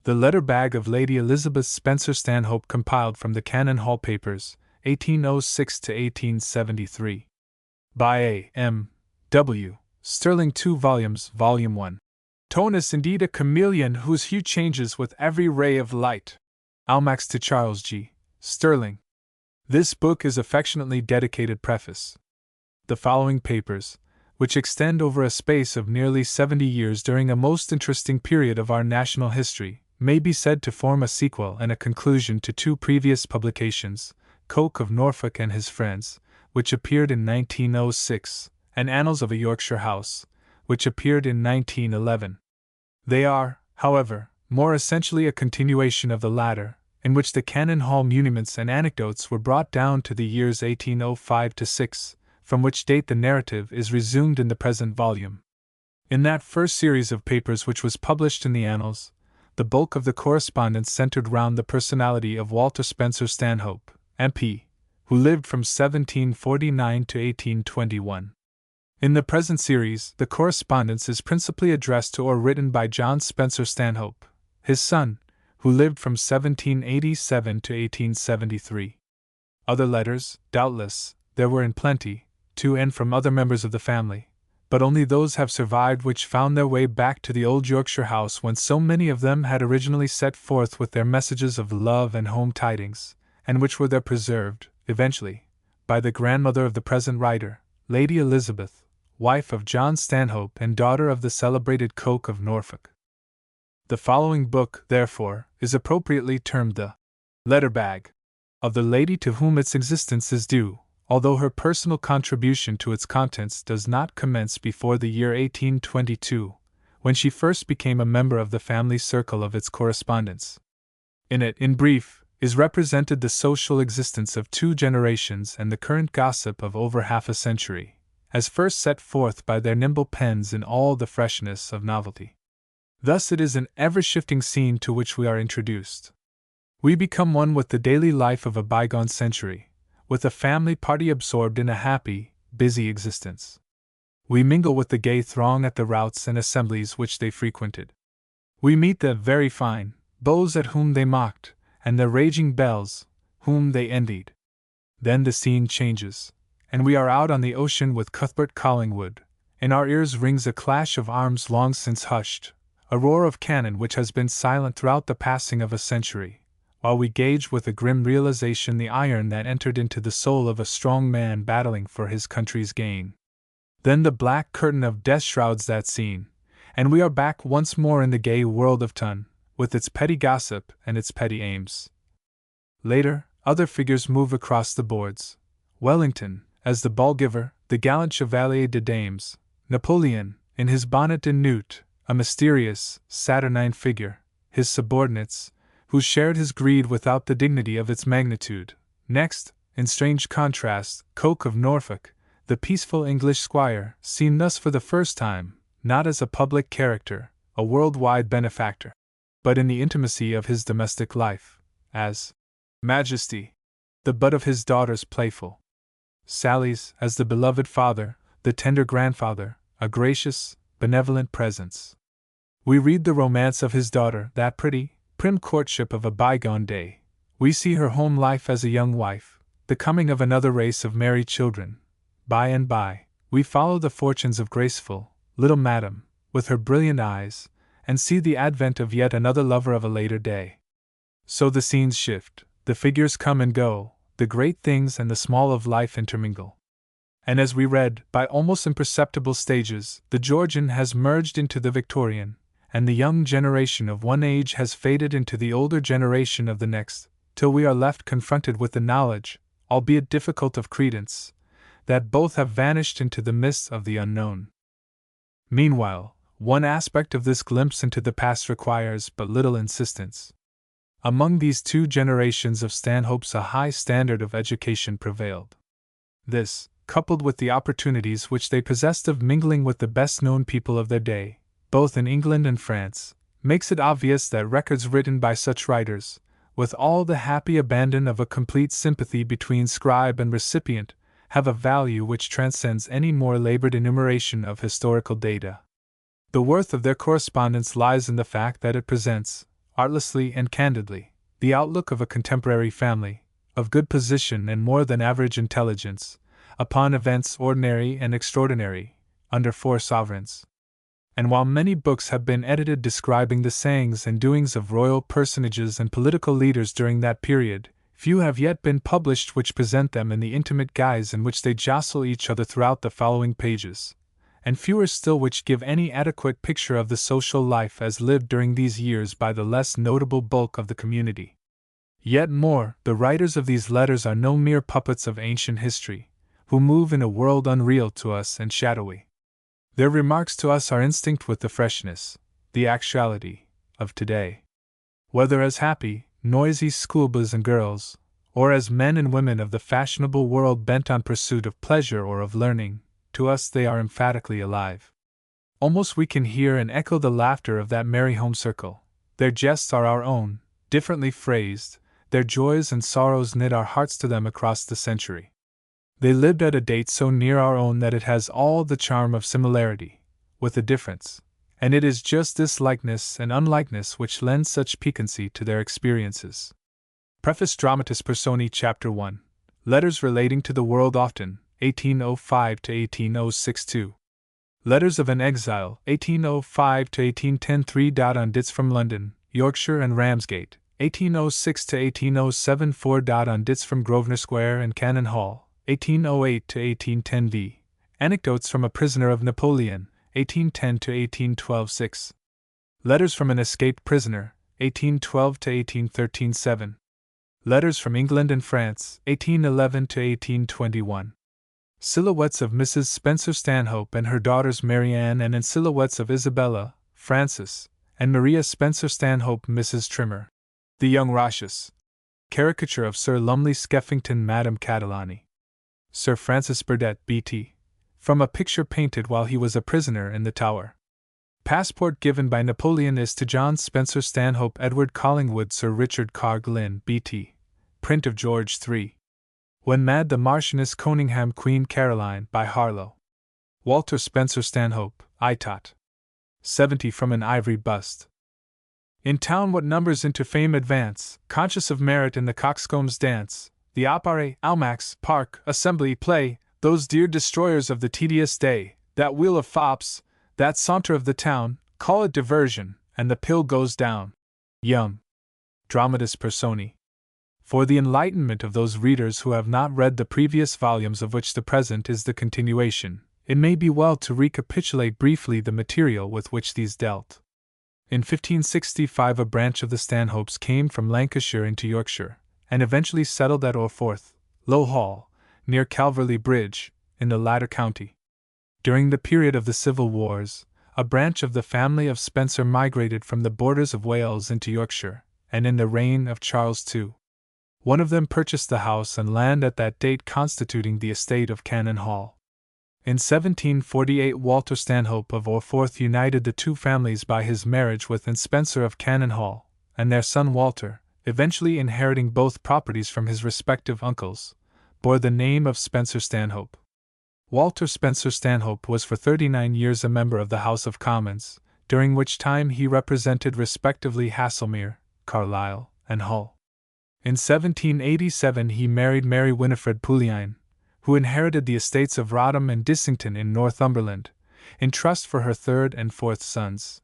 The letter bag of Lady Elizabeth Spencer-Stanhope, compiled from the Cannon Hall Papers, 1806 to 1873. By A. M. W. Sterling, 2 volumes, Volume 1. Tone is indeed a chameleon whose hue changes with every ray of light. Almax to Charles G. Sterling. This book is affectionately dedicated. Preface. The following papers, which extend over a space of nearly 70 years during a most interesting period of our national history, may be said to form a sequel and a conclusion to 2 previous publications, Coke of Norfolk and His Friends, which appeared in 1906, and Annals of a Yorkshire House, which appeared in 1911. They are, however, more essentially a continuation of the latter, in which the Cannon Hall muniments and anecdotes were brought down to the years 1805 to 6, from which date the narrative is resumed in the present volume. In that first series of papers which was published in the Annals, the bulk of the correspondence centered round the personality of Walter Spencer-Stanhope, MP, who lived from 1749 to 1821. In the present series, the correspondence is principally addressed to or written by John Spencer-Stanhope, his son, who lived from 1787 to 1873. Other letters, doubtless, there were in plenty, to and from other members of the family, but only those have survived which found their way back to the old Yorkshire house whence so many of them had originally set forth with their messages of love and home tidings, and which were there preserved, eventually, by the grandmother of the present writer, Lady Elizabeth, wife of John Stanhope and daughter of the celebrated Coke of Norfolk. The following book, therefore, is appropriately termed the letter bag of the lady to whom its existence is due, although her personal contribution to its contents does not commence before the year 1822, when she first became a member of the family circle of its correspondence. In it, in brief, is represented the social existence of 2 generations and the current gossip of over half a century, as first set forth by their nimble pens in all the freshness of novelty. Thus it is an ever-shifting scene to which we are introduced. We become one with the daily life of a bygone century, with a family party absorbed in a happy, busy existence. We mingle with the gay throng at the routs and assemblies which they frequented. We meet the very fine beaux at whom they mocked, and the raging belles, whom they envied. Then the scene changes, and we are out on the ocean with Cuthbert Collingwood. In our ears rings a clash of arms long since hushed, a roar of cannon which has been silent throughout the passing of a century, while we gauge with a grim realization the iron that entered into the soul of a strong man battling for his country's gain. Then the black curtain of death shrouds that scene, and we are back once more in the gay world of Ton, with its petty gossip and its petty aims. Later, other figures move across the boards. Wellington, as the ball-giver, the gallant Chevalier de Dames, Napoleon, in his bonnet and newt, a mysterious, saturnine figure, his subordinates, who shared his greed without the dignity of its magnitude. Next, in strange contrast, Coke of Norfolk, the peaceful English squire, seen thus for the first time, not as a public character, a world-wide benefactor, but in the intimacy of his domestic life, as Majesty, the butt of his daughter's playful sallies, as the beloved father, the tender grandfather, a gracious, benevolent presence. We read the romance of his daughter, that pretty, prim courtship of a bygone day. We see her home life as a young wife, the coming of another race of merry children. By and by, we follow the fortunes of graceful, little Madam, with her brilliant eyes, and see the advent of yet another lover of a later day. So the scenes shift, the figures come and go, the great things and the small of life intermingle. And as we read, by almost imperceptible stages, the Georgian has merged into the Victorian, and the young generation of one age has faded into the older generation of the next, till we are left confronted with the knowledge, albeit difficult of credence, that both have vanished into the mists of the unknown. Meanwhile, one aspect of this glimpse into the past requires but little insistence. Among these 2 generations of Stanhopes a high standard of education prevailed. This, coupled with the opportunities which they possessed of mingling with the best-known people of their day, both in England and France, makes it obvious that records written by such writers, with all the happy abandon of a complete sympathy between scribe and recipient, have a value which transcends any more labored enumeration of historical data. The worth of their correspondence lies in the fact that it presents, artlessly and candidly, the outlook of a contemporary family, of good position and more than average intelligence, upon events ordinary and extraordinary, under 4 sovereigns. And while many books have been edited describing the sayings and doings of royal personages and political leaders during that period, few have yet been published which present them in the intimate guise in which they jostle each other throughout the following pages, and fewer still which give any adequate picture of the social life as lived during these years by the less notable bulk of the community. Yet more, the writers of these letters are no mere puppets of ancient history, who move in a world unreal to us and shadowy. Their remarks to us are instinct with the freshness, the actuality, of today. Whether as happy, noisy schoolboys and girls, or as men and women of the fashionable world bent on pursuit of pleasure or of learning, to us they are emphatically alive. Almost we can hear and echo the laughter of that merry home circle. Their jests are our own, differently phrased, their joys and sorrows knit our hearts to them across the century. They lived at a date so near our own that it has all the charm of similarity, with a difference, and it is just this likeness and unlikeness which lends such piquancy to their experiences. Preface Dramatis Personae Chapter 1. Letters Relating to the World Often, 1805 to 1862. Letters of an Exile, 1805 to 1810. 3. On Dits from London, Yorkshire and Ramsgate, 1806 to 1807. 4. On Dits from Grosvenor Square and Cannon Hall, 1808 to 1810. V. Anecdotes from a Prisoner of Napoleon, 1810 to 1812. 6. Letters from an Escaped Prisoner, 1812 to 1813. 7. Letters from England and France, 1811 to 1821. Silhouettes of Mrs. Spencer-Stanhope and her daughters Marianne and silhouettes of Isabella, Frances, and Maria Spencer-Stanhope, Mrs. Trimmer. The Young Roches. Caricature of Sir Lumley Skeffington, Madame Catalani. Sir Francis Burdett, B.T. From a picture painted while he was a prisoner in the Tower. Passport given by Napoleon is to John Spencer-Stanhope, Edward Collingwood, Sir Richard Carr Glynn, B.T. Print of George III. When Mad the Marchioness Conyngham, Queen Caroline, by Harlow. Walter Spencer-Stanhope, Itot. 70. From an ivory bust. In town what numbers into fame advance, conscious of merit in the coxcomb's dance, the opere, almacs, park, assembly, play, those dear destroyers of the tedious day, that wheel of fops, that saunter of the town, call it diversion, and the pill goes down. Young. Dramatis Personae. For the enlightenment of those readers who have not read the previous volumes of which the present is the continuation, it may be well to recapitulate briefly the material with which these dealt. In 1565 a branch of the Stanhopes came from Lancashire into Yorkshire, and eventually settled at Orforth, Low Hall, near Calverley Bridge, in the latter county. During the period of the Civil Wars, a branch of the family of Spencer migrated from the borders of Wales into Yorkshire, and in the reign of Charles II. One of them purchased the house and land at that date constituting the estate of Cannon Hall. In 1748 Walter Stanhope of Orforth united the two families by his marriage with Anne Spencer of Cannon Hall, and their son Walter, eventually inheriting both properties from his respective uncles, bore the name of Spencer-Stanhope. Walter Spencer-Stanhope was for 39 years a member of the House of Commons, during which time he represented respectively Haslemere, Carlisle, and Hull. In 1787 he married Mary Winifred Poullain, who inherited the estates of Rodham and Dissington in Northumberland, in trust for her third and fourth sons.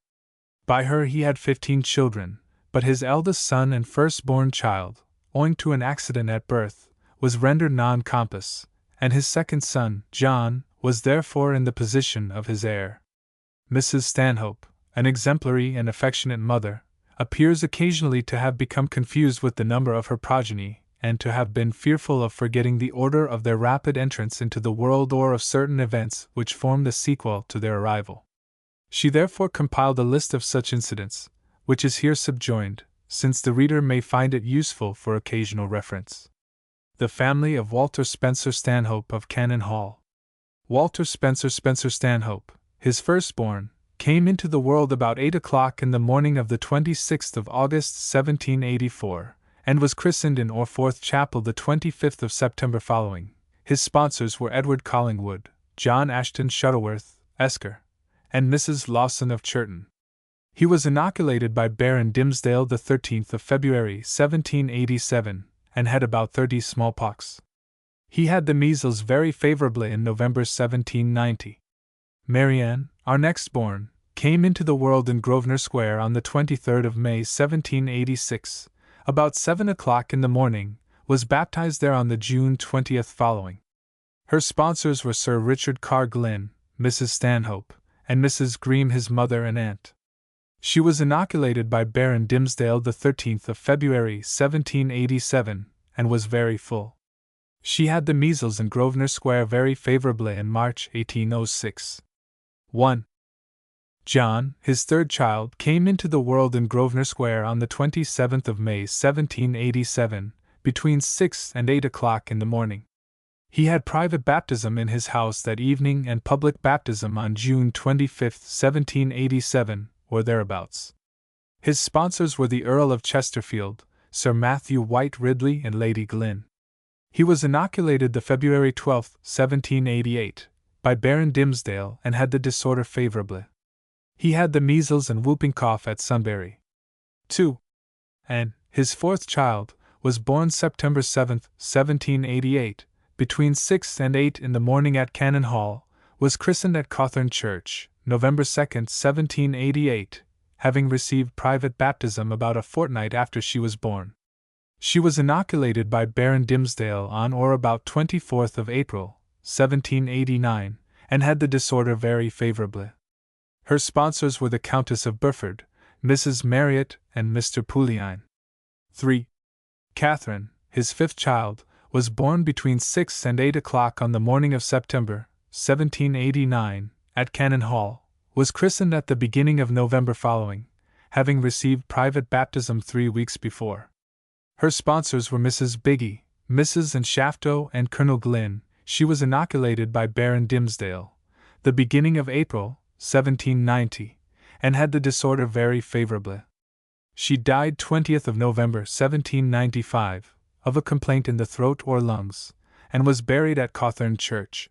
By her he had 15 children, but his eldest son and firstborn child, owing to an accident at birth, was rendered non-compos, and his second son, John, was therefore in the position of his heir. Mrs. Stanhope, an exemplary and affectionate mother, appears occasionally to have become confused with the number of her progeny, and to have been fearful of forgetting the order of their rapid entrance into the world or of certain events which formed the sequel to their arrival. She therefore compiled a list of such incidents, which is here subjoined, since the reader may find it useful for occasional reference. The family of Walter Spencer-Stanhope of Cannon Hall. Walter Spencer-Stanhope, his firstborn, came into the world about 8 o'clock in the morning of the 26th of August 1784, and was christened in Orforth Chapel the 25th of September following. His sponsors were Edward Collingwood, John Ashton Shuttleworth, Esker, and Mrs. Lawson of Churton. He was inoculated by Baron Dimmesdale the 13th of February 1787, and had about 30 smallpox. He had the measles very favorably in November 1790. Marianne, our next born, came into the world in Grosvenor Square on the 23rd of May 1786, about 7 o'clock in the morning, was baptized there on the June 20th following. Her sponsors were Sir Richard Carr Glynn, Mrs. Stanhope, and Mrs. Greme his mother and aunt. She was inoculated by Baron Dimmesdale the 13th of February 1787, and was very full. She had the measles in Grosvenor Square very favorably in March 1806. 1. John, his third child, came into the world in Grosvenor Square on the 27th of May 1787, between 6 and 8 o'clock in the morning. He had private baptism in his house that evening and public baptism on June 25, 1787, or thereabouts. His sponsors were the Earl of Chesterfield, Sir Matthew White Ridley and Lady Glynn. He was inoculated the February 12, 1788, by Baron Dimmesdale and had the disorder favorably. He had the measles and whooping cough at Sunbury. 2. And his fourth child was born September 7, 1788, between 6 and 8 in the morning at Cannon Hall, was christened at Cawthorne Church, November 2, 1788, having received private baptism about a fortnight after she was born. She was inoculated by Baron Dimmesdale on or about 24th of April, 1789, and had the disorder very favorably. Her sponsors were the Countess of Burford, Mrs. Marriott, and Mr. Poullain. 3. Catherine, his fifth child, was born between 6 and 8 o'clock on the morning of September, 1789, at Cannon Hall, was christened at the beginning of November following, having received private baptism 3 weeks before. Her sponsors were Mrs. Biggie, Mrs. and Shafto, and Colonel Glynn. She was inoculated by Baron Dimmesdale, the beginning of April, 1790, and had the disorder very favorably. She died 20th of November, 1795, of a complaint in the throat or lungs, and was buried at Cawthorne Church.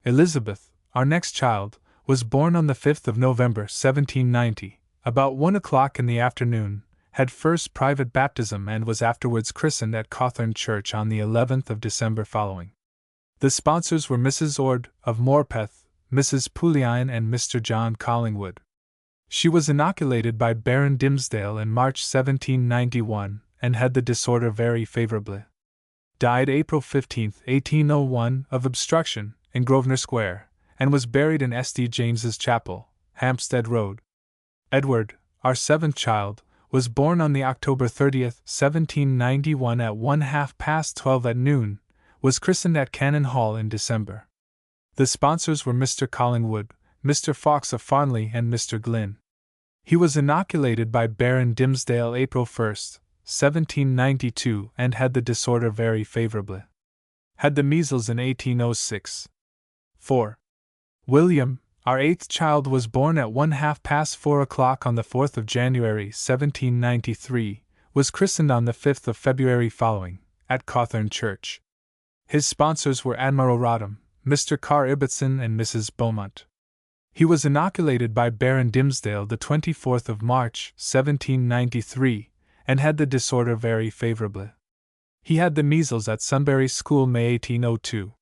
Elizabeth, our next child, was born on the 5th of November, 1790, about 1 o'clock in the afternoon, had first private baptism and was afterwards christened at Cawthorne Church on the 11th of December following. The sponsors were Mrs. Ord, of Morpeth, Mrs. Poullain and Mr. John Collingwood. She was inoculated by Baron Dimmesdale in March 1791, and had the disorder very favorably. Died April 15, 1801, of obstruction, in Grosvenor Square, and was buried in St. James's Chapel, Hampstead Road. Edward, our seventh child, was born on the October 30, 1791 at 12:30 at noon, was christened at Cannon Hall in December. The sponsors were Mr. Collingwood, Mr. Fawkes of Farnley and Mr. Glynn. He was inoculated by Baron Dimmesdale April 1, 1792 and had the disorder very favorably. Had the measles in 1806. 4. William, our eighth child, was born at 4 o'clock on the 4th of January 1793, was christened on the 5th of February following, at Cawthorne Church. His sponsors were Admiral Rodham, Mr. Carr Ibbotson and Mrs. Beaumont. He was inoculated by Baron Dimmesdale the 24th of March 1793, and had the disorder very favorably. He had the measles at Sunbury School May 1802.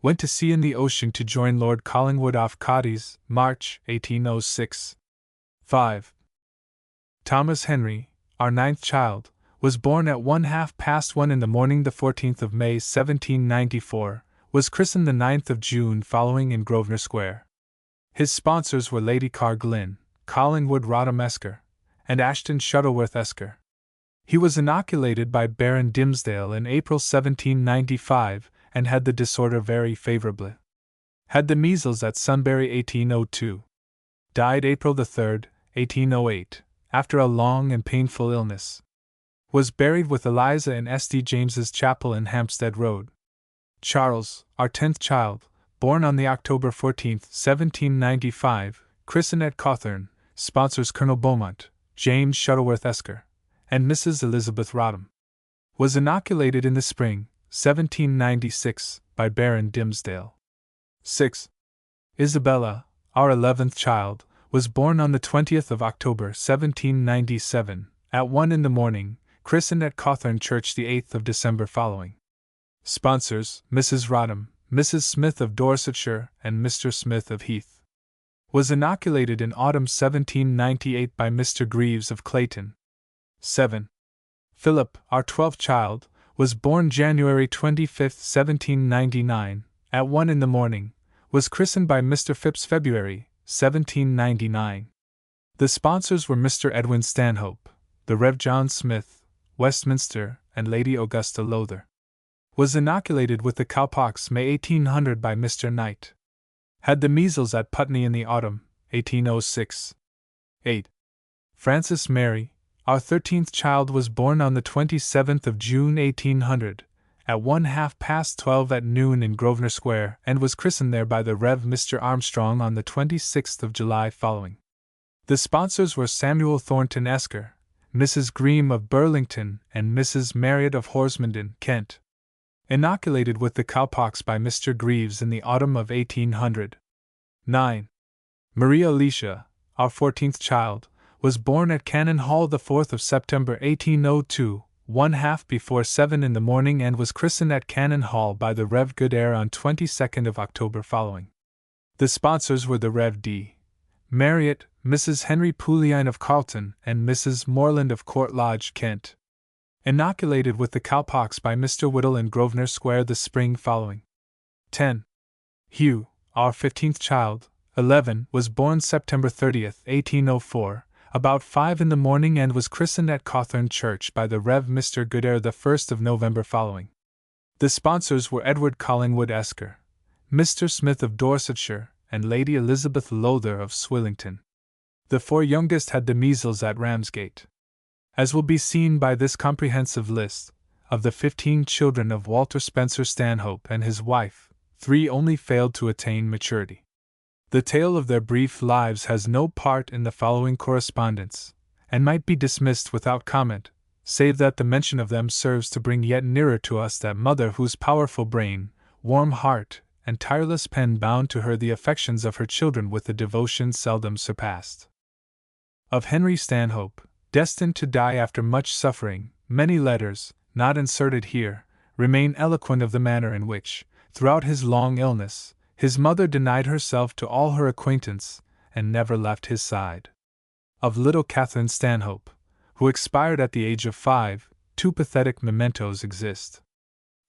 Went to sea in the ocean to join Lord Collingwood off Cadiz, March 1806. 5. Thomas Henry, our ninth child, was born at 1:30 in the morning the 14th of May 1794, was christened the 9th of June following in Grosvenor Square. His sponsors were Lady Carr Glynn, Collingwood Rodham Esker, and Ashton Shuttleworth Esker. He was inoculated by Baron Dimmesdale in April 1795, and had the disorder very favorably. Had the measles at Sunbury 1802. Died April 3, 1808, after a long and painful illness. Was buried with Eliza in St. James's Chapel in Hampstead Road. Charles, our 10th child, born on the October 14, 1795, christened at Cawthorne, sponsors Colonel Beaumont, James Shuttleworth Esker, and Mrs. Elizabeth Rodham. Was inoculated in the spring, 1796, by Baron Dimmesdale. 6. Isabella, our 11th child, was born on the 20th of October 1797, at 1 in the morning, christened at Cawthorne Church the 8th of December following. Sponsors, Mrs. Rodham, Mrs. Smith of Dorsetshire, and Mr. Smith of Heath. Was inoculated in autumn 1798 by Mr. Greaves of Clayton. 7. Philip, our 12th child, was born January 25, 1799, at 1 in the morning, was christened by Mr. Phipps February 1799. The sponsors were Mr. Edwin Stanhope, the Rev. John Smith, Westminster, and Lady Augusta Lowther. Was inoculated with the cowpox May 1800 by Mr. Knight. Had the measles at Putney in the autumn, 1806. 8. Frances Mary, our 13th child, was born on the 27th of June 1800, at 12:30 at noon in Grosvenor Square, and was christened there by the Rev. Mr. Armstrong on the 26th of July following. The sponsors were Samuel Thornton Esker, Mrs. Green of Burlington, and Mrs. Marriott of Horsmondon, Kent. Inoculated with the cowpox by Mr. Greaves in the autumn of 1800. 9. Maria Alicia, our 14th child, was born at Cannon Hall the 4th of September 1802, 1/2 before 7 in the morning, and was christened at Cannon Hall by the Rev. Goodare on 22nd of October following. The sponsors were the Rev. D. Marriott, Mrs. Henry Poulian of Carlton, and Mrs. Morland of Court Lodge, Kent. Inoculated with the cowpox by Mr. Whittle in Grosvenor Square the spring following. 10. Hugh, our 15th child, 11, was born September 30th, 1804, about 5 in the morning, and was christened at Cawthorne Church by the Rev. Mr. Goodare the 1st of November following. The sponsors were Edward Collingwood Esker, Mr. Smith of Dorsetshire, and Lady Elizabeth Lowther of Swillington. The 4 youngest had the measles at Ramsgate. As will be seen by this comprehensive list, of the 15 children of Walter Spencer-Stanhope and his wife, 3 only failed to attain maturity. The tale of their brief lives has no part in the following correspondence, and might be dismissed without comment, save that the mention of them serves to bring yet nearer to us that mother whose powerful brain, warm heart, and tireless pen bound to her the affections of her children with a devotion seldom surpassed. Of Henry Stanhope, destined to die after much suffering, many letters, not inserted here, remain eloquent of the manner in which, throughout his long illness, his mother denied herself to all her acquaintance, and never left his side. Of little Catherine Stanhope, who expired at the age of 5, 2 pathetic mementos exist.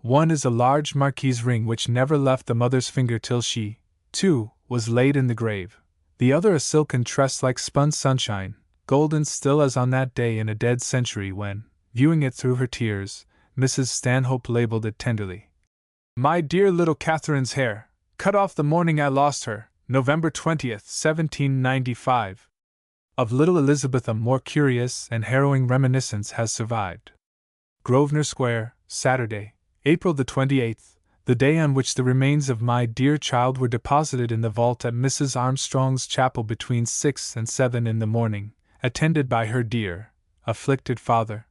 One is a large marquise ring which never left the mother's finger till she, too, was laid in the grave. The other a silken tress like spun sunshine, golden still as on that day in a dead century when, viewing it through her tears, Mrs. Stanhope labeled it tenderly, "My dear little Catherine's hair, cut off the morning I lost her, November 20th, 1795. Of little Elizabeth a more curious and harrowing reminiscence has survived. Grosvenor Square, Saturday, April the 28th, the day on which the remains of my dear child were deposited in the vault at Mrs. Armstrong's chapel between 6 and 7 in the morning, attended by her dear, afflicted father.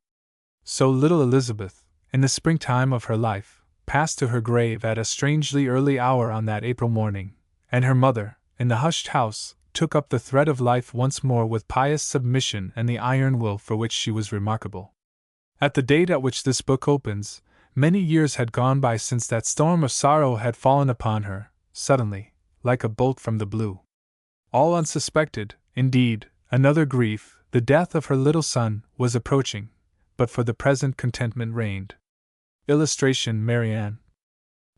So little Elizabeth, in the springtime of her life, passed to her grave at a strangely early hour on that April morning, and her mother, in the hushed house, took up the thread of life once more with pious submission and the iron will for which she was remarkable. At the date at which this book opens, many years had gone by since that storm of sorrow had fallen upon her, suddenly, like a bolt from the blue. All unsuspected, indeed, another grief, the death of her little son, was approaching, but for the present contentment reigned. Illustration Marianne.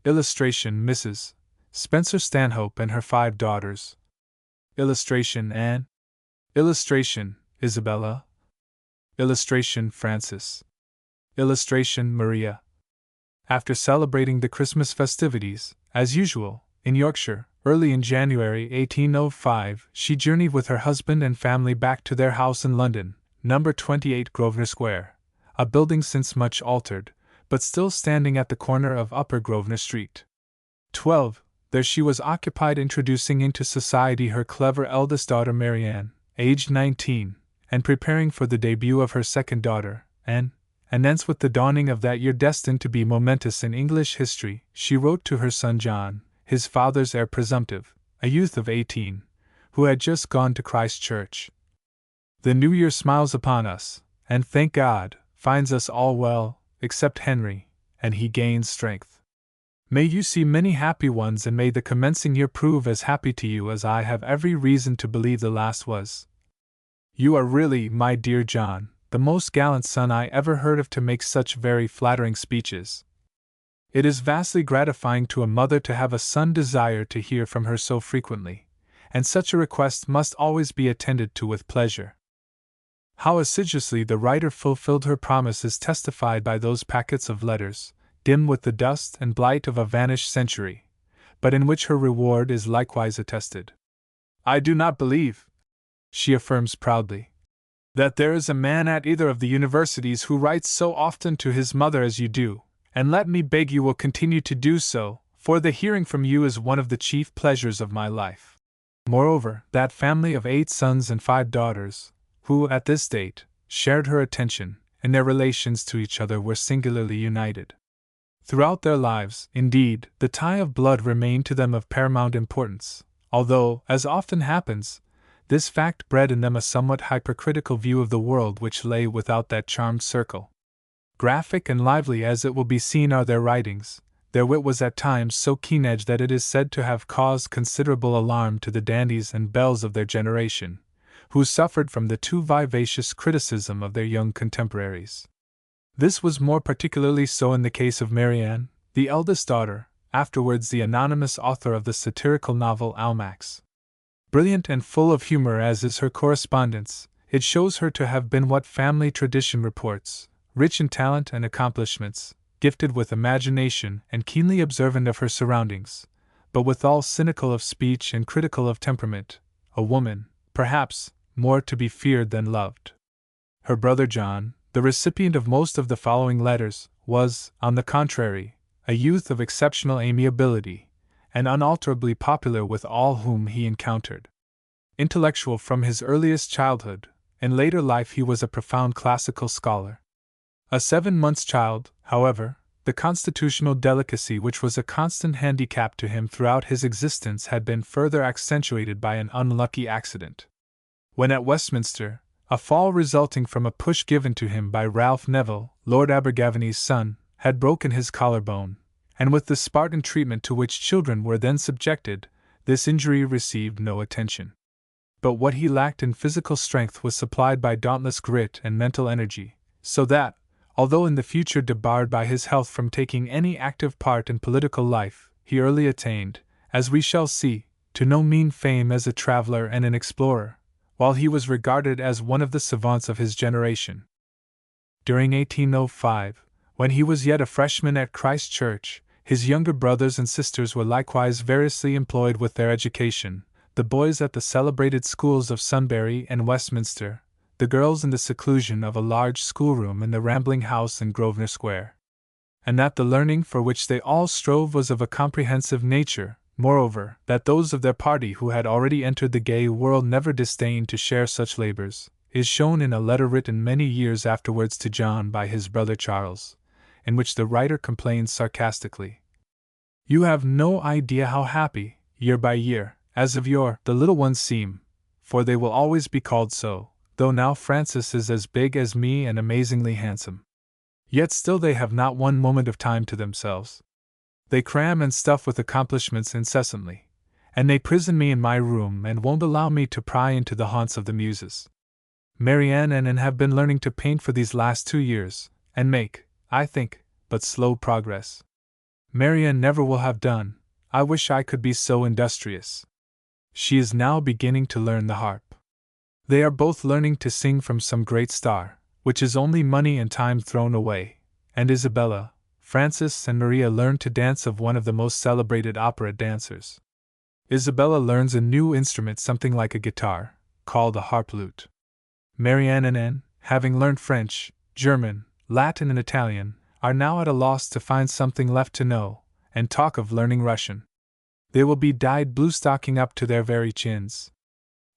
Illustration Mrs. Spencer-Stanhope and her 5 daughters. Illustration Anne. Illustration Isabella. Illustration Frances. Illustration Maria. After celebrating the Christmas festivities, as usual, in Yorkshire, early in January 1805, she journeyed with her husband and family back to their house in London, No. 28 Grosvenor Square, a building since much altered, but still standing at the corner of Upper Grosvenor Street. 12. There she was occupied introducing into society her clever eldest daughter Marianne, aged 19, and preparing for the debut of her second daughter, Anne, and thence with the dawning of that year destined to be momentous in English history, she wrote to her son John, his father's heir presumptive, a youth of 18, who had just gone to Christ Church. The new year smiles upon us, and thank God, finds us all well, except Henry, and he gains strength. May you see many happy ones, and may the commencing year prove as happy to you as I have every reason to believe the last was. You are really, my dear John, the most gallant son I ever heard of to make such very flattering speeches. It is vastly gratifying to a mother to have a son desire to hear from her so frequently, and such a request must always be attended to with pleasure. How assiduously the writer fulfilled her promise is testified by those packets of letters, dim with the dust and blight of a vanished century, but in which her reward is likewise attested. I do not believe, she affirms proudly, that there is a man at either of the universities who writes so often to his mother as you do, and let me beg you will continue to do so, for the hearing from you is one of the chief pleasures of my life. Moreover, that family of 8 sons and 5 daughters, who, at this date, shared her attention, and their relations to each other were singularly united. Throughout their lives, indeed, the tie of blood remained to them of paramount importance, although, as often happens, this fact bred in them a somewhat hypercritical view of the world which lay without that charmed circle. Graphic and lively as it will be seen are their writings, their wit was at times so keen-edged that it is said to have caused considerable alarm to the dandies and belles of their generation, who suffered from the too vivacious criticism of their young contemporaries. This was more particularly so in the case of Marianne, the eldest daughter, afterwards the anonymous author of the satirical novel Almax. Brilliant and full of humor as is her correspondence, it shows her to have been what family tradition reports, rich in talent and accomplishments, gifted with imagination and keenly observant of her surroundings, but withal cynical of speech and critical of temperament, a woman, perhaps, more to be feared than loved. Her brother John, the recipient of most of the following letters, was, on the contrary, a youth of exceptional amiability, and unalterably popular with all whom he encountered. Intellectual from his earliest childhood, in later life he was a profound classical scholar. A 7 months' child, however, the constitutional delicacy which was a constant handicap to him throughout his existence had been further accentuated by an unlucky accident. When at Westminster, a fall resulting from a push given to him by Ralph Neville, Lord Abergavenny's son, had broken his collarbone, and with the Spartan treatment to which children were then subjected, this injury received no attention. But what he lacked in physical strength was supplied by dauntless grit and mental energy, so that, although in the future debarred by his health from taking any active part in political life, he early attained, as we shall see, to no mean fame as a traveler and an explorer, while he was regarded as one of the savants of his generation. During 1805, when he was yet a freshman at Christ Church, his younger brothers and sisters were likewise variously employed with their education, the boys at the celebrated schools of Sunbury and Westminster, the girls in the seclusion of a large schoolroom in the rambling house in Grosvenor Square. And that the learning for which they all strove was of a comprehensive nature, moreover, that those of their party who had already entered the gay world never disdained to share such labors, is shown in a letter written many years afterwards to John by his brother Charles, in which the writer complains sarcastically. You have no idea how happy, year by year, as of yore, the little ones seem, for they will always be called so, though now Francis is as big as me and amazingly handsome. Yet still they have not one moment of time to themselves. They cram and stuff with accomplishments incessantly, and they prison me in my room and won't allow me to pry into the haunts of the muses. Marianne and Anne have been learning to paint for these last 2 years, and make, I think, but slow progress. Marianne never will have done. I wish I could be so industrious. She is now beginning to learn the harp. They are both learning to sing from some great star, which is only money and time thrown away, and Isabella, Francis and Maria learn to dance of one of the most celebrated opera dancers. Isabella learns a new instrument something like a guitar, called a harp lute. Marianne and Anne, having learned French, German, Latin and Italian, are now at a loss to find something left to know, and talk of learning Russian. They will be dyed bluestocking up to their very chins.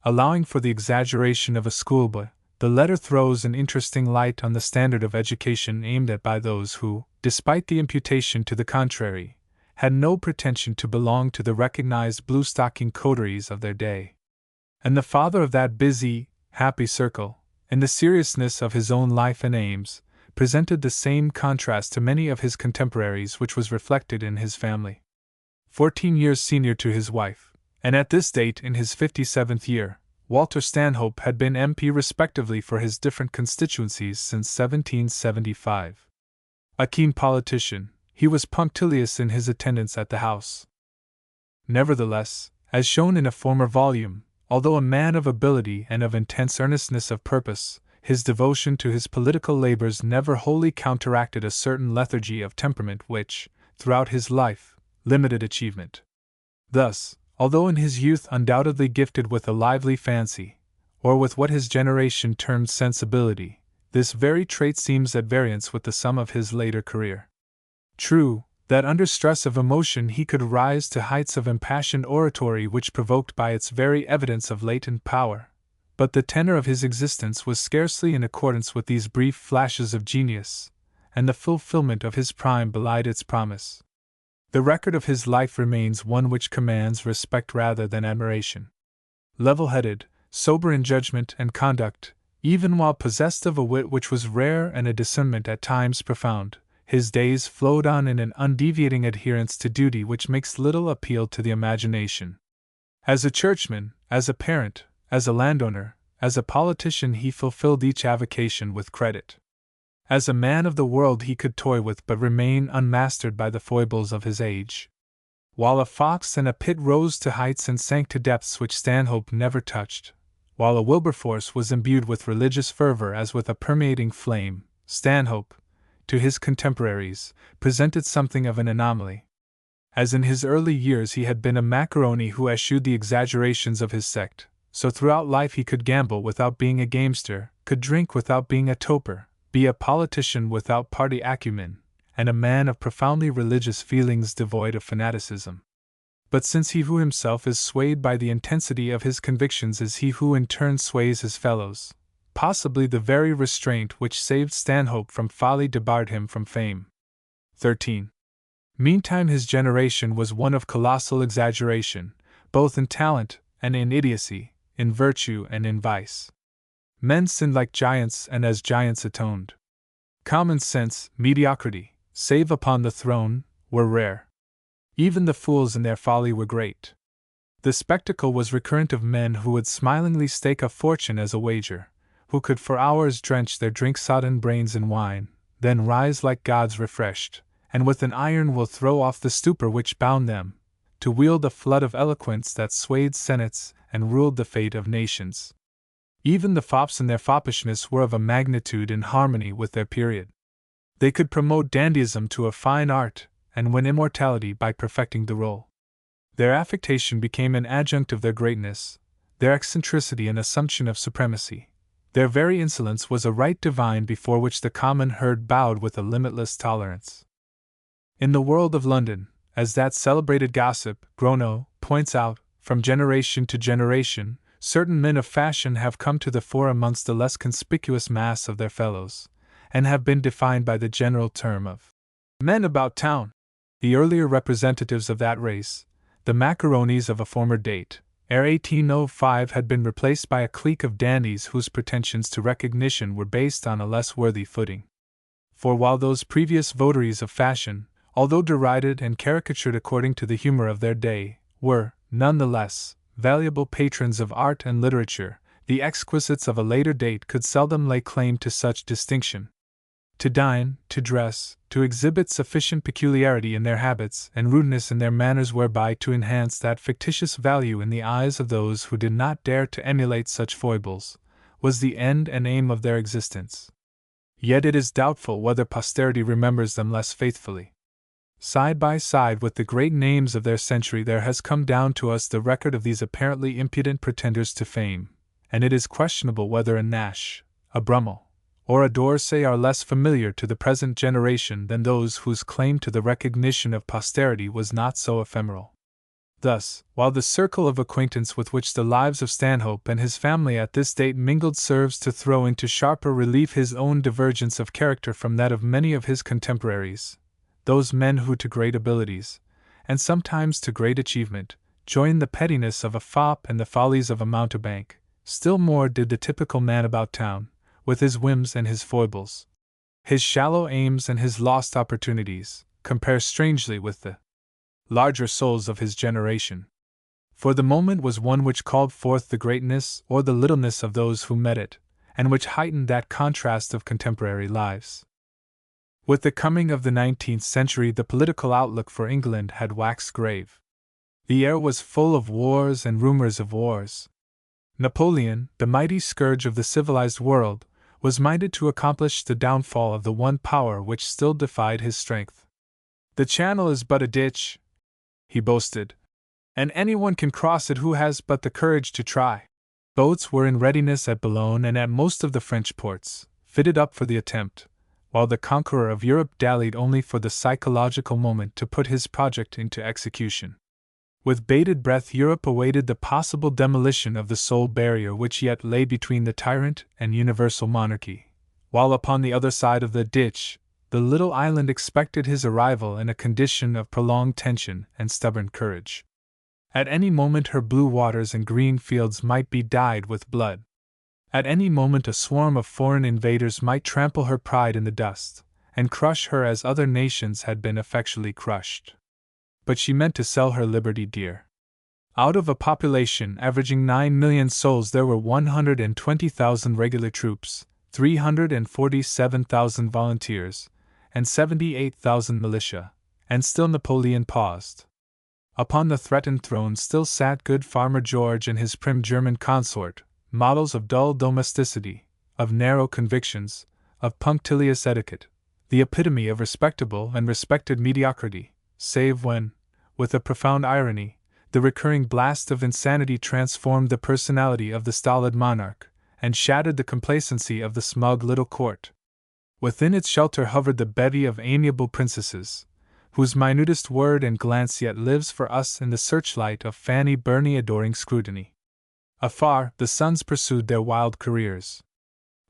Allowing for the exaggeration of a schoolboy, the letter throws an interesting light on the standard of education aimed at by those who, despite the imputation to the contrary, had no pretension to belong to the recognized bluestocking coteries of their day. and the father of that busy, happy circle, in the seriousness of his own life and aims, presented the same contrast to many of his contemporaries which was reflected in his family. 14 years senior to his wife, and at this date in his 57th year, Walter Stanhope had been MP respectively for his different constituencies since 1775. A keen politician, he was punctilious in his attendance at the House. Nevertheless, as shown in a former volume, although a man of ability and of intense earnestness of purpose, his devotion to his political labors never wholly counteracted a certain lethargy of temperament which, throughout his life, limited achievement. Thus, although in his youth undoubtedly gifted with a lively fancy, or with what his generation termed sensibility, this very trait seems at variance with the sum of his later career. True, that under stress of emotion he could rise to heights of impassioned oratory which provoked by its very evidence of latent power, but the tenor of his existence was scarcely in accordance with these brief flashes of genius, and the fulfillment of his prime belied its promise. The record of his life remains one which commands respect rather than admiration. Level-headed, sober in judgment and conduct, even while possessed of a wit which was rare and a discernment at times profound, his days flowed on in an undeviating adherence to duty which makes little appeal to the imagination. As a churchman, as a parent, as a landowner, as a politician he fulfilled each avocation with credit. As a man of the world he could toy with but remain unmastered by the foibles of his age. While a Fox and a Pitt rose to heights and sank to depths which Stanhope never touched, while a Wilberforce was imbued with religious fervor as with a permeating flame, Stanhope, to his contemporaries, presented something of an anomaly. As in his early years he had been a macaroni who eschewed the exaggerations of his sect, so throughout life he could gamble without being a gamester, could drink without being a toper, be a politician without party acumen, and a man of profoundly religious feelings devoid of fanaticism. But since he who himself is swayed by the intensity of his convictions is he who in turn sways his fellows, possibly the very restraint which saved Stanhope from folly debarred him from fame. 13. Meantime his generation was one of colossal exaggeration, both in talent and in idiocy, in virtue and in vice. Men sinned like giants and as giants atoned. Common sense, mediocrity, save upon the throne, were rare. Even the fools in their folly were great. The spectacle was recurrent of men who would smilingly stake a fortune as a wager, who could for hours drench their drink-sodden brains in wine, then rise like gods refreshed, and with an iron will throw off the stupor which bound them, to wield a flood of eloquence that swayed senates and ruled the fate of nations. Even the fops in their foppishness were of a magnitude in harmony with their period. They could promote dandyism to a fine art, and win immortality by perfecting the role. Their affectation became an adjunct of their greatness, their eccentricity an assumption of supremacy. Their very insolence was a right divine before which the common herd bowed with a limitless tolerance. In the world of London, as that celebrated gossip, Gronow, points out, from generation to generation, certain men of fashion have come to the fore amongst the less conspicuous mass of their fellows, and have been defined by the general term of men about town. The earlier representatives of that race, the macaronis of a former date, ere 1805, had been replaced by a clique of dandies whose pretensions to recognition were based on a less worthy footing. For while those previous votaries of fashion, although derided and caricatured according to the humor of their day, were, none the less, valuable patrons of art and literature, the exquisites of a later date could seldom lay claim to such distinction. To dine, to dress, to exhibit sufficient peculiarity in their habits and rudeness in their manners whereby to enhance that fictitious value in the eyes of those who did not dare to emulate such foibles, was the end and aim of their existence. Yet it is doubtful whether posterity remembers them less faithfully. Side by side with the great names of their century there has come down to us the record of these apparently impudent pretenders to fame, and it is questionable whether a Nash, a Brummel, or a D'Orsay are less familiar to the present generation than those whose claim to the recognition of posterity was not so ephemeral. Thus, while the circle of acquaintance with which the lives of Stanhope and his family at this date mingled serves to throw into sharper relief his own divergence of character from that of many of his contemporaries, those men who to great abilities, and sometimes to great achievement, joined the pettiness of a fop and the follies of a mountebank, still more did the typical man about town, with his whims and his foibles, his shallow aims and his lost opportunities, compare strangely with the larger souls of his generation. For the moment was one which called forth the greatness or the littleness of those who met it, and which heightened that contrast of contemporary lives. With the coming of the 19th century, the political outlook for England had waxed grave. The air was full of wars and rumors of wars. Napoleon, the mighty scourge of the civilized world, was minded to accomplish the downfall of the one power which still defied his strength. "The Channel is but a ditch," he boasted, "and anyone can cross it who has but the courage to try." Boats were in readiness at Boulogne and at most of the French ports, fitted up for the attempt, while the conqueror of Europe dallied only for the psychological moment to put his project into execution. With bated breath, Europe awaited the possible demolition of the sole barrier which yet lay between the tyrant and universal monarchy, while upon the other side of the ditch, the little island expected his arrival in a condition of prolonged tension and stubborn courage. At any moment her blue waters and green fields might be dyed with blood. At any moment a swarm of foreign invaders might trample her pride in the dust, and crush her as other nations had been effectually crushed. But she meant to sell her liberty dear. Out of a population averaging 9,000,000 souls there were 120,000 regular troops, 347,000 volunteers, and 78,000 militia, and still Napoleon paused. Upon the threatened throne still sat good Farmer George and his prim German consort, models of dull domesticity, of narrow convictions, of punctilious etiquette, the epitome of respectable and respected mediocrity, save when, with a profound irony, the recurring blast of insanity transformed the personality of the stolid monarch, and shattered the complacency of the smug little court. Within its shelter hovered the bevy of amiable princesses, whose minutest word and glance yet lives for us in the searchlight of Fanny Burney adoring scrutiny. Afar, the sons pursued their wild careers.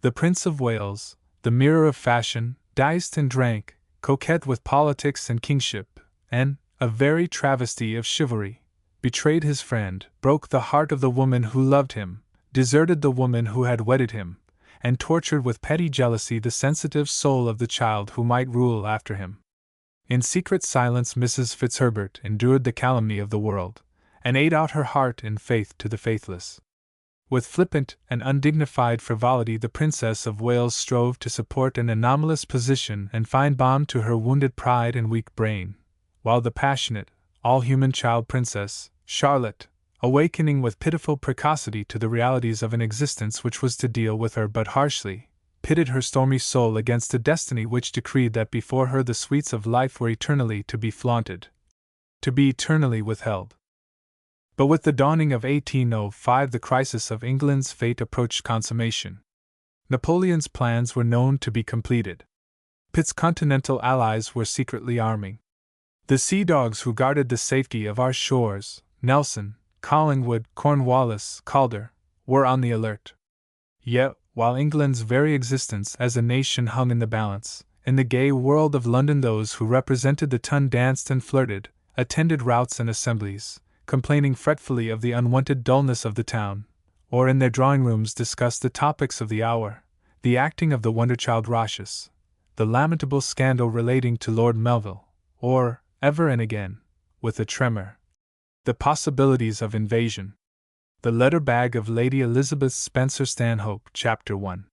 The Prince of Wales, the mirror of fashion, diced and drank, coquetted with politics and kingship, and, a very travesty of chivalry, betrayed his friend, broke the heart of the woman who loved him, deserted the woman who had wedded him, and tortured with petty jealousy the sensitive soul of the child who might rule after him. In secret silence Mrs. Fitzherbert endured the calumny of the world, and ate out her heart in faith to the faithless. With flippant and undignified frivolity the Princess of Wales strove to support an anomalous position and find balm to her wounded pride and weak brain, while the passionate, all-human child princess, Charlotte, awakening with pitiful precocity to the realities of an existence which was to deal with her but harshly, pitted her stormy soul against a destiny which decreed that before her the sweets of life were eternally to be flaunted, to be eternally withheld. But with the dawning of 1805 the crisis of England's fate approached consummation. Napoleon's plans were known to be completed. Pitt's continental allies were secretly arming. The sea dogs who guarded the safety of our shores, Nelson, Collingwood, Cornwallis, Calder, were on the alert. Yet, while England's very existence as a nation hung in the balance, in the gay world of London those who represented the ton danced and flirted, attended routs and assemblies, complaining fretfully of the unwonted dullness of the town, or in their drawing-rooms discussed the topics of the hour, the acting of the wonder-child Rochus, the lamentable scandal relating to Lord Melville, or, ever and again, with a tremor, the possibilities of invasion. The Letter Bag of Lady Elizabeth Spencer-Stanhope, Chapter 1.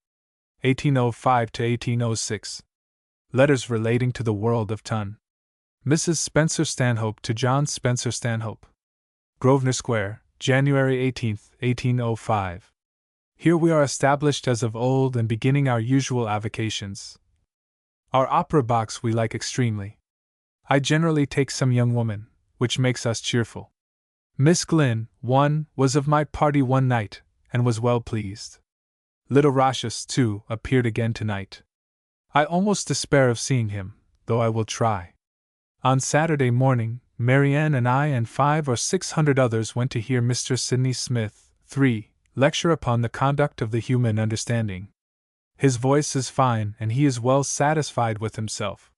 1805 to 1806. Letters relating to the world of ton. Mrs. Spencer-Stanhope to John Spencer-Stanhope. Grosvenor Square, January 18, 1805. Here we are established as of old and beginning our usual avocations. Our opera box we like extremely. I generally take some young woman, which makes us cheerful. Miss Glynn, was of my party one night, and was well pleased. Little Rochus, too, appeared again tonight. I almost despair of seeing him, though I will try. On Saturday morning, Marianne and I and 500 or 600 others went to hear Mr. Sidney Smith, 3, lecture upon the conduct of the human understanding. His voice is fine, and he is well satisfied with himself.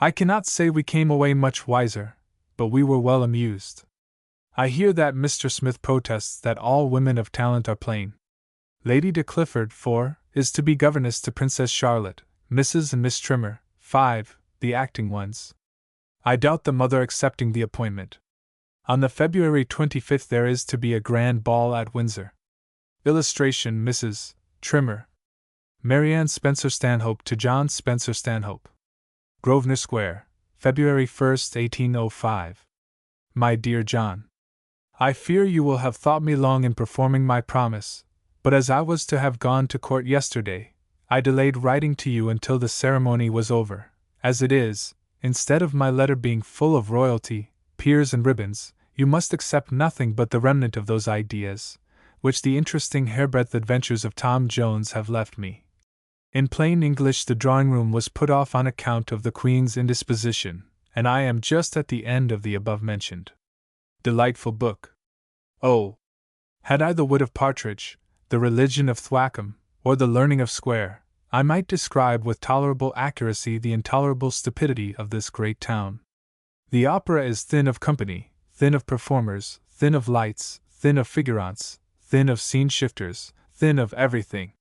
I cannot say we came away much wiser, but we were well amused. I hear that Mr. Smith protests that all women of talent are plain. Lady de Clifford, 4, is to be governess to Princess Charlotte, Mrs. and Miss Trimmer, 5, the acting ones. I doubt the mother accepting the appointment. On the February 25th there is to be a grand ball at Windsor. Illustration Mrs. Trimmer. Marianne Spencer-Stanhope to John Spencer-Stanhope. Grosvenor Square, February 1, 1805. My dear John, I fear you will have thought me long in performing my promise, but as I was to have gone to court yesterday, I delayed writing to you until the ceremony was over. As it is, instead of my letter being full of royalty, peers and ribbons, you must accept nothing but the remnant of those ideas, which the interesting hairbreadth adventures of Tom Jones have left me. In plain English, the drawing-room was put off on account of the Queen's indisposition, and I am just at the end of the above-mentioned delightful book. Oh! Had I the wit of Partridge, the religion of Thwackum, or the learning of Square, I might describe with tolerable accuracy the intolerable stupidity of this great town. The opera is thin of company, thin of performers, thin of lights, thin of figurantes, thin of scene-shifters, thin of everything.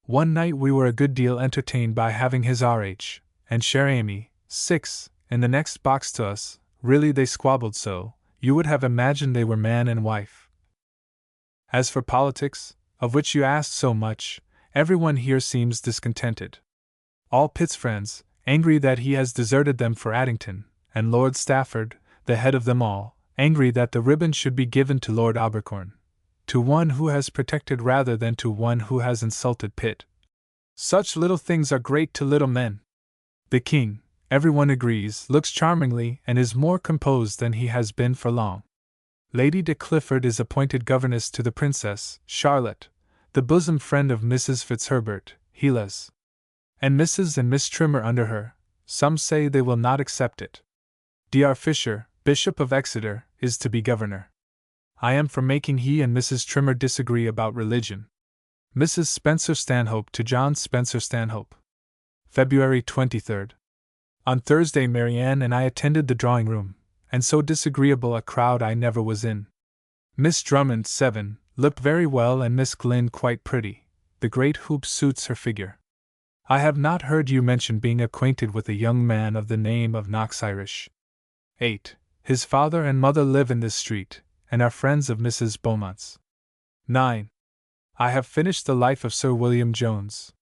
One night we were a good deal entertained by having his R.H. and Cher Amy, 6, in the next box to us. Really they squabbled so, you would have imagined they were man and wife. As for politics, of which you asked so much, everyone here seems discontented. All Pitt's friends, angry that he has deserted them for Addington, and Lord Stafford, the head of them all, angry that the ribbon should be given to Lord Abercorn, to one who has protected rather than to one who has insulted Pitt. Such little things are great to little men. The king, everyone agrees, looks charmingly and is more composed than he has been for long. Lady de Clifford is appointed governess to the Princess Charlotte, the bosom friend of Mrs. Fitzherbert, Helas. And Mrs. and Miss Trimmer under her. Some say they will not accept it. Dr. Fisher, Bishop of Exeter, is to be governor. I am for making he and Mrs. Trimmer disagree about religion. Mrs. Spencer-Stanhope to John Spencer-Stanhope. February 23rd. On Thursday Marianne and I attended the drawing-room, and so disagreeable a crowd I never was in. Miss Drummond, 7, looked very well and Miss Glynn quite pretty. The great hoop suits her figure. I have not heard you mention being acquainted with a young man of the name of Knox Irish. 8. His father and mother live in this street, and are friends of Mrs. Beaumont's. 9. I have finished the life of Sir William Jones.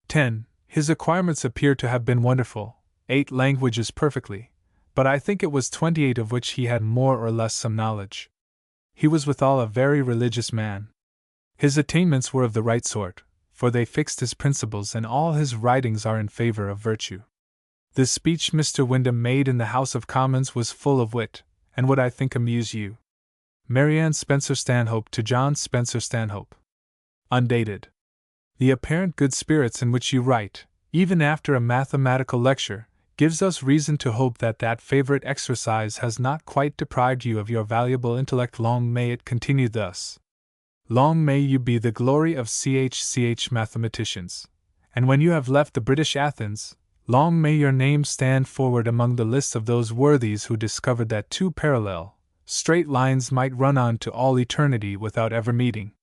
10. His acquirements appear to have been wonderful, 8 languages perfectly, but I think it was 28 of which he had more or less some knowledge. He was withal a very religious man. His attainments were of the right sort, for they fixed his principles, and all his writings are in favor of virtue. The speech Mr. Wyndham made in the House of Commons was full of wit, and would I think amuse you. Marianne Spencer-Stanhope to John Spencer-Stanhope. Undated. The apparent good spirits in which you write, even after a mathematical lecture, gives us reason to hope that that favorite exercise has not quite deprived you of your valuable intellect. Long may it continue thus. Long may you be the glory of CHCH mathematicians. And when you have left the British Athens, long may your name stand forward among the list of those worthies who discovered that 2 parallel, straight lines might run on to all eternity without ever meeting.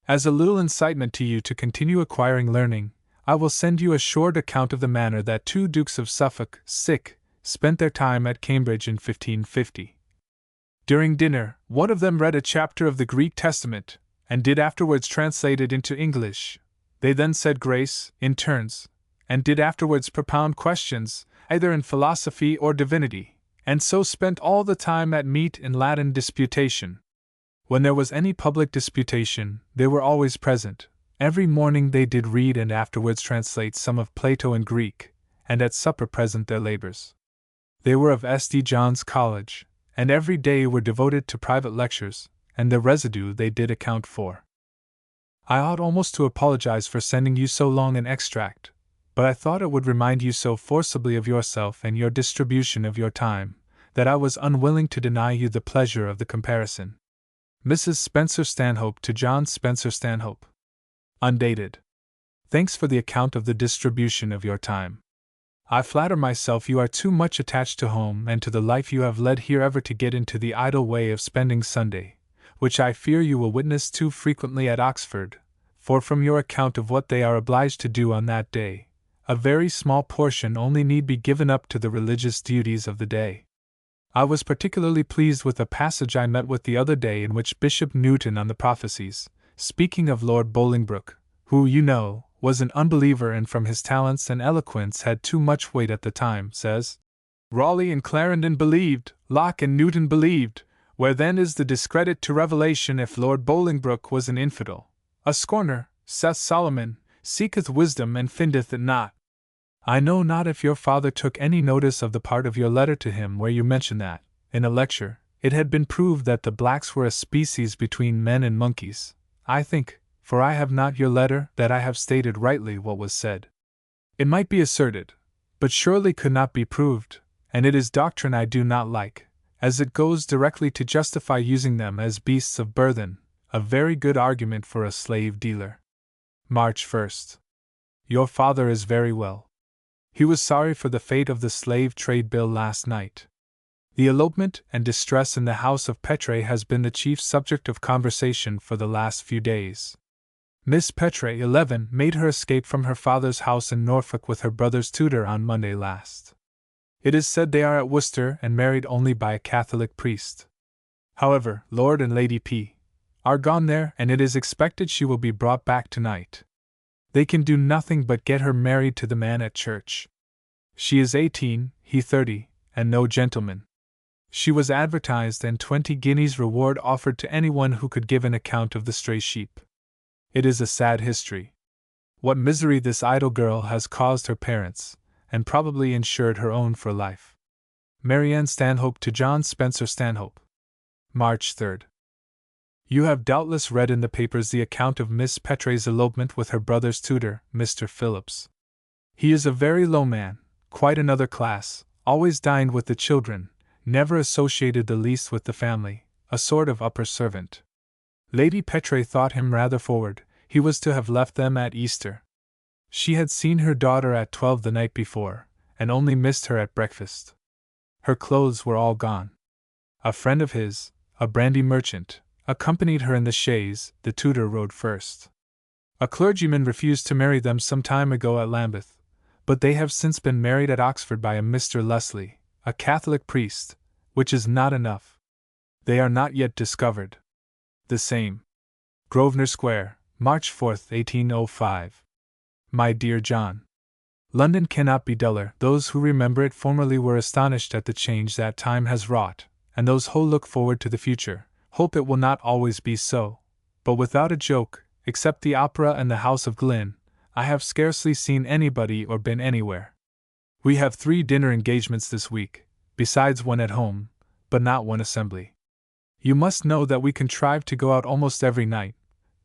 As a little incitement to you to continue acquiring learning, I will send you a short account of the manner that 2 Dukes of Suffolk, spent their time at Cambridge in 1550. During dinner, one of them read a chapter of the Greek Testament, and did afterwards translate it into English. They then said grace, in turns, and did afterwards propound questions, either in philosophy or divinity, and so spent all the time at meat in Latin disputation. When there was any public disputation, they were always present. Every morning they did read and afterwards translate some of Plato in Greek, and at supper present their labors. They were of St. John's College, and every day were devoted to private lectures, and the residue they did account for. I ought almost to apologize for sending you so long an extract, but I thought it would remind you so forcibly of yourself and your distribution of your time, that I was unwilling to deny you the pleasure of the comparison. Mrs. Spencer-Stanhope to John Spencer-Stanhope. Undated. Thanks for the account of the distribution of your time. I flatter myself you are too much attached to home and to the life you have led here ever to get into the idle way of spending Sunday, which I fear you will witness too frequently at Oxford, for from your account of what they are obliged to do on that day, a very small portion only need be given up to the religious duties of the day. I was particularly pleased with a passage I met with the other day in which Bishop Newton on the Prophecies, speaking of Lord Bolingbroke, who, you know, was an unbeliever and from his talents and eloquence had too much weight at the time, says, Raleigh and Clarendon believed, Locke and Newton believed, where then is the discredit to revelation if Lord Bolingbroke was an infidel? A scorner, saith Solomon, seeketh wisdom and findeth it not. I know not if your father took any notice of the part of your letter to him where you mention that, in a lecture, it had been proved that the blacks were a species between men and monkeys. I think, for I have not your letter, that I have stated rightly what was said. It might be asserted, but surely could not be proved, and it is doctrine I do not like, as it goes directly to justify using them as beasts of burthen, a very good argument for a slave dealer. March 1st. Your father is very well. He was sorry for the fate of the slave trade bill last night. The elopement and distress in the house of Petre has been the chief subject of conversation for the last few days. Miss Petre, 11, made her escape from her father's house in Norfolk with her brother's tutor on Monday last. It is said they are at Worcester and married only by a Catholic priest. However, Lord and Lady P. are gone there, and it is expected she will be brought back tonight. They can do nothing but get her married to the man at church. She is 18, he 30, and no gentleman. She was advertised and 20 guineas reward offered to anyone who could give an account of the stray sheep. It is a sad history. What misery this idle girl has caused her parents, and probably insured her own for life. Marianne Stanhope to John Spencer-Stanhope. March 3rd. You have doubtless read in the papers the account of Miss Petre's elopement with her brother's tutor, Mr. Phillips. He is a very low man, quite another class, always dined with the children, never associated the least with the family, a sort of upper servant. Lady Petre thought him rather forward. He was to have left them at Easter. She had seen her daughter at 12 the night before, and only missed her at breakfast. Her clothes were all gone. A friend of his, a brandy merchant, accompanied her in the chaise. The tutor rode first. A clergyman refused to marry them some time ago at Lambeth, but they have since been married at Oxford by a Mr. Leslie, a Catholic priest, which is not enough. They are not yet discovered. The same. Grosvenor Square, March 4, 1805. My dear John, London cannot be duller. Those who remember it formerly were astonished at the change that time has wrought, and those who look forward to the future hope it will not always be so. But without a joke, except the opera and the House of Glynn, I have scarcely seen anybody or been anywhere. We have 3 dinner engagements this week, besides one at home, but not one assembly. You must know that we contrive to go out almost every night,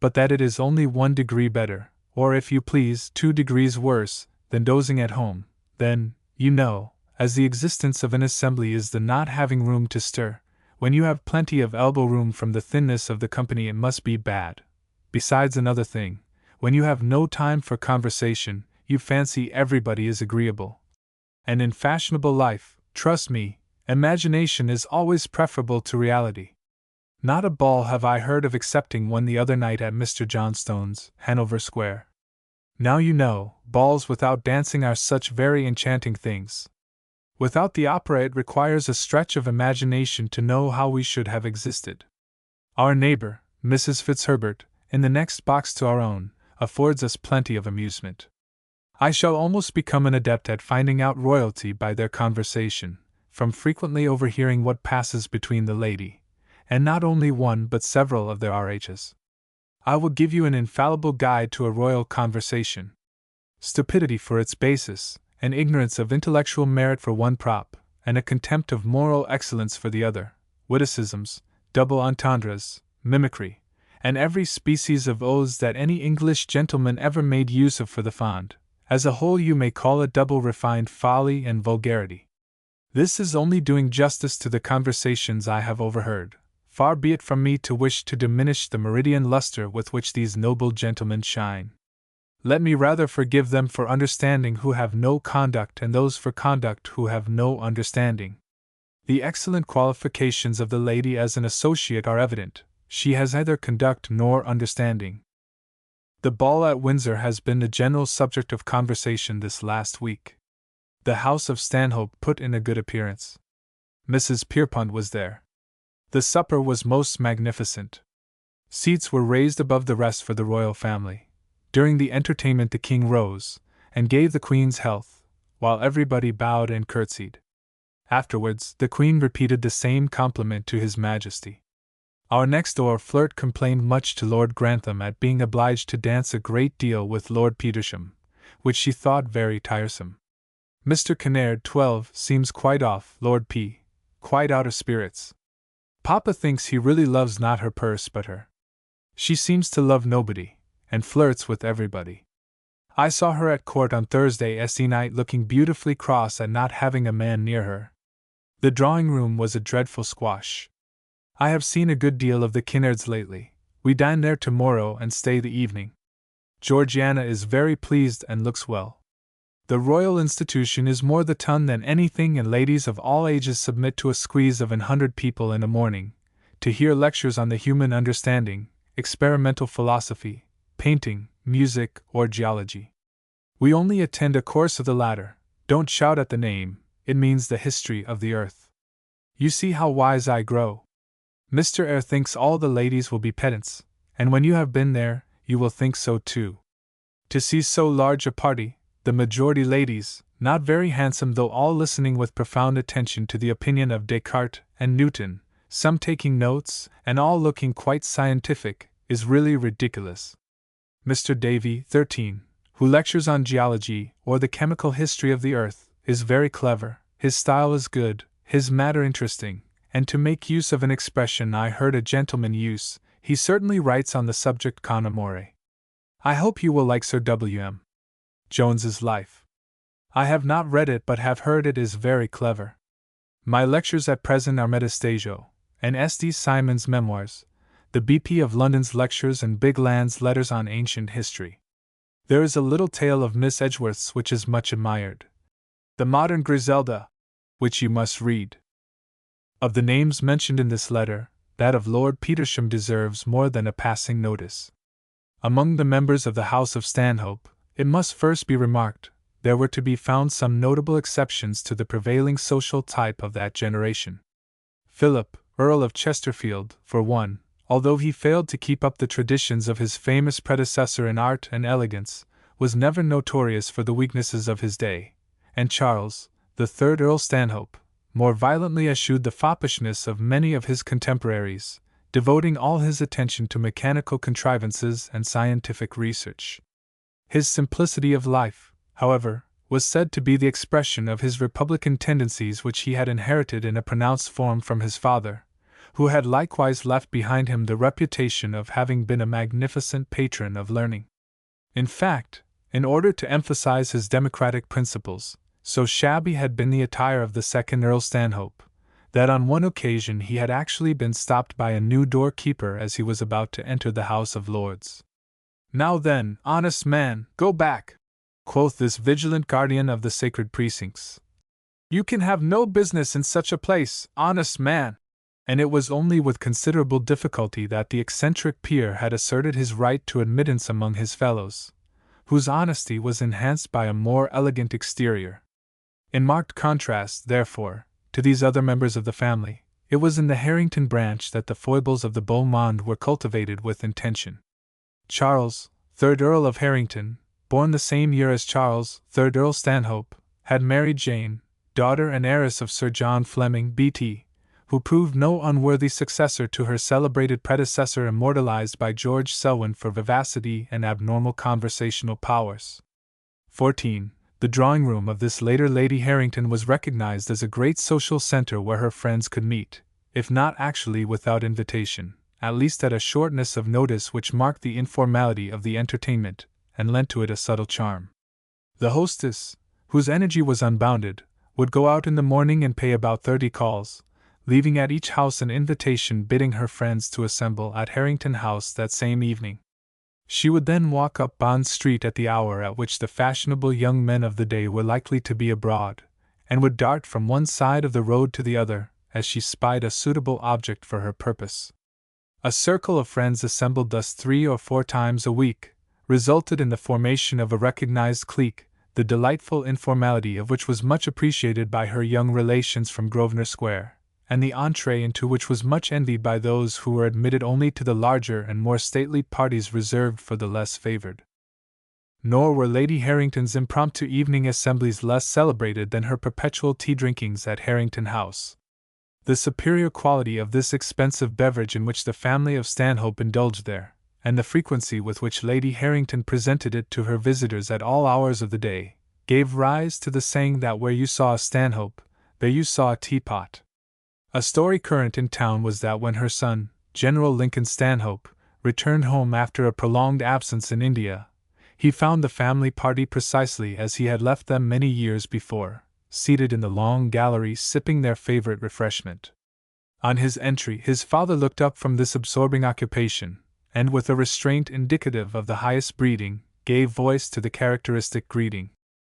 but that it is only 1 degree better, or if you please 2 degrees worse, than dozing at home. Then, you know, as the existence of an assembly is the not having room to stir, when you have plenty of elbow room from the thinness of the company it must be bad. Besides another thing, when you have no time for conversation, you fancy everybody is agreeable. And in fashionable life, trust me, imagination is always preferable to reality. Not a ball have I heard of excepting one the other night at Mr. Johnstone's, Hanover Square. Now you know, balls without dancing are such very enchanting things. Without the opera it requires a stretch of imagination to know how we should have existed. Our neighbor, Mrs. Fitzherbert, in the next box to our own, affords us plenty of amusement. I shall almost become an adept at finding out royalty by their conversation, from frequently overhearing what passes between the lady, and not only one but several of their RHs. I will give you an infallible guide to a royal conversation. Stupidity for its basis, an ignorance of intellectual merit for one prop, and a contempt of moral excellence for the other, witticisms, double entendres, mimicry, and every species of oaths that any English gentleman ever made use of for the fond. As a whole you may call it double refined folly and vulgarity. This is only doing justice to the conversations I have overheard. Far be it from me to wish to diminish the meridian luster with which these noble gentlemen shine. Let me rather forgive them for understanding who have no conduct and those for conduct who have no understanding. The excellent qualifications of the lady as an associate are evident. She has neither conduct nor understanding. The ball at Windsor has been the general subject of conversation this last week. The house of Stanhope put in a good appearance. Mrs. Pierpont was there. The supper was most magnificent. Seats were raised above the rest for the royal family. During the entertainment the king rose, and gave the queen's health, while everybody bowed and curtsied. Afterwards, the queen repeated the same compliment to his majesty. Our next-door flirt complained much to Lord Grantham at being obliged to dance a great deal with Lord Petersham, which she thought very tiresome. Mr. Kinnaird, 12, seems quite off, Lord P. quite out of spirits. Papa thinks he really loves not her purse but her. She seems to love nobody, and flirts with everybody. I saw her at court on Thursday night looking beautifully cross at not having a man near her. The drawing-room was a dreadful squash. I have seen a good deal of the Kinnairds lately. We dine there tomorrow and stay the evening. Georgiana is very pleased and looks well. The Royal Institution is more the ton than anything, and ladies of all ages submit to a squeeze of 100 people in a morning, to hear lectures on the human understanding, experimental philosophy, painting, music, or geology. We only attend a course of the latter. Don't shout at the name, it means the history of the earth. You see how wise I grow. Mr. Eyre thinks all the ladies will be pedants, and when you have been there, you will think so too. To see so large a party, the majority ladies, not very handsome though all listening with profound attention to the opinion of Descartes and Newton, some taking notes, and all looking quite scientific, is really ridiculous. Mr. Davy, 13, who lectures on geology or the chemical history of the earth, is very clever, his style is good, his matter interesting, and to make use of an expression I heard a gentleman use, he certainly writes on the subject con amore. I hope you will like Sir W.M. Jones's Life. I have not read it but have heard it is very clever. My lectures at present are Metastasio, and S.D. Simon's Memoirs, the B.P. of London's Lectures, and Bigland's Letters on Ancient History. There is a little tale of Miss Edgeworth's which is much admired. The Modern Griselda, which you must read. Of the names mentioned in this letter, that of Lord Petersham deserves more than a passing notice. Among the members of the House of Stanhope, it must first be remarked, there were to be found some notable exceptions to the prevailing social type of that generation. Philip, Earl of Chesterfield, for one, although he failed to keep up the traditions of his famous predecessor in art and elegance, was never notorious for the weaknesses of his day, and Charles, the third Earl Stanhope, more violently eschewed the foppishness of many of his contemporaries, devoting all his attention to mechanical contrivances and scientific research. His simplicity of life, however, was said to be the expression of his republican tendencies, which he had inherited in a pronounced form from his father, who had likewise left behind him the reputation of having been a magnificent patron of learning. In fact, in order to emphasize his democratic principles, so shabby had been the attire of the second Earl Stanhope, that on one occasion he had actually been stopped by a new doorkeeper as he was about to enter the House of Lords. "Now then, honest man, go back," quoth this vigilant guardian of the sacred precincts. "You can have no business in such a place, honest man." And it was only with considerable difficulty that the eccentric peer had asserted his right to admittance among his fellows, whose honesty was enhanced by a more elegant exterior. In marked contrast, therefore, to these other members of the family, it was in the Harrington branch that the foibles of the beau monde were cultivated with intention. Charles, 3rd Earl of Harrington, born the same year as Charles, 3rd Earl Stanhope, had married Jane, daughter and heiress of Sir John Fleming, B.T., who proved no unworthy successor to her celebrated predecessor, immortalized by George Selwyn for vivacity and abnormal conversational powers. 14. The drawing-room of this later Lady Harrington was recognized as a great social center where her friends could meet, if not actually without invitation, at least at a shortness of notice which marked the informality of the entertainment, and lent to it a subtle charm. The hostess, whose energy was unbounded, would go out in the morning and pay about 30 calls, leaving at each house an invitation bidding her friends to assemble at Harrington House that same evening. She would then walk up Bond Street at the hour at which the fashionable young men of the day were likely to be abroad, and would dart from one side of the road to the other as she spied a suitable object for her purpose. A circle of friends assembled thus 3 or 4 times a week resulted in the formation of a recognized clique, the delightful informality of which was much appreciated by her young relations from Grosvenor Square, and the entree into which was much envied by those who were admitted only to the larger and more stately parties reserved for the less favored. Nor were Lady Harrington's impromptu evening assemblies less celebrated than her perpetual tea-drinkings at Harrington House. The superior quality of this expensive beverage in which the family of Stanhope indulged there, and the frequency with which Lady Harrington presented it to her visitors at all hours of the day, gave rise to the saying that where you saw a Stanhope, there you saw a teapot. A story current in town was that when her son, General Lincoln Stanhope, returned home after a prolonged absence in India, he found the family party precisely as he had left them many years before, seated in the long gallery sipping their favorite refreshment. On his entry, his father looked up from this absorbing occupation, and with a restraint indicative of the highest breeding, gave voice to the characteristic greeting.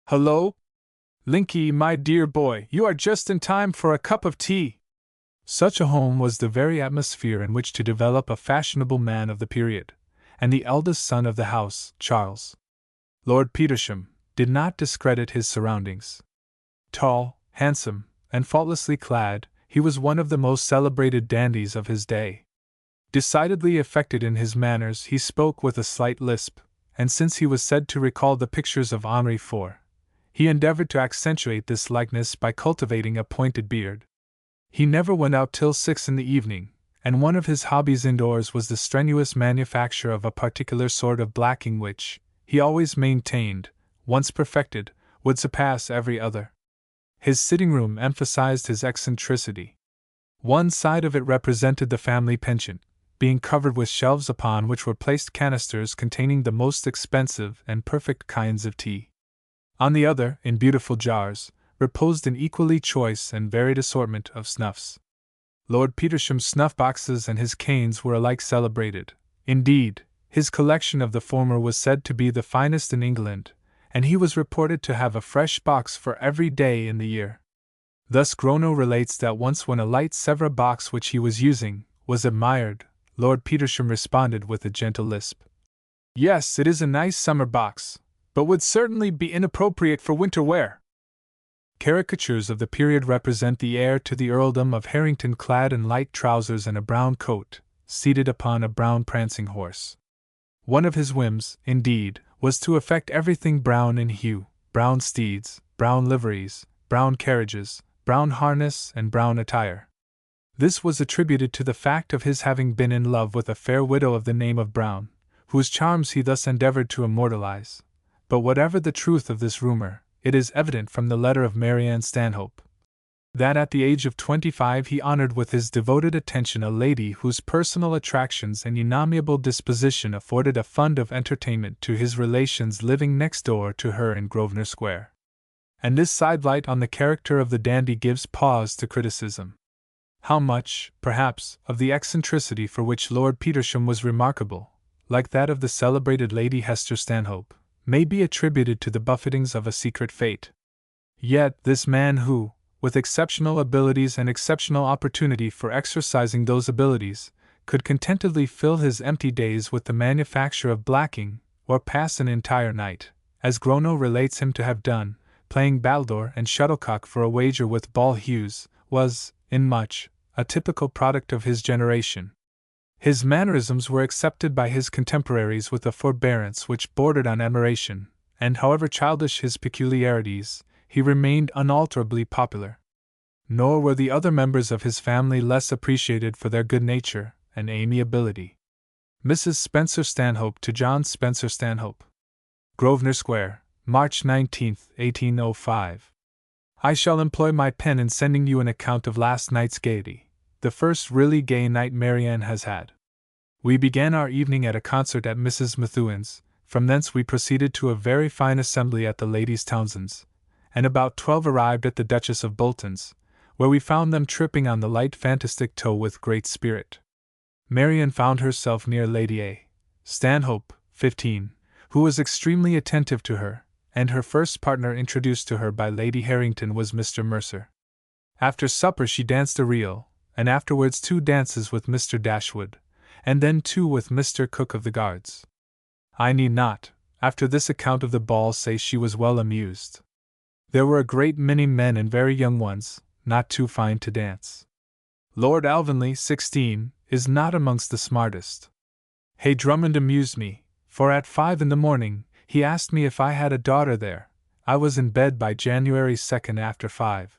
"Hullo! Linky, my dear boy, you are just in time for a cup of tea." Such a home was the very atmosphere in which to develop a fashionable man of the period, and the eldest son of the house, Charles, Lord Petersham, did not discredit his surroundings. Tall, handsome, and faultlessly clad, he was one of the most celebrated dandies of his day. Decidedly affected in his manners, he spoke with a slight lisp, and since he was said to recall the pictures of Henri IV, he endeavored to accentuate this likeness by cultivating a pointed beard. He never went out till 6 in the evening, and one of his hobbies indoors was the strenuous manufacture of a particular sort of blacking which, he always maintained, once perfected, would surpass every other. His sitting room emphasized his eccentricity. One side of it represented the family pension, being covered with shelves upon which were placed canisters containing the most expensive and perfect kinds of tea. On the other, in beautiful jars, reposed an equally choice and varied assortment of snuffs. Lord Petersham's snuff-boxes and his canes were alike celebrated. Indeed, his collection of the former was said to be the finest in England, and he was reported to have a fresh box for every day in the year. Thus Gronow relates that once when a light Sèvres box which he was using was admired, Lord Petersham responded with a gentle lisp, "Yes, it is a nice summer box, but would certainly be inappropriate for winter wear." Caricatures of the period represent the heir to the earldom of Harrington clad in light trousers and a brown coat, seated upon a brown prancing horse. One of his whims, indeed, was to affect everything brown in hue: brown steeds, brown liveries, brown carriages, brown harness, and brown attire. This was attributed to the fact of his having been in love with a fair widow of the name of Brown, whose charms he thus endeavored to immortalize. But whatever the truth of this rumor, it is evident from the letter of Marianne Stanhope that at the age of 25 he honored with his devoted attention a lady whose personal attractions and inamiable disposition afforded a fund of entertainment to his relations living next door to her in Grosvenor Square. And this sidelight on the character of the dandy gives pause to criticism. How much, perhaps, of the eccentricity for which Lord Petersham was remarkable, like that of the celebrated Lady Hester Stanhope, may be attributed to the buffetings of a secret fate. Yet this man who, with exceptional abilities and exceptional opportunity for exercising those abilities, could contentedly fill his empty days with the manufacture of blacking, or pass an entire night, as Gronow relates him to have done, playing battledore and shuttlecock for a wager with Ball Hughes, was, in much, a typical product of his generation. His mannerisms were accepted by his contemporaries with a forbearance which bordered on admiration, and however childish his peculiarities, he remained unalterably popular. Nor were the other members of his family less appreciated for their good nature and amiability. Mrs. Spencer-Stanhope to John Spencer-Stanhope. Grosvenor Square, March 19, 1805. I shall employ my pen in sending you an account of last night's gaiety, the first really gay night Marianne has had. We began our evening at a concert at Mrs. Methuen's, from thence we proceeded to a very fine assembly at the Ladies Townsend's, and about 12 arrived at the Duchess of Bolton's, where we found them tripping on the light fantastic toe with great spirit. Marianne found herself near Lady A. Stanhope, 15, who was extremely attentive to her, and her first partner introduced to her by Lady Harrington was Mr. Mercer. After supper she danced a reel, and afterwards 2 dances with Mr. Dashwood, and then 2 with Mr. Cook of the Guards. I need not, after this account of the ball, say she was well amused. There were a great many men and very young ones, not too fine to dance. Lord Alvanley, 16, is not amongst the smartest. Hay Drummond amused me, for at 5 in the morning, he asked me if I had a daughter there. I was in bed by January 2nd after 5.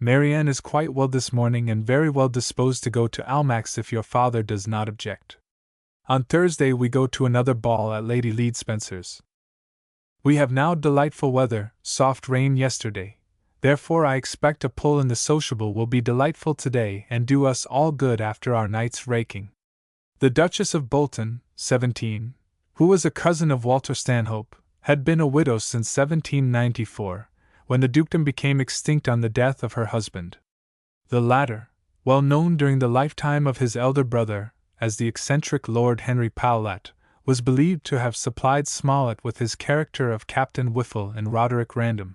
Marianne is quite well this morning and very well disposed to go to Almack's if your father does not object. On Thursday we go to another ball at Lady Lead Spencer's. We have now delightful weather, soft rain yesterday, therefore I expect a pull in the sociable will be delightful today and do us all good after our night's raking. The Duchess of Bolton, 17, who was a cousin of Walter Stanhope, had been a widow since 1794, when the dukedom became extinct on the death of her husband. The latter, well known during the lifetime of his elder brother, as the eccentric Lord Henry Powlett, was believed to have supplied Smollett with his character of Captain Whiffle and Roderick Random.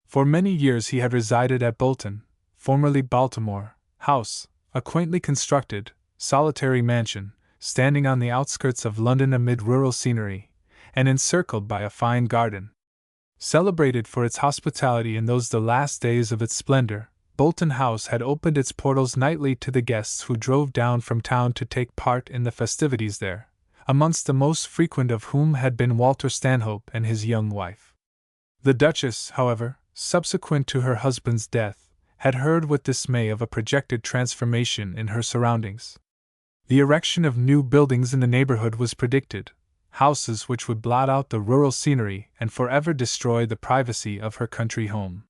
For many years he had resided at Bolton, formerly Baltimore, House, a quaintly constructed, solitary mansion, standing on the outskirts of London amid rural scenery, and encircled by a fine garden. Celebrated for its hospitality in those the last days of its splendor, Bolton House had opened its portals nightly to the guests who drove down from town to take part in the festivities there, amongst the most frequent of whom had been Walter Stanhope and his young wife. The Duchess, however, subsequent to her husband's death, had heard with dismay of a projected transformation in her surroundings. The erection of new buildings in the neighborhood was predicted, houses which would blot out the rural scenery and forever destroy the privacy of her country home.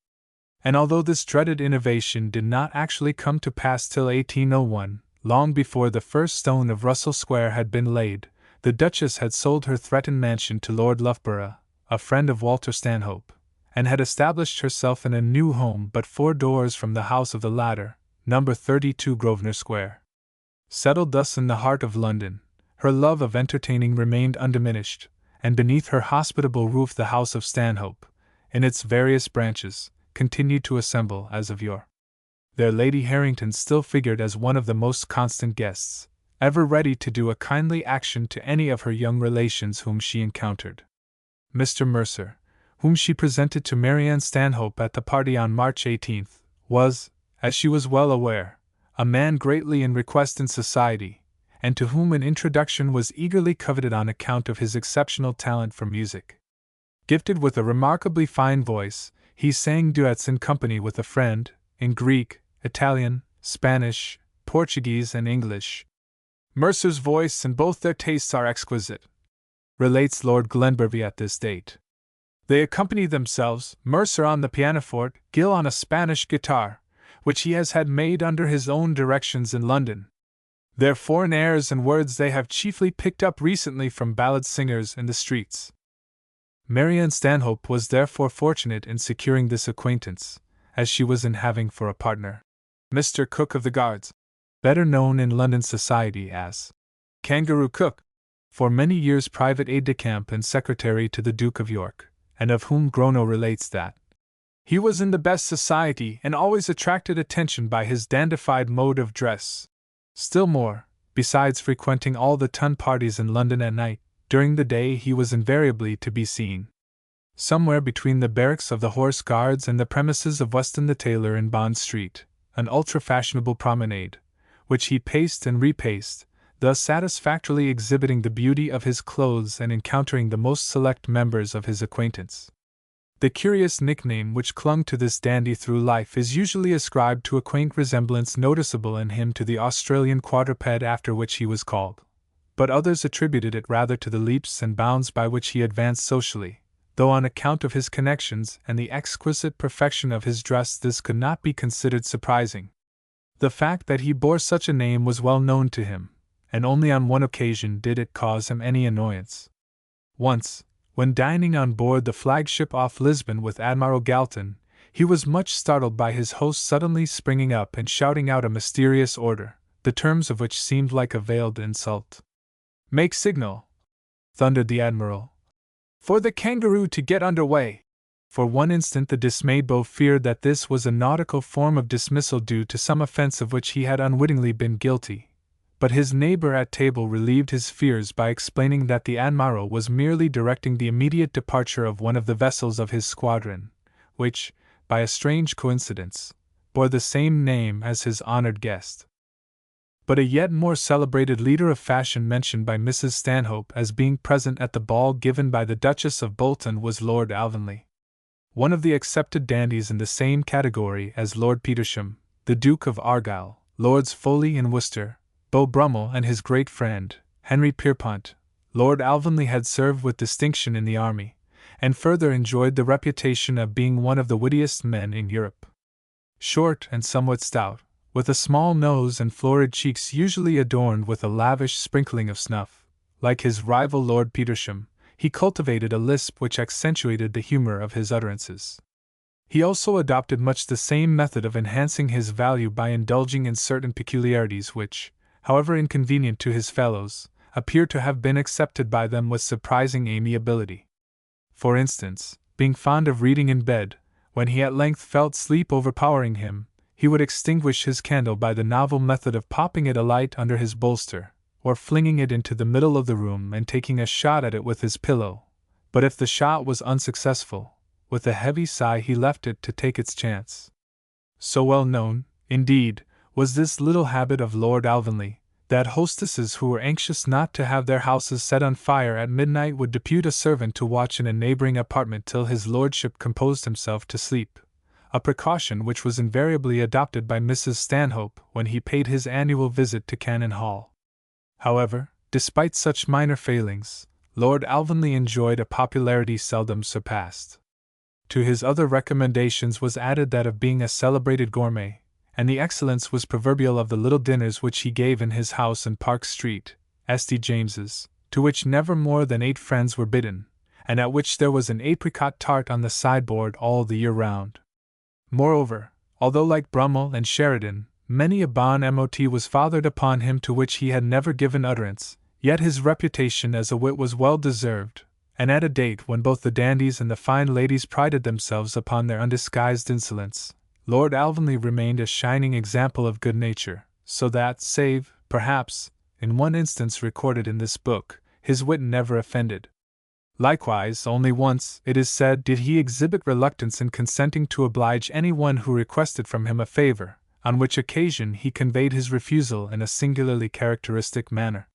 And although this dreaded innovation did not actually come to pass till 1801, long before the first stone of Russell Square had been laid, the Duchess had sold her threatened mansion to Lord Loughborough, a friend of Walter Stanhope, and had established herself in a new home but 4 doors from the house of the latter, No. 32 Grosvenor Square. Settled thus in the heart of London, her love of entertaining remained undiminished, and beneath her hospitable roof the house of Stanhope, in its various branches, continued to assemble as of yore. There Lady Harrington still figured as one of the most constant guests, ever ready to do a kindly action to any of her young relations whom she encountered. Mr. Mercer, whom she presented to Marianne Stanhope at the party on March 18th, was, as she was well aware, a man greatly in request in society, and to whom an introduction was eagerly coveted on account of his exceptional talent for music. Gifted with a remarkably fine voice, he sang duets in company with a friend, in Greek, Italian, Spanish, Portuguese, and English. Mercer's voice and both their tastes are exquisite, relates Lord Glenbervie at this date. They accompany themselves, Mercer on the pianoforte, Gill on a Spanish guitar, which he has had made under his own directions in London. Their foreign airs and words they have chiefly picked up recently from ballad singers in the streets. Marianne Stanhope was therefore fortunate in securing this acquaintance, as she was in having for a partner Mr. Cook of the Guards, better known in London society as Kangaroo Cook, for many years private aide-de-camp and secretary to the Duke of York, and of whom Gronow relates that he was in the best society and always attracted attention by his dandified mode of dress. Still more, besides frequenting all the ton parties in London at night, during the day he was invariably to be seen somewhere between the barracks of the Horse Guards and the premises of Weston the tailor in Bond Street, an ultra-fashionable promenade, which he paced and repaced, thus satisfactorily exhibiting the beauty of his clothes and encountering the most select members of his acquaintance. The curious nickname which clung to this dandy through life is usually ascribed to a quaint resemblance noticeable in him to the Australian quadruped after which he was called, but others attributed it rather to the leaps and bounds by which he advanced socially, though on account of his connections and the exquisite perfection of his dress this could not be considered surprising. The fact that he bore such a name was well known to him, and only on one occasion did it cause him any annoyance. Once, when dining on board the flagship off Lisbon with Admiral Galton, he was much startled by his host suddenly springing up and shouting out a mysterious order, the terms of which seemed like a veiled insult. "Make signal! thundered the Admiral. For the Kangaroo to get under way! For one instant the dismayed Beau feared that this was a nautical form of dismissal due to some offense of which he had unwittingly been guilty. But his neighbor at table relieved his fears by explaining that the Admiral was merely directing the immediate departure of one of the vessels of his squadron, which, by a strange coincidence, bore the same name as his honored guest. But a yet more celebrated leader of fashion mentioned by Mrs. Stanhope as being present at the ball given by the Duchess of Bolton was Lord Alvanley. One of the accepted dandies in the same category as Lord Petersham, the Duke of Argyll, Lords Foley and Worcester, Beau Brummel and his great friend, Henry Pierpont. Lord Alvanley had served with distinction in the army, and further enjoyed the reputation of being one of the wittiest men in Europe. Short and somewhat stout, with a small nose and florid cheeks usually adorned with a lavish sprinkling of snuff, like his rival Lord Petersham, he cultivated a lisp which accentuated the humor of his utterances. He also adopted much the same method of enhancing his value by indulging in certain peculiarities which, however inconvenient to his fellows, appear to have been accepted by them with surprising amiability. For instance, being fond of reading in bed, when he at length felt sleep overpowering him, he would extinguish his candle by the novel method of popping it alight under his bolster, or flinging it into the middle of the room and taking a shot at it with his pillow. But if the shot was unsuccessful, with a heavy sigh he left it to take its chance. So well known, indeed, was this little habit of Lord Alvanley, that hostesses who were anxious not to have their houses set on fire at midnight would depute a servant to watch in a neighboring apartment till his lordship composed himself to sleep, a precaution which was invariably adopted by Mrs. Stanhope when he paid his annual visit to Cannon Hall. However, despite such minor failings, Lord Alvanley enjoyed a popularity seldom surpassed. To his other recommendations was added that of being a celebrated gourmet, and the excellence was proverbial of the little dinners which he gave in his house in Park Street, St. James's, to which never more than 8 friends were bidden, and at which there was an apricot tart on the sideboard all the year round. Moreover, although like Brummel and Sheridan, many a bon mot was fathered upon him to which he had never given utterance, yet his reputation as a wit was well deserved, and at a date when both the dandies and the fine ladies prided themselves upon their undisguised insolence, Lord Alvanley remained a shining example of good nature, so that, save, perhaps, in one instance recorded in this book, his wit never offended. Likewise, only once, it is said, did he exhibit reluctance in consenting to oblige any one who requested from him a favor, on which occasion he conveyed his refusal in a singularly characteristic manner.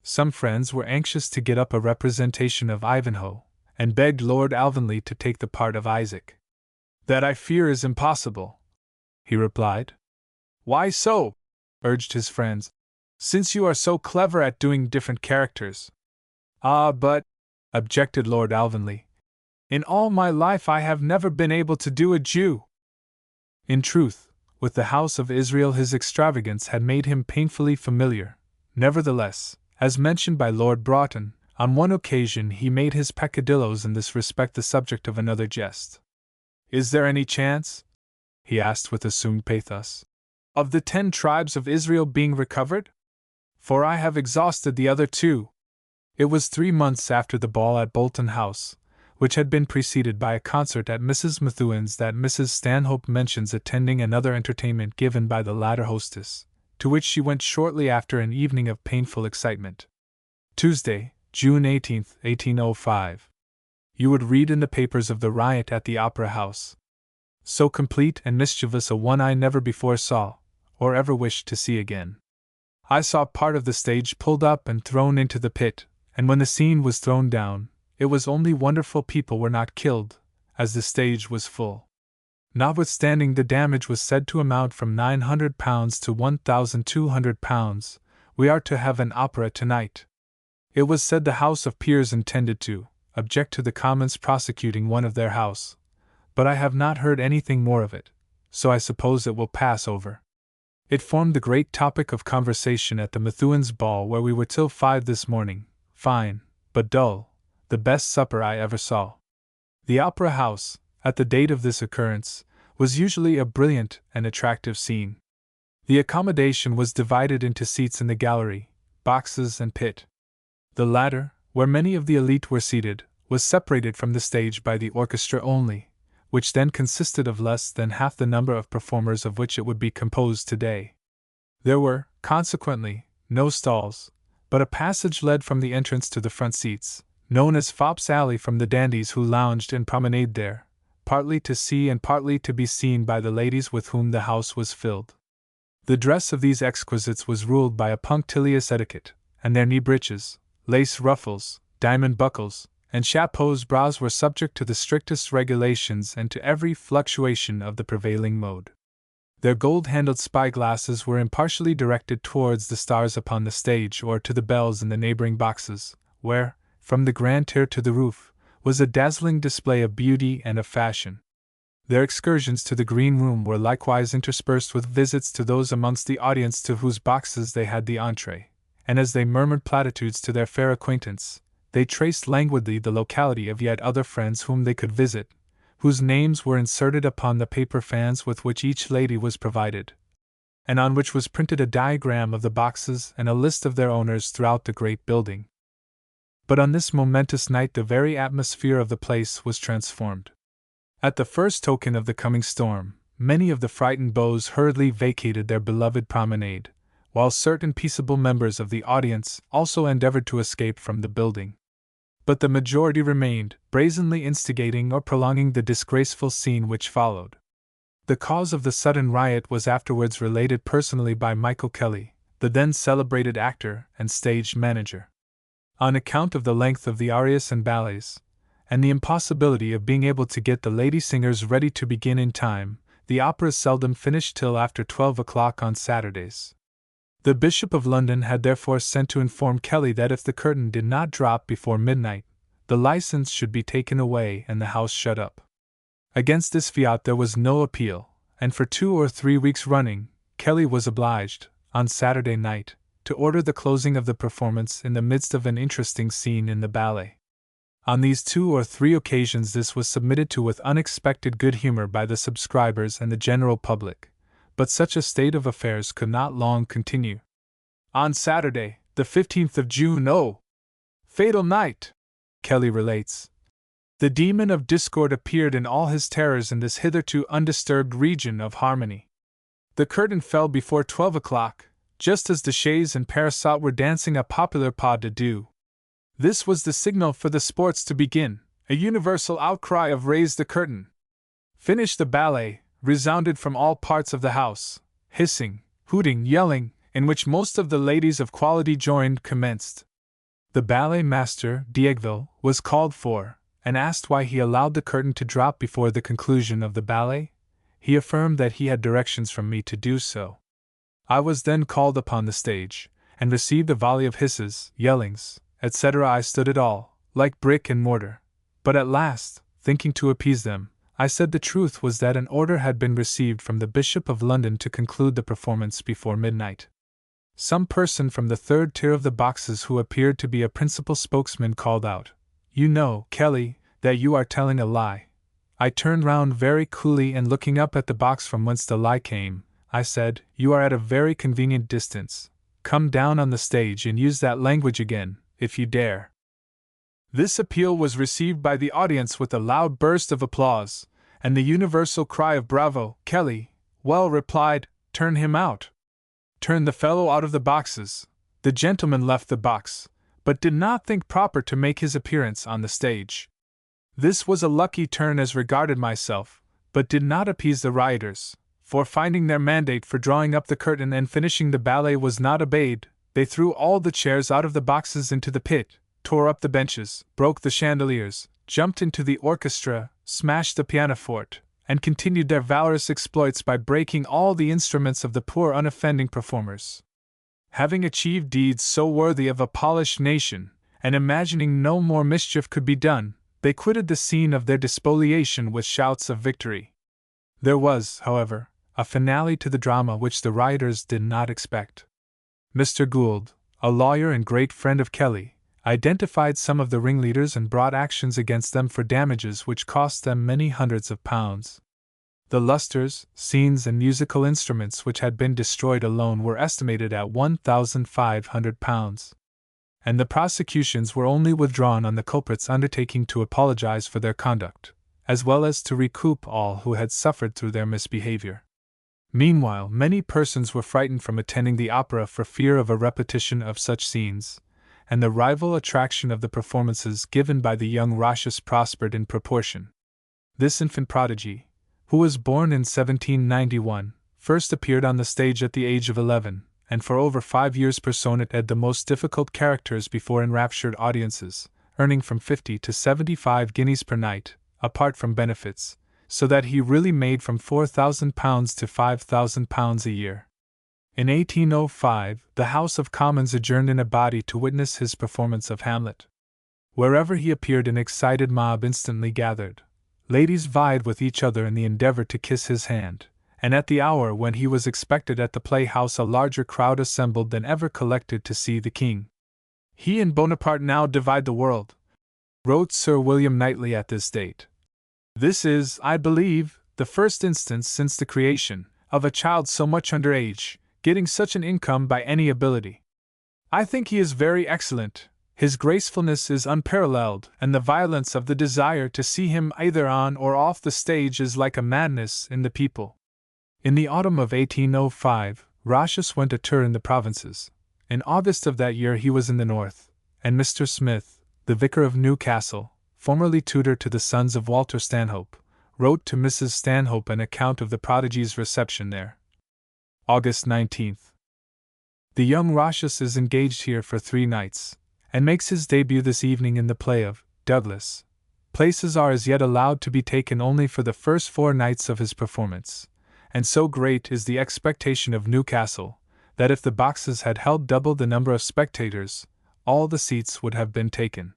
Some friends were anxious to get up a representation of Ivanhoe, and begged Lord Alvanley to take the part of Isaac. "That I fear is impossible," he replied. "Why so?" urged his friends. "Since you are so clever at doing different characters." "Ah, but," objected Lord Alvanley, "in all my life I have never been able to do a Jew." In truth, with the house of Israel his extravagance had made him painfully familiar. Nevertheless, as mentioned by Lord Broughton, on one occasion he made his peccadilloes in this respect the subject of another jest. "Is there any chance," he asked with assumed pathos, "of the 10 tribes of Israel being recovered? For I have exhausted the other 2. It was 3 months after the ball at Bolton House, which had been preceded by a concert at Mrs. Methuen's, that Mrs. Stanhope mentions attending another entertainment given by the latter hostess, to which she went shortly after an evening of painful excitement. Tuesday, June 18, 1805. You would read in the papers of the riot at the Opera House. So complete and mischievous a one I never before saw, or ever wished to see again. I saw part of the stage pulled up and thrown into the pit, and when the scene was thrown down, it was only wonderful people were not killed, as the stage was full. Notwithstanding the damage was said to amount from £900 to £1,200, we are to have an opera tonight. It was said the House of Peers intended to object to the Commons prosecuting one of their house, but I have not heard anything more of it, so I suppose it will pass over. It formed the great topic of conversation at the Methuen's ball, where we were till 5 this morning. Fine, but dull, the best supper I ever saw. The Opera House, at the date of this occurrence, was usually a brilliant and attractive scene. The accommodation was divided into seats in the gallery, boxes, and pit. The latter, where many of the elite were seated, was separated from the stage by the orchestra only, which then consisted of less than half the number of performers of which it would be composed today. There were, consequently, no stalls, but a passage led from the entrance to the front seats, known as Fop's Alley from the dandies who lounged and promenaded there, partly to see and partly to be seen by the ladies with whom the house was filled. The dress of these exquisites was ruled by a punctilious etiquette, and their knee breeches, lace ruffles, diamond buckles, and chapeaux bras were subject to the strictest regulations and to every fluctuation of the prevailing mode. Their gold-handled spy-glasses were impartially directed towards the stars upon the stage or to the bells in the neighboring boxes, where, from the grand tier to the roof, was a dazzling display of beauty and of fashion. Their excursions to the green room were likewise interspersed with visits to those amongst the audience to whose boxes they had the entrée, and as they murmured platitudes to their fair acquaintance, they traced languidly the locality of yet other friends whom they could visit, whose names were inserted upon the paper fans with which each lady was provided, and on which was printed a diagram of the boxes and a list of their owners throughout the great building. But on this momentous night the very atmosphere of the place was transformed. At the first token of the coming storm, many of the frightened beaux hurriedly vacated their beloved promenade, while certain peaceable members of the audience also endeavored to escape from the building. But the majority remained, brazenly instigating or prolonging the disgraceful scene which followed. The cause of the sudden riot was afterwards related personally by Michael Kelly, the then celebrated actor and stage manager. On account of the length of the arias and ballets, and the impossibility of being able to get the lady singers ready to begin in time, the operas seldom finished till after 12 o'clock on Saturdays. The Bishop of London had therefore sent to inform Kelly that if the curtain did not drop before midnight, the license should be taken away and the house shut up. Against this fiat there was no appeal, and for 2 or 3 weeks running, Kelly was obliged, on Saturday night, to order the closing of the performance in the midst of an interesting scene in the ballet. On these 2 or 3 occasions this was submitted to with unexpected good humor by the subscribers and the general public, but such a state of affairs could not long continue. On Saturday, the 15th of June, fatal night, Kelly relates, the demon of discord appeared in all his terrors in this hitherto undisturbed region of harmony. The curtain fell before 12 o'clock, just as the chaise and Parasat were dancing a popular pas de deux. This was the signal for the sports to begin. A universal outcry of "Raise the curtain!" Finished the ballet, resounded from all parts of the house. Hissing, hooting, yelling, in which most of the ladies of quality joined, commenced. The ballet master, Diegueville, was called for, and asked why he allowed the curtain to drop before the conclusion of the ballet. He affirmed that he had directions from me to do so. I was then called upon the stage, and received a volley of hisses, yellings, etc. I stood it all, like brick and mortar. But at last, thinking to appease them, I said the truth was that an order had been received from the Bishop of London to conclude the performance before midnight. Some person from the third tier of the boxes who appeared to be a principal spokesman called out, "You know, Kelly, that you are telling a lie." I turned round very coolly and looking up at the box from whence the lie came, I said, "You are at a very convenient distance. Come down on the stage and use that language again, if you dare." This appeal was received by the audience with a loud burst of applause, and the universal cry of "Bravo, Kelly!" Well replied, "Turn him out! Turn the fellow out of the boxes." The gentleman left the box, but did not think proper to make his appearance on the stage. This was a lucky turn as regarded myself, but did not appease the rioters, for finding their mandate for drawing up the curtain and finishing the ballet was not obeyed, they threw all the chairs out of the boxes into the pit, tore up the benches, broke the chandeliers, jumped into the orchestra, smashed the pianoforte, and continued their valorous exploits by breaking all the instruments of the poor unoffending performers. Having achieved deeds so worthy of a polished nation, and imagining no more mischief could be done, they quitted the scene of their despoliation with shouts of victory. There was, however, a finale to the drama which the rioters did not expect. Mr. Gould, a lawyer and great friend of Kelly, identified some of the ringleaders and brought actions against them for damages which cost them many hundreds of pounds. The lustres, scenes, and musical instruments which had been destroyed alone were estimated at £1,500. and the prosecutions were only withdrawn on the culprits undertaking to apologize for their conduct, as well as to recoup all who had suffered through their misbehavior. Meanwhile, many persons were frightened from attending the opera for fear of a repetition of such scenes, and the rival attraction of the performances given by the young Rochus prospered in proportion. This infant prodigy, who was born in 1791, first appeared on the stage at the age of 11, and for over 5 years personated the most difficult characters before enraptured audiences, earning from 50 to 75 guineas per night, apart from benefits, so that he really made from £4,000 to £5,000 a year. In 1805, the House of Commons adjourned in a body to witness his performance of Hamlet. Wherever he appeared, an excited mob instantly gathered. Ladies vied with each other in the endeavor to kiss his hand, and at the hour when he was expected at the playhouse a larger crowd assembled than ever collected to see the king. "He and Bonaparte now divide the world," wrote Sir William Knightley at this date. "This is, I believe, the first instance since the creation of a child so much under age, getting such an income by any ability. I think he is very excellent, his gracefulness is unparalleled, and the violence of the desire to see him either on or off the stage is like a madness in the people." In the autumn of 1805, Rochus went a tour in the provinces. In August of that year he was in the north, and Mr. Smith, the vicar of Newcastle, formerly tutor to the sons of Walter Stanhope, wrote to Mrs. Stanhope an account of the prodigy's reception there. August 19th. The young Rochus is engaged here for 3 nights, and makes his debut this evening in the play of Douglas. Places are as yet allowed to be taken only for the first 4 nights of his performance, and so great is the expectation of Newcastle, that if the boxes had held double the number of spectators, all the seats would have been taken.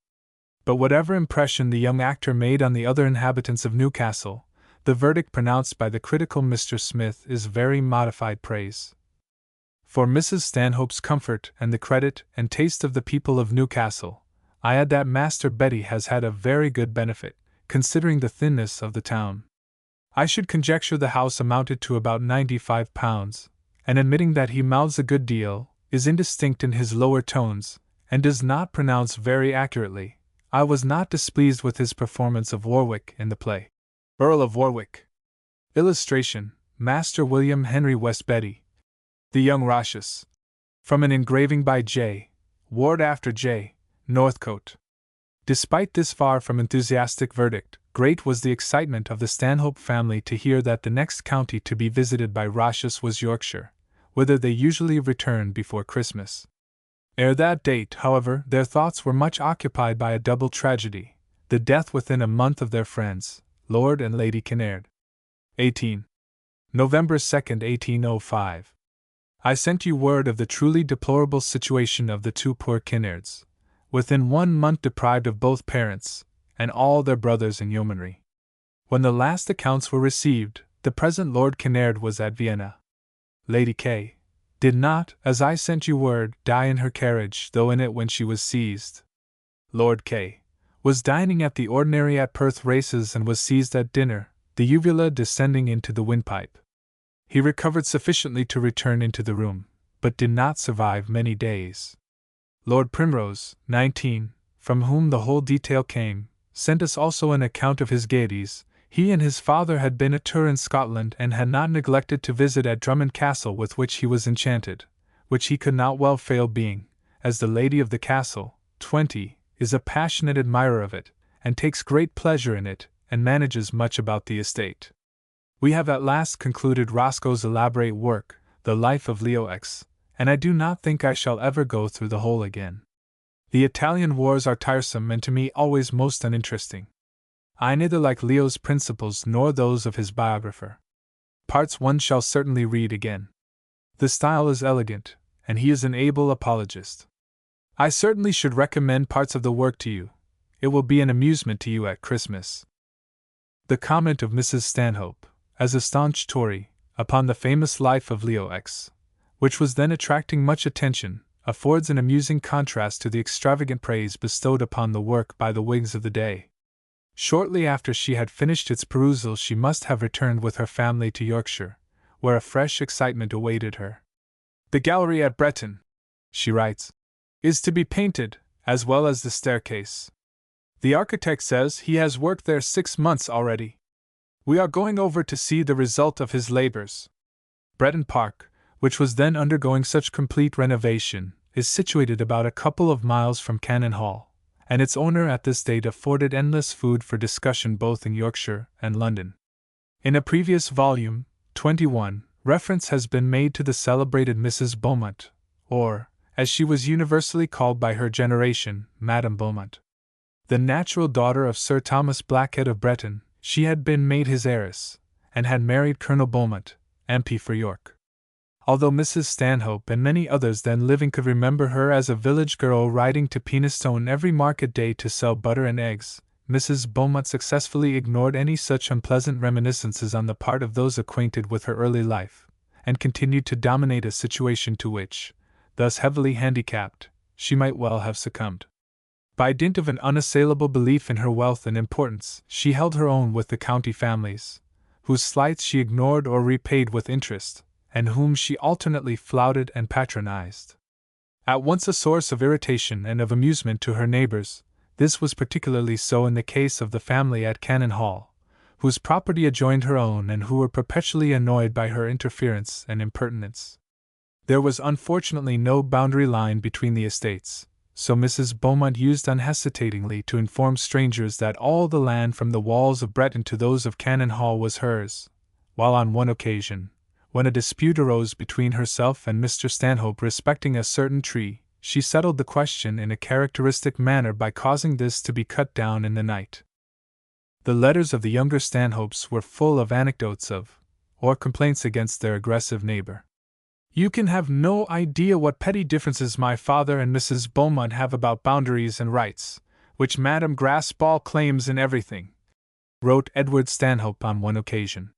But whatever impression the young actor made on the other inhabitants of Newcastle, the verdict pronounced by the critical Mr. Smith is very modified praise. For Mrs. Stanhope's comfort and the credit and taste of the people of Newcastle, I add that Master Betty has had a very good benefit, considering the thinness of the town. I should conjecture the house amounted to about £95, and admitting that he mouths a good deal, is indistinct in his lower tones, and does not pronounce very accurately, I was not displeased with his performance of Warwick in the play. Earl of Warwick. Illustration, Master William Henry West Betty. The young Rochus. From an engraving by J. Ward after J. Northcote. Despite this far from enthusiastic verdict, great was the excitement of the Stanhope family to hear that the next county to be visited by Rochus was Yorkshire, whither they usually returned before Christmas. Ere that date, however, their thoughts were much occupied by a double tragedy, the death within a month of their friends, Lord and Lady Kinnaird. 18. November 2nd, 1805. I sent you word of the truly deplorable situation of the 2 poor Kinnairds, within 1 month deprived of both parents, and all their brothers in yeomanry. When the last accounts were received, the present Lord Kinnaird was at Vienna. Lady K. did not, as I sent you word, die in her carriage, though in it when she was seized. Lord K. was dining at the ordinary at Perth races and was seized at dinner, the uvula descending into the windpipe. He recovered sufficiently to return into the room, but did not survive many days. Lord Primrose, 19, from whom the whole detail came, sent us also an account of his gaieties. He and his father had been a tour in Scotland and had not neglected to visit at Drummond Castle, with which he was enchanted, which he could not well fail being, as the lady of the castle, 20, is a passionate admirer of it, and takes great pleasure in it, and manages much about the estate. We have at last concluded Roscoe's elaborate work, The Life of Leo X, and I do not think I shall ever go through the whole again. The Italian wars are tiresome and to me always most uninteresting. I neither like Leo's principles nor those of his biographer. Parts 1 shall certainly read again. The style is elegant, and he is an able apologist. I certainly should recommend parts of the work to you. It will be an amusement to you at Christmas. The comment of Mrs. Stanhope, as a staunch Tory, upon the famous life of Leo X, which was then attracting much attention, affords an amusing contrast to the extravagant praise bestowed upon the work by the Whigs of the day. Shortly after she had finished its perusal, she must have returned with her family to Yorkshire, where a fresh excitement awaited her. "The gallery at Breton," she writes, is to be painted, as well as the staircase. The architect says he has worked there 6 months already. We are going over to see the result of his labors. Bretton Park, which was then undergoing such complete renovation, is situated about a couple of miles from Cannon Hall, and its owner at this date afforded endless food for discussion both in Yorkshire and London. In a previous volume, 21, reference has been made to the celebrated Mrs. Beaumont, or, as she was universally called by her generation, Madame Beaumont. The natural daughter of Sir Thomas Blackhead of Bretton, she had been made his heiress, and had married Colonel Beaumont, MP for York. Although Mrs. Stanhope and many others then living could remember her as a village girl riding to Penistone every market day to sell butter and eggs, Mrs. Beaumont successfully ignored any such unpleasant reminiscences on the part of those acquainted with her early life, and continued to dominate a situation to which, thus heavily handicapped, she might well have succumbed. By dint of an unassailable belief in her wealth and importance, she held her own with the county families, whose slights she ignored or repaid with interest, and whom she alternately flouted and patronized. At once a source of irritation and of amusement to her neighbors, this was particularly so in the case of the family at Cannon Hall, whose property adjoined her own and who were perpetually annoyed by her interference and impertinence. There was unfortunately no boundary line between the estates, so Mrs. Beaumont used unhesitatingly to inform strangers that all the land from the walls of Bretton to those of Cannon Hall was hers, while on one occasion, when a dispute arose between herself and Mr. Stanhope respecting a certain tree, she settled the question in a characteristic manner by causing this to be cut down in the night. The letters of the younger Stanhopes were full of anecdotes of, or complaints against their aggressive neighbor. "You can have no idea what petty differences my father and Mrs. Beaumont have about boundaries and rights, which Madame Graspall claims in everything," wrote Edward Stanhope on one occasion.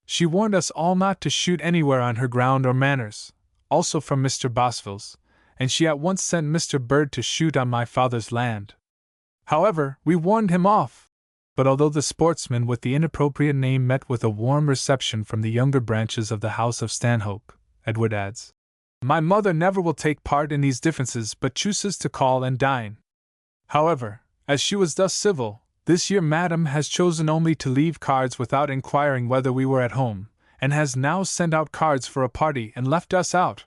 "She warned us all not to shoot anywhere on her ground or manors, also from Mr. Bosville's, and she at once sent Mr. Bird to shoot on my father's land. However, we warned him off." But although the sportsman with the inappropriate name met with a warm reception from the younger branches of the house of Stanhope, Edward adds, "My mother never will take part in these differences but chooses to call and dine. However, as she was thus civil, this year Madame has chosen only to leave cards without inquiring whether we were at home, and has now sent out cards for a party and left us out."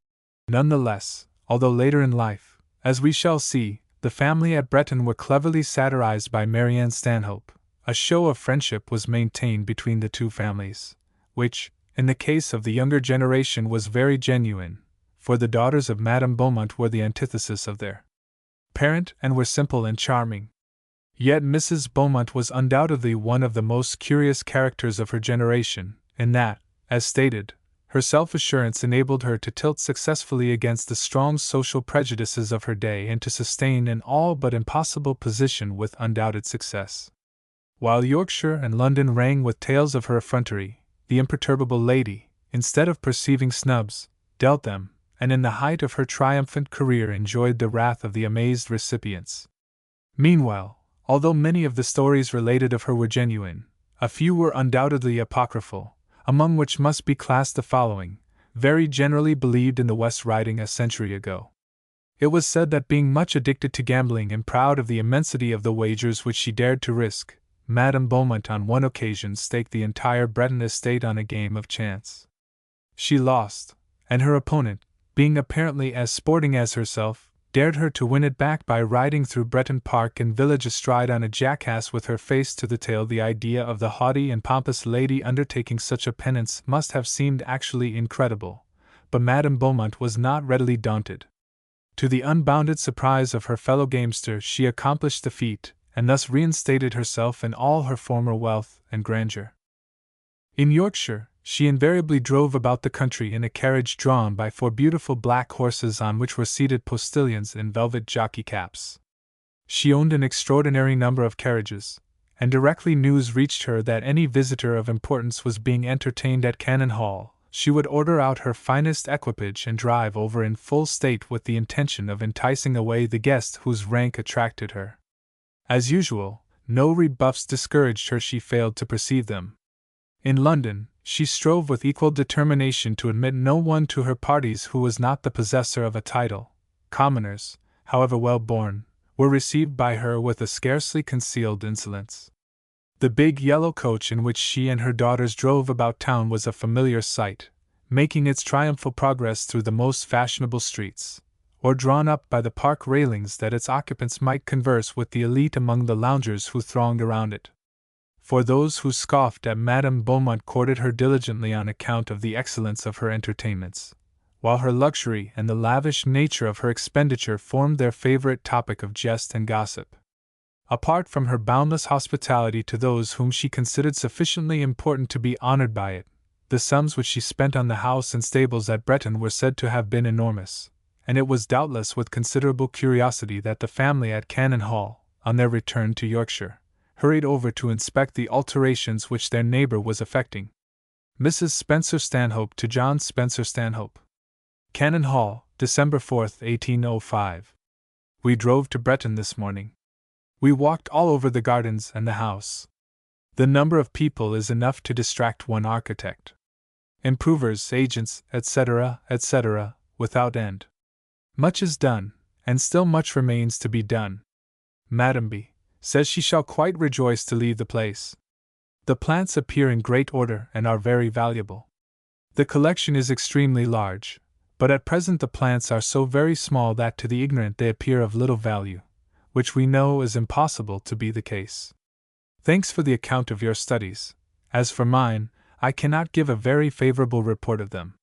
None the less, although later in life, as we shall see, the family at Bretton were cleverly satirized by Marianne Stanhope, a show of friendship was maintained between the two families, which, in the case of the younger generation, was very genuine, for the daughters of Madame Beaumont were the antithesis of their parent and were simple and charming. Yet Mrs. Beaumont was undoubtedly one of the most curious characters of her generation, in that, as stated, her self-assurance enabled her to tilt successfully against the strong social prejudices of her day and to sustain an all but impossible position with undoubted success. While Yorkshire and London rang with tales of her effrontery, the imperturbable lady, instead of perceiving snubs, dealt them, and in the height of her triumphant career enjoyed the wrath of the amazed recipients. Meanwhile, although many of the stories related of her were genuine, a few were undoubtedly apocryphal, among which must be classed the following, very generally believed in the West Riding a century ago. It was said that being much addicted to gambling and proud of the immensity of the wagers which she dared to risk, Madame Beaumont on one occasion staked the entire Bretton estate on a game of chance. She lost, and her opponent, being apparently as sporting as herself, dared her to win it back by riding through Bretton Park and village astride on a jackass with her face to the tail. The idea of the haughty and pompous lady undertaking such a penance must have seemed actually incredible, but Madame Beaumont was not readily daunted. To the unbounded surprise of her fellow gamester, she accomplished the feat, and thus reinstated herself in all her former wealth and grandeur. In Yorkshire, she invariably drove about the country in a carriage drawn by 4 beautiful black horses on which were seated postilions in velvet jockey caps. She owned an extraordinary number of carriages, and directly news reached her that any visitor of importance was being entertained at Cannon Hall, she would order out her finest equipage and drive over in full state with the intention of enticing away the guest whose rank attracted her. As usual, no rebuffs discouraged her; she failed to perceive them. In London, she strove with equal determination to admit no one to her parties who was not the possessor of a title. Commoners, however well born, were received by her with a scarcely concealed insolence. The big yellow coach in which she and her daughters drove about town was a familiar sight, making its triumphal progress through the most fashionable streets, or drawn up by the park railings that its occupants might converse with the elite among the loungers who thronged around it. For those who scoffed at Madame Beaumont courted her diligently on account of the excellence of her entertainments, while her luxury and the lavish nature of her expenditure formed their favorite topic of jest and gossip. Apart from her boundless hospitality to those whom she considered sufficiently important to be honored by it, the sums which she spent on the house and stables at Breton were said to have been enormous, and it was doubtless with considerable curiosity that the family at Cannon Hall, on their return to Yorkshire, hurried over to inspect the alterations which their neighbor was effecting. Mrs. Spencer-Stanhope to John Spencer-Stanhope. Cannon Hall, December 4, 1805. We drove to Breton this morning. We walked all over the gardens and the house. The number of people is enough to distract one architect. Improvers, agents, etc., etc., without end. Much is done, and still much remains to be done. Madame B. says she shall quite rejoice to leave the place. The plants appear in great order and are very valuable. The collection is extremely large, but at present the plants are so very small that to the ignorant they appear of little value, which we know is impossible to be the case. Thanks for the account of your studies. As for mine, I cannot give a very favorable report of them.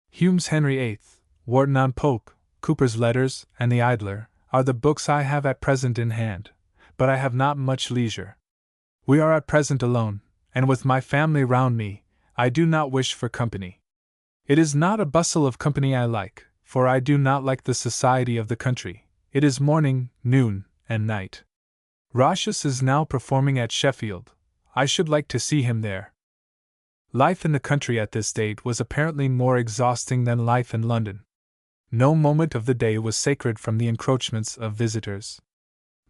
Hume's Henry VIII, Warton on Pope, Cooper's Letters, and The Idler are the books I have at present in hand, but I have not much leisure. We are at present alone, and with my family round me, I do not wish for company. It is not a bustle of company I like, for I do not like the society of the country. It is morning, noon, and night. Rochus is now performing at Sheffield. I should like to see him there. Life in the country at this date was apparently more exhausting than life in London. No moment of the day was sacred from the encroachments of visitors.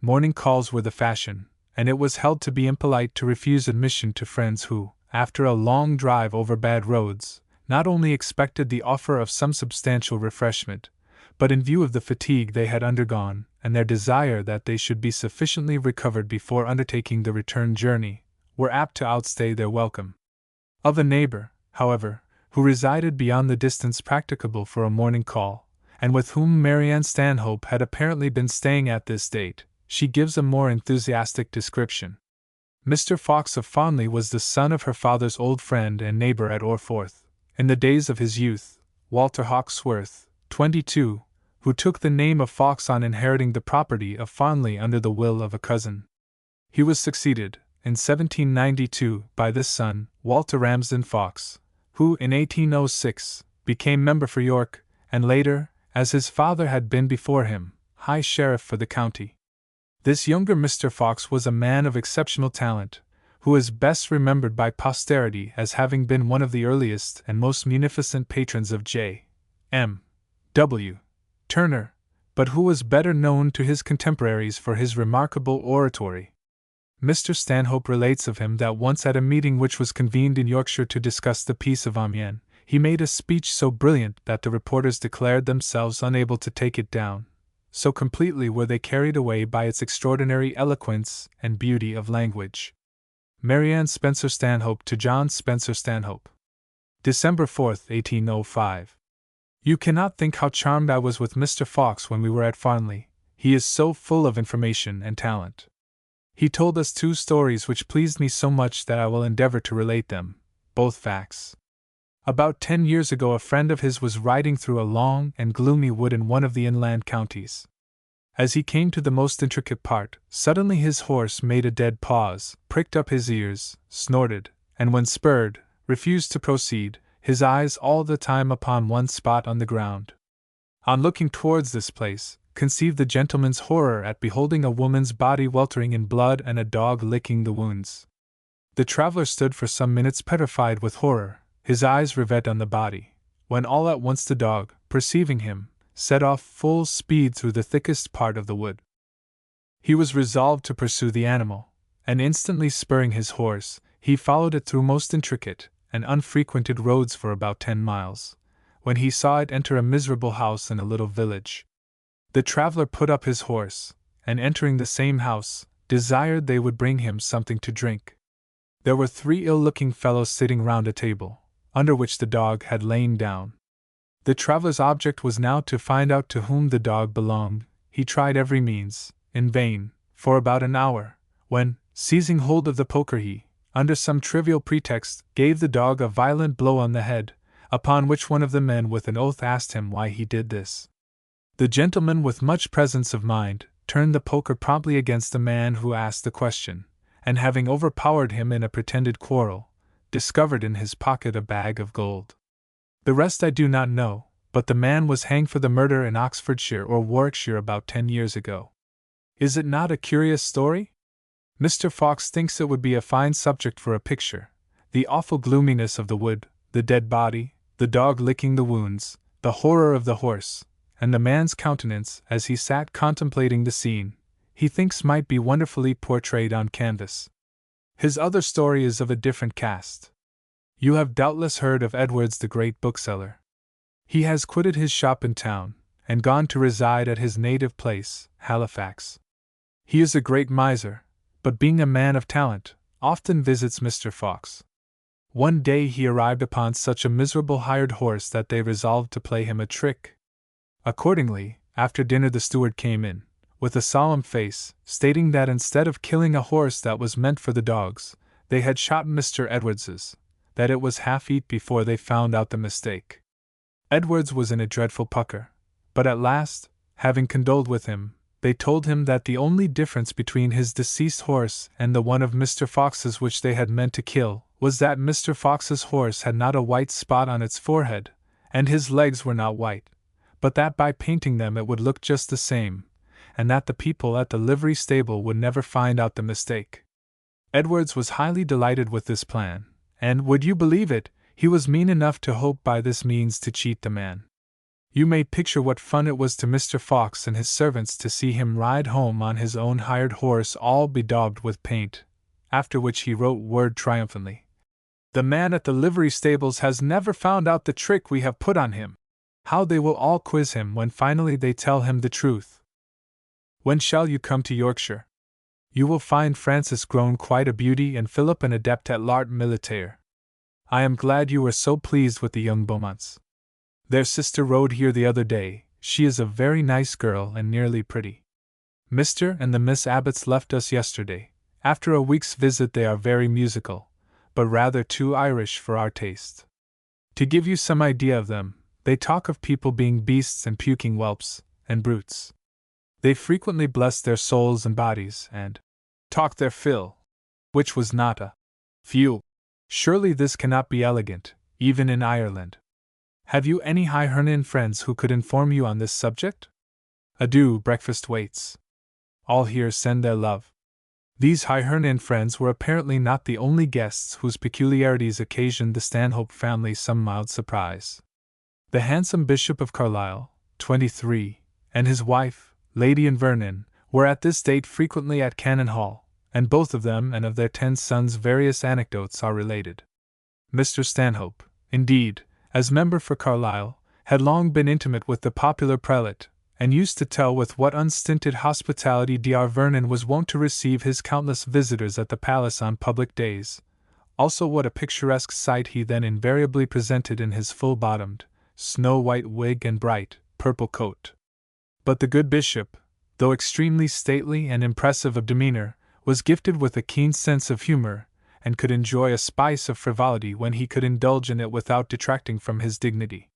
Morning calls were the fashion, and it was held to be impolite to refuse admission to friends who, after a long drive over bad roads, not only expected the offer of some substantial refreshment, but in view of the fatigue they had undergone, and their desire that they should be sufficiently recovered before undertaking the return journey, were apt to outstay their welcome. Of a neighbor, however, who resided beyond the distance practicable for a morning call, and with whom Marianne Stanhope had apparently been staying at this date, she gives a more enthusiastic description. Mr. Fawkes of Farnley was the son of her father's old friend and neighbor at Orforth, in the days of his youth, Walter Hawkesworth, 22, who took the name of Fawkes on inheriting the property of Farnley under the will of a cousin. He was succeeded, in 1792, by this son, Walter Ramsden Fawkes, who, in 1806, became member for York, and later, as his father had been before him, High Sheriff for the county. This younger Mr. Fawkes was a man of exceptional talent, who is best remembered by posterity as having been one of the earliest and most munificent patrons of J. M. W. Turner, but who was better known to his contemporaries for his remarkable oratory. Mr. Stanhope relates of him that once at a meeting which was convened in Yorkshire to discuss the peace of Amiens, he made a speech so brilliant that the reporters declared themselves unable to take it down, so completely were they carried away by its extraordinary eloquence and beauty of language. Marianne Spencer-Stanhope to John Spencer-Stanhope. December 4, 1805. You cannot think how charmed I was with Mr. Fawkes when we were at Farnley. He is so full of information and talent. He told us 2 stories which pleased me so much that I will endeavor to relate them, both facts. About 10 years ago a friend of his was riding through a long and gloomy wood in one of the inland counties. As he came to the most intricate part, suddenly his horse made a dead pause, pricked up his ears, snorted, and when spurred, refused to proceed, his eyes all the time upon one spot on the ground. On looking towards this place, conceive the gentleman's horror at beholding a woman's body weltering in blood and a dog licking the wounds. The traveler stood for some minutes petrified with horror, his eyes rivet on the body, when all at once the dog, perceiving him, set off full speed through the thickest part of the wood. He was resolved to pursue the animal, and instantly spurring his horse, he followed it through most intricate and unfrequented roads for about 10 miles, when he saw it enter a miserable house in a little village. The traveler put up his horse, and entering the same house, desired they would bring him something to drink. There were 3 ill-looking fellows sitting round a table, under which the dog had lain down. The traveler's object was now to find out to whom the dog belonged. He tried every means, in vain, for about an hour, when, seizing hold of the poker he, under some trivial pretext, gave the dog a violent blow on the head, upon which one of the men with an oath asked him why he did this. The gentleman, with much presence of mind, turned the poker promptly against the man who asked the question, and having overpowered him in a pretended quarrel, discovered in his pocket a bag of gold. The rest I do not know, but the man was hanged for the murder in Oxfordshire or Warwickshire about 10 years ago. Is it not a curious story? Mr. Fox thinks it would be a fine subject for a picture: the awful gloominess of the wood, the dead body, the dog licking the wounds, the horror of the horse, and the man's countenance as he sat contemplating the scene, he thinks might be wonderfully portrayed on canvas. His other story is of a different cast. You have doubtless heard of Edwards, the great bookseller. He has quitted his shop in town, and gone to reside at his native place, Halifax. He is a great miser, but being a man of talent, often visits Mr. Fox. One day he arrived upon such a miserable hired horse that they resolved to play him a trick. Accordingly, after dinner the steward came in, with a solemn face, stating that instead of killing a horse that was meant for the dogs, they had shot Mr. Edwards's, that it was half eat before they found out the mistake. Edwards was in a dreadful pucker, but at last, having condoled with him, they told him that the only difference between his deceased horse and the one of Mr. Fox's which they had meant to kill was that Mr. Fox's horse had not a white spot on its forehead, and his legs were not white, but that by painting them it would look just the same, and that the people at the livery stable would never find out the mistake. Edwards was highly delighted with this plan, and, would you believe it, he was mean enough to hope by this means to cheat the man. You may picture what fun it was to Mr. Fox and his servants to see him ride home on his own hired horse all bedaubed with paint, after which he wrote word triumphantly: "The man at the livery stables has never found out the trick we have put on him." How they will all quiz him when finally they tell him the truth. When shall you come to Yorkshire? You will find Francis grown quite a beauty and Philip an adept at l'art militaire. I am glad you were so pleased with the young Beaumonts. Their sister rode here the other day. She is a very nice girl and nearly pretty. Mr. and the Miss Abbotts left us yesterday. After a week's visit they are very musical, but rather too Irish for our taste. To give you some idea of them, they talk of people being beasts and puking whelps and brutes. They frequently bless their souls and bodies, and talk their fill, which was not a few. Surely this cannot be elegant, even in Ireland. Have you any Hibernian friends who could inform you on this subject? Adieu, breakfast waits. All here send their love. These Hibernian friends were apparently not the only guests whose peculiarities occasioned the Stanhope family some mild surprise. The handsome Bishop of Carlisle, 23, and his wife, Lady Vernon, were at this date frequently at Cannon Hall, and both of them and of their 10 sons various anecdotes are related. Mr. Stanhope, indeed, as member for Carlisle, had long been intimate with the popular prelate, and used to tell with what unstinted hospitality Dr. Vernon was wont to receive his countless visitors at the palace on public days, also what a picturesque sight he then invariably presented in his full-bottomed, snow-white wig and bright, purple coat. But the good bishop, though extremely stately and impressive of demeanor, was gifted with a keen sense of humor, and could enjoy a spice of frivolity when he could indulge in it without detracting from his dignity.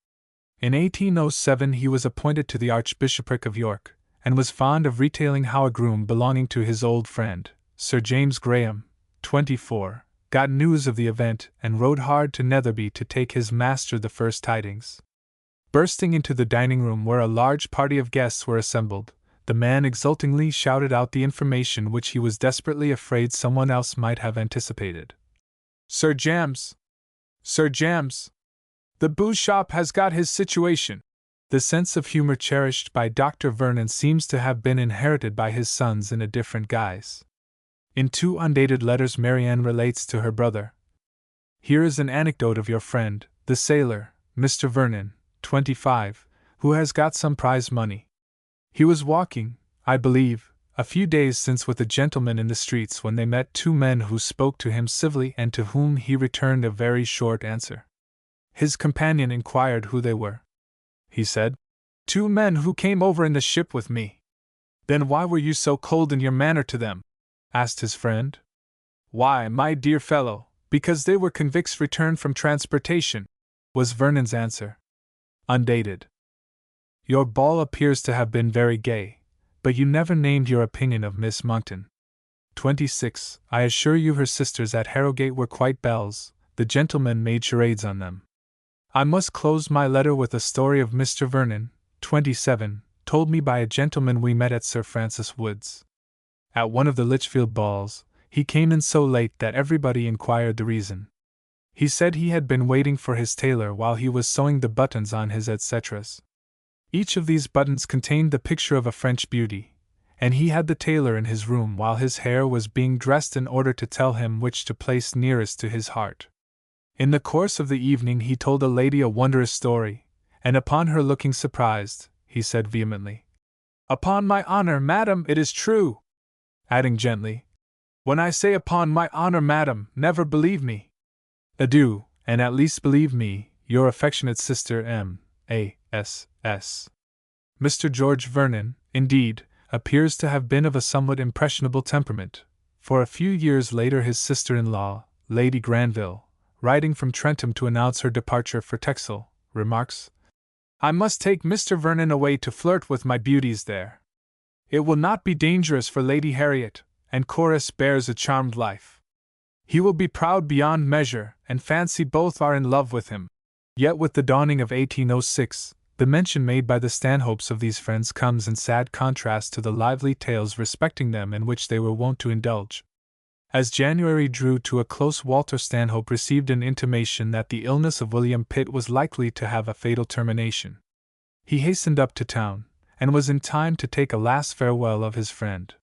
In 1807 he was appointed to the Archbishopric of York, and was fond of retailing how a groom belonging to his old friend, Sir James Graham, 24, got news of the event and rode hard to Netherby to take his master the first tidings. Bursting into the dining room where a large party of guests were assembled, the man exultingly shouted out the information which he was desperately afraid someone else might have anticipated. "Sir James! Sir James! The booze shop has got his situation!" The sense of humor cherished by Dr. Vernon seems to have been inherited by his sons in a different guise. In 2 undated letters Marianne relates to her brother: "Here is an anecdote of your friend, the sailor, Mr. Vernon, 25, who has got some prize money. He was walking, I believe, a few days since with a gentleman in the streets when they met two men who spoke to him civilly and to whom he returned a very short answer. His companion inquired who they were. He said, "Two men who came over in the ship with me." "Then why were you so cold in your manner to them?" asked his friend. "Why, my dear fellow, because they were convicts returned from transportation," was Vernon's answer. Undated. Your ball appears to have been very gay, but you never named your opinion of Miss Monckton. 26. I assure you her sisters at Harrogate were quite belles, the gentlemen made charades on them. I must close my letter with a story of Mr. Vernon, 27, told me by a gentleman we met at Sir Francis Wood's. At one of the Lichfield balls, he came in so late that everybody inquired the reason. He said he had been waiting for his tailor while he was sewing the buttons on his etceteras. Each of these buttons contained the picture of a French beauty, and he had the tailor in his room while his hair was being dressed in order to tell him which to place nearest to his heart. In the course of the evening he told a lady a wondrous story, and upon her looking surprised, he said vehemently, "Upon my honor, madam, it is true," adding gently, "When I say upon my honor, madam, never believe me. Adieu, and at least believe me, your affectionate sister M.A.S.S." Mr. George Vernon, indeed, appears to have been of a somewhat impressionable temperament, for a few years later his sister-in-law, Lady Granville, writing from Trentham to announce her departure for Texel, remarks, "I must take Mr. Vernon away to flirt with my beauties there. It will not be dangerous for Lady Harriet, and Chorus bears a charmed life. He will be proud beyond measure, and fancy both are in love with him." Yet with the dawning of 1806, the mention made by the Stanhopes of these friends comes in sad contrast to the lively tales respecting them in which they were wont to indulge. As January drew to a close, Walter Stanhope received an intimation that the illness of William Pitt was likely to have a fatal termination. He hastened up to town, and was in time to take a last farewell of his friend.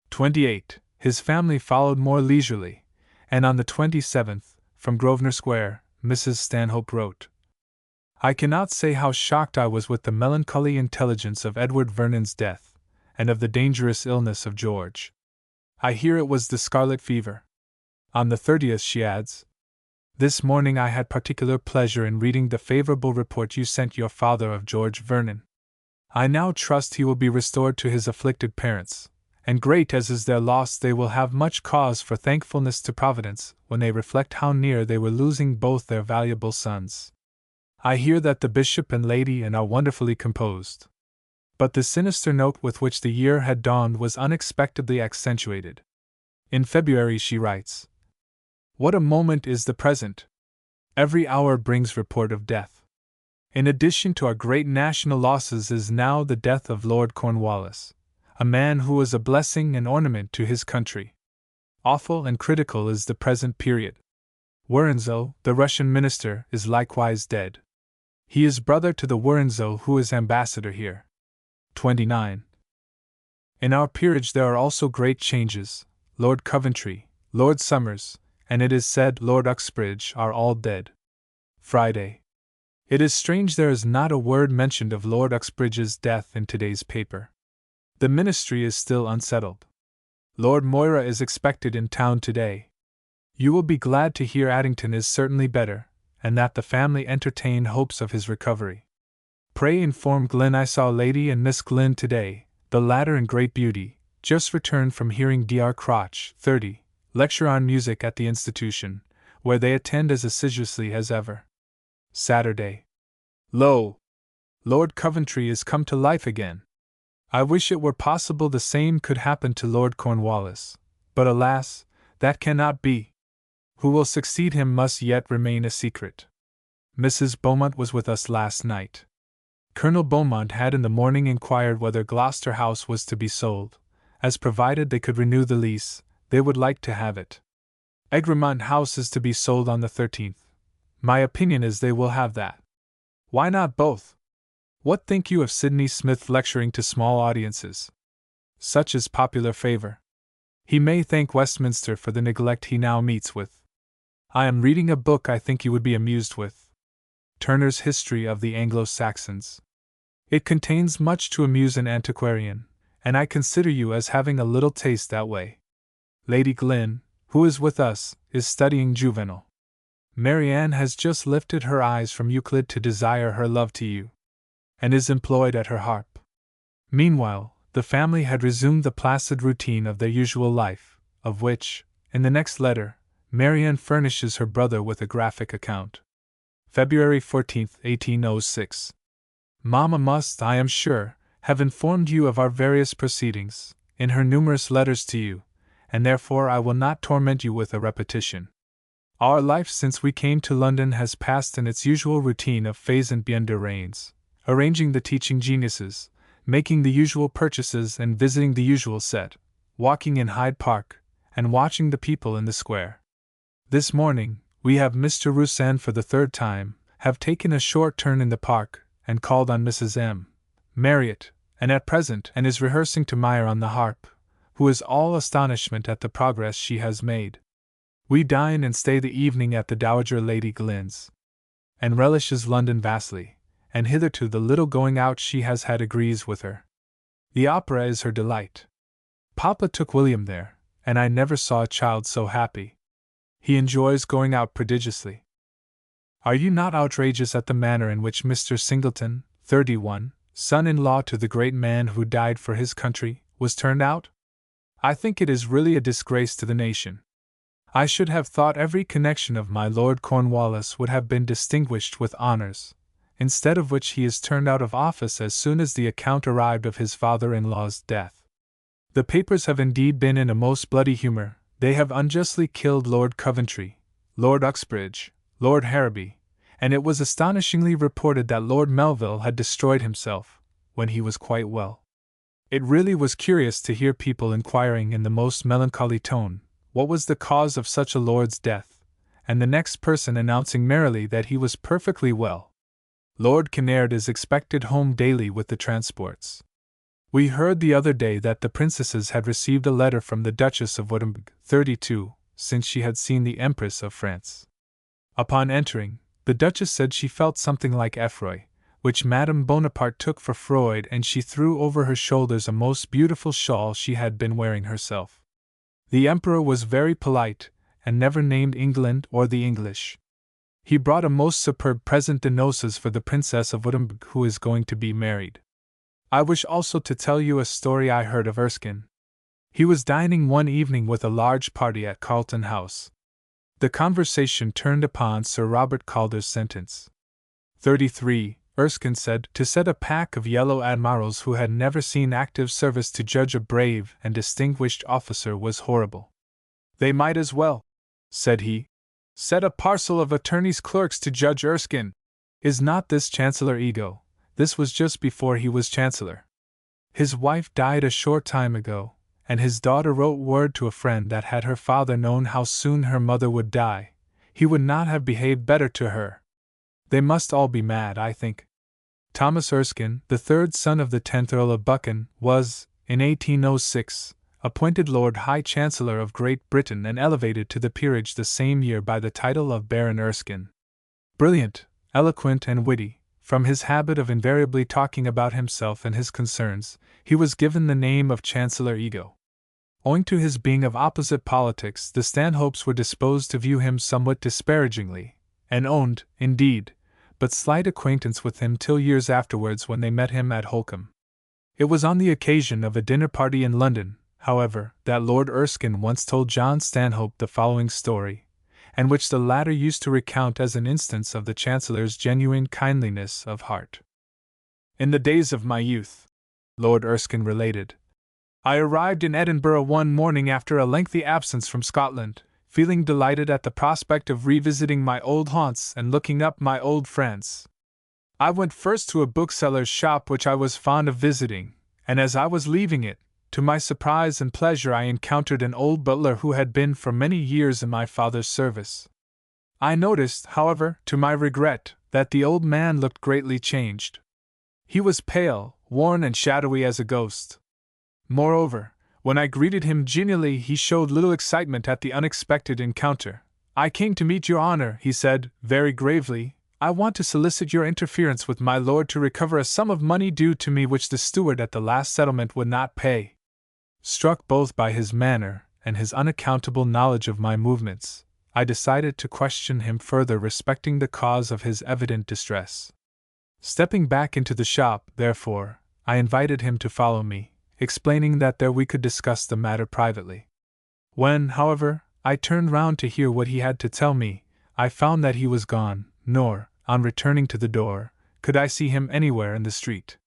28. His family followed more leisurely, and on the 27th, from Grosvenor Square, Mrs. Stanhope wrote, "I cannot say how shocked I was with the melancholy intelligence of Edward Vernon's death, and of the dangerous illness of George. I hear it was the scarlet fever." On the 30th she adds, "This morning I had particular pleasure in reading the favorable report you sent your father of George Vernon. I now trust he will be restored to his afflicted parents, and great as is their loss they will have much cause for thankfulness to Providence when they reflect how near they were losing both their valuable sons. I hear that the bishop and lady are wonderfully composed." But the sinister note with which the year had dawned was unexpectedly accentuated. In February she writes, "What a moment is the present! Every hour brings report of death. In addition to our great national losses is now the death of Lord Cornwallis, a man who was a blessing and ornament to his country. Awful and critical is the present period. Woronzow, the Russian minister, is likewise dead. He is brother to the Woronzow who is ambassador here. 29. In our peerage there are also great changes. Lord Coventry, Lord Somers, and it is said Lord Uxbridge are all dead. Friday. It is strange there is not a word mentioned of Lord Uxbridge's death in today's paper. The ministry is still unsettled. Lord Moira is expected in town today. You will be glad to hear Addington is certainly better, and that the family entertain hopes of his recovery. Pray inform Glynn I saw Lady and Miss Glynn today, the latter in great beauty, just returned from hearing Dr. Crotch, 30, lecture on music at the institution, where they attend as assiduously as ever. Saturday. Lo! Lord Coventry is come to life again. I wish it were possible the same could happen to Lord Cornwallis, but alas, that cannot be. Who will succeed him must yet remain a secret. Mrs. Beaumont was with us last night. Colonel Beaumont had in the morning inquired whether Gloucester House was to be sold, as provided they could renew the lease, they would like to have it. Egremont House is to be sold on the 13th. My opinion is they will have that. Why not both? What think you of Sidney Smith lecturing to small audiences? Such is popular favor. He may thank Westminster for the neglect he now meets with. I am reading a book I think you would be amused with. Turner's History of the Anglo-Saxons. It contains much to amuse an antiquarian, and I consider you as having a little taste that way. Lady Glynn, who is with us, is studying Juvenal. Marianne has just lifted her eyes from Euclid to desire her love to you, and is employed at her harp. Meanwhile, the family had resumed the placid routine of their usual life, of which, in the next letter, Marianne furnishes her brother with a graphic account. February 14, 1806. Mamma must, I am sure, have informed you of our various proceedings, in her numerous letters to you, and therefore I will not torment you with a repetition. Our life since we came to London has passed in its usual routine of fais and bien de reins, arranging the teaching geniuses, making the usual purchases and visiting the usual set, walking in Hyde Park, and watching the people in the square. This morning, we have Mr. Roussan for the third time, have taken a short turn in the park, and called on Mrs. M. Marriott, and at present and is rehearsing to Meyer on the harp, who is all astonishment at the progress she has made. We dine and stay the evening at the Dowager Lady Glynn's, and relishes London vastly, and hitherto the little going out she has had agrees with her. The opera is her delight. Papa took William there, and I never saw a child so happy. He enjoys going out prodigiously. Are you not outrageous at the manner in which Mr. Singleton, 31, son-in-law to the great man who died for his country, was turned out? I think it is really a disgrace to the nation. I should have thought every connection of my Lord Cornwallis would have been distinguished with honors, instead of which he is turned out of office as soon as the account arrived of his father-in-law's death. The papers have indeed been in a most bloody humor. They have unjustly killed Lord Coventry, Lord Uxbridge, Lord Harrowby, and it was astonishingly reported that Lord Melville had destroyed himself, when he was quite well. It really was curious to hear people inquiring in the most melancholy tone what was the cause of such a lord's death, and the next person announcing merrily that he was perfectly well. Lord Kinnaird is expected home daily with the transports. We heard the other day that the princesses had received a letter from the Duchess of Wurtemberg, 32, since she had seen the Empress of France. Upon entering, the Duchess said she felt something like effroy, which Madame Bonaparte took for Freud, and she threw over her shoulders a most beautiful shawl she had been wearing herself. The Emperor was very polite, and never named England or the English. He brought a most superb present de noces for the Princess of Wurtemberg, who is going to be married. I wish also to tell you a story I heard of Erskine. He was dining one evening with a large party at Carlton House. The conversation turned upon Sir Robert Calder's sentence. 33, Erskine said, to set a pack of yellow admirals who had never seen active service to judge a brave and distinguished officer was horrible. They might as well, said he, set a parcel of attorneys' clerks to judge Erskine. Is not this Chancellor Ego? This was just before he was Chancellor. His wife died a short time ago, and his daughter wrote word to a friend that had her father known how soon her mother would die, he would not have behaved better to her. They must all be mad, I think. Thomas Erskine, the third son of the 10th Earl of Buchan, was, in 1806, appointed Lord High Chancellor of Great Britain and elevated to the peerage the same year by the title of Baron Erskine. Brilliant, eloquent and witty, from his habit of invariably talking about himself and his concerns, he was given the name of Chancellor Ego. Owing to his being of opposite politics, the Stanhopes were disposed to view him somewhat disparagingly, and owned, indeed, but slight acquaintance with him till years afterwards when they met him at Holkham. It was on the occasion of a dinner party in London, however, that Lord Erskine once told John Stanhope the following story, and which the latter used to recount as an instance of the Chancellor's genuine kindliness of heart. In the days of my youth, Lord Erskine related, I arrived in Edinburgh one morning after a lengthy absence from Scotland, feeling delighted at the prospect of revisiting my old haunts and looking up my old friends. I went first to a bookseller's shop which I was fond of visiting, and as I was leaving it, to my surprise and pleasure I encountered an old butler who had been for many years in my father's service. I noticed, however, to my regret, that the old man looked greatly changed. He was pale, worn and shadowy as a ghost. Moreover, when I greeted him genially, he showed little excitement at the unexpected encounter. I came to meet your honor, he said, very gravely, I want to solicit your interference with my lord to recover a sum of money due to me which the steward at the last settlement would not pay. Struck both by his manner and his unaccountable knowledge of my movements, I decided to question him further respecting the cause of his evident distress. Stepping back into the shop, therefore, I invited him to follow me, explaining that there we could discuss the matter privately. When, however, I turned round to hear what he had to tell me, I found that he was gone, nor, on returning to the door, could I see him anywhere in the street.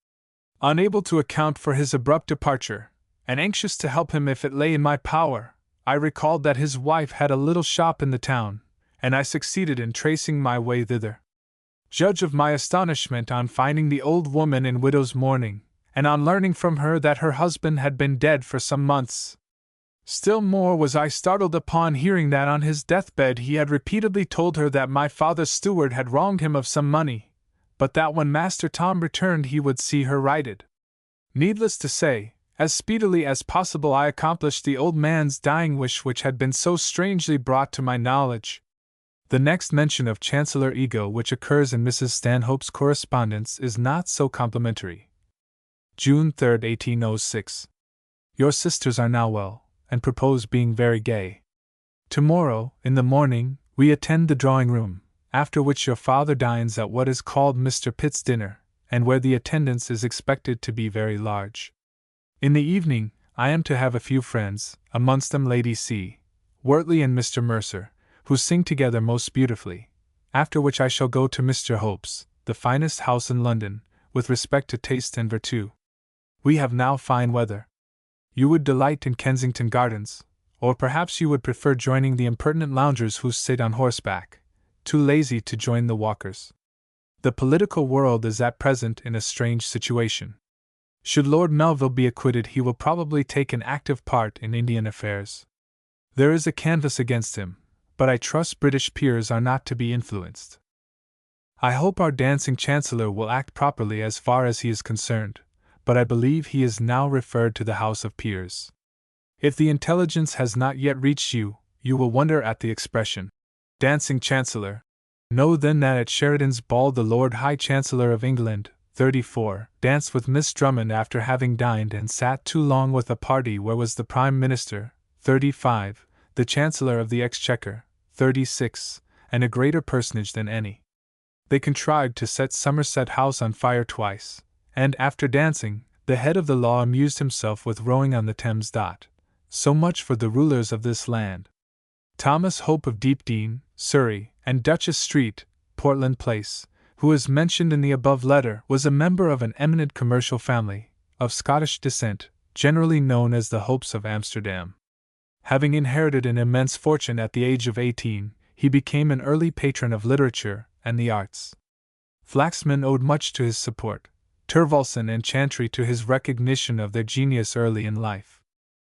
Unable to account for his abrupt departure, and anxious to help him if it lay in my power, I recalled that his wife had a little shop in the town, and I succeeded in tracing my way thither. Judge of my astonishment on finding the old woman in widow's mourning, and on learning from her that her husband had been dead for some months. Still more was I startled upon hearing that on his deathbed he had repeatedly told her that my father's steward had wronged him of some money, but that when Master Tom returned he would see her righted. Needless to say, as speedily as possible I accomplished the old man's dying wish which had been so strangely brought to my knowledge. The next mention of Chancellor Ego which occurs in Mrs. Stanhope's correspondence is not so complimentary. June 3, 1806. Your sisters are now well, and propose being very gay. Tomorrow, in the morning, we attend the drawing-room, after which your father dines at what is called Mr. Pitt's dinner, and where the attendance is expected to be very large. In the evening, I am to have a few friends, amongst them Lady C. Wortley and Mr. Mercer, who sing together most beautifully, after which I shall go to Mr. Hope's, the finest house in London, with respect to taste and virtue. We have now fine weather. You would delight in Kensington Gardens, or perhaps you would prefer joining the impertinent loungers who sit on horseback, too lazy to join the walkers. The political world is at present in a strange situation. Should Lord Melville be acquitted, he will probably take an active part in Indian affairs. There is a canvass against him, but I trust British peers are not to be influenced. I hope our dancing Chancellor will act properly as far as he is concerned, but I believe he is now referred to the House of Peers. If the intelligence has not yet reached you, you will wonder at the expression, dancing Chancellor. Know then that at Sheridan's ball the Lord High Chancellor of England, 34, danced with Miss Drummond after having dined and sat too long with a party where was the Prime Minister, 35, the Chancellor of the Exchequer, 36, and a greater personage than any. They contrived to set Somerset House on fire twice, and after dancing, the head of the law amused himself with rowing on the Thames. So much for the rulers of this land. Thomas Hope of Deepdean, Surrey, and Duchess Street, Portland Place, who is mentioned in the above letter, was a member of an eminent commercial family, of Scottish descent, generally known as the Hopes of Amsterdam. Having inherited an immense fortune at the age of 18, he became an early patron of literature and the arts. Flaxman owed much to his support, Turvalson and Chantry to his recognition of their genius early in life.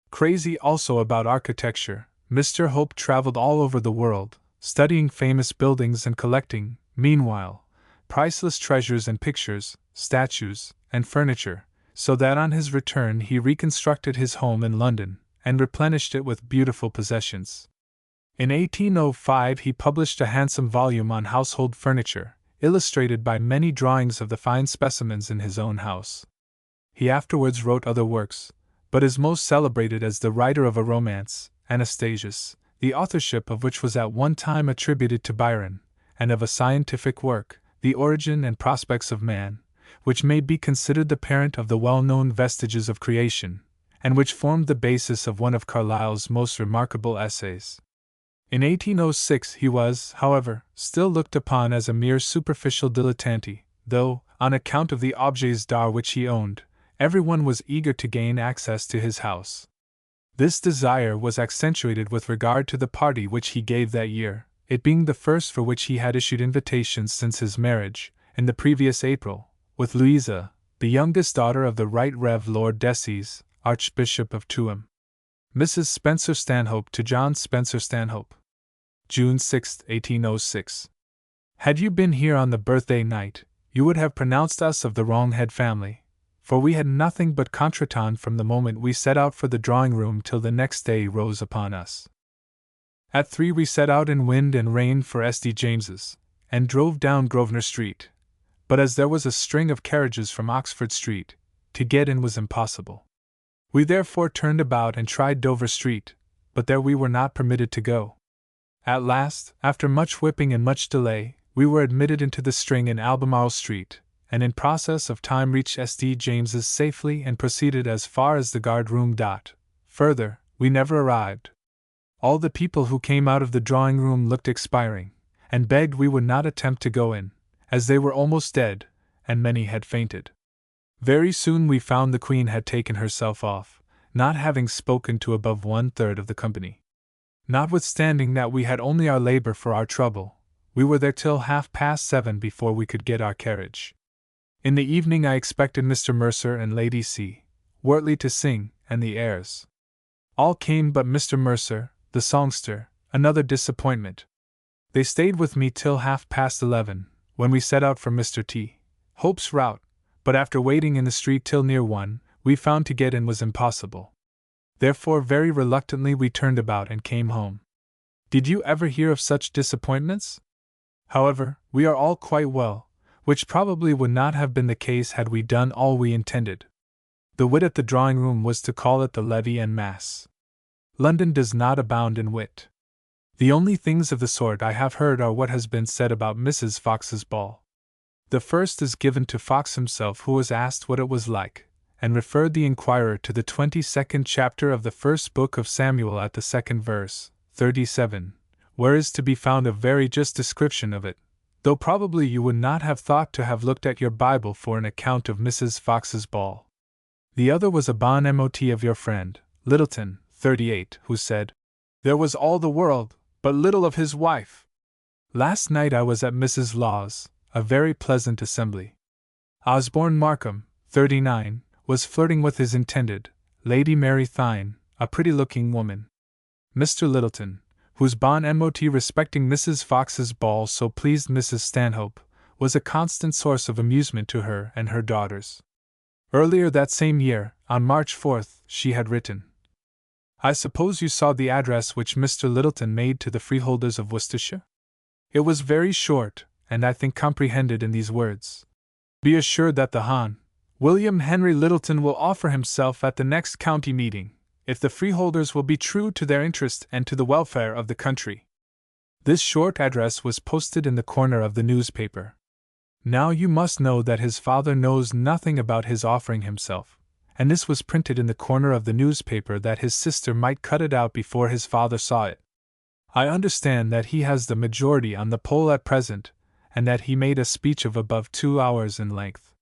Crazy also about architecture, Mr. Hope traveled all over the world, studying famous buildings and collecting, meanwhile, priceless treasures and pictures, statues, and furniture, so that on his return he reconstructed his home in London, and replenished it with beautiful possessions. In 1805 he published a handsome volume on household furniture, illustrated by many drawings of the fine specimens in his own house. He afterwards wrote other works, but is most celebrated as the writer of a romance, Anastasius, the authorship of which was at one time attributed to Byron, and of a scientific work, The Origin and Prospects of Man, which may be considered the parent of the well-known Vestiges of Creation, and which formed the basis of one of Carlyle's most remarkable essays. In 1806 he was, however, still looked upon as a mere superficial dilettante, though, on account of the objets d'art which he owned, everyone was eager to gain access to his house. This desire was accentuated with regard to the party which he gave that year, it being the first for which he had issued invitations since his marriage, in the previous April, with Louisa, the youngest daughter of the Right Rev. Lord Decies, Archbishop of Tuam. Mrs. Spencer-Stanhope to John Spencer-Stanhope. June 6, 1806. Had you been here on the birthday night, you would have pronounced us of the Wronghead family, for we had nothing but contretemps from the moment we set out for the drawing-room till the next day rose upon us. At 3 we set out in wind and rain for St. James's, and drove down Grosvenor Street. But as there was a string of carriages from Oxford Street, to get in was impossible. We therefore turned about and tried Dover Street, but there we were not permitted to go. At last, after much whipping and much delay, we were admitted into the string in Albemarle Street, and in process of time reached St. James's safely and proceeded as far as the guard-room. Further, we never arrived. All the people who came out of the drawing-room looked expiring, and begged we would not attempt to go in, as they were almost dead, and many had fainted. Very soon we found the Queen had taken herself off, not having spoken to above 1/3 of the company. Notwithstanding that we had only our labor for our trouble, we were there till 7:30 before we could get our carriage. In the evening I expected Mr. Mercer and Lady C. Wortley to sing, and the airs. All came but Mr. Mercer, the songster, another disappointment. They stayed with me till 11:30, when we set out for Mr. T. Hope's route, but after waiting in the street till near 1, we found to get in was impossible. Therefore very reluctantly we turned about and came home. Did you ever hear of such disappointments? However, we are all quite well, which probably would not have been the case had we done all we intended. The wit at the drawing-room was to call it the levee en masse. London does not abound in wit. The only things of the sort I have heard are what has been said about Mrs. Fox's ball. The first is given to Fox himself, who was asked what it was like, and referred the inquirer to the 22nd chapter of the first book of Samuel at the 2nd verse, 37, where is to be found a very just description of it, though probably you would not have thought to have looked at your Bible for an account of Mrs. Fox's ball. The other was a bon mot of your friend, Littleton, 38, who said, "There was all the world, but little of his wife." Last night I was at Mrs. Law's, a very pleasant assembly. Osborne Markham, 39, was flirting with his intended, Lady Mary Thynne, a pretty-looking woman. Mr. Littleton, whose bon mot respecting Mrs. Fox's ball so pleased Mrs. Stanhope, was a constant source of amusement to her and her daughters. Earlier that same year, on March 4th, she had written, "I suppose you saw the address which Mr. Littleton made to the freeholders of Worcestershire? It was very short, and I think comprehended in these words: 'Be assured that the Hon. William Henry Littleton will offer himself at the next county meeting, if the freeholders will be true to their interest and to the welfare of the country.'" This short address was posted in the corner of the newspaper. Now you must know that his father knows nothing about his offering himself, and this was printed in the corner of the newspaper that his sister might cut it out before his father saw it. I understand that he has the majority on the poll at present, and that he made a speech of above 2 hours in length.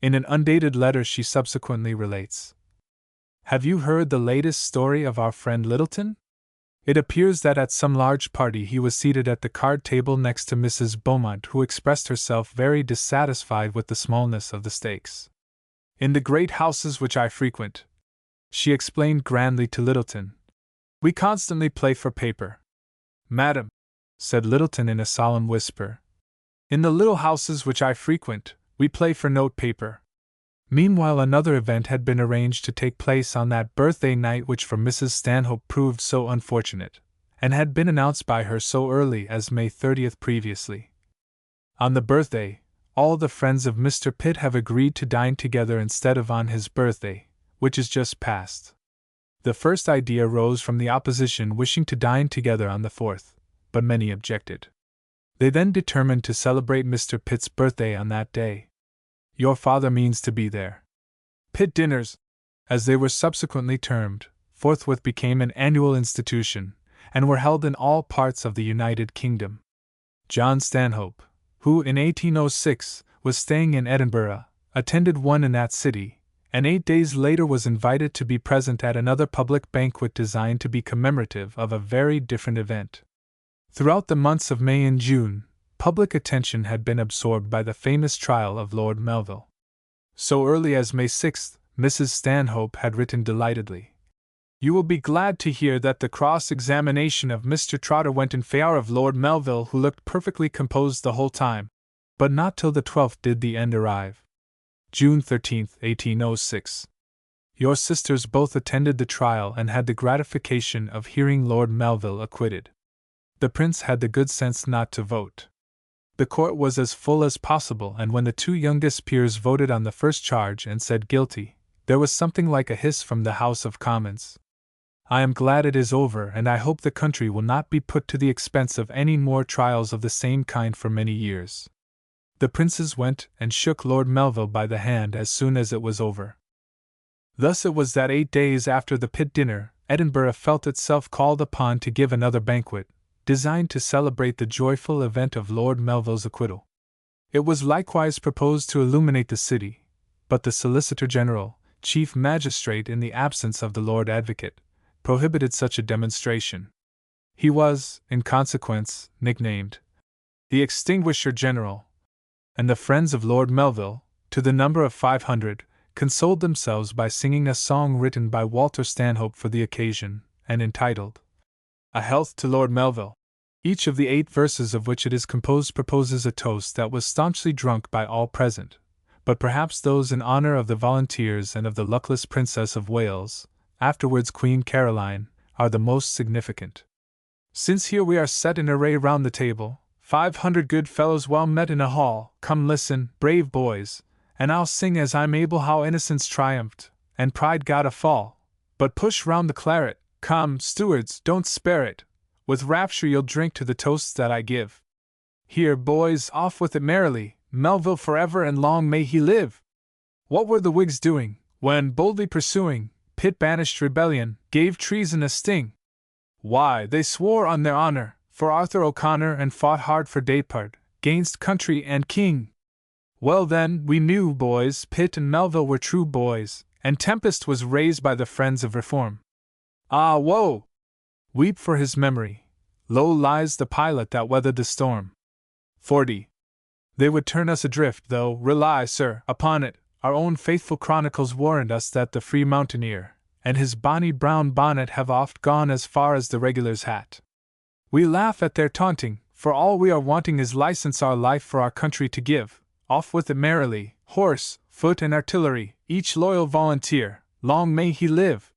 In an undated letter she subsequently relates, "Have you heard the latest story of our friend Littleton? It appears that at some large party he was seated at the card table next to Mrs. Beaumont, who expressed herself very dissatisfied with the smallness of the stakes. In the great houses which I frequent," she explained grandly to Littleton, "we constantly play for paper." "Madam," said Littleton in a solemn whisper, "in the little houses which I frequent, we play for note paper." Meanwhile another event had been arranged to take place on that birthday night which for Mrs. Stanhope proved so unfortunate, and had been announced by her so early as May 30th previously. On the birthday, all the friends of Mr. Pitt have agreed to dine together instead of on his birthday, which is just past. The first idea rose from the opposition wishing to dine together on the 4th, but many objected. They then determined to celebrate Mr. Pitt's birthday on that day. Your father means to be there. Pitt dinners, as they were subsequently termed, forthwith became an annual institution, and were held in all parts of the United Kingdom. John Stanhope, who in 1806 was staying in Edinburgh, attended one in that city, and 8 days later was invited to be present at another public banquet designed to be commemorative of a very different event. Throughout the months of May and June, public attention had been absorbed by the famous trial of Lord Melville. So early as May 6th, Mrs. Stanhope had written delightedly, "You will be glad to hear that the cross-examination of Mr. Trotter went in favor of Lord Melville, who looked perfectly composed the whole time, but not till the 12th did the end arrive. June 13th, 1806. Your sisters both attended the trial and had the gratification of hearing Lord Melville acquitted. The Prince had the good sense not to vote. The court was as full as possible, and when the two youngest peers voted on the first charge and said guilty, there was something like a hiss from the House of Commons. I am glad it is over, and I hope the country will not be put to the expense of any more trials of the same kind for many years. The princes went and shook Lord Melville by the hand as soon as it was over. Thus it was that 8 days after the Pitt dinner, Edinburgh felt itself called upon to give another banquet, designed to celebrate the joyful event of Lord Melville's acquittal. It was likewise proposed to illuminate the city, but the Solicitor General, Chief Magistrate in the absence of the Lord Advocate, prohibited such a demonstration. He was, in consequence, nicknamed the Extinguisher General, and the friends of Lord Melville, to the number of 500, consoled themselves by singing a song written by Walter Stanhope for the occasion, and entitled A Health to Lord Melville. Each of the 8 verses of which it is composed proposes a toast that was staunchly drunk by all present, but perhaps those in honor of the volunteers and of the luckless Princess of Wales, afterwards Queen Caroline, are the most significant. Since here we are set in array round the table, 500 good fellows well met in a hall, come listen, brave boys, and I'll sing as I'm able how innocence triumphed, and pride got a fall. But push round the claret, come, stewards, don't spare it, with rapture you'll drink to the toasts that I give. Here, boys, off with it merrily, Melville forever and long may he live! What were the Whigs doing, when, boldly pursuing, Pitt banished rebellion, gave treason a sting? Why, they swore on their honor, for Arthur O'Connor, and fought hard for Depard, gainst country and king. Well then, we knew, boys, Pitt and Melville were true boys, and Tempest was raised by the friends of reform. Ah, woe! Weep for his memory. Low lies the pilot that weathered the storm. 40. They would turn us adrift, though, rely, sir, upon it. Our own faithful chronicles warrant us that the free mountaineer and his bonny brown bonnet have oft gone as far as the regular's hat. We laugh at their taunting, for all we are wanting is license our life for our country to give. Off with it merrily, horse, foot, and artillery, each loyal volunteer, long may he live!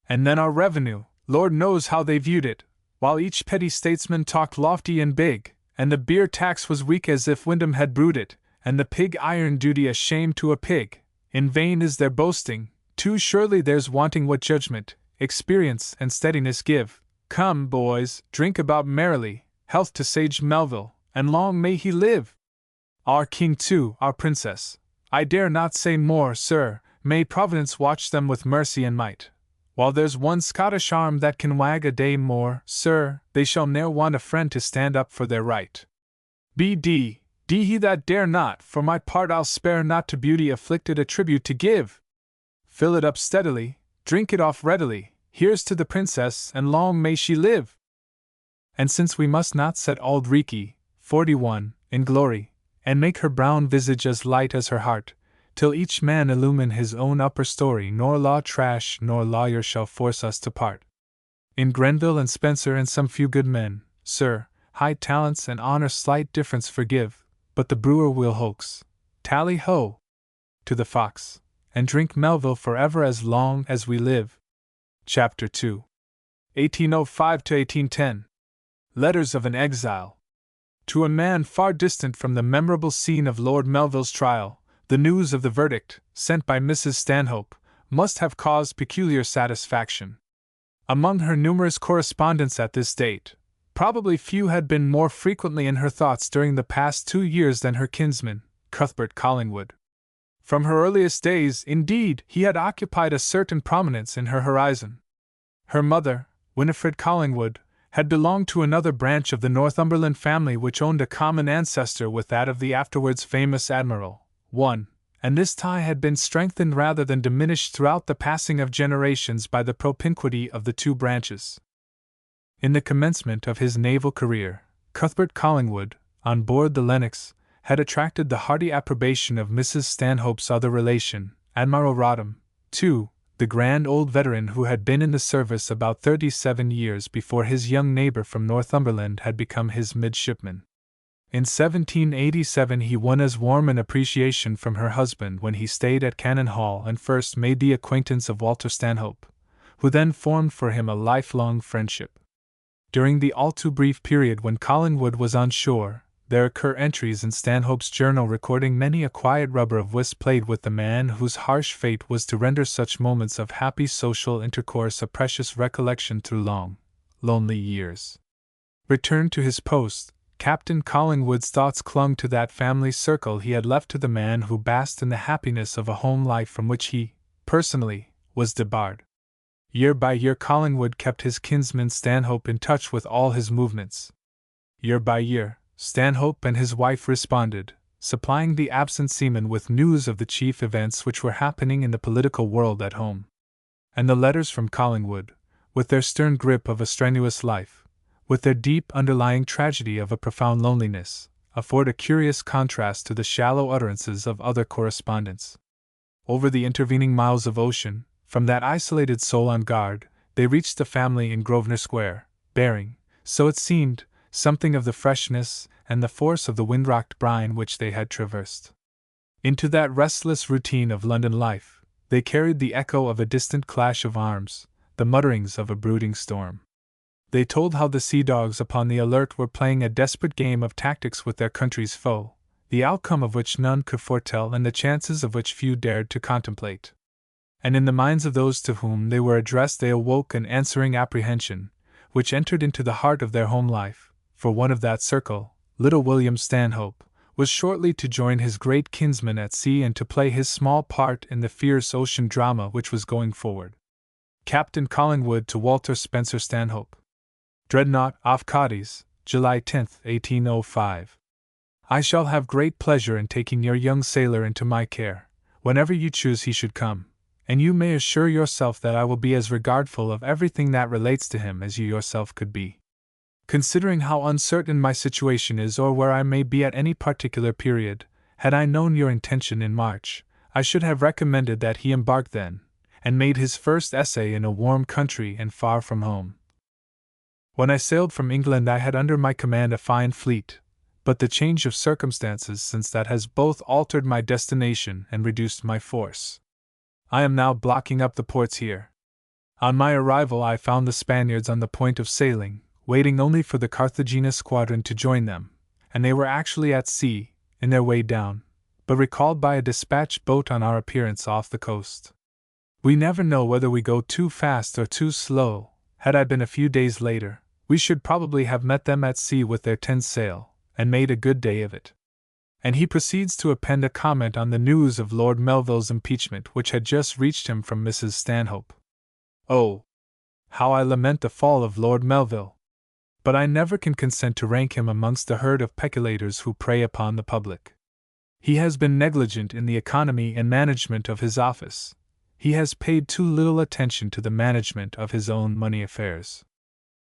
And then our revenue, Lord knows how they viewed it, while each petty statesman talked lofty and big, and the beer tax was weak as if Wyndham had brewed it, and the pig iron duty a shame to a pig. In vain is their boasting, too surely there's wanting what judgment, experience, and steadiness give. Come, boys, drink about merrily, health to sage Melville, and long may he live! Our king too, our princess. I dare not say more, sir, may Providence watch them with mercy and might. While there's one Scottish arm that can wag a day more, sir, they shall ne'er want a friend to stand up for their right. B.D. D he that dare not, for my part I'll spare not to beauty afflicted a tribute to give. Fill it up steadily, drink it off readily, here's to the princess, and long may she live! And since we must not set Auld 41, in glory, and make her brown visage as light as her heart, till each man illumine his own upper story, nor law trash nor lawyer shall force us to part. In Grenville and Spencer and some few good men, sir, high talents and honor slight difference forgive, but the brewer will hoax, tally-ho, to the fox, and drink Melville forever as long as we live. Chapter 2. 1805 to 1810. Letters of an Exile. To a man far distant from the memorable scene of Lord Melville's trial, the news of the verdict, sent by Mrs. Stanhope, must have caused peculiar satisfaction. Among her numerous correspondents at this date, probably few had been more frequently in her thoughts during the past 2 years than her kinsman, Cuthbert Collingwood. From her earliest days, indeed, he had occupied a certain prominence in her horizon. Her mother, Winifred Collingwood, had belonged to another branch of the Northumberland family which owned a common ancestor with that of the afterwards famous Admiral I, and this tie had been strengthened rather than diminished throughout the passing of generations by the propinquity of the two branches. In the commencement of his naval career, Cuthbert Collingwood, on board the Lennox, had attracted the hearty approbation of Mrs. Stanhope's other relation, Admiral Rodham, too, the grand old veteran who had been in the service about 37 years before his young neighbor from Northumberland had become his midshipman. In 1787 he won as warm an appreciation from her husband when he stayed at Cannon Hall and first made the acquaintance of Walter Stanhope, who then formed for him a lifelong friendship. During the all too brief period when Collingwood was on shore, there occur entries in Stanhope's journal recording many a quiet rubber of whist played with the man whose harsh fate was to render such moments of happy social intercourse a precious recollection through long, lonely years. Returned to his post, Captain Collingwood's thoughts clung to that family circle he had left to the man who basked in the happiness of a home life from which he, personally, was debarred. Year by year Collingwood kept his kinsman Stanhope in touch with all his movements. Year by year, Stanhope and his wife responded, supplying the absent seaman with news of the chief events which were happening in the political world at home. And the letters from Collingwood, with their stern grip of a strenuous life, with their deep underlying tragedy of a profound loneliness, afford a curious contrast to the shallow utterances of other correspondents. Over the intervening miles of ocean, from that isolated soul on guard, they reached the family in Grosvenor Square, bearing, so it seemed, something of the freshness and the force of the wind-rocked brine which they had traversed. Into that restless routine of London life, they carried the echo of a distant clash of arms, the mutterings of a brooding storm. They told how the sea dogs upon the alert were playing a desperate game of tactics with their country's foe, the outcome of which none could foretell and the chances of which few dared to contemplate. And in the minds of those to whom they were addressed they awoke an answering apprehension, which entered into the heart of their home life, for one of that circle, little William Stanhope, was shortly to join his great kinsman at sea and to play his small part in the fierce ocean drama which was going forward. Captain Collingwood to Walter Spencer-Stanhope. Dreadnought, off Cadiz, July 10, 1805. I shall have great pleasure in taking your young sailor into my care, whenever you choose he should come, and you may assure yourself that I will be as regardful of everything that relates to him as you yourself could be. Considering how uncertain my situation is or where I may be at any particular period, had I known your intention in March, I should have recommended that he embark then, and made his first essay in a warm country and far from home. When I sailed from England I had under my command a fine fleet, but the change of circumstances since that has both altered my destination and reduced my force. I am now blocking up the ports here. On my arrival I found the Spaniards on the point of sailing, waiting only for the Carthagena squadron to join them, and they were actually at sea, in their way down, but recalled by a dispatch boat on our appearance off the coast. We never know whether we go too fast or too slow. Had I been a few days later, we should probably have met them at sea with their 10 sail, and made a good day of it. And he proceeds to append a comment on the news of Lord Melville's impeachment which had just reached him from Mrs. Stanhope. Oh, how I lament the fall of Lord Melville! But I never can consent to rank him amongst the herd of peculators who prey upon the public. He has been negligent in the economy and management of his office. He has paid too little attention to the management of his own money affairs.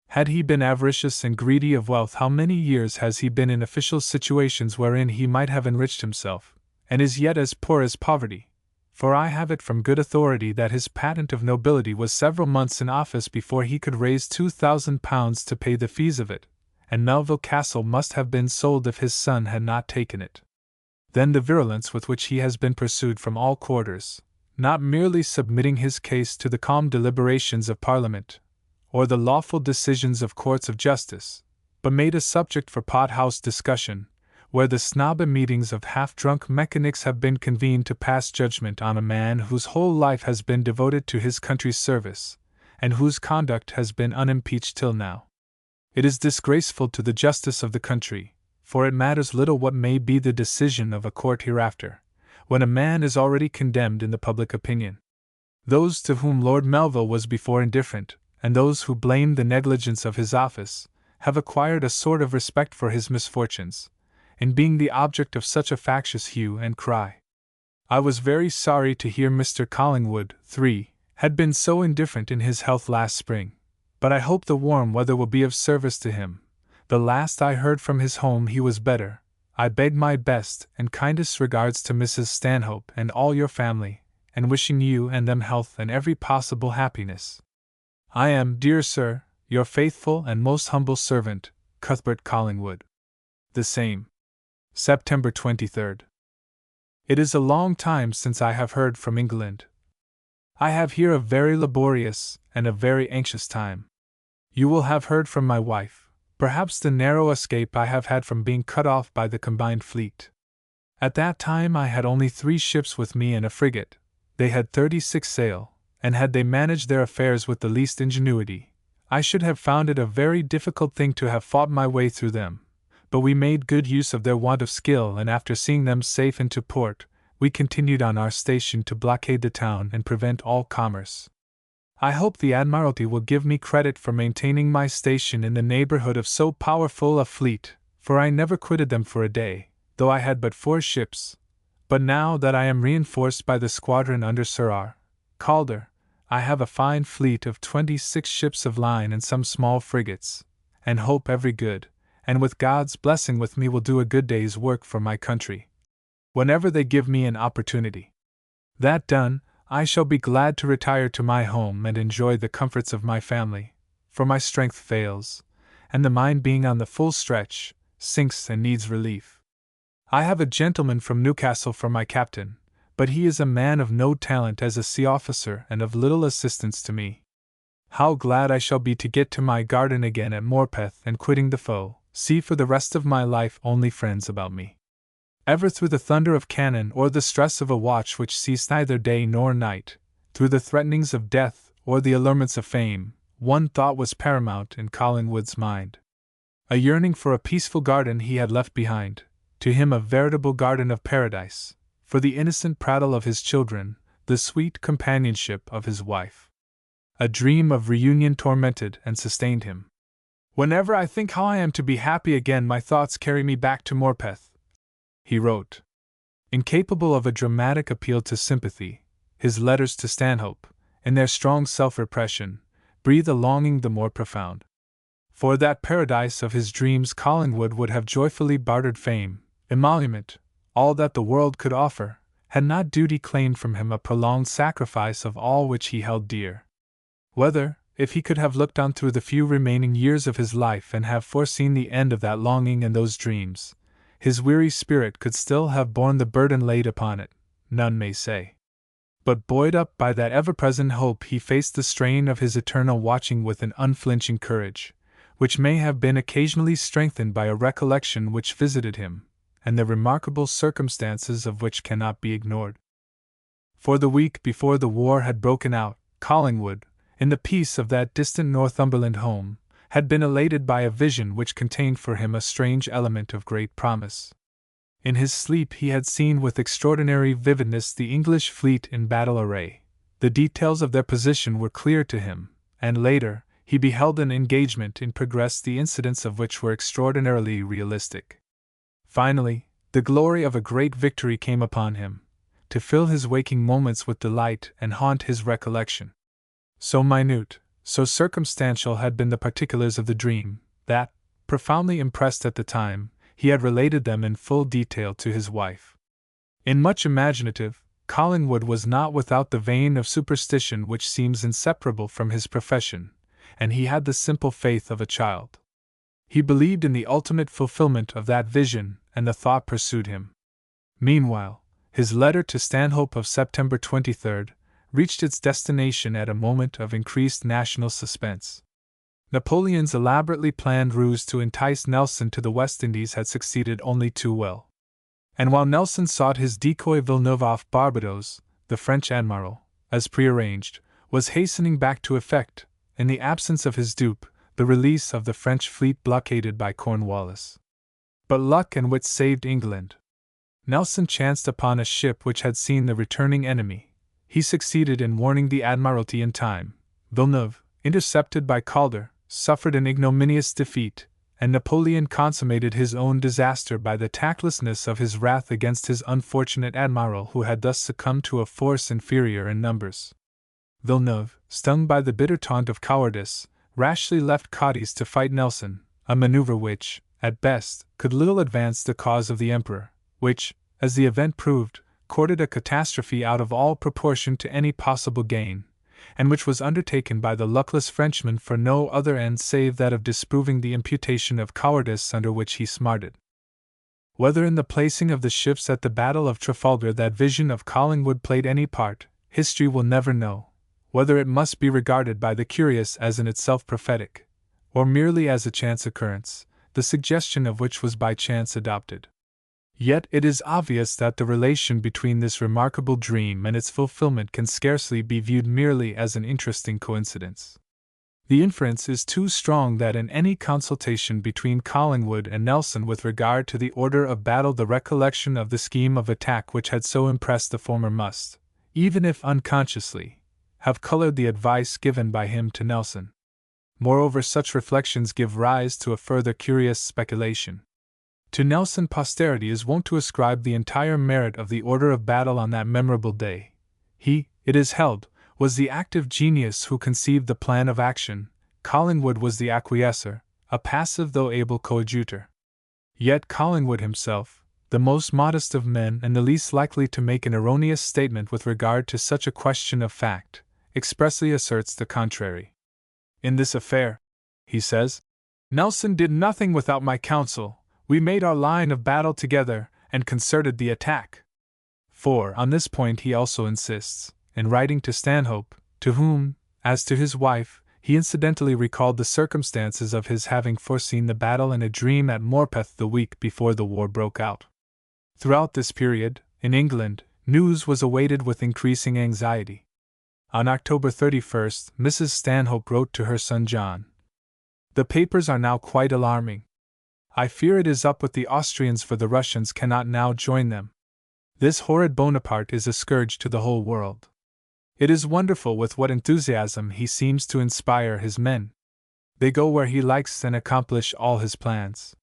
Had he been avaricious and greedy of wealth, how many years has he been in official situations wherein he might have enriched himself, and is yet as poor as poverty? For I have it from good authority that his patent of nobility was several months in office before he could raise £2,000 to pay the fees of it, and Melville Castle must have been sold if his son had not taken it. Then the virulence with which he has been pursued from all quarters, not merely submitting his case to the calm deliberations of Parliament, or the lawful decisions of courts of justice, but made a subject for pot-house discussion, where the snob meetings of half-drunk mechanics have been convened to pass judgment on a man whose whole life has been devoted to his country's service, and whose conduct has been unimpeached till now. It is disgraceful to the justice of the country, for it matters little what may be the decision of a court hereafter, when a man is already condemned in the public opinion. Those to whom Lord Melville was before indifferent, and those who blamed the negligence of his office, have acquired a sort of respect for his misfortunes, in being the object of such a factious hue and cry. I was very sorry to hear Mr. Collingwood, 3, had been so indifferent in his health last spring, but I hope the warm weather will be of service to him. The last I heard from his home he was better. I beg my best and kindest regards to Mrs. Stanhope and all your family, and wishing you and them health and every possible happiness. I am, dear sir, your faithful and most humble servant, Cuthbert Collingwood. The same. September 23rd. It is a long time since I have heard from England. I have here a very laborious and a very anxious time. You will have heard from my wife, perhaps the narrow escape I have had from being cut off by the combined fleet. At that time I had only 3 ships with me and a frigate. They had 36 sail, and had they managed their affairs with the least ingenuity, I should have found it a very difficult thing to have fought my way through them. But we made good use of their want of skill, and after seeing them safe into port, we continued on our station to blockade the town and prevent all commerce. I hope the Admiralty will give me credit for maintaining my station in the neighborhood of so powerful a fleet, for I never quitted them for a day, though I had but 4 ships. But now that I am reinforced by the squadron under Sir R. Calder, I have a fine fleet of 26 ships of line and some small frigates, and hope every good, and with God's blessing with me, will do a good day's work for my country, whenever they give me an opportunity. That done, I shall be glad to retire to my home and enjoy the comforts of my family, for my strength fails, and the mind being on the full stretch, sinks and needs relief. I have a gentleman from Newcastle for my captain, but he is a man of no talent as a sea officer and of little assistance to me. How glad I shall be to get to my garden again at Morpeth and, quitting the foe, see for the rest of my life only friends about me. Ever through the thunder of cannon or the stress of a watch which ceased neither day nor night, through the threatenings of death or the allurements of fame, one thought was paramount in Collingwood's mind. A yearning for a peaceful garden he had left behind, to him a veritable garden of paradise, for the innocent prattle of his children, the sweet companionship of his wife. A dream of reunion tormented and sustained him. Whenever I think how I am to be happy again, my thoughts carry me back to Morpeth, he wrote. Incapable of a dramatic appeal to sympathy, his letters to Stanhope, in their strong self-repression, breathe a longing the more profound. For that paradise of his dreams Collingwood would have joyfully bartered fame, emolument, all that the world could offer, had not duty claimed from him a prolonged sacrifice of all which he held dear. Whether, if he could have looked on through the few remaining years of his life and have foreseen the end of that longing and those dreams, his weary spirit could still have borne the burden laid upon it, none may say. But buoyed up by that ever-present hope, he faced the strain of his eternal watching with an unflinching courage, which may have been occasionally strengthened by a recollection which visited him, and the remarkable circumstances of which cannot be ignored. For the week before the war had broken out, Collingwood, in the peace of that distant Northumberland home, had been elated by a vision which contained for him a strange element of great promise. In his sleep he had seen with extraordinary vividness the English fleet in battle array. The details of their position were clear to him, and later, he beheld an engagement in progress the incidents of which were extraordinarily realistic. Finally, the glory of a great victory came upon him, to fill his waking moments with delight and haunt his recollection. So minute, so circumstantial had been the particulars of the dream, that, profoundly impressed at the time, he had related them in full detail to his wife. In much imaginative, Collingwood was not without the vein of superstition which seems inseparable from his profession, and he had the simple faith of a child. He believed in the ultimate fulfillment of that vision, and the thought pursued him. Meanwhile, his letter to Stanhope of September 23 reached its destination at a moment of increased national suspense. Napoleon's elaborately planned ruse to entice Nelson to the West Indies had succeeded only too well. And while Nelson sought his decoy Villeneuve off Barbados, the French admiral, as prearranged, was hastening back to effect, in the absence of his dupe, the release of the French fleet blockaded by Cornwallis. But luck and wit saved England. Nelson chanced upon a ship which had seen the returning enemy. He succeeded in warning the Admiralty in time. Villeneuve, intercepted by Calder, suffered an ignominious defeat, and Napoleon consummated his own disaster by the tactlessness of his wrath against his unfortunate admiral who had thus succumbed to a force inferior in numbers. Villeneuve, stung by the bitter taunt of cowardice, rashly left Cadiz to fight Nelson, a maneuver which, at best, could little advance the cause of the Emperor, which, as the event proved, courted a catastrophe out of all proportion to any possible gain, and which was undertaken by the luckless Frenchman for no other end save that of disproving the imputation of cowardice under which he smarted. Whether in the placing of the ships at the Battle of Trafalgar that vision of Collingwood played any part, history will never know. Whether it must be regarded by the curious as in itself prophetic, or merely as a chance occurrence, the suggestion of which was by chance adopted. Yet it is obvious that the relation between this remarkable dream and its fulfillment can scarcely be viewed merely as an interesting coincidence. The inference is too strong that in any consultation between Collingwood and Nelson with regard to the order of battle, the recollection of the scheme of attack which had so impressed the former must, even if unconsciously, have colored the advice given by him to Nelson. Moreover, such reflections give rise to a further curious speculation. To Nelson, posterity is wont to ascribe the entire merit of the order of battle on that memorable day. He, it is held, was the active genius who conceived the plan of action. Collingwood was the acquiescer, a passive though able coadjutor. Yet Collingwood himself, the most modest of men and the least likely to make an erroneous statement with regard to such a question of fact, expressly asserts the contrary. "In this affair," he says, "Nelson did nothing without my counsel. We made our line of battle together, and concerted the attack." For on this point he also insists, in writing to Stanhope, to whom, as to his wife, he incidentally recalled the circumstances of his having foreseen the battle in a dream at Morpeth the week before the war broke out. Throughout this period, in England, news was awaited with increasing anxiety. On October 31st, Mrs. Stanhope wrote to her son John, "The papers are now quite alarming. I fear it is up with the Austrians, for the Russians cannot now join them. This horrid Bonaparte is a scourge to the whole world. It is wonderful with what enthusiasm he seems to inspire his men. They go where he likes and accomplish all his plans.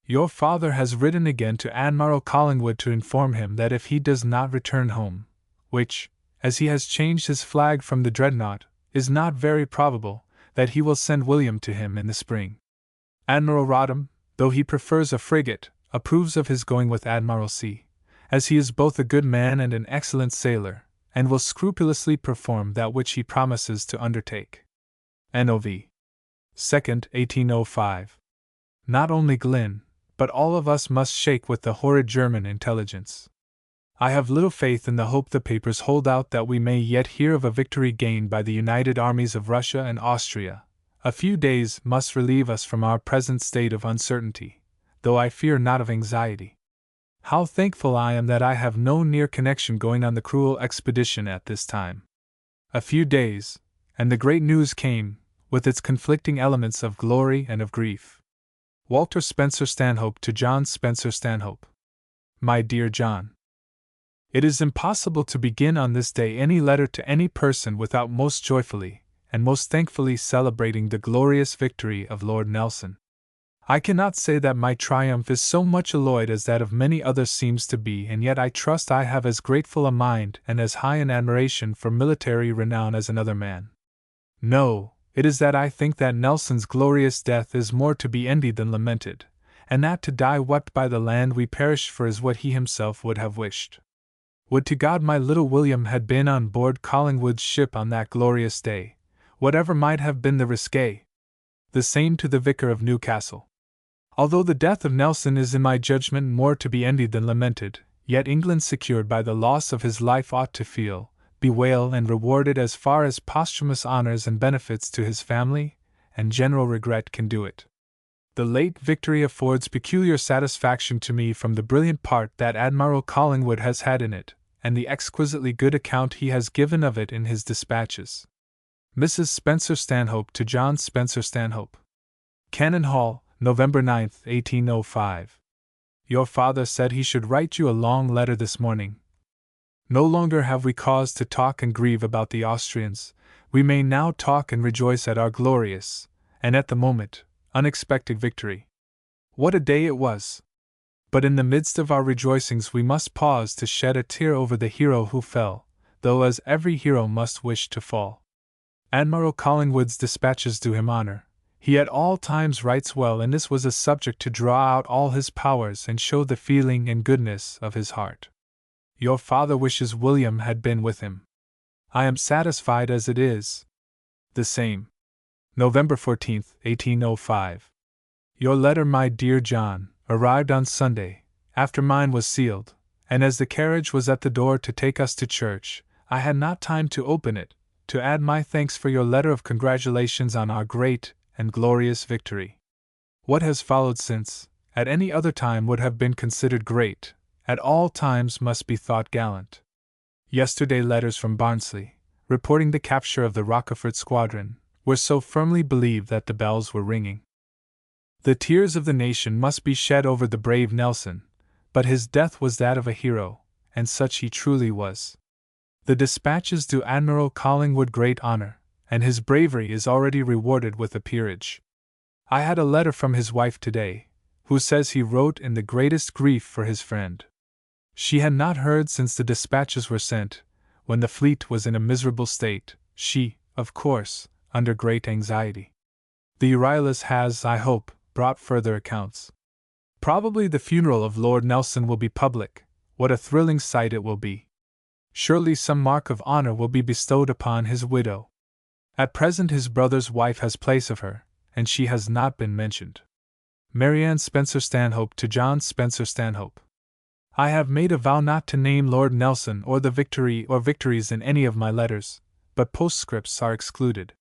Your father has written again to Admiral Collingwood to inform him that if he does not return home, which, as he has changed his flag from the Dreadnought, is not very probable, that he will send William to him in the spring. Admiral Rodham, though he prefers a frigate, approves of his going with Admiral C, as he is both a good man and an excellent sailor, and will scrupulously perform that which he promises to undertake." N.O.V. 2nd, 1805. Not only Glynn, but all of us must shake with the horrid German intelligence. I have little faith in the hope the papers hold out that we may yet hear of a victory gained by the united armies of Russia and Austria. A few days must relieve us from our present state of uncertainty, though I fear not of anxiety. How thankful I am that I have no near connection going on the cruel expedition at this time. A few days, and the great news came, with its conflicting elements of glory and of grief. Walter Spencer-Stanhope to John Spencer-Stanhope. My dear John, it is impossible to begin on this day any letter to any person without most joyfully and most thankfully celebrating the glorious victory of Lord Nelson. I cannot say that my triumph is so much alloyed as that of many others seems to be, and yet I trust I have as grateful a mind and as high an admiration for military renown as another man. No, it is that I think that Nelson's glorious death is more to be envied than lamented, and that to die wept by the land we perished for is what he himself would have wished. Would to God my little William had been on board Collingwood's ship on that glorious day, whatever might have been the risque. The same to the Vicar of Newcastle. Although the death of Nelson is in my judgment more to be envied than lamented, yet England secured by the loss of his life ought to feel, bewail and reward it as far as posthumous honors and benefits to his family and general regret can do it. The late victory affords peculiar satisfaction to me from the brilliant part that Admiral Collingwood has had in it, and the exquisitely good account he has given of it in his dispatches. Mrs. Spencer-Stanhope to John Spencer-Stanhope. Cannon Hall, November 9, 1805. Your father said he should write you a long letter this morning. No longer have we cause to talk and grieve about the Austrians. We may now talk and rejoice at our glorious, and at the moment, unexpected victory. What a day it was! But in the midst of our rejoicings we must pause to shed a tear over the hero who fell, though as every hero must wish to fall. Admiral Collingwood's dispatches do him honor. He at all times writes well, and this was a subject to draw out all his powers and show the feeling and goodness of his heart. Your father wishes William had been with him. I am satisfied as it is. The same. November 14, 1805. Your letter, my dear John, arrived on Sunday, after mine was sealed, and as the carriage was at the door to take us to church, I had not time to open it, to add my thanks for your letter of congratulations on our great and glorious victory. What has followed since, at any other time would have been considered great, at all times must be thought gallant. Yesterday letters from Barnsley, reporting the capture of the Rochefort squadron, were so firmly believed that the bells were ringing. The tears of the nation must be shed over the brave Nelson, but his death was that of a hero, and such he truly was. The dispatches do Admiral Collingwood great honor, and his bravery is already rewarded with a peerage. I had a letter from his wife today, who says he wrote in the greatest grief for his friend. She had not heard since the dispatches were sent, when the fleet was in a miserable state, she, of course, under great anxiety. The Euryalus has, I hope, brought further accounts. Probably the funeral of Lord Nelson will be public. What a thrilling sight it will be! Surely some mark of honor will be bestowed upon his widow. At present his brother's wife has place of her, and she has not been mentioned. Marianne Spencer-Stanhope to John Spencer-Stanhope. I have made a vow not to name Lord Nelson or the victory or victories in any of my letters, but postscripts are excluded.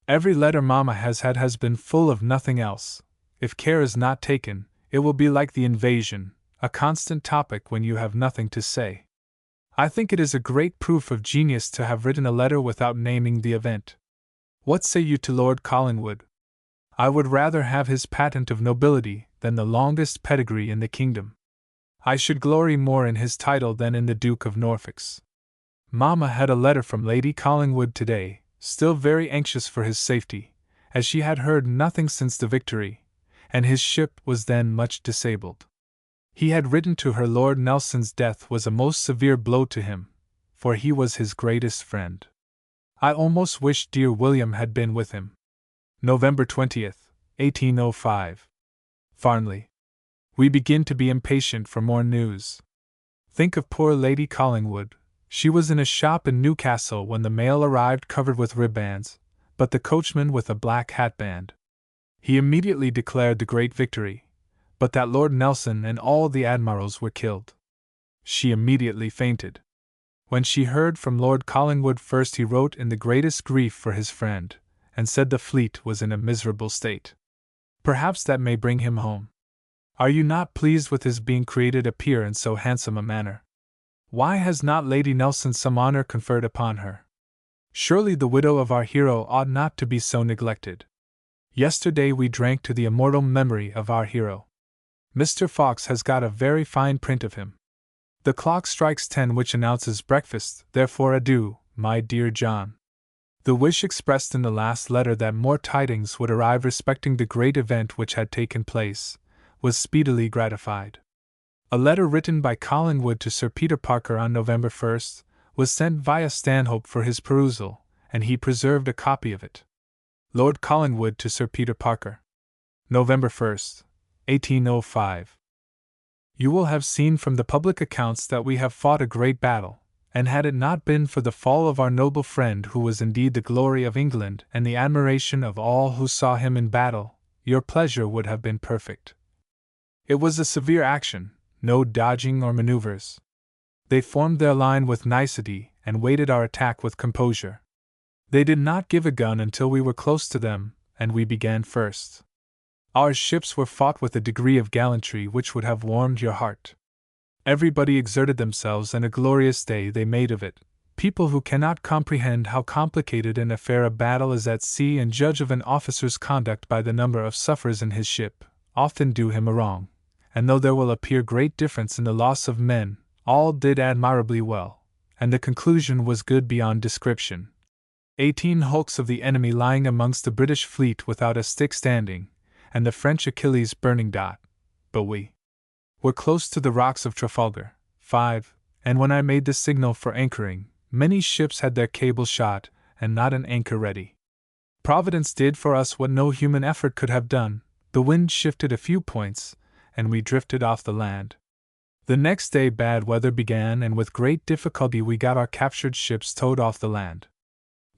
Every letter Mamma has had has been full of nothing else. If care is not taken, it will be like the invasion, a constant topic when you have nothing to say. I think it is a great proof of genius to have written a letter without naming the event. What say you to Lord Collingwood? I would rather have his patent of nobility than the longest pedigree in the kingdom. I should glory more in his title than in the Duke of Norfolk's. Mamma had a letter from Lady Collingwood today, still very anxious for his safety, as she had heard nothing since the victory, and his ship was then much disabled. He had written to her Lord Nelson's death was a most severe blow to him, for he was his greatest friend. I almost wish dear William had been with him. November 20th, 1805. Farnley. We begin to be impatient for more news. Think of poor Lady Collingwood. She was in a shop in Newcastle when the mail arrived covered with ribands, but the coachman with a black hatband. He immediately declared the great victory, but that Lord Nelson and all the admirals were killed. She immediately fainted. When she heard from Lord Collingwood first, he wrote in the greatest grief for his friend, and said the fleet was in a miserable state. Perhaps that may bring him home. Are you not pleased with his being created a peer in so handsome a manner? Why has not Lady Nelson some honor conferred upon her? Surely the widow of our hero ought not to be so neglected. Yesterday we drank to the immortal memory of our hero. Mr. Fox has got a very fine print of him. The clock strikes 10, which announces breakfast, therefore adieu, my dear John. The wish expressed in the last letter that more tidings would arrive respecting the great event which had taken place, was speedily gratified. A letter written by Collingwood to Sir Peter Parker on November 1st was sent via Stanhope for his perusal, and he preserved a copy of it. Lord Collingwood to Sir Peter Parker. November 1st, 1805. You will have seen from the public accounts that we have fought a great battle, and had it not been for the fall of our noble friend, who was indeed the glory of England and the admiration of all who saw him in battle, your pleasure would have been perfect. It was a severe action, no dodging or maneuvers. They formed their line with nicety and waited our attack with composure. They did not give a gun until we were close to them, and we began first. Our ships were fought with a degree of gallantry which would have warmed your heart. Everybody exerted themselves, and a glorious day they made of it. People who cannot comprehend how complicated an affair a battle is at sea and judge of an officer's conduct by the number of sufferers in his ship, often do him a wrong, and though there will appear great difference in the loss of men, all did admirably well, and the conclusion was good beyond description. 18 hulks of the enemy lying amongst the British fleet without a stick standing, and the French Achilles burning. But we were close to the rocks of Trafalgar. 5. And when I made the signal for anchoring, many ships had their cables shot, and not an anchor ready. Providence did for us what no human effort could have done. The wind shifted a few points, and we drifted off the land. The next day bad weather began, and with great difficulty we got our captured ships towed off the land.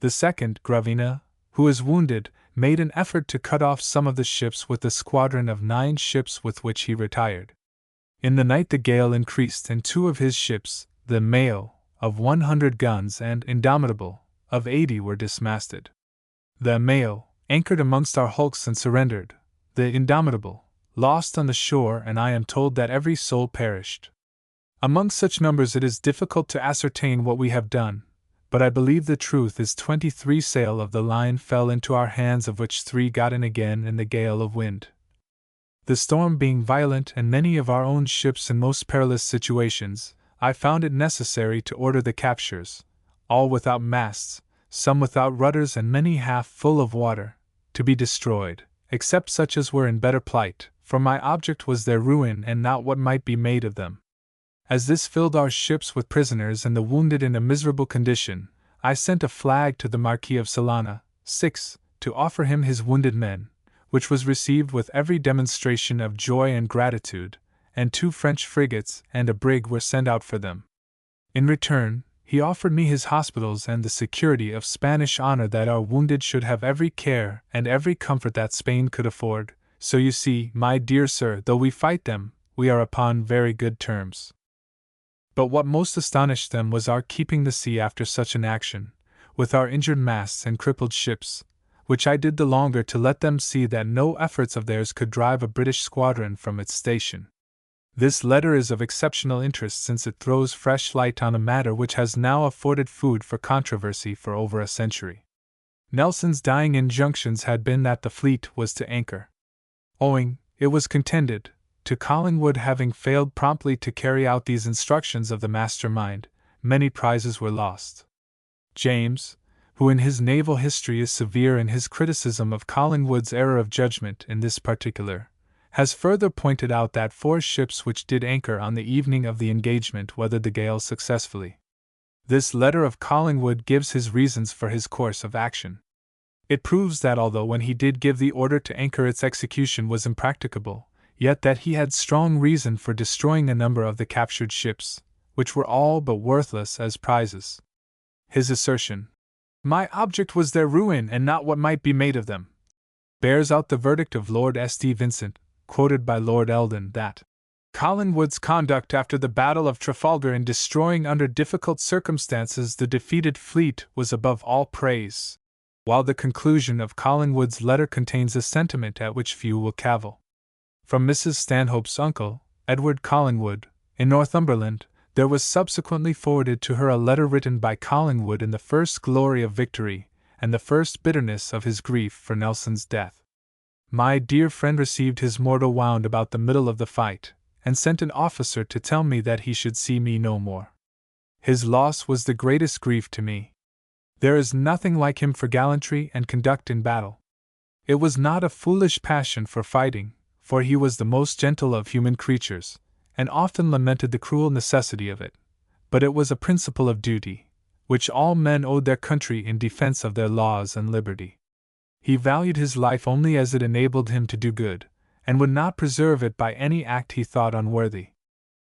The second, Gravina, who is wounded, made an effort to cut off some of the ships with the squadron of 9 ships with which he retired. In the night the gale increased, and 2 of his ships, the Mayo, of 100 guns, and Indomitable, of 80, were dismasted. The Mayo, anchored amongst our hulks and surrendered, the Indomitable, lost on the shore, and I am told that every soul perished. Among such numbers it is difficult to ascertain what we have done, but I believe the truth is 23 sail of the line fell into our hands, of which 3 got in again in the gale of wind. The storm being violent and many of our own ships in most perilous situations, I found it necessary to order the captures, all without masts, some without rudders, and many half full of water, to be destroyed, except such as were in better plight, for my object was their ruin and not what might be made of them. As this filled our ships with prisoners and the wounded in a miserable condition, I sent a flag to the Marquis of Salana, 6, to offer him his wounded men, which was received with every demonstration of joy and gratitude, and 2 French frigates and a brig were sent out for them. In return, he offered me his hospitals and the security of Spanish honor that our wounded should have every care and every comfort that Spain could afford. So you see, my dear sir, though we fight them, we are upon very good terms. But what most astonished them was our keeping the sea after such an action, with our injured masts and crippled ships, which I did the longer to let them see that no efforts of theirs could drive a British squadron from its station. This letter is of exceptional interest, since it throws fresh light on a matter which has now afforded food for controversy for over a century. Nelson's dying injunctions had been that the fleet was to anchor. Owing, it was contended, to Collingwood having failed promptly to carry out these instructions of the mastermind, many prizes were lost. James, who in his naval history is severe in his criticism of Collingwood's error of judgment in this particular, has further pointed out that 4 ships which did anchor on the evening of the engagement weathered the gale successfully. This letter of Collingwood gives his reasons for his course of action. It proves that although when he did give the order to anchor its execution was impracticable, yet that he had strong reason for destroying a number of the captured ships, which were all but worthless as prizes. His assertion, "My object was their ruin and not what might be made of them," bears out the verdict of Lord St. Vincent, quoted by Lord Eldon, that Collingwood's conduct after the Battle of Trafalgar in destroying under difficult circumstances the defeated fleet was above all praise, while the conclusion of Collingwood's letter contains a sentiment at which few will cavil. From Mrs. Stanhope's uncle, Edward Collingwood, in Northumberland, there was subsequently forwarded to her a letter written by Collingwood in the first glory of victory, and the first bitterness of his grief for Nelson's death. My dear friend received his mortal wound about the middle of the fight, and sent an officer to tell me that he should see me no more. His loss was the greatest grief to me. There is nothing like him for gallantry and conduct in battle. It was not a foolish passion for fighting, for he was the most gentle of human creatures, and often lamented the cruel necessity of it, but it was a principle of duty, which all men owed their country in defense of their laws and liberty. He valued his life only as it enabled him to do good, and would not preserve it by any act he thought unworthy.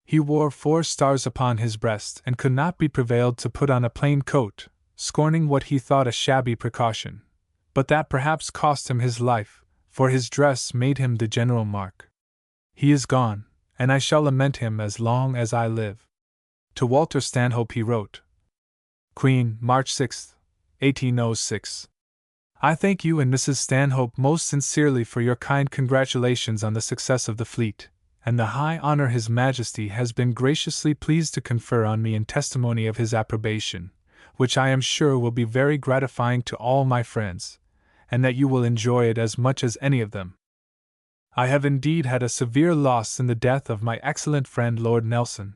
He wore 4 stars upon his breast and could not be prevailed to put on a plain coat, scorning what he thought a shabby precaution, but that perhaps cost him his life, for his dress made him the general mark. He is gone, and I shall lament him as long as I live. To Walter Stanhope he wrote, Queen, March 6, 1806. I thank you and Mrs. Stanhope most sincerely for your kind congratulations on the success of the fleet, and the high honor His Majesty has been graciously pleased to confer on me in testimony of his approbation, which I am sure will be very gratifying to all my friends, and that you will enjoy it as much as any of them. I have indeed had a severe loss in the death of my excellent friend Lord Nelson.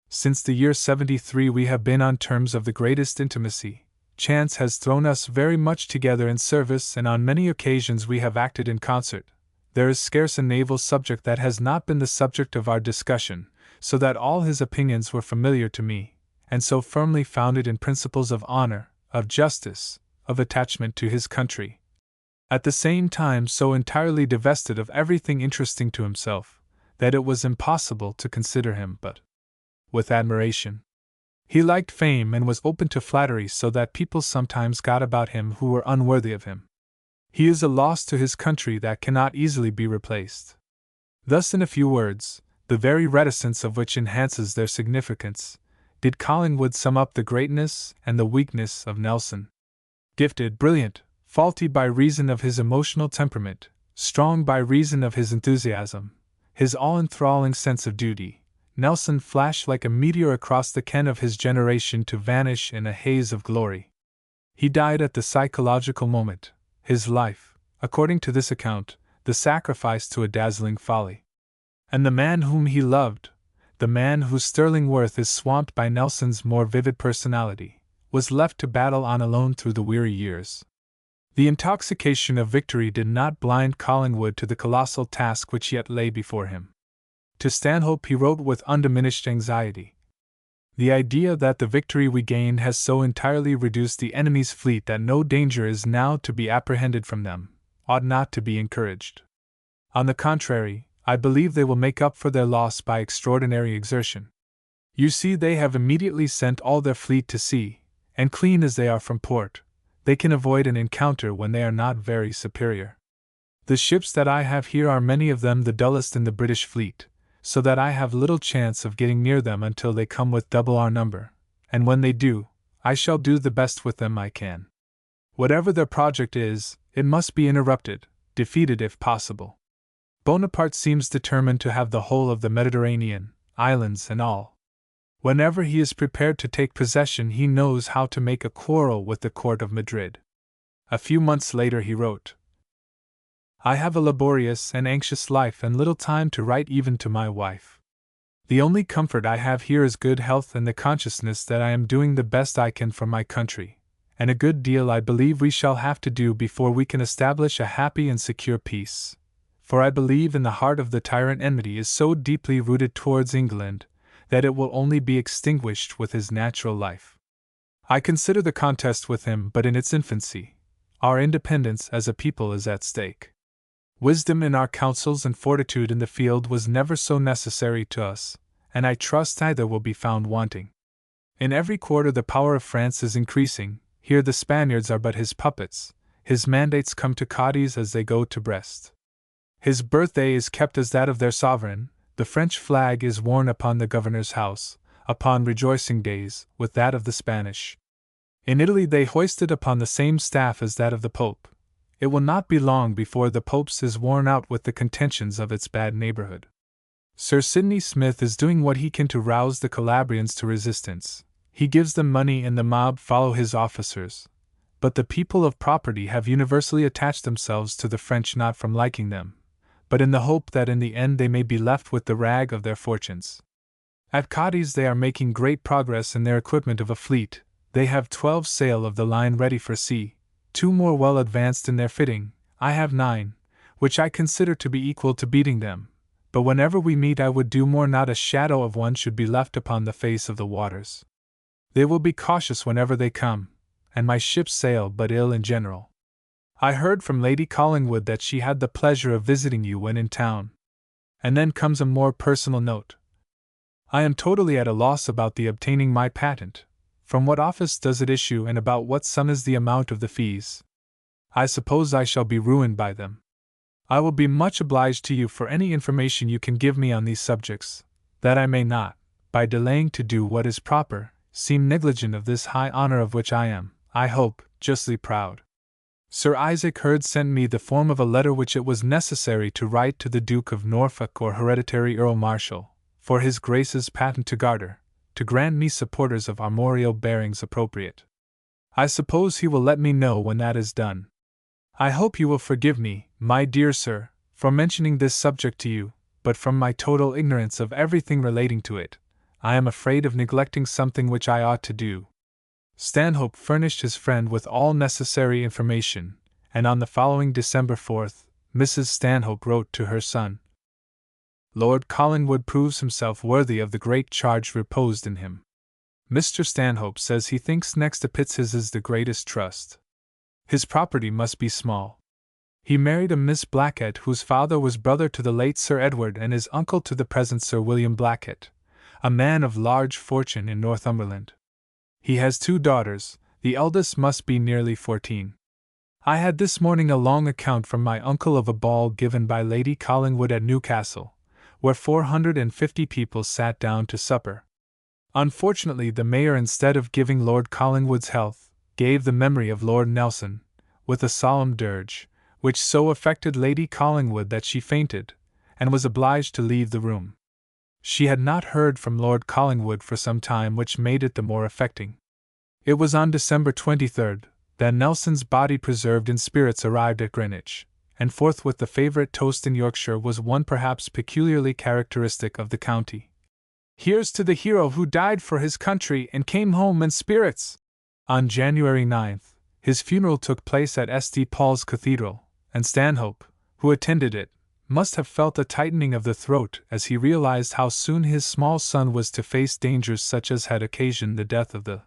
Since the year 73 we have been on terms of the greatest intimacy. Chance has thrown us very much together in service, and on many occasions we have acted in concert. There is scarce a naval subject that has not been the subject of our discussion, so that all his opinions were familiar to me, and so firmly founded in principles of honor, of justice, of attachment to his country, at the same time so entirely divested of everything interesting to himself, that it was impossible to consider him but with admiration. He liked fame and was open to flattery, so that people sometimes got about him who were unworthy of him. He is a loss to his country that cannot easily be replaced. Thus, in a few words, the very reticence of which enhances their significance, did Collingwood sum up the greatness and the weakness of Nelson. Gifted, brilliant, faulty by reason of his emotional temperament, strong by reason of his enthusiasm, his all-enthralling sense of duty, Nelson flashed like a meteor across the ken of his generation to vanish in a haze of glory. He died at the psychological moment, his life, according to this account, the sacrifice to a dazzling folly. And the man whom he loved, the man whose sterling worth is swamped by Nelson's more vivid personality, was left to battle on alone through the weary years. The intoxication of victory did not blind Collingwood to the colossal task which yet lay before him. To Stanhope he wrote with undiminished anxiety. The idea that the victory we gained has so entirely reduced the enemy's fleet that no danger is now to be apprehended from them, ought not to be encouraged. On the contrary, I believe they will make up for their loss by extraordinary exertion. You see, they have immediately sent all their fleet to sea, and clean as they are from port, they can avoid an encounter when they are not very superior. The ships that I have here are many of them the dullest in the British fleet, so that I have little chance of getting near them until they come with double our number, and when they do, I shall do the best with them I can. Whatever their project is, it must be interrupted, defeated if possible. Bonaparte seems determined to have the whole of the Mediterranean, islands and all. Whenever he is prepared to take possession, he knows how to make a quarrel with the court of Madrid. A few months later he wrote, I have a laborious and anxious life and little time to write even to my wife. The only comfort I have here is good health and the consciousness that I am doing the best I can for my country, and a good deal I believe we shall have to do before we can establish a happy and secure peace. For I believe in the heart of the tyrant enmity is so deeply rooted towards England that it will only be extinguished with his natural life. I consider the contest with him but in its infancy. Our independence as a people is at stake. Wisdom in our counsels and fortitude in the field was never so necessary to us, and I trust neither will be found wanting. In every quarter the power of France is increasing, here the Spaniards are but his puppets, his mandates come to Cadiz as they go to Brest. His birthday is kept as that of their sovereign, the French flag is worn upon the governor's house, upon rejoicing days, with that of the Spanish. In Italy they hoist it upon the same staff as that of the Pope. It will not be long before the Pope's is worn out with the contentions of its bad neighborhood. Sir Sidney Smith is doing what he can to rouse the Calabrians to resistance. He gives them money and the mob follow his officers. But the people of property have universally attached themselves to the French not from liking them, but in the hope that in the end they may be left with the rag of their fortunes. At Cadiz they are making great progress in their equipment of a fleet. They have 12 sail of the line ready for sea, 2 more well advanced in their fitting, I have 9, which I consider to be equal to beating them, but whenever we meet I would do more not a shadow of one should be left upon the face of the waters. They will be cautious whenever they come, and my ships sail but ill in general. I heard from Lady Collingwood that she had the pleasure of visiting you when in town. And then comes a more personal note. I am totally at a loss about the obtaining my patent. From what office does it issue and about what sum is the amount of the fees? I suppose I shall be ruined by them. I will be much obliged to you for any information you can give me on these subjects, that I may not, by delaying to do what is proper, seem negligent of this high honor of which I am, I hope, justly proud. Sir Isaac Hurd sent me the form of a letter which it was necessary to write to the Duke of Norfolk or Hereditary Earl Marshal, for his Grace's patent to garter, to grant me supporters of armorial bearings appropriate. I suppose he will let me know when that is done. I hope you will forgive me, my dear sir, for mentioning this subject to you, but from my total ignorance of everything relating to it, I am afraid of neglecting something which I ought to do. Stanhope furnished his friend with all necessary information, and on the following December 4th, Mrs. Stanhope wrote to her son, Lord Collingwood proves himself worthy of the great charge reposed in him. Mr. Stanhope says he thinks next to Pitt's his is the greatest trust. His property must be small. He married a Miss Blackett whose father was brother to the late Sir Edward and is uncle to the present Sir William Blackett, a man of large fortune in Northumberland. He has 2 daughters, the eldest must be nearly 14. I had this morning a long account from my uncle of a ball given by Lady Collingwood at Newcastle, where 450 people sat down to supper. Unfortunately the mayor, instead of giving Lord Collingwood's health, gave the memory of Lord Nelson, with a solemn dirge, which so affected Lady Collingwood that she fainted, and was obliged to leave the room. She had not heard from Lord Collingwood for some time, which made it the more affecting. It was on December 23rd that Nelson's body preserved in spirits arrived at Greenwich, and forthwith the favourite toast in Yorkshire was one perhaps peculiarly characteristic of the county. "Here's to the hero who died for his country and came home in spirits!" On January 9th, his funeral took place at St. Paul's Cathedral, and Stanhope, who attended it, must have felt a tightening of the throat as he realized how soon his small son was to face dangers such as had occasioned the death of the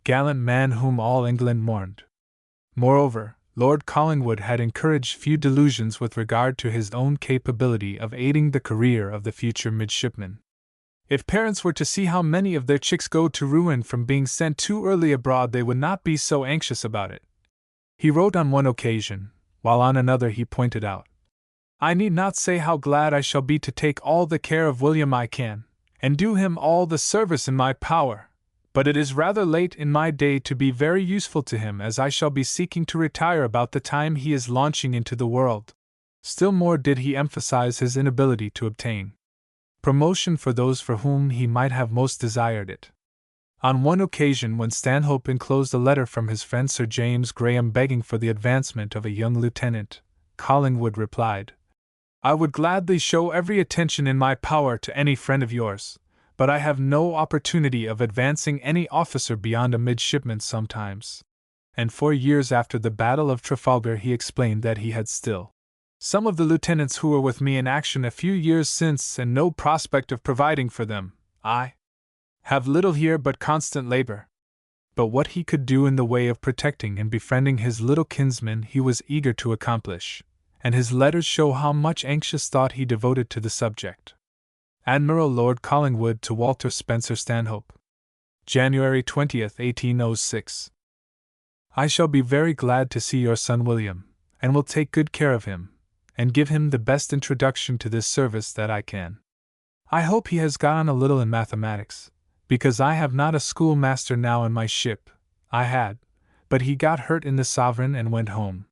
gallant man whom all England mourned. Moreover, Lord Collingwood had encouraged few delusions with regard to his own capability of aiding the career of the future midshipman. If parents were to see how many of their chicks go to ruin from being sent too early abroad, they would not be so anxious about it. He wrote on one occasion, while on another he pointed out, "I need not say how glad I shall be to take all the care of William I can, and do him all the service in my power, but it is rather late in my day to be very useful to him, as I shall be seeking to retire about the time he is launching into the world." Still more did he emphasize his inability to obtain promotion for those for whom he might have most desired it. On one occasion, when Stanhope enclosed a letter from his friend Sir James Graham begging for the advancement of a young lieutenant, Collingwood replied, "I would gladly show every attention in my power to any friend of yours, but I have no opportunity of advancing any officer beyond a midshipman sometimes." And 4 years after the Battle of Trafalgar he explained that he had still some of the lieutenants who were with me in action a few years since, and no prospect of providing for them. I have little here but constant labor. But what he could do in the way of protecting and befriending his little kinsmen he was eager to accomplish, and his letters show how much anxious thought he devoted to the subject. Admiral Lord Collingwood to Walter Spencer-Stanhope. January 20th, 1806. I shall be very glad to see your son William, and will take good care of him, and give him the best introduction to this service that I can. I hope he has got on a little in mathematics, because I have not a schoolmaster now in my ship. I had, but he got hurt in the Sovereign and went home.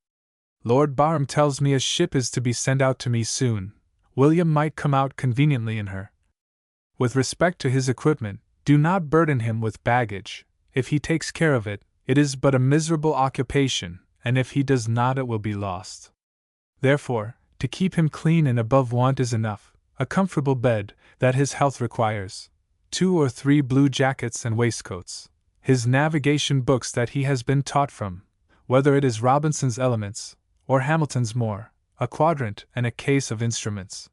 Lord Barham tells me a ship is to be sent out to me soon. William might come out conveniently in her. With respect to his equipment, do not burden him with baggage. If he takes care of it, it is but a miserable occupation, and if he does not, it will be lost. Therefore, to keep him clean and above want is enough, a comfortable bed, that his health requires, 2 or 3 blue jackets and waistcoats, his navigation books that he has been taught from, whether it is Robinson's Elements, or Hamilton's More, a quadrant and a case of instruments.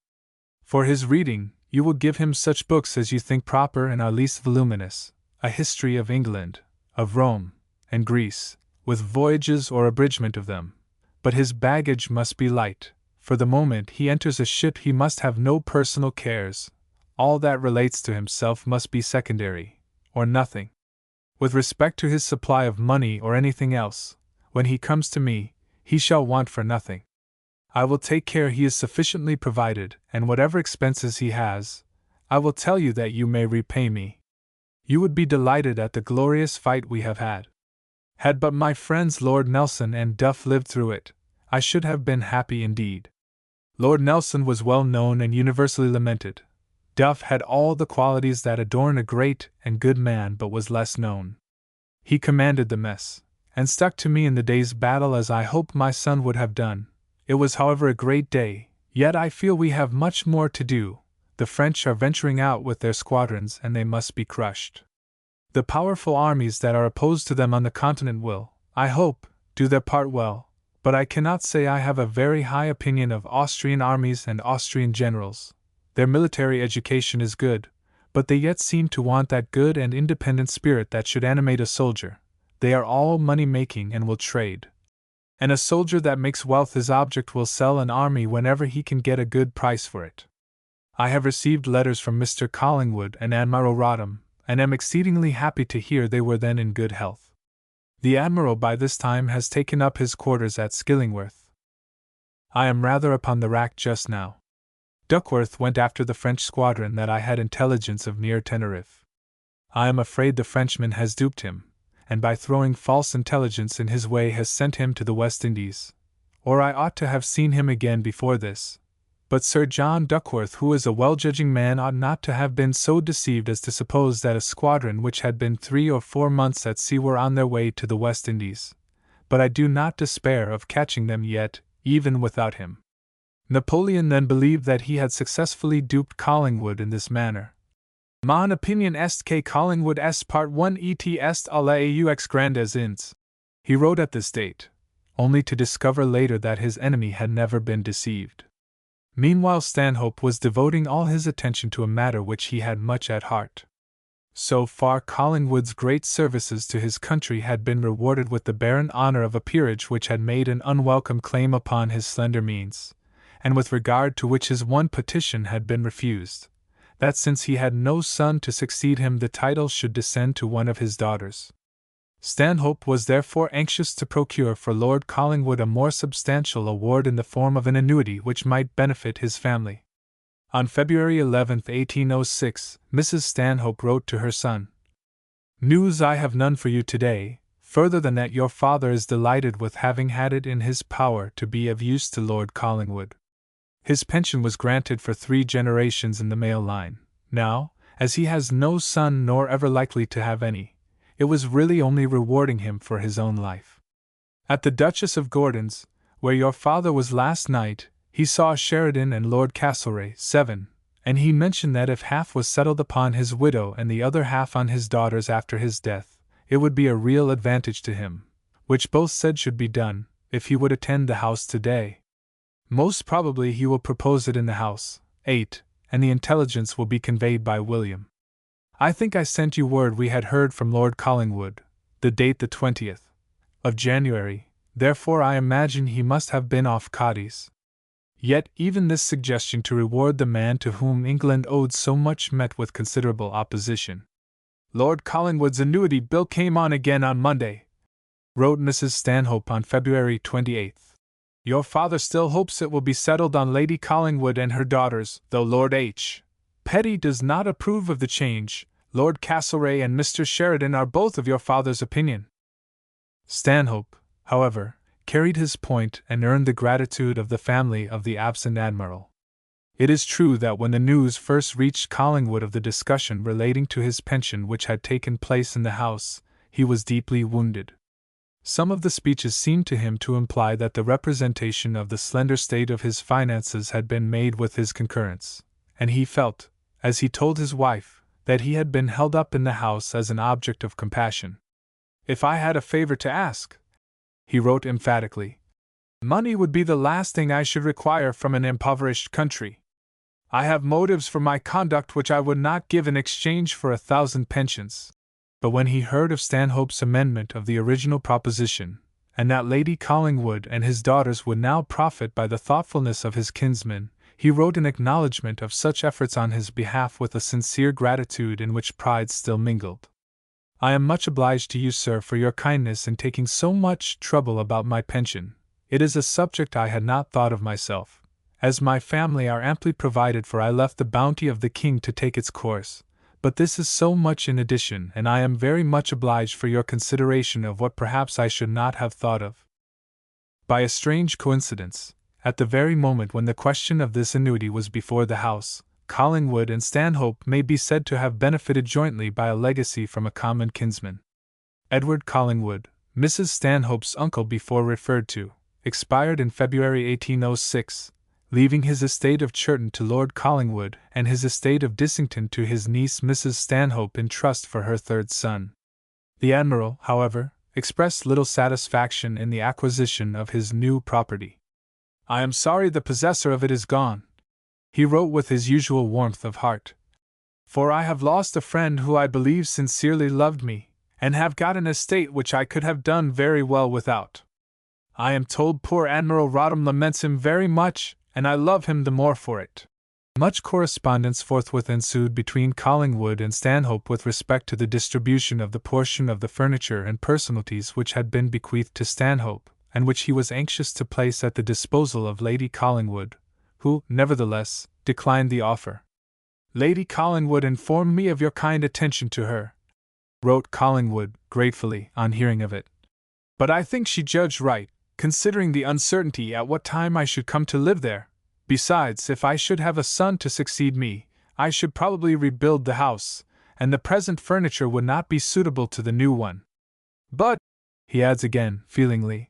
For his reading, you will give him such books as you think proper and are least voluminous, a history of England, of Rome, and Greece, with voyages or abridgment of them. But his baggage must be light, for the moment he enters a ship he must have no personal cares. All that relates to himself must be secondary, or nothing. With respect to his supply of money or anything else, when he comes to me, he shall want for nothing. I will take care he is sufficiently provided, and whatever expenses he has, I will tell you that you may repay me. You would be delighted at the glorious fight we have had. Had but my friends Lord Nelson and Duff lived through it, I should have been happy indeed. Lord Nelson was well known and universally lamented. Duff had all the qualities that adorn a great and good man, but was less known. He commanded the mess, and stuck to me in the day's battle as I hope my son would have done. It was, however, a great day, yet I feel we have much more to do. The French are venturing out with their squadrons, and they must be crushed. The powerful armies that are opposed to them on the continent will, I hope, do their part well, but I cannot say I have a very high opinion of Austrian armies and Austrian generals. Their military education is good, but they yet seem to want that good and independent spirit that should animate a soldier. They are all money-making and will trade. And a soldier that makes wealth his object will sell an army whenever he can get a good price for it. I have received letters from Mr. Collingwood and Admiral Rodham, and am exceedingly happy to hear they were then in good health. The Admiral by this time has taken up his quarters at Skillingworth. I am rather upon the rack just now. Duckworth went after the French squadron that I had intelligence of near Teneriffe. I am afraid the Frenchman has duped him, and by throwing false intelligence in his way has sent him to the West Indies. Or I ought to have seen him again before this. But Sir John Duckworth, who is a well-judging man, ought not to have been so deceived as to suppose that a squadron which had been 3 or 4 months at sea were on their way to the West Indies. But I do not despair of catching them yet, even without him. Napoleon then believed that he had successfully duped Collingwood in this manner. Mon opinion est que Collingwood est part 1 et est à l'aux grandes Indes. He wrote at this date, only to discover later that his enemy had never been deceived. Meanwhile Stanhope was devoting all his attention to a matter which he had much at heart. So far Collingwood's great services to his country had been rewarded with the barren honor of a peerage which had made an unwelcome claim upon his slender means, and with regard to which his one petition had been refused, that since he had no son to succeed him the title should descend to one of his daughters. Stanhope was therefore anxious to procure for Lord Collingwood a more substantial award in the form of an annuity which might benefit his family. On February 11, 1806, Mrs. Stanhope wrote to her son, "News I have none for you today, further than that your father is delighted with having had it in his power to be of use to Lord Collingwood. His pension was granted for 3 generations in the male line. Now, as he has no son nor ever likely to have any, it was really only rewarding him for his own life. At the Duchess of Gordon's, where your father was last night, he saw Sheridan and Lord Castlereagh, 7, and he mentioned that if half was settled upon his widow and the other half on his daughters after his death, it would be a real advantage to him, which both said should be done, if he would attend the House today. Most probably he will propose it in the House, 8, and the intelligence will be conveyed by William. I think I sent you word we had heard from Lord Collingwood, the date the 20th of January, therefore I imagine he must have been off Cadiz. Yet even this suggestion to reward the man to whom England owed so much met with considerable opposition. Lord Collingwood's annuity bill came on again on Monday," wrote Mrs. Stanhope on February 28. "Your father still hopes it will be settled on Lady Collingwood and her daughters, though Lord H. Petty does not approve of the change. Lord Castlereagh and Mr. Sheridan are both of your father's opinion." Stanhope, however, carried his point and earned the gratitude of the family of the absent admiral. It is true that when the news first reached Collingwood of the discussion relating to his pension which had taken place in the House, he was deeply wounded. Some of the speeches seemed to him to imply that the representation of the slender state of his finances had been made with his concurrence, and he felt, as he told his wife, that he had been held up in the House as an object of compassion. "If I had a favor to ask," he wrote emphatically, "money would be the last thing I should require from an impoverished country. I have motives for my conduct which I would not give in exchange for 1,000 pensions." But when he heard of Stanhope's amendment of the original proposition, and that Lady Collingwood and his daughters would now profit by the thoughtfulness of his kinsman, he wrote an acknowledgment of such efforts on his behalf with a sincere gratitude in which pride still mingled. "I am much obliged to you, sir, for your kindness in taking so much trouble about my pension. It is a subject I had not thought of myself. As my family are amply provided for, I left the bounty of the king to take its course, but this is so much in addition, and I am very much obliged for your consideration of what perhaps I should not have thought of." By a strange coincidence, at the very moment when the question of this annuity was before the House, Collingwood and Stanhope may be said to have benefited jointly by a legacy from a common kinsman. Edward Collingwood, Mrs. Stanhope's uncle before referred to, expired in February 1806, leaving his estate of Churton to Lord Collingwood and his estate of Dissington to his niece Mrs. Stanhope in trust for her third son. The Admiral, however, expressed little satisfaction in the acquisition of his new property. "I am sorry the possessor of it is gone," he wrote with his usual warmth of heart, "for I have lost a friend who I believe sincerely loved me, and have got an estate which I could have done very well without. I am told poor Admiral Rodham laments him very much, and I love him the more for it." Much correspondence forthwith ensued between Collingwood and Stanhope with respect to the distribution of the portion of the furniture and personalities which had been bequeathed to Stanhope, and which he was anxious to place at the disposal of Lady Collingwood, who, nevertheless, declined the offer. "Lady Collingwood informed me of your kind attention to her," wrote Collingwood, gratefully, on hearing of it. But I think she judged right, considering the uncertainty at what time I should come to live there. Besides, if I should have a son to succeed me, I should probably rebuild the house, and the present furniture would not be suitable to the new one. But, he adds again, feelingly,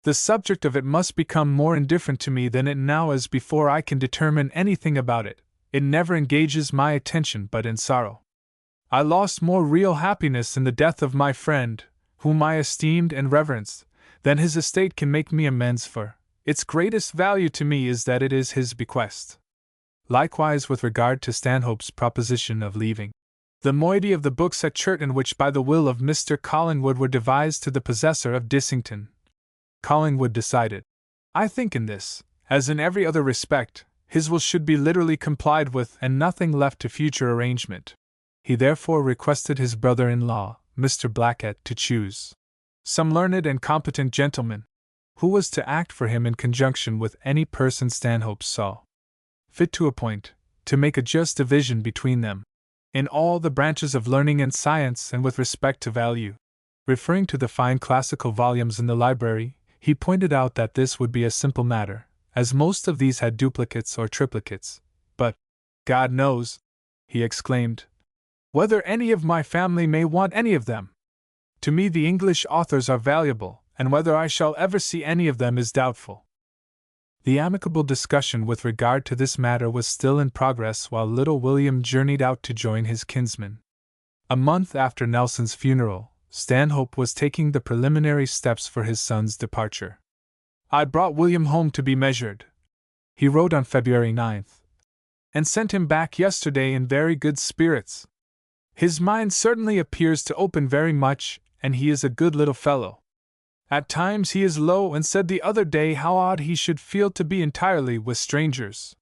the subject of it must become more indifferent to me than it now is before I can determine anything about it. It never engages my attention but in sorrow. I lost more real happiness in the death of my friend, whom I esteemed and reverenced, than his estate can make me amends for. Its greatest value to me is that it is his bequest. Likewise with regard to Stanhope's proposition of leaving the moiety of the books at Churton, which by the will of Mr. Collingwood were devised to the possessor of Dissington. Collingwood decided, I think in this, as in every other respect, his will should be literally complied with and nothing left to future arrangement. He therefore requested his brother-in-law, Mr. Blackett, to choose some learned and competent gentleman, who was to act for him in conjunction with any person Stanhope saw fit to appoint, to make a just division between them, in all the branches of learning and science and with respect to value. Referring to the fine classical volumes in the library, he pointed out that this would be a simple matter, as most of these had duplicates or triplicates. But, God knows, he exclaimed, whether any of my family may want any of them. To me the English authors are valuable, and whether I shall ever see any of them is doubtful. The amicable discussion with regard to this matter was still in progress while little William journeyed out to join his kinsman. A month after Nelson's funeral, Stanhope was taking the preliminary steps for his son's departure. I brought William home to be measured, he wrote on February 9th, and sent him back yesterday in very good spirits. His mind certainly appears to open very much, and he is a good little fellow. At times he is low, and said the other day how odd he should feel to be entirely with strangers.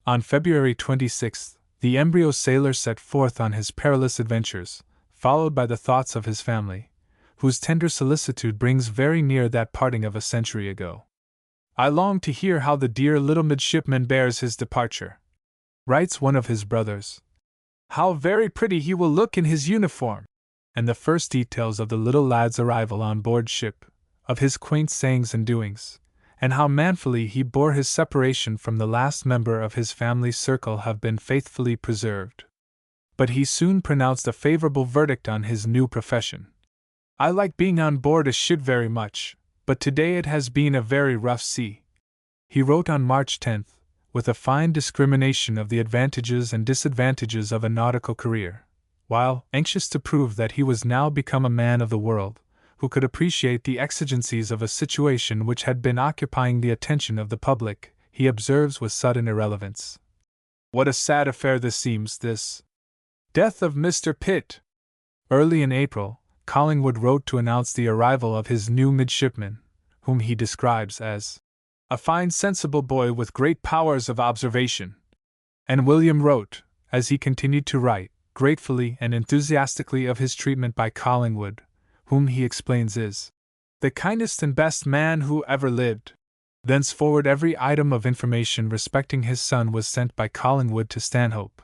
On February 26th, the embryo sailor set forth on his perilous adventures, followed by the thoughts of his family, whose tender solicitude brings very near that parting of a century ago. I long to hear how the dear little midshipman bears his departure, writes one of his brothers. How very pretty he will look in his uniform! And the first details of the little lad's arrival on board ship, of his quaint sayings and doings, and how manfully he bore his separation from the last member of his family circle have been faithfully preserved. But he soon pronounced a favorable verdict on his new profession. I like being on board a ship very much, but today it has been a very rough sea. He wrote on March 10th, with a fine discrimination of the advantages and disadvantages of a nautical career, while, anxious to prove that he was now become a man of the world, who could appreciate the exigencies of a situation which had been occupying the attention of the public, he observes with sudden irrelevance. What a sad affair this seems, this death of Mr. Pitt! Early in April, Collingwood wrote to announce the arrival of his new midshipman, whom he describes as a fine sensible boy with great powers of observation. And William wrote, as he continued to write, gratefully and enthusiastically of his treatment by Collingwood, whom he explains is the kindest and best man who ever lived. Thenceforward every item of information respecting his son was sent by Collingwood to Stanhope,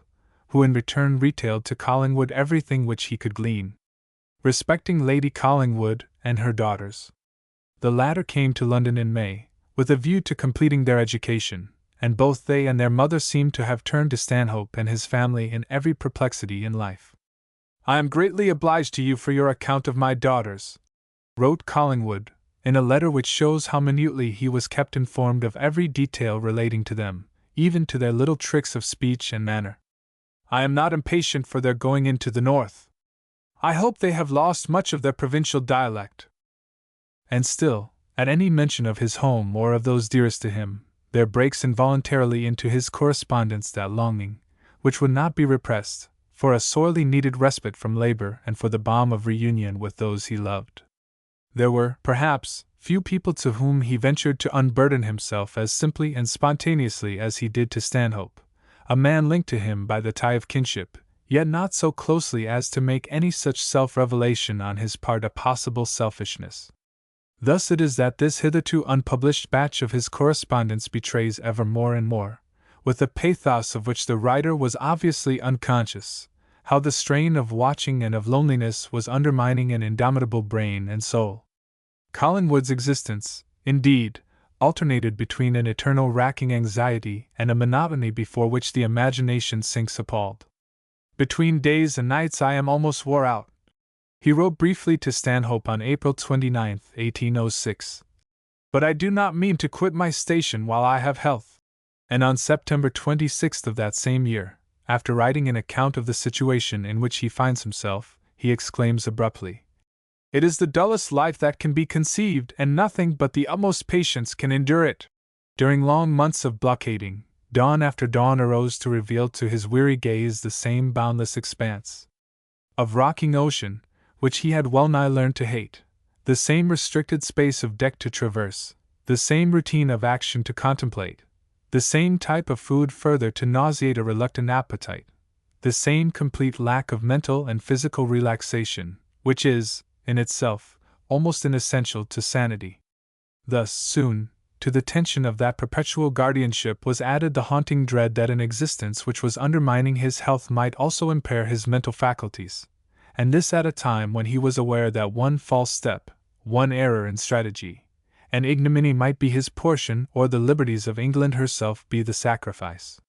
who in return retailed to Collingwood everything which he could glean respecting Lady Collingwood and her daughters. The latter came to London in May, with a view to completing their education, and both they and their mother seemed to have turned to Stanhope and his family in every perplexity in life. I am greatly obliged to you for your account of my daughters, wrote Collingwood, in a letter which shows how minutely he was kept informed of every detail relating to them, even to their little tricks of speech and manner. I am not impatient for their going into the north. I hope they have lost much of their provincial dialect. And still, at any mention of his home or of those dearest to him, there breaks involuntarily into his correspondence that longing, which would not be repressed, for a sorely needed respite from labor and for the balm of reunion with those he loved. There were, perhaps, few people to whom he ventured to unburden himself as simply and spontaneously as he did to Stanhope, a man linked to him by the tie of kinship, yet not so closely as to make any such self-revelation on his part a possible selfishness. Thus it is that this hitherto unpublished batch of his correspondence betrays ever more and more, with a pathos of which the writer was obviously unconscious, how the strain of watching and of loneliness was undermining an indomitable brain and soul. Collingwood's existence, indeed, alternated between an eternal racking anxiety and a monotony before which the imagination sinks appalled. "Between days and nights I am almost wore out," he wrote briefly to Stanhope on April 29, 1806. "But I do not mean to quit my station while I have health." And on September 26 of that same year, after writing an account of the situation in which he finds himself, he exclaims abruptly, "It is the dullest life that can be conceived, and nothing but the utmost patience can endure it." During long months of blockading, dawn after dawn arose to reveal to his weary gaze the same boundless expanse of rocking ocean, which he had well nigh learned to hate, the same restricted space of deck to traverse, the same routine of action to contemplate, the same type of food further to nauseate a reluctant appetite, the same complete lack of mental and physical relaxation, which is, in itself, almost inessential to sanity. Thus, soon, to the tension of that perpetual guardianship was added the haunting dread that an existence which was undermining his health might also impair his mental faculties, and this at a time when he was aware that one false step, one error in strategy, and ignominy might be his portion, or the liberties of England herself be the sacrifice.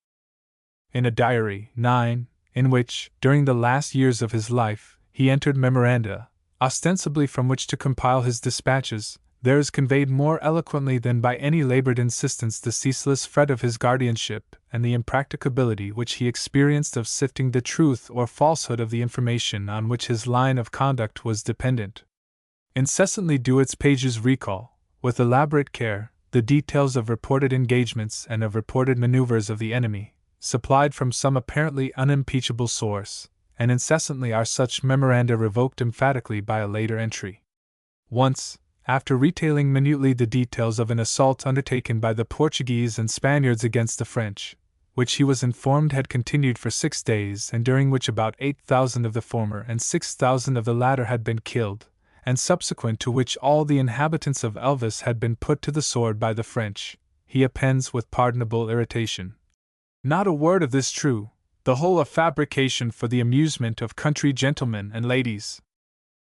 In a diary, 9, in which, during the last years of his life, he entered memoranda, ostensibly from which to compile his dispatches, there is conveyed more eloquently than by any labored insistence the ceaseless fret of his guardianship and the impracticability which he experienced of sifting the truth or falsehood of the information on which his line of conduct was dependent. Incessantly do its pages recall, with elaborate care, the details of reported engagements and of reported maneuvers of the enemy, supplied from some apparently unimpeachable source, and incessantly are such memoranda revoked emphatically by a later entry. Once, after retailing minutely the details of an assault undertaken by the Portuguese and Spaniards against the French, which he was informed had continued for 6 days and during which about 8,000 of the former and 6,000 of the latter had been killed, and subsequent to which all the inhabitants of Elvas had been put to the sword by the French, he appends with pardonable irritation, "Not a word of this true, the whole a fabrication for the amusement of country gentlemen and ladies."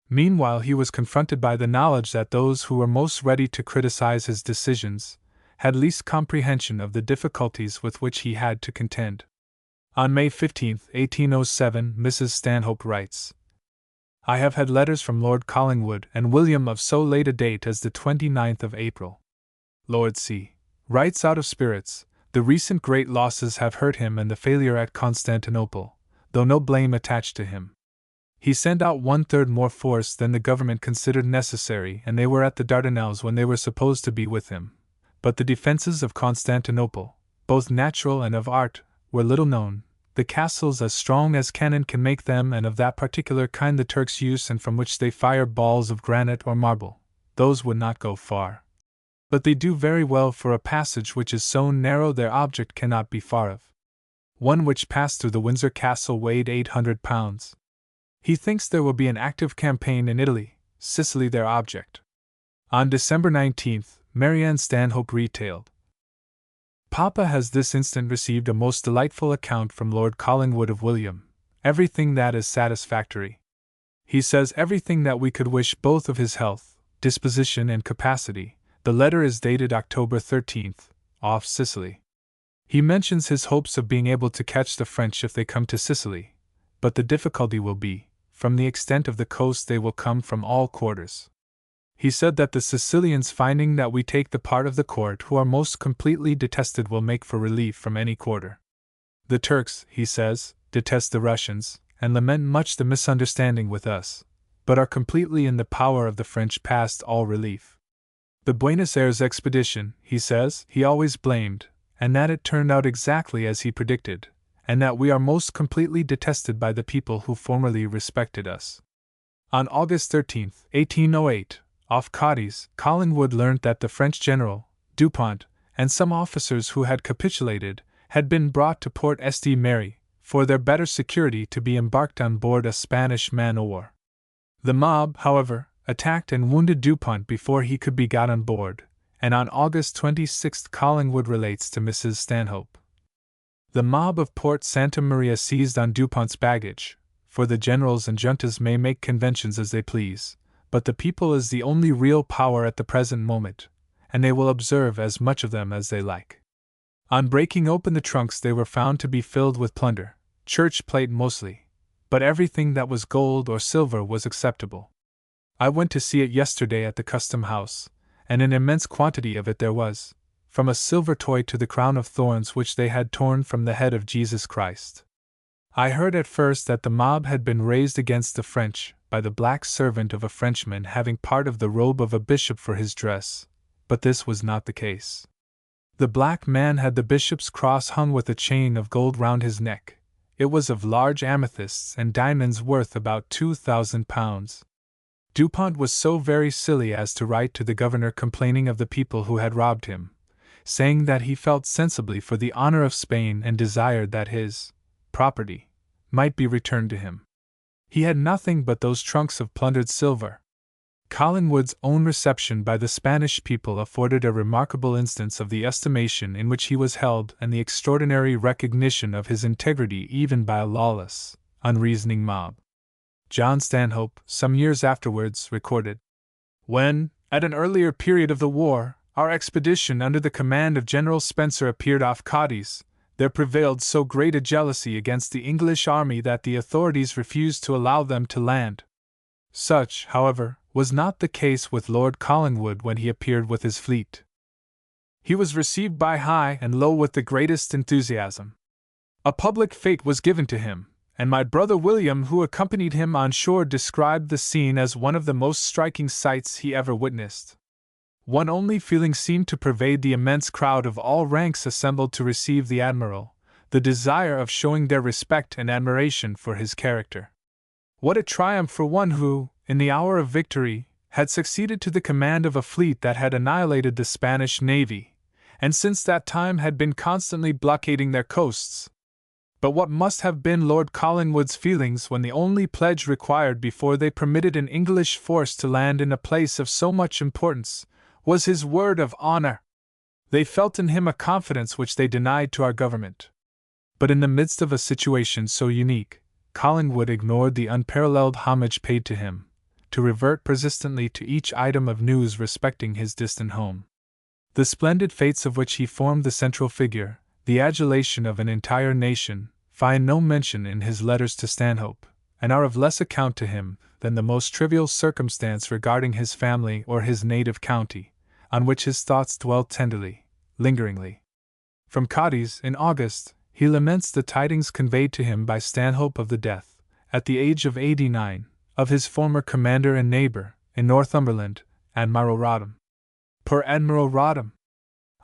Meanwhile he was confronted by the knowledge that those who were most ready to criticize his decisions had least comprehension of the difficulties with which he had to contend. On May 15, 1807, Mrs. Stanhope writes, "I have had letters from Lord Collingwood and William of so late a date as the 29th of April. Lord C. writes out of spirits. The recent great losses have hurt him and the failure at Constantinople, though no blame attached to him. He sent out 1/3 more force than the government considered necessary, and they were at the Dardanelles when they were supposed to be with him. But the defenses of Constantinople, both natural and of art, were little known, the castles as strong as cannon can make them and of that particular kind the Turks use and from which they fire balls of granite or marble, those would not go far. But they do very well for a passage which is so narrow their object cannot be far of. One which passed through the Windsor Castle weighed 800 pounds. He thinks there will be an active campaign in Italy, Sicily their object." On December 19th, Marianne Stanhope retailed, "Papa has this instant received a most delightful account from Lord Collingwood of William, everything that is satisfactory. He says everything that we could wish both of his health, disposition and capacity. The letter is dated October 13th, off Sicily. He mentions his hopes of being able to catch the French if they come to Sicily, but the difficulty will be, from the extent of the coast they will come from all quarters. He said that the Sicilians, finding that we take the part of the court who are most completely detested, will make for relief from any quarter. The Turks, he says, detest the Russians, and lament much the misunderstanding with us, but are completely in the power of the French past all relief. The Buenos Aires expedition, he says, he always blamed, and that it turned out exactly as he predicted, and that we are most completely detested by the people who formerly respected us." On August 13, 1808, off Cadiz, Collingwood learnt that the French general, Dupont, and some officers who had capitulated, had been brought to Port St. Mary, for their better security to be embarked on board a Spanish man-o'-war. The mob, however, attacked and wounded Dupont before he could be got on board, and on August 26 Collingwood relates to Mrs. Stanhope, "The mob of Port Santa Maria seized on Dupont's baggage, for the generals and juntas may make conventions as they please, but the people is the only real power at the present moment, and they will observe as much of them as they like. On breaking open the trunks, they were found to be filled with plunder, church plate mostly, but everything that was gold or silver was acceptable. I went to see it yesterday at the custom house, and an immense quantity of it there was, from a silver toy to the crown of thorns which they had torn from the head of Jesus Christ. I heard at first that the mob had been raised against the French by the black servant of a Frenchman having part of the robe of a bishop for his dress, but this was not the case. The black man had the bishop's cross hung with a chain of gold round his neck. It was of large amethysts and diamonds worth about £2,000. Dupont was so very silly as to write to the governor complaining of the people who had robbed him, saying that he felt sensibly for the honor of Spain and desired that his property might be returned to him. He had nothing but those trunks of plundered silver. Collingwood's own reception by the Spanish people afforded a remarkable instance of the estimation in which he was held and the extraordinary recognition of his integrity even by a lawless, unreasoning mob. John Stanhope, some years afterwards, recorded, "When, at an earlier period of the war, our expedition under the command of General Spencer appeared off Cadiz, there prevailed so great a jealousy against the English army that the authorities refused to allow them to land. Such, however, was not the case with Lord Collingwood when he appeared with his fleet. He was received by high and low with the greatest enthusiasm. A public fete was given to him, and my brother William, who accompanied him on shore, described the scene as one of the most striking sights he ever witnessed. One only feeling seemed to pervade the immense crowd of all ranks assembled to receive the admiral, the desire of showing their respect and admiration for his character. What a triumph for one who, in the hour of victory, had succeeded to the command of a fleet that had annihilated the Spanish navy, and since that time had been constantly blockading their coasts. But what must have been Lord Collingwood's feelings when the only pledge required before they permitted an English force to land in a place of so much importance was his word of honor! They felt in him a confidence which they denied to our government. But in the midst of a situation so unique, Collingwood ignored the unparalleled homage paid to him, to revert persistently to each item of news respecting his distant home. The splendid fates of which he formed the central figure, the adulation of an entire nation, find no mention in his letters to Stanhope, and are of less account to him than the most trivial circumstance regarding his family or his native county, on which his thoughts dwell tenderly, lingeringly. From Cadiz, in August, he laments the tidings conveyed to him by Stanhope of the death, at the age of 89, of his former commander and neighbor, in Northumberland, Admiral Rodham. Poor Admiral Rodham!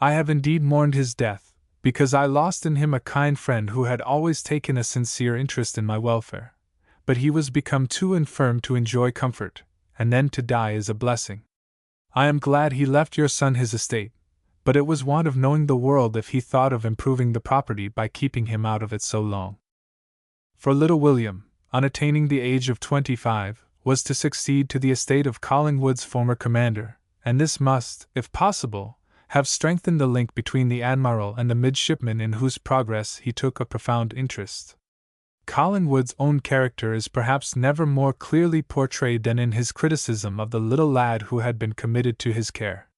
I have indeed mourned his death, because I lost in him a kind friend who had always taken a sincere interest in my welfare, but he was become too infirm to enjoy comfort, and then to die is a blessing. I am glad he left your son his estate, but it was want of knowing the world if he thought of improving the property by keeping him out of it so long. For little William, on attaining the age of 25, was to succeed to the estate of Collingwood's former commander, and this must, if possible, have strengthened the link between the admiral and the midshipman in whose progress he took a profound interest. Collingwood's own character is perhaps never more clearly portrayed than in his criticism of the little lad who had been committed to his care.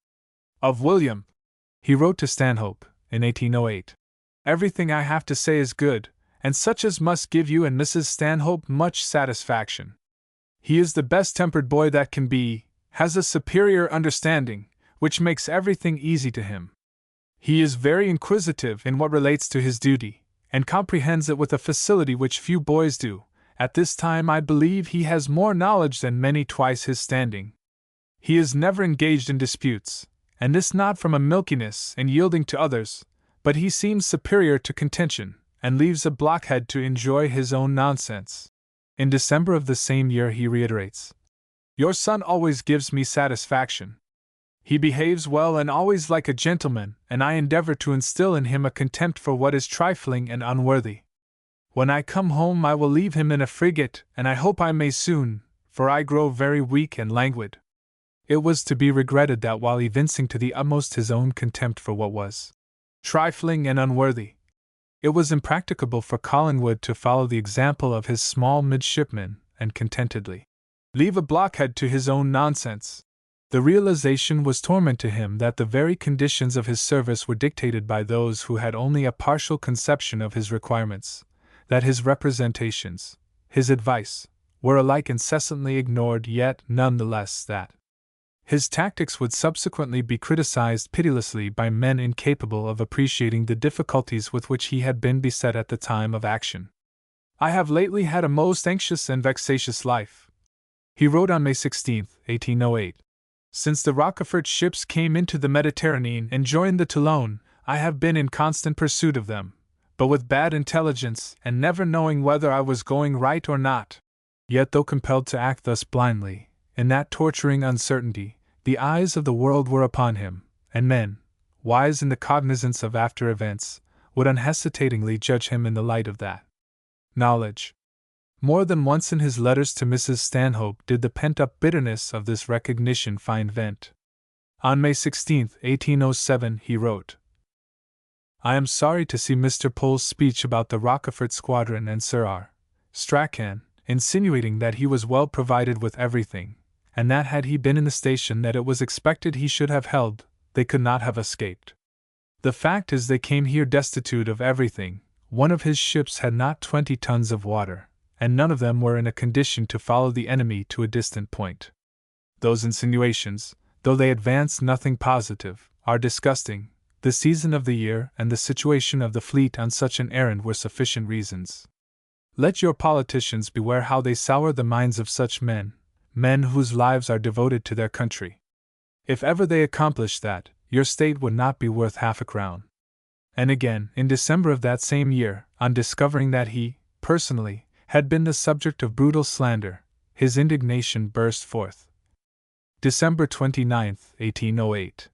Of William, he wrote to Stanhope, in 1808, "Everything I have to say is good, and such as must give you and Mrs. Stanhope much satisfaction. He is the best-tempered boy that can be, has a superior understanding, which makes everything easy to him. He is very inquisitive in what relates to his duty, and comprehends it with a facility which few boys do. At this time I believe he has more knowledge than many twice his standing. He is never engaged in disputes, and this not from a milkiness and yielding to others, but he seems superior to contention, and leaves a blockhead to enjoy his own nonsense." In December of the same year he reiterates, "Your son always gives me satisfaction. He behaves well and always like a gentleman, and I endeavor to instill in him a contempt for what is trifling and unworthy. When I come home I will leave him in a frigate, and I hope I may soon, for I grow very weak and languid." It was to be regretted that while evincing to the utmost his own contempt for what was trifling and unworthy, It was impracticable for Collingwood to follow the example of his small midshipmen and contentedly leave a blockhead to his own nonsense. The realization was torment to him that the very conditions of his service were dictated by those who had only a partial conception of his requirements, that his representations, his advice, were alike incessantly ignored, yet none the less that his tactics would subsequently be criticized pitilessly by men incapable of appreciating the difficulties with which he had been beset at the time of action. "I have lately had a most anxious and vexatious life," he wrote on May 16, 1808. "Since the Rochefort ships came into the Mediterranean and joined the Toulon, I have been in constant pursuit of them, but with bad intelligence and never knowing whether I was going right or not. Yet though compelled to act thus blindly, in that torturing uncertainty, the eyes of the world were upon him, and men, wise in the cognizance of after events, would unhesitatingly judge him in the light of that knowledge." More than once in his letters to Mrs. Stanhope did the pent-up bitterness of this recognition find vent. On May 16, 1807, he wrote, "I am sorry to see Mr. Pole's speech about the Rochefort squadron and Sir R. Strachan, insinuating that he was well provided with everything, and that had he been in the station that it was expected he should have held, they could not have escaped. The fact is they came here destitute of everything. One of his ships had not 20 tons of water, and none of them were in a condition to follow the enemy to a distant point. Those insinuations, though they advance nothing positive, are disgusting. The season of the year and the situation of the fleet on such an errand were sufficient reasons. Let your politicians beware how they sour the minds of such men whose lives are devoted to their country. If ever they accomplish that, your state would not be worth half a crown." And again, in December of that same year, on discovering that he, personally, had been the subject of brutal slander, his indignation burst forth. December 29, 1808.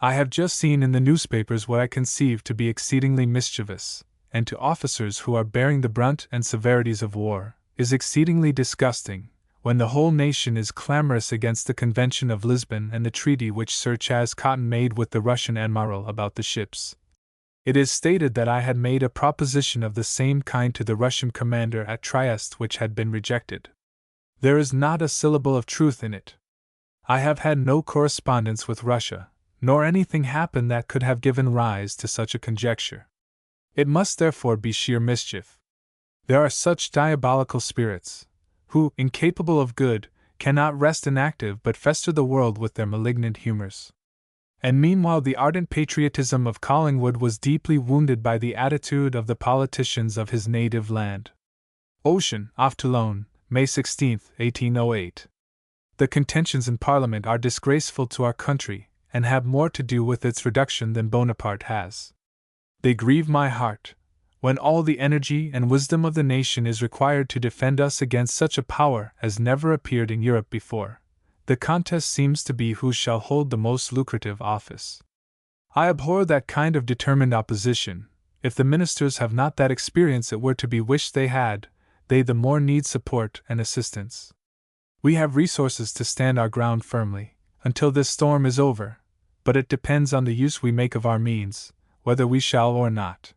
"I have just seen in the newspapers what I conceive to be exceedingly mischievous, and to officers who are bearing the brunt and severities of war, is exceedingly disgusting, when the whole nation is clamorous against the Convention of Lisbon and the treaty which Sir Chas Cotton made with the Russian admiral about the ships. It is stated that I had made a proposition of the same kind to the Russian commander at Trieste which had been rejected. There is not a syllable of truth in it. I have had no correspondence with Russia, nor anything happened that could have given rise to such a conjecture. It must therefore be sheer mischief. There are such diabolical spirits, who, incapable of good, cannot rest inactive but fester the world with their malignant humors." And meanwhile the ardent patriotism of Collingwood was deeply wounded by the attitude of the politicians of his native land. Ocean, off Toulon, May 16, 1808. "The contentions in Parliament are disgraceful to our country, and have more to do with its reduction than Bonaparte has. They grieve my heart. When all the energy and wisdom of the nation is required to defend us against such a power as never appeared in Europe before, the contest seems to be who shall hold the most lucrative office. I abhor that kind of determined opposition. If the ministers have not that experience it were to be wished they had, they the more need support and assistance. We have resources to stand our ground firmly, until this storm is over, but it depends on the use we make of our means, whether we shall or not.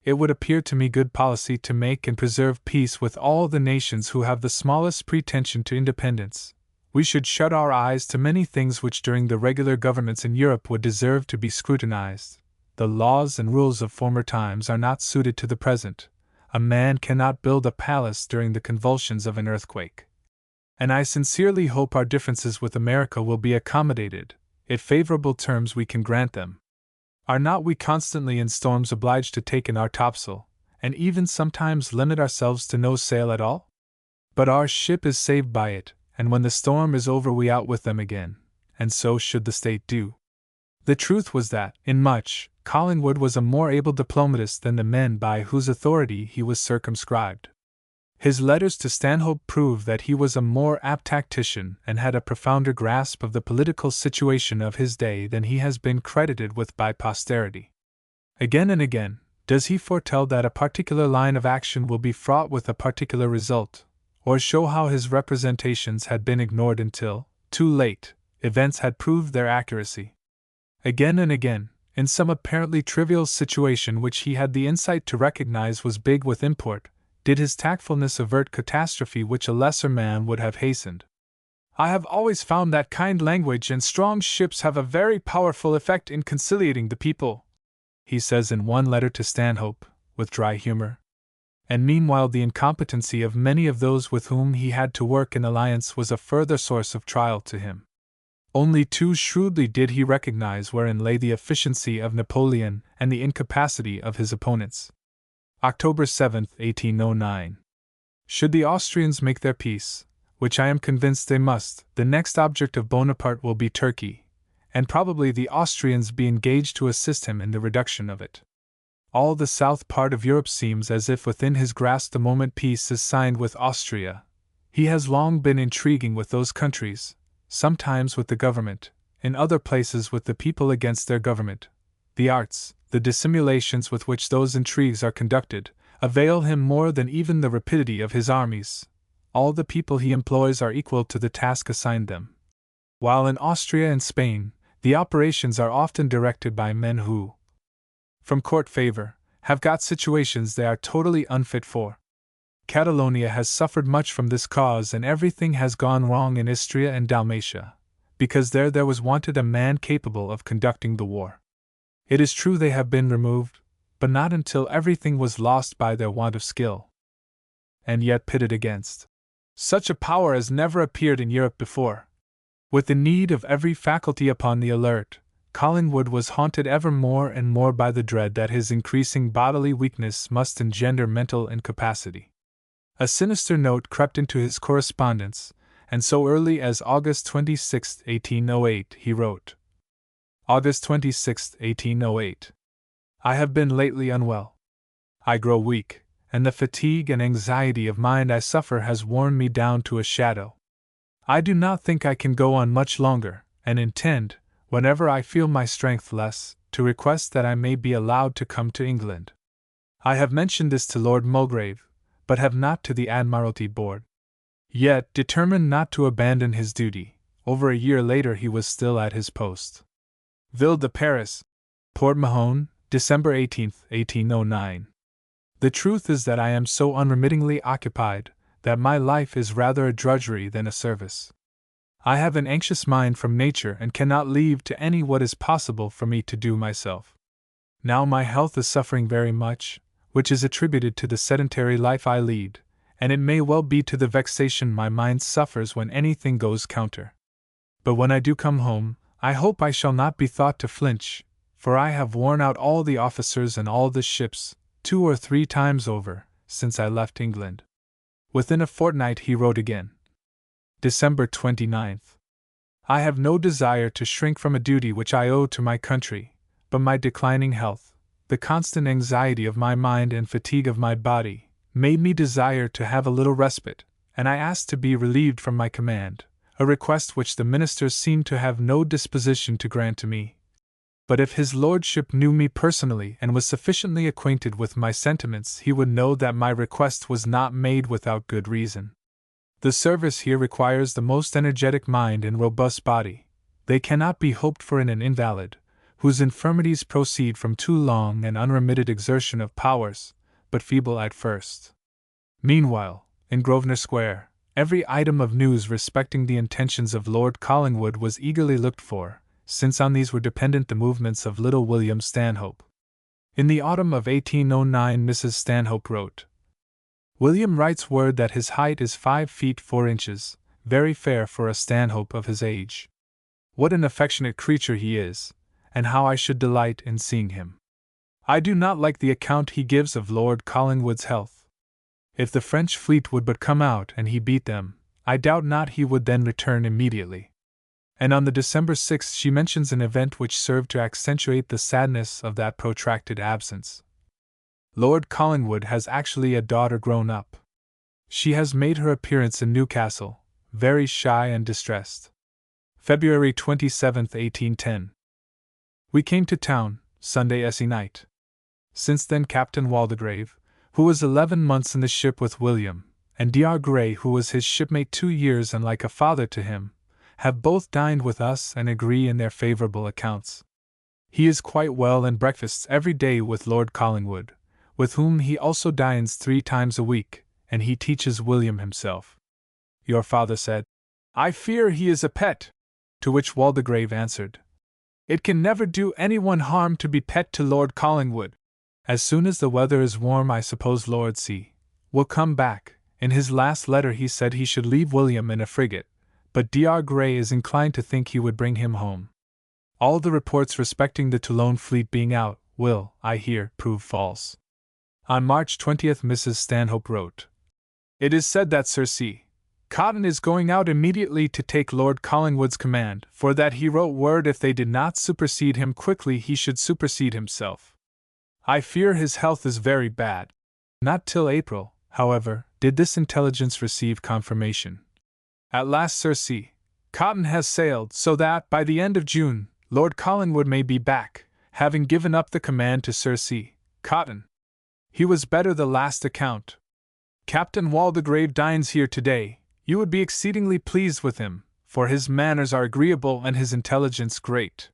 It would appear to me good policy to make and preserve peace with all the nations who have the smallest pretension to independence. We should shut our eyes to many things which during the regular governments in Europe would deserve to be scrutinized. The laws and rules of former times are not suited to the present. A man cannot build a palace during the convulsions of an earthquake. And I sincerely hope our differences with America will be accommodated, if favorable terms we can grant them. Are not we constantly in storms obliged to take in our topsail, and even sometimes limit ourselves to no sail at all? But our ship is saved by it, and when the storm is over we out with them again, and so should the state do." The truth was that, in much, Collingwood was a more able diplomatist than the men by whose authority he was circumscribed. His letters to Stanhope prove that he was a more apt tactician and had a profounder grasp of the political situation of his day than he has been credited with by posterity. Again and again does he foretell that a particular line of action will be fraught with a particular result, or show how his representations had been ignored until, too late, events had proved their accuracy. Again and again, in some apparently trivial situation which he had the insight to recognize was big with import, did his tactfulness avert catastrophe which a lesser man would have hastened. I have always found that kind language and strong ships have a very powerful effect in conciliating the people, he says in one letter to Stanhope, with dry humor. And meanwhile the incompetency of many of those with whom he had to work in alliance was a further source of trial to him. Only too shrewdly did he recognize wherein lay the efficiency of Napoleon and the incapacity of his opponents. October 7, 1809. Should the Austrians make their peace, which I am convinced they must, the next object of Bonaparte will be Turkey, and probably the Austrians be engaged to assist him in the reduction of it. All the south part of Europe seems as if within his grasp the moment peace is signed with Austria. He has long been intriguing with those countries, sometimes with the government, in other places with the people against their government. The arts, the dissimulations with which those intrigues are conducted, avail him more than even the rapidity of his armies. All the people he employs are equal to the task assigned them. While in Austria and Spain, the operations are often directed by men who, from court favor, have got situations they are totally unfit for. Catalonia has suffered much from this cause, and everything has gone wrong in Istria and Dalmatia, because there was wanted a man capable of conducting the war. It is true they have been removed, but not until everything was lost by their want of skill. And yet pitted against such a power as never appeared in Europe before, with the need of every faculty upon the alert, Collingwood was haunted ever more and more by the dread that his increasing bodily weakness must engender mental incapacity. A sinister note crept into his correspondence, and so early as August 26, 1808, he wrote: August 26, 1808. I have been lately unwell. I grow weak, and the fatigue and anxiety of mind I suffer has worn me down to a shadow. I do not think I can go on much longer, and intend, whenever I feel my strength less, to request that I may be allowed to come to England. I have mentioned this to Lord Mulgrave, but have not to the Admiralty Board. Yet, determined not to abandon his duty, over a year later he was still at his post. Ville de Paris, Port Mahon, December 18, 1809. The truth is that I am so unremittingly occupied that my life is rather a drudgery than a service. I have an anxious mind from nature and cannot leave to any what is possible for me to do myself. Now my health is suffering very much, which is attributed to the sedentary life I lead, and it may well be to the vexation my mind suffers when anything goes counter. But when I do come home, I hope I shall not be thought to flinch, for I have worn out all the officers and all the ships, 2 or 3 times over, since I left England. Within a fortnight he wrote again. December 29th. I have no desire to shrink from a duty which I owe to my country, but my declining health, the constant anxiety of my mind and fatigue of my body, made me desire to have a little respite, and I asked to be relieved from my command, a request which the ministers seemed to have no disposition to grant to me. But if his lordship knew me personally and was sufficiently acquainted with my sentiments, he would know that my request was not made without good reason. The service here requires the most energetic mind and robust body. They cannot be hoped for in an invalid, whose infirmities proceed from too long and unremitted exertion of powers, but feeble at first. Meanwhile, in Grosvenor Square, every item of news respecting the intentions of Lord Collingwood was eagerly looked for, since on these were dependent the movements of little William Stanhope. In the autumn of 1809 Mrs. Stanhope wrote: William writes word that his height is 5 feet 4 inches, very fair for a Stanhope of his age. What an affectionate creature he is, and how I should delight in seeing him. I do not like the account he gives of Lord Collingwood's health. If the French fleet would but come out and he beat them, I doubt not he would then return immediately. And on the December 6th she mentions an event which served to accentuate the sadness of that protracted absence. Lord Collingwood has actually a daughter grown up. She has made her appearance in Newcastle, very shy and distressed. February 27, 1810. We came to town, Sunday esse night. Since then Captain Waldegrave, who was 11 months in the ship with William, and D.R. Gray, who was his shipmate 2 years and like a father to him, have both dined with us and agree in their favorable accounts. He is quite well and breakfasts every day with Lord Collingwood, with whom he also dines 3 times a week, and he teaches William himself. Your father said, I fear he is a pet. To which Waldegrave answered, It can never do anyone harm to be pet to Lord Collingwood. As soon as the weather is warm, I suppose Lord C. will come back. In his last letter he said he should leave William in a frigate, but Dr. Gray is inclined to think he would bring him home. All the reports respecting the Toulon fleet being out will, I hear, prove false. On March 20th Mrs. Stanhope wrote, It is said that Sir C. Cotton is going out immediately to take Lord Collingwood's command, for that he wrote word if they did not supersede him quickly he should supersede himself. I fear his health is very bad. Not till April, however, did this intelligence receive confirmation. At last Sir C. Cotton has sailed, so that, by the end of June, Lord Collingwood may be back, having given up the command to Sir C. Cotton. He was better the last account. Captain Waldegrave dines here today. You would be exceedingly pleased with him, for his manners are agreeable and his intelligence great.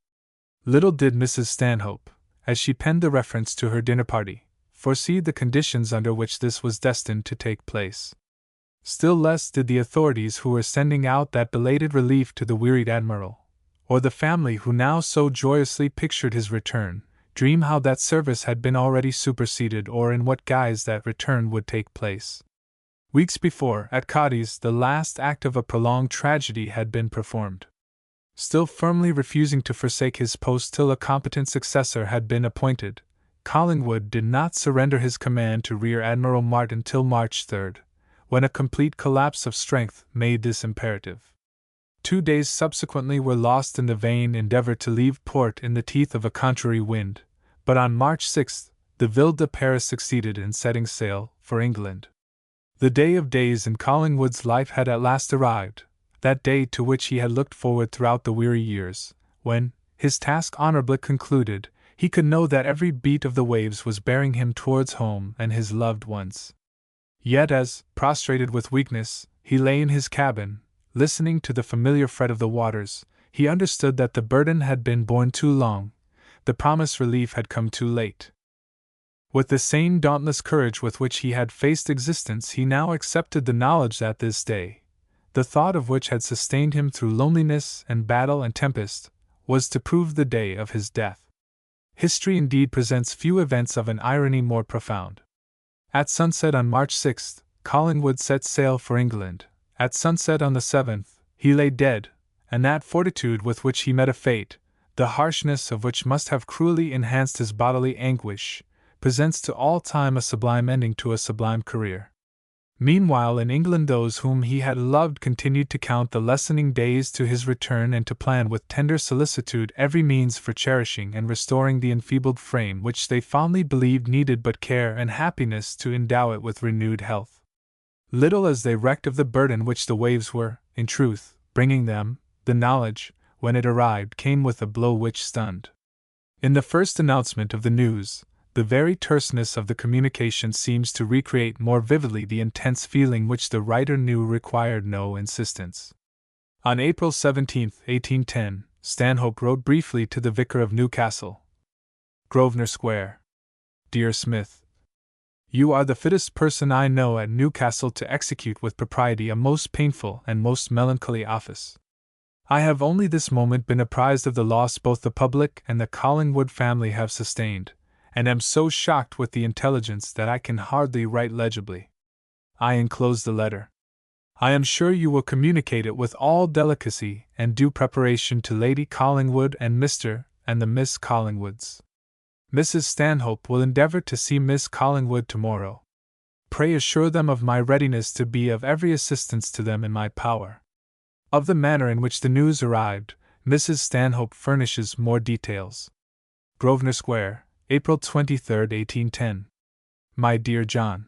Little did Mrs. Stanhope, as she penned the reference to her dinner party, foresee the conditions under which this was destined to take place. Still less did the authorities who were sending out that belated relief to the wearied admiral, or the family who now so joyously pictured his return, dream how that service had been already superseded or in what guise that return would take place. Weeks before, at Cadiz, the last act of a prolonged tragedy had been performed. Still firmly refusing to forsake his post till a competent successor had been appointed, Collingwood did not surrender his command to Rear Admiral Martin till March 3rd, when a complete collapse of strength made this imperative. 2 days subsequently were lost in the vain endeavor to leave port in the teeth of a contrary wind, but on March 6th, the Ville de Paris succeeded in setting sail for England. The day of days in Collingwood's life had at last arrived, that day to which he had looked forward throughout the weary years, when, his task honorably concluded, he could know that every beat of the waves was bearing him towards home and his loved ones. Yet as, prostrated with weakness, he lay in his cabin, listening to the familiar fret of the waters, he understood that the burden had been borne too long, the promised relief had come too late. With the same dauntless courage with which he had faced existence, he now accepted the knowledge that this day, the thought of which had sustained him through loneliness and battle and tempest, was to prove the day of his death. History indeed presents few events of an irony more profound. At sunset on March 6th, Collingwood set sail for England. At sunset on the 7th, he lay dead, and that fortitude with which he met a fate, the harshness of which must have cruelly enhanced his bodily anguish, presents to all time a sublime ending to a sublime career. Meanwhile in England those whom he had loved continued to count the lessening days to his return and to plan with tender solicitude every means for cherishing and restoring the enfeebled frame which they fondly believed needed but care and happiness to endow it with renewed health. Little as they recked of the burden which the waves were, in truth, bringing them, the knowledge, when it arrived, came with a blow which stunned. In the first announcement of the news, the very terseness of the communication seems to recreate more vividly the intense feeling which the writer knew required no insistence. On April 17, 1810, Stanhope wrote briefly to the Vicar of Newcastle. Grosvenor Square. Dear Smith, you are the fittest person I know at Newcastle to execute with propriety a most painful and most melancholy office. I have only this moment been apprised of the loss both the public and the Collingwood family have sustained, and am so shocked with the intelligence that I can hardly write legibly. I enclose the letter. I am sure you will communicate it with all delicacy and due preparation to Lady Collingwood and Mr. and the Miss Collingwoods. Mrs. Stanhope will endeavour to see Miss Collingwood tomorrow. Pray assure them of my readiness to be of every assistance to them in my power. Of the manner in which the news arrived, Mrs. Stanhope furnishes more details. Grosvenor Square, April 23, 1810. My dear John,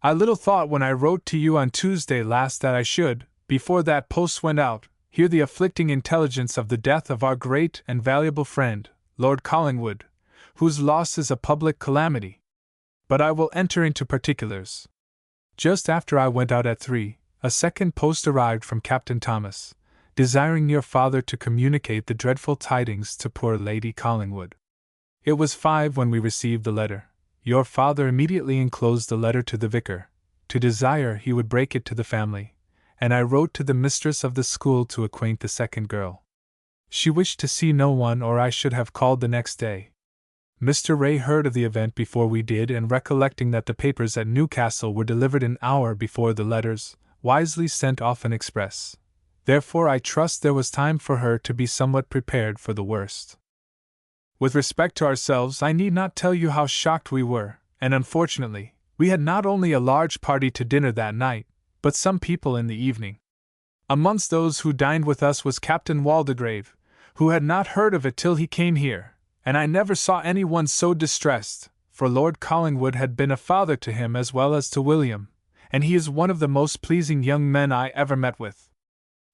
I little thought when I wrote to you on Tuesday last that I should, before that post went out, hear the afflicting intelligence of the death of our great and valuable friend, Lord Collingwood, whose loss is a public calamity. But I will enter into particulars. Just after I went out at 3, a second post arrived from Captain Thomas, desiring your father to communicate the dreadful tidings to poor Lady Collingwood. It was 5 when we received the letter. Your father immediately enclosed the letter to the vicar, to desire he would break it to the family, and I wrote to the mistress of the school to acquaint the second girl. She wished to see no one, or I should have called the next day. Mr. Ray heard of the event before we did, and recollecting that the papers at Newcastle were delivered an hour before the letters, wisely sent off an express. Therefore I trust there was time for her to be somewhat prepared for the worst. With respect to ourselves, I need not tell you how shocked we were, and unfortunately, we had not only a large party to dinner that night, but some people in the evening. Amongst those who dined with us was Captain Waldegrave, who had not heard of it till he came here, and I never saw anyone so distressed, for Lord Collingwood had been a father to him as well as to William, and he is one of the most pleasing young men I ever met with.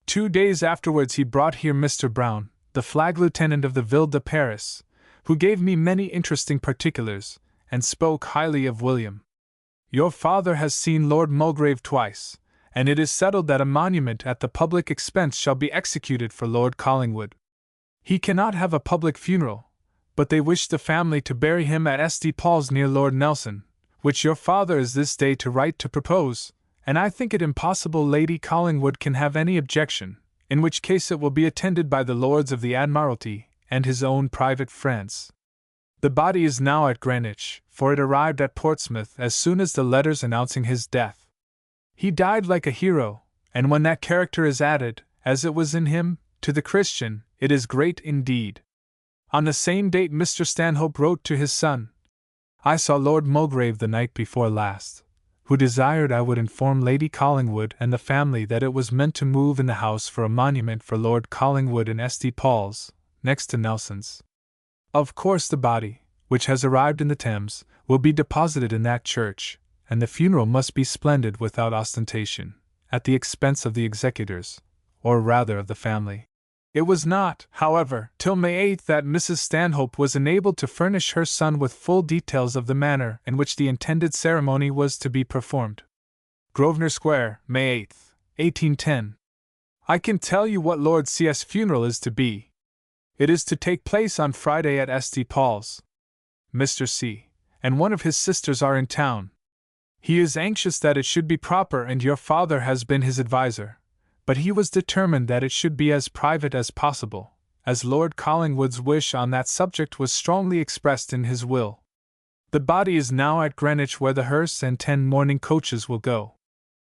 2 days afterwards he brought here Mr. Brown, the flag lieutenant of the Ville de Paris, who gave me many interesting particulars, and spoke highly of William. Your father has seen Lord Mulgrave twice, and it is settled that a monument at the public expense shall be executed for Lord Collingwood. He cannot have a public funeral, but they wish the family to bury him at St. Paul's near Lord Nelson, which your father is this day to write to propose, and I think it impossible Lady Collingwood can have any objection, in which case it will be attended by the Lords of the Admiralty and his own private friends. The body is now at Greenwich, for it arrived at Portsmouth as soon as the letters announcing his death. He died like a hero, and when that character is added, as it was in him, to the Christian, it is great indeed. On the same date Mr. Stanhope wrote to his son, I saw Lord Mulgrave the night before last, who desired I would inform Lady Collingwood and the family that it was meant to move in the house for a monument for Lord Collingwood in St. Paul's, next to Nelson's. Of course the body, which has arrived in the Thames, will be deposited in that church, and the funeral must be splendid without ostentation, at the expense of the executors, or rather of the family. It was not, however, till May 8 that Mrs. Stanhope was enabled to furnish her son with full details of the manner in which the intended ceremony was to be performed. Grosvenor Square, May 8, 1810. I can tell you what Lord C.'s funeral is to be. It is to take place on Friday at St. Paul's. Mr. C. and one of his sisters are in town. He is anxious that it should be proper, and your father has been his adviser, but he was determined that it should be as private as possible, as Lord Collingwood's wish on that subject was strongly expressed in his will. The body is now at Greenwich, where the hearse and 10 mourning coaches will go.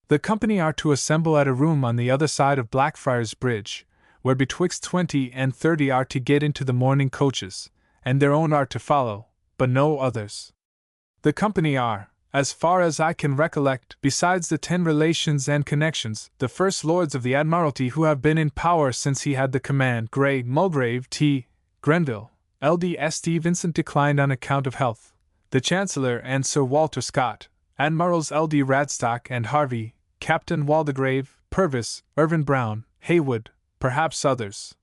The company are to assemble at a room on the other side of Blackfriars Bridge, where betwixt 20 and 30 are to get into the mourning coaches, and their own are to follow, but no others. The company are, as far as I can recollect, besides the 10 relations and connections, the first Lords of the Admiralty who have been in power since he had the command: Grey, Mulgrave, T. Grenville, L.D. St. Vincent declined on account of health, the Chancellor and Sir Walter Scott, Admirals L.D. Radstock and Harvey, Captain Waldegrave, Purvis, Irvin Brown, Haywood, perhaps others.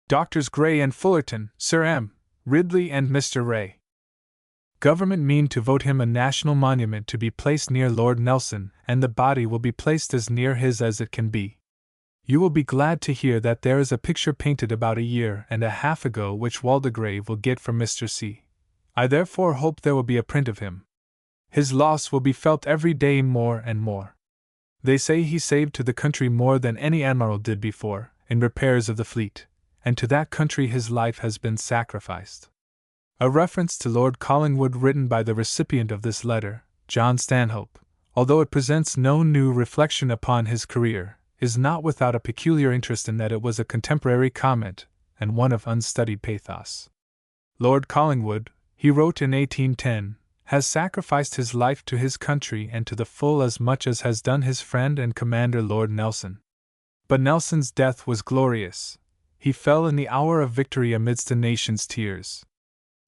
Doctors Gray and Fullerton, Sir M. Ridley and Mr. Ray. Government mean to vote him a national monument to be placed near Lord Nelson, and the body will be placed as near his as it can be. You will be glad to hear that there is a picture painted about 1.5 years ago which Waldegrave will get from Mr. C. I therefore hope there will be a print of him. His loss will be felt every day more and more. They say he saved to the country more than any admiral did before, in repairs of the fleet, and to that country his life has been sacrificed. A reference to Lord Collingwood written by the recipient of this letter, John Stanhope, although it presents no new reflection upon his career, is not without a peculiar interest in that it was a contemporary comment, and one of unstudied pathos. Lord Collingwood, he wrote in 1810, has sacrificed his life to his country and to the full as much as has done his friend and commander Lord Nelson. But Nelson's death was glorious. He fell in the hour of victory amidst a nation's tears.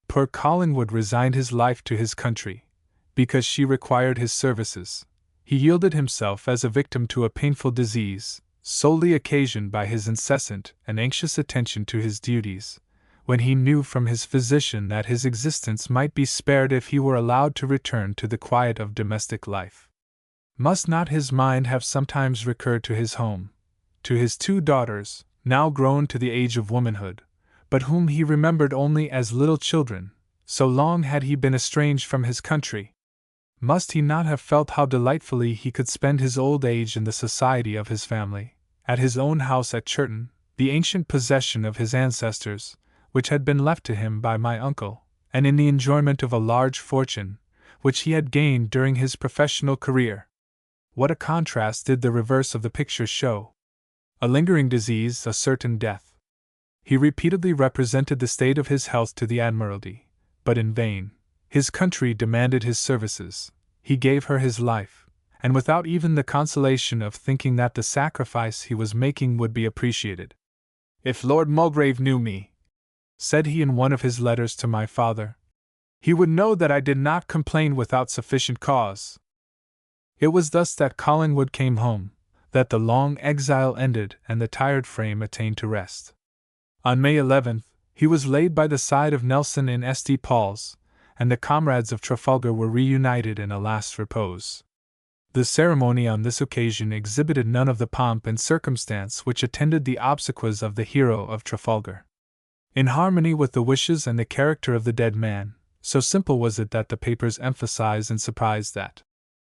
Poor Collingwood resigned his life to his country, because she required his services. He yielded himself as a victim to a painful disease, solely occasioned by his incessant and anxious attention to his duties, when he knew from his physician that his existence might be spared if he were allowed to return to the quiet of domestic life. Must not his mind have sometimes recurred to his home, to his 2 daughters, now grown to the age of womanhood, but whom he remembered only as little children, so long had he been estranged from his country. Must he not have felt how delightfully he could spend his old age in the society of his family, at his own house at Churton, the ancient possession of his ancestors, which had been left to him by my uncle, and in the enjoyment of a large fortune, which he had gained during his professional career? What a contrast did the reverse of the picture show! A lingering disease, a certain death. He repeatedly represented the state of his health to the Admiralty, but in vain. His country demanded his services. He gave her his life, and without even the consolation of thinking that the sacrifice he was making would be appreciated. "If Lord Mulgrave knew me," said he in one of his letters to my father, "he would know that I did not complain without sufficient cause." It was thus that Collingwood came home, that the long exile ended and the tired frame attained to rest. On May 11th, he was laid by the side of Nelson in St. Paul's, and the comrades of Trafalgar were reunited in a last repose. The ceremony on this occasion exhibited none of the pomp and circumstance which attended the obsequies of the hero of Trafalgar. In harmony with the wishes and the character of the dead man, so simple was it that the papers emphasized and surprised that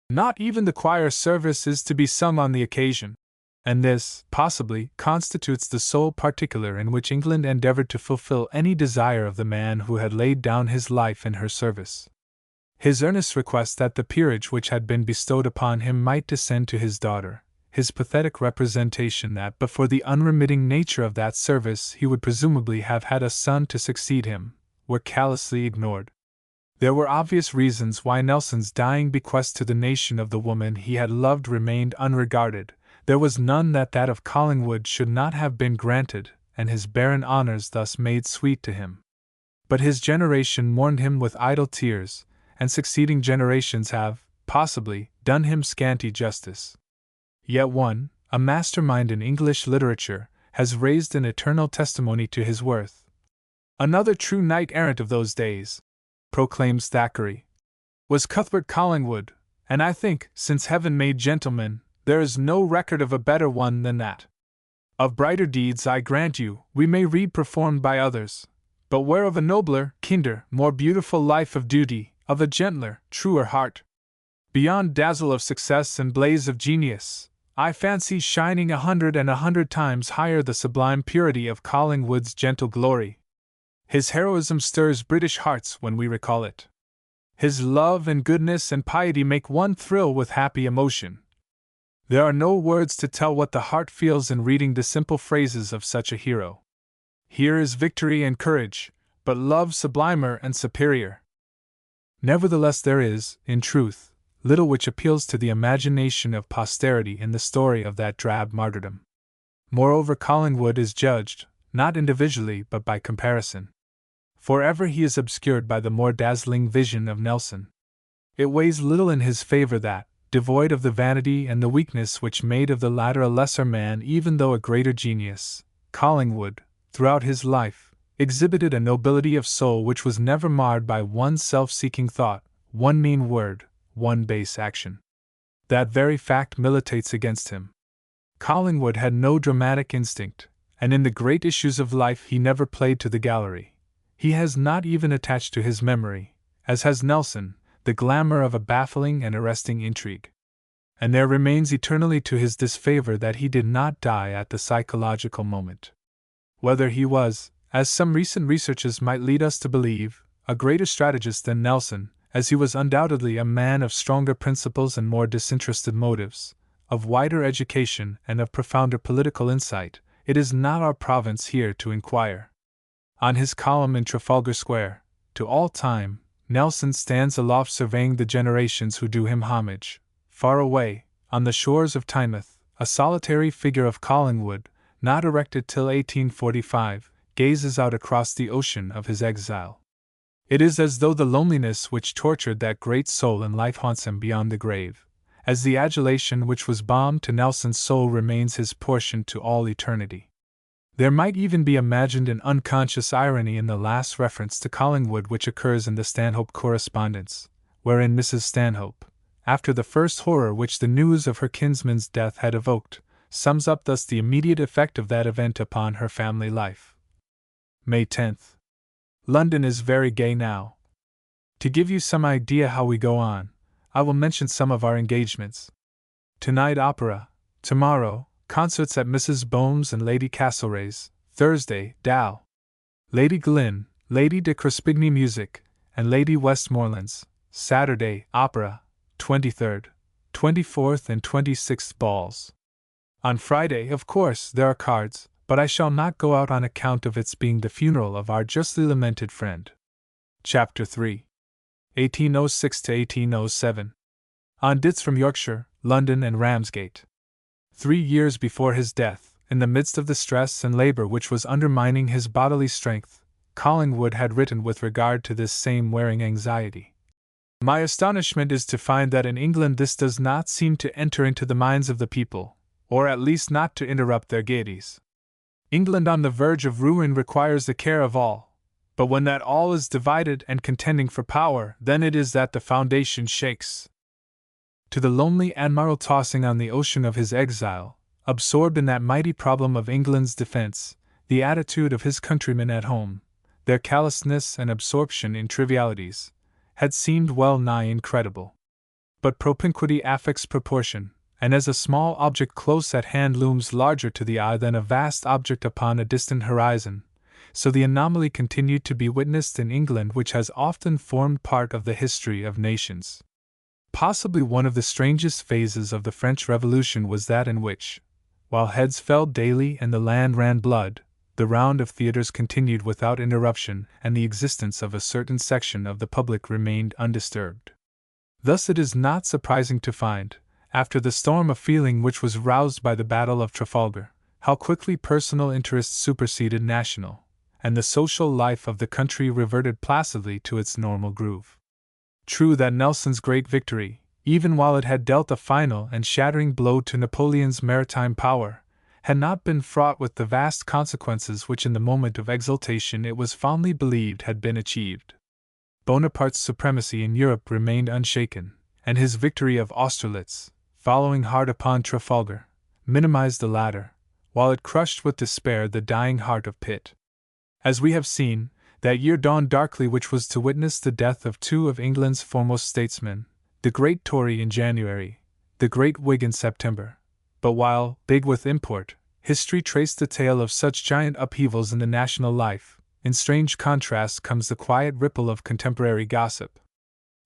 not even the choir service is to be sung on the occasion, and this, possibly, constitutes the sole particular in which England endeavored to fulfill any desire of the man who had laid down his life in her service. His earnest request that the peerage which had been bestowed upon him might descend to his daughter, his pathetic representation that but for the unremitting nature of that service he would presumably have had a son to succeed him, were callously ignored. There were obvious reasons why Nelson's dying bequest to the nation of the woman he had loved remained unregarded. There was none that of Collingwood should not have been granted, and his barren honors thus made sweet to him. But his generation mourned him with idle tears, and succeeding generations have, possibly, done him scanty justice. Yet one, a mastermind in English literature, has raised an eternal testimony to his worth. "Another true knight-errant of those days," proclaims Thackeray, "was Cuthbert Collingwood, and I think, since heaven made gentlemen, there is no record of a better one than that. Of brighter deeds, I grant you, we may read performed by others, but where of a nobler, kinder, more beautiful life of duty, of a gentler, truer heart? Beyond dazzle of success and blaze of genius, I fancy shining 100 times higher the sublime purity of Collingwood's gentle glory. His heroism stirs British hearts when we recall it. His love and goodness and piety make one thrill with happy emotion. There are no words to tell what the heart feels in reading the simple phrases of such a hero. Here is victory and courage, but love sublimer and superior." Nevertheless, there is, in truth, little which appeals to the imagination of posterity in the story of that drab martyrdom. Moreover, Collingwood is judged, not individually but by comparison. Forever he is obscured by the more dazzling vision of Nelson. It weighs little in his favor that, devoid of the vanity and the weakness which made of the latter a lesser man even though a greater genius, Collingwood, throughout his life, exhibited a nobility of soul which was never marred by one self-seeking thought, one mean word, one base action. That very fact militates against him. Collingwood had no dramatic instinct, and in the great issues of life he never played to the gallery. He has not even attached to his memory, as has Nelson, the glamour of a baffling and arresting intrigue. And there remains eternally to his disfavor that he did not die at the psychological moment. Whether he was, as some recent researches might lead us to believe, a greater strategist than Nelson, as he was undoubtedly a man of stronger principles and more disinterested motives, of wider education and of profounder political insight, it is not our province here to inquire. On his column in Trafalgar Square, to all time, Nelson stands aloft surveying the generations who do him homage. Far away, on the shores of Tynemouth, a solitary figure of Collingwood, not erected till 1845, gazes out across the ocean of his exile. It is as though the loneliness which tortured that great soul in life haunts him beyond the grave, as the adulation which was balm to Nelson's soul remains his portion to all eternity. There might even be imagined an unconscious irony in the last reference to Collingwood which occurs in the Stanhope correspondence, wherein Mrs. Stanhope, after the first horror which the news of her kinsman's death had evoked, sums up thus the immediate effect of that event upon her family life. May 10th. London is very gay now. To give you some idea how we go on, I will mention some of our engagements. Tonight opera, tomorrow, concerts at Mrs. Boehm's and Lady Castlereagh's, Thursday, Dal. Lady Glynn, Lady de Crespigny music, and Lady Westmoreland's, Saturday, opera, 23rd, 24th and 26th balls. On Friday, of course, there are cards, but I shall not go out on account of its being the funeral of our justly lamented friend. Chapter 3. 1806 to 1807. On Ditts from Yorkshire, London and Ramsgate. 3 years before his death, in the midst of the stress and labor which was undermining his bodily strength, Collingwood had written with regard to this same wearing anxiety. My astonishment is to find that in England this does not seem to enter into the minds of the people, or at least not to interrupt their gaieties. England on the verge of ruin requires the care of all, but when that all is divided and contending for power, then it is that the foundation shakes. To the lonely admiral tossing on the ocean of his exile, absorbed in that mighty problem of England's defense, the attitude of his countrymen at home, their callousness and absorption in trivialities, had seemed well nigh incredible. But propinquity affects proportion, and as a small object close at hand looms larger to the eye than a vast object upon a distant horizon, so the anomaly continued to be witnessed in England which has often formed part of the history of nations. Possibly one of the strangest phases of the French Revolution was that in which, while heads fell daily and the land ran blood, the round of theatres continued without interruption and the existence of a certain section of the public remained undisturbed. Thus it is not surprising to find, after the storm of feeling which was roused by the Battle of Trafalgar, how quickly personal interests superseded national, and the social life of the country reverted placidly to its normal groove. True that Nelson's great victory, even while it had dealt a final and shattering blow to Napoleon's maritime power, had not been fraught with the vast consequences which in the moment of exultation it was fondly believed had been achieved. Bonaparte's supremacy in Europe remained unshaken, and his victory of Austerlitz, following hard upon Trafalgar, minimized the latter, while it crushed with despair the dying heart of Pitt. As we have seen, that year dawned darkly which was to witness the death of two of England's foremost statesmen, the great Tory in January, the great Whig in September. But while, big with import, history traced the tale of such giant upheavals in the national life, in strange contrast comes the quiet ripple of contemporary gossip.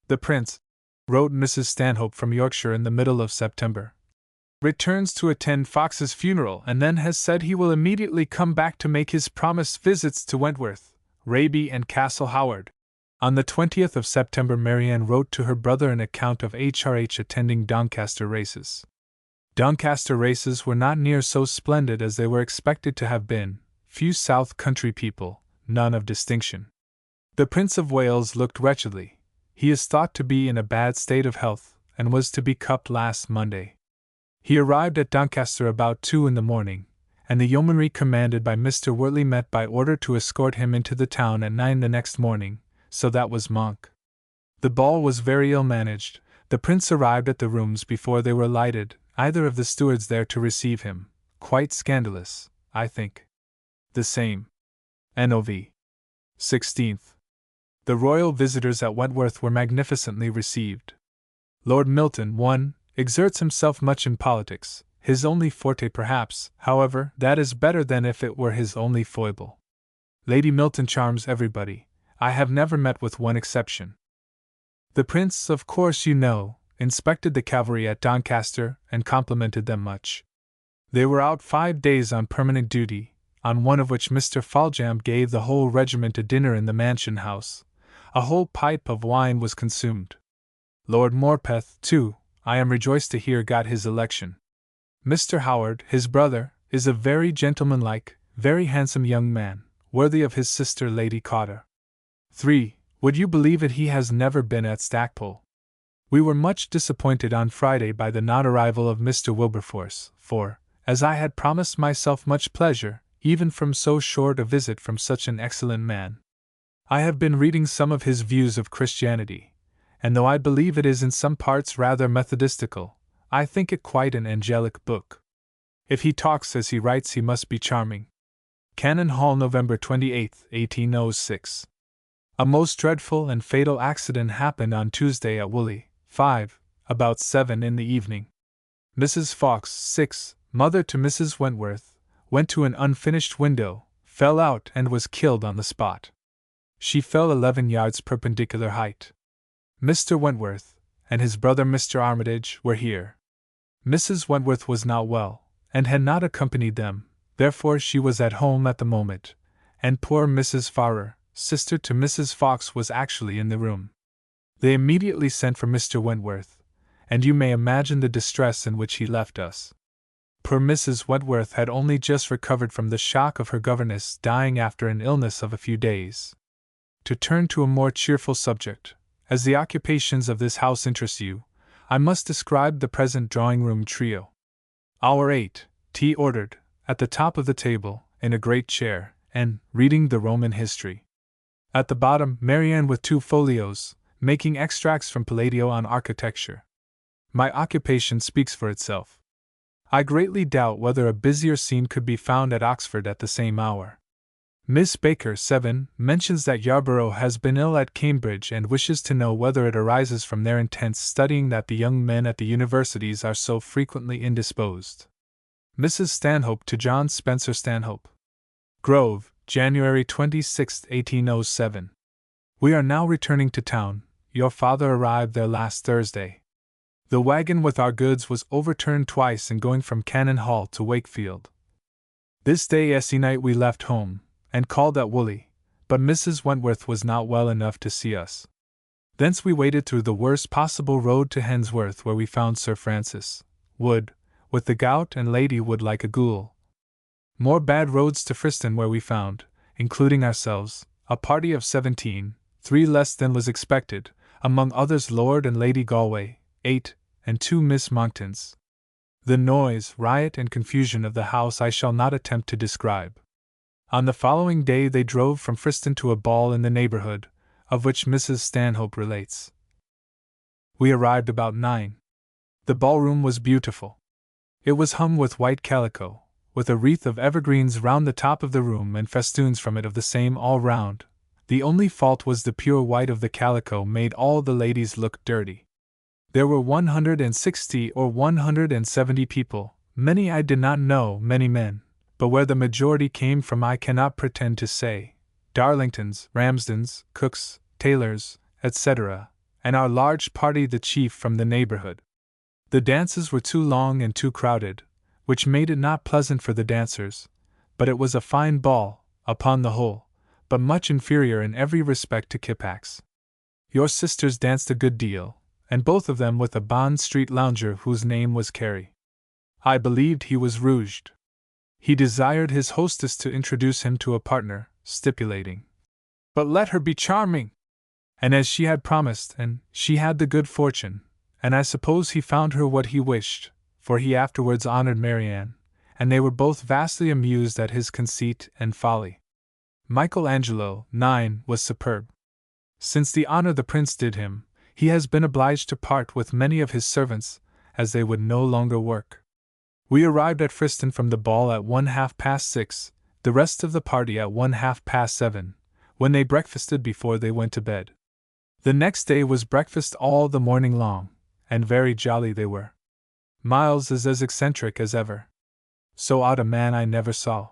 The Prince, wrote Mrs. Stanhope from Yorkshire in the middle of September, returns to attend Fox's funeral and then has said he will immediately come back to make his promised visits to Wentworth, Raby and Castle Howard. On the 20th of September Marianne wrote to her brother an account of H.R.H. attending Doncaster races. Doncaster races were not near so splendid as they were expected to have been, few South Country people, none of distinction. The Prince of Wales looked wretchedly. He is thought to be in a bad state of health, and was to be cupped last Monday. He arrived at Doncaster about 2 in the morning, and the yeomanry commanded by Mr. Wortley met by order to escort him into the town at 9 the next morning, so that was Monk. The ball was very ill managed. The Prince arrived at the rooms before they were lighted, either of the stewards there to receive him, quite scandalous, I think. The same. N.O.V. 16th. The royal visitors at Wentworth were magnificently received. Lord Milton, 1, exerts himself much in politics, his only forte perhaps, however, that is better than if it were his only foible. Lady Milton charms everybody, I have never met with one exception. The Prince, of course you know, inspected the cavalry at Doncaster and complimented them much. They were out 5 days on permanent duty, on one of which Mr. Foljambe gave the whole regiment a dinner in the Mansion House. A whole pipe of wine was consumed. Lord Morpeth, too, I am rejoiced to hear got his election. Mr. Howard, his brother, is a very gentlemanlike, very handsome young man, worthy of his sister Lady Cotter. 3. Would you believe it, he has never been at Stackpole? We were much disappointed on Friday by the not-arrival of Mr. Wilberforce, for, as I had promised myself much pleasure, even from so short a visit from such an excellent man. I have been reading some of his views of Christianity, and though I believe it is in some parts rather methodistical, I think it quite an angelic book. If he talks as he writes, he must be charming. Cannon Hall, November 28, 1806. A most dreadful and fatal accident happened on Tuesday at Woolley, 5, about 7 in the evening. Mrs. Fawkes, 6, mother to Mrs. Wentworth, went to an unfinished window, fell out and was killed on the spot. She fell 11 yards perpendicular height. Mr. Wentworth and his brother Mr. Armitage were here. Mrs. Wentworth was not well, and had not accompanied them, therefore she was at home at the moment, and poor Mrs. Farrer, sister to Mrs. Fawkes, was actually in the room. They immediately sent for Mr. Wentworth, and you may imagine the distress in which he left us. Poor Mrs. Wentworth had only just recovered from the shock of her governess dying after an illness of a few days. To turn to a more cheerful subject, as the occupations of this house interest you, I must describe the present drawing-room trio. Our 8, tea ordered, at the top of the table, in a great chair, and reading the Roman history. At the bottom, Marianne with 2 folios, making extracts from Palladio on architecture. My occupation speaks for itself. I greatly doubt whether a busier scene could be found at Oxford at the same hour. Miss Baker, 7, mentions that Yarborough has been ill at Cambridge and wishes to know whether it arises from their intense studying that the young men at the universities are so frequently indisposed. Mrs. Stanhope to John Spencer-Stanhope. Grove, January 26, 1807. We are now returning to town. Your father arrived there last Thursday. The wagon with our goods was overturned twice in going from Cannon Hall to Wakefield. This day night we left home, and called at Woolley, but Mrs. Wentworth was not well enough to see us. Thence we waded through the worst possible road to Hensworth, where we found Sir Francis Wood, with the gout, and Lady Wood like a ghoul. More bad roads to Friston, where we found, including ourselves, a party of 17, 3 less than was expected, among others Lord and Lady Galway, 8, and 2 Miss Monktons. The noise, riot, and confusion of the house I shall not attempt to describe. On the following day they drove from Friston to a ball in the neighborhood, of which Mrs. Stanhope relates. We arrived about 9. The ballroom was beautiful. It was hung with white calico, with a wreath of evergreens round the top of the room and festoons from it of the same all round. The only fault was the pure white of the calico made all the ladies look dirty. There were 160 or 170 people, many I did not know, many men, but where the majority came from I cannot pretend to say, Darlingtons, Ramsdens, Cooks, Taylors, etc., and our large party the chief from the neighborhood. The dances were too long and too crowded, which made it not pleasant for the dancers, but it was a fine ball, upon the whole, but much inferior in every respect to Kippax. Your sisters danced a good deal, and both of them with a Bond Street lounger whose name was Carey. I believed he was rouged. He desired his hostess to introduce him to a partner, stipulating, "But let her be charming!" And as she had promised, and she had the good fortune, and I suppose he found her what he wished, for he afterwards honored Marianne, and they were both vastly amused at his conceit and folly. Michelangelo, 9, was superb. Since the honor the prince did him, he has been obliged to part with many of his servants, as they would no longer work. We arrived at Friston from the ball at 6:30, the rest of the party at 7:30, when they breakfasted before they went to bed. The next day was breakfast all the morning long, and very jolly they were. Miles is as eccentric as ever. So odd a man I never saw.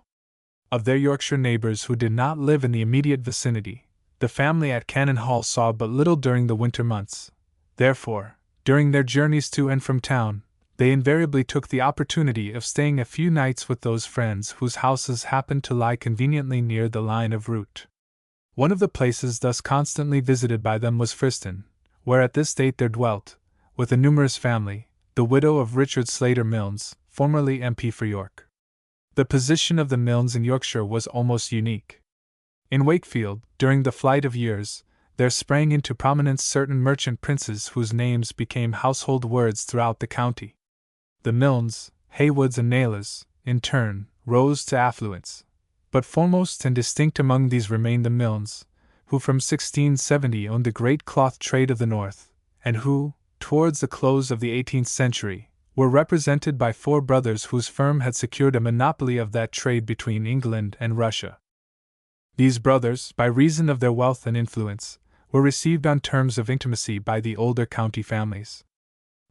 Of their Yorkshire neighbors who did not live in the immediate vicinity, the family at Cannon Hall saw but little during the winter months. Therefore, during their journeys to and from town, they invariably took the opportunity of staying a few nights with those friends whose houses happened to lie conveniently near the line of route. One of the places thus constantly visited by them was Friston, where at this date there dwelt, with a numerous family, the widow of Richard Slater Milnes, formerly MP for York. The position of the Milnes in Yorkshire was almost unique. In Wakefield, during the flight of years, there sprang into prominence certain merchant princes whose names became household words throughout the county. The Milnes, Haywoods and Naylas, in turn, rose to affluence. But foremost and distinct among these remained the Milnes, who from 1670 owned the great cloth trade of the North, and who, towards the close of the 18th century, were represented by 4 brothers whose firm had secured a monopoly of that trade between England and Russia. These brothers, by reason of their wealth and influence, were received on terms of intimacy by the older county families.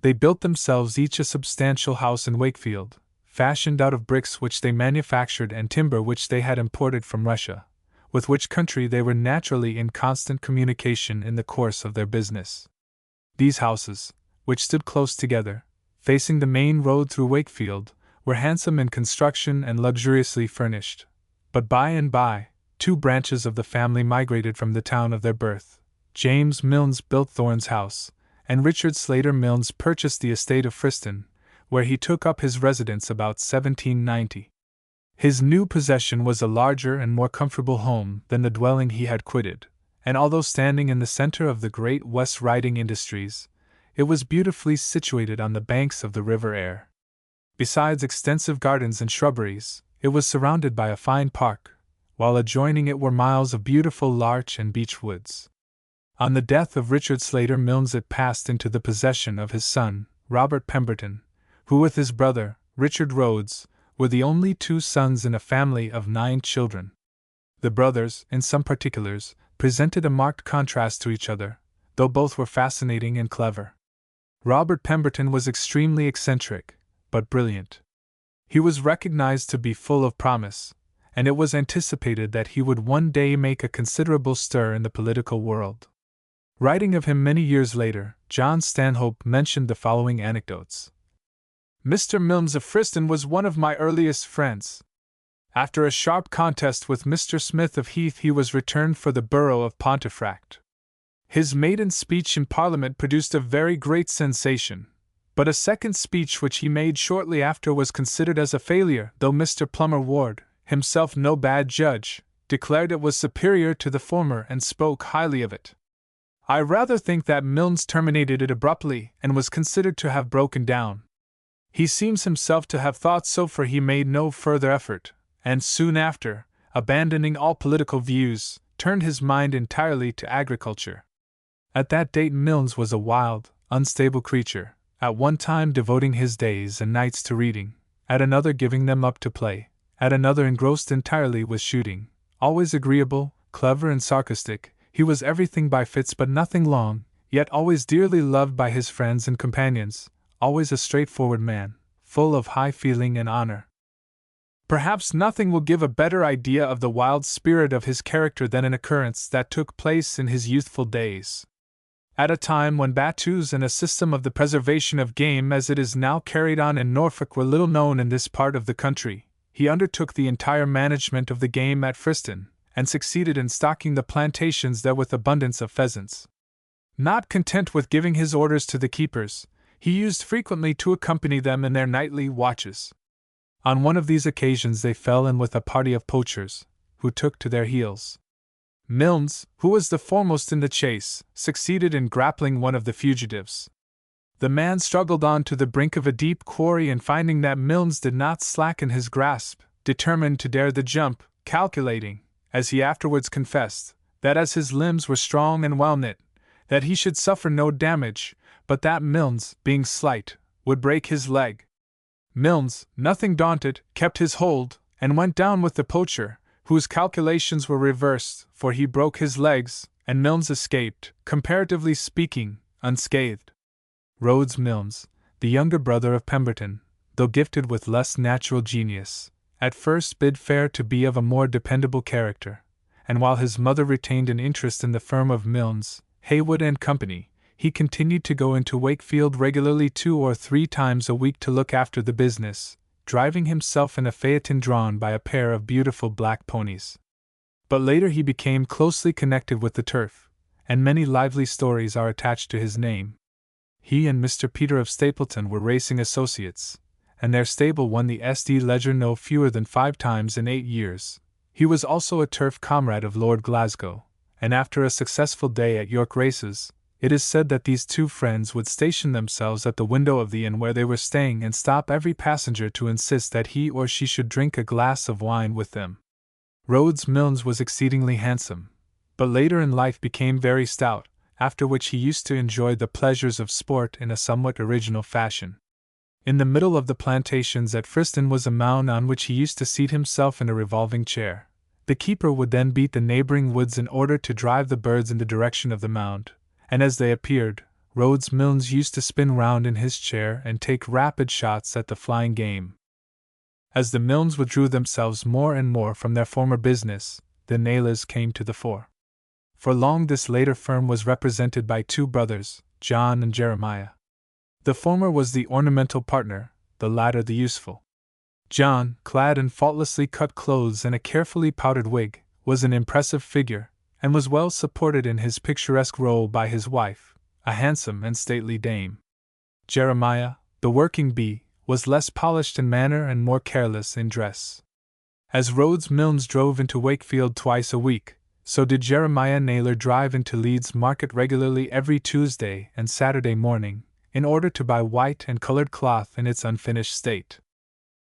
They built themselves each a substantial house in Wakefield, fashioned out of bricks which they manufactured and timber which they had imported from Russia, with which country they were naturally in constant communication in the course of their business. These houses, which stood close together, facing the main road through Wakefield, were handsome in construction and luxuriously furnished. But by and by, 2 branches of the family migrated from the town of their birth. James Milnes built Thorne's house, and Richard Slater Milnes purchased the estate of Friston, where he took up his residence about 1790. His new possession was a larger and more comfortable home than the dwelling he had quitted, and although standing in the center of the great West Riding industries, it was beautifully situated on the banks of the River Aire. Besides extensive gardens and shrubberies, it was surrounded by a fine park, while adjoining it were miles of beautiful larch and beech woods. On the death of Richard Slater Milnes it passed into the possession of his son, Robert Pemberton, who with his brother, Richard Rhodes, were the only 2 sons in a family of 9 children. The brothers, in some particulars, presented a marked contrast to each other, though both were fascinating and clever. Robert Pemberton was extremely eccentric, but brilliant. He was recognized to be full of promise, and it was anticipated that he would one day make a considerable stir in the political world. Writing of him many years later, John Stanhope mentioned the following anecdotes. Mr. Milnes of Friston was one of my earliest friends. After a sharp contest with Mr. Smith of Heath, he was returned for the borough of Pontefract. His maiden speech in Parliament produced a very great sensation, but a second speech which he made shortly after was considered as a failure, though Mr. Plummer Ward, himself no bad judge, declared it was superior to the former and spoke highly of it. I rather think that Milnes terminated it abruptly and was considered to have broken down. He seems himself to have thought so, for he made no further effort, and soon after, abandoning all political views, turned his mind entirely to agriculture. At that date Milnes was a wild, unstable creature, at one time devoting his days and nights to reading, at another giving them up to play, at another engrossed entirely with shooting. Always agreeable, clever and sarcastic, he was everything by fits but nothing long, yet always dearly loved by his friends and companions, always a straightforward man, full of high feeling and honor. Perhaps nothing will give a better idea of the wild spirit of his character than an occurrence that took place in his youthful days. At a time when battues and a system of the preservation of game as it is now carried on in Norfolk were little known in this part of the country, he undertook the entire management of the game at Friston, and succeeded in stocking the plantations there with abundance of pheasants. Not content with giving his orders to the keepers, he used frequently to accompany them in their nightly watches. On one of these occasions they fell in with a party of poachers, who took to their heels. Milnes, who was the foremost in the chase, succeeded in grappling one of the fugitives. The man struggled on to the brink of a deep quarry, and finding that Milnes did not slacken his grasp, determined to dare the jump, calculating, as he afterwards confessed, that as his limbs were strong and well knit, that he should suffer no damage, but that Milnes, being slight, would break his leg. Milnes, nothing daunted, kept his hold, and went down with the poacher, whose calculations were reversed, for he broke his legs, and Milnes escaped, comparatively speaking, unscathed. Rhodes Milnes, the younger brother of Pemberton, though gifted with less natural genius, at first bid fair to be of a more dependable character, and while his mother retained an interest in the firm of Milnes, Haywood and Company, he continued to go into Wakefield regularly 2 or 3 times a week to look after the business, driving himself in a phaeton drawn by a pair of beautiful black ponies. But later he became closely connected with the turf, and many lively stories are attached to his name. He and Mr. Peter of Stapleton were racing associates, and their stable won the SD Leger no fewer than 5 times in 8 years. He was also a turf comrade of Lord Glasgow, and after a successful day at York races, it is said that these 2 friends would station themselves at the window of the inn where they were staying and stop every passenger to insist that he or she should drink a glass of wine with them. Rhodes Milnes was exceedingly handsome, but later in life became very stout, after which he used to enjoy the pleasures of sport in a somewhat original fashion. In the middle of the plantations at Friston was a mound on which he used to seat himself in a revolving chair. The keeper would then beat the neighboring woods in order to drive the birds in the direction of the mound, and as they appeared, Rhodes Milnes used to spin round in his chair and take rapid shots at the flying game. As the Milnes withdrew themselves more and more from their former business, the Naylors came to the fore. For long this later firm was represented by two brothers, John and Jeremiah. The former was the ornamental partner, the latter the useful. John, clad in faultlessly cut clothes and a carefully powdered wig, was an impressive figure, and was well supported in his picturesque role by his wife, a handsome and stately dame. Jeremiah, the working bee, was less polished in manner and more careless in dress. As Rhodes Milnes drove into Wakefield twice a week, so did Jeremiah Naylor drive into Leeds Market regularly every Tuesday and Saturday morning, in order to buy white and colored cloth in its unfinished state.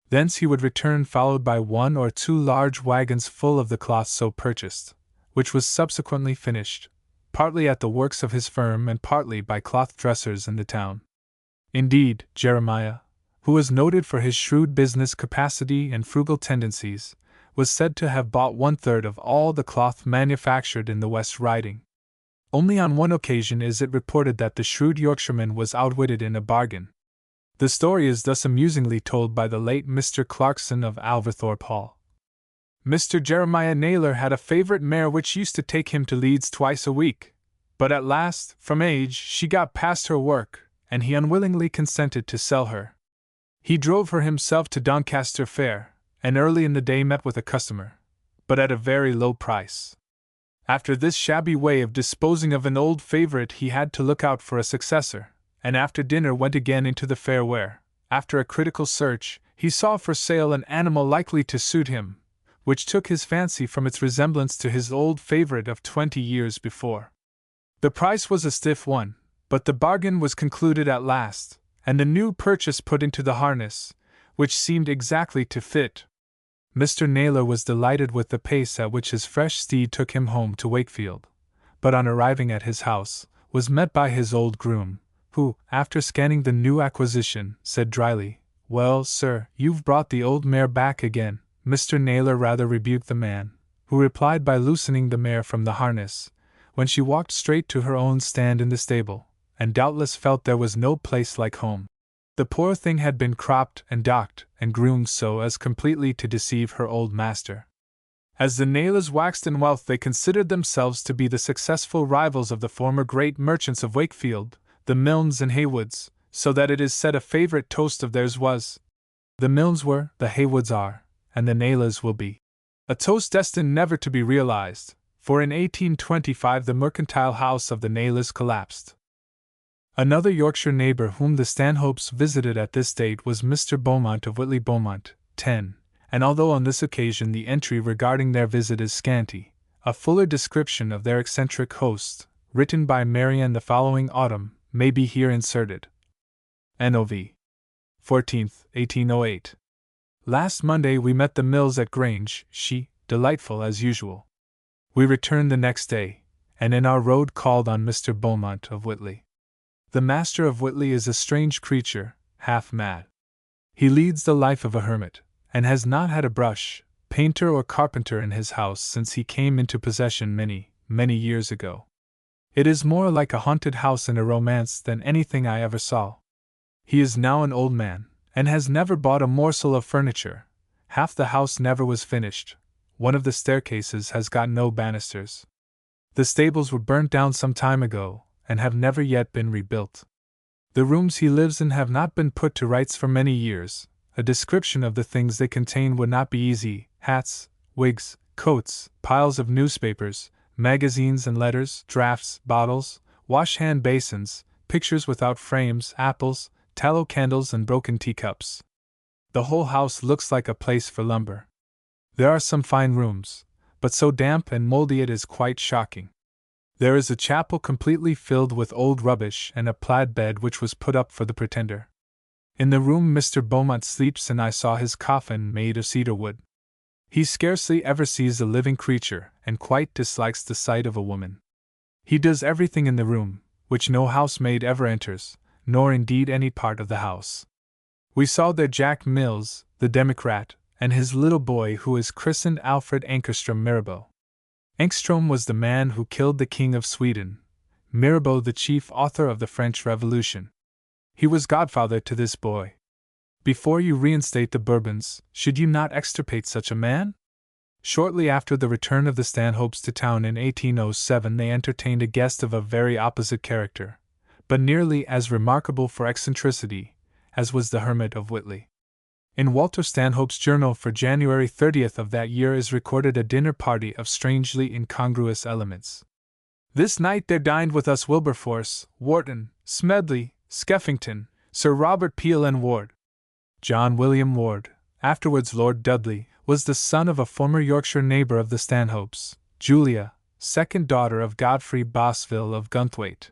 Thence he would return followed by one or two large wagons full of the cloth so purchased, which was subsequently finished, partly at the works of his firm and partly by cloth dressers in the town. Indeed, Jeremiah, who was noted for his shrewd business capacity and frugal tendencies, was said to have bought 1/3 of all the cloth manufactured in the West Riding. Only on one occasion is it reported that the shrewd Yorkshireman was outwitted in a bargain. The story is thus amusingly told by the late Mr. Clarkson of Alverthorpe Hall. Mr. Jeremiah Naylor had a favourite mare which used to take him to Leeds twice a week, but at last, from age, she got past her work, and he unwillingly consented to sell her. He drove her himself to Doncaster Fair, and early in the day met with a customer, but at a very low price. After this shabby way of disposing of an old favourite he had to look out for a successor, and after dinner went again into the fair where, after a critical search, he saw for sale an animal likely to suit him, which took his fancy from its resemblance to his old favourite of 20 years before. The price was a stiff one, but the bargain was concluded at last, and the new purchase put into the harness, which seemed exactly to fit. Mr. Naylor was delighted with the pace at which his fresh steed took him home to Wakefield, but on arriving at his house, was met by his old groom, who, after scanning the new acquisition, said dryly, "Well, sir, you've brought the old mare back again." Mr. Naylor rather rebuked the man, who replied by loosening the mare from the harness, when she walked straight to her own stand in the stable, and doubtless felt there was no place like home. The poor thing had been cropped and docked and groomed so as completely to deceive her old master. As the Naylors waxed in wealth they considered themselves to be the successful rivals of the former great merchants of Wakefield, the Milnes and Haywoods, so that it is said a favourite toast of theirs was, "The Milnes were, the Haywoods are, and the Naylors will be." A toast destined never to be realized, for in 1825 the mercantile house of the Naylors collapsed. Another Yorkshire neighbour whom the Stanhopes visited at this date was Mr. Beaumont of Whitley Beaumont, 10, and although on this occasion the entry regarding their visit is scanty, a fuller description of their eccentric host, written by Marianne the following autumn, may be here inserted. N.O.V. 14th, 1808. Last Monday we met the Mills at Grange, she, delightful as usual. We returned the next day, and in our road called on Mr. Beaumont of Whitley. The master of Whitley is a strange creature, half mad. He leads the life of a hermit, and has not had a brush, painter or carpenter in his house since he came into possession many, many years ago. It is more like a haunted house in a romance than anything I ever saw. He is now an old man, and has never bought a morsel of furniture. Half the house never was finished. One of the staircases has got no banisters. The stables were burnt down some time ago, and have never yet been rebuilt. The rooms he lives in have not been put to rights for many years. A description of the things they contain would not be easy: hats, wigs, coats, piles of newspapers, magazines and letters, draughts, bottles, wash-hand basins, pictures without frames, apples, tallow candles and broken teacups. The whole house looks like a place for lumber. There are some fine rooms, but so damp and mouldy it is quite shocking. There is a chapel completely filled with old rubbish and a plaid bed which was put up for the pretender. In the room Mr. Beaumont sleeps and I saw his coffin made of cedar wood. He scarcely ever sees a living creature and quite dislikes the sight of a woman. He does everything in the room, which no housemaid ever enters, nor indeed any part of the house. We saw there Jack Mills, the Democrat, and his little boy who is christened Alfred Ankerström Mirabeau. Engström was the man who killed the King of Sweden, Mirabeau the chief author of the French Revolution. He was godfather to this boy. Before you reinstate the Bourbons, should you not extirpate such a man? Shortly after the return of the Stanhopes to town in 1807, they entertained a guest of a very opposite character, but nearly as remarkable for eccentricity, as was the Hermit of Whitley. In Walter Stanhope's journal for January 30th of that year is recorded a dinner party of strangely incongruous elements. This night there dined with us Wilberforce, Wharton, Smedley, Skeffington, Sir Robert Peel and Ward. John William Ward, afterwards Lord Dudley, was the son of a former Yorkshire neighbour of the Stanhopes, Julia, second daughter of Godfrey Bosville of Gunthwaite.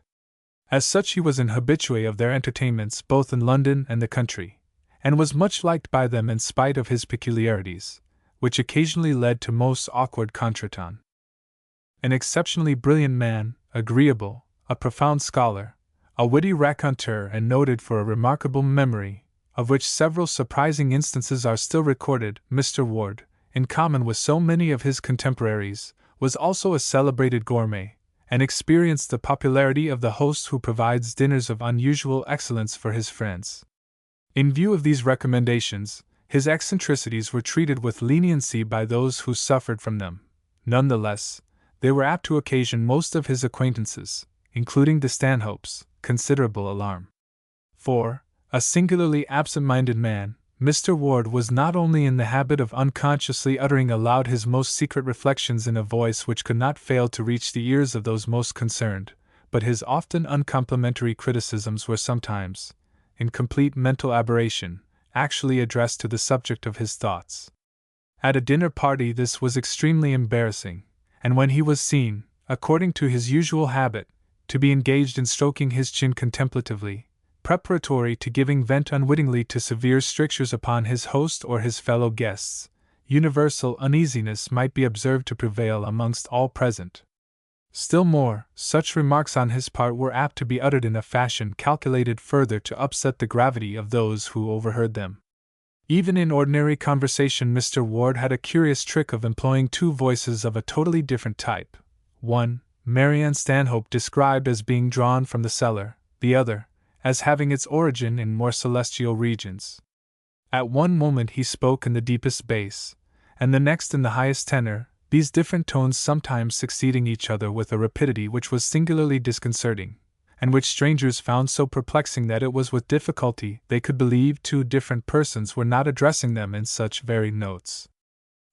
As such he was an habitué of their entertainments both in London and the country, and was much liked by them in spite of his peculiarities, which occasionally led to most awkward contretemps. An exceptionally brilliant man, agreeable, a profound scholar, a witty raconteur and noted for a remarkable memory, of which several surprising instances are still recorded, Mr. Ward, in common with so many of his contemporaries, was also a celebrated gourmet, and experienced the popularity of the host who provides dinners of unusual excellence for his friends. In view of these recommendations, his eccentricities were treated with leniency by those who suffered from them. Nonetheless, they were apt to occasion most of his acquaintances, including the Stanhopes, considerable alarm. For, a singularly absent-minded man, Mr. Ward was not only in the habit of unconsciously uttering aloud his most secret reflections in a voice which could not fail to reach the ears of those most concerned, but his often uncomplimentary criticisms were sometimes, in complete mental aberration, actually addressed to the subject of his thoughts. At a dinner party this was extremely embarrassing, and when he was seen, according to his usual habit, to be engaged in stroking his chin contemplatively, preparatory to giving vent unwittingly to severe strictures upon his host or his fellow guests, universal uneasiness might be observed to prevail amongst all present. Still more, such remarks on his part were apt to be uttered in a fashion calculated further to upset the gravity of those who overheard them. Even in ordinary conversation Mr. Ward had a curious trick of employing two voices of a totally different type. One, Marianne Stanhope described as being drawn from the cellar, the other, as having its origin in more celestial regions. At one moment he spoke in the deepest bass, and the next in the highest tenor, these different tones sometimes succeeding each other with a rapidity which was singularly disconcerting, and which strangers found so perplexing that it was with difficulty they could believe two different persons were not addressing them in such varied notes.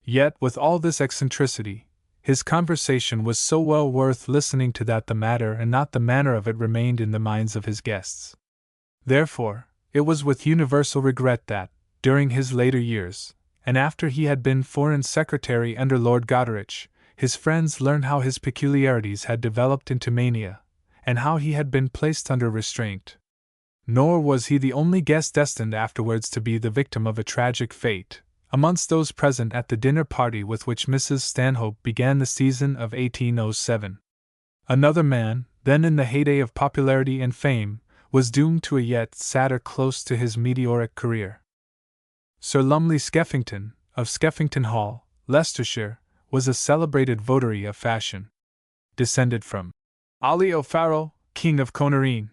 Yet, with all this eccentricity, his conversation was so well worth listening to that the matter and not the manner of it remained in the minds of his guests. Therefore, it was with universal regret that, during his later years, and after he had been Foreign Secretary under Lord Goderich, his friends learned how his peculiarities had developed into mania, and how he had been placed under restraint. Nor was he the only guest destined afterwards to be the victim of a tragic fate, amongst those present at the dinner party with which Mrs. Stanhope began the season of 1807. Another man, then in the heyday of popularity and fame, was doomed to a yet sadder close to his meteoric career. Sir Lumley Skeffington, of Skeffington Hall, Leicestershire, was a celebrated votary of fashion. Descended from Ali O'Farrell, King of Conarine,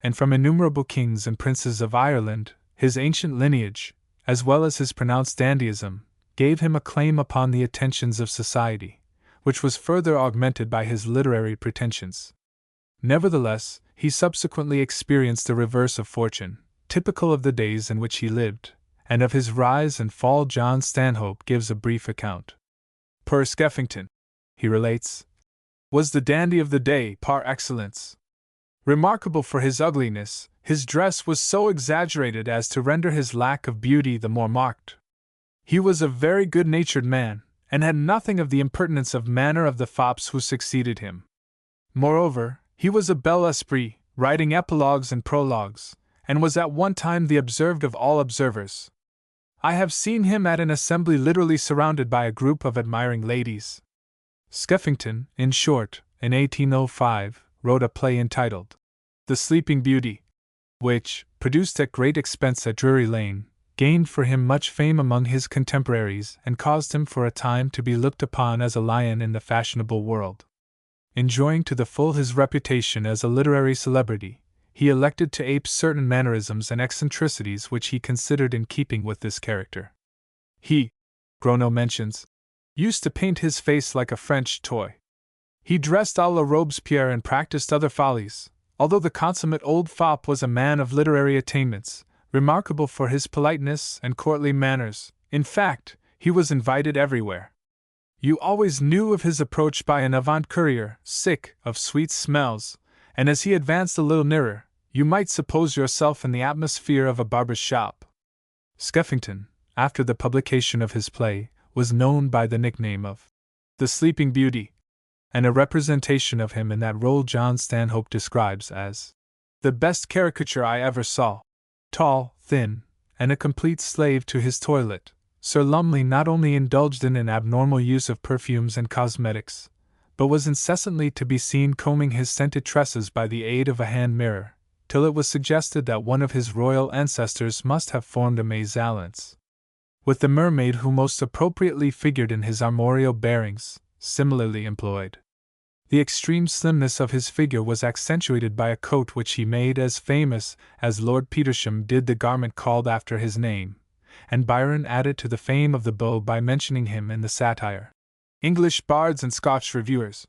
and from innumerable kings and princes of Ireland, his ancient lineage, as well as his pronounced dandyism, gave him a claim upon the attentions of society, which was further augmented by his literary pretensions. Nevertheless, he subsequently experienced a reverse of fortune, typical of the days in which he lived, and of his rise and fall John Stanhope gives a brief account. Per Skeffington, he relates, was the dandy of the day par excellence. Remarkable for his ugliness, his dress was so exaggerated as to render his lack of beauty the more marked. He was a very good-natured man, and had nothing of the impertinence of manner of the fops who succeeded him. Moreover, he was a bel esprit, writing epilogues and prologues, and was at one time the observed of all observers. I have seen him at an assembly literally surrounded by a group of admiring ladies. Skeffington, in short, in 1805, wrote a play entitled The Sleeping Beauty. which, produced at great expense at Drury Lane, gained for him much fame among his contemporaries and caused him for a time to be looked upon as a lion in the fashionable world. Enjoying to the full his reputation as a literary celebrity, he elected to ape certain mannerisms and eccentricities which he considered in keeping with this character. He, Grono mentions, used to paint his face like a French toy. He dressed à la Robespierre and practiced other follies, although the consummate old fop was a man of literary attainments, remarkable for his politeness and courtly manners. In fact, he was invited everywhere. You always knew of his approach by an avant-courier, sick of sweet smells, and as he advanced a little nearer, you might suppose yourself in the atmosphere of a barber's shop. Skeffington, after the publication of his play, was known by the nickname of the Sleeping Beauty, and a representation of him in that role John Stanhope describes as the best caricature I ever saw. Tall, thin, and a complete slave to his toilet, Sir Lumley not only indulged in an abnormal use of perfumes and cosmetics, but was incessantly to be seen combing his scented tresses by the aid of a hand mirror, till it was suggested that one of his royal ancestors must have formed a mésalliance with the mermaid who most appropriately figured in his armorial bearings, similarly employed. The extreme slimness of his figure was accentuated by a coat which he made as famous as Lord Petersham did the garment called after his name, and Byron added to the fame of the beau by mentioning him in the satire, English Bards and Scotch Reviewers.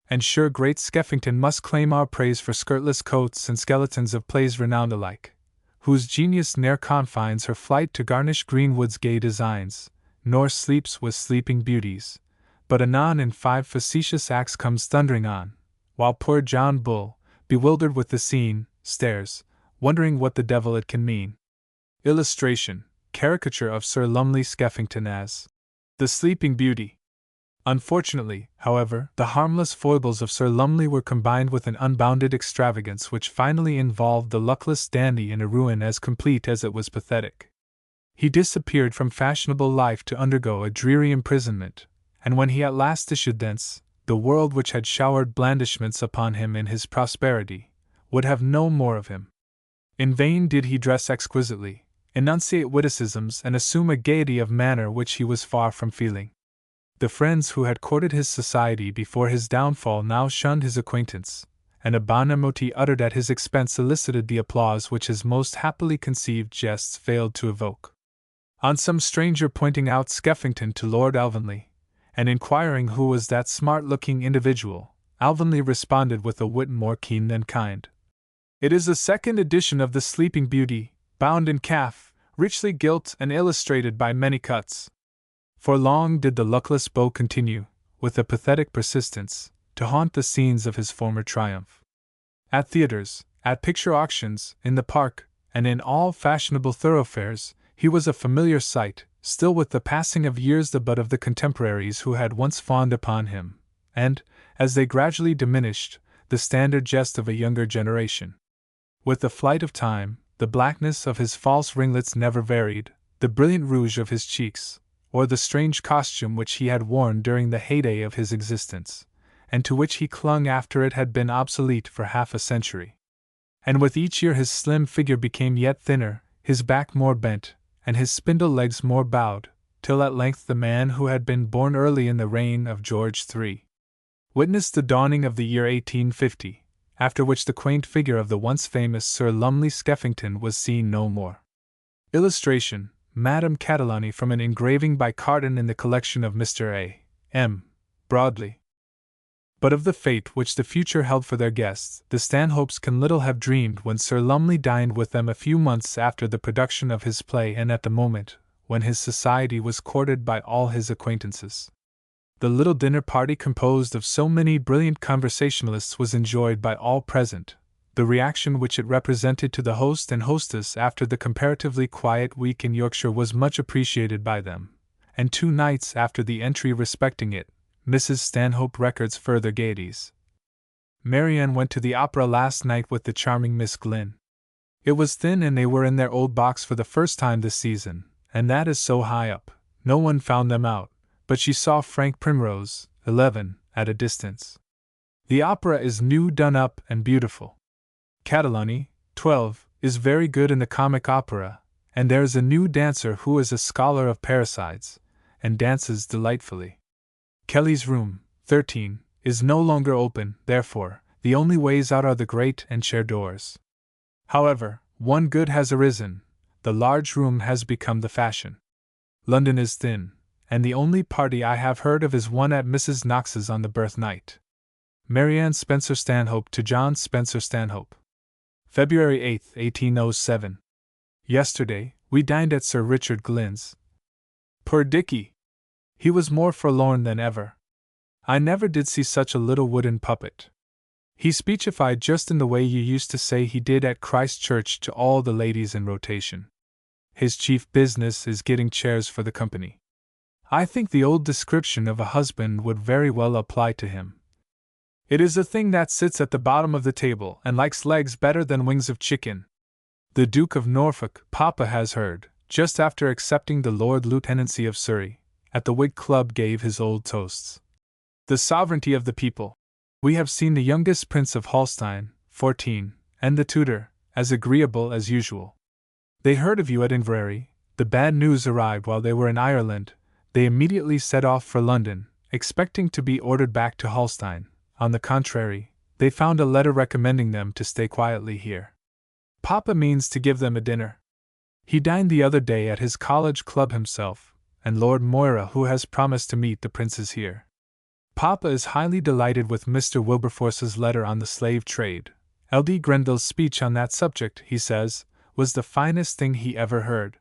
And sure great Skeffington must claim our praise for skirtless coats and skeletons of plays renowned alike, whose genius ne'er confines her flight to garnish Greenwood's gay designs, nor sleeps with sleeping beauties, but anon in 5 facetious acts comes thundering on, while poor John Bull, bewildered with the scene, stares, wondering what the devil it can mean. Illustration: caricature of Sir Lumley Skeffington as the Sleeping Beauty. Unfortunately, however, the harmless foibles of Sir Lumley were combined with an unbounded extravagance which finally involved the luckless dandy in a ruin as complete as it was pathetic. He disappeared from fashionable life to undergo a dreary imprisonment, and when he at last issued thence, the world which had showered blandishments upon him in his prosperity would have no more of him. In vain did he dress exquisitely, enunciate witticisms, and assume a gaiety of manner which he was far from feeling. The friends who had courted his society before his downfall now shunned his acquaintance, and a bonhomie uttered at his expense elicited the applause which his most happily conceived jests failed to evoke. On some stranger pointing out Skeffington to Lord Alvanley, and inquiring who was that smart-looking individual, Alvanley responded with a wit more keen than kind. "It is a second edition of the Sleeping Beauty, bound in calf, richly gilt and illustrated by many cuts." For long did the luckless beau continue, with a pathetic persistence, to haunt the scenes of his former triumph. At theatres, at picture auctions, in the park, and in all fashionable thoroughfares, he was a familiar sight, still with the passing of years the butt of the contemporaries who had once fawned upon him, and, as they gradually diminished, the standard jest of a younger generation. With the flight of time, the blackness of his false ringlets never varied, the brilliant rouge of his cheeks, or the strange costume which he had worn during the heyday of his existence, and to which he clung after it had been obsolete for half a century. And with each year his slim figure became yet thinner, his back more bent, and his spindle legs more bowed, till at length the man who had been born early in the reign of George III witnessed the dawning of the year 1850, after which the quaint figure of the once famous Sir Lumley Skeffington was seen no more. Illustration: Madame Catalani from an engraving by Carton in the collection of Mr. A. M. Broadley. But of the fate which the future held for their guests, the Stanhopes can little have dreamed when Sir Lumley dined with them a few months after the production of his play and at the moment when his society was courted by all his acquaintances. The little dinner party composed of so many brilliant conversationalists was enjoyed by all present. The reaction which it represented to the host and hostess after the comparatively quiet week in Yorkshire was much appreciated by them, and 2 nights after the entry respecting it, Mrs. Stanhope records further gaieties. "Marianne went to the opera last night with the charming Miss Glynn. It was thin and they were in their old box for the first time this season, and that is so high up, no one found them out, but she saw Frank Primrose, 11, at a distance. The opera is new done up and beautiful. Catalani, 12, is very good in the comic opera, and there is a new dancer who is a scholar of parricides, and dances delightfully. Kelly's room, 13, is no longer open, therefore, the only ways out are the grate and chair doors. However, one good has arisen: the large room has become the fashion. London is thin, and the only party I have heard of is one at Mrs. Knox's on the birth night. Marianne Spencer-Stanhope to John Spencer-Stanhope. February 8, 1807. Yesterday, we dined at Sir Richard Glynn's. Poor Dicky! He was more forlorn than ever. I never did see such a little wooden puppet. He speechified just in the way you used to say he did at Christ Church to all the ladies in rotation. His chief business is getting chairs for the company. I think the old description of a husband would very well apply to him. It is a thing that sits at the bottom of the table and likes legs better than wings of chicken. The Duke of Norfolk, Papa has heard, just after accepting the Lord Lieutenancy of Surrey, at the Whig Club gave his old toasts. The sovereignty of the people. We have seen the youngest Prince of Holstein, 14, and the tutor, as agreeable as usual. They heard of you at Inverary. The bad news arrived while they were in Ireland. They immediately set off for London, expecting to be ordered back to Holstein. On the contrary, they found a letter recommending them to stay quietly here. Papa means to give them a dinner. He dined the other day at his college club himself, and Lord Moira, who has promised to meet the princes here. Papa is highly delighted with Mr. Wilberforce's letter on the slave trade. L.D. Grenville's speech on that subject, he says, was the finest thing he ever heard.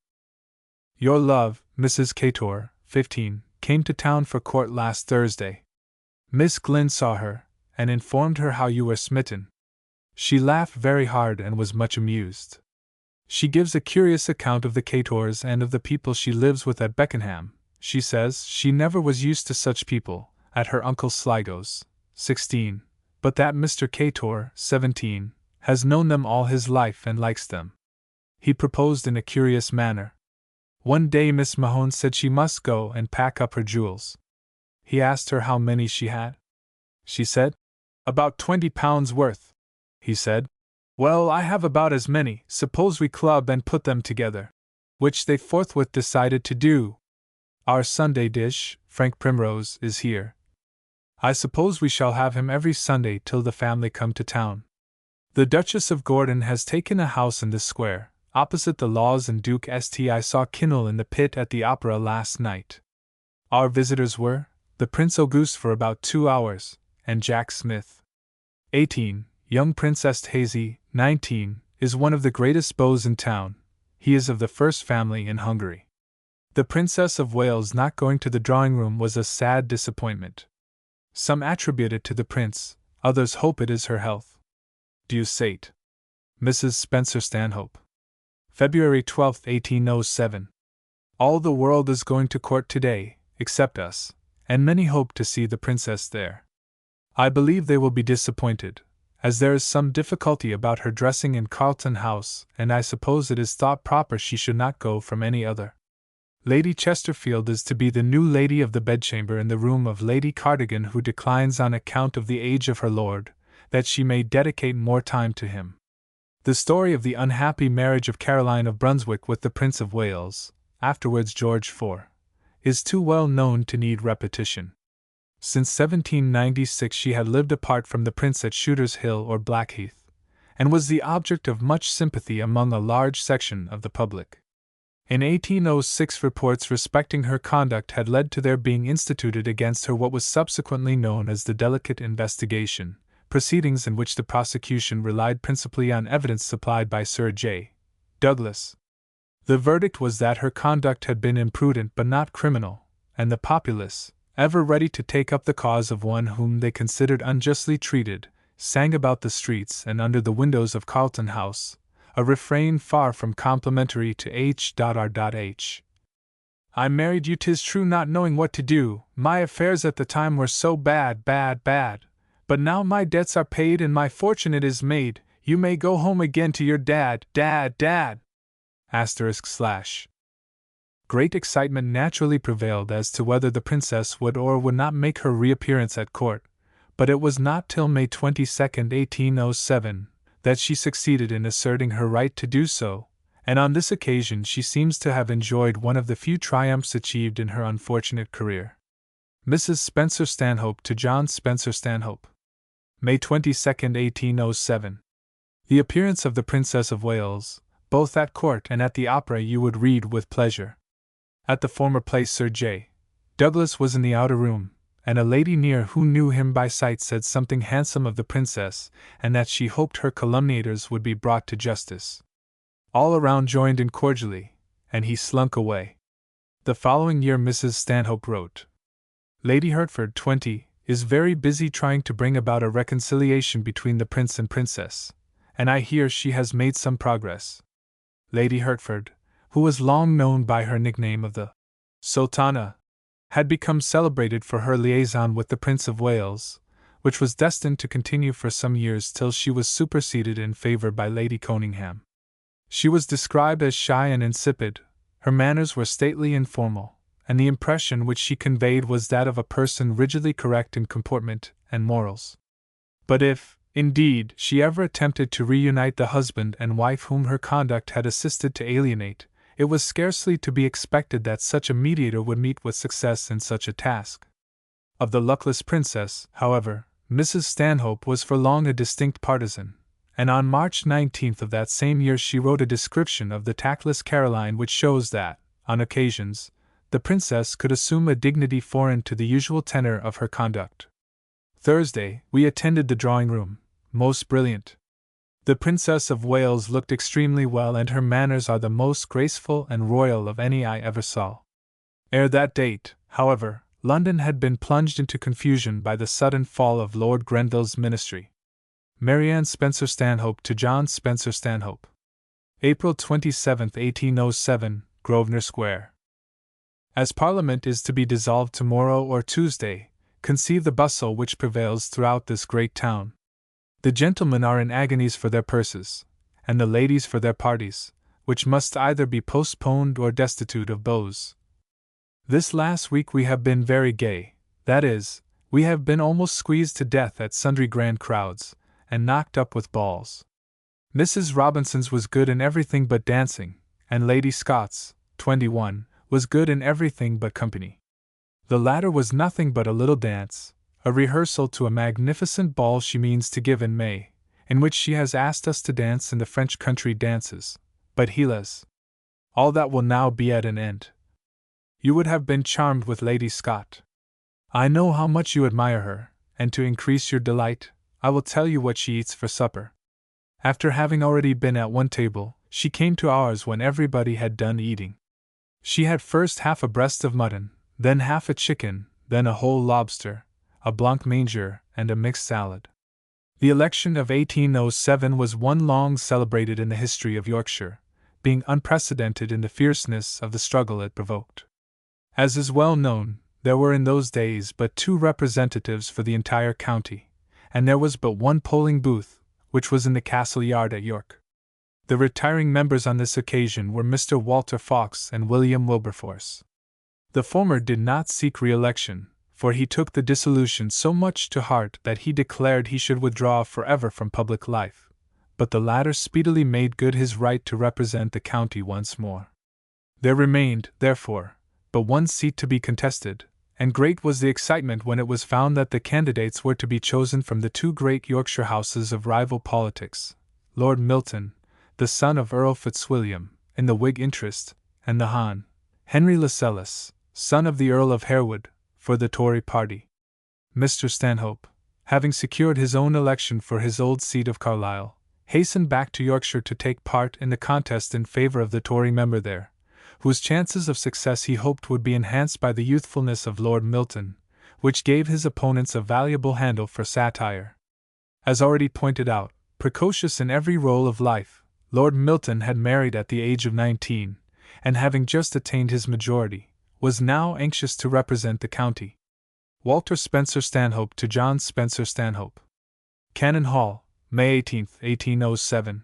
Your love, Mrs. Cator, 15, came to town for court last Thursday. Miss Glynn saw her, and informed her how you were smitten. She laughed very hard and was much amused. She gives a curious account of the Cators and of the people she lives with at Beckenham. She says she never was used to such people, at her uncle Sligo's, 16, but that Mr. Cator, 17, has known them all his life and likes them. He proposed in a curious manner. One day Miss Mahone said she must go and pack up her jewels. He asked her how many she had. She said, "About £20 worth." He said, "Well, I have about as many, suppose we club and put them together." Which they forthwith decided to do. Our Sunday dish, Frank Primrose, is here. I suppose we shall have him every Sunday till the family come to town. The Duchess of Gordon has taken a house in this square, opposite the Laws, and Duke St. I saw Kinnell in the pit at the opera last night. Our visitors were the Prince Auguste for about 2 hours, and Jack Smith. 18, young Prince Esterhazy, 19, is one of the greatest beaux in town. He is of the first family in Hungary. The Princess of Wales not going to the drawing-room was a sad disappointment. Some attribute it to the prince, others hope it is her health. Deucate. Mrs. Spencer-Stanhope. February 12, 1807. All the world is going to court today, except us, and many hope to see the princess there. I believe they will be disappointed, as there is some difficulty about her dressing in Carlton House, and I suppose it is thought proper she should not go from any other. Lady Chesterfield is to be the new lady of the bedchamber in the room of Lady Cardigan, who declines on account of the age of her lord, that she may dedicate more time to him. The story of the unhappy marriage of Caroline of Brunswick with the Prince of Wales, afterwards George IV, is too well known to need repetition. Since 1796 she had lived apart from the prince at Shooter's Hill or Blackheath, and was the object of much sympathy among a large section of the public. In 1806 reports respecting her conduct had led to there being instituted against her what was subsequently known as the Delicate Investigation, proceedings in which the prosecution relied principally on evidence supplied by Sir J. Douglas. The verdict was that her conduct had been imprudent but not criminal, and the populace, ever ready to take up the cause of one whom they considered unjustly treated, sang about the streets and under the windows of Carlton House, a refrain far from complimentary to H.R.H. I married you, 'tis true, not knowing what to do. My affairs at the time were so bad. But now my debts are paid and my fortune it is made. You may go home again to your dad. */ Great excitement naturally prevailed as to whether the princess would or would not make her reappearance at court, but it was not till May 22, 1807, that she succeeded in asserting her right to do so, and on this occasion she seems to have enjoyed one of the few triumphs achieved in her unfortunate career. Mrs. Spencer-Stanhope to John Spencer-Stanhope. May 22, 1807. The appearance of the Princess of Wales, both at court and at the opera, you would read with pleasure. At the former place Sir J. Douglas was in the outer room, and a lady near who knew him by sight said something handsome of the princess, and that she hoped her calumniators would be brought to justice. All around joined in cordially, and he slunk away. The following year Mrs. Stanhope wrote, Lady Hertford, 20, is very busy trying to bring about a reconciliation between the prince and princess, and I hear she has made some progress. Lady Hertford, who was long known by her nickname of the Sultana, had become celebrated for her liaison with the Prince of Wales, which was destined to continue for some years till she was superseded in favor by Lady Conyngham. She was described as shy and insipid, her manners were stately and formal, and the impression which she conveyed was that of a person rigidly correct in comportment and morals. But if, indeed, she ever attempted to reunite the husband and wife whom her conduct had assisted to alienate, it was scarcely to be expected that such a mediator would meet with success in such a task. Of the luckless princess, however, Mrs. Stanhope was for long a distinct partisan, and on March 19 of that same year she wrote a description of the tactless Caroline which shows that, on occasions, the princess could assume a dignity foreign to the usual tenor of her conduct. Thursday, we attended the drawing-room, most brilliant. The Princess of Wales looked extremely well, and her manners are the most graceful and royal of any I ever saw. Ere that date, however, London had been plunged into confusion by the sudden fall of Lord Grenville's ministry. Marianne Spencer-Stanhope to John Spencer-Stanhope. April 27, 1807, Grosvenor Square. As Parliament is to be dissolved tomorrow or Tuesday, conceive the bustle which prevails throughout this great town. The gentlemen are in agonies for their purses, and the ladies for their parties, which must either be postponed or destitute of beaux. This last week we have been very gay, that is, we have been almost squeezed to death at sundry grand crowds, and knocked up with balls. Mrs. Robinson's was good in everything but dancing, and Lady Scott's, 21, was good in everything but company. The latter was nothing but a little dance, a rehearsal to a magnificent ball she means to give in May, in which she has asked us to dance in the French country dances, but Hélas! All that will now be at an end. You would have been charmed with Lady Scott. I know how much you admire her, and to increase your delight, I will tell you what she eats for supper. After having already been at one table, she came to ours when everybody had done eating. She had first half a breast of mutton, then half a chicken, then a whole lobster, a blanc manger, and a mixed salad. The election of 1807 was one long celebrated in the history of Yorkshire, being unprecedented in the fierceness of the struggle it provoked. As is well known, there were in those days but 2 representatives for the entire county, and there was but one polling booth, which was in the Castle Yard at York. The retiring members on this occasion were Mr. Walter Fawkes and William Wilberforce. The former did not seek re-election, for he took the dissolution so much to heart that he declared he should withdraw forever from public life, but the latter speedily made good his right to represent the county once more. There remained, therefore, but one seat to be contested, and great was the excitement when it was found that the candidates were to be chosen from the 2 great Yorkshire houses of rival politics, Lord Milton, the son of Earl Fitzwilliam, in the Whig interest, and the Hon. Henry Lascelles, son of the Earl of Harewood, for the Tory party. Mr. Stanhope, having secured his own election for his old seat of Carlisle, hastened back to Yorkshire to take part in the contest in favour of the Tory member there, whose chances of success he hoped would be enhanced by the youthfulness of Lord Milton, which gave his opponents a valuable handle for satire. As already pointed out, precocious in every role of life, Lord Milton had married at the age of 19, and having just attained his majority, was now anxious to represent the county. Walter Spencer-Stanhope to John Spencer-Stanhope. Cannon Hall, May 18, 1807.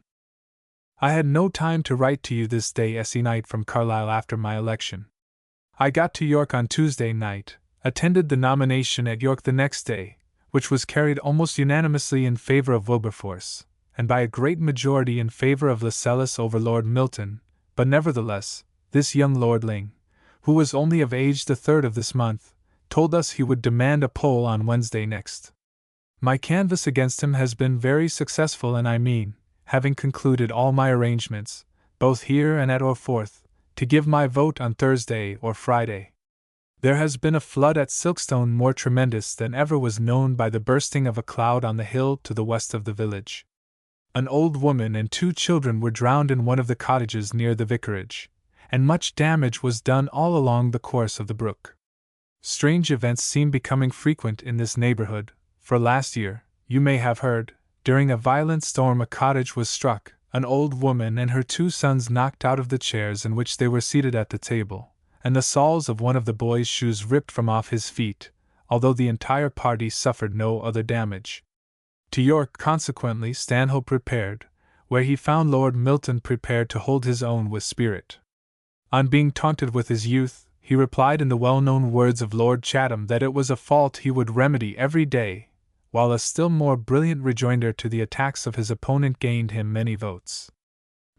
I had no time to write to you this day SE night from Carlisle after my election. I got to York on Tuesday night, attended the nomination at York the next day, which was carried almost unanimously in favour of Wilberforce, and by a great majority in favor of Lascelles over Lord Milton, but nevertheless, this young lordling, who was only of age the 3rd of this month, told us he would demand a poll on Wednesday next. My canvass against him has been very successful, and I mean, having concluded all my arrangements, both here and at Orforth, to give my vote on Thursday or Friday. There has been a flood at Silkstone more tremendous than ever was known by the bursting of a cloud on the hill to the west of the village. An old woman and 2 children were drowned in one of the cottages near the vicarage, and much damage was done all along the course of the brook. Strange events seem becoming frequent in this neighborhood, for last year, you may have heard, during a violent storm a cottage was struck, an old woman and her 2 sons knocked out of the chairs in which they were seated at the table, and the soles of one of the boy's shoes ripped from off his feet, although the entire party suffered no other damage. To York, consequently, Stanhope repaired, where he found Lord Milton prepared to hold his own with spirit. On being taunted with his youth, he replied in the well-known words of Lord Chatham that it was a fault he would remedy every day, while a still more brilliant rejoinder to the attacks of his opponent gained him many votes.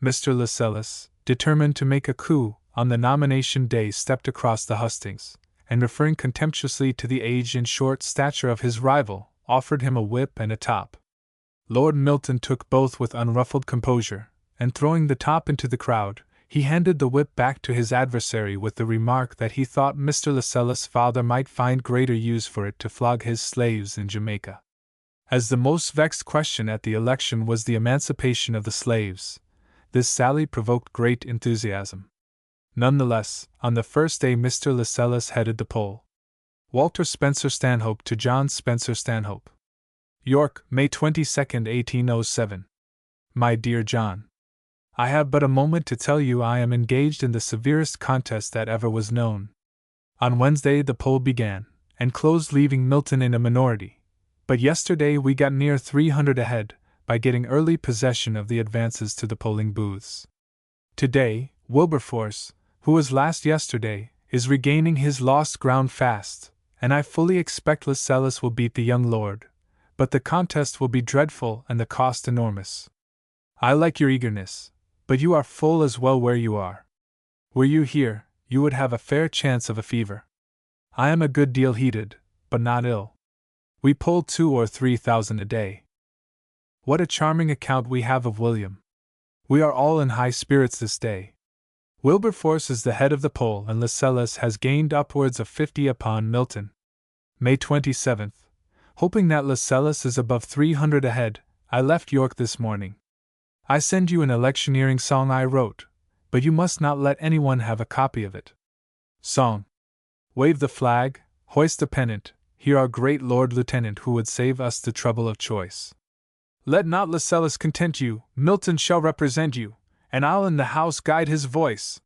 Mr. Lascelles, determined to make a coup, on the nomination day stepped across the hustings, and referring contemptuously to the age and short stature of his rival, offered him a whip and a top. Lord Milton took both with unruffled composure, and throwing the top into the crowd, he handed the whip back to his adversary with the remark that he thought Mr. Lascelles' father might find greater use for it to flog his slaves in Jamaica. As the most vexed question at the election was the emancipation of the slaves, this sally provoked great enthusiasm. Nonetheless, on the first day Mr. Lascelles headed the poll. Walter Spencer-Stanhope to John Spencer-Stanhope. York, May 22, 1807. My dear John, I have but a moment to tell you I am engaged in the severest contest that ever was known. On Wednesday the poll began, and closed leaving Milton in a minority, but yesterday we got near 300 ahead, by getting early possession of the advances to the polling booths. Today, Wilberforce, who was last yesterday, is regaining his lost ground fast, and I fully expect Lascelles will beat the young lord, but the contest will be dreadful and the cost enormous. I like your eagerness, but you are full as well where you are. Were you here, you would have a fair chance of a fever. I am a good deal heated, but not ill. We poll 2,000 or 3,000 a day. What a charming account we have of William. We are all in high spirits this day. Wilberforce is the head of the poll, and Lascelles has gained upwards of 50 upon Milton. May 27th. Hoping that Lascelles is above 300 ahead, I left York this morning. I send you an electioneering song I wrote, but you must not let anyone have a copy of it. Song. Wave the flag, hoist the pennant, hear our great Lord Lieutenant who would save us the trouble of choice. Let not Lascelles content you, Milton shall represent you, and I'll in the House guide his voice.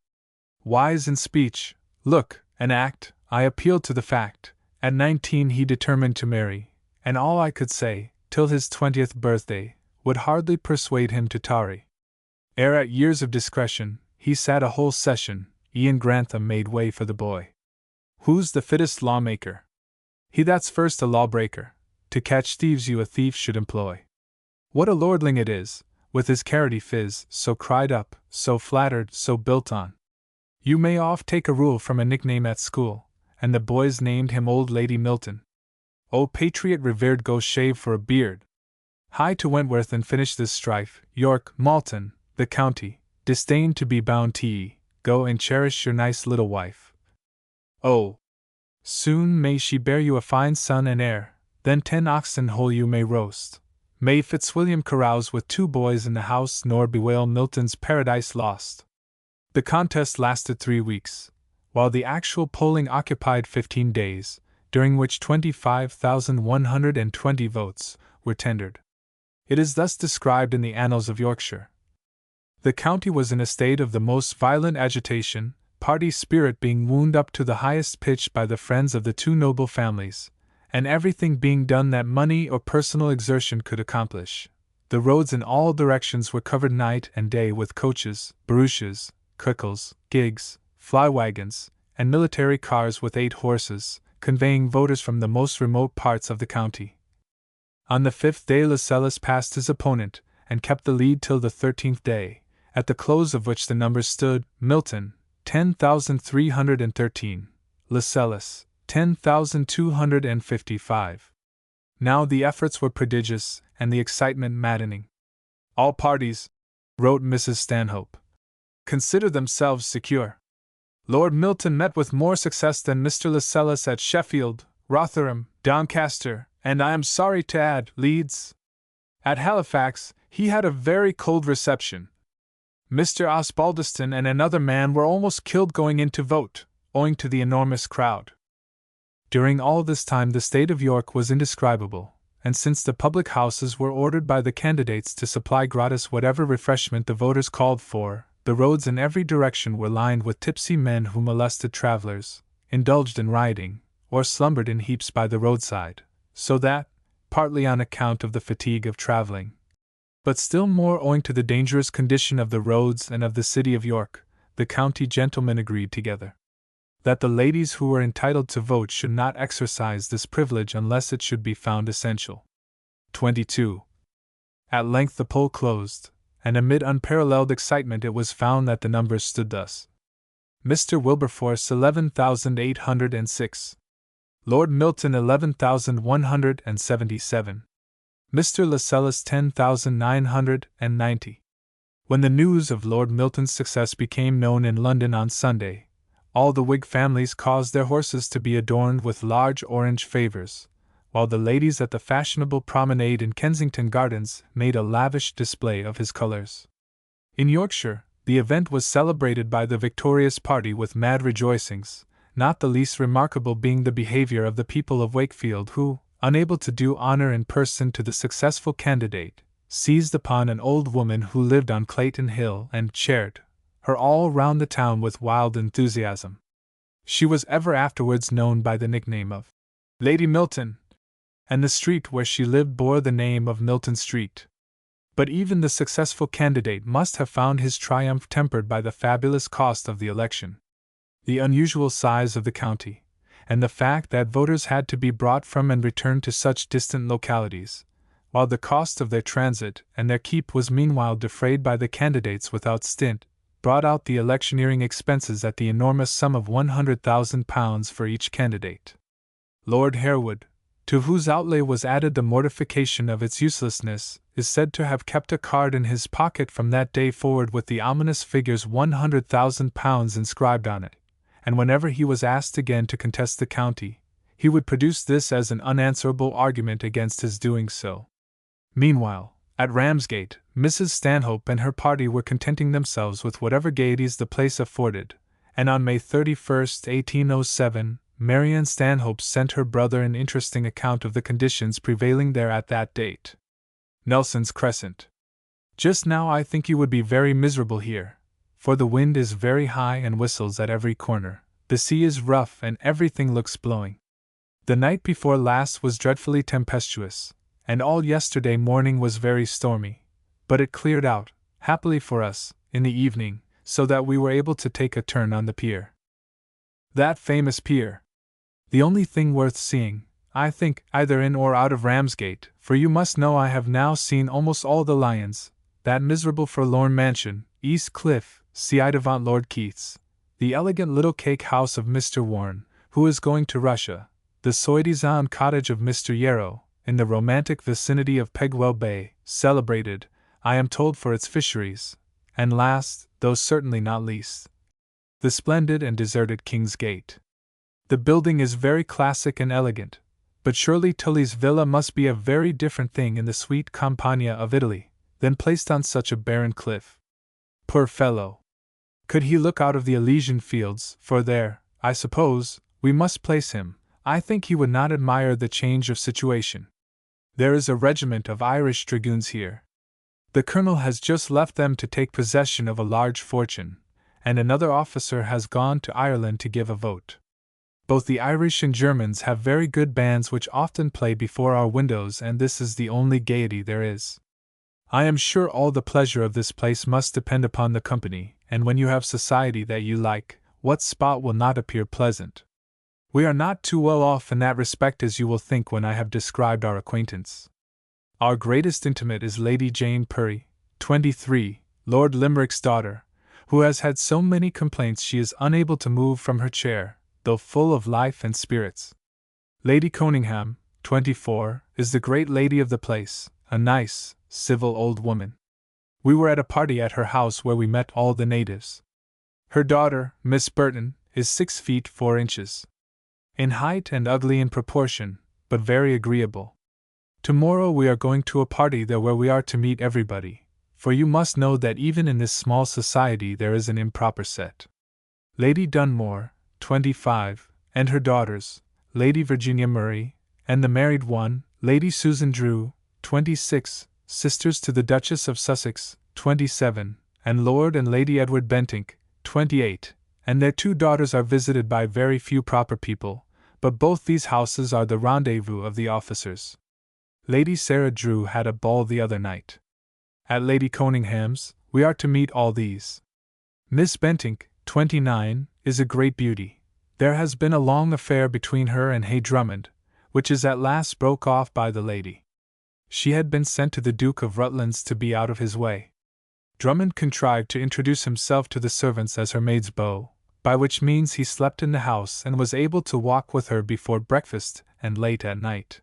Wise in speech, look, and act, I appealed to the fact. At 19 he determined to marry, and all I could say, till his 20th birthday, would hardly persuade him to tarry. Ere at years of discretion, he sat a whole session, Ian Grantham made way for the boy. Who's the fittest lawmaker? He that's first a lawbreaker, to catch thieves you a thief should employ. What a lordling it is, with his carroty phiz, so cried up, so flattered, so built on. You may oft take a rule from a nickname at school, and the boys named him Old Lady Milton. O patriot revered, go shave for a beard. Hie to Wentworth and finish this strife. York, Malton, the county, disdain to be bound to ye, go and cherish your nice little wife. Oh, soon may she bear you a fine son and heir, then 10 oxen whole you may roast. May Fitzwilliam carouse with 2 boys in the house, nor bewail Milton's paradise lost. The contest lasted 3 weeks, while the actual polling occupied 15 days, during which 25,120 votes were tendered. It is thus described in the Annals of Yorkshire. The county was in a state of the most violent agitation, party spirit being wound up to the highest pitch by the friends of the 2 noble families, and everything being done that money or personal exertion could accomplish. The roads in all directions were covered night and day with coaches, barouches, cuicles, gigs, fly wagons, and military cars with 8 horses, conveying voters from the most remote parts of the county. On the 5th day Lascelles passed his opponent, and kept the lead till the 13th day, at the close of which the numbers stood: Milton, 10,313, Lascelles, 10,255. Now the efforts were prodigious, and the excitement maddening. All parties, wrote Mrs. Stanhope, consider themselves secure. Lord Milton met with more success than Mr. Lascelles at Sheffield, Rotherham, Doncaster, and I am sorry to add, Leeds. At Halifax, he had a very cold reception. Mr. Osbaldiston and another man were almost killed going in to vote, owing to the enormous crowd. During all this time the state of York was indescribable, and since the public houses were ordered by the candidates to supply gratis whatever refreshment the voters called for, the roads in every direction were lined with tipsy men who molested travelers, indulged in rioting, or slumbered in heaps by the roadside, so that, partly on account of the fatigue of traveling, but still more owing to the dangerous condition of the roads and of the city of York, the county gentlemen agreed together that the ladies who were entitled to vote should not exercise this privilege unless it should be found essential. 22. At length the poll closed, and amid unparalleled excitement it was found that the numbers stood thus: Mr. Wilberforce 11,806, Lord Milton 11,177, Mr. Lascelles 10,990. When the news of Lord Milton's success became known in London on Sunday, all the Whig families caused their horses to be adorned with large orange favours, while the ladies at the fashionable promenade in Kensington Gardens made a lavish display of his colours. In Yorkshire, the event was celebrated by the victorious party with mad rejoicings, not the least remarkable being the behaviour of the people of Wakefield who, unable to do honour in person to the successful candidate, seized upon an old woman who lived on Clayton Hill and cheered her all round the town with wild enthusiasm. She was ever afterwards known by the nickname of Lady Milton, and the street where she lived bore the name of Milton Street. But even the successful candidate must have found his triumph tempered by the fabulous cost of the election, the unusual size of the county, and the fact that voters had to be brought from and returned to such distant localities, while the cost of their transit and their keep was meanwhile defrayed by the candidates without stint, brought out the electioneering expenses at the enormous sum of £100,000 for each candidate. Lord Harewood, to whose outlay was added the mortification of its uselessness, is said to have kept a card in his pocket from that day forward with the ominous figures £100,000 inscribed on it, and whenever he was asked again to contest the county, he would produce this as an unanswerable argument against his doing so. Meanwhile, at Ramsgate, Mrs. Stanhope and her party were contenting themselves with whatever gaieties the place afforded, and on May 31, 1807, Marian Stanhope sent her brother an interesting account of the conditions prevailing there at that date. Nelson's Crescent. Just now I think you would be very miserable here, for the wind is very high and whistles at every corner, the sea is rough and everything looks blowing. The night before last was dreadfully tempestuous, and all yesterday morning was very stormy, but it cleared out, happily for us, in the evening, so that we were able to take a turn on the pier. That famous pier! The only thing worth seeing, I think, either in or out of Ramsgate, for you must know I have now seen almost all the Lions, that miserable forlorn mansion, East Cliff, ci devant Lord Keith's, the elegant little cake house of Mr. Warren, who is going to Russia, the soi-disant cottage of Mr. Yarrow, in the romantic vicinity of Pegwell Bay, celebrated, I am told, for its fisheries, and last, though certainly not least, the splendid and deserted King's Gate. The building is very classic and elegant, but surely Tully's villa must be a very different thing in the sweet Campagna of Italy, than placed on such a barren cliff. Poor fellow! Could he look out of the Elysian fields, for there, I suppose, we must place him, I think he would not admire the change of situation. There is a regiment of Irish dragoons here. The colonel has just left them to take possession of a large fortune, and another officer has gone to Ireland to give a vote. Both the Irish and Germans have very good bands which often play before our windows, and this is the only gaiety there is. I am sure all the pleasure of this place must depend upon the company, and when you have society that you like, what spot will not appear pleasant? We are not too well off in that respect as you will think when I have described our acquaintance. Our greatest intimate is Lady Jane Purry, 23, Lord Limerick's daughter, who has had so many complaints she is unable to move from her chair, though full of life and spirits. Lady Coningham, 24, is the great lady of the place, a nice, civil old woman. We were at a party at her house where we met all the natives. Her daughter, Miss Burton, is 6 feet 4 inches in height and ugly in proportion, but very agreeable. Tomorrow we are going to a party there where we are to meet everybody, for you must know that even in this small society there is an improper set. Lady Dunmore, 25, and her daughters, Lady Virginia Murray, and the married one, Lady Susan Drew, 26, sisters to the Duchess of Sussex, 27, and Lord and Lady Edward Bentinck, 28, and their 2 daughters are visited by very few proper people, but both these houses are the rendezvous of the officers. Lady Sarah Drew had a ball the other night. At Lady Coningham's, we are to meet all these. Miss Bentinck, 29, is a great beauty. There has been a long affair between her and Hay Drummond, which is at last broke off by the lady. She had been sent to the Duke of Rutland's to be out of his way. Drummond contrived to introduce himself to the servants as her maid's beau, by which means he slept in the house and was able to walk with her before breakfast and late at night.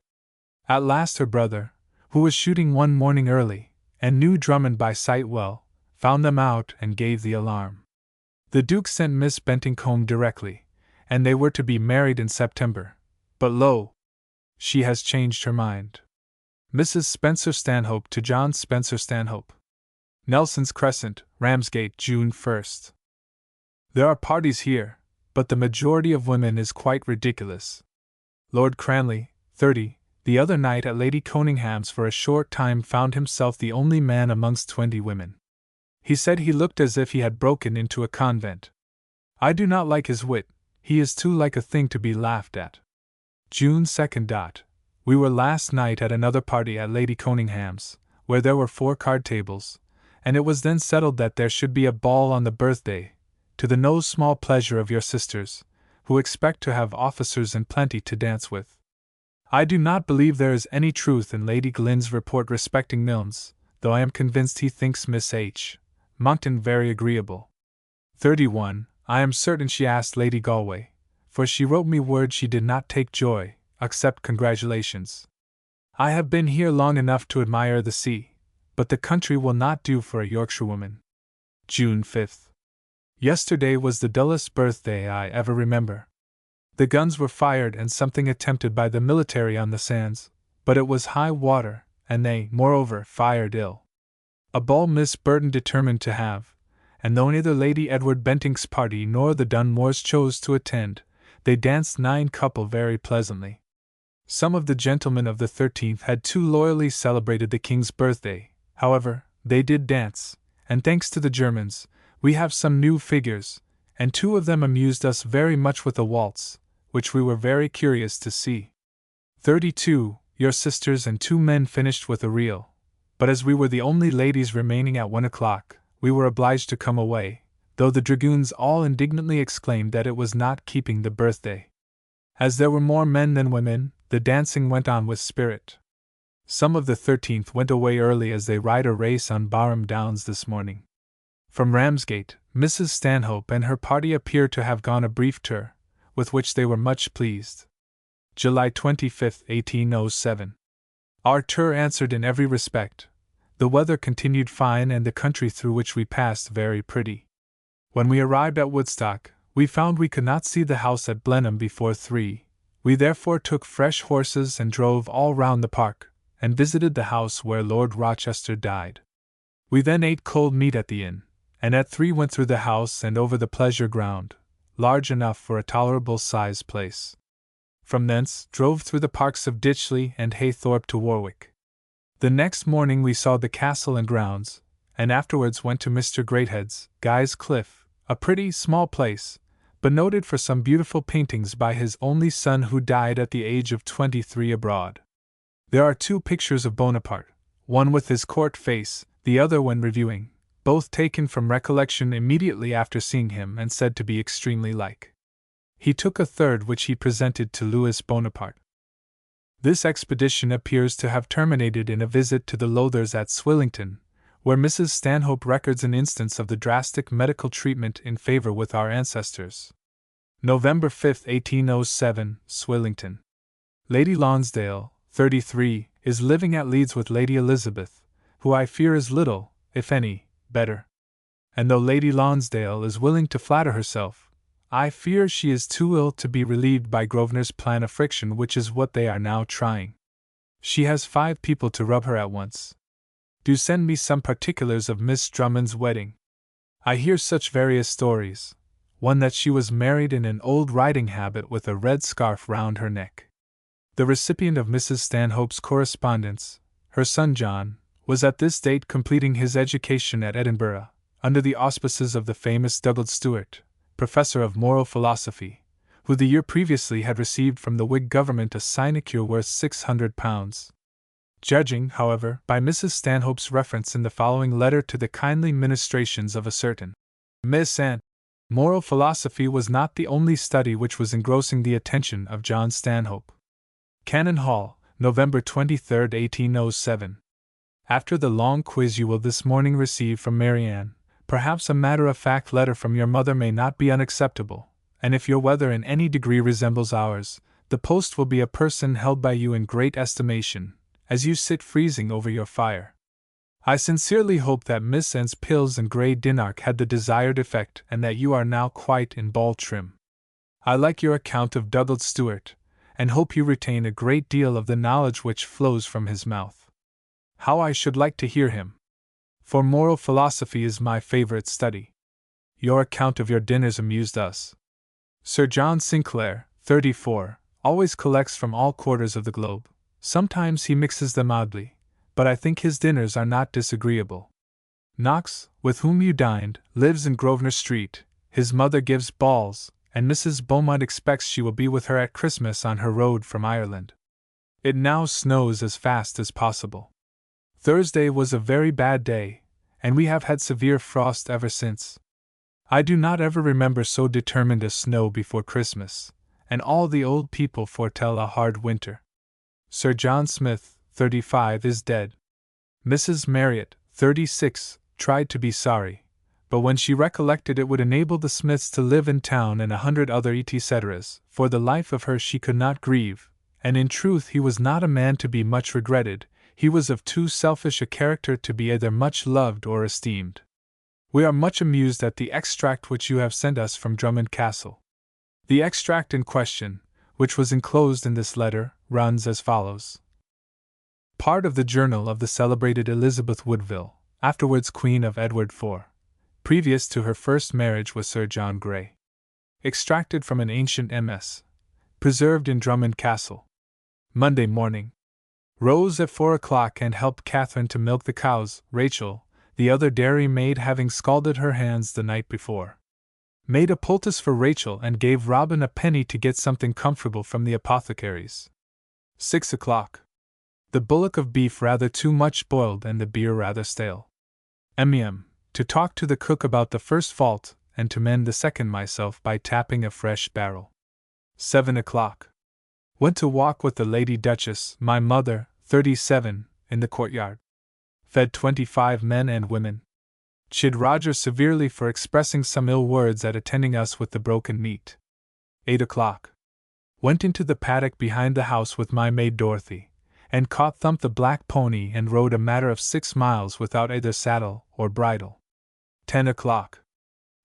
At last her brother, who was shooting one morning early, and knew Drummond by sight well, found them out and gave the alarm. The Duke sent Miss Bentinck home directly, and they were to be married in September. But lo! She has changed her mind. Mrs. Spencer-Stanhope to John Spencer-Stanhope. Nelson's Crescent, Ramsgate, June 1st. There are parties here, but the majority of women is quite ridiculous. Lord Cranley, 30, the other night at Lady Coningham's for a short time found himself the only man amongst 20 women. He said he looked as if he had broken into a convent. I do not like his wit, he is too like a thing to be laughed at. June 2nd. We were last night at another party at Lady Coningham's, where there were 4 card tables, and it was then settled that there should be a ball on the birthday, to the no small pleasure of your sisters, who expect to have officers in plenty to dance with. I do not believe there is any truth in Lady Glyn's report respecting Milnes, though I am convinced he thinks Miss H. Monckton very agreeable. 31. I am certain she asked Lady Galway, for she wrote me word she did not take joy, accept congratulations. I have been here long enough to admire the sea, but the country will not do for a Yorkshirewoman. June 5th. Yesterday was the dullest birthday I ever remember. The guns were fired and something attempted by the military on the sands, but it was high water, and they, moreover, fired ill. A ball Miss Burton determined to have, and though neither Lady Edward Bentinck's party nor the Dunmores chose to attend, they danced 9 couple very pleasantly. Some of the gentlemen of the 13th had too loyally celebrated the King's birthday, however, they did dance, and thanks to the Germans, we have some new figures, and 2 of them amused us very much with a waltz, which we were very curious to see. 32. Your sisters and 2 men finished with a reel, but as we were the only ladies remaining at 1 o'clock, we were obliged to come away, though the dragoons all indignantly exclaimed that it was not keeping the birthday. As there were more men than women, the dancing went on with spirit. Some of the 13th went away early as they ride a race on Barham Downs this morning. From Ramsgate, Mrs. Stanhope and her party appear to have gone a brief tour, with which they were much pleased. July 25, 1807. Our tour answered in every respect. The weather continued fine and the country through which we passed very pretty. When we arrived at Woodstock, we found we could not see the house at Blenheim before 3. We therefore took fresh horses and drove all round the park, and visited the house where Lord Rochester died. We then ate cold meat at the inn, and at 3 went through the house and over the pleasure ground, large enough for a tolerable sized place. From thence drove through the parks of Ditchley and Haythorpe to Warwick. The next morning we saw the castle and grounds, and afterwards went to Mr. Greathead's, Guy's Cliff, a pretty, small place, but noted for some beautiful paintings by his only son who died at the age of 23 abroad. There are 2 pictures of Bonaparte, one with his court face, the other when reviewing, both taken from recollection immediately after seeing him and said to be extremely like. He took a third which he presented to Louis Bonaparte. This expedition appears to have terminated in a visit to the Lothers at Swillington, where Mrs. Stanhope records an instance of the drastic medical treatment in favor with our ancestors. November 5, 1807, Swillington. Lady Lonsdale, 33, is living at Leeds with Lady Elizabeth, who I fear is little, if any, better. And though Lady Lonsdale is willing to flatter herself, I fear she is too ill to be relieved by Grosvenor's plan of friction, which is what they are now trying. She has 5 people to rub her at once. Do send me some particulars of Miss Drummond's wedding. I hear such various stories, one that she was married in an old riding habit with a red scarf round her neck. The recipient of Mrs. Stanhope's correspondence, her son John, was at this date completing his education at Edinburgh, under the auspices of the famous Douglas Stewart, professor of moral philosophy, who the year previously had received from the Whig government a sinecure worth £600. Judging, however, by Mrs. Stanhope's reference in the following letter to the kindly ministrations of a certain Miss Anne, moral philosophy was not the only study which was engrossing the attention of John Stanhope. Cannon Hall, November 23, 1807. After the long quiz you will this morning receive from Marianne, perhaps a matter-of-fact letter from your mother may not be unacceptable, and if your weather in any degree resembles ours, the post will be a person held by you in great estimation, as you sit freezing over your fire. I sincerely hope that Miss Anne's pills and grey dinark had the desired effect and that you are now quite in ball trim. I like your account of Douglas Stewart, and hope you retain a great deal of the knowledge which flows from his mouth. How I should like to hear him! For moral philosophy is my favorite study. Your account of your dinners amused us. Sir John Sinclair, 34, always collects from all quarters of the globe. Sometimes he mixes them oddly, but I think his dinners are not disagreeable. Knox, with whom you dined, lives in Grosvenor Street. His mother gives balls, and Mrs. Beaumont expects she will be with her at Christmas on her road from Ireland. It now snows as fast as possible. Thursday was a very bad day, and we have had severe frost ever since. I do not ever remember so determined a snow before Christmas, and all the old people foretell a hard winter. Sir John Smith, 35, is dead. Mrs. Marriott, 36, tried to be sorry, but when she recollected it would enable the Smiths to live in town and 100 other etceteras, for the life of her she could not grieve, and in truth he was not a man to be much regretted. He was of too selfish a character to be either much loved or esteemed. We are much amused at the extract which you have sent us from Drummond Castle. The extract in question, which was enclosed in this letter, runs as follows. Part of the journal of the celebrated Elizabeth Woodville, afterwards Queen of Edward IV, previous to her first marriage with Sir John Grey. Extracted from an ancient MS. Preserved in Drummond Castle. Monday morning. Rose at 4 o'clock and helped Catherine to milk the cows, Rachel, the other dairy maid, having scalded her hands the night before. Made a poultice for Rachel and gave Robin a penny to get something comfortable from the apothecary's. 6 o'clock. The bullock of beef rather too much boiled and the beer rather stale. M.M. To talk to the cook about the first fault and to mend the second myself by tapping a fresh barrel. 7 o'clock. Went to walk with the Lady Duchess, my mother, 37, in the courtyard. Fed 25 men and women. Chid Roger severely for expressing some ill words at attending us with the broken meat. 8 o'clock. Went into the paddock behind the house with my maid Dorothy, and caught Thump the black pony and rode a matter of 6 miles without either saddle or bridle. 10 o'clock.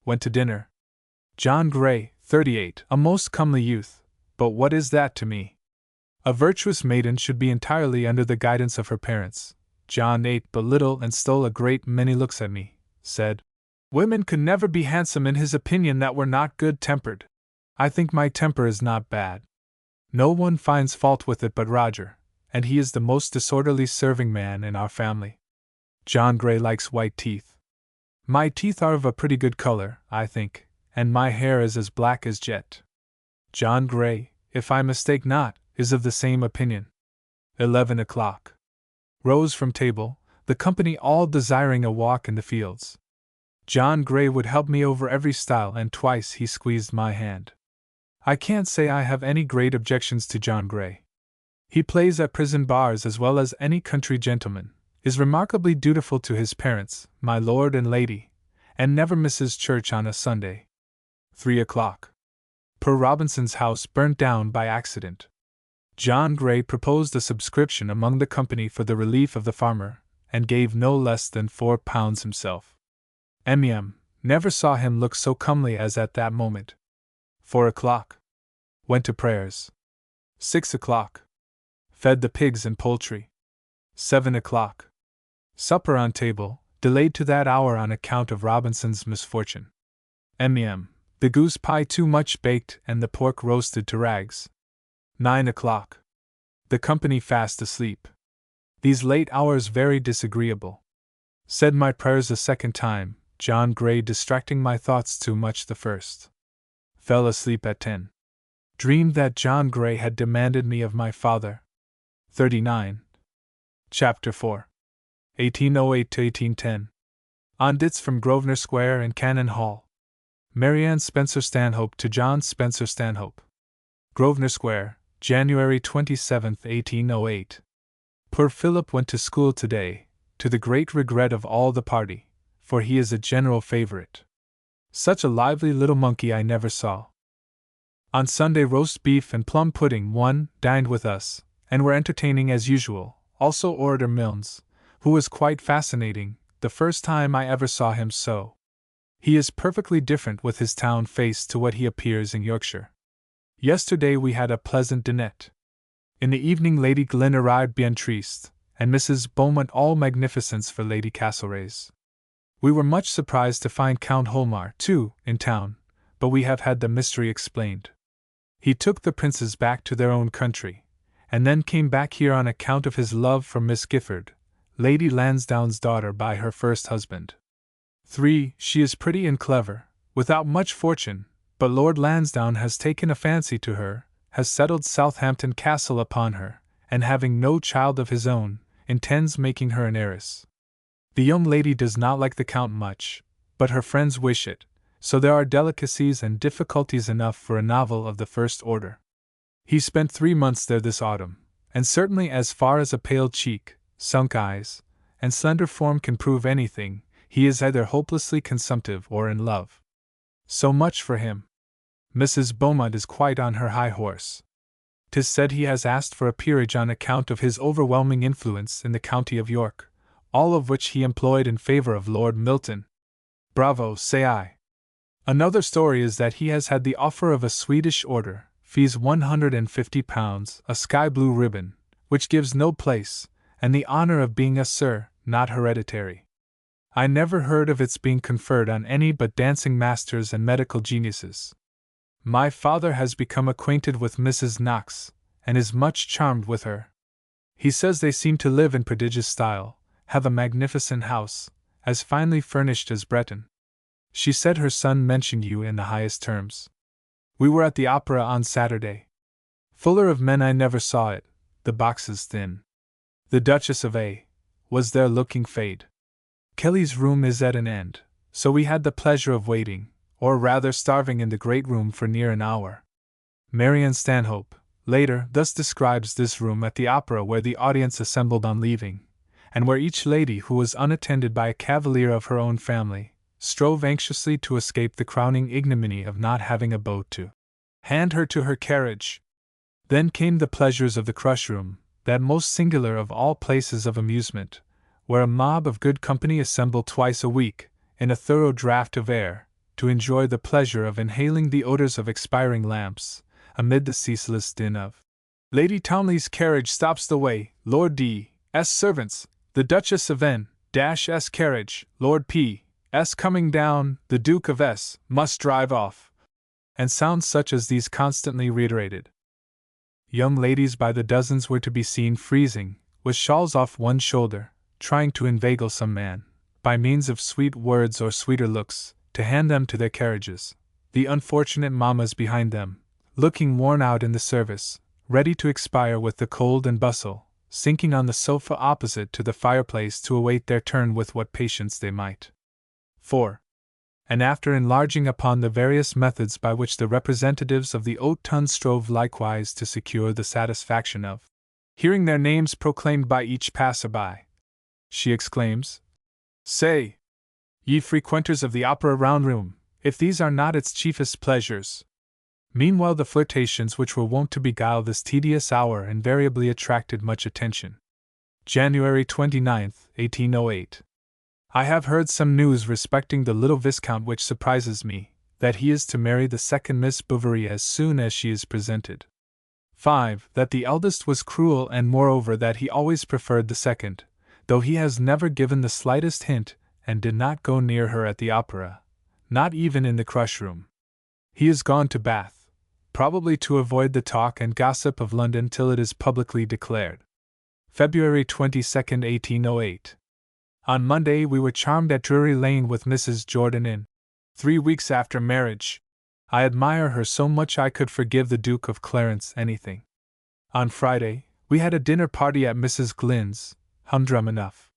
Went to dinner. John Grey, 38, a most comely youth, but what is that to me? A virtuous maiden should be entirely under the guidance of her parents. John ate but little and stole a great many looks at me, said, "Women could never be handsome in his opinion that were not good-tempered. I think my temper is not bad. No one finds fault with it but Roger, and he is the most disorderly serving man in our family. John Grey likes white teeth. My teeth are of a pretty good color, I think, and my hair is as black as jet. John Grey, if I mistake not, is of the same opinion." 11 o'clock. Rose from table, the company all desiring a walk in the fields. John Grey would help me over every stile, and twice he squeezed my hand. I can't say I have any great objections to John Grey. He plays at prison bars as well as any country gentleman, is remarkably dutiful to his parents, my lord and lady, and never misses church on a Sunday. 3 o'clock. Per Robinson's house burnt down by accident. John Gray proposed a subscription among the company for the relief of the farmer, and gave no less than £4 himself. Never saw him look so comely as at that moment. 4 o'clock. Went to prayers. 6 o'clock. Fed the pigs and poultry. 7 o'clock. Supper on table, delayed to that hour on account of Robinson's misfortune. The goose pie too much baked and the pork roasted to rags. 9 o'clock. The company fast asleep. These late hours very disagreeable. Said my prayers a second time, John Gray distracting my thoughts too much the first. Fell asleep at 10. Dreamed that John Gray had demanded me of my father. 39. Chapter 4. 1808 to 1810. Audits from Grosvenor Square and Cannon Hall. Marianne Spencer-Stanhope to John Spencer-Stanhope. Grosvenor Square, January 27, 1808. Poor Philip went to school today, to the great regret of all the party, for he is a general favorite. Such a lively little monkey I never saw. On Sunday roast beef and plum pudding dined with us, and were entertaining as usual, also Orator Milnes, who was quite fascinating, the first time I ever saw him so. He is perfectly different with his town face to what he appears in Yorkshire. Yesterday we had a pleasant dinette. In the evening Lady Glynn arrived bien triste, and Mrs. Beaumont all magnificence for Lady Castlereagh's. We were much surprised to find Count Holmar, too, in town, but we have had the mystery explained. He took the princes back to their own country, and then came back here on account of his love for Miss Gifford, Lady Lansdowne's daughter by her first husband. 3. She is pretty and clever, without much fortune, but Lord Lansdowne has taken a fancy to her, has settled Southampton Castle upon her, and having no child of his own, intends making her an heiress. The young lady does not like the Count much, but her friends wish it, so there are delicacies and difficulties enough for a novel of the first order. He spent 3 months there this autumn, and certainly as far as a pale cheek, sunk eyes, and slender form can prove anything, he is either hopelessly consumptive or in love. So much for him. Mrs. Beaumont is quite on her high horse. 'Tis said he has asked for a peerage on account of his overwhelming influence in the county of York, all of which he employed in favor of Lord Milton. Bravo, say I. Another story is that he has had the offer of a Swedish order, fees £150, a sky-blue ribbon, which gives no place, and the honor of being a Sir, not hereditary. I never heard of its being conferred on any but dancing masters and medical geniuses. My father has become acquainted with Mrs. Knox, and is much charmed with her. He says they seem to live in prodigious style, have a magnificent house, as finely furnished as Breton. She said her son mentioned you in the highest terms. We were at the opera on Saturday. Fuller of men I never saw it, the boxes thin. The Duchess of A. was there looking fade. Kelly's room is at an end, so we had the pleasure of waiting, or rather starving in the great room for near an hour. Marianne Stanhope, later, thus describes this room at the opera where the audience assembled on leaving, and where each lady who was unattended by a cavalier of her own family, strove anxiously to escape the crowning ignominy of not having a beau to hand her to her carriage. Then came the pleasures of the crush room, that most singular of all places of amusement, where a mob of good company assemble twice a week, in a thorough draught of air, to enjoy the pleasure of inhaling the odors of expiring lamps, amid the ceaseless din of Lady Townley's carriage stops the way, Lord D.'s servants, the Duchess of N.'s carriage, Lord P.'s coming down, the Duke of S. must drive off, and sounds such as these constantly reiterated. Young ladies by the dozens were to be seen freezing, with shawls off one shoulder, trying to inveigle some man, by means of sweet words or sweeter looks, to hand them to their carriages, the unfortunate mammas behind them, looking worn out in the service, ready to expire with the cold and bustle, sinking on the sofa opposite to the fireplace to await their turn with what patience they might. 4. And after enlarging upon the various methods by which the representatives of the haute ton strove likewise to secure the satisfaction of Hearing their names proclaimed by each passer-by, she exclaims, "Say, ye frequenters of the opera round room, if these are not its chiefest pleasures." Meanwhile the flirtations which were wont to beguile this tedious hour invariably attracted much attention. January 29, 1808. I have heard some news respecting the little Viscount which surprises me, that he is to marry the second Miss Bouverie as soon as she is presented. 5. That the eldest was cruel, and moreover that he always preferred the second, though he has never given the slightest hint, and did not go near her at the opera, not even in the crush room. He is gone to Bath, probably to avoid the talk and gossip of London till it is publicly declared. February 22, 1808. On Monday we were charmed at Drury Lane with Mrs. Jordan in 3 weeks after marriage. I admire her so much I could forgive the Duke of Clarence anything. On Friday, we had a dinner party at Mrs. Glyn's, humdrum enough.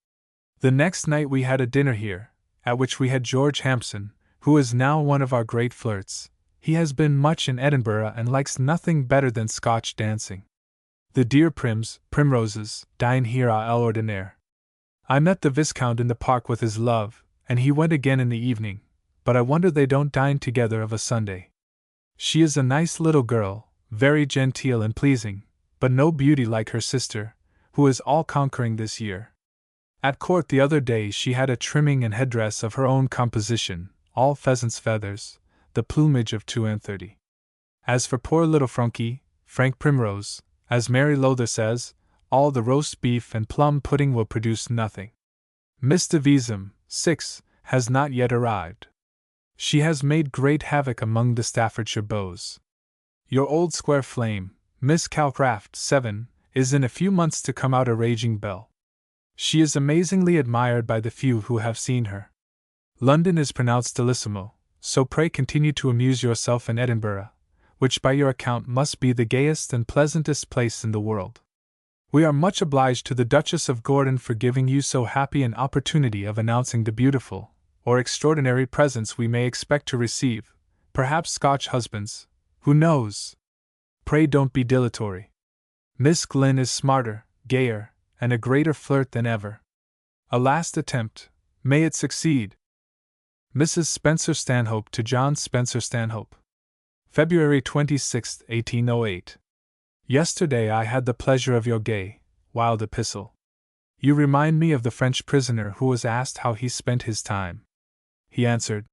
The next night we had a dinner here, at which we had George Hampson, who is now one of our great flirts. He has been much in Edinburgh and likes nothing better than Scotch dancing. The dear Primroses, dine here à l'ordinaire. I met the Viscount in the park with his love, and he went again in the evening, but I wonder they don't dine together of a Sunday. She is a nice little girl, very genteel and pleasing, but no beauty like her sister, who is all-conquering this year. At court the other day she had a trimming and headdress of her own composition, all pheasant's feathers, the plumage of 32. As for poor little Frank Primrose, as Mary Lowther says, all the roast beef and plum pudding will produce nothing. Miss Devizem, 6, has not yet arrived. She has made great havoc among the Staffordshire beaux. Your old square flame, Miss Calcraft, 7, is in a few months to come out a raging belle. She is amazingly admired by the few who have seen her. London is pronounced delissimo, so pray continue to amuse yourself in Edinburgh, which by your account must be the gayest and pleasantest place in the world. We are much obliged to the Duchess of Gordon for giving you so happy an opportunity of announcing the beautiful, or extraordinary presents we may expect to receive, perhaps Scotch husbands, who knows? Pray don't be dilatory. Miss Glyn is smarter, gayer, and a greater flirt than ever. A last attempt, may it succeed. Mrs. Spencer-Stanhope to John Spencer-Stanhope. February 26, 1808. Yesterday I had the pleasure of your gay, wild epistle. You remind me of the French prisoner who was asked how he spent his time. He answered,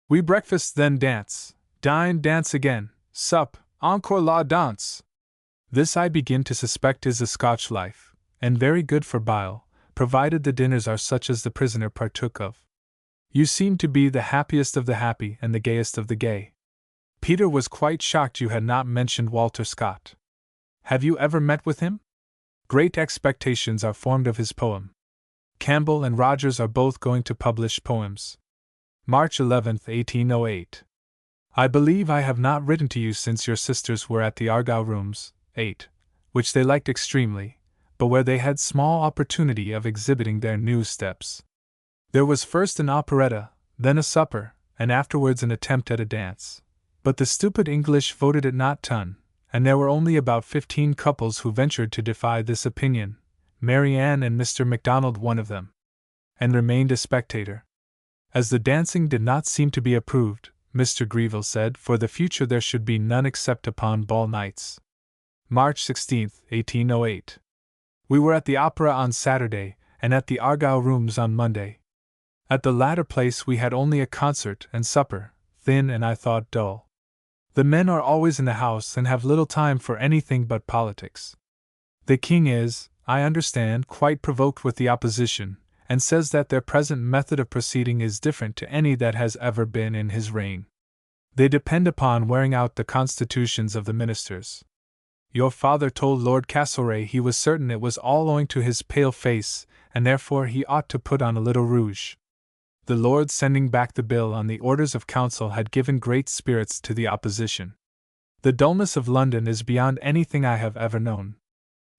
"We breakfast, then dance, dine, dance again, sup, encore la danse." This I begin to suspect is a Scotch life, and very good for bile, provided the dinners are such as the prisoner partook of. You seem to be the happiest of the happy and the gayest of the gay. Peter was quite shocked you had not mentioned Walter Scott. Have you ever met with him? Great expectations are formed of his poem. Campbell and Rogers are both going to publish poems. March 11, 1808. I believe I have not written to you since your sisters were at the Argyll Rooms, 8, which they liked extremely, but where they had small opportunity of exhibiting their new steps. There was first an operetta, then a supper, and afterwards an attempt at a dance. But the stupid English voted it not done, and there were only about 15 couples who ventured to defy this opinion, Mary Ann and Mr. MacDonald one of them, and remained a spectator. As the dancing did not seem to be approved, Mr. Greville said for the future there should be none except upon ball nights. March 16, 1808. We were at the opera on Saturday, and at the Argyll Rooms on Monday. At the latter place we had only a concert and supper, thin and I thought dull. The men are always in the house and have little time for anything but politics. The king is, I understand, quite provoked with the opposition, and says that their present method of proceeding is different to any that has ever been in his reign. They depend upon wearing out the constitutions of the ministers. Your father told Lord Castlereagh he was certain it was all owing to his pale face, and therefore he ought to put on a little rouge. The Lords sending back the bill on the orders of council had given great spirits to the opposition. The dullness of London is beyond anything I have ever known.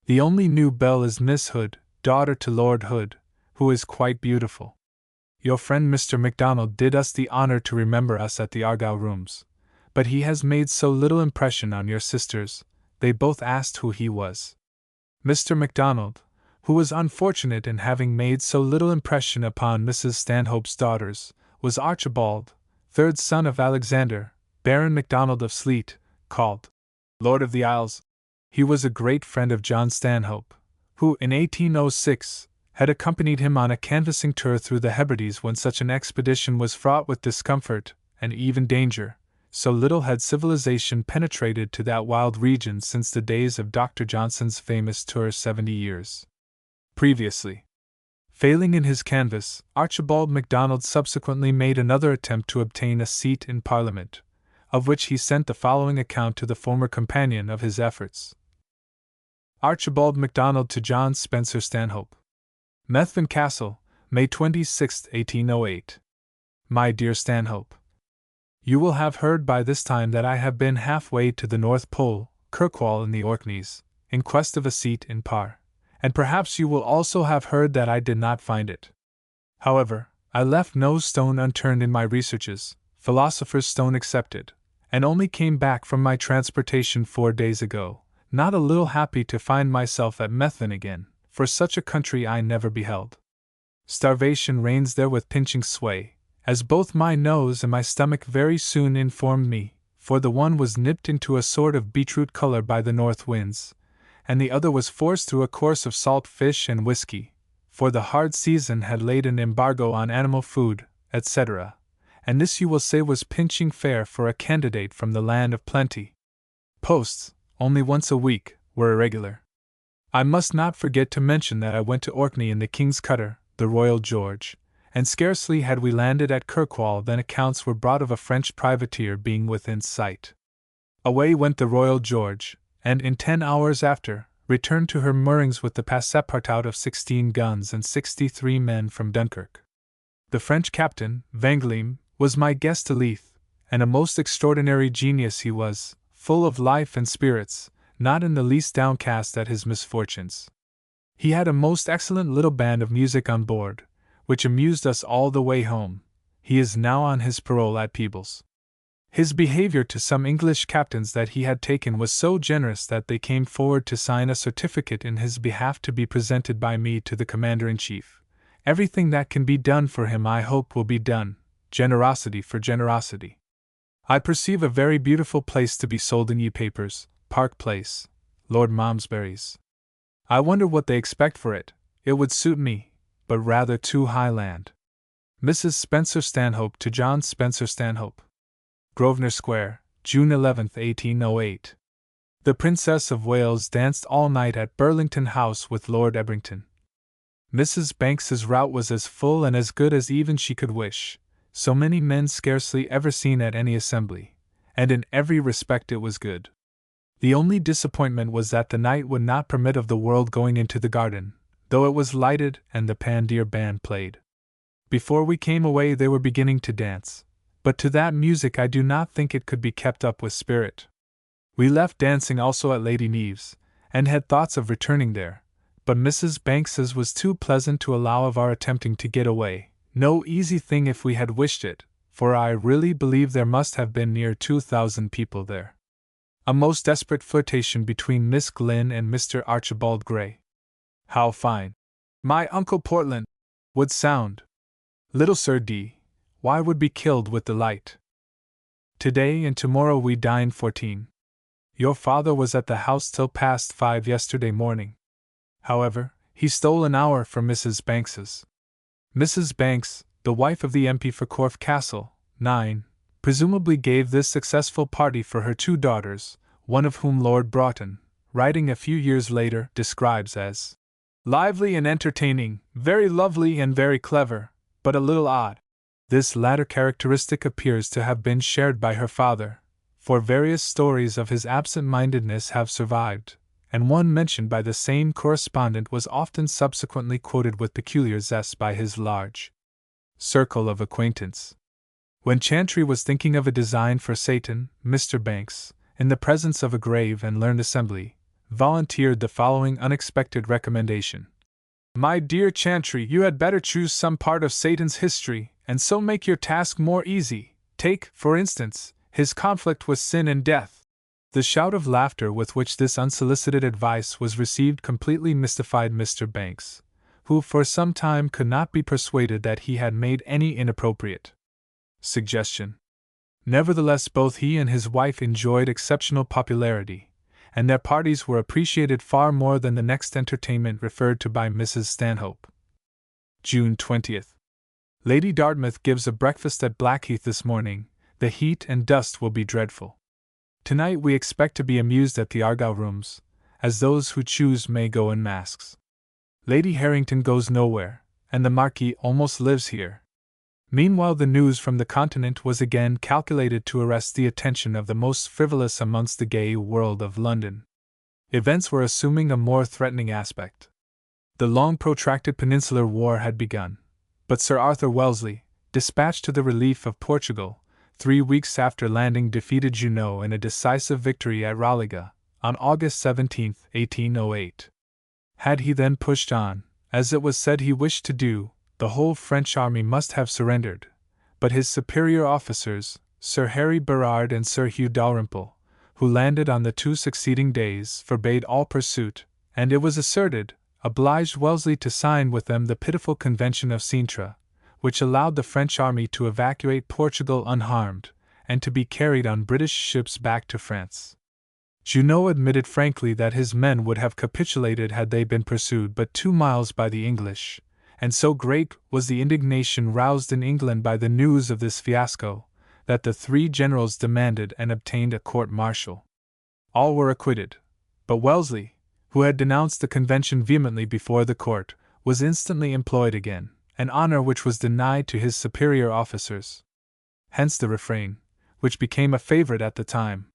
The only new belle is Miss Hood, daughter to Lord Hood, who is quite beautiful. Your friend Mr. MacDonald did us the honor to remember us at the Argyll Rooms, but he has made so little impression on your sisters, they both asked who he was. Mr. MacDonald, who was unfortunate in having made so little impression upon Mrs. Stanhope's daughters, was Archibald, third son of Alexander, Baron MacDonald of Sleat, called Lord of the Isles. He was a great friend of John Stanhope, who, in 1806, had accompanied him on a canvassing tour through the Hebrides when such an expedition was fraught with discomfort and even danger. So little had civilization penetrated to that wild region since the days of Dr. Johnson's famous tour 70 years previously. Failing in his canvass, Archibald MacDonald subsequently made another attempt to obtain a seat in Parliament, of which he sent the following account to the former companion of his efforts. Archibald MacDonald to John Spencer-Stanhope. Methven Castle, May 26, 1808. My dear Stanhope, you will have heard by this time that I have been halfway to the North Pole, Kirkwall in the Orkneys, in quest of a seat in Par, and perhaps you will also have heard that I did not find it. However, I left no stone unturned in my researches, philosopher's stone excepted, and only came back from my transportation 4 days ago, not a little happy to find myself at Methven again, for such a country I never beheld. Starvation reigns there with pinching sway, as both my nose and my stomach very soon informed me, for the one was nipped into a sort of beetroot color by the north winds, and the other was forced through a course of salt fish and whiskey, for the hard season had laid an embargo on animal food, etc., and this you will say was pinching fare for a candidate from the land of plenty. Posts, only once a week, were irregular. I must not forget to mention that I went to Orkney in the King's cutter, the Royal George, and scarcely had we landed at Kirkwall than accounts were brought of a French privateer being within sight. Away went the Royal George, and in 10 hours after, returned to her moorings with the passepartout of 16 guns and 63 men from Dunkirk. The French captain, Vangleem, was my guest to Leith, and a most extraordinary genius he was, full of life and spirits, not in the least downcast at his misfortunes. He had a most excellent little band of music on board, which amused us all the way home. He is now on his parole at Peebles. His behavior to some English captains that he had taken was so generous that they came forward to sign a certificate in his behalf to be presented by me to the Commander-in-Chief. Everything that can be done for him I hope will be done, generosity for generosity. I perceive a very beautiful place to be sold in ye papers, Park Place, Lord Malmesbury's. I wonder what they expect for it. It would suit me, but rather too high land. Mrs. Spencer-Stanhope to John Spencer-Stanhope. Grosvenor Square, June 11, 1808. The Princess of Wales danced all night at Burlington House with Lord Ebrington. Mrs. Banks's rout was as full and as good as even she could wish, so many men scarcely ever seen at any assembly, and in every respect it was good. The only disappointment was that the night would not permit of the world going into the garden, though it was lighted and the Pandeer band played. Before we came away they were beginning to dance, but to that music I do not think it could be kept up with spirit. We left dancing also at Lady Neve's, and had thoughts of returning there, but Mrs. Banks's was too pleasant to allow of our attempting to get away, no easy thing if we had wished it, for I really believe there must have been near 2,000 people there. A most desperate flirtation between Miss Glynn and Mr. Archibald Gray. How fine! My Uncle Portland would sound. Little Sir D. Y would be killed with delight. Today and tomorrow we dine 14. Your father was at the house till past 5 yesterday morning. However, he stole an hour from Mrs. Banks's. Mrs. Banks, the wife of the MP for Corfe Castle, 9, presumably gave this successful party for her 2 daughters, one of whom Lord Broughton, writing a few years later, describes as lively and entertaining, very lovely and very clever, but a little odd. This latter characteristic appears to have been shared by her father, for various stories of his absent-mindedness have survived, and one mentioned by the same correspondent was often subsequently quoted with peculiar zest by his large circle of acquaintance. When Chantry was thinking of a design for Satan, Mr. Banks, in the presence of a grave and learned assembly, volunteered the following unexpected recommendation. My dear Chantry, you had better choose some part of Satan's history, and so make your task more easy. Take, for instance, his conflict with sin and death. The shout of laughter with which this unsolicited advice was received completely mystified Mr. Banks, who for some time could not be persuaded that he had made any inappropriate suggestion. Nevertheless, both he and his wife enjoyed exceptional popularity, and their parties were appreciated far more than the next entertainment referred to by Mrs. Stanhope. June 20th. Lady Dartmouth gives a breakfast at Blackheath this morning. The heat and dust will be dreadful. Tonight we expect to be amused at the Argyle rooms, as those who choose may go in masks. Lady Harrington goes nowhere, and the Marquis almost lives here. Meanwhile, the news from the Continent was again calculated to arrest the attention of the most frivolous amongst the gay world of London. Events were assuming a more threatening aspect. The long-protracted Peninsular War had begun, but Sir Arthur Wellesley, dispatched to the relief of Portugal, 3 weeks after landing, defeated Junot in a decisive victory at Roliga, on August 17, 1808. Had he then pushed on, as it was said he wished to do, the whole French army must have surrendered, but his superior officers, Sir Harry Berard and Sir Hugh Dalrymple, who landed on the 2 succeeding days, forbade all pursuit, and it was asserted, obliged Wellesley to sign with them the pitiful Convention of Sintra, which allowed the French army to evacuate Portugal unharmed, and to be carried on British ships back to France. Junot admitted frankly that his men would have capitulated had they been pursued but 2 miles by the English, and so great was the indignation roused in England by the news of this fiasco, that the 3 generals demanded and obtained a court-martial. All were acquitted, but Wellesley, who had denounced the Convention vehemently before the court, was instantly employed again, an honor which was denied to his superior officers. Hence the refrain, which became a favorite at the time.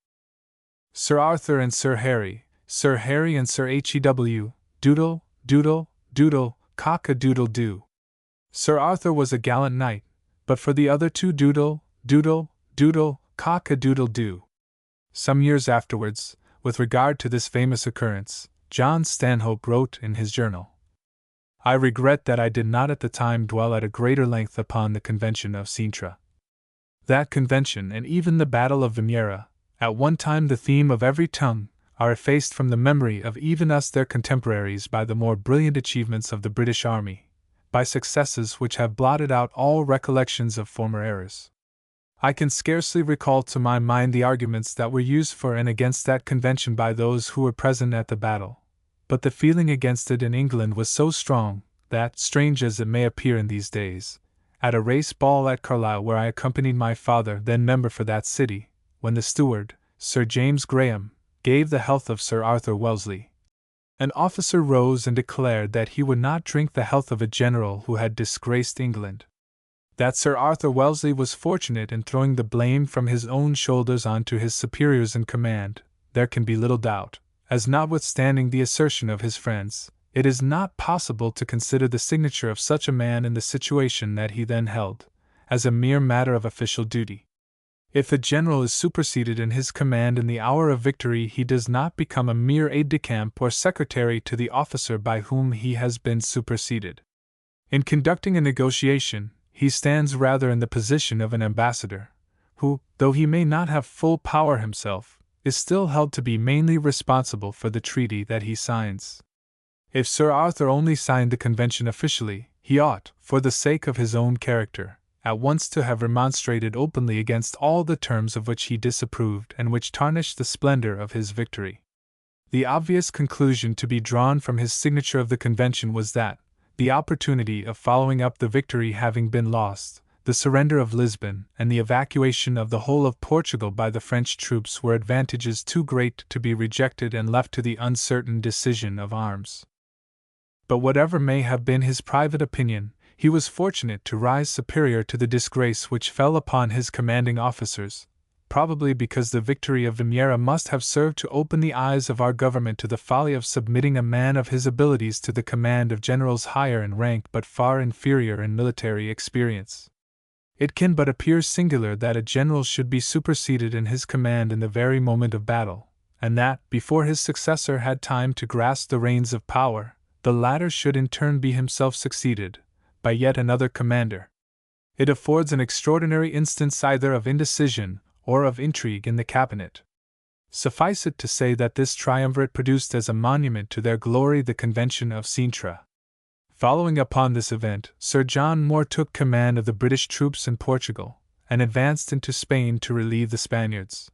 Sir Arthur and Sir Harry and Sir H.E.W., doodle, doodle, doodle, cock-a-doodle-doo. Sir Arthur was a gallant knight, but for the other 2 doodle, doodle, doodle, cock-a-doodle-doo. Some years afterwards, with regard to this famous occurrence, John Stanhope wrote in his journal, "I regret that I did not at the time dwell at a greater length upon the Convention of Sintra. That convention, and even the Battle of Vimeira, at one time the theme of every tongue, are effaced from the memory of even us their contemporaries by the more brilliant achievements of the British army, by successes which have blotted out all recollections of former errors. I can scarcely recall to my mind the arguments that were used for and against that convention by those who were present at the battle, but the feeling against it in England was so strong, that, strange as it may appear in these days, at a race ball at Carlisle where I accompanied my father, then member for that city, when the steward, Sir James Graham, gave the health of Sir Arthur Wellesley, an officer rose and declared that he would not drink the health of a general who had disgraced England. That Sir Arthur Wellesley was fortunate in throwing the blame from his own shoulders on to his superiors in command, there can be little doubt, as notwithstanding the assertion of his friends, it is not possible to consider the signature of such a man in the situation that he then held, as a mere matter of official duty. If a general is superseded in his command in the hour of victory, he does not become a mere aide-de-camp or secretary to the officer by whom he has been superseded. In conducting a negotiation, he stands rather in the position of an ambassador, who, though he may not have full power himself, is still held to be mainly responsible for the treaty that he signs. If Sir Arthur only signed the convention officially, he ought, for the sake of his own character, at once to have remonstrated openly against all the terms of which he disapproved and which tarnished the splendor of his victory. The obvious conclusion to be drawn from his signature of the convention was that, the opportunity of following up the victory having been lost, the surrender of Lisbon and the evacuation of the whole of Portugal by the French troops were advantages too great to be rejected and left to the uncertain decision of arms. But whatever may have been his private opinion, he was fortunate to rise superior to the disgrace which fell upon his commanding officers, probably because the victory of Vimeira must have served to open the eyes of our government to the folly of submitting a man of his abilities to the command of generals higher in rank but far inferior in military experience. It can but appear singular that a general should be superseded in his command in the very moment of battle, and that, before his successor had time to grasp the reins of power, the latter should in turn be himself succeeded by yet another commander. It affords an extraordinary instance either of indecision or of intrigue in the cabinet. Suffice it to say that this triumvirate produced as a monument to their glory the Convention of Sintra. Following upon this event, Sir John Moore took command of the British troops in Portugal, and advanced into Spain to relieve the Spaniards.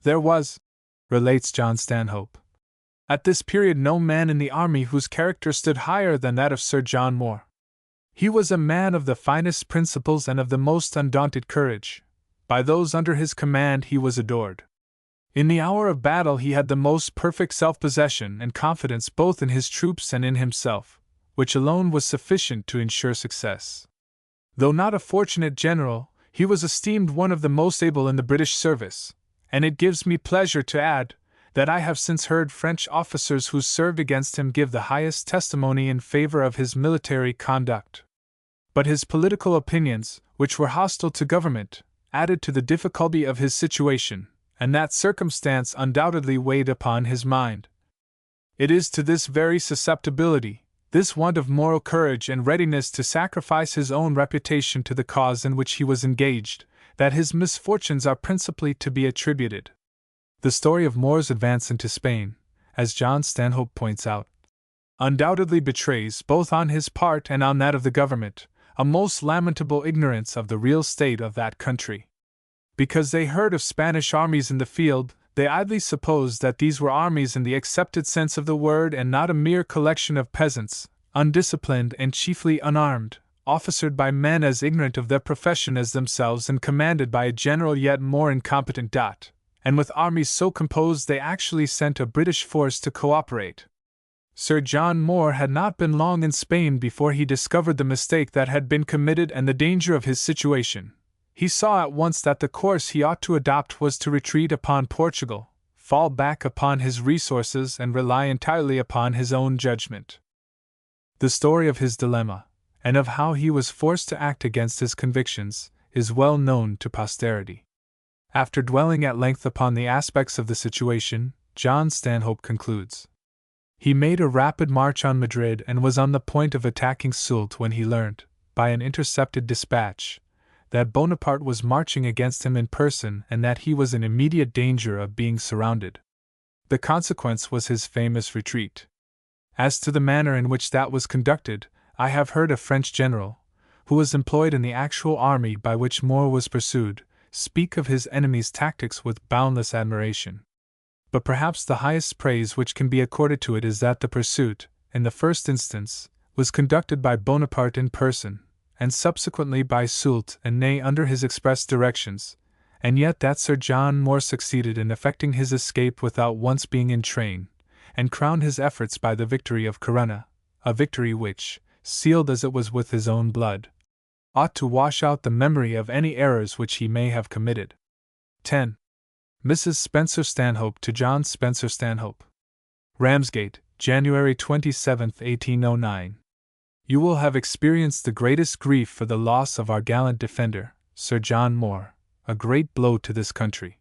There was, relates John Stanhope, at this period no man in the army whose character stood higher than that of Sir John Moore. He was a man of the finest principles and of the most undaunted courage. By those under his command he was adored. In the hour of battle he had the most perfect self-possession and confidence both in his troops and in himself, which alone was sufficient to ensure success. Though not a fortunate general, he was esteemed one of the most able in the British service, and it gives me pleasure to add that I have since heard French officers who served against him give the highest testimony in favor of his military conduct. But his political opinions, which were hostile to government, added to the difficulty of his situation, and that circumstance undoubtedly weighed upon his mind. It is to this very susceptibility, this want of moral courage and readiness to sacrifice his own reputation to the cause in which he was engaged, that his misfortunes are principally to be attributed. The story of Moore's advance into Spain, as John Stanhope points out, undoubtedly betrays, both on his part and on that of the government, a most lamentable ignorance of the real state of that country. Because they heard of Spanish armies in the field, they idly supposed that these were armies in the accepted sense of the word and not a mere collection of peasants, undisciplined and chiefly unarmed, officered by men as ignorant of their profession as themselves and commanded by a general yet more incompetent. And with armies so composed they actually sent a British force to cooperate. Sir John Moore had not been long in Spain before he discovered the mistake that had been committed and the danger of his situation. He saw at once that the course he ought to adopt was to retreat upon Portugal, fall back upon his resources and rely entirely upon his own judgment. The story of his dilemma, and of how he was forced to act against his convictions, is well known to posterity. After dwelling at length upon the aspects of the situation, John Stanhope concludes. He made a rapid march on Madrid and was on the point of attacking Soult when he learnt, by an intercepted dispatch, that Bonaparte was marching against him in person and that he was in immediate danger of being surrounded. The consequence was his famous retreat. As to the manner in which that was conducted, I have heard a French general, who was employed in the actual army by which Moore was pursued, speak of his enemy's tactics with boundless admiration. But perhaps the highest praise which can be accorded to it is that the pursuit, in the first instance, was conducted by Bonaparte in person, and subsequently by Soult and Ney under his express directions, and yet that Sir John Moore succeeded in effecting his escape without once being in train, and crowned his efforts by the victory of Corunna, a victory which, sealed as it was with his own blood, ought to wash out the memory of any errors which he may have committed. 10. Mrs. Spencer-Stanhope to John Spencer-Stanhope. Ramsgate, January 27, 1809. You will have experienced the greatest grief for the loss of our gallant defender, Sir John Moore, a great blow to this country.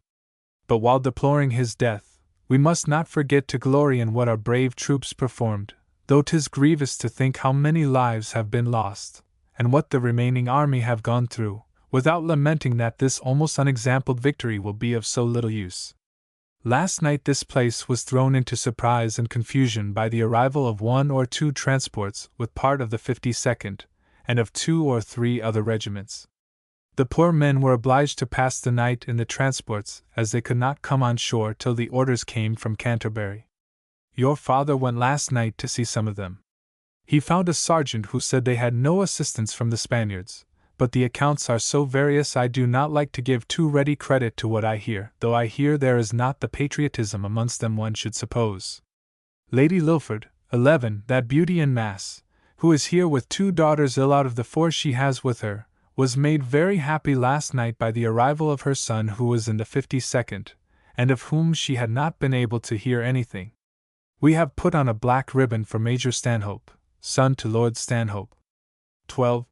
But while deploring his death, we must not forget to glory in what our brave troops performed, though 'tis grievous to think how many lives have been lost, and what the remaining army have gone through, without lamenting that this almost unexampled victory will be of so little use. Last night this place was thrown into surprise and confusion by the arrival of 1 or 2 transports with part of the 52nd, and of 2 or 3 other regiments. The poor men were obliged to pass the night in the transports, as they could not come on shore till the orders came from Canterbury. Your father went last night to see some of them. He found a sergeant who said they had no assistance from the Spaniards, but the accounts are so various I do not like to give too ready credit to what I hear, though I hear there is not the patriotism amongst them one should suppose. Lady Lilford, 11, that beauty in mass, who is here with 2 daughters ill out of the 4 she has with her, was made very happy last night by the arrival of her son who was in the 52nd, and of whom she had not been able to hear anything. We have put on a black ribbon for Major Stanhope, son to Lord Stanhope. 12.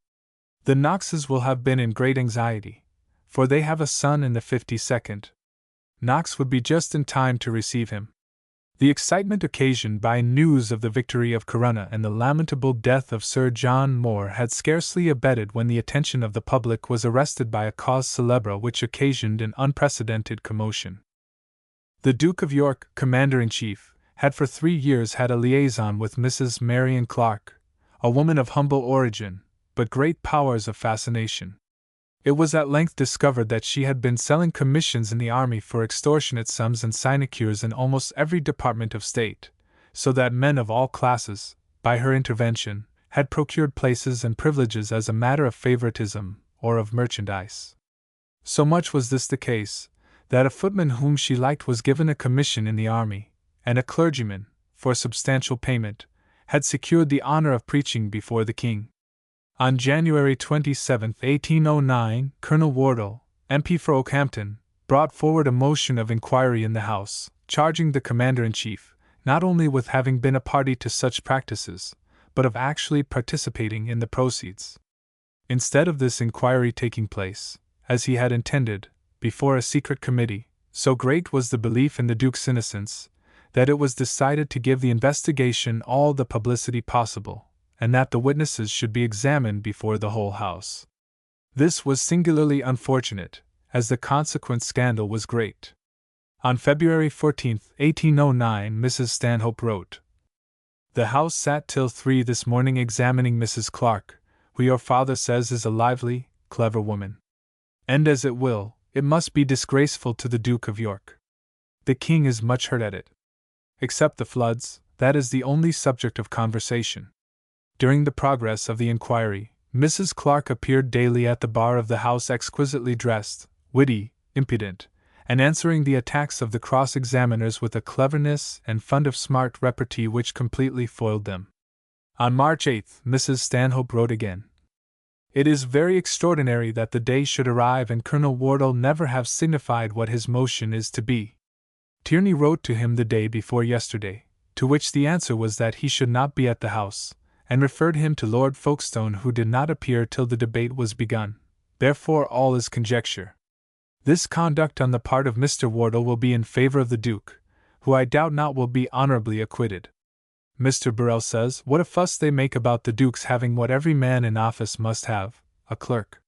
The Knoxes will have been in great anxiety, for they have a son in the 52nd. Knox would be just in time to receive him. The excitement occasioned by news of the victory of Corunna and the lamentable death of Sir John Moore had scarcely abated when the attention of the public was arrested by a cause célèbre which occasioned an unprecedented commotion. The Duke of York, Commander-in-Chief, had for 3 years had a liaison with Mrs. Marion Clark, a woman of humble origin, but great powers of fascination. It was at length discovered that she had been selling commissions in the army for extortionate sums and sinecures in almost every department of state, so that men of all classes, by her intervention, had procured places and privileges as a matter of favoritism or of merchandise. So much was this the case, that a footman whom she liked was given a commission in the army, and a clergyman, for substantial payment, had secured the honor of preaching before the king. On January 27, 1809, Colonel Wardle, MP for Okehampton, brought forward a motion of inquiry in the House, charging the Commander-in-Chief, not only with having been a party to such practices, but of actually participating in the proceeds. Instead of this inquiry taking place, as he had intended, before a secret committee, so great was the belief in the Duke's innocence, that it was decided to give the investigation all the publicity possible, and that the witnesses should be examined before the whole House. This was singularly unfortunate, as the consequent scandal was great. On February 14, 1809, Mrs. Stanhope wrote, "The House sat till 3 this morning examining Mrs. Clark, who your father says is a lively, clever woman. And as it will, it must be disgraceful to the Duke of York. The King is much hurt at it. Except the floods, that is the only subject of conversation." During the progress of the inquiry, Mrs. Clark appeared daily at the bar of the House exquisitely dressed, witty, impudent, and answering the attacks of the cross-examiners with a cleverness and fund of smart repartee which completely foiled them. On March 8, Mrs. Stanhope wrote again, "It is very extraordinary that the day should arrive and Colonel Wardle never have signified what his motion is to be. Tierney wrote to him the day before yesterday, to which the answer was that he should not be at the House, and referred him to Lord Folkestone, who did not appear till the debate was begun. Therefore all is conjecture. This conduct on the part of Mr. Wardle will be in favor of the Duke, who I doubt not will be honorably acquitted. Mr. Burrell says, what a fuss they make about the Duke's having what every man in office must have, a clerk.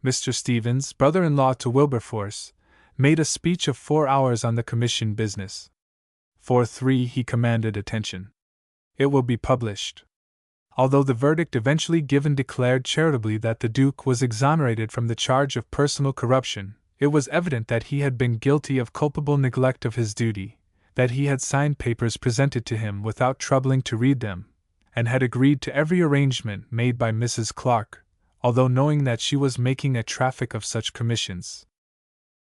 Mr. Stevens, brother-in-law to Wilberforce, made a speech of 4 hours on the commission business. For 3 he commanded attention. It will be published. Although the verdict eventually given declared charitably that the Duke was exonerated from the charge of personal corruption, it was evident that he had been guilty of culpable neglect of his duty, that he had signed papers presented to him without troubling to read them, and had agreed to every arrangement made by Mrs. Clark, although knowing that she was making a traffic of such commissions.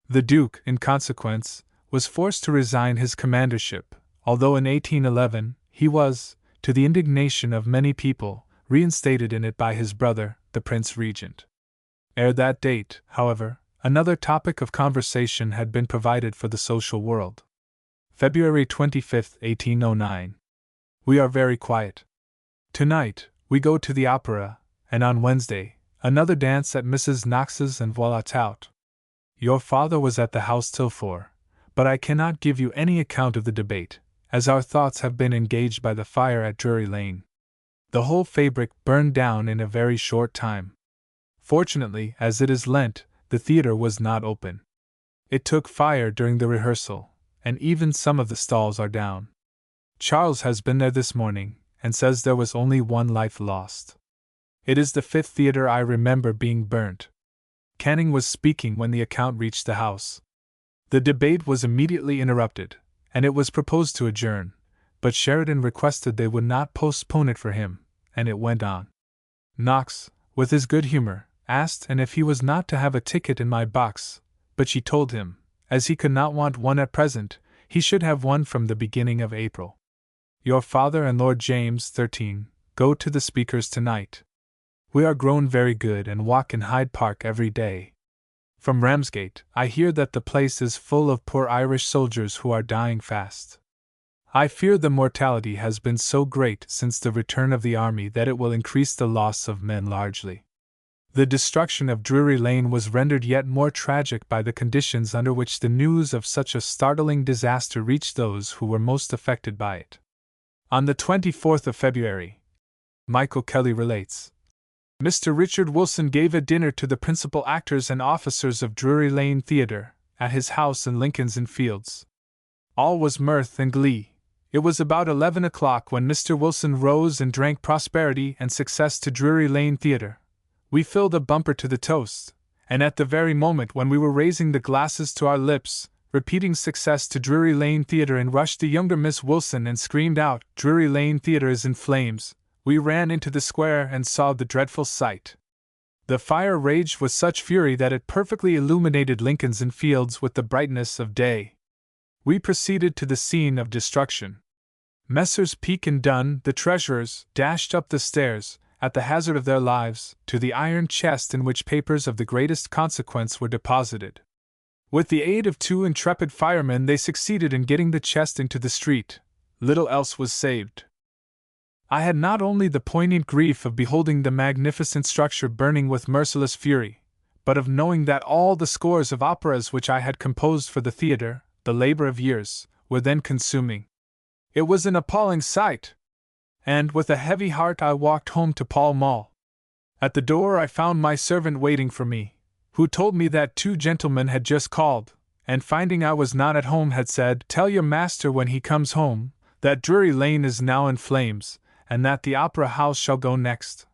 The Duke, in consequence, was forced to resign his commandership, although in 1811 he was, to the indignation of many people, reinstated in it by his brother, the Prince Regent. Ere that date, however, another topic of conversation had been provided for the social world. February 25, 1809. We are very quiet. Tonight, we go to the opera, and on Wednesday, another dance at Mrs. Knox's and voila tout. Your father was at the House till 4, but I cannot give you any account of the debate, as our thoughts have been engaged by the fire at Drury Lane. The whole fabric burned down in a very short time. Fortunately, as it is Lent, the theatre was not open. It took fire during the rehearsal, and even some of the stalls are down. Charles has been there this morning, and says there was only 1 life lost. It is the 5th theatre I remember being burnt. Canning was speaking when the account reached the House. The debate was immediately interrupted, and it was proposed to adjourn, but Sheridan requested they would not postpone it for him, and it went on. Knox, with his good humor, asked and if he was not to have a ticket in my box, but she told him, as he could not want one at present, he should have one from the beginning of April. Your father and Lord James XIII go to the Speaker's tonight. We are grown very good and walk in Hyde Park every day. From Ramsgate, I hear that the place is full of poor Irish soldiers who are dying fast. I fear the mortality has been so great since the return of the army that it will increase the loss of men largely. The destruction of Drury Lane was rendered yet more tragic by the conditions under which the news of such a startling disaster reached those who were most affected by it. On the 24th of February, Michael Kelly relates, Mr. Richard Wilson gave a dinner to the principal actors and officers of Drury Lane Theatre, at his house in Lincoln's Inn Fields. All was mirth and glee. It was about 11 o'clock when Mr. Wilson rose and drank prosperity and success to Drury Lane Theatre. We filled a bumper to the toast, and at the very moment when we were raising the glasses to our lips, repeating success to Drury Lane Theatre, in rushed the younger Miss Wilson and screamed out, "Drury Lane Theatre is in flames!" We ran into the square and saw the dreadful sight. The fire raged with such fury that it perfectly illuminated Lincoln's Inn Fields with the brightness of day. We proceeded to the scene of destruction. Messrs. Peake and Dunn, the treasurers, dashed up the stairs, at the hazard of their lives, to the iron chest in which papers of the greatest consequence were deposited. With the aid of 2 intrepid firemen, they succeeded in getting the chest into the street. Little else was saved. I had not only the poignant grief of beholding the magnificent structure burning with merciless fury, but of knowing that all the scores of operas which I had composed for the theatre, the labor of years, were then consuming. It was an appalling sight, and with a heavy heart I walked home to Pall Mall. At the door I found my servant waiting for me, who told me that 2 gentlemen had just called, and finding I was not at home had said, "Tell your master when he comes home, that Drury Lane is now in flames, and that the Opera House shall go next."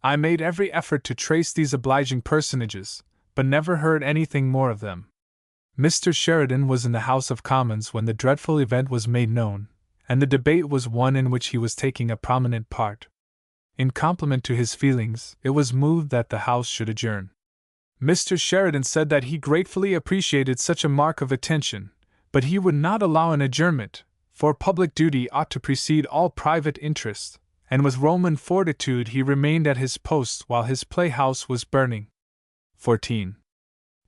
I made every effort to trace these obliging personages, but never heard anything more of them. Mr. Sheridan was in the House of Commons when the dreadful event was made known, and the debate was one in which he was taking a prominent part. In compliment to his feelings, it was moved that the House should adjourn. Mr. Sheridan said that he gratefully appreciated such a mark of attention, but he would not allow an adjournment, for public duty ought to precede all private interest, and with Roman fortitude he remained at his post while his playhouse was burning. 14.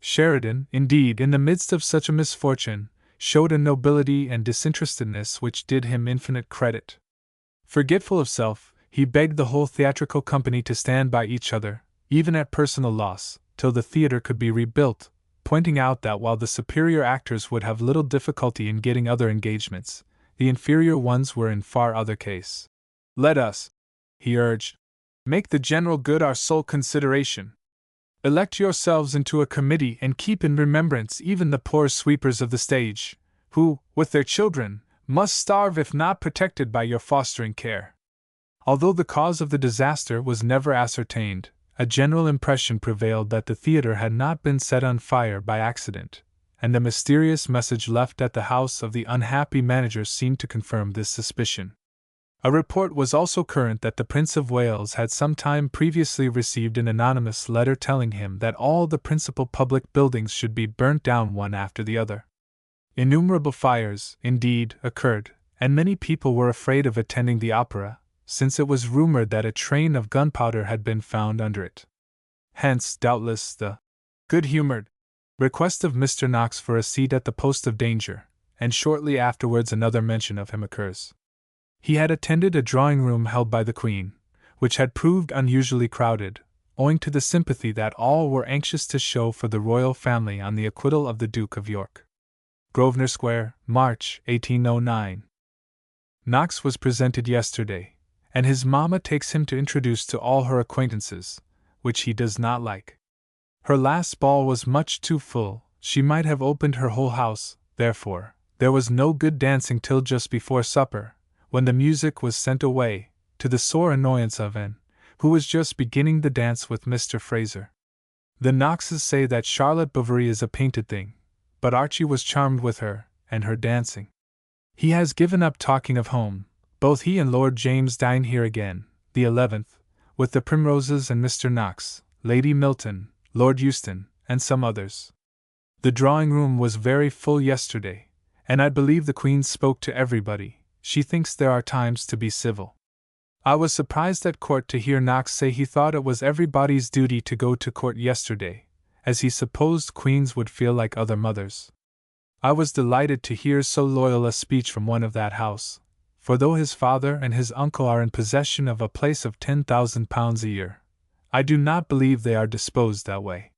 Sheridan, indeed, in the midst of such a misfortune, showed a nobility and disinterestedness which did him infinite credit. Forgetful of self, he begged the whole theatrical company to stand by each other, even at personal loss, till the theatre could be rebuilt, pointing out that while the superior actors would have little difficulty in getting other engagements, the inferior ones were in far other case. "Let us," he urged, "make the general good our sole consideration. Elect yourselves into a committee and keep in remembrance even the poor sweepers of the stage, who, with their children, must starve if not protected by your fostering care." Although the cause of the disaster was never ascertained, a general impression prevailed that the theatre had not been set on fire by accident, and the mysterious message left at the house of the unhappy manager seemed to confirm this suspicion. A report was also current that the Prince of Wales had some time previously received an anonymous letter telling him that all the principal public buildings should be burnt down one after the other. Innumerable fires, indeed, occurred, and many people were afraid of attending the opera, since it was rumored that a train of gunpowder had been found under it. Hence, doubtless, the good-humored request of Mr. Knox for a seat at the post of danger, and shortly afterwards another mention of him occurs. He had attended a drawing-room held by the Queen, which had proved unusually crowded, owing to the sympathy that all were anxious to show for the royal family on the acquittal of the Duke of York. Grosvenor Square, March, 1809. Knox was presented yesterday, and his mamma takes him to introduce to all her acquaintances, which he does not like. Her last ball was much too full, she might have opened her whole house, therefore, there was no good dancing till just before supper, when the music was sent away, to the sore annoyance of Anne, who was just beginning the dance with Mr. Fraser. The Knoxes say that Charlotte Bovary is a painted thing, but Archie was charmed with her, and her dancing. He has given up talking of home. Both he and Lord James dine here again, the 11th, with the Primroses and Mr. Knox, Lady Milton, Lord Euston, and some others. The drawing-room was very full yesterday, and I believe the Queen spoke to everybody. She thinks there are times to be civil. I was surprised at court to hear Knox say he thought it was everybody's duty to go to court yesterday, as he supposed queens would feel like other mothers. I was delighted to hear so loyal a speech from one of that house, for though his father and his uncle are in possession of a place of £10,000 a year, I do not believe they are disposed that way.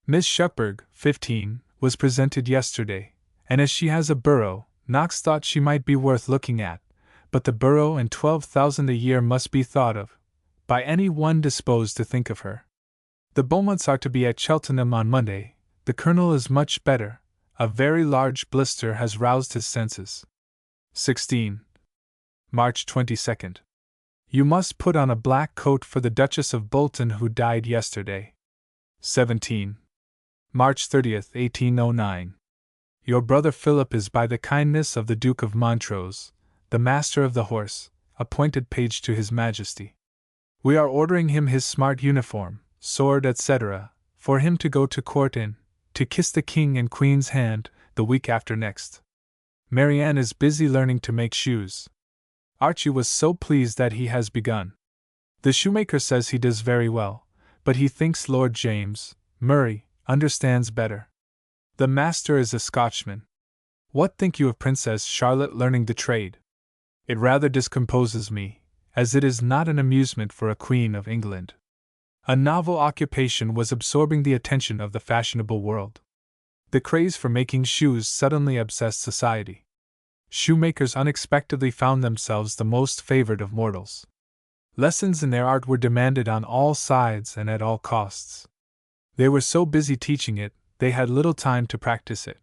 Miss Shuckburgh, 15, was presented yesterday, and as she has a borough, Knox thought she might be worth looking at, but the borough and 12,000 a year must be thought of, by any one disposed to think of her. The Beaumonts are to be at Cheltenham on Monday. The Colonel is much better, A very large blister has roused his senses. 16. March 22nd. You must put on a black coat for the Duchess of Bolton who died yesterday. 17. March 30th, 1809. Your brother Philip is by the kindness of the Duke of Montrose, the Master of the Horse, appointed page to His Majesty. We are ordering him his smart uniform, sword, etc., for him to go to court in, to kiss the King and Queen's hand, the week after next. Marianne is busy learning to make shoes. Archie was so pleased that he has begun. The shoemaker says he does very well, but he thinks Lord James, Murray, understands better. The master is a Scotchman. What think you of Princess Charlotte learning the trade? It rather discomposes me, as it is not an amusement for a Queen of England. A novel occupation was absorbing the attention of the fashionable world. The craze for making shoes suddenly obsessed society. Shoemakers unexpectedly found themselves the most favored of mortals. Lessons in their art were demanded on all sides and at all costs. They were so busy teaching it, they had little time to practice it.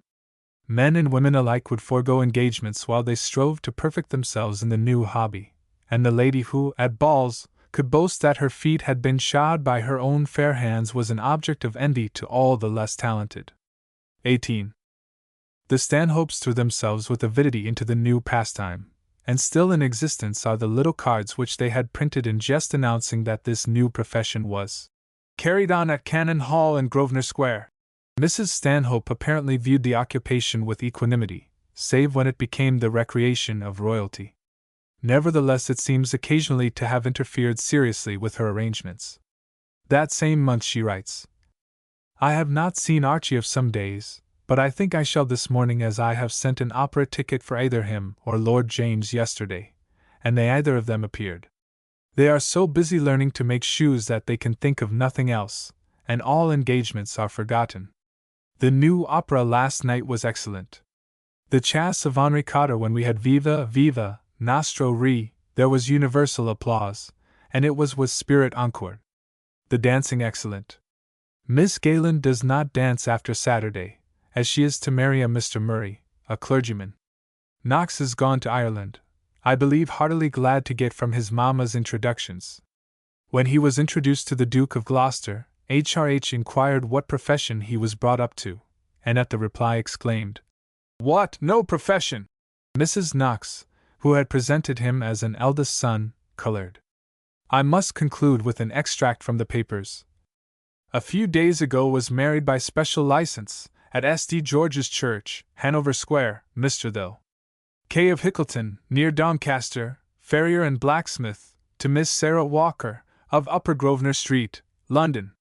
Men and women alike would forego engagements while they strove to perfect themselves in the new hobby, and the lady who, at balls, could boast that her feet had been shod by her own fair hands was an object of envy to all the less talented. 18. The Stanhopes threw themselves with avidity into the new pastime, and still in existence are the little cards which they had printed in jest announcing that this new profession was carried on at Cannon Hall and Grosvenor Square. Mrs. Stanhope apparently viewed the occupation with equanimity, save when it became the recreation of royalty. Nevertheless, it seems occasionally to have interfered seriously with her arrangements. That same month she writes, I have not seen Archie of some days, but I think I shall this morning, as I have sent an opera ticket for either him or Lord James yesterday, and they either of them appeared. They are so busy learning to make shoes that they can think of nothing else, and all engagements are forgotten. The new opera last night was excellent. The chasse of Henri Cotter when we had Viva, Viva, Nostro Re, there was universal applause, and it was with spirit encored. The dancing excellent. Miss Gayland does not dance after Saturday, as she is to marry a Mr. Murray, a clergyman. Knox is gone to Ireland, I believe heartily glad to get from his mamma's introductions. When he was introduced to the Duke of Gloucester, H.R.H. inquired what profession he was brought up to, and at the reply exclaimed, What, no profession! Mrs. Knox, who had presented him as an eldest son, colored. I must conclude with an extract from the papers. A few days ago was married by special license, at St. George's Church, Hanover Square, Mr. Tho. K. of Hickleton, near Doncaster, farrier and blacksmith, to Miss Sarah Walker, of Upper Grosvenor Street, London.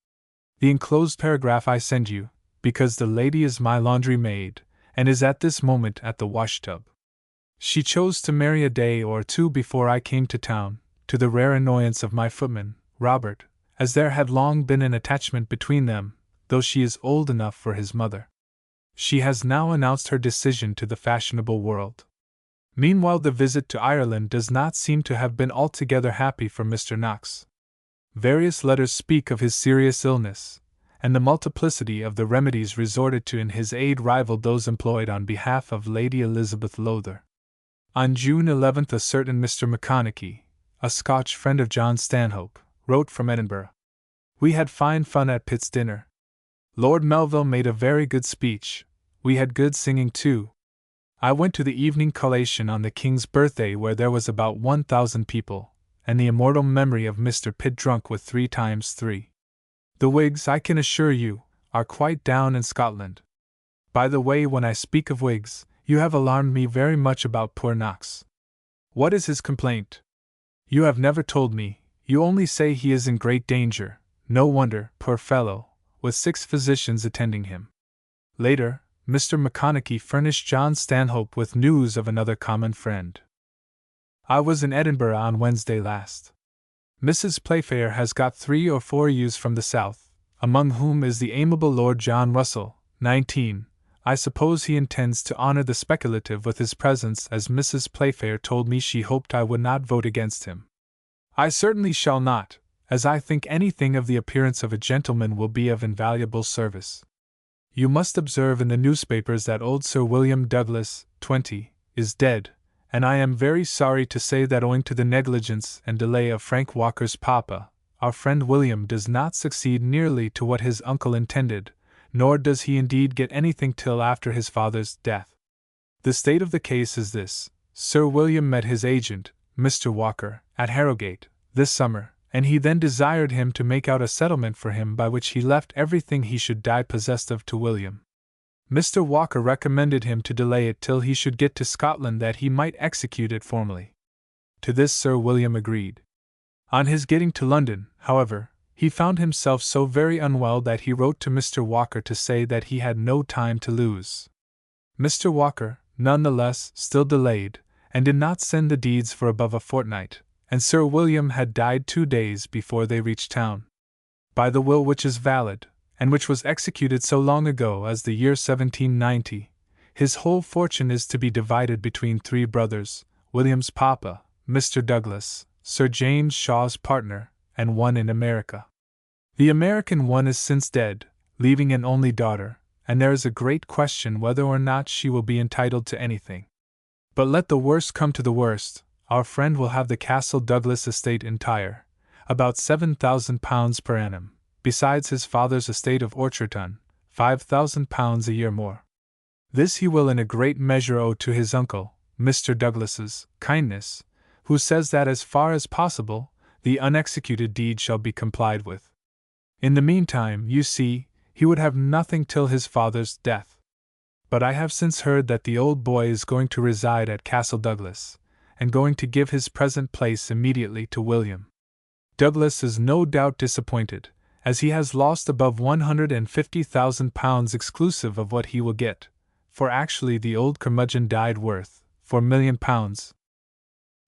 The enclosed paragraph I send you, because the lady is my laundry maid, and is at this moment at the washtub. She chose to marry a day or two before I came to town, to the rare annoyance of my footman, Robert, as there had long been an attachment between them, though she is old enough for his mother. She has now announced her decision to the fashionable world. Meanwhile, the visit to Ireland does not seem to have been altogether happy for Mr. Knox. Various letters speak of his serious illness, and the multiplicity of the remedies resorted to in his aid rivaled those employed on behalf of Lady Elizabeth Lowther. On June 11th, a certain Mr. McConaughey, a Scotch friend of John Stanhope, wrote from Edinburgh. We had fine fun at Pitt's dinner. Lord Melville made a very good speech. We had good singing too. I went to the evening collation on the King's birthday, where there was about 1,000 people, and the immortal memory of Mr. Pitt drunk with 3 times 3. The Whigs, I can assure you, are quite down in Scotland. By the way, when I speak of Whigs, you have alarmed me very much about poor Knox. What is his complaint? You have never told me. You only say he is in great danger. No wonder, poor fellow, with 6 physicians attending him. Later, Mr. McConaughey furnished John Stanhope with news of another common friend. I was in Edinburgh on Wednesday last. Mrs. Playfair has got 3 or 4 youths from the south, among whom is the amiable Lord John Russell, 19. I suppose he intends to honor the speculative with his presence, as Mrs. Playfair told me she hoped I would not vote against him. I certainly shall not, as I think anything of the appearance of a gentleman will be of invaluable service. You must observe in the newspapers that old Sir William Douglas, 20, is dead, and I am very sorry to say that owing to the negligence and delay of Frank Walker's papa, our friend William does not succeed nearly to what his uncle intended, nor does he indeed get anything till after his father's death. The state of the case is this: Sir William met his agent, Mr. Walker, at Harrogate, this summer, and he then desired him to make out a settlement for him by which he left everything he should die possessed of to William. Mr. Walker recommended him to delay it till he should get to Scotland that he might execute it formally. To this Sir William agreed. On his getting to London, however, he found himself so very unwell that he wrote to Mr. Walker to say that he had no time to lose. Mr. Walker, none the less, still delayed, and did not send the deeds for above a fortnight, and Sir William had died 2 days before they reached town. By the will which is valid, and which was executed so long ago as the year 1790, his whole fortune is to be divided between 3 brothers, William's papa, Mr. Douglas, Sir James Shaw's partner, and one in America. The American one is since dead, leaving an only daughter, and there is a great question whether or not she will be entitled to anything. But let the worst come to the worst, our friend will have the Castle Douglas estate entire, about £7,000 per annum, besides his father's estate of Orchardton, £5,000 a year more. This he will in a great measure owe to his uncle, Mr. Douglas's, kindness, who says that as far as possible, the unexecuted deed shall be complied with. In the meantime, you see, he would have nothing till his father's death. But I have since heard that the old boy is going to reside at Castle Douglas, and going to give his present place immediately to William. Douglas is no doubt disappointed, as he has lost above £150,000 exclusive of what he will get, for actually the old curmudgeon died worth £4,000,000.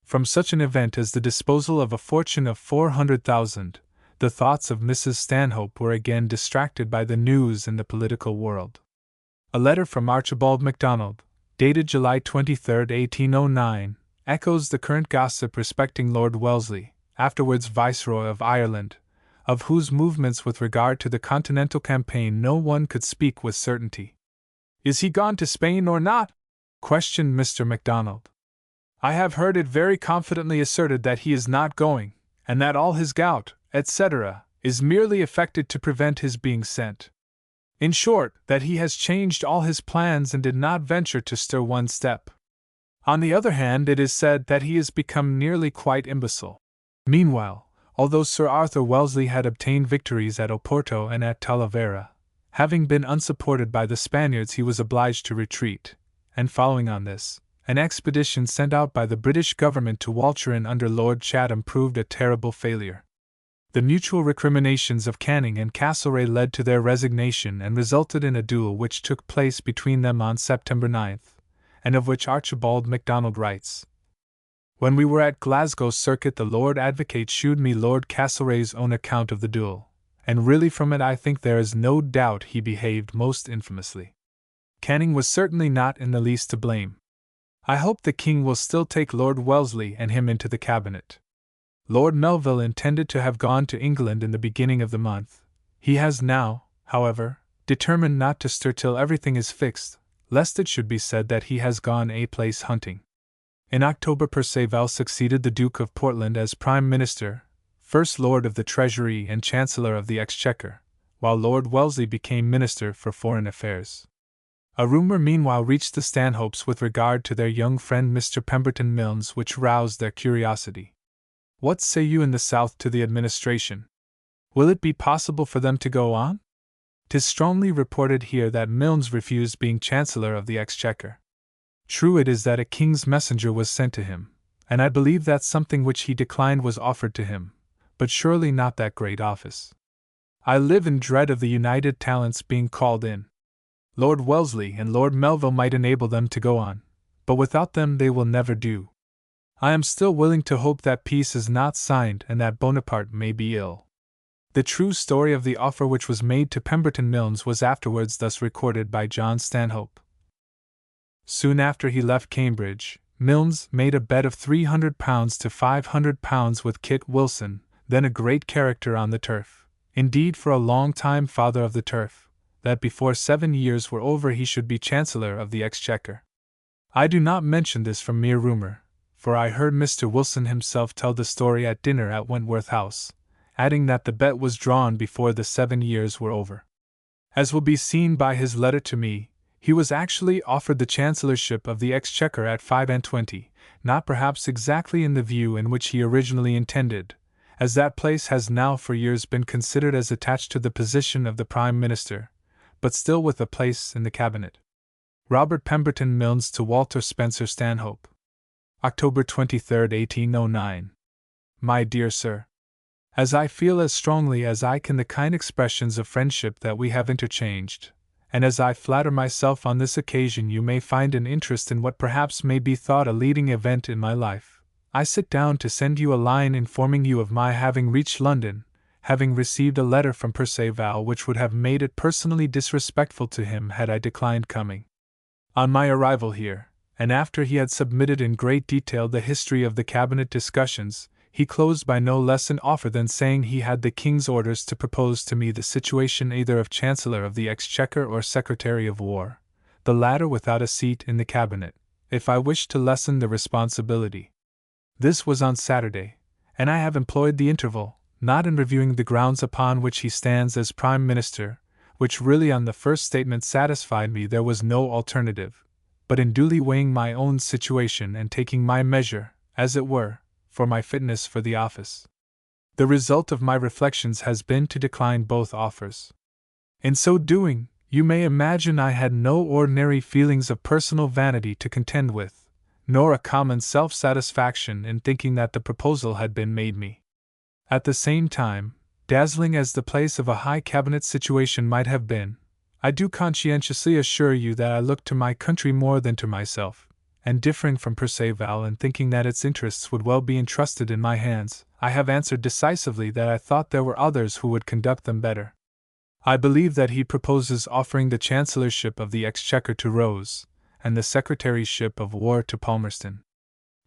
From such an event as the disposal of a fortune of £400,000, the thoughts of Mrs. Stanhope were again distracted by the news in the political world. A letter from Archibald MacDonald, dated July 23, 1809, echoes the current gossip respecting Lord Wellesley, afterwards Viceroy of Ireland, of whose movements with regard to the Continental campaign no one could speak with certainty. "Is he gone to Spain or not?" questioned Mr. MacDonald. "I have heard it very confidently asserted that he is not going, and that all his gout, etc., is merely affected to prevent his being sent. In short, that he has changed all his plans and did not venture to stir one step. On the other hand, it is said that he is become nearly quite imbecile." Meanwhile, although Sir Arthur Wellesley had obtained victories at Oporto and at Talavera, having been unsupported by the Spaniards, he was obliged to retreat, and following on this, an expedition sent out by the British government to Walcheren under Lord Chatham proved a terrible failure. The mutual recriminations of Canning and Castlereagh led to their resignation and resulted in a duel which took place between them on September 9th, and of which Archibald MacDonald writes: "When we were at Glasgow Circuit, the Lord Advocate shewed me Lord Castlereagh's own account of the duel, and really from it I think there is no doubt he behaved most infamously. Canning was certainly not in the least to blame. I hope the King will still take Lord Wellesley and him into the Cabinet. Lord Melville intended to have gone to England in the beginning of the month. He has now, however, determined not to stir till everything is fixed, lest it should be said that he has gone a place hunting." In October Perceval succeeded the Duke of Portland as Prime Minister, First Lord of the Treasury and Chancellor of the Exchequer, while Lord Wellesley became Minister for Foreign Affairs. A rumour meanwhile reached the Stanhopes with regard to their young friend Mr. Pemberton Milnes, which roused their curiosity. "What say you in the South to the administration? Will it be possible for them to go on? 'Tis strongly reported here that Milnes refused being Chancellor of the Exchequer. True it is that a king's messenger was sent to him, and I believe that something which he declined was offered to him, but surely not that great office. I live in dread of the united talents being called in. Lord Wellesley and Lord Melville might enable them to go on, but without them they will never do. I am still willing to hope that peace is not signed and that Bonaparte may be ill." The true story of the offer which was made to Pemberton Milnes was afterwards thus recorded by John Stanhope. Soon after he left Cambridge, Milnes made a bet of £300 to £500 with Kit Wilson, then a great character on the turf, indeed for a long time father of the turf, that before 7 years were over he should be Chancellor of the Exchequer. I do not mention this from mere rumor, for I heard Mr. Wilson himself tell the story at dinner at Wentworth House, adding that the bet was drawn before the 7 years were over. As will be seen by his letter to me, he was actually offered the Chancellorship of the Exchequer at 25, not perhaps exactly in the view in which he originally intended, as that place has now for years been considered as attached to the position of the Prime Minister, but still with a place in the Cabinet. Robert Pemberton Milnes to Walter Spencer-Stanhope. October 23, 1809. My dear Sir, as I feel as strongly as I can the kind expressions of friendship that we have interchanged, and as I flatter myself on this occasion you may find an interest in what perhaps may be thought a leading event in my life, I sit down to send you a line informing you of my having reached London, having received a letter from Perceval which would have made it personally disrespectful to him had I declined coming. On my arrival here, and after he had submitted in great detail the history of the Cabinet discussions, he closed by no less an offer than saying he had the King's orders to propose to me the situation either of Chancellor of the Exchequer or Secretary of War, the latter without a seat in the Cabinet, if I wished to lessen the responsibility. This was on Saturday, and I have employed the interval, not in reviewing the grounds upon which he stands as Prime Minister, which really on the first statement satisfied me there was no alternative, but in duly weighing my own situation and taking my measure, as it were, for my fitness for the office. The result of my reflections has been to decline both offers. In so doing, you may imagine I had no ordinary feelings of personal vanity to contend with, nor a common self-satisfaction in thinking that the proposal had been made me. At the same time, dazzling as the place of a high cabinet situation might have been, I do conscientiously assure you that I look to my country more than to myself, and differing from Perceval in thinking that its interests would well be entrusted in my hands, I have answered decisively that I thought there were others who would conduct them better. I believe that he proposes offering the Chancellorship of the Exchequer to Rose, and the Secretaryship of War to Palmerston.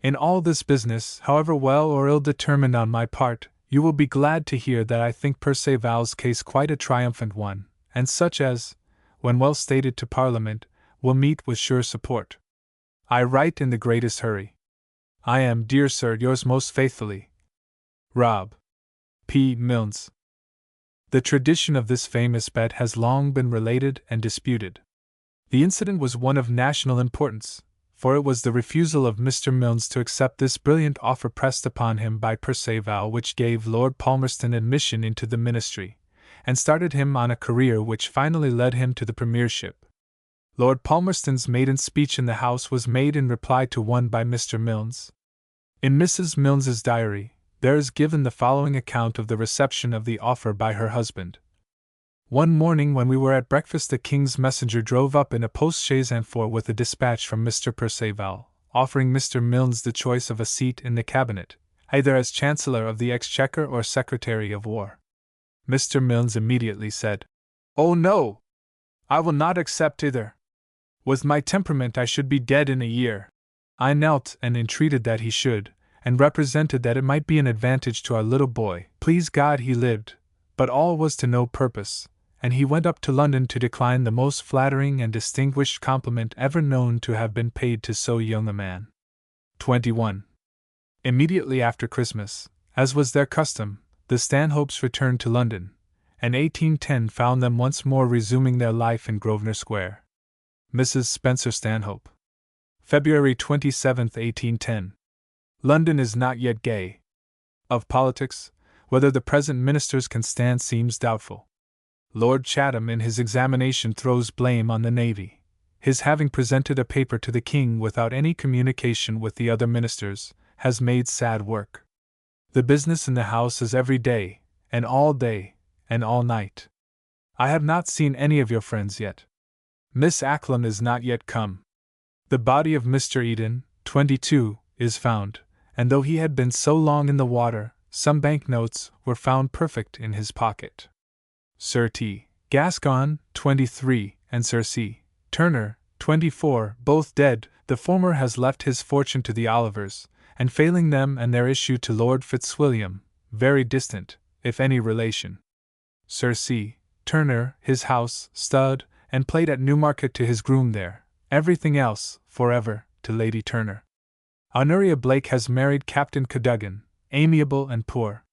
In all this business, however well or ill determined on my part, you will be glad to hear that I think Perceval's case quite a triumphant one, and such as, when well stated to Parliament, will meet with sure support. I write in the greatest hurry. I am, dear Sir, yours most faithfully, Rob. P. Milnes. The tradition of this famous bet has long been related and disputed. The incident was one of national importance, for it was the refusal of Mr. Milnes to accept this brilliant offer pressed upon him by Perceval which gave Lord Palmerston admission into the ministry, and started him on a career which finally led him to the premiership. Lord Palmerston's maiden speech in the House was made in reply to one by Mr. Milnes. In Mrs. Milnes's diary, there is given the following account of the reception of the offer by her husband. One morning when we were at breakfast the King's messenger drove up in a post-chaise and four with a dispatch from Mr. Perceval, offering Mr. Milnes the choice of a seat in the Cabinet, either as Chancellor of the Exchequer or Secretary of War. Mr. Milnes immediately said, "Oh no! I will not accept either. With my temperament I should be dead in a year." I knelt and entreated that he should, and represented that it might be an advantage to our little boy, please God he lived, but all was to no purpose, and he went up to London to decline the most flattering and distinguished compliment ever known to have been paid to so young a man. 21. Immediately after Christmas, as was their custom, the Stanhopes returned to London, and 1810 found them once more resuming their life in Grosvenor Square. Mrs. Spencer-Stanhope. February 27, 1810. London is not yet gay. Of politics, whether the present ministers can stand seems doubtful. Lord Chatham in his examination throws blame on the Navy. His having presented a paper to the King without any communication with the other ministers has made sad work. The business in the House is every day, and all night. I have not seen any of your friends yet. Miss Ackland is not yet come. The body of Mr. Eden, 22, is found, and though he had been so long in the water, some banknotes were found perfect in his pocket. Sir T. Gascoigne, 23, and Sir C. Turner, 24, both dead. The former has left his fortune to the Olivers, and failing them and their issue to Lord Fitzwilliam, very distant, if any relation. Sir C. Turner, his house, stud, and played at Newmarket to his groom there, everything else, forever, to Lady Turner. Honoria Blake has married Captain Cadogan, amiable and poor.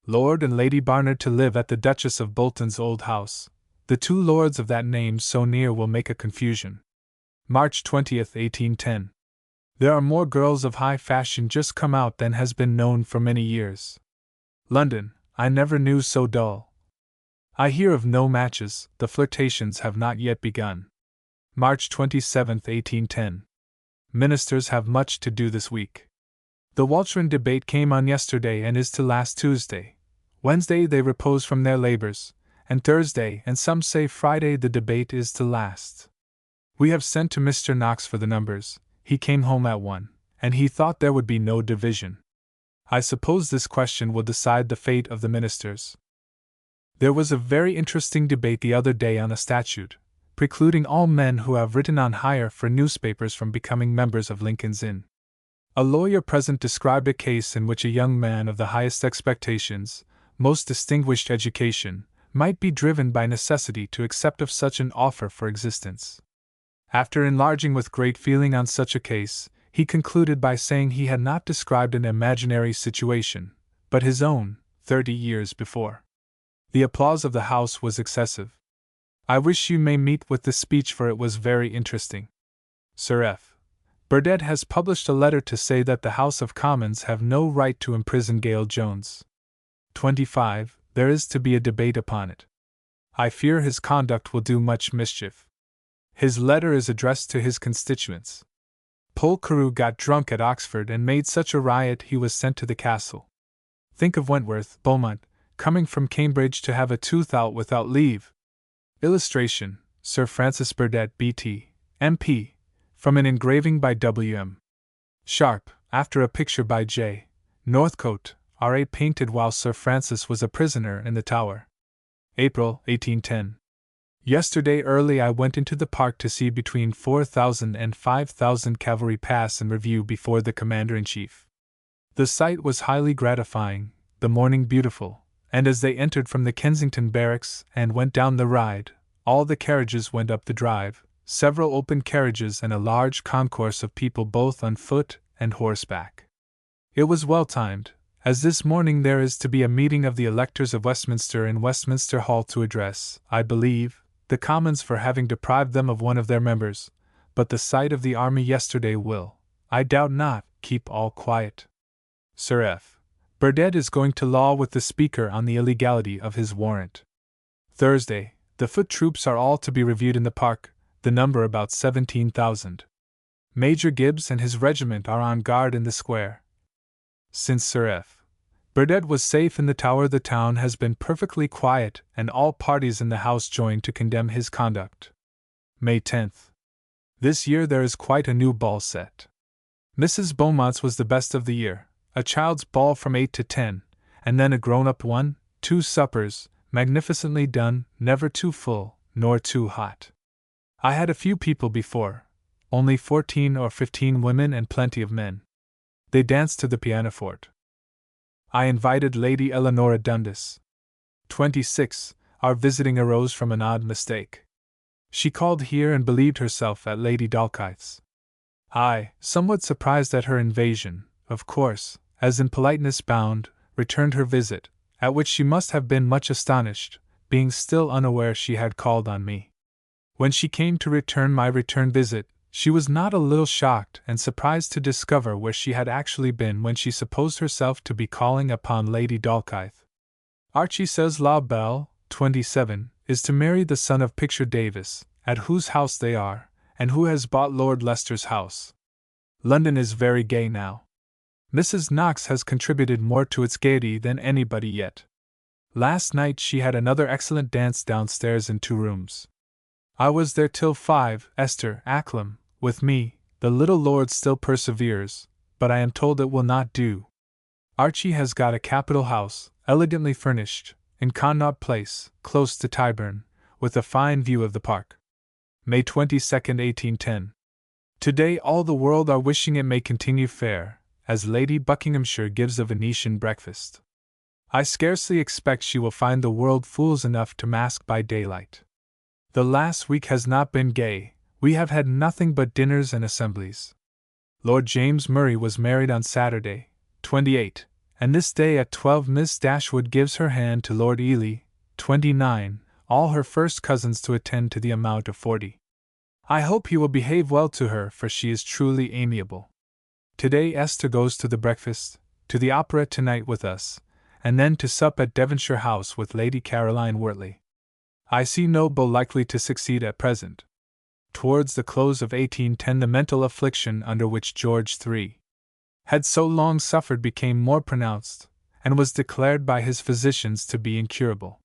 Lord and Lady Barnard to live at the Duchess of Bolton's old house. The two lords of that name so near will make a confusion. March 20th, 1810. There are more girls of high fashion just come out than has been known for many years. London, I never knew so dull. I hear of no matches, the flirtations have not yet begun. March 27th, 1810. Ministers have much to do this week. The Walcheren debate came on yesterday and is to last Tuesday. Wednesday they repose from their labors, and Thursday and some say Friday the debate is to last. We have sent to Mr. Knox for the numbers. He came home at 1, and he thought there would be no division. I suppose this question will decide the fate of the ministers. There was a very interesting debate the other day on a statute, precluding all men who have written on hire for newspapers from becoming members of Lincoln's Inn. A lawyer present described a case in which a young man of the highest expectations, most distinguished education, might be driven by necessity to accept of such an offer for existence. After enlarging with great feeling on such a case, he concluded by saying he had not described an imaginary situation, but his own, 30 years before. The applause of the House was excessive. I wish you may meet with this speech, for it was very interesting. Sir F. Burdett has published a letter to say that the House of Commons have no right to imprison Gale Jones. 25. There is to be a debate upon it. I fear his conduct will do much mischief. His letter is addressed to his constituents. Poll Carew got drunk at Oxford and made such a riot he was sent to the castle. Think of Wentworth, Beaumont, coming from Cambridge to have a tooth out without leave. Illustration, Sir Francis Burdett, B.T., M.P., from an engraving by W.M. Sharp, after a picture by J. Northcote, R.A. painted while Sir Francis was a prisoner in the Tower. April, 1810. Yesterday early I went into the park to see between 4,000 and 5,000 cavalry pass in review before the Commander-in-Chief. The sight was highly gratifying, the morning beautiful, and as they entered from the Kensington Barracks and went down the ride, all the carriages went up the drive, several open carriages and a large concourse of people both on foot and horseback. It was well timed, as this morning there is to be a meeting of the electors of Westminster in Westminster Hall to address, I believe, the Commons for having deprived them of one of their members, but the sight of the army yesterday will, I doubt not, keep all quiet. Sir F. Burdett is going to law with the Speaker on the illegality of his warrant. Thursday, the foot troops are all to be reviewed in the park, the number about 17,000. Major Gibbs and his regiment are on guard in the square. Since Sir F. Burdett was safe in the Tower, the town has been perfectly quiet, and all parties in the House joined to condemn his conduct. May 10th. This year there is quite a new ball set. Mrs. Beaumont's was the best of the year, a child's ball from 8 to 10, and then a grown-up one, 2 suppers, magnificently done, never too full, nor too hot. I had a few people before, only 14 or 15 women and plenty of men. They danced to the pianoforte. I invited Lady Eleanora Dundas. 26. Our visiting arose from an odd mistake. She called here and believed herself at Lady Dalkeith's. I, somewhat surprised at her invasion, of course, as in politeness bound, returned her visit, at which she must have been much astonished, being still unaware she had called on me. When she came to return my return visit, she was not a little shocked and surprised to discover where she had actually been when she supposed herself to be calling upon Lady Dalkeith. Archie says La Belle, 27, is to marry the son of Picture Davis, at whose house they are, and who has bought Lord Leicester's house. London is very gay now. Mrs. Knox has contributed more to its gaiety than anybody yet. Last night she had another excellent dance downstairs in 2 rooms. I was there till 5, Esther Acklam, with me, the little lord still perseveres, but I am told it will not do. Archie has got a capital house, elegantly furnished, in Connaught Place, close to Tyburn, with a fine view of the park. May 22, 1810. Today all the world are wishing it may continue fair, as Lady Buckinghamshire gives a Venetian breakfast. I scarcely expect she will find the world fools enough to mask by daylight. The last week has not been gay, we have had nothing but dinners and assemblies. Lord James Murray was married on Saturday, 28, and this day at 12 Miss Dashwood gives her hand to Lord Ely, 29, all her first cousins to attend to the amount of 40. I hope he will behave well to her, for she is truly amiable. Today Esther goes to the breakfast, to the opera tonight with us, and then to sup at Devonshire House with Lady Caroline Wortley. I see no beau likely to succeed at present. Towards the close of 1810 the mental affliction under which George III had so long suffered became more pronounced, and was declared by his physicians to be incurable.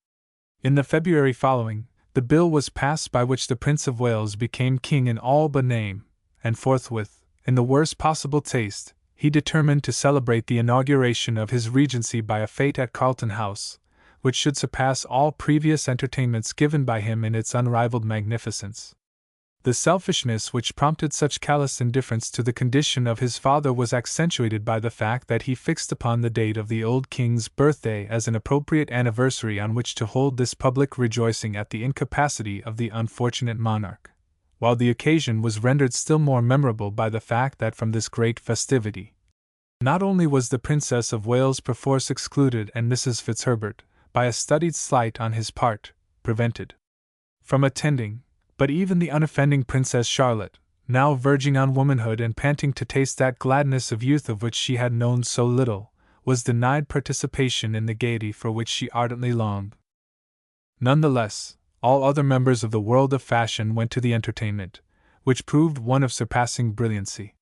In the February following, the bill was passed by which the Prince of Wales became king in all but name, and forthwith, in the worst possible taste, he determined to celebrate the inauguration of his regency by a fete at Carlton House, which should surpass all previous entertainments given by him in its unrivaled magnificence. The selfishness which prompted such callous indifference to the condition of his father was accentuated by the fact that he fixed upon the date of the old king's birthday as an appropriate anniversary on which to hold this public rejoicing at the incapacity of the unfortunate monarch, while the occasion was rendered still more memorable by the fact that from this great festivity, not only was the Princess of Wales perforce excluded and Mrs. Fitzherbert, by a studied slight on his part, prevented from attending, but even the unoffending Princess Charlotte, now verging on womanhood and panting to taste that gladness of youth of which she had known so little, was denied participation in the gaiety for which she ardently longed. None the less, all other members of the world of fashion went to the entertainment, which proved one of surpassing brilliancy.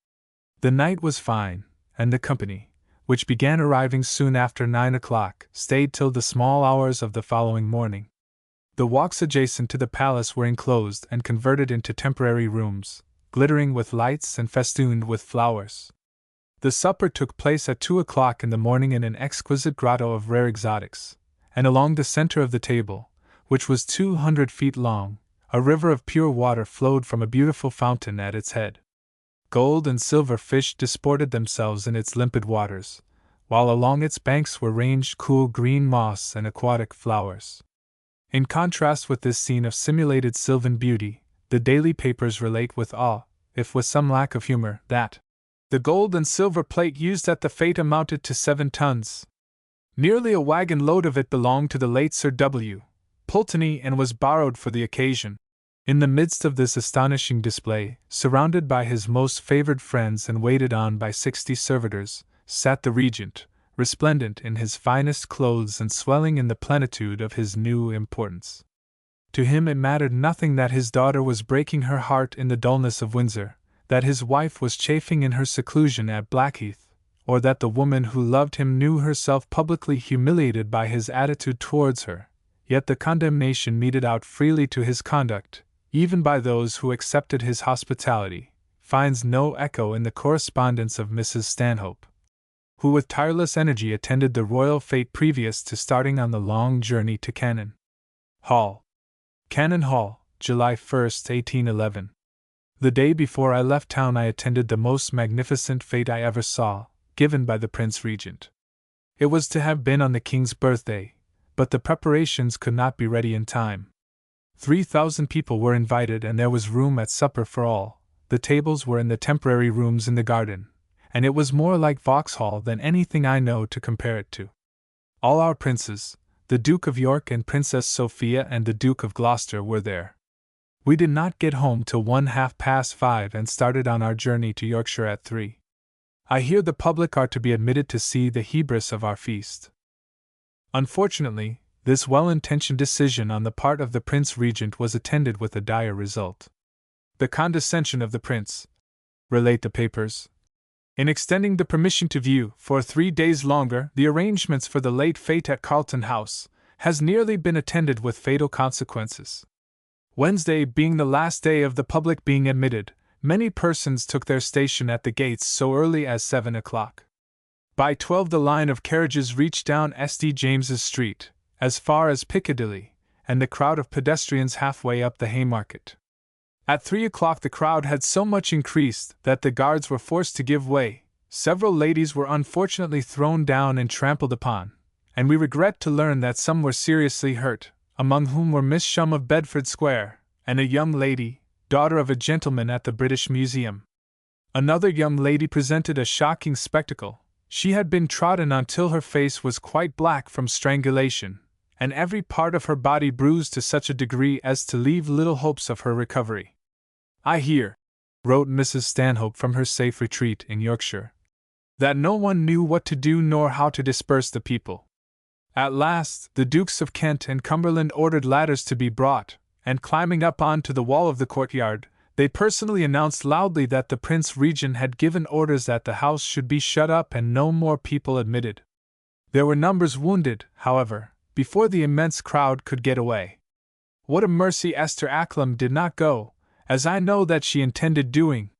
The night was fine, and the company, which began arriving soon after 9 o'clock, stayed till the small hours of the following morning. The walks adjacent to the palace were enclosed and converted into temporary rooms, glittering with lights and festooned with flowers. The supper took place at 2 o'clock in the morning in an exquisite grotto of rare exotics, and along the center of the table, which was 200 feet long, a river of pure water flowed from a beautiful fountain at its head. Gold and silver fish disported themselves in its limpid waters, while along its banks were ranged cool green moss and aquatic flowers. In contrast with this scene of simulated sylvan beauty, the daily papers relate with awe, if with some lack of humor, that the gold and silver plate used at the fete amounted to 7 tons. Nearly a wagon load of it belonged to the late Sir W. Pulteney and was borrowed for the occasion. In the midst of this astonishing display, surrounded by his most favored friends and waited on by 60 servitors, sat the regent, resplendent in his finest clothes and swelling in the plenitude of his new importance. To him it mattered nothing that his daughter was breaking her heart in the dullness of Windsor, that his wife was chafing in her seclusion at Blackheath, or that the woman who loved him knew herself publicly humiliated by his attitude towards her, yet the condemnation meted out freely to his conduct, even by those who accepted his hospitality, finds no echo in the correspondence of Mrs. Stanhope, who with tireless energy attended the royal fete previous to starting on the long journey to Cannon Hall. Cannon Hall, July 1, 1811. The day before I left town I attended the most magnificent fete I ever saw, given by the Prince Regent. It was to have been on the King's birthday, but the preparations could not be ready in time. 3,000 people were invited and there was room at supper for all. The tables were in the temporary rooms in the garden, and it was more like Vauxhall than anything I know to compare it to. All our princes, the Duke of York and Princess Sophia and the Duke of Gloucester were there. We did not get home till 5:30 and started on our journey to Yorkshire at 3. I hear the public are to be admitted to see the Hebrews of our feast. Unfortunately, this well-intentioned decision on the part of the Prince Regent was attended with a dire result. The condescension of the Prince, relate the papers, in extending the permission to view, for 3 days longer, the arrangements for the late fete at Carlton House, has nearly been attended with fatal consequences. Wednesday being the last day of the public being admitted, many persons took their station at the gates so early as 7 o'clock. By 12 the line of carriages reached down St. James's Street, as far as Piccadilly, and the crowd of pedestrians halfway up the Haymarket. At 3 o'clock the crowd had so much increased that the guards were forced to give way, several ladies were unfortunately thrown down and trampled upon, and we regret to learn that some were seriously hurt, among whom were Miss Shum of Bedford Square, and a young lady, daughter of a gentleman at the British Museum. Another young lady presented a shocking spectacle. She had been trodden on till her face was quite black from strangulation, and every part of her body bruised to such a degree as to leave little hopes of her recovery. "I hear," wrote Mrs. Stanhope from her safe retreat in Yorkshire, "that no one knew what to do nor how to disperse the people. At last, the Dukes of Kent and Cumberland ordered ladders to be brought, and climbing up on to the wall of the courtyard, they personally announced loudly that the Prince Regent had given orders that the house should be shut up and no more people admitted. There were numbers wounded, however, before the immense crowd could get away. What a mercy Esther Acklam did not go, as I know that she intended doing."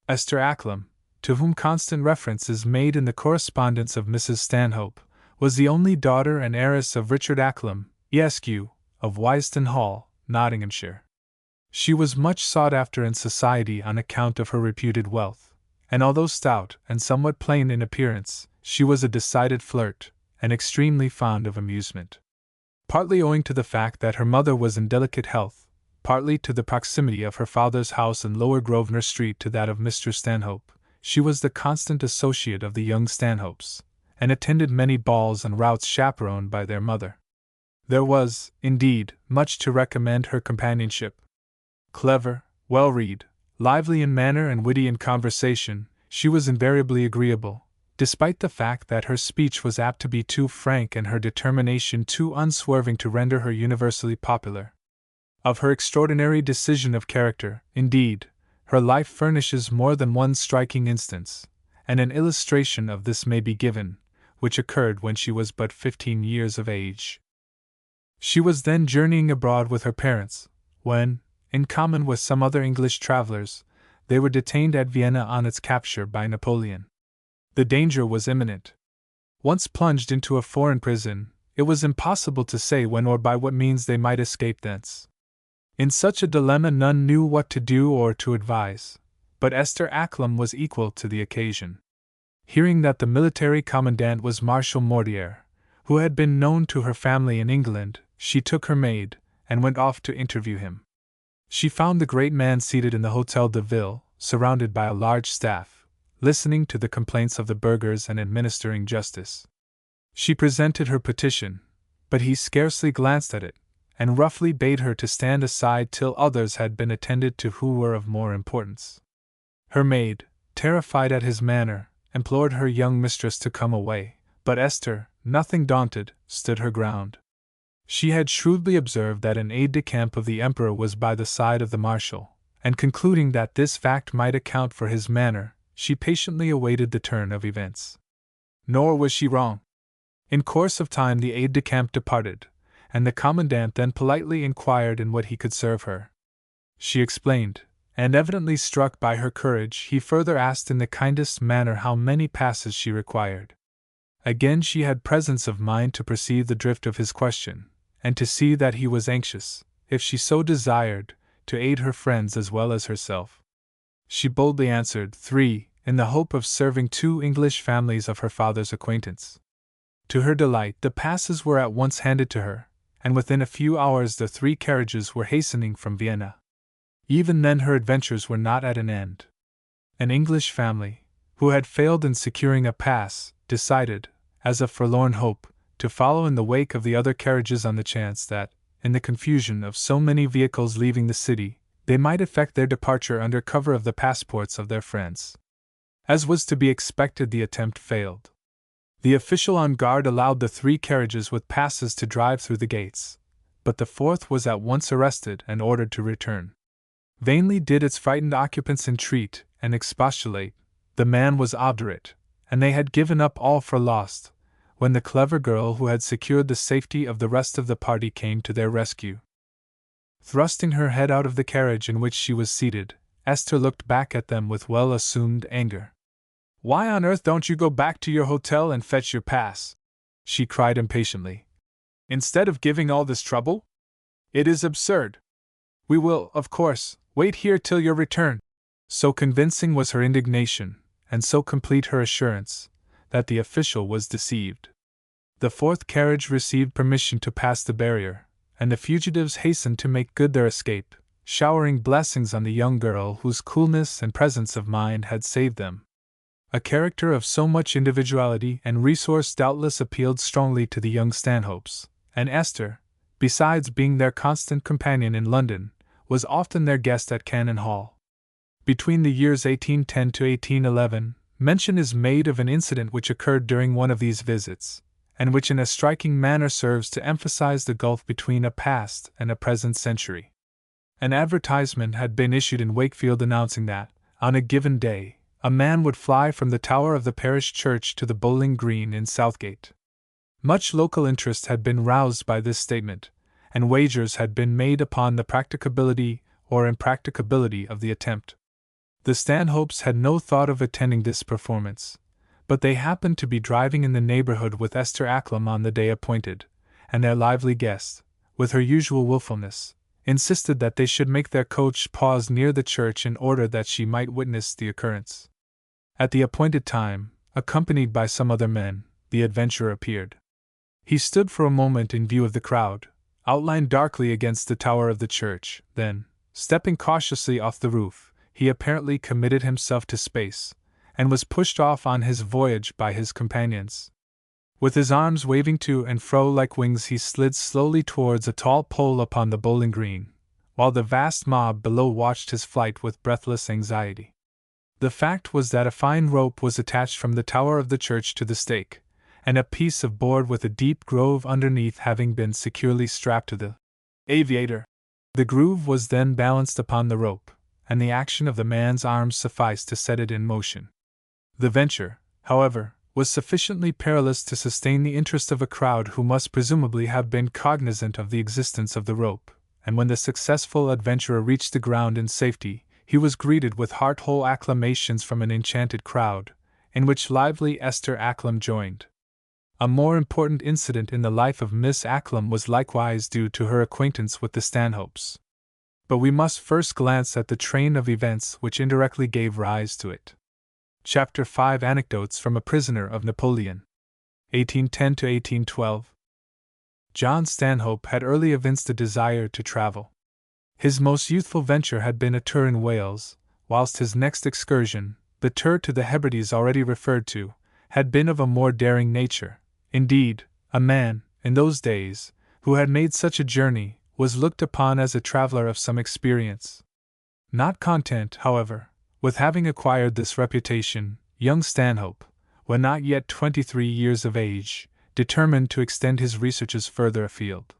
Esther Acklam, to whom constant reference is made in the correspondence of Mrs. Stanhope, was the only daughter and heiress of Richard Acklam, Esq., of Wiston Hall, Nottinghamshire. She was much sought after in society on account of her reputed wealth, and although stout and somewhat plain in appearance, she was a decided flirt, and extremely fond of amusement. Partly owing to the fact that her mother was in delicate health, partly to the proximity of her father's house in Lower Grosvenor Street to that of Mr. Stanhope, she was the constant associate of the young Stanhopes, and attended many balls and routs chaperoned by their mother. There was, indeed, much to recommend her companionship. Clever, well-read, lively in manner and witty in conversation, she was invariably agreeable, despite the fact that her speech was apt to be too frank and her determination too unswerving to render her universally popular. Of her extraordinary decision of character, indeed, her life furnishes more than one striking instance, and an illustration of this may be given, which occurred when she was but 15 years of age. She was then journeying abroad with her parents, when, in common with some other English travelers, they were detained at Vienna on its capture by Napoleon. The danger was imminent. Once plunged into a foreign prison, it was impossible to say when or by what means they might escape thence. In such a dilemma none knew what to do or to advise, but Esther Acklam was equal to the occasion. Hearing that the military commandant was Marshal Mortier, who had been known to her family in England, she took her maid, and went off to interview him. She found the great man seated in the Hôtel de Ville, surrounded by a large staff, listening to the complaints of the burghers and administering justice. She presented her petition, but he scarcely glanced at it, and roughly bade her to stand aside till others had been attended to who were of more importance. Her maid, terrified at his manner, implored her young mistress to come away, but Esther, nothing daunted, stood her ground. She had shrewdly observed that an aide-de-camp of the Emperor was by the side of the Marshal, and concluding that this fact might account for his manner, she patiently awaited the turn of events. Nor was she wrong. In course of time the aide-de-camp departed, and the commandant then politely inquired in what he could serve her. She explained, and evidently struck by her courage, he further asked in the kindest manner how many passes she required. Again she had presence of mind to perceive the drift of his question, and to see that he was anxious, if she so desired, to aid her friends as well as herself. She boldly answered 3, in the hope of serving 2 English families of her father's acquaintance. To her delight, the passes were at once handed to her, and within a few hours the 3 carriages were hastening from Vienna. Even then her adventures were not at an end. An English family, who had failed in securing a pass, decided, as a forlorn hope, to follow in the wake of the other carriages on the chance that, in the confusion of so many vehicles leaving the city, they might effect their departure under cover of the passports of their friends. As was to be expected, the attempt failed. The official on guard allowed the 3 carriages with passes to drive through the gates, but the 4th was at once arrested and ordered to return. Vainly did its frightened occupants entreat and expostulate. The man was obdurate, and they had given up all for lost, when the clever girl who had secured the safety of the rest of the party came to their rescue. Thrusting her head out of the carriage in which she was seated, Esther looked back at them with well-assumed anger. "Why on earth don't you go back to your hotel and fetch your pass?" she cried impatiently. "Instead of giving all this trouble? It is absurd. We will, of course, wait here till your return." So convincing was her indignation, and so complete her assurance, that the official was deceived. The fourth carriage received permission to pass the barrier, and the fugitives hastened to make good their escape, showering blessings on the young girl whose coolness and presence of mind had saved them. A character of so much individuality and resource doubtless appealed strongly to the young Stanhopes, and Esther, besides being their constant companion in London, was often their guest at Cannon Hall. Between the years 1810 to 1811, mention is made of an incident which occurred during one of these visits, and which in a striking manner serves to emphasize the gulf between a past and a present century. An advertisement had been issued in Wakefield announcing that, on a given day, a man would fly from the tower of the parish church to the bowling green in Southgate. Much local interest had been roused by this statement, and wagers had been made upon the practicability or impracticability of the attempt. The Stanhopes had no thought of attending this performance, but they happened to be driving in the neighborhood with Esther Acklam on the day appointed, and their lively guest, with her usual wilfulness, insisted that they should make their coach pause near the church in order that she might witness the occurrence. At the appointed time, accompanied by some other men, the adventurer appeared. He stood for a moment in view of the crowd, outlined darkly against the tower of the church, then, stepping cautiously off the roof, he apparently committed himself to space, and was pushed off on his voyage by his companions. With his arms waving to and fro like wings, he slid slowly towards a tall pole upon the bowling green, while the vast mob below watched his flight with breathless anxiety. The fact was that a fine rope was attached from the tower of the church to the stake, and a piece of board with a deep groove underneath having been securely strapped to the aviator. The groove was then balanced upon the rope, and the action of the man's arms sufficed to set it in motion. The venture, however, was sufficiently perilous to sustain the interest of a crowd who must presumably have been cognizant of the existence of the rope, and when the successful adventurer reached the ground in safety, he was greeted with heart-whole acclamations from an enchanted crowd, in which lively Esther Acklam joined. A more important incident in the life of Miss Acklam was likewise due to her acquaintance with the Stanhopes. But we must first glance at the train of events which indirectly gave rise to it. Chapter 5 Anecdotes from a Prisoner of Napoleon. 1810 to 1812. John Stanhope had early evinced a desire to travel. His most youthful venture had been a tour in Wales, whilst his next excursion, the tour to the Hebrides already referred to, had been of a more daring nature. Indeed, a man, in those days, who had made such a journey, was looked upon as a traveler of some experience. Not content, however, with having acquired this reputation, young Stanhope, when not yet 23 years of age, determined to extend his researches further afield.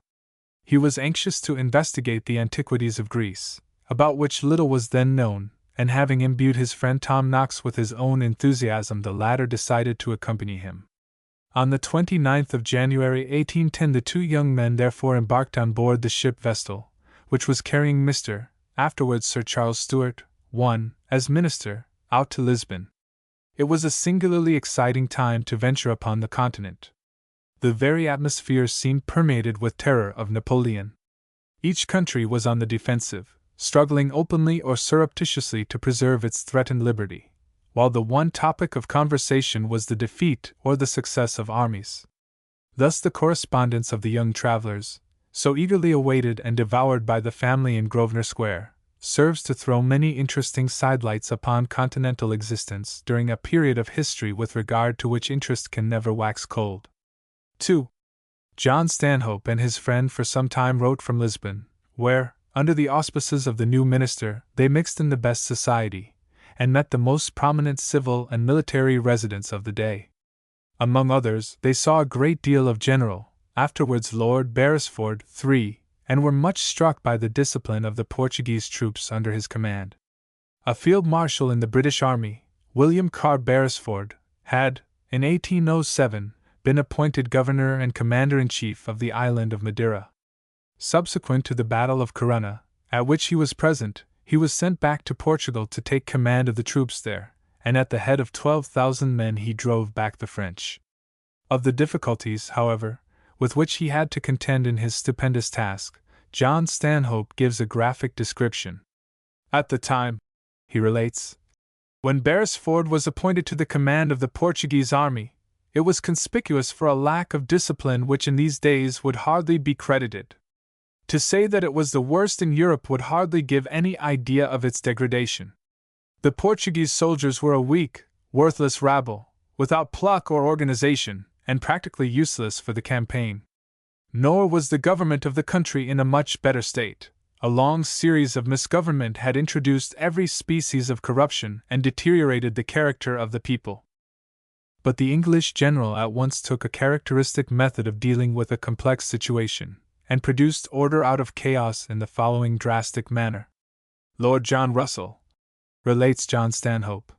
He was anxious to investigate the antiquities of Greece, about which little was then known, and having imbued his friend Tom Knox with his own enthusiasm, the latter decided to accompany him. On the 29th of January 1810 the two young men therefore embarked on board the ship Vestal, which was carrying Mr. afterwards Sir Charles Stuart, as minister, out to Lisbon. It was a singularly exciting time to venture upon the continent. The very atmosphere seemed permeated with terror of Napoleon. Each country was on the defensive, struggling openly or surreptitiously to preserve its threatened liberty, while the one topic of conversation was the defeat or the success of armies. Thus the correspondence of the young travelers, so eagerly awaited and devoured by the family in Grosvenor Square, serves to throw many interesting sidelights upon continental existence during a period of history with regard to which interest can never wax cold. 2. John Stanhope and his friend for some time wrote from Lisbon, where, under the auspices of the new minister, they mixed in the best society, and met the most prominent civil and military residents of the day. Among others, they saw a great deal of General, afterwards Lord Beresford, and were much struck by the discipline of the Portuguese troops under his command. A field marshal in the British Army, William Carr Beresford, had, in 1807, been appointed governor and commander-in-chief of the island of Madeira. Subsequent to the Battle of Corunna, at which he was present, he was sent back to Portugal to take command of the troops there, and at the head of 12,000 men he drove back the French. Of the difficulties, however, with which he had to contend in his stupendous task, John Stanhope gives a graphic description. At the time, he relates, when Beresford was appointed to the command of the Portuguese army, it was conspicuous for a lack of discipline which in these days would hardly be credited. To say that it was the worst in Europe would hardly give any idea of its degradation. The Portuguese soldiers were a weak, worthless rabble, without pluck or organization, and practically useless for the campaign. Nor was the government of the country in a much better state. A long series of misgovernment had introduced every species of corruption and deteriorated the character of the people. But the English general at once took a characteristic method of dealing with a complex situation, and produced order out of chaos in the following drastic manner. Lord John Russell, relates John Stanhope,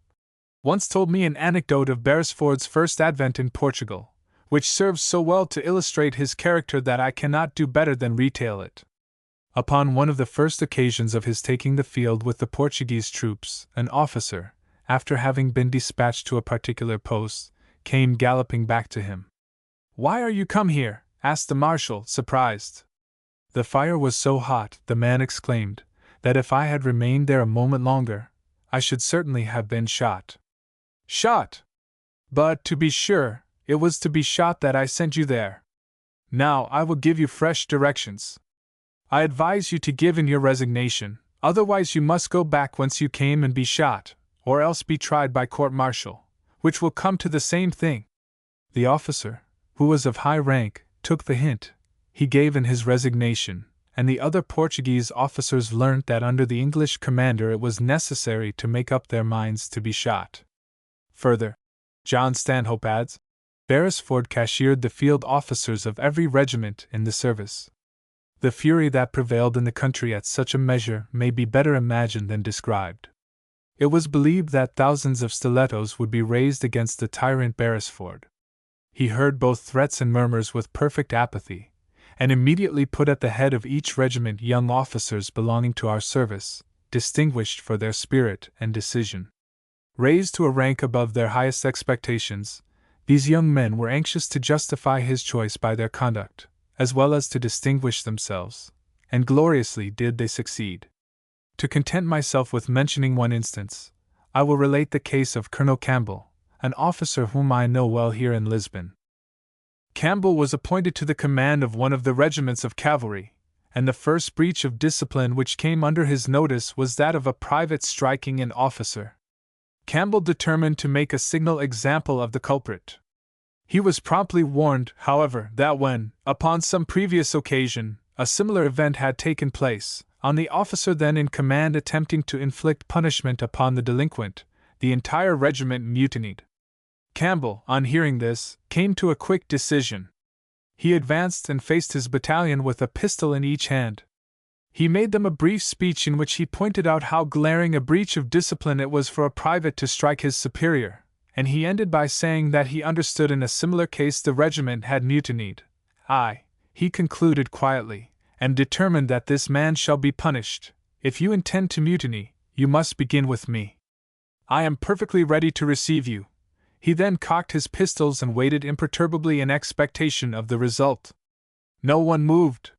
once told me an anecdote of Beresford's first advent in Portugal, which serves so well to illustrate his character that I cannot do better than retail it. Upon one of the first occasions of his taking the field with the Portuguese troops, an officer, after having been dispatched to a particular post, came galloping back to him. "Why are you come here?" asked the marshal, surprised. "The fire was so hot," the man exclaimed, "that if I had remained there a moment longer, I should certainly have been shot." "Shot! But, to be sure, it was to be shot that I sent you there. Now I will give you fresh directions. I advise you to give in your resignation, otherwise you must go back whence you came and be shot, or else be tried by court-martial, which will come to the same thing." The officer, who was of high rank, took the hint. He gave in his resignation, and the other Portuguese officers learnt that under the English commander it was necessary to make up their minds to be shot. Further, John Stanhope adds, Beresford cashiered the field officers of every regiment in the service. The fury that prevailed in the country at such a measure may be better imagined than described. It was believed that thousands of stilettos would be raised against the tyrant Beresford. He heard both threats and murmurs with perfect apathy, and immediately put at the head of each regiment young officers belonging to our service, distinguished for their spirit and decision. Raised to a rank above their highest expectations, these young men were anxious to justify his choice by their conduct, as well as to distinguish themselves, and gloriously did they succeed. To content myself with mentioning one instance, I will relate the case of Colonel Campbell, an officer whom I know well here in Lisbon. Campbell was appointed to the command of one of the regiments of cavalry, and the first breach of discipline which came under his notice was that of a private striking an officer. Campbell determined to make a signal example of the culprit. He was promptly warned, however, that when, upon some previous occasion, a similar event had taken place, on the officer then in command attempting to inflict punishment upon the delinquent, the entire regiment mutinied. Campbell, on hearing this, came to a quick decision. He advanced and faced his battalion with a pistol in each hand. He made them a brief speech in which he pointed out how glaring a breach of discipline it was for a private to strike his superior, and he ended by saying that he understood in a similar case the regiment had mutinied. He concluded quietly, and determined that this man shall be punished. If you intend to mutiny, you must begin with me. I am perfectly ready to receive you. He then cocked his pistols and waited imperturbably in expectation of the result. No one moved.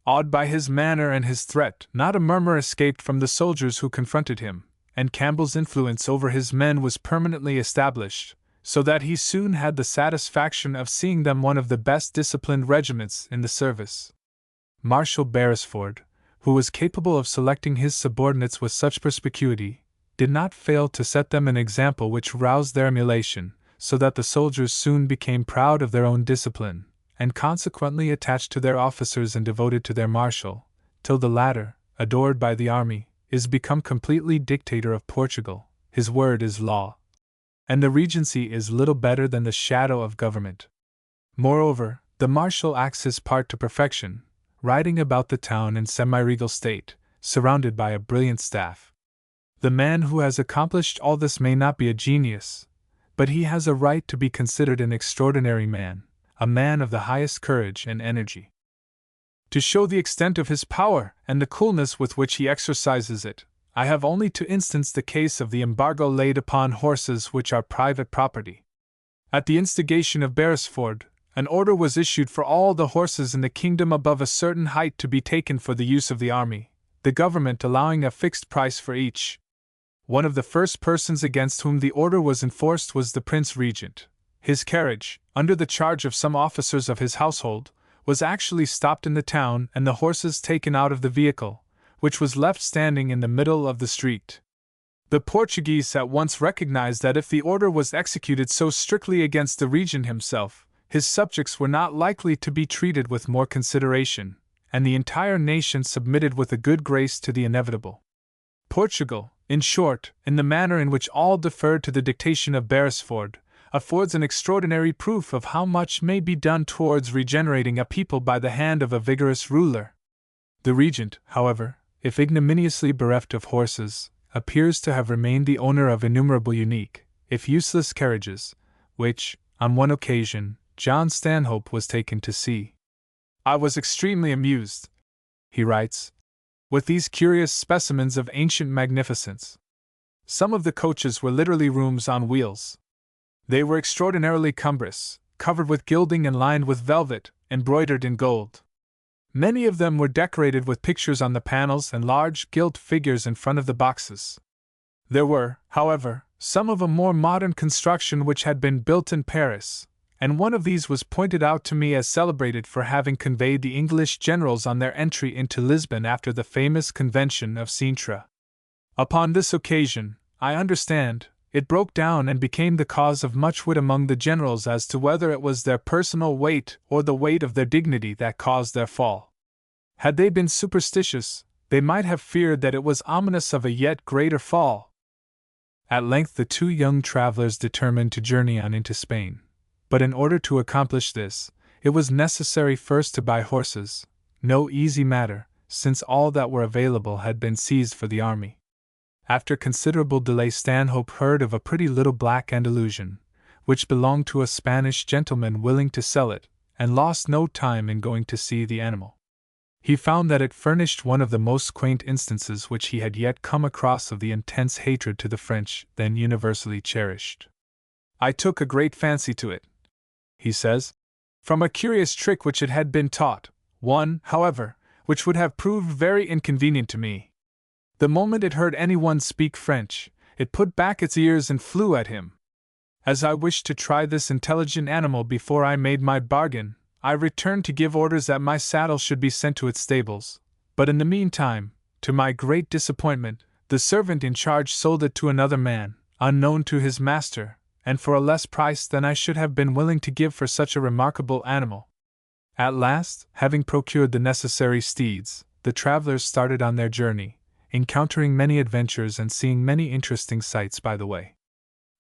Awed by his manner and his threat, not a murmur escaped from the soldiers who confronted him, and Campbell's influence over his men was permanently established, so that he soon had the satisfaction of seeing them one of the best disciplined regiments in the service. Marshal Beresford, who was capable of selecting his subordinates with such perspicuity, did not fail to set them an example which roused their emulation, so that the soldiers soon became proud of their own discipline, and consequently attached to their officers and devoted to their marshal, till the latter, adored by the army, is become completely dictator of Portugal. His word is law, and the regency is little better than the shadow of government. Moreover, the marshal acts his part to perfection, riding about the town in semi-regal state, surrounded by a brilliant staff. The man who has accomplished all this may not be a genius, but he has a right to be considered an extraordinary man, a man of the highest courage and energy. To show the extent of his power and the coolness with which he exercises it, I have only to instance the case of the embargo laid upon horses which are private property. At the instigation of Beresford, an order was issued for all the horses in the kingdom above a certain height to be taken for the use of the army, the government allowing a fixed price for each. One of the first persons against whom the order was enforced was the Prince Regent. His carriage, under the charge of some officers of his household, was actually stopped in the town and the horses taken out of the vehicle, which was left standing in the middle of the street. The Portuguese at once recognized that if the order was executed so strictly against the regent himself, his subjects were not likely to be treated with more consideration, and the entire nation submitted with a good grace to the inevitable. Portugal, in short, in the manner in which all deferred to the dictation of Beresford, affords an extraordinary proof of how much may be done towards regenerating a people by the hand of a vigorous ruler. The regent, however, if ignominiously bereft of horses, appears to have remained the owner of innumerable unique, if useless carriages, which, on one occasion, John Stanhope was taken to see. "I was extremely amused," he writes, "with these curious specimens of ancient magnificence. Some of the coaches were literally rooms on wheels. They were extraordinarily cumbrous, covered with gilding and lined with velvet, embroidered in gold. Many of them were decorated with pictures on the panels and large gilt figures in front of the boxes. There were, however, some of a more modern construction which had been built in Paris, and one of these was pointed out to me as celebrated for having conveyed the English generals on their entry into Lisbon after the famous Convention of Sintra. Upon this occasion, I understand, it broke down and became the cause of much wit among the generals as to whether it was their personal weight or the weight of their dignity that caused their fall. Had they been superstitious, they might have feared that it was ominous of a yet greater fall." At length the two young travelers determined to journey on into Spain, but in order to accomplish this, it was necessary first to buy horses, no easy matter, since all that were available had been seized for the army. After considerable delay Stanhope heard of a pretty little black Andalusian, which belonged to a Spanish gentleman willing to sell it, and lost no time in going to see the animal. He found that it furnished one of the most quaint instances which he had yet come across of the intense hatred to the French then universally cherished. "I took a great fancy to it," he says, "from a curious trick which it had been taught, one, however, which would have proved very inconvenient to me. The moment it heard anyone speak French, it put back its ears and flew at him. As I wished to try this intelligent animal before I made my bargain, I returned to give orders that my saddle should be sent to its stables, but in the meantime, to my great disappointment, the servant in charge sold it to another man, unknown to his master, and for a less price than I should have been willing to give for such a remarkable animal." At last, having procured the necessary steeds, the travelers started on their journey, encountering many adventures and seeing many interesting sights by the way.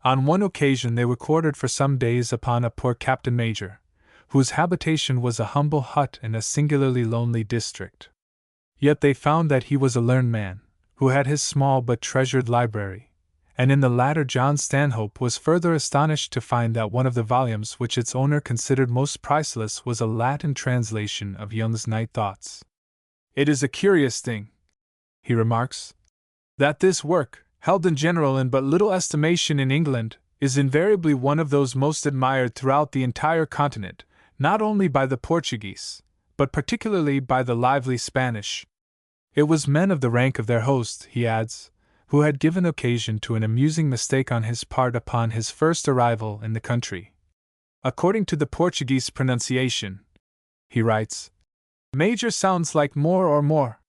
On one occasion they were quartered for some days upon a poor Captain Major, whose habitation was a humble hut in a singularly lonely district. Yet they found that he was a learned man, who had his small but treasured library, and in the latter John Stanhope was further astonished to find that one of the volumes which its owner considered most priceless was a Latin translation of Young's Night Thoughts. "It is a curious thing," he remarks, "that this work, held in general in but little estimation in England, is invariably one of those most admired throughout the entire continent, not only by the Portuguese, but particularly by the lively Spanish." It was men of the rank of their host, he adds, who had given occasion to an amusing mistake on his part upon his first arrival in the country. According to the Portuguese pronunciation, he writes, "Major sounds like Moore or Moore.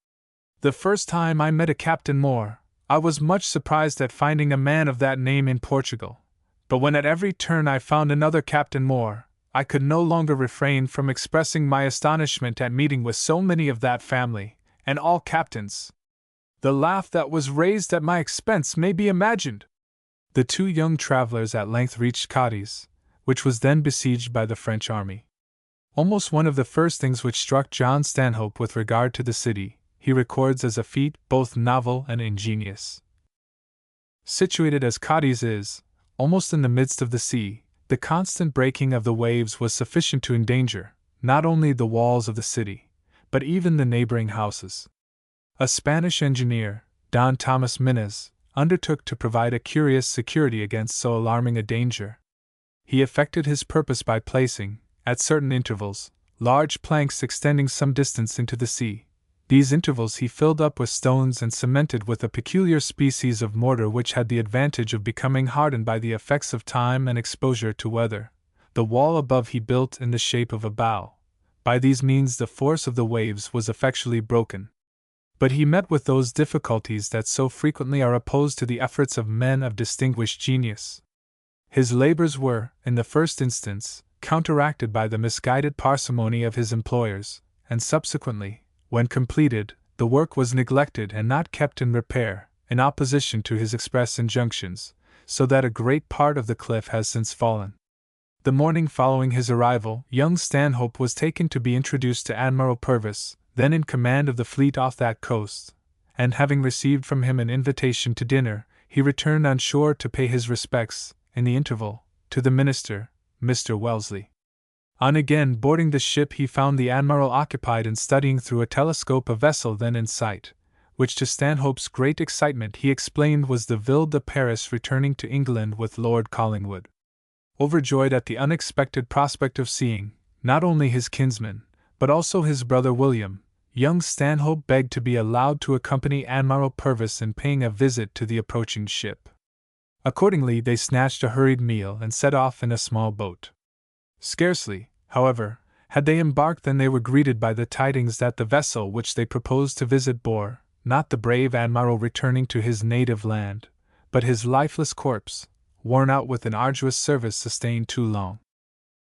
The first time I met a Captain Moore, I was much surprised at finding a man of that name in Portugal, but when at every turn I found another Captain Moore, I could no longer refrain from expressing my astonishment at meeting with so many of that family, and all captains. The laugh that was raised at my expense may be imagined." The two young travelers at length reached Cadiz, which was then besieged by the French army. Almost one of the first things which struck John Stanhope with regard to the city, he records as a feat both novel and ingenious. Situated as Cadiz is, almost in the midst of the sea, the constant breaking of the waves was sufficient to endanger, not only the walls of the city, but even the neighboring houses. A Spanish engineer, Don Thomas Minez, undertook to provide a curious security against so alarming a danger. He effected his purpose by placing, at certain intervals, large planks extending some distance into the sea. These intervals he filled up with stones and cemented with a peculiar species of mortar which had the advantage of becoming hardened by the effects of time and exposure to weather, the wall above he built in the shape of a bow. By these means the force of the waves was effectually broken. But he met with those difficulties that so frequently are opposed to the efforts of men of distinguished genius. His labors were, in the first instance, counteracted by the misguided parsimony of his employers, and subsequently, when completed, the work was neglected and not kept in repair, in opposition to his express injunctions, so that a great part of the cliff has since fallen. The morning following his arrival, young Stanhope was taken to be introduced to Admiral Purvis, then in command of the fleet off that coast, and having received from him an invitation to dinner, he returned on shore to pay his respects, in the interval, to the minister, Mr. Wellesley. On again boarding the ship, he found the Admiral occupied in studying through a telescope a vessel then in sight, which to Stanhope's great excitement he explained was the Ville de Paris returning to England with Lord Collingwood. Overjoyed at the unexpected prospect of seeing, not only his kinsman, but also his brother William, young Stanhope begged to be allowed to accompany Admiral Purvis in paying a visit to the approaching ship. Accordingly, they snatched a hurried meal and set off in a small boat. Scarcely, however, had they embarked than they were greeted by the tidings that the vessel which they proposed to visit bore, not the brave Admiral returning to his native land, but his lifeless corpse, worn out with an arduous service sustained too long.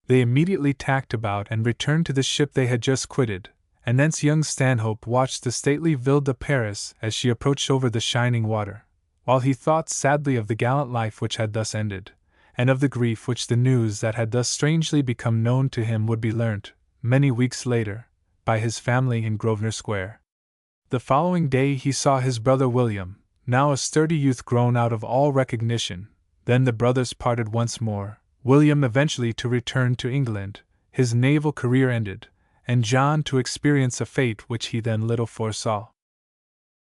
They immediately tacked about and returned to the ship they had just quitted, and thence young Stanhope watched the stately Ville de Paris as she approached over the shining water, while he thought sadly of the gallant life which had thus ended, and of the grief which the news that had thus strangely become known to him would be learnt, many weeks later, by his family in Grosvenor Square. The following day he saw his brother William, now a sturdy youth grown out of all recognition. Then the brothers parted once more, William eventually to return to England, his naval career ended, and John to experience a fate which he then little foresaw.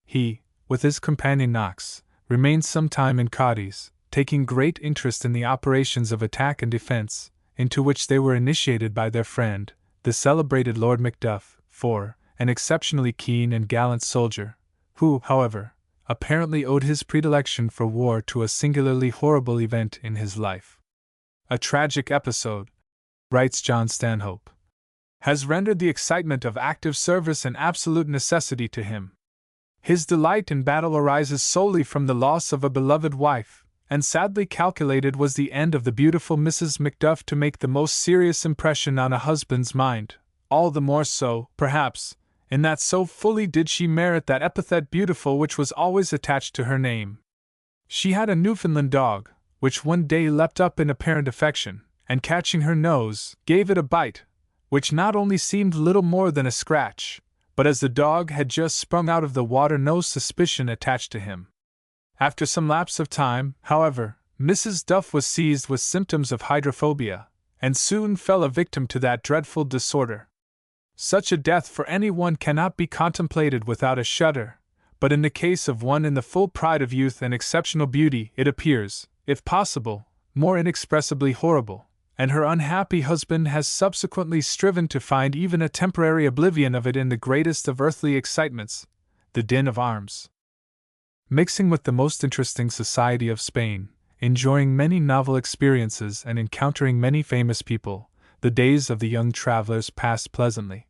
He, with his companion Knox, remained some time in Cadiz, taking great interest in the operations of attack and defense, into which they were initiated by their friend, the celebrated Lord Macduff, an exceptionally keen and gallant soldier, who, however, apparently owed his predilection for war to a singularly horrible event in his life. A tragic episode, writes John Stanhope, has rendered the excitement of active service an absolute necessity to him. His delight in battle arises solely from the loss of a beloved wife, and sadly calculated was the end of the beautiful Mrs. Macduff to make the most serious impression on a husband's mind, all the more so, perhaps, in that so fully did she merit that epithet beautiful which was always attached to her name. She had a Newfoundland dog, which one day leapt up in apparent affection, and catching her nose, gave it a bite, which not only seemed little more than a scratch, but as the dog had just sprung out of the water no suspicion attached to him. After some lapse of time, however, Mrs. Duff was seized with symptoms of hydrophobia, and soon fell a victim to that dreadful disorder. Such a death for any one cannot be contemplated without a shudder, but in the case of one in the full pride of youth and exceptional beauty it appears, if possible, more inexpressibly horrible, and her unhappy husband has subsequently striven to find even a temporary oblivion of it in the greatest of earthly excitements, the din of arms. Mixing with the most interesting society of Spain, enjoying many novel experiences and encountering many famous people, the days of the young travelers passed pleasantly.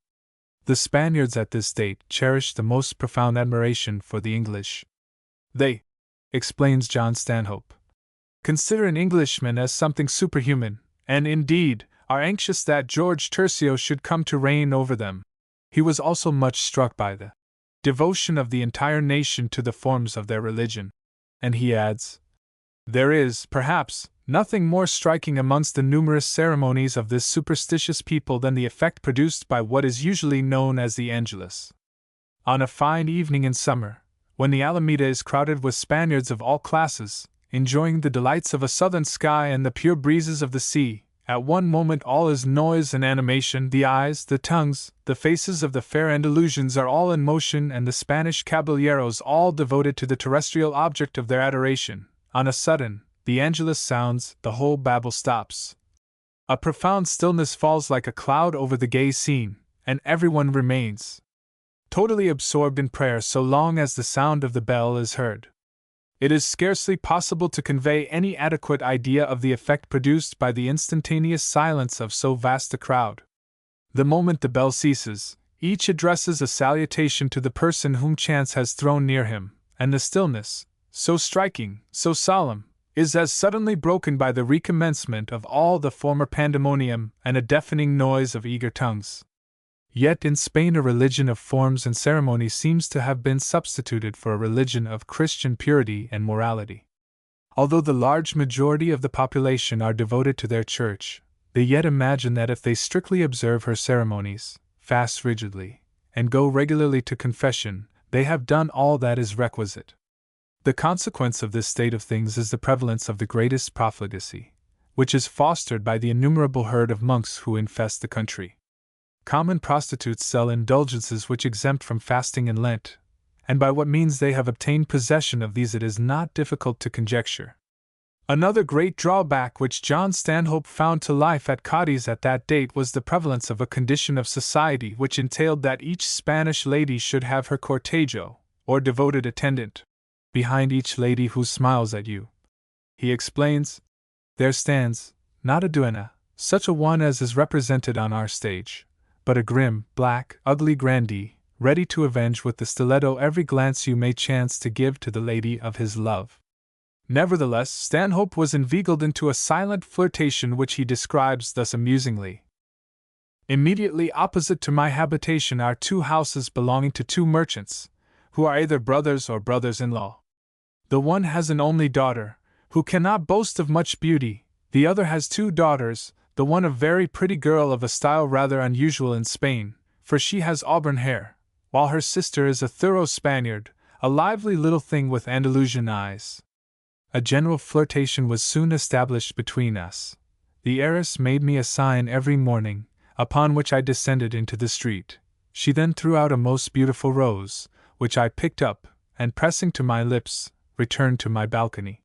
The Spaniards at this date cherished the most profound admiration for the English. They, explains John Stanhope, consider an Englishman as something superhuman, and indeed, are anxious that George Tercio should come to reign over them. He was also much struck by the devotion of the entire nation to the forms of their religion. And he adds, there is, perhaps, nothing more striking amongst the numerous ceremonies of this superstitious people than the effect produced by what is usually known as the Angelus. On a fine evening in summer, when the Alameda is crowded with Spaniards of all classes, enjoying the delights of a southern sky and the pure breezes of the sea, at one moment all is noise and animation, the eyes, the tongues, the faces of the fair Andalusians are all in motion and the Spanish caballeros all devoted to the terrestrial object of their adoration. On a sudden, the Angelus sounds, the whole babel stops. A profound stillness falls like a cloud over the gay scene, and everyone remains totally absorbed in prayer so long as the sound of the bell is heard. It is scarcely possible to convey any adequate idea of the effect produced by the instantaneous silence of so vast a crowd. The moment the bell ceases, each addresses a salutation to the person whom chance has thrown near him, and the stillness, so striking, so solemn, is as suddenly broken by the recommencement of all the former pandemonium and a deafening noise of eager tongues. Yet in Spain a religion of forms and ceremony seems to have been substituted for a religion of Christian purity and morality. Although the large majority of the population are devoted to their church, they yet imagine that if they strictly observe her ceremonies, fast rigidly, and go regularly to confession, they have done all that is requisite. The consequence of this state of things is the prevalence of the greatest profligacy, which is fostered by the innumerable herd of monks who infest the country. Common prostitutes sell indulgences which exempt from fasting in Lent, and by what means they have obtained possession of these it is not difficult to conjecture. Another great drawback which John Stanhope found to life at Cadiz at that date was the prevalence of a condition of society which entailed that each Spanish lady should have her cortejo, or devoted attendant, behind each lady who smiles at you. He explains, there stands, not a duenna, such a one as is represented on our stage, but a grim, black, ugly grandee, ready to avenge with the stiletto every glance you may chance to give to the lady of his love. Nevertheless, Stanhope was inveigled into a silent flirtation which he describes thus amusingly. Immediately opposite to my habitation are two houses belonging to two merchants, who are either brothers or brothers-in-law. The one has an only daughter, who cannot boast of much beauty, the other has two daughters, the one a very pretty girl of a style rather unusual in Spain, for she has auburn hair, while her sister is a thorough Spaniard, a lively little thing with Andalusian eyes. A general flirtation was soon established between us. The heiress made me a sign every morning, upon which I descended into the street. She then threw out a most beautiful rose, which I picked up, and pressing to my lips, returned to my balcony.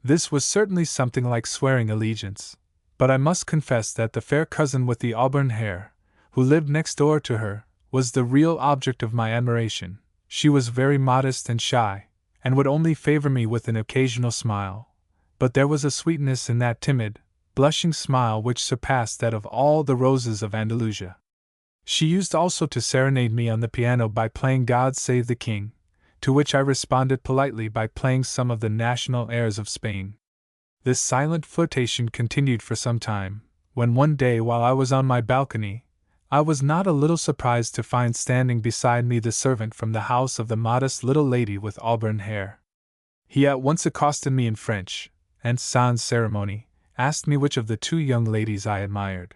This was certainly something like swearing allegiance. But I must confess that the fair cousin with the auburn hair, who lived next door to her, was the real object of my admiration. She was very modest and shy, and would only favor me with an occasional smile. But there was a sweetness in that timid, blushing smile which surpassed that of all the roses of Andalusia. She used also to serenade me on the piano by playing God Save the King, to which I responded politely by playing some of the national airs of Spain. This silent flirtation continued for some time, when one day while I was on my balcony, I was not a little surprised to find standing beside me the servant from the house of the modest little lady with auburn hair. He at once accosted me in French, and sans ceremony, asked me which of the two young ladies I admired.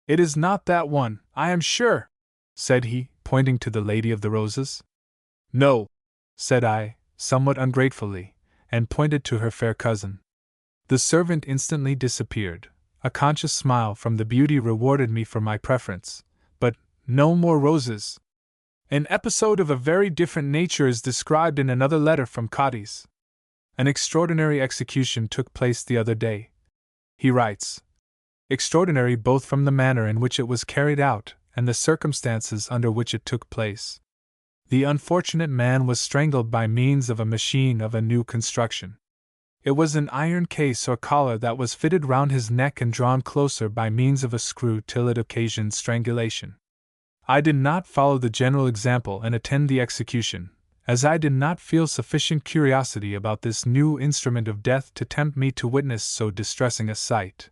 "It is not that one, I am sure," said he, pointing to the Lady of the Roses. "No," said I, somewhat ungratefully, and pointed to her fair cousin. The servant instantly disappeared. A conscious smile from the beauty rewarded me for my preference, but no more roses. An episode of a very different nature is described in another letter from Cadiz. An extraordinary execution took place the other day. He writes, extraordinary both from the manner in which it was carried out and the circumstances under which it took place. The unfortunate man was strangled by means of a machine of a new construction. It was an iron case or collar that was fitted round his neck and drawn closer by means of a screw till it occasioned strangulation. I did not follow the general example and attend the execution, as I did not feel sufficient curiosity about this new instrument of death to tempt me to witness so distressing a sight.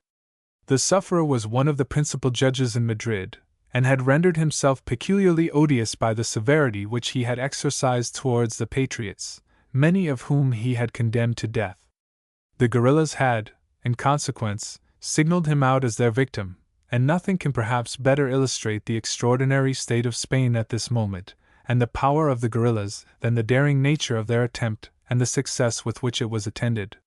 The sufferer was one of the principal judges in Madrid, and had rendered himself peculiarly odious by the severity which he had exercised towards the patriots, many of whom he had condemned to death. The guerrillas had, in consequence, signaled him out as their victim, and nothing can perhaps better illustrate the extraordinary state of Spain at this moment, and the power of the guerrillas, than the daring nature of their attempt and the success with which it was attended.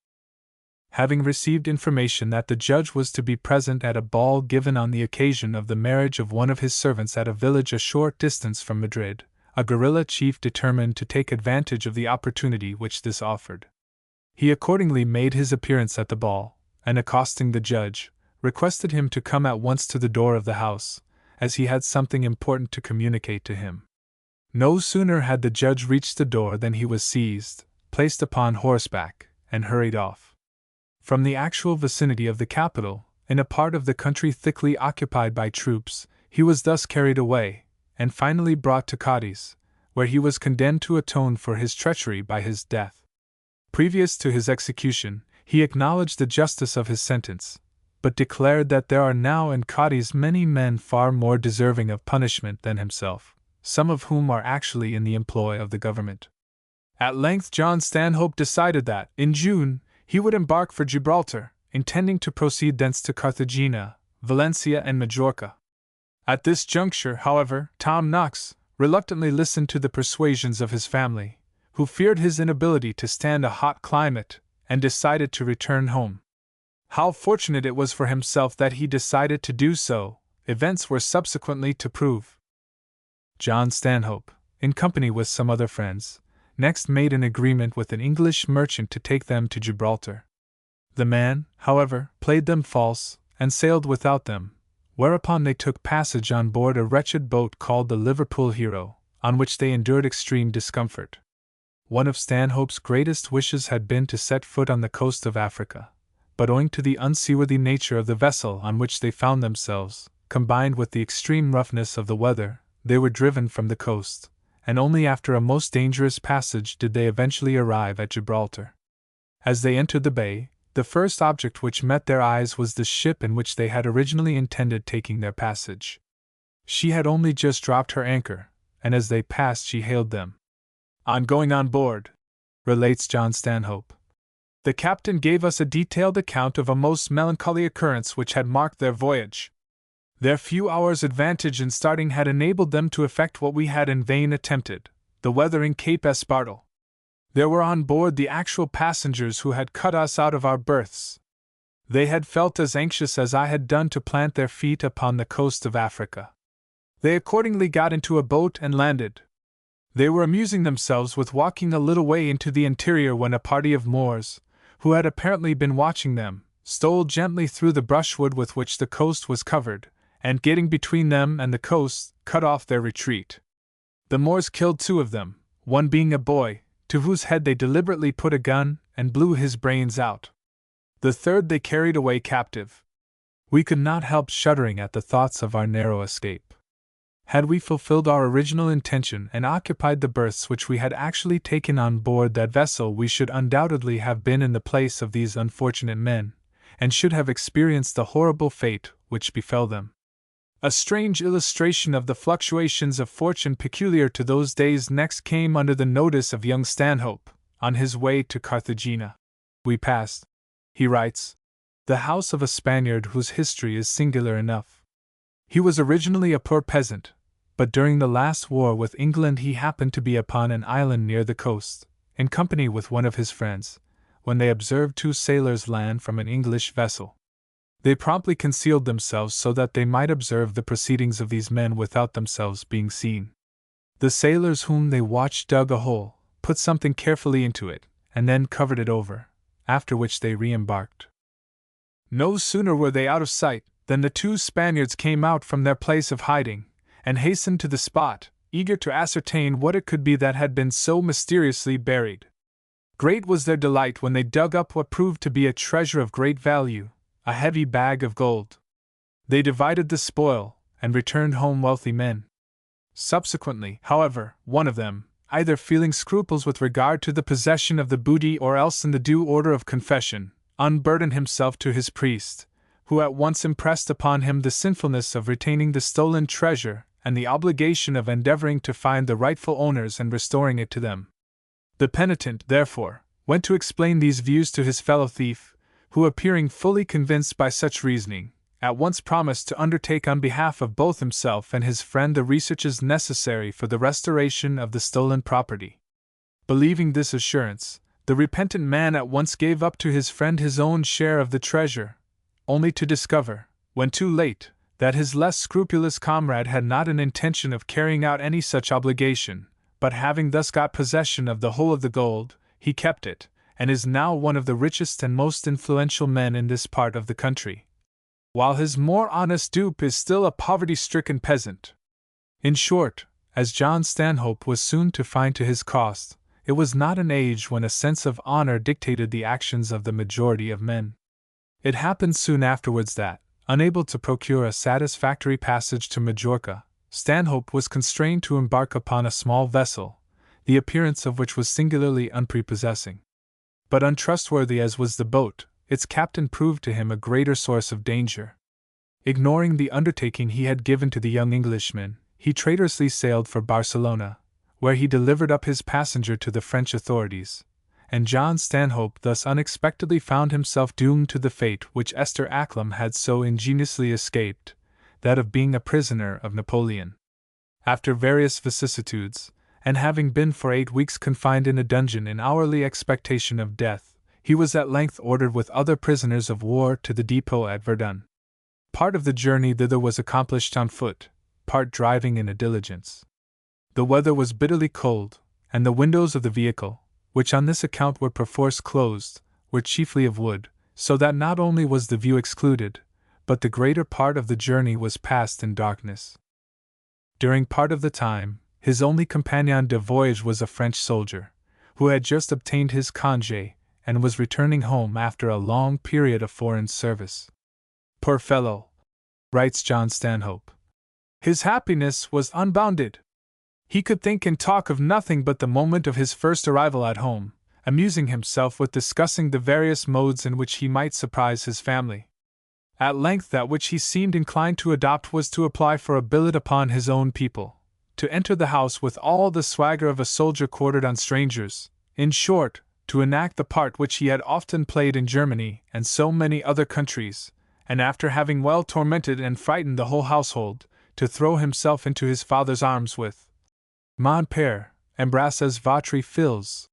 Having received information that the judge was to be present at a ball given on the occasion of the marriage of one of his servants at a village a short distance from Madrid, a guerrilla chief determined to take advantage of the opportunity which this offered. He accordingly made his appearance at the ball, and accosting the judge, requested him to come at once to the door of the house, as he had something important to communicate to him. No sooner had the judge reached the door than he was seized, placed upon horseback, and hurried off. From the actual vicinity of the capital, in a part of the country thickly occupied by troops, he was thus carried away, and finally brought to Cadiz, where he was condemned to atone for his treachery by his death. Previous to his execution, he acknowledged the justice of his sentence, but declared that there are now in Cadiz many men far more deserving of punishment than himself, some of whom are actually in the employ of the government. At length John Stanhope decided that, in June, he would embark for Gibraltar, intending to proceed thence to Carthagena, Valencia, and Majorca. At this juncture, however, Tom Knox reluctantly listened to the persuasions of his family, who feared his inability to stand a hot climate, and decided to return home. How fortunate it was for himself that he decided to do so, events were subsequently to prove. John Stanhope, in company with some other friends, next made an agreement with an English merchant to take them to Gibraltar. The man, however, played them false, and sailed without them, whereupon they took passage on board a wretched boat called the Liverpool Hero, on which they endured extreme discomfort. One of Stanhope's greatest wishes had been to set foot on the coast of Africa, but owing to the unseaworthy nature of the vessel on which they found themselves, combined with the extreme roughness of the weather, they were driven from the coast, and only after a most dangerous passage did they eventually arrive at Gibraltar. As they entered the bay, the first object which met their eyes was the ship in which they had originally intended taking their passage. She had only just dropped her anchor, and as they passed she hailed them. "On going on board," relates John Stanhope, "the captain gave us a detailed account of a most melancholy occurrence which had marked their voyage. Their few hours' advantage in starting had enabled them to effect what we had in vain attempted, the weathering Cape Espartel. There were on board the actual passengers who had cut us out of our berths. They had felt as anxious as I had done to plant their feet upon the coast of Africa. They accordingly got into a boat and landed. They were amusing themselves with walking a little way into the interior when a party of Moors, who had apparently been watching them, stole gently through the brushwood with which the coast was covered, and getting between them and the coast, cut off their retreat. The Moors killed 2 of them, one being a boy, to whose head they deliberately put a gun and blew his brains out. The 3rd they carried away captive. We could not help shuddering at the thoughts of our narrow escape. Had we fulfilled our original intention and occupied the berths which we had actually taken on board that vessel, we should undoubtedly have been in the place of these unfortunate men, and should have experienced the horrible fate which befell them." A strange illustration of the fluctuations of fortune peculiar to those days next came under the notice of young Stanhope, on his way to Carthagena. "We passed," he writes, "the house of a Spaniard whose history is singular enough. He was originally a poor peasant, but during the last war with England he happened to be upon an island near the coast, in company with one of his friends, when they observed 2 sailors land from an English vessel. They promptly concealed themselves so that they might observe the proceedings of these men without themselves being seen. The sailors whom they watched dug a hole, put something carefully into it, and then covered it over, after which they re-embarked. No sooner were they out of sight than the 2 Spaniards came out from their place of hiding, and hastened to the spot, eager to ascertain what it could be that had been so mysteriously buried. Great was their delight when they dug up what proved to be a treasure of great value, a heavy bag of gold. They divided the spoil, and returned home wealthy men. Subsequently, however, one of them, either feeling scruples with regard to the possession of the booty or else in the due order of confession, unburdened himself to his priest, who at once impressed upon him the sinfulness of retaining the stolen treasure and the obligation of endeavoring to find the rightful owners and restoring it to them. The penitent, therefore, went to explain these views to his fellow thief, who, appearing fully convinced by such reasoning, at once promised to undertake on behalf of both himself and his friend the researches necessary for the restoration of the stolen property. Believing this assurance, the repentant man at once gave up to his friend his own share of the treasure, only to discover, when too late, that his less scrupulous comrade had not an intention of carrying out any such obligation, but having thus got possession of the whole of the gold, he kept it, and is now one of the richest and most influential men in this part of the country, while his more honest dupe is still a poverty-stricken peasant. In short, as John Stanhope was soon to find to his cost, it was not an age when a sense of honor dictated the actions of the majority of men. It happened soon afterwards that, unable to procure a satisfactory passage to Majorca, Stanhope was constrained to embark upon a small vessel, the appearance of which was singularly unprepossessing. But untrustworthy as was the boat, its captain proved to him a greater source of danger. Ignoring the undertaking he had given to the young Englishman, he traitorously sailed for Barcelona, where he delivered up his passenger to the French authorities, and John Stanhope thus unexpectedly found himself doomed to the fate which Esther Acklam had so ingeniously escaped, that of being a prisoner of Napoleon. After various vicissitudes, and having been for 8 weeks confined in a dungeon in hourly expectation of death, he was at length ordered with other prisoners of war to the depot at Verdun. Part of the journey thither was accomplished on foot, part driving in a diligence. The weather was bitterly cold, and the windows of the vehicle, which on this account were perforce closed, were chiefly of wood, so that not only was the view excluded, but the greater part of the journey was passed in darkness. During part of the time, his only companion de voyage was a French soldier, who had just obtained his congé and was returning home after a long period of foreign service. "Poor fellow," writes John Stanhope. "His happiness was unbounded. He could think and talk of nothing but the moment of his first arrival at home, amusing himself with discussing the various modes in which he might surprise his family. At length that which he seemed inclined to adopt was to apply for a billet upon his own people, to enter the house with all the swagger of a soldier quartered on strangers, in short, to enact the part which he had often played in Germany and so many other countries, and after having well tormented and frightened the whole household, to throw himself into his father's arms with Mon père, embrassez votre fils.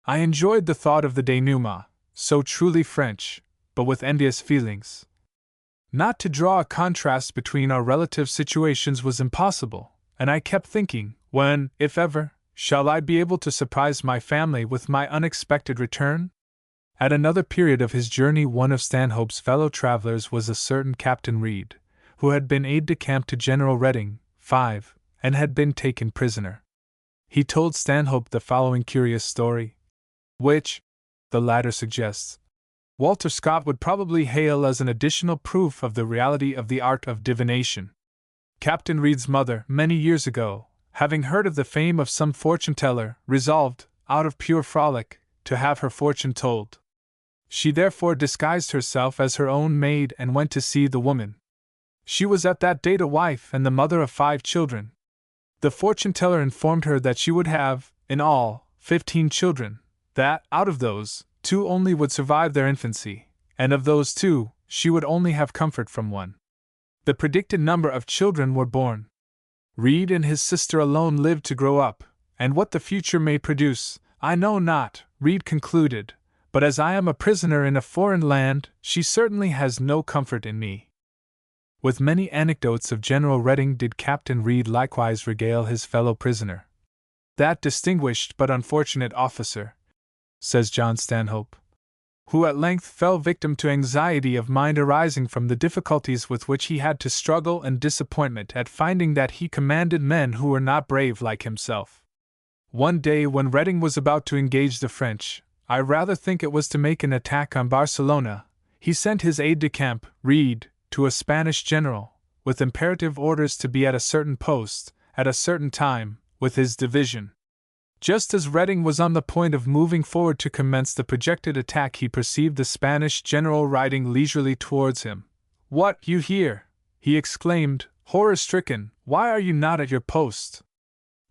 I enjoyed the thought of the denouement, so truly French, but with envious feelings. Not to draw a contrast between our relative situations was impossible, and I kept thinking, when, if ever, shall I be able to surprise my family with my unexpected return? At another period of his journey, one of Stanhope's fellow travelers was a certain Captain Reed, who had been aide-de-camp to General Reading, 5, and had been taken prisoner. He told Stanhope the following curious story, which, the latter suggests, Walter Scott would probably hail as an additional proof of the reality of the art of divination. Captain Reed's mother, many years ago, having heard of the fame of some fortune-teller, resolved, out of pure frolic, to have her fortune told. She therefore disguised herself as her own maid and went to see the woman. She was at that date a wife and the mother of 5 children. The fortune-teller informed her that she would have, in all, 15 children, that, out of those, 2 only would survive their infancy, and of those 2, she would only have comfort from 1. The predicted number of children were born. Reed and his sister alone lived to grow up, and what the future may produce, I know not, Reed concluded, but as I am a prisoner in a foreign land, she certainly has no comfort in me. With many anecdotes of General Reading did Captain Reed likewise regale his fellow prisoner. That distinguished but unfortunate officer, says John Stanhope, who at length fell victim to anxiety of mind arising from the difficulties with which he had to struggle and disappointment at finding that he commanded men who were not brave like himself. One day when Reading was about to engage the French, I rather think it was to make an attack on Barcelona, he sent his aide-de-camp, Reed, to a Spanish general, with imperative orders to be at a certain post, at a certain time, with his division. Just as Reading was on the point of moving forward to commence the projected attack, he perceived the Spanish general riding leisurely towards him. "What, you here?" he exclaimed, horror-stricken. "Why are you not at your post?"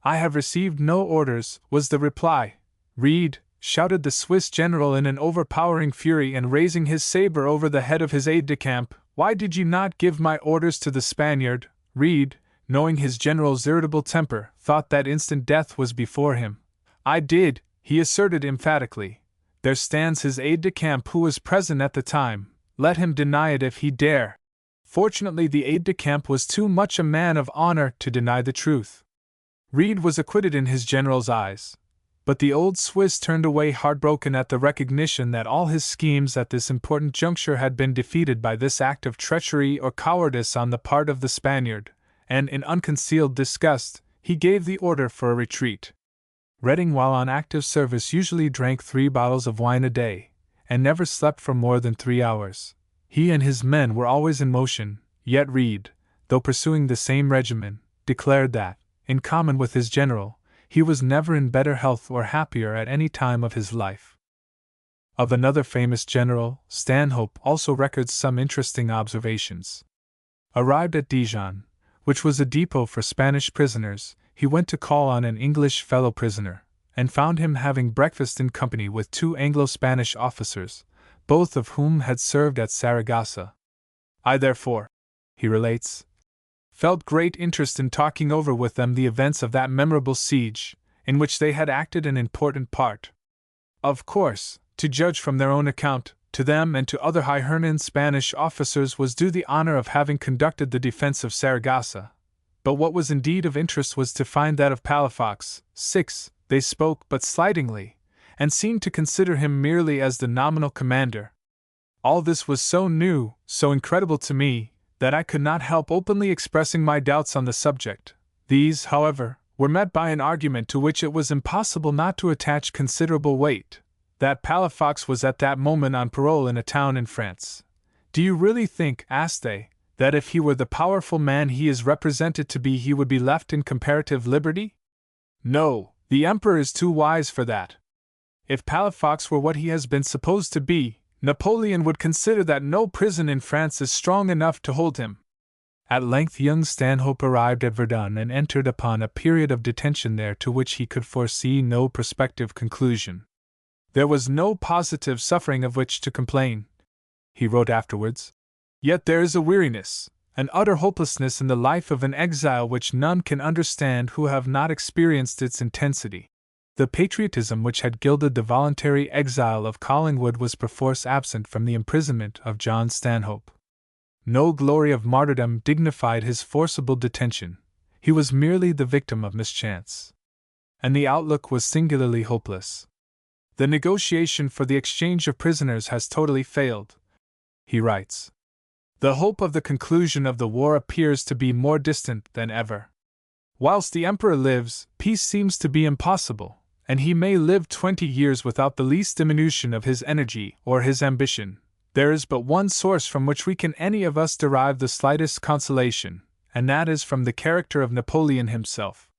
"I have received no orders," was the reply. "Reed," shouted the Swiss general in an overpowering fury and raising his saber over the head of his aide-de-camp, "why did you not give my orders to the Spaniard?" Reed, knowing his general's irritable temper, thought that instant death was before him. "I did," he asserted emphatically. "There stands his aide-de-camp who was present at the time, let him deny it if he dare." Fortunately the aide-de-camp was too much a man of honor to deny the truth. Reed was acquitted in his general's eyes, but the old Swiss turned away heartbroken at the recognition that all his schemes at this important juncture had been defeated by this act of treachery or cowardice on the part of the Spaniard, and in unconcealed disgust, he gave the order for a retreat. Reading while on active service usually drank 3 bottles of wine a day, and never slept for more than 3 hours. He and his men were always in motion, yet Reed, though pursuing the same regimen, declared that, in common with his general, he was never in better health or happier at any time of his life. Of another famous general, Stanhope also records some interesting observations. Arrived at Dijon, which was a depot for Spanish prisoners, he went to call on an English fellow prisoner, and found him having breakfast in company with 2 Anglo-Spanish officers, both of whom had served at Saragossa. I therefore, he relates, felt great interest in talking over with them the events of that memorable siege, in which they had acted an important part. Of course, to judge from their own account, to them and to other high-hernan Spanish officers was due the honor of having conducted the defense of Saragossa, but what was indeed of interest was to find that of Palafox. 6. They spoke but slightingly, and seemed to consider him merely as the nominal commander. All this was so new, so incredible to me, that I could not help openly expressing my doubts on the subject. These, however, were met by an argument to which it was impossible not to attach considerable weight, that Palafox was at that moment on parole in a town in France. Do you really think, asked they, that if he were the powerful man he is represented to be he would be left in comparative liberty? No, the Emperor is too wise for that. If Palafox were what he has been supposed to be, Napoleon would consider that no prison in France is strong enough to hold him. At length young Stanhope arrived at Verdun and entered upon a period of detention there to which he could foresee no prospective conclusion. There was no positive suffering of which to complain, he wrote afterwards. Yet there is a weariness, an utter hopelessness in the life of an exile which none can understand who have not experienced its intensity. The patriotism which had gilded the voluntary exile of Collingwood was perforce absent from the imprisonment of John Stanhope. No glory of martyrdom dignified his forcible detention, he was merely the victim of mischance. And the outlook was singularly hopeless. The negotiation for the exchange of prisoners has totally failed, he writes. The hope of the conclusion of the war appears to be more distant than ever. Whilst the Emperor lives, peace seems to be impossible, and he may live 20 years without the least diminution of his energy or his ambition. There is but one source from which we can any of us derive the slightest consolation, and that is from the character of Napoleon himself.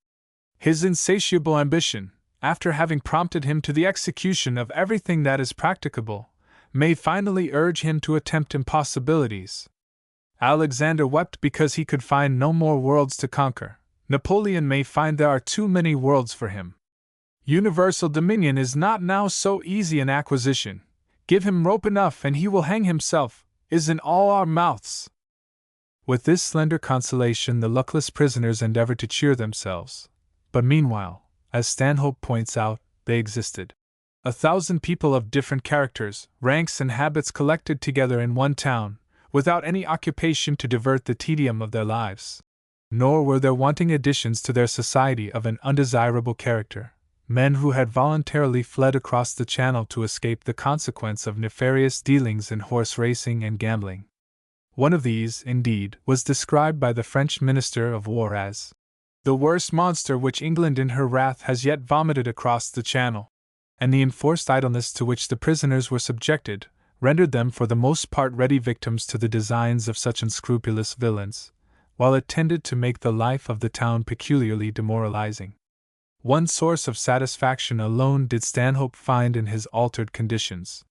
His insatiable ambition, after having prompted him to the execution of everything that is practicable, may finally urge him to attempt impossibilities. Alexander wept because he could find no more worlds to conquer. Napoleon may find there are too many worlds for him. Universal dominion is not now so easy an acquisition. Give him rope enough and he will hang himself, is in all our mouths. With this slender consolation the luckless prisoners endeavored to cheer themselves. But meanwhile, as Stanhope points out, they existed. 1,000 people of different characters, ranks and habits collected together in one town, without any occupation to divert the tedium of their lives. Nor were there wanting additions to their society of an undesirable character, men who had voluntarily fled across the Channel to escape the consequence of nefarious dealings in horse racing and gambling. One of these, indeed, was described by the French Minister of War as the worst monster which England in her wrath has yet vomited across the Channel, and the enforced idleness to which the prisoners were subjected rendered them for the most part ready victims to the designs of such unscrupulous villains, while it tended to make the life of the town peculiarly demoralizing. One source of satisfaction alone did Stanhope find in his altered conditions.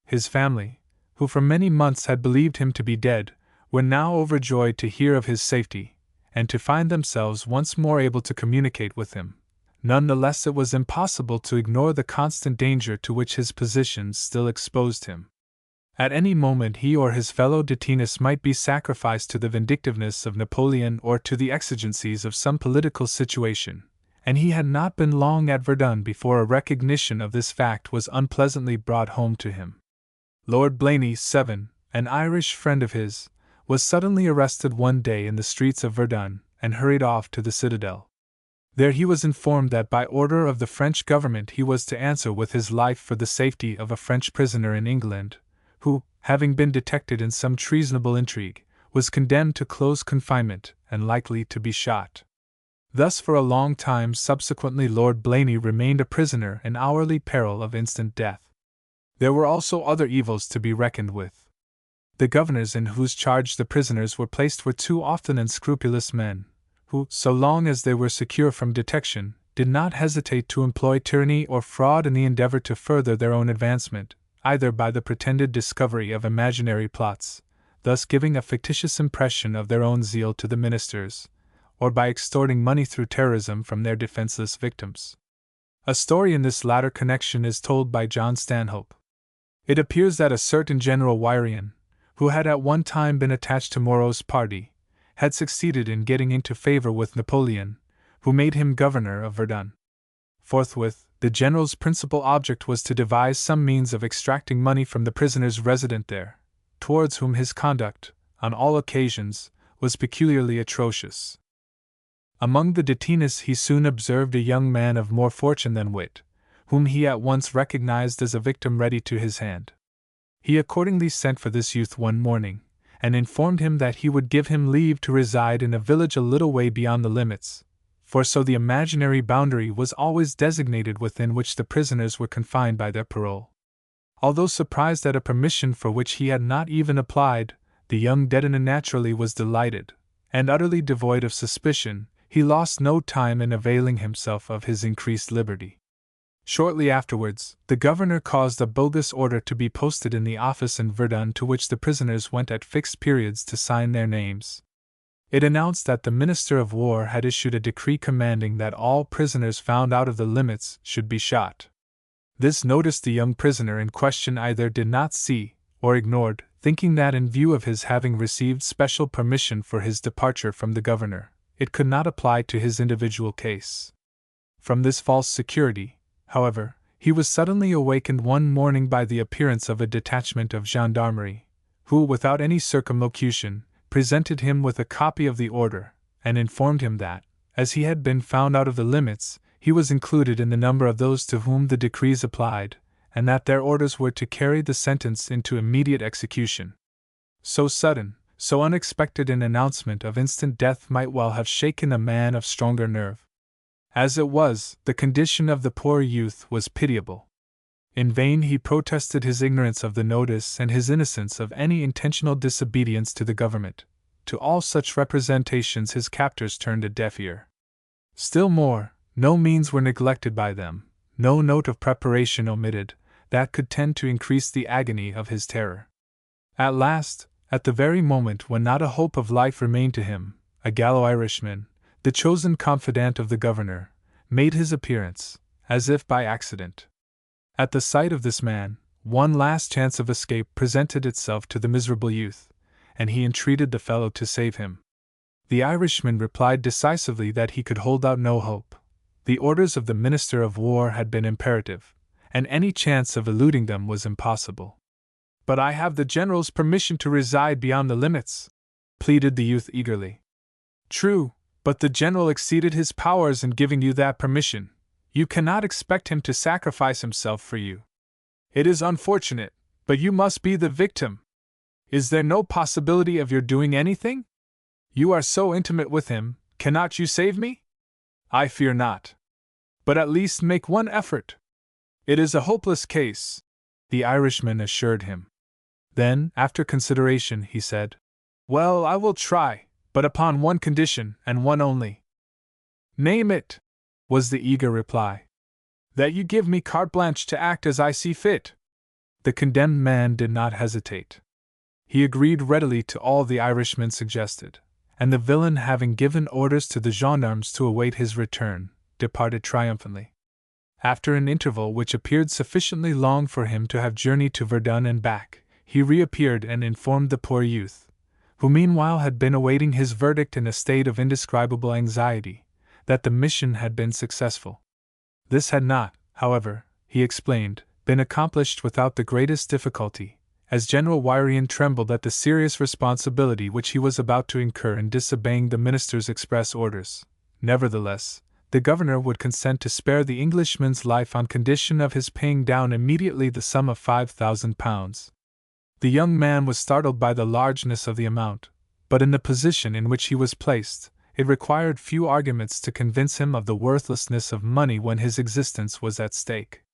His family, who for many months had believed him to be dead, were now overjoyed to hear of his safety, and to find themselves once more able to communicate with him. None the less it was impossible to ignore the constant danger to which his position still exposed him. At any moment he or his fellow detainees might be sacrificed to the vindictiveness of Napoleon or to the exigencies of some political situation, and he had not been long at Verdun before a recognition of this fact was unpleasantly brought home to him. Lord Blaney, 7, an Irish friend of his, was suddenly arrested one day in the streets of Verdun and hurried off to the citadel. There he was informed that by order of the French government he was to answer with his life for the safety of a French prisoner in England, who, having been detected in some treasonable intrigue, was condemned to close confinement and likely to be shot. Thus for a long time subsequently Lord Blaney remained a prisoner in hourly peril of instant death. There were also other evils to be reckoned with. The governors in whose charge the prisoners were placed were too often unscrupulous men, who, so long as they were secure from detection, did not hesitate to employ tyranny or fraud in the endeavor to further their own advancement, either by the pretended discovery of imaginary plots, thus giving a fictitious impression of their own zeal to the ministers, or by extorting money through terrorism from their defenseless victims. A story in this latter connection is told by John Stanhope. It appears that a certain General Wyrian, who had at one time been attached to Moreau's party, had succeeded in getting into favor with Napoleon, who made him governor of Verdun. Forthwith, the general's principal object was to devise some means of extracting money from the prisoners resident there, towards whom his conduct, on all occasions, was peculiarly atrocious. Among the detainees he soon observed a young man of more fortune than wit, whom he at once recognized as a victim ready to his hand. He accordingly sent for this youth one morning, and informed him that he would give him leave to reside in a village a little way beyond the limits, for so the imaginary boundary was always designated within which the prisoners were confined by their parole. Although surprised at a permission for which he had not even applied, the young detiné naturally was delighted, and utterly devoid of suspicion, he lost no time in availing himself of his increased liberty. Shortly afterwards, the governor caused a bogus order to be posted in the office in Verdun to which the prisoners went at fixed periods to sign their names. It announced that the Minister of War had issued a decree commanding that all prisoners found out of the limits should be shot. This notice the young prisoner in question either did not see, or ignored, thinking that in view of his having received special permission for his departure from the governor, it could not apply to his individual case. From this false security, however, he was suddenly awakened one morning by the appearance of a detachment of gendarmerie, who, without any circumlocution, presented him with a copy of the order, and informed him that, as he had been found out of the limits, he was included in the number of those to whom the decrees applied, and that their orders were to carry the sentence into immediate execution. So sudden, so unexpected an announcement of instant death might well have shaken a man of stronger nerve. As it was, the condition of the poor youth was pitiable. In vain he protested his ignorance of the notice and his innocence of any intentional disobedience to the government. To all such representations his captors turned a deaf ear. Still more, no means were neglected by them, no note of preparation omitted, that could tend to increase the agony of his terror. At last, at the very moment when not a hope of life remained to him, a gallow Irishman, the chosen confidant of the governor, made his appearance, as if by accident. At the sight of this man, one last chance of escape presented itself to the miserable youth, and he entreated the fellow to save him. The Irishman replied decisively that he could hold out no hope. The orders of the Minister of War had been imperative, and any chance of eluding them was impossible. "But I have the general's permission to reside beyond the limits," pleaded the youth eagerly. "True, but the general exceeded his powers in giving you that permission. You cannot expect him to sacrifice himself for you. It is unfortunate, but you must be the victim. Is there no possibility of your doing anything? You are so intimate with him, cannot you save me? I fear not. But at least make one effort." "It is a hopeless case," the Irishman assured him. Then, after consideration, he said, "Well, I will try, but upon one condition, and one only." "Name it," was the eager reply. "That you give me carte blanche to act as I see fit." The condemned man did not hesitate. He agreed readily to all the Irishman suggested, and the villain, having given orders to the gendarmes to await his return, departed triumphantly. After an interval which appeared sufficiently long for him to have journeyed to Verdun and back, he reappeared and informed the poor youth, who meanwhile had been awaiting his verdict in a state of indescribable anxiety, that the mission had been successful. This had not, however, he explained, been accomplished without the greatest difficulty, as General Wyrian trembled at the serious responsibility which he was about to incur in disobeying the minister's express orders. Nevertheless, the governor would consent to spare the Englishman's life on condition of his paying down immediately the sum of £5,000. The young man was startled by the largeness of the amount, but in the position in which he was placed, it required few arguments to convince him of the worthlessness of money when his existence was at stake.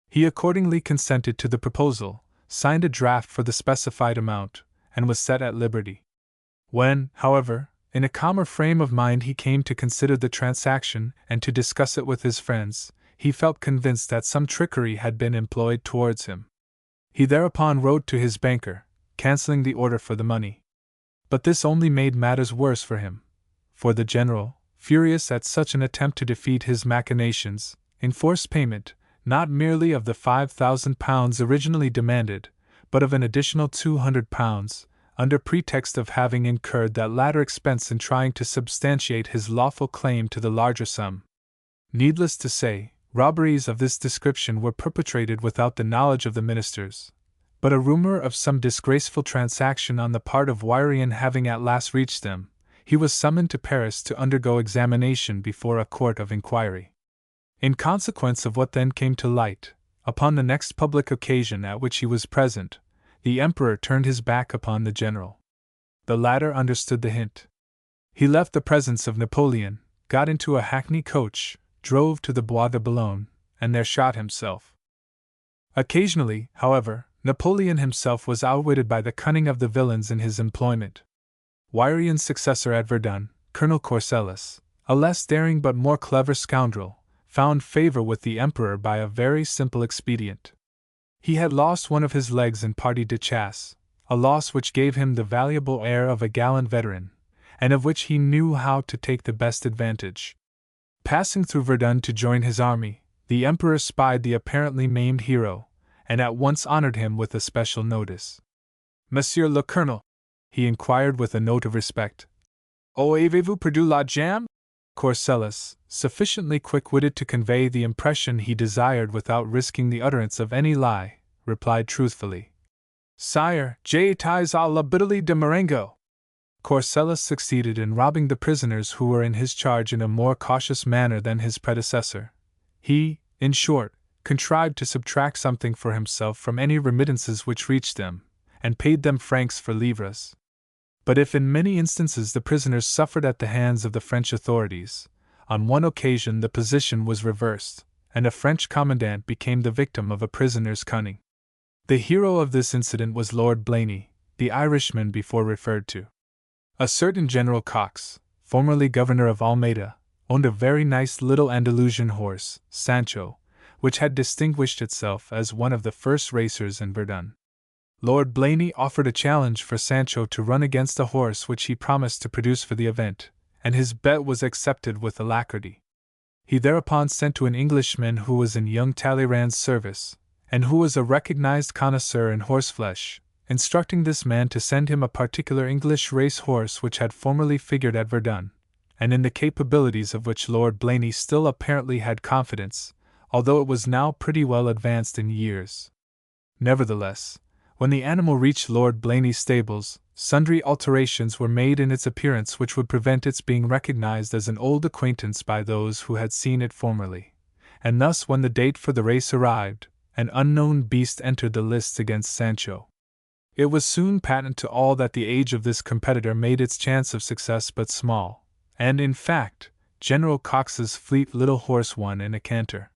He accordingly consented to the proposal, signed a draft for the specified amount, and was set at liberty. When, however, in a calmer frame of mind he came to consider the transaction and to discuss it with his friends, he felt convinced that some trickery had been employed towards him. He thereupon wrote to his banker, cancelling the order for the money. But this only made matters worse for him, for the general, furious at such an attempt to defeat his machinations, enforced payment, not merely of the £5,000 originally demanded, but of an additional £200, under pretext of having incurred that latter expense in trying to substantiate his lawful claim to the larger sum. Needless to say, robberies of this description were perpetrated without the knowledge of the ministers, but a rumor of some disgraceful transaction on the part of Wyrian having at last reached them, he was summoned to Paris to undergo examination before a court of inquiry. In consequence of what then came to light, upon the next public occasion at which he was present, the Emperor turned his back upon the general. The latter understood the hint. He left the presence of Napoleon, got into a hackney coach, drove to the Bois de Boulogne, and there shot himself. Occasionally, however, Napoleon himself was outwitted by the cunning of the villains in his employment. Wyrian's successor at Verdun, Colonel Corcelis, a less daring but more clever scoundrel, found favor with the Emperor by a very simple expedient. He had lost one of his legs in partie de chasse, a loss which gave him the valuable air of a gallant veteran, and of which he knew how to take the best advantage. Passing through Verdun to join his army, the Emperor spied the apparently maimed hero, and at once honored him with a special notice. "Monsieur le Colonel," he inquired with a note of respect, "avez-vous perdu la jambe?" Corcelis, sufficiently quick-witted to convey the impression he desired without risking the utterance of any lie, replied truthfully, "Sire, j'étais à la bataille de Marengo." Corcelis succeeded in robbing the prisoners who were in his charge in a more cautious manner than his predecessor. He, in short, contrived to subtract something for himself from any remittances which reached them, and paid them francs for livres. But if in many instances the prisoners suffered at the hands of the French authorities, on one occasion the position was reversed, and a French commandant became the victim of a prisoner's cunning. The hero of this incident was Lord Blaney, the Irishman before referred to. A certain General Cox, formerly governor of Almeida, owned a very nice little Andalusian horse, Sancho, which had distinguished itself as one of the first racers in Verdun. Lord Blaney offered a challenge for Sancho to run against a horse which he promised to produce for the event, and his bet was accepted with alacrity. He thereupon sent to an Englishman who was in young Talleyrand's service, and who was a recognized connoisseur in horseflesh, instructing this man to send him a particular English race horse which had formerly figured at Verdun, and in the capabilities of which Lord Blaney still apparently had confidence, although it was now pretty well advanced in years. Nevertheless, when the animal reached Lord Blaney's stables, sundry alterations were made in its appearance which would prevent its being recognized as an old acquaintance by those who had seen it formerly, and thus when the date for the race arrived, an unknown beast entered the lists against Sancho. It was soon patent to all that the age of this competitor made its chance of success but small, and in fact, General Cox's fleet little horse won in a canter.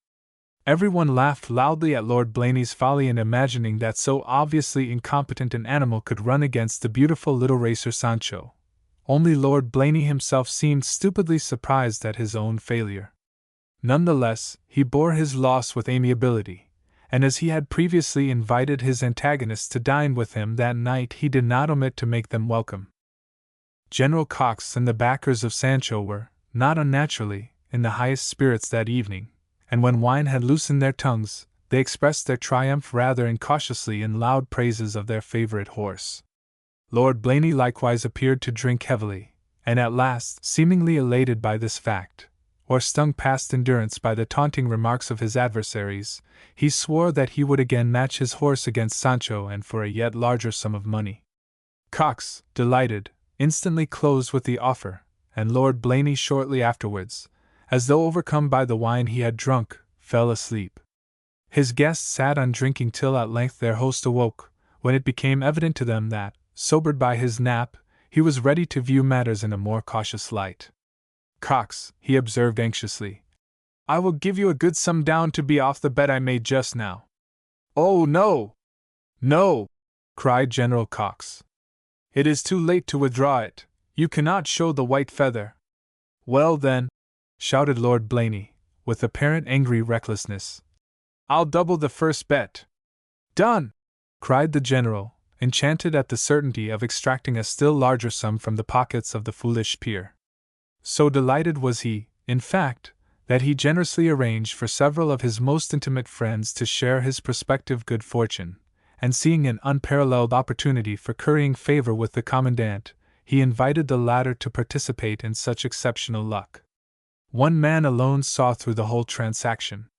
Everyone laughed loudly at Lord Blaney's folly in imagining that so obviously incompetent an animal could run against the beautiful little racer Sancho. Only Lord Blaney himself seemed stupidly surprised at his own failure. None the less, he bore his loss with amiability, and as he had previously invited his antagonists to dine with him that night, he did not omit to make them welcome. General Cox and the backers of Sancho were, not unnaturally, in the highest spirits that evening, and when wine had loosened their tongues, they expressed their triumph rather incautiously in loud praises of their favorite horse. Lord Blaney likewise appeared to drink heavily, and at last, seemingly elated by this fact, or stung past endurance by the taunting remarks of his adversaries, he swore that he would again match his horse against Sancho and for a yet larger sum of money. Cox, delighted, instantly closed with the offer, and Lord Blaney shortly afterwards, as though overcome by the wine he had drunk, fell asleep. His guests sat on drinking till at length their host awoke, when it became evident to them that, sobered by his nap, he was ready to view matters in a more cautious light. Cox, he observed anxiously, I will give you a good sum down to be off the bet I made just now. Oh, no! No! Cried General Cox. It is too late to withdraw it. You cannot show the white feather. Well then, shouted Lord Blaney, with apparent angry recklessness, I'll double the first bet. Done! Cried the general, enchanted at the certainty of extracting a still larger sum from the pockets of the foolish peer. So delighted was he, in fact, that he generously arranged for several of his most intimate friends to share his prospective good fortune, and seeing an unparalleled opportunity for currying favor with the commandant, he invited the latter to participate in such exceptional luck. One man alone saw through the whole transaction.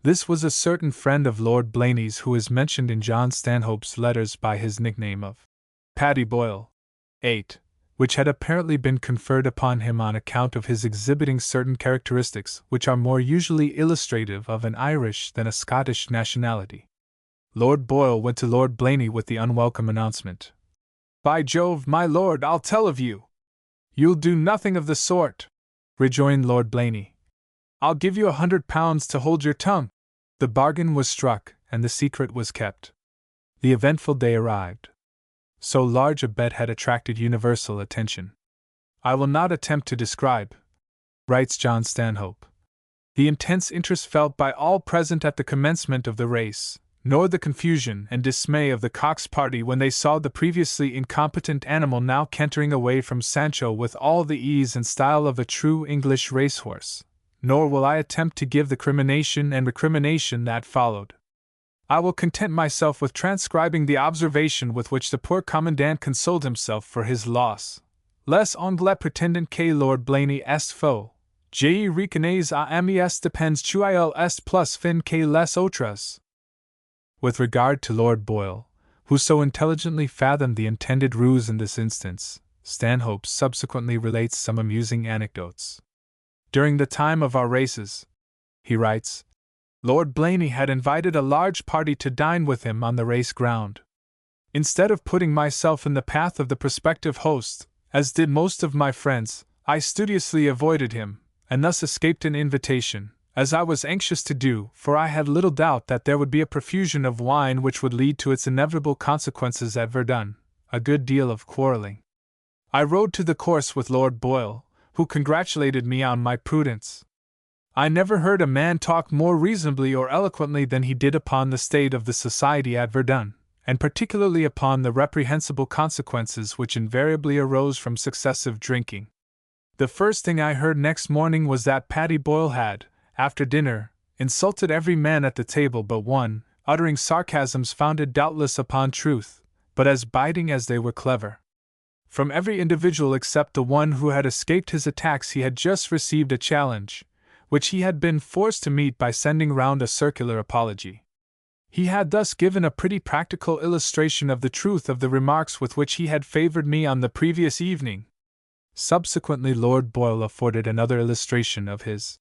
This was a certain friend of Lord Blaney's who is mentioned in John Stanhope's letters by his nickname of Paddy Boyle, 8, which had apparently been conferred upon him on account of his exhibiting certain characteristics which are more usually illustrative of an Irish than a Scottish nationality. Lord Boyle went to Lord Blaney with the unwelcome announcement. By Jove, my lord, I'll tell of you. You'll do nothing of the sort, rejoined Lord Blaney. I'll give you £100 to hold your tongue. The bargain was struck, and the secret was kept. The eventful day arrived. So large a bet had attracted universal attention. I will not attempt to describe, writes John Stanhope, the intense interest felt by all present at the commencement of the race, nor the confusion and dismay of the Cox party when they saw the previously incompetent animal now cantering away from Sancho with all the ease and style of a true English racehorse, nor will I attempt to give the crimination and recrimination that followed. I will content myself with transcribing the observation with which the poor commandant consoled himself for his loss. Les anglais pretendent que Lord Blaney est faux. Je reconnais à ami est depends il est plus fin que les autres. With regard to Lord Boyle, who so intelligently fathomed the intended ruse in this instance, Stanhope subsequently relates some amusing anecdotes. During the time of our races, he writes, Lord Blaney had invited a large party to dine with him on the race ground. Instead of putting myself in the path of the prospective host, as did most of my friends, I studiously avoided him, and thus escaped an invitation, as I was anxious to do, for I had little doubt that there would be a profusion of wine which would lead to its inevitable consequences at Verdun, a good deal of quarrelling. I rode to the course with Lord Boyle, who congratulated me on my prudence. I never heard a man talk more reasonably or eloquently than he did upon the state of the society at Verdun, and particularly upon the reprehensible consequences which invariably arose from successive drinking. The first thing I heard next morning was that Paddy Boyle had, after dinner, insulted every man at the table but one, uttering sarcasms founded doubtless upon truth, but as biting as they were clever. From every individual except the one who had escaped his attacks he had just received a challenge, which he had been forced to meet by sending round a circular apology. He had thus given a pretty practical illustration of the truth of the remarks with which he had favored me on the previous evening. Subsequently Lord Boyle afforded another illustration of his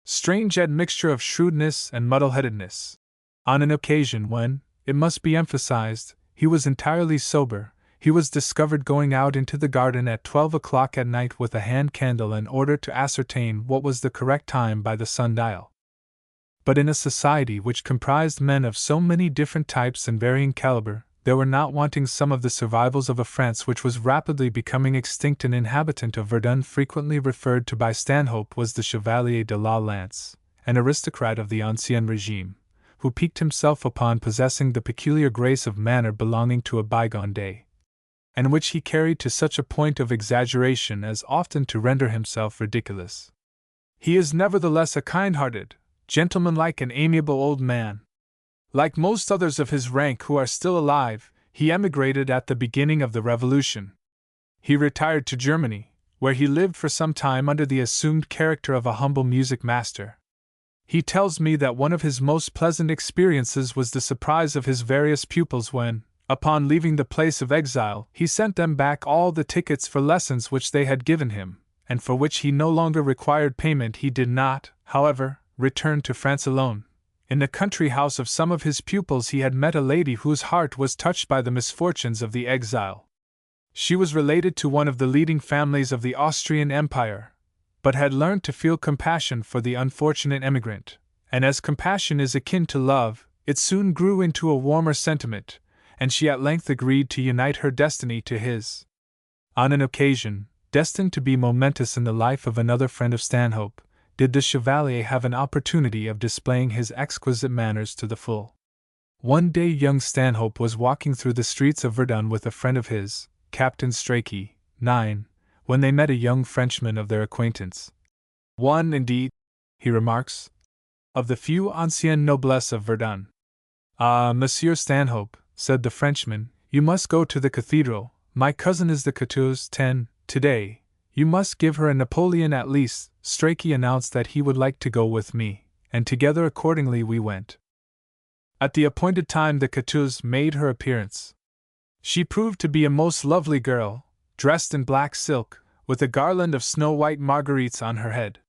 strange admixture of shrewdness and muddle-headedness. On an occasion when, it must be emphasized, he was entirely sober, he was discovered going out into the garden at 12 o'clock at night with a hand candle in order to ascertain what was the correct time by the sundial. But in a society which comprised men of so many different types and varying caliber, there were not wanting some of the survivals of a France which was rapidly becoming extinct. An inhabitant of Verdun frequently referred to by Stanhope was the Chevalier de la Lance, an aristocrat of the Ancien Regime, who piqued himself upon possessing the peculiar grace of manner belonging to a bygone day, and which he carried to such a point of exaggeration as often to render himself ridiculous. He is nevertheless a kind-hearted, gentlemanlike and amiable old man. Like most others of his rank who are still alive, he emigrated at the beginning of the Revolution. He retired to Germany, where he lived for some time under the assumed character of a humble music master. He tells me that one of his most pleasant experiences was the surprise of his various pupils when, upon leaving the place of exile, he sent them back all the tickets for lessons which they had given him, and for which he no longer required payment. He did not, however, return to France alone. In the country house of some of his pupils he had met a lady whose heart was touched by the misfortunes of the exile. She was related to one of the leading families of the Austrian Empire, but had learned to feel compassion for the unfortunate emigrant, and as compassion is akin to love, it soon grew into a warmer sentiment, and she at length agreed to unite her destiny to his. On an occasion, destined to be momentous in the life of another friend of Stanhope, did the Chevalier have an opportunity of displaying his exquisite manners to the full. One day young Stanhope was walking through the streets of Verdun with a friend of his, Captain Strachey, 9, when they met a young Frenchman of their acquaintance. One, indeed, he remarks, of the few ancienne noblesse of Verdun. Ah, Monsieur Stanhope, said the Frenchman, you must go to the cathedral. My cousin is the 14 today. You must give her a Napoleon at least. Strachey announced that he would like to go with me, and together accordingly we went. At the appointed time the 14 made her appearance. She proved to be a most lovely girl, dressed in black silk, with a garland of snow-white marguerites on her head.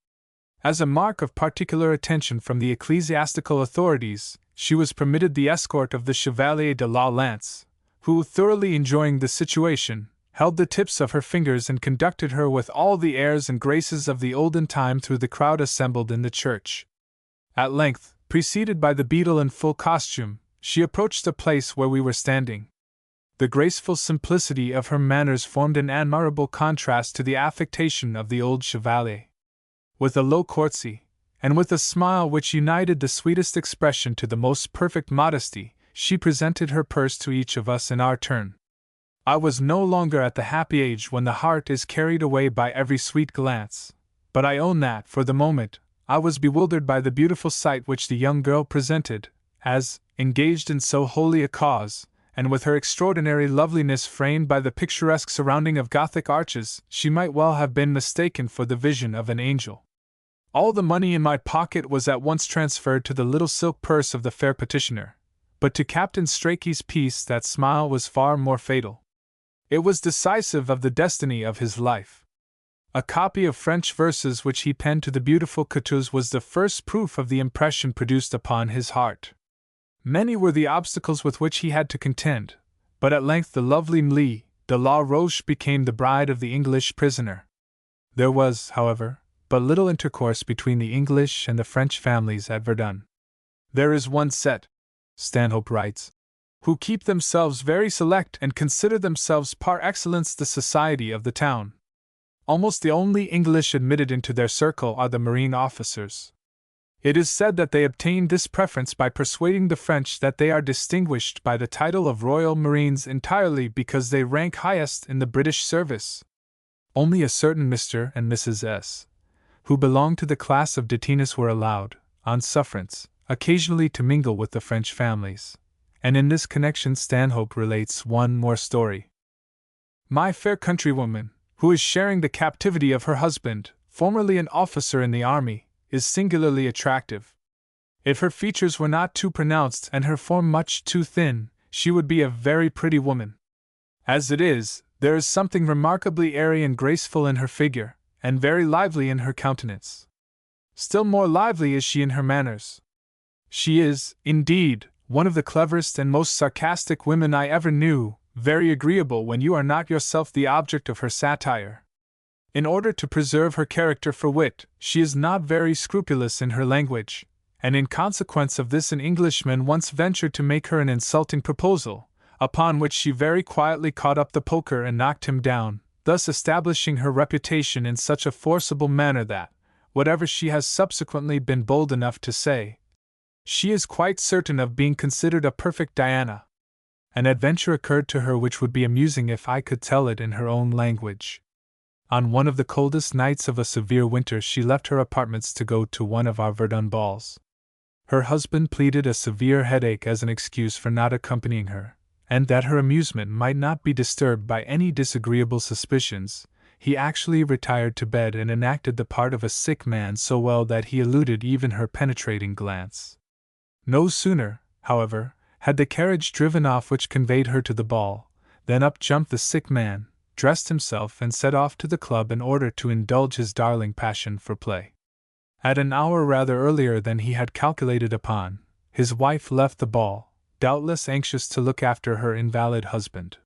As a mark of particular attention from the ecclesiastical authorities, she was permitted the escort of the Chevalier de la Lance, who, thoroughly enjoying the situation, held the tips of her fingers and conducted her with all the airs and graces of the olden time through the crowd assembled in the church. At length, preceded by the beadle in full costume, she approached the place where we were standing. The graceful simplicity of her manners formed an admirable contrast to the affectation of the old Chevalier. With a low courtesy, and with a smile which united the sweetest expression to the most perfect modesty, she presented her purse to each of us in our turn. I was no longer at the happy age when the heart is carried away by every sweet glance, but I own that, for the moment, I was bewildered by the beautiful sight which the young girl presented, as, engaged in so holy a cause, and with her extraordinary loveliness framed by the picturesque surrounding of Gothic arches, she might well have been mistaken for the vision of an angel. All the money in my pocket was at once transferred to the little silk purse of the fair petitioner, but to Captain Strachey's peace that smile was far more fatal. It was decisive of the destiny of his life. A copy of French verses which he penned to the beautiful 14 was the first proof of the impression produced upon his heart. Many were the obstacles with which he had to contend, but at length the lovely Marie de la Roche became the bride of the English prisoner. There was, however, but little intercourse between the English and the French families at Verdun. There is one set, Stanhope writes, who keep themselves very select and consider themselves par excellence the society of the town. Almost the only English admitted into their circle are the marine officers. It is said that they obtained this preference by persuading the French that they are distinguished by the title of Royal Marines entirely because they rank highest in the British service. Only a certain Mr. and Mrs. S., who belonged to the class of détenus, were allowed, on sufferance, occasionally to mingle with the French families. And in this connection Stanhope relates one more story. My fair countrywoman, who is sharing the captivity of her husband, formerly an officer in the army, is singularly attractive. If her features were not too pronounced and her form much too thin, she would be a very pretty woman. As it is, there is something remarkably airy and graceful in her figure, and very lively in her countenance. Still more lively is she in her manners. She is, indeed, one of the cleverest and most sarcastic women I ever knew, very agreeable when you are not yourself the object of her satire. In order to preserve her character for wit, she is not very scrupulous in her language, and in consequence of this an Englishman once ventured to make her an insulting proposal, upon which she very quietly caught up the poker and knocked him down, thus establishing her reputation in such a forcible manner that, whatever she has subsequently been bold enough to say, she is quite certain of being considered a perfect Diana. An adventure occurred to her which would be amusing if I could tell it in her own language. On one of the coldest nights of a severe winter she left her apartments to go to one of our Verdun balls. Her husband pleaded a severe headache as an excuse for not accompanying her, and that her amusement might not be disturbed by any disagreeable suspicions, he actually retired to bed and enacted the part of a sick man so well that he eluded even her penetrating glance. No sooner, however, had the carriage driven off which conveyed her to the ball, than up jumped the sick man, dressed himself and set off to the club in order to indulge his darling passion for play. At an hour rather earlier than he had calculated upon, his wife left the ball, doubtless anxious to look after her invalid husband.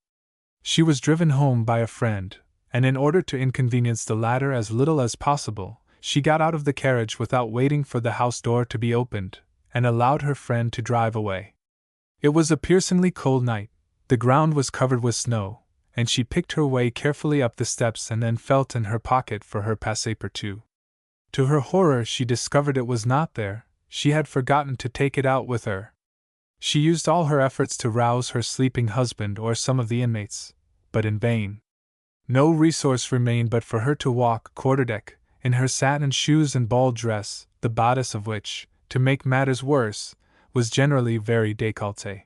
She was driven home by a friend, and in order to inconvenience the latter as little as possible, she got out of the carriage without waiting for the house door to be opened, and allowed her friend to drive away. It was a piercingly cold night, the ground was covered with snow, and she picked her way carefully up the steps and then felt in her pocket for her passepartout. To her horror, she discovered it was not there. She had forgotten to take it out with her. She used all her efforts to rouse her sleeping husband or some of the inmates, but in vain. No resource remained but for her to walk quarterdeck, in her satin shoes and ball dress, the bodice of which, to make matters worse, was generally very décolleté.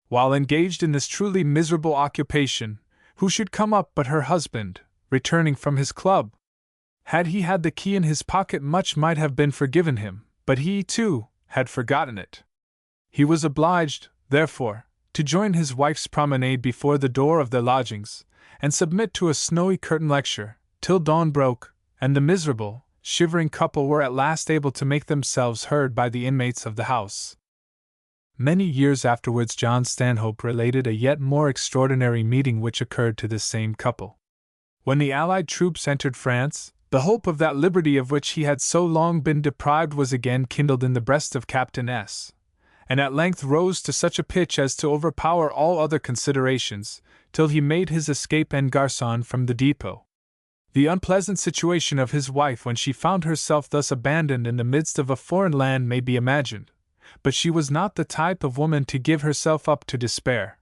While engaged in this truly miserable occupation, who should come up but her husband, returning from his club? Had he had the key in his pocket, much might have been forgiven him, but he, too, had forgotten it. He was obliged, therefore, to join his wife's promenade before the door of their lodgings, and submit to a snowy curtain lecture, till dawn broke, and the miserable, shivering couple were at last able to make themselves heard by the inmates of the house. Many years afterwards John Stanhope related a yet more extraordinary meeting which occurred to this same couple. When the Allied troops entered France, the hope of that liberty of which he had so long been deprived was again kindled in the breast of Captain S., and at length rose to such a pitch as to overpower all other considerations, till he made his escape en garçon from the depot. The unpleasant situation of his wife when she found herself thus abandoned in the midst of a foreign land may be imagined, but she was not the type of woman to give herself up to despair.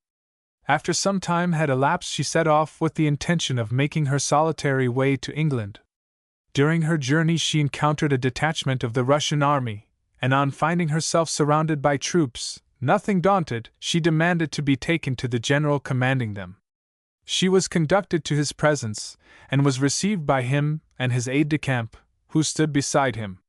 After some time had elapsed, she set off with the intention of making her solitary way to England. During her journey she encountered a detachment of the Russian army, and on finding herself surrounded by troops, nothing daunted, she demanded to be taken to the general commanding them. She was conducted to his presence, and was received by him and his aide-de-camp, who stood beside him.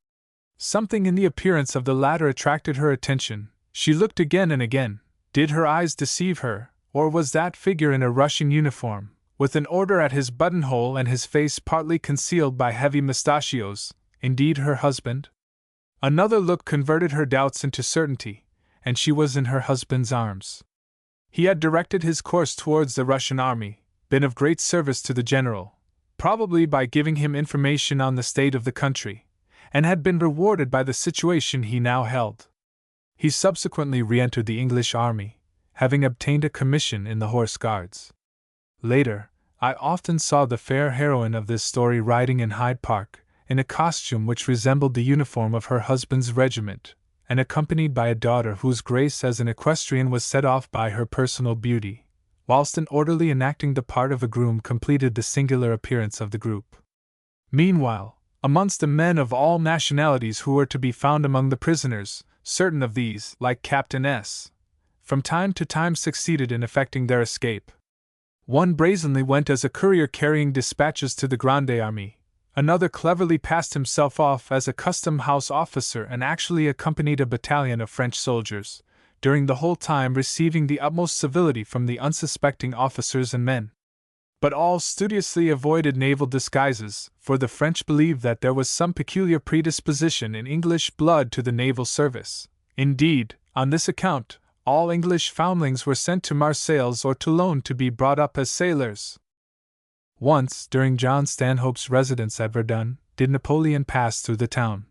Something in the appearance of the latter attracted her attention. She looked again and again. Did her eyes deceive her, or was that figure in a Russian uniform, with an order at his buttonhole and his face partly concealed by heavy mustachios, indeed her husband? Another look converted her doubts into certainty, and she was in her husband's arms. He had directed his course towards the Russian army, been of great service to the general, probably by giving him information on the state of the country, and had been rewarded by the situation he now held. He subsequently re-entered the English army, having obtained a commission in the Horse Guards. Later, I often saw the fair heroine of this story riding in Hyde Park, in a costume which resembled the uniform of her husband's regiment, and accompanied by a daughter whose grace as an equestrian was set off by her personal beauty, whilst an orderly enacting the part of a groom completed the singular appearance of the group. Meanwhile, amongst the men of all nationalities who were to be found among the prisoners, certain of these, like Captain S., from time to time succeeded in effecting their escape. One brazenly went as a courier carrying dispatches to the Grande Army. Another cleverly passed himself off as a custom-house officer and actually accompanied a battalion of French soldiers, during the whole time receiving the utmost civility from the unsuspecting officers and men. But all studiously avoided naval disguises, for the French believed that there was some peculiar predisposition in English blood to the naval service. Indeed, on this account, all English foundlings were sent to Marseilles or Toulon to be brought up as sailors. Once, during John Stanhope's residence at Verdun, did Napoleon pass through the town.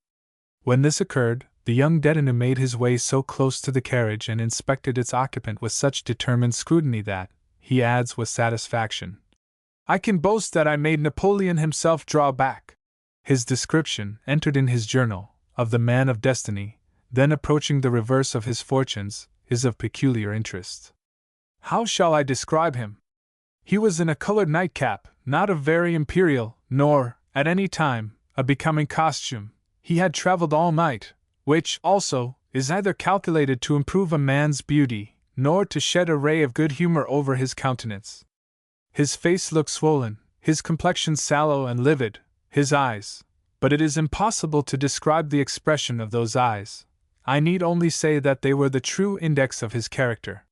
When this occurred, the young détenu made his way so close to the carriage and inspected its occupant with such determined scrutiny that, he adds with satisfaction, "I can boast that I made Napoleon himself draw back." His description, entered in his journal, of the man of destiny, then approaching the reverse of his fortunes, is of peculiar interest. How shall I describe him? He was in a colored nightcap, not a very imperial, nor, at any time, a becoming costume. He had traveled all night, which, also, is neither calculated to improve a man's beauty, nor to shed a ray of good humor over his countenance. His face looked swollen, his complexion sallow and livid, his eyes, but it is impossible to describe the expression of those eyes. I need only say that they were the true index of his character.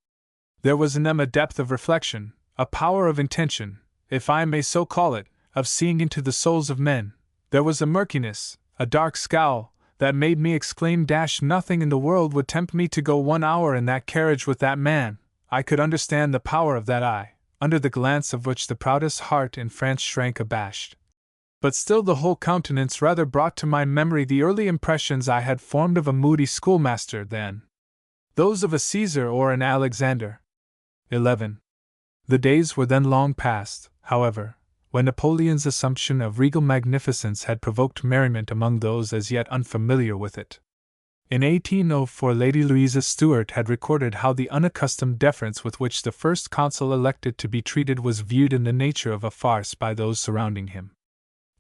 There was in them a depth of reflection, a power of intention, if I may so call it, of seeing into the souls of men. There was a murkiness, a dark scowl, that made me exclaim, "Nothing in the world would tempt me to go 1 hour in that carriage with that man." I could understand the power of that eye, under the glance of which the proudest heart in France shrank abashed. But still the whole countenance rather brought to my memory the early impressions I had formed of a moody schoolmaster than those of a Caesar or an Alexander. 11. The days were then long past, however, when Napoleon's assumption of regal magnificence had provoked merriment among those as yet unfamiliar with it. In 1804 Lady Louisa Stuart had recorded how the unaccustomed deference with which the first consul elected to be treated was viewed in the nature of a farce by those surrounding him.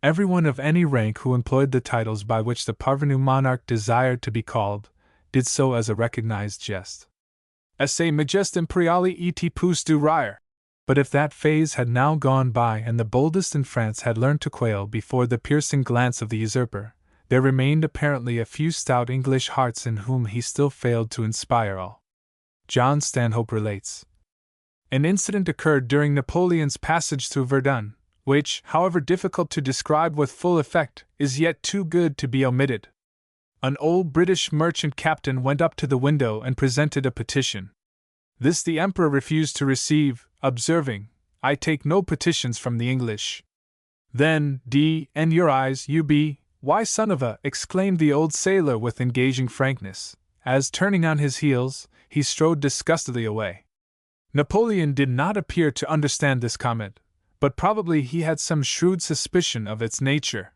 Everyone of any rank who employed the titles by which the parvenu monarch desired to be called, did so as a recognized jest. Esse majest imperiali et pus du rire. But if that phase had now gone by and the boldest in France had learned to quail before the piercing glance of the usurper, there remained apparently a few stout English hearts in whom he still failed to inspire awe. John Stanhope relates. An incident occurred during Napoleon's passage through Verdun, which, however difficult to describe with full effect, is yet too good to be omitted. An old British merchant captain went up to the window and presented a petition. This the Emperor refused to receive, observing, "I take no petitions from the English." "Then, d—n your eyes, you be, why son of a," exclaimed the old sailor with engaging frankness, as, turning on his heels, he strode disgustedly away. Napoleon did not appear to understand this comment, but probably he had some shrewd suspicion of its nature.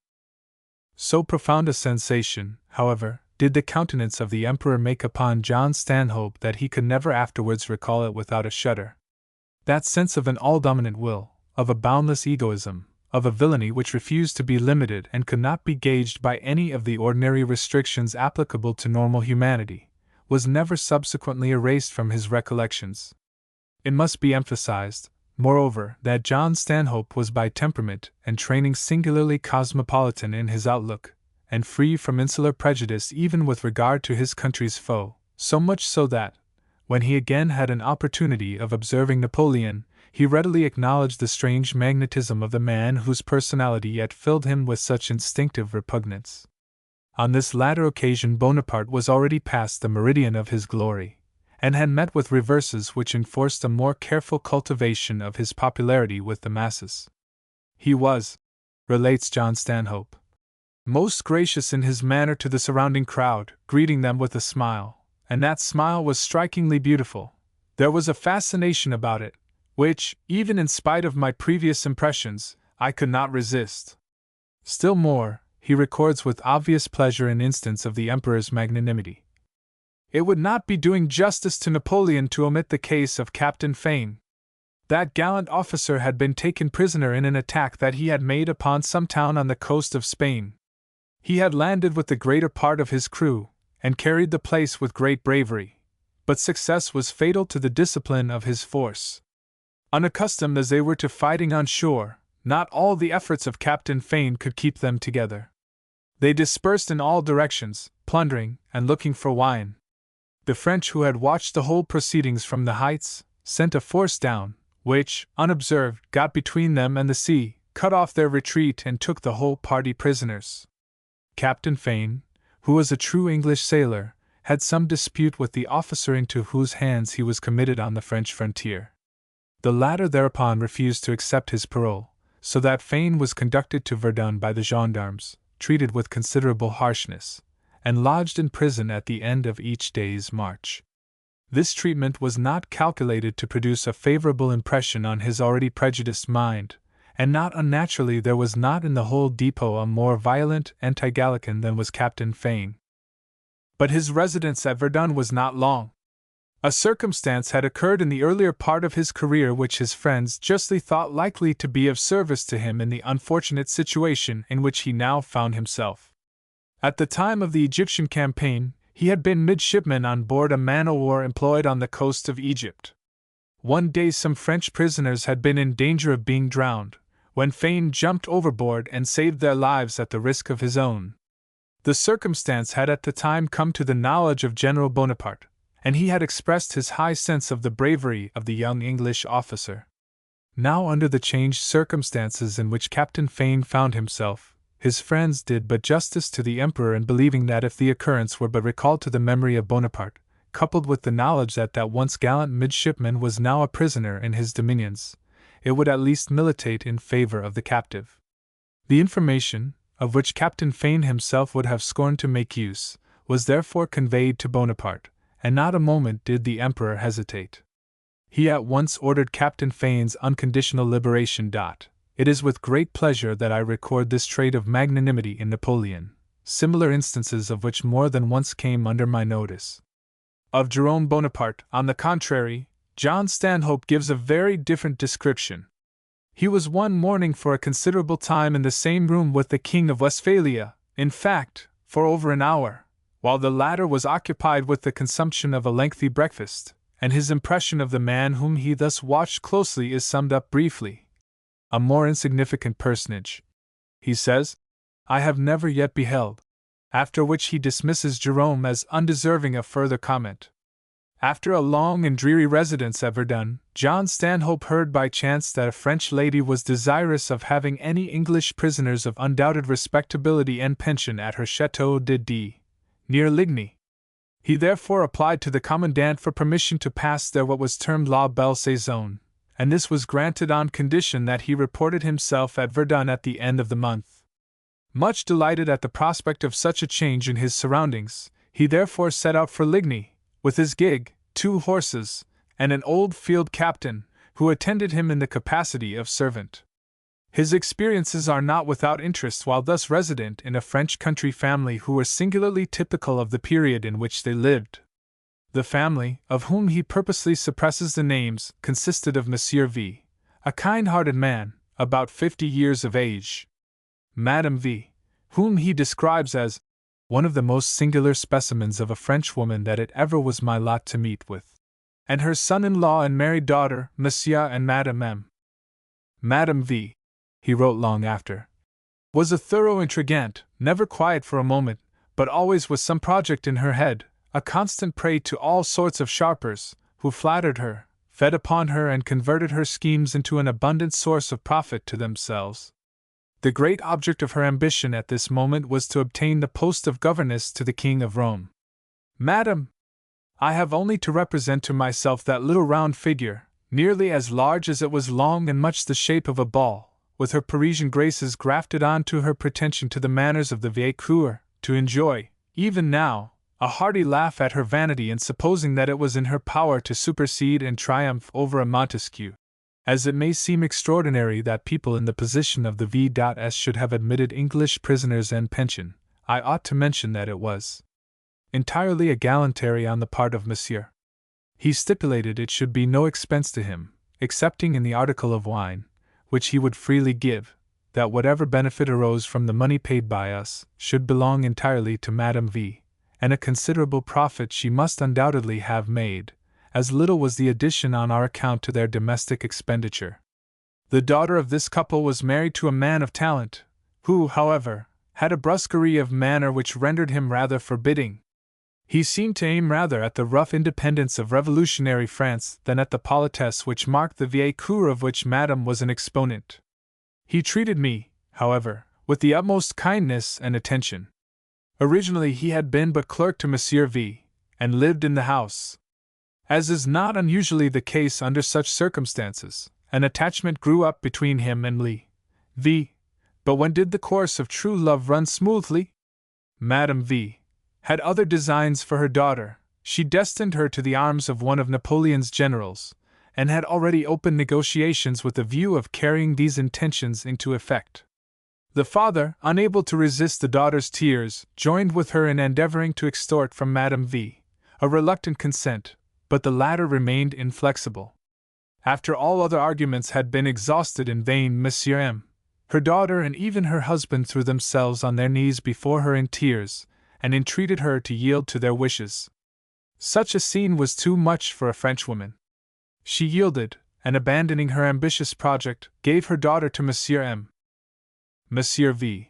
So profound a sensation, however, did the countenance of the Emperor make upon John Stanhope that he could never afterwards recall it without a shudder. That sense of an all-dominant will, of a boundless egoism, of a villainy which refused to be limited and could not be gauged by any of the ordinary restrictions applicable to normal humanity, was never subsequently erased from his recollections. It must be emphasized, moreover, that John Stanhope was by temperament and training singularly cosmopolitan in his outlook, and free from insular prejudice even with regard to his country's foe, so much so that, when he again had an opportunity of observing Napoleon, he readily acknowledged the strange magnetism of the man whose personality yet filled him with such instinctive repugnance. On this latter occasion Bonaparte was already past the meridian of his glory, and had met with reverses which enforced a more careful cultivation of his popularity with the masses. He was, relates John Stanhope, most gracious in his manner to the surrounding crowd, greeting them with a smile, and that smile was strikingly beautiful. There was a fascination about it, which, even in spite of my previous impressions, I could not resist. Still more, he records with obvious pleasure an instance of the Emperor's magnanimity. It would not be doing justice to Napoleon to omit the case of Captain Fane. That gallant officer had been taken prisoner in an attack that he had made upon some town on the coast of Spain. He had landed with the greater part of his crew, and carried the place with great bravery, but success was fatal to the discipline of his force. Unaccustomed as they were to fighting on shore, not all the efforts of Captain Fane could keep them together. They dispersed in all directions, plundering and looking for wine. The French, who had watched the whole proceedings from the heights, sent a force down, which, unobserved, got between them and the sea, cut off their retreat and took the whole party prisoners. Captain Fane, who was a true English sailor, had some dispute with the officer into whose hands he was committed on the French frontier. The latter thereupon refused to accept his parole, so that Fane was conducted to Verdun by the gendarmes, treated with considerable harshness, and lodged in prison at the end of each day's march. This treatment was not calculated to produce a favorable impression on his already prejudiced mind, and not unnaturally there was not in the whole depot a more violent anti-Gallican than was Captain Fane. But his residence at Verdun was not long. A circumstance had occurred in the earlier part of his career which his friends justly thought likely to be of service to him in the unfortunate situation in which he now found himself. At the time of the Egyptian campaign, he had been midshipman on board a man-o'-war employed on the coast of Egypt. One day some French prisoners had been in danger of being drowned, when Fane jumped overboard and saved their lives at the risk of his own. The circumstance had at the time come to the knowledge of General Bonaparte, and he had expressed his high sense of the bravery of the young English officer. Now, under the changed circumstances in which Captain Fane found himself, his friends did but justice to the Emperor in believing that if the occurrence were but recalled to the memory of Bonaparte, coupled with the knowledge that that once gallant midshipman was now a prisoner in his dominions, it would at least militate in favor of the captive. The information, of which Captain Fane himself would have scorned to make use, was therefore conveyed to Bonaparte, and not a moment did the Emperor hesitate. He at once ordered Captain Fane's unconditional liberation. It is with great pleasure that I record this trait of magnanimity in Napoleon, similar instances of which more than once came under my notice. Of Jerome Bonaparte, on the contrary, John Stanhope gives a very different description. He was one morning for a considerable time in the same room with the King of Westphalia, in fact, for over an hour, while the latter was occupied with the consumption of a lengthy breakfast, and his impression of the man whom he thus watched closely is summed up briefly. A more insignificant personage, he says, I have never yet beheld, after which he dismisses Jerome as undeserving of further comment. After a long and dreary residence at Verdun, John Stanhope heard by chance that a French lady was desirous of having any English prisoners of undoubted respectability and pension at her Château de D, near Ligny. He therefore applied to the commandant for permission to pass there what was termed la belle saison, and this was granted on condition that he reported himself at Verdun at the end of the month. Much delighted at the prospect of such a change in his surroundings, he therefore set out for Ligny, with his gig, 2 horses, and an old field captain, who attended him in the capacity of servant. His experiences are not without interest while thus resident in a French country family who were singularly typical of the period in which they lived. The family, of whom he purposely suppresses the names, consisted of Monsieur V., a kind-hearted man, about 50 years of age, Madame V., whom he describes as one of the most singular specimens of a Frenchwoman that it ever was my lot to meet with, and her son-in-law and married daughter, Monsieur and Madame M. Madame V., he wrote long after, was a thorough intrigante, never quiet for a moment, but always with some project in her head, a constant prey to all sorts of sharpers, who flattered her, fed upon her and converted her schemes into an abundant source of profit to themselves. The great object of her ambition at this moment was to obtain the post of governess to the King of Rome. Madam, I have only to represent to myself that little round figure, nearly as large as it was long and much the shape of a ball, with her Parisian graces grafted on to her pretension to the manners of the vieille cour, to enjoy, even now, a hearty laugh at her vanity in supposing that it was in her power to supersede and triumph over a Montesquieu. As it may seem extraordinary that people in the position of the V.S. should have admitted English prisoners and pension, I ought to mention that it was entirely a gallantry on the part of Monsieur. He stipulated it should be no expense to him, excepting in the article of wine, which he would freely give, that whatever benefit arose from the money paid by us should belong entirely to Madame V., and a considerable profit she must undoubtedly have made, as little was the addition on our account to their domestic expenditure. The daughter of this couple was married to a man of talent, who, however, had a brusquerie of manner which rendered him rather forbidding. He seemed to aim rather at the rough independence of revolutionary France than at the politesse which marked the vieille cour of which Madame was an exponent. He treated me, however, with the utmost kindness and attention. Originally he had been but clerk to Monsieur V., and lived in the house. As is not unusually the case under such circumstances, an attachment grew up between him and Lee V. But when did the course of true love run smoothly? Madame V. had other designs for her daughter. She destined her to the arms of one of Napoleon's generals, and had already opened negotiations with the view of carrying these intentions into effect. The father, unable to resist the daughter's tears, joined with her in endeavoring to extort from Madame V. a reluctant consent, but the latter remained inflexible. After all other arguments had been exhausted in vain, Monsieur M., her daughter and even her husband threw themselves on their knees before her in tears, and entreated her to yield to their wishes. Such a scene was too much for a Frenchwoman. She yielded, and abandoning her ambitious project, gave her daughter to Monsieur M. Monsieur V.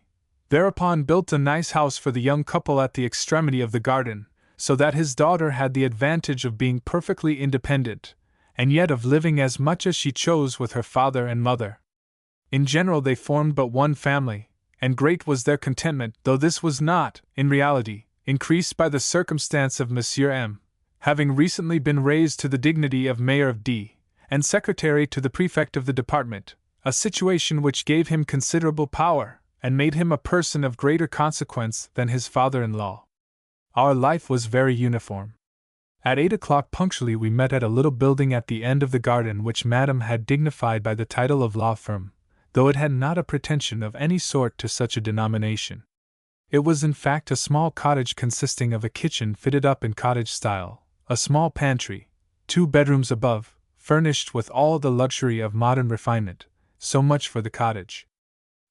thereupon built a nice house for the young couple at the extremity of the garden, so that his daughter had the advantage of being perfectly independent, and yet of living as much as she chose with her father and mother. In general they formed but one family, and great was their contentment, though this was not, in reality, increased by the circumstance of Monsieur M. having recently been raised to the dignity of Mayor of D., and secretary to the prefect of the department, a situation which gave him considerable power, and made him a person of greater consequence than his father-in-law. Our life was very uniform. At 8 o'clock punctually we met at a little building at the end of the garden which Madame had dignified by the title of law firm, though it had not a pretension of any sort to such a denomination. It was in fact a small cottage consisting of a kitchen fitted up in cottage style, a small pantry, 2 bedrooms above, furnished with all the luxury of modern refinement. So much for the cottage.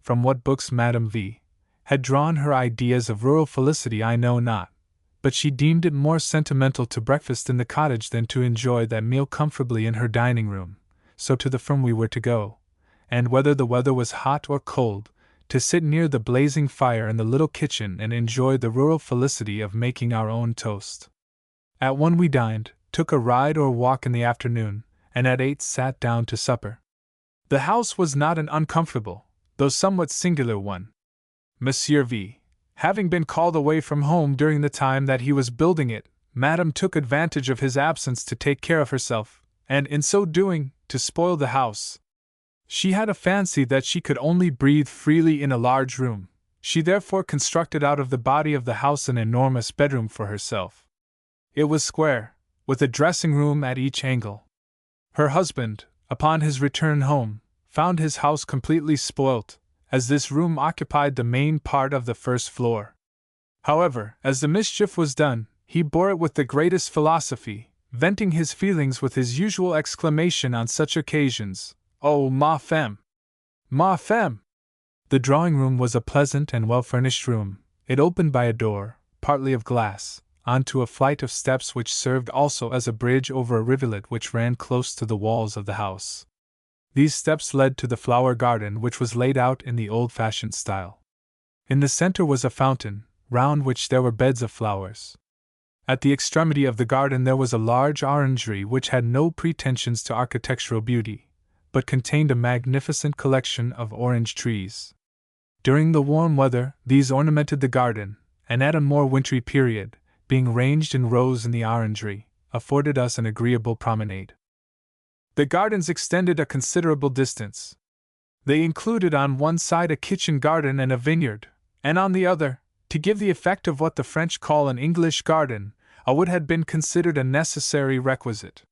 From what books Madame V. had drawn her ideas of rural felicity I know not, but she deemed it more sentimental to breakfast in the cottage than to enjoy that meal comfortably in her dining room. So to the firm we were to go, and whether the weather was hot or cold, to sit near the blazing fire in the little kitchen and enjoy the rural felicity of making our own toast. At 1 we dined, took a ride or walk in the afternoon, and at 8 sat down to supper. The house was not an uncomfortable, though somewhat singular one. Monsieur V. having been called away from home during the time that he was building it, Madame took advantage of his absence to take care of herself, and in so doing, to spoil the house. She had a fancy that she could only breathe freely in a large room. She therefore constructed out of the body of the house an enormous bedroom for herself. It was square, with a dressing room at each angle. Her husband, upon his return home, found his house completely spoilt, as this room occupied the main part of the first floor. However, as the mischief was done, he bore it with the greatest philosophy, venting his feelings with his usual exclamation on such occasions, "Oh, ma femme! Ma femme!" The drawing-room was a pleasant and well-furnished room. It opened by a door, partly of glass, onto a flight of steps which served also as a bridge over a rivulet which ran close to the walls of the house. These steps led to the flower garden which was laid out in the old-fashioned style. In the center was a fountain, round which there were beds of flowers. At the extremity of the garden there was a large orangery which had no pretensions to architectural beauty, but contained a magnificent collection of orange trees. During the warm weather, these ornamented the garden, and at a more wintry period, being ranged in rows in the orangery, afforded us an agreeable promenade. The gardens extended a considerable distance. They included on one side a kitchen garden and a vineyard, and on the other, to give the effect of what the French call an English garden, a wood had been considered a necessary requisite.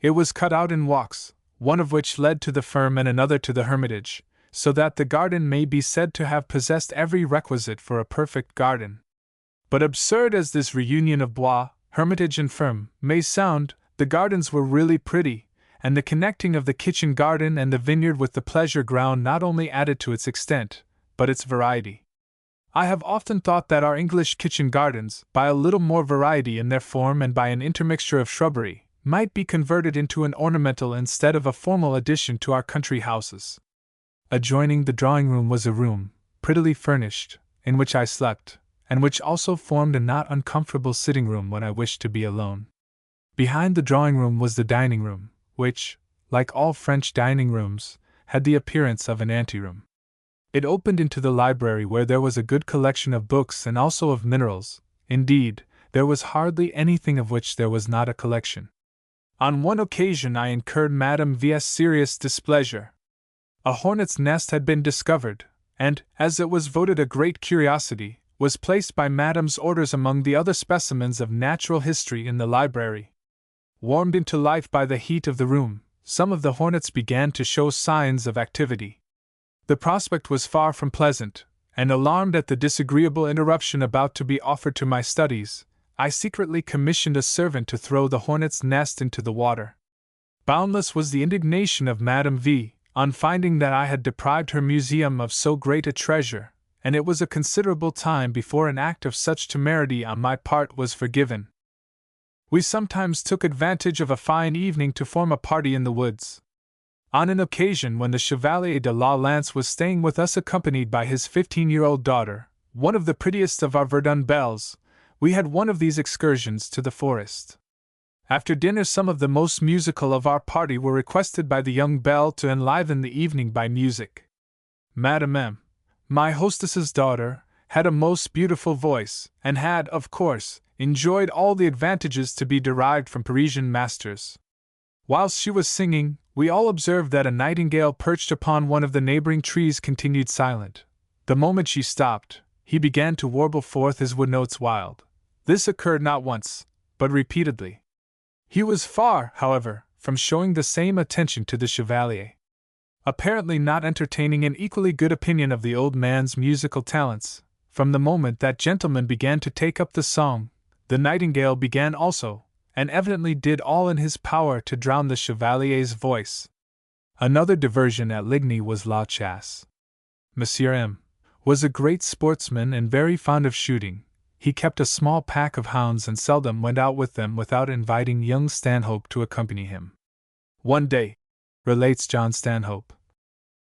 It was cut out in walks, one of which led to the firm and another to the hermitage, so that the garden may be said to have possessed every requisite for a perfect garden. But absurd as this reunion of bois, hermitage and firm may sound, the gardens were really pretty, and the connecting of the kitchen garden and the vineyard with the pleasure ground not only added to its extent, but its variety. I have often thought that our English kitchen gardens, by a little more variety in their form and by an intermixture of shrubbery, might be converted into an ornamental instead of a formal addition to our country houses. Adjoining the drawing-room was a room, prettily furnished, in which I slept, and which also formed a not uncomfortable sitting-room when I wished to be alone. Behind the drawing-room was the dining-room, which, like all French dining-rooms, had the appearance of an anteroom. It opened into the library where there was a good collection of books and also of minerals. Indeed, there was hardly anything of which there was not a collection. On one occasion I incurred Madame V's serious displeasure. A hornet's nest had been discovered, and, as it was voted a great curiosity, was placed by Madame's orders among the other specimens of natural history in the library. Warmed into life by the heat of the room, some of the hornets began to show signs of activity. The prospect was far from pleasant, and alarmed at the disagreeable interruption about to be offered to my studies, I secretly commissioned a servant to throw the hornet's nest into the water. Boundless was the indignation of Madame V. on finding that I had deprived her museum of so great a treasure, and it was a considerable time before an act of such temerity on my part was forgiven. We sometimes took advantage of a fine evening to form a party in the woods. On an occasion when the Chevalier de la Lance was staying with us accompanied by his 15-year-old daughter, one of the prettiest of our Verdun belles, we had one of these excursions to the forest. After dinner some of the most musical of our party were requested by the young belle to enliven the evening by music. Madame M., my hostess's daughter, had a most beautiful voice, and had, of course, enjoyed all the advantages to be derived from Parisian masters. Whilst she was singing, we all observed that a nightingale perched upon one of the neighboring trees continued silent. The moment she stopped, he began to warble forth his wood notes wild. This occurred not once, but repeatedly. He was far, however, from showing the same attention to the chevalier. Apparently not entertaining an equally good opinion of the old man's musical talents, from the moment that gentleman began to take up the song, the nightingale began also, and evidently did all in his power to drown the chevalier's voice. Another diversion at Ligny was la chasse. Monsieur M. was a great sportsman and very fond of shooting. He kept a small pack of hounds and seldom went out with them without inviting young Stanhope to accompany him. One day, relates John Stanhope,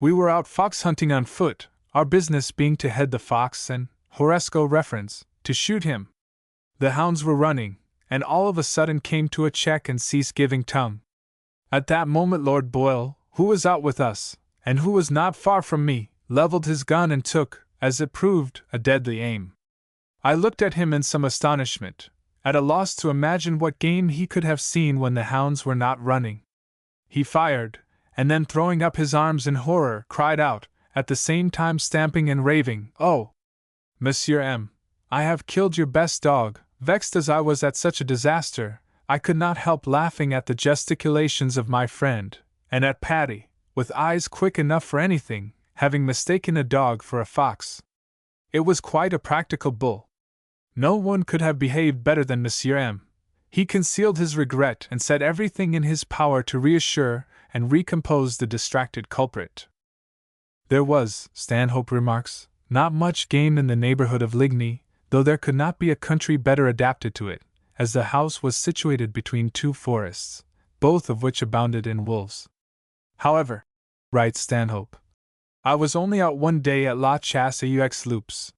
we were out fox hunting on foot, our business being to head the fox and, horresco referens, to shoot him. The hounds were running, and all of a sudden came to a check and ceased giving tongue. At that moment Lord Boyle, who was out with us, and who was not far from me, levelled his gun and took, as it proved, a deadly aim. I looked at him in some astonishment, at a loss to imagine what game he could have seen when the hounds were not running. He fired, and then throwing up his arms in horror, cried out, at the same time stamping and raving, "Oh, Monsieur M., I have killed your best dog." Vexed as I was at such a disaster, I could not help laughing at the gesticulations of my friend, and at Paddy, with eyes quick enough for anything, having mistaken a dog for a fox. It was quite a practical bull. No one could have behaved better than Monsieur M. He concealed his regret and said everything in his power to reassure and recompose the distracted culprit. There was, Stanhope remarks, not much game in the neighborhood of Ligny, though there could not be a country better adapted to it, as the house was situated between two forests, both of which abounded in wolves. However, writes Stanhope, I was only out one day at la chasse aux loups.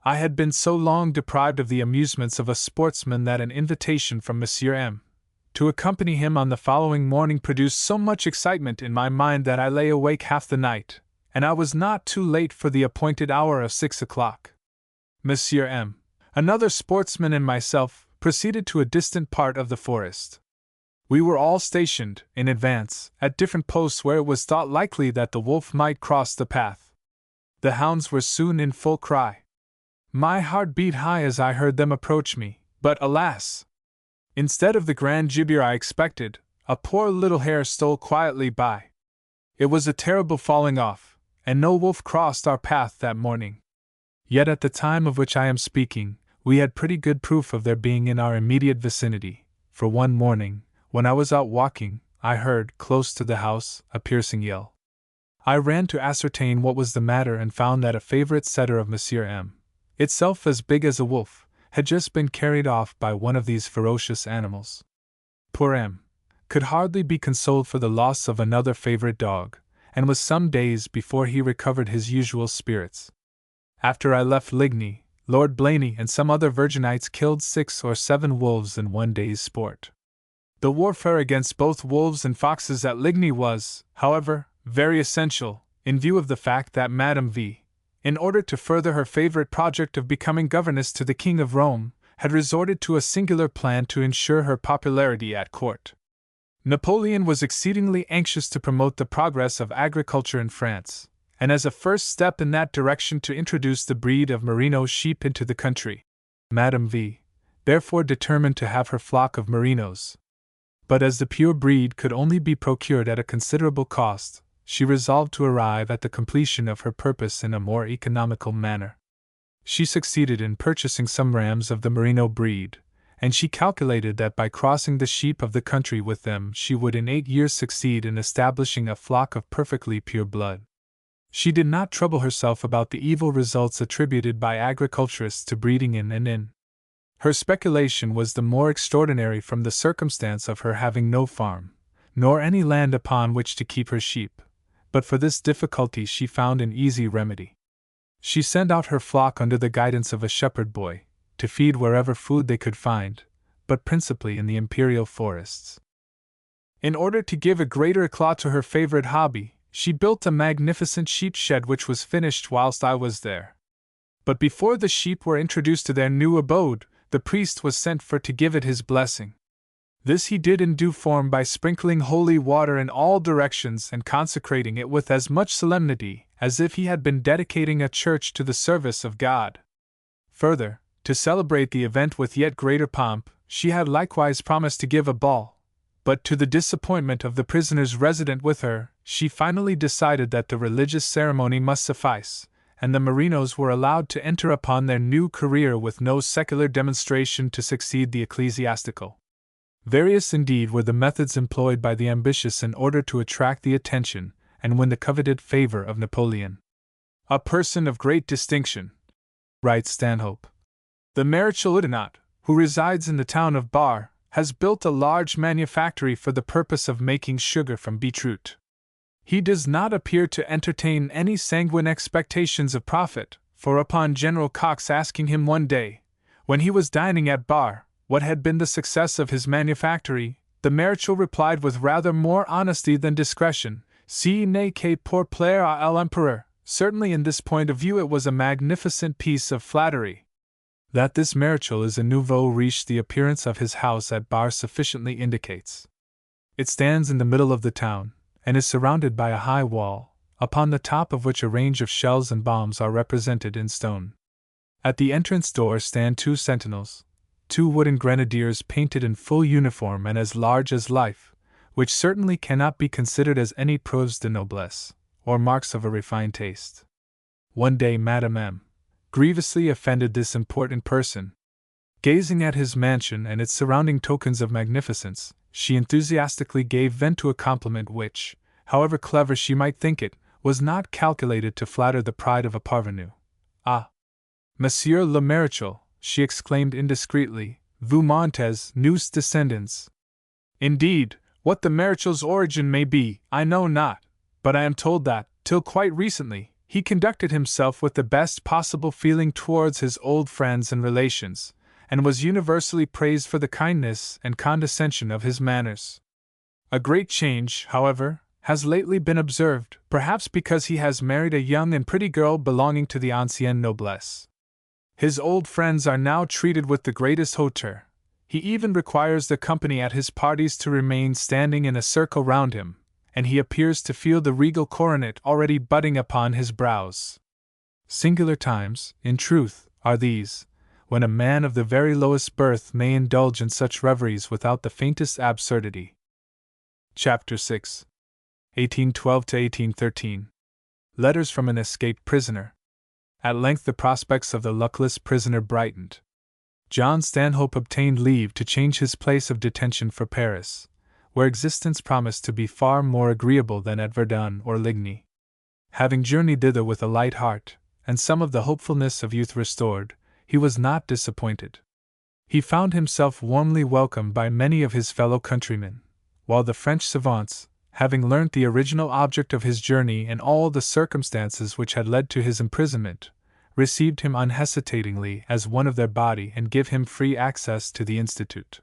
I had been so long deprived of the amusements of a sportsman that an invitation from Monsieur M. to accompany him on the following morning produced so much excitement in my mind that I lay awake half the night, and I was not too late for the appointed hour of 6 o'clock. Monsieur M., another sportsman and myself, proceeded to a distant part of the forest. We were all stationed, in advance, at different posts where it was thought likely that the wolf might cross the path. The hounds were soon in full cry. My heart beat high as I heard them approach me, but alas! Instead of the grand gibbet I expected, a poor little hare stole quietly by. It was a terrible falling off, and no wolf crossed our path that morning. Yet at the time of which I am speaking, we had pretty good proof of their being in our immediate vicinity, for one morning, when I was out walking, I heard, close to the house, a piercing yell. I ran to ascertain what was the matter and found that a favorite setter of Monsieur M., itself as big as a wolf, had just been carried off by one of these ferocious animals. Poor M. could hardly be consoled for the loss of another favorite dog, and was some days before he recovered his usual spirits. After I left Ligny, Lord Blaney and some other Virginites killed 6 or 7 wolves in one day's sport. The warfare against both wolves and foxes at Ligny was, however, very essential, in view of the fact that Madame V., in order to further her favorite project of becoming governess to the King of Rome, had resorted to a singular plan to ensure her popularity at court. Napoleon was exceedingly anxious to promote the progress of agriculture in France, and as a first step in that direction to introduce the breed of merino sheep into the country. Madame V. therefore determined to have her flock of merinos. But as the pure breed could only be procured at a considerable cost, she resolved to arrive at the completion of her purpose in a more economical manner. She succeeded in purchasing some rams of the merino breed, and she calculated that by crossing the sheep of the country with them she would in 8 years succeed in establishing a flock of perfectly pure blood. She did not trouble herself about the evil results attributed by agriculturists to breeding in and in. Her speculation was the more extraordinary from the circumstance of her having no farm, nor any land upon which to keep her sheep, but for this difficulty she found an easy remedy. She sent out her flock under the guidance of a shepherd boy, to feed wherever food they could find, but principally in the imperial forests. In order to give a greater eclat to her favorite hobby, she built a magnificent sheep shed which was finished whilst I was there. But before the sheep were introduced to their new abode, the priest was sent for to give it his blessing. This he did in due form by sprinkling holy water in all directions and consecrating it with as much solemnity as if he had been dedicating a church to the service of God. Further, to celebrate the event with yet greater pomp, she had likewise promised to give a ball, but to the disappointment of the prisoners resident with her, she finally decided that the religious ceremony must suffice, and the Merinos were allowed to enter upon their new career with no secular demonstration to succeed the ecclesiastical. Various indeed were the methods employed by the ambitious in order to attract the attention and win the coveted favor of Napoleon. A person of great distinction, writes Stanhope, the Marechal Lieutenant, who resides in the town of Bar, has built a large manufactory for the purpose of making sugar from beetroot. He does not appear to entertain any sanguine expectations of profit, for upon General Cox asking him one day, when he was dining at Bar, what had been the success of his manufactory, the Marechal replied with rather more honesty than discretion, "Ce n'est que pour plaire à l'Empereur." Certainly in this point of view it was a magnificent piece of flattery. That this Marechal is a nouveau riche the appearance of his house at Bar sufficiently indicates. It stands in the middle of the town, and is surrounded by a high wall, upon the top of which a range of shells and bombs are represented in stone. At the entrance door stand 2 sentinels, 2 wooden grenadiers painted in full uniform and as large as life, which certainly cannot be considered as any preuves de noblesse, or marks of a refined taste. One day Madame M. grievously offended this important person. Gazing at his mansion and its surrounding tokens of magnificence, she enthusiastically gave vent to a compliment which, however clever she might think it, was not calculated to flatter the pride of a parvenu. "Ah! Monsieur le Marechal," she exclaimed indiscreetly, "vous montez, nous descendons." Indeed, what the Marechal's origin may be, I know not, but I am told that, till quite recently, he conducted himself with the best possible feeling towards his old friends and relations, and was universally praised for the kindness and condescension of his manners. A great change, however, has lately been observed, perhaps because he has married a young and pretty girl belonging to the ancienne noblesse. His old friends are now treated with the greatest hauteur. He even requires the company at his parties to remain standing in a circle round him, and he appears to feel the regal coronet already budding upon his brows. Singular times, in truth, are these, when a man of the very lowest birth may indulge in such reveries without the faintest absurdity. Chapter 6. 1812–1813. Letters from an escaped prisoner. At length the prospects of the luckless prisoner brightened. John Stanhope obtained leave to change his place of detention for Paris, where existence promised to be far more agreeable than at Verdun or Ligny. Having journeyed thither with a light heart, and some of the hopefulness of youth restored, he was not disappointed. He found himself warmly welcomed by many of his fellow countrymen, while the French savants, having learnt the original object of his journey and all the circumstances which had led to his imprisonment, received him unhesitatingly as one of their body and gave him free access to the Institute.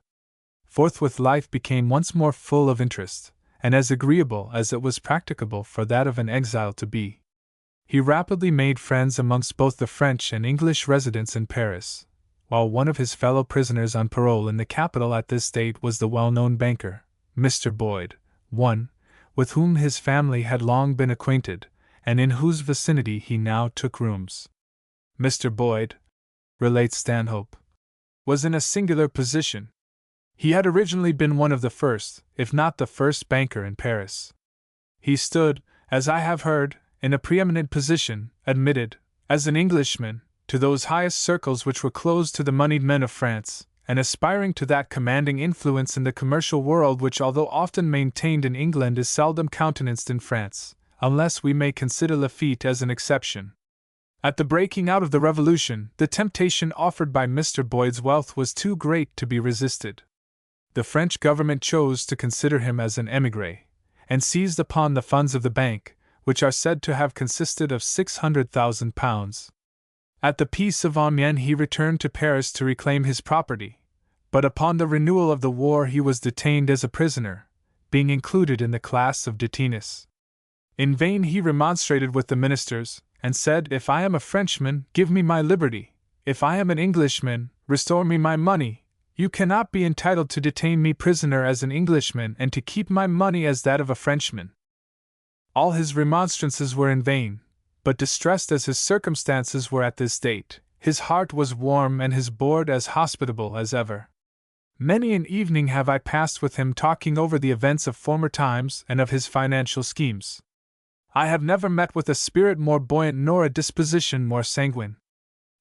Forthwith life became once more full of interest, and as agreeable as it was practicable for that of an exile to be. He rapidly made friends amongst both the French and English residents in Paris, while one of his fellow prisoners on parole in the capital at this date was the well-known banker, Mr. Boyd, one with whom his family had long been acquainted, and in whose vicinity he now took rooms. Mr. Boyd, relates Stanhope, was in a singular position. He had originally been one of the first, if not the first banker in Paris. He stood, as I have heard, in a preeminent position, admitted, as an Englishman, to those highest circles which were closed to the moneyed men of France, and aspiring to that commanding influence in the commercial world which, although often maintained in England, is seldom countenanced in France, unless we may consider Lafitte as an exception. At the breaking out of the Revolution, the temptation offered by Mr. Boyd's wealth was too great to be resisted. The French government chose to consider him as an émigré, and seized upon the funds of the bank, which are said to have consisted of £600,000. At the Peace of Amiens he returned to Paris to reclaim his property, but upon the renewal of the war he was detained as a prisoner, being included in the class of detainees. In vain he remonstrated with the ministers, and said, "If I am a Frenchman, give me my liberty; if I am an Englishman, restore me my money." You cannot be entitled to detain me prisoner as an Englishman and to keep my money as that of a Frenchman. All his remonstrances were in vain, but distressed as his circumstances were at this date, his heart was warm and his board as hospitable as ever. Many an evening have I passed with him talking over the events of former times and of his financial schemes. I have never met with a spirit more buoyant nor a disposition more sanguine.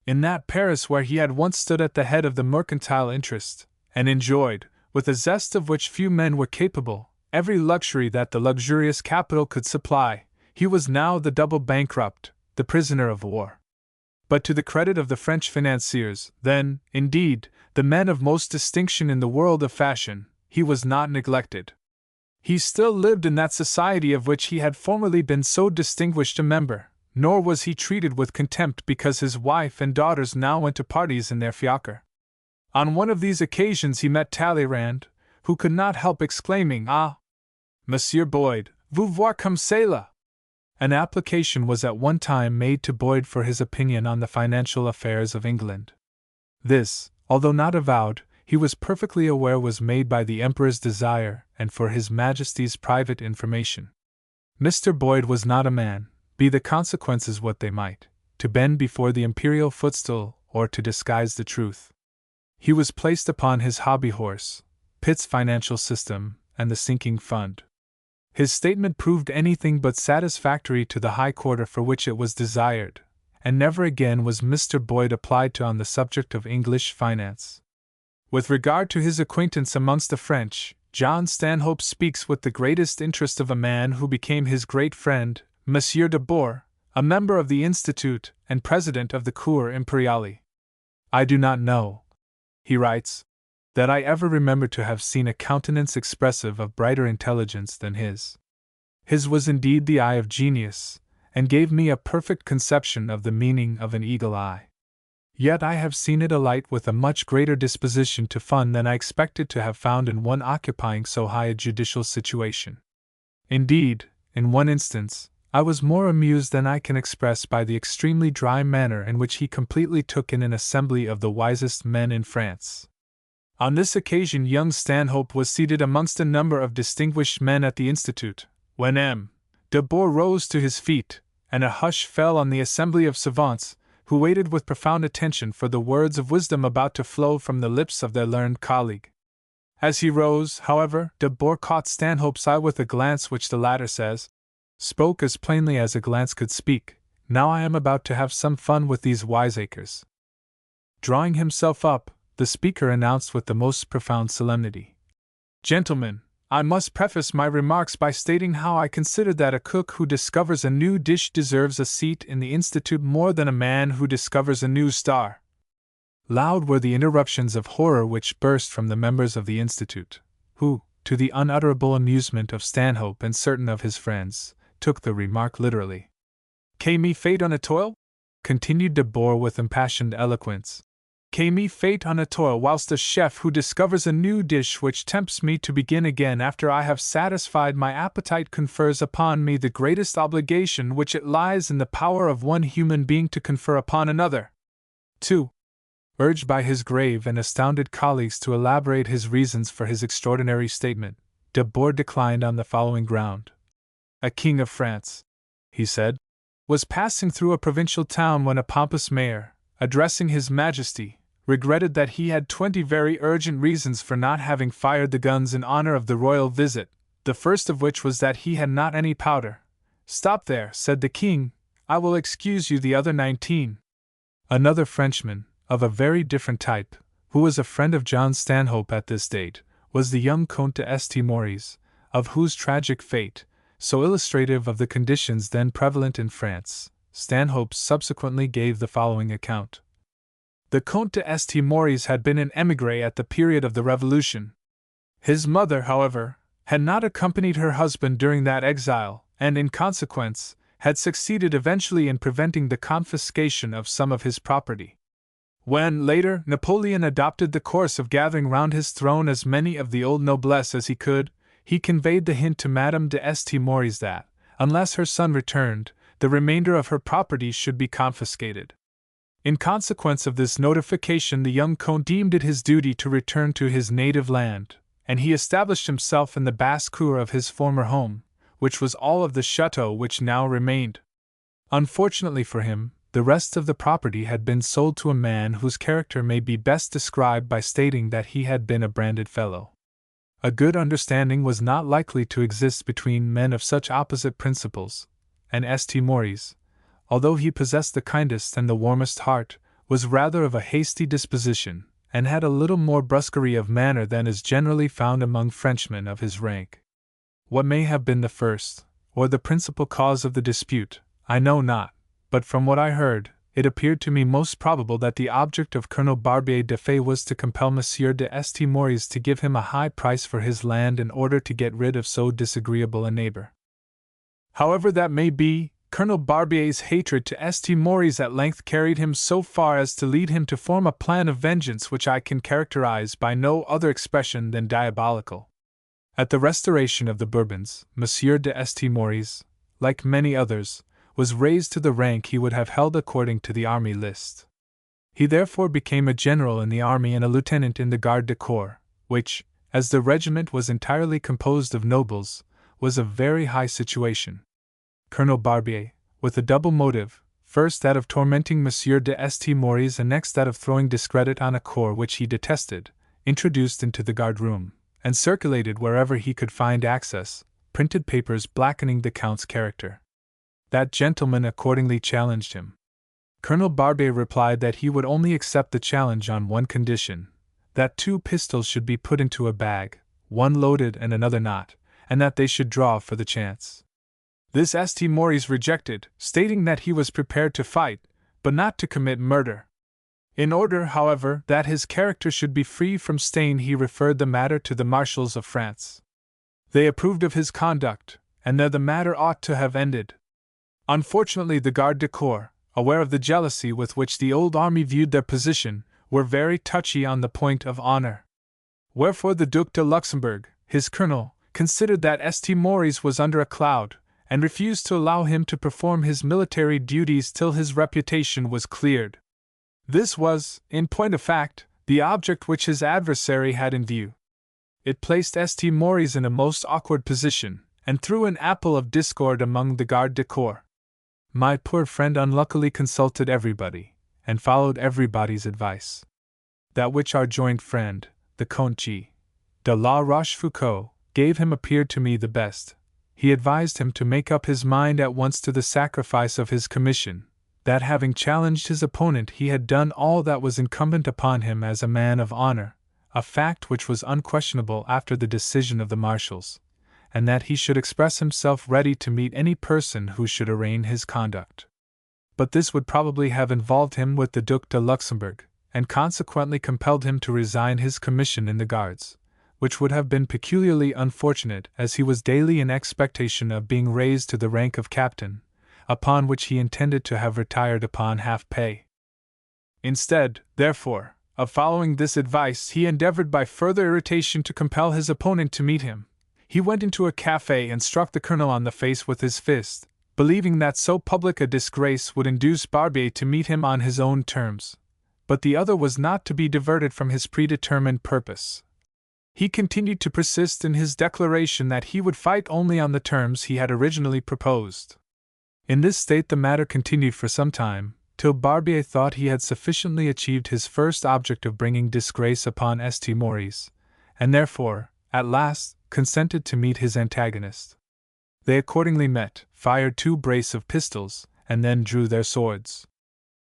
In that Paris where he had once stood at the head of the mercantile interest, and enjoyed, with a zest of which few men were capable, every luxury that the luxurious capital could supply, he was now the double bankrupt, the prisoner of war. But to the credit of the French financiers, then, indeed, the men of most distinction in the world of fashion, he was not neglected. He still lived in that society of which he had formerly been so distinguished a member, nor was he treated with contempt because his wife and daughters now went to parties in their fiacre. On one of these occasions he met Talleyrand, who could not help exclaiming, "Ah, Monsieur Boyd, vous voir comme cela!" An application was at one time made to Boyd for his opinion on the financial affairs of England. This, although not avowed, he was perfectly aware was made by the Emperor's desire and for His Majesty's private information. Mr. Boyd was not a man, be the consequences what they might, to bend before the imperial footstool or to disguise the truth. He was placed upon his hobby horse, Pitt's financial system, and the sinking fund. His statement proved anything but satisfactory to the high quarter for which it was desired, and never again was Mr. Boyd applied to on the subject of English finance. With regard to his acquaintance amongst the French, John Stanhope speaks with the greatest interest of a man who became his great friend, Monsieur de Boer, a member of the Institute and president of the Cour Imperiale. "I do not know," he writes, "that I ever remember to have seen a countenance expressive of brighter intelligence than his. His was indeed the eye of genius, and gave me a perfect conception of the meaning of an eagle eye. Yet I have seen it alight with a much greater disposition to fun than I expected to have found in one occupying so high a judicial situation. Indeed, in one instance, I was more amused than I can express by the extremely dry manner in which he completely took in an assembly of the wisest men in France. On this occasion young Stanhope was seated amongst a number of distinguished men at the Institute, when M. de Boer rose to his feet, and a hush fell on the assembly of savants, who waited with profound attention for the words of wisdom about to flow from the lips of their learned colleague. As he rose, however, de Boer caught Stanhope's eye with a glance which the latter spoke as plainly as a glance could speak, "Now I am about to have some fun with these wiseacres." Drawing himself up, the speaker announced with the most profound solemnity, "Gentlemen, I must preface my remarks by stating how I consider that a cook who discovers a new dish deserves a seat in the Institute more than a man who discovers a new star." Loud were the interruptions of horror which burst from the members of the Institute, who, to the unutterable amusement of Stanhope and certain of his friends, took the remark literally. "Que me fait on a toil?" continued de Boer with impassioned eloquence. "Que me fait on a toil whilst a chef who discovers a new dish which tempts me to begin again after I have satisfied my appetite confers upon me the greatest obligation which it lies in the power of one human being to confer upon another." 2. Urged by his grave and astounded colleagues to elaborate his reasons for his extraordinary statement, de Boer declined on the following ground. "A king of France," he said, "was passing through a provincial town when a pompous mayor, addressing His Majesty, regretted that he had 20 very urgent reasons for not having fired the guns in honor of the royal visit, the first of which was that he had not any powder. 'Stop there,' said the king, 'I will excuse you the other 19. Another Frenchman, of a very different type, who was a friend of John Stanhope at this date, was the young Comte de St. Maurice, of whose tragic fate, so illustrative of the conditions then prevalent in France, Stanhope subsequently gave the following account. The Comte de St. Maurice had been an émigré at the period of the Revolution. His mother, however, had not accompanied her husband during that exile, and in consequence, had succeeded eventually in preventing the confiscation of some of his property. When, later, Napoleon adopted the course of gathering round his throne as many of the old noblesse as he could, he conveyed the hint to Madame de St. Maurice that, unless her son returned, the remainder of her property should be confiscated. In consequence of this notification, the young Count deemed it his duty to return to his native land, and he established himself in the basse-cour of his former home, which was all of the chateau which now remained. Unfortunately for him, the rest of the property had been sold to a man whose character may be best described by stating that he had been a branded fellow. A good understanding was not likely to exist between men of such opposite principles, and St. Maurice, although he possessed the kindest and the warmest heart, was rather of a hasty disposition, and had a little more brusquerie of manner than is generally found among Frenchmen of his rank. What may have been the first, or the principal cause of the dispute, I know not, but from what I heard, it appeared to me most probable that the object of Colonel Barbier de Fay was to compel Monsieur de St. Maurice to give him a high price for his land in order to get rid of so disagreeable a neighbor. However that may be, Colonel Barbier's hatred to St. Maurice at length carried him so far as to lead him to form a plan of vengeance which I can characterize by no other expression than diabolical. At the restoration of the Bourbons, Monsieur de St. Maurice, like many others, was raised to the rank he would have held according to the army list. He therefore became a general in the army and a lieutenant in the garde du corps, which, as the regiment was entirely composed of nobles, was a very high situation. Colonel Barbier, with a double motive, first that of tormenting Monsieur de St. Maurice and next that of throwing discredit on a corps which he detested, introduced into the guard-room, and circulated wherever he could find access, printed papers blackening the Count's character. That gentleman accordingly challenged him. Colonel Barbier replied that he would only accept the challenge on one condition, that 2 pistols should be put into a bag, one loaded and another not, and that they should draw for the chance. This St. Maurice rejected, stating that he was prepared to fight, but not to commit murder. In order, however, that his character should be free from stain, he referred the matter to the marshals of France. They approved of his conduct, and there the matter ought to have ended. Unfortunately, the garde du corps, aware of the jealousy with which the old army viewed their position, were very touchy on the point of honor. Wherefore the Duc de Luxembourg, his colonel, considered that St. Maurice was under a cloud, and refused to allow him to perform his military duties till his reputation was cleared. This was, in point of fact, the object which his adversary had in view. It placed St. Maurice in a most awkward position, and threw an apple of discord among the garde du corps. My poor friend unluckily consulted everybody, and followed everybody's advice. That which our joint friend, the Comte G. de la Rochefoucauld, gave him appeared to me the best. He advised him to make up his mind at once to the sacrifice of his commission, that having challenged his opponent he had done all that was incumbent upon him as a man of honor, a fact which was unquestionable after the decision of the marshals, and that he should express himself ready to meet any person who should arraign his conduct. But this would probably have involved him with the Duc de Luxembourg, and consequently compelled him to resign his commission in the Guards, which would have been peculiarly unfortunate, as he was daily in expectation of being raised to the rank of captain, upon which he intended to have retired upon half pay. Instead, therefore, of following this advice, he endeavored by further irritation to compel his opponent to meet him. He went into a café and struck the colonel on the face with his fist, believing that so public a disgrace would induce Barbier to meet him on his own terms. But the other was not to be diverted from his predetermined purpose. He continued to persist in his declaration that he would fight only on the terms he had originally proposed. In this state the matter continued for some time, till Barbier thought he had sufficiently achieved his first object of bringing disgrace upon St. Maurice, and therefore, at last, consented to meet his antagonist. They accordingly met, fired 2 brace of pistols, and then drew their swords.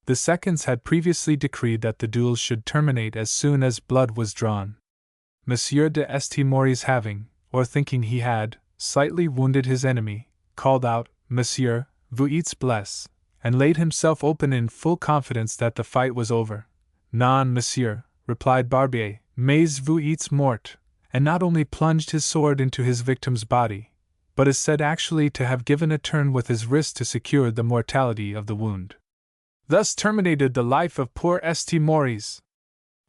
The seconds had previously decreed that the duel should terminate as soon as blood was drawn. Monsieur de St. Maurice having, or thinking he had, slightly wounded his enemy, called out, "Monsieur, vous êtes blessé," and laid himself open in full confidence that the fight was over. "Non, monsieur," replied Barbier, "mais vous êtes mort," and not only plunged his sword into his victim's body, but is said actually to have given a turn with his wrist to secure the mortality of the wound. Thus terminated the life of poor St. Maurice.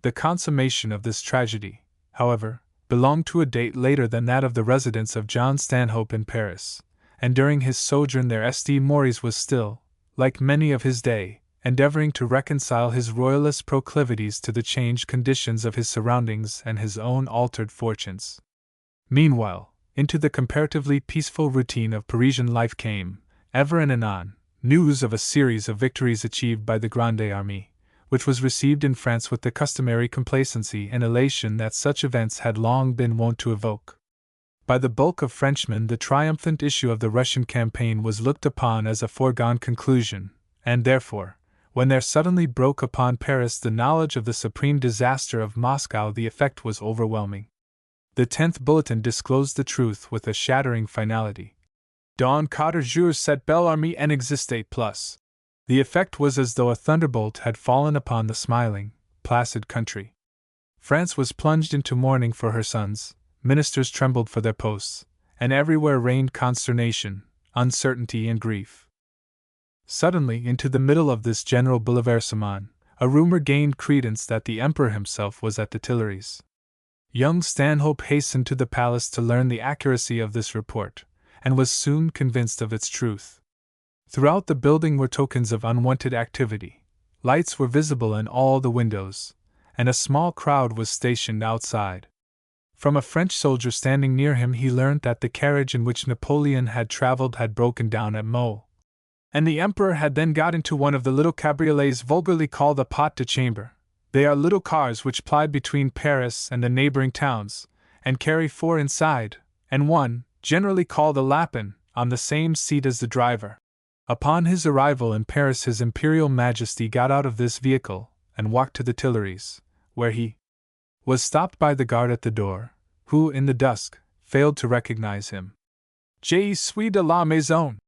The consummation of this tragedy, however, belonged to a date later than that of the residence of John Stanhope in Paris, and during his sojourn there St. Maurice was still, like many of his day, endeavoring to reconcile his royalist proclivities to the changed conditions of his surroundings and his own altered fortunes. Meanwhile, into the comparatively peaceful routine of Parisian life came, ever and anon, news of a series of victories achieved by the Grande Armée, which was received in France with the customary complacency and elation that such events had long been wont to evoke. By the bulk of Frenchmen, the triumphant issue of the Russian campaign was looked upon as a foregone conclusion, and therefore, when there suddenly broke upon Paris the knowledge of the supreme disaster of Moscow, the effect was overwhelming. The 10th bulletin disclosed the truth with a shattering finality. Dans 4 jours cette belle armée n'existait plus. The effect was as though a thunderbolt had fallen upon the smiling, placid country. France was plunged into mourning for her sons, ministers trembled for their posts, and everywhere reigned consternation, uncertainty, and grief. Suddenly, into the middle of this general bouleversement, a rumor gained credence that the Emperor himself was at the Tuileries. Young Stanhope hastened to the palace to learn the accuracy of this report, and was soon convinced of its truth. Throughout the building were tokens of unwonted activity. Lights were visible in all the windows, and a small crowd was stationed outside. From a French soldier standing near him he learned that the carriage in which Napoleon had traveled had broken down at Meaux, and the Emperor had then got into one of the little cabriolets vulgarly called a pot de chambre. They are little cars which ply between Paris and the neighboring towns, and carry 4 inside, and 1, generally called a lapin, on the same seat as the driver. Upon his arrival in Paris, His Imperial Majesty got out of this vehicle and walked to the Tuileries, where he was stopped by the guard at the door, who, in the dusk, failed to recognize him. Je suis de la maison,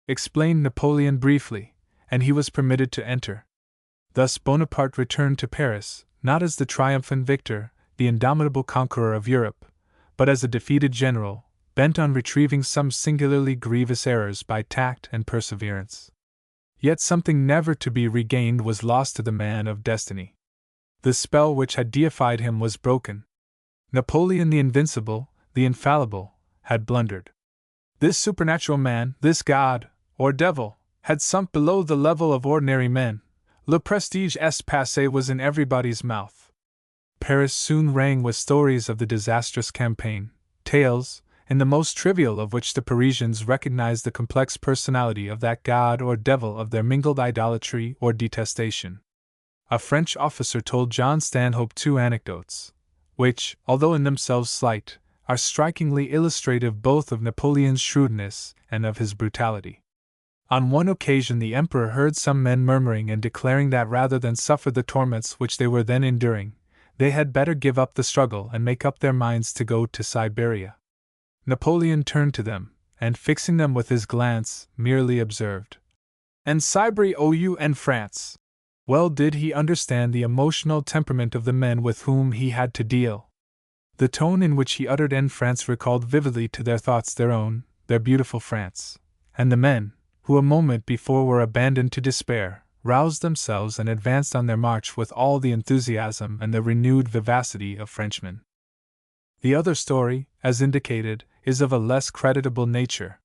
explained Napoleon briefly, and he was permitted to enter. Thus Bonaparte returned to Paris, not as the triumphant victor, the indomitable conqueror of Europe, but as a defeated general, bent on retrieving some singularly grievous errors by tact and perseverance. Yet something never to be regained was lost to the man of destiny. The spell which had deified him was broken. Napoleon the invincible, the infallible, had blundered. This supernatural man, this god, or devil, had sunk below the level of ordinary men. Le prestige est passé was in everybody's mouth. Paris soon rang with stories of the disastrous campaign, tales, in the most trivial of which the Parisians recognized the complex personality of that god or devil of their mingled idolatry or detestation. A French officer told John Stanhope 2 anecdotes, which, although in themselves slight, are strikingly illustrative both of Napoleon's shrewdness and of his brutality. On one occasion the Emperor heard some men murmuring and declaring that rather than suffer the torments which they were then enduring, they had better give up the struggle and make up their minds to go to Siberia. Napoleon turned to them, and fixing them with his glance, merely observed, "En Siberie ou en France." Well did he understand the emotional temperament of the men with whom he had to deal. The tone in which he uttered "en France" recalled vividly to their thoughts their own, their beautiful France, and the men, who a moment before were abandoned to despair, roused themselves and advanced on their march with all the enthusiasm and the renewed vivacity of Frenchmen. The other story, as indicated, is of a less creditable nature.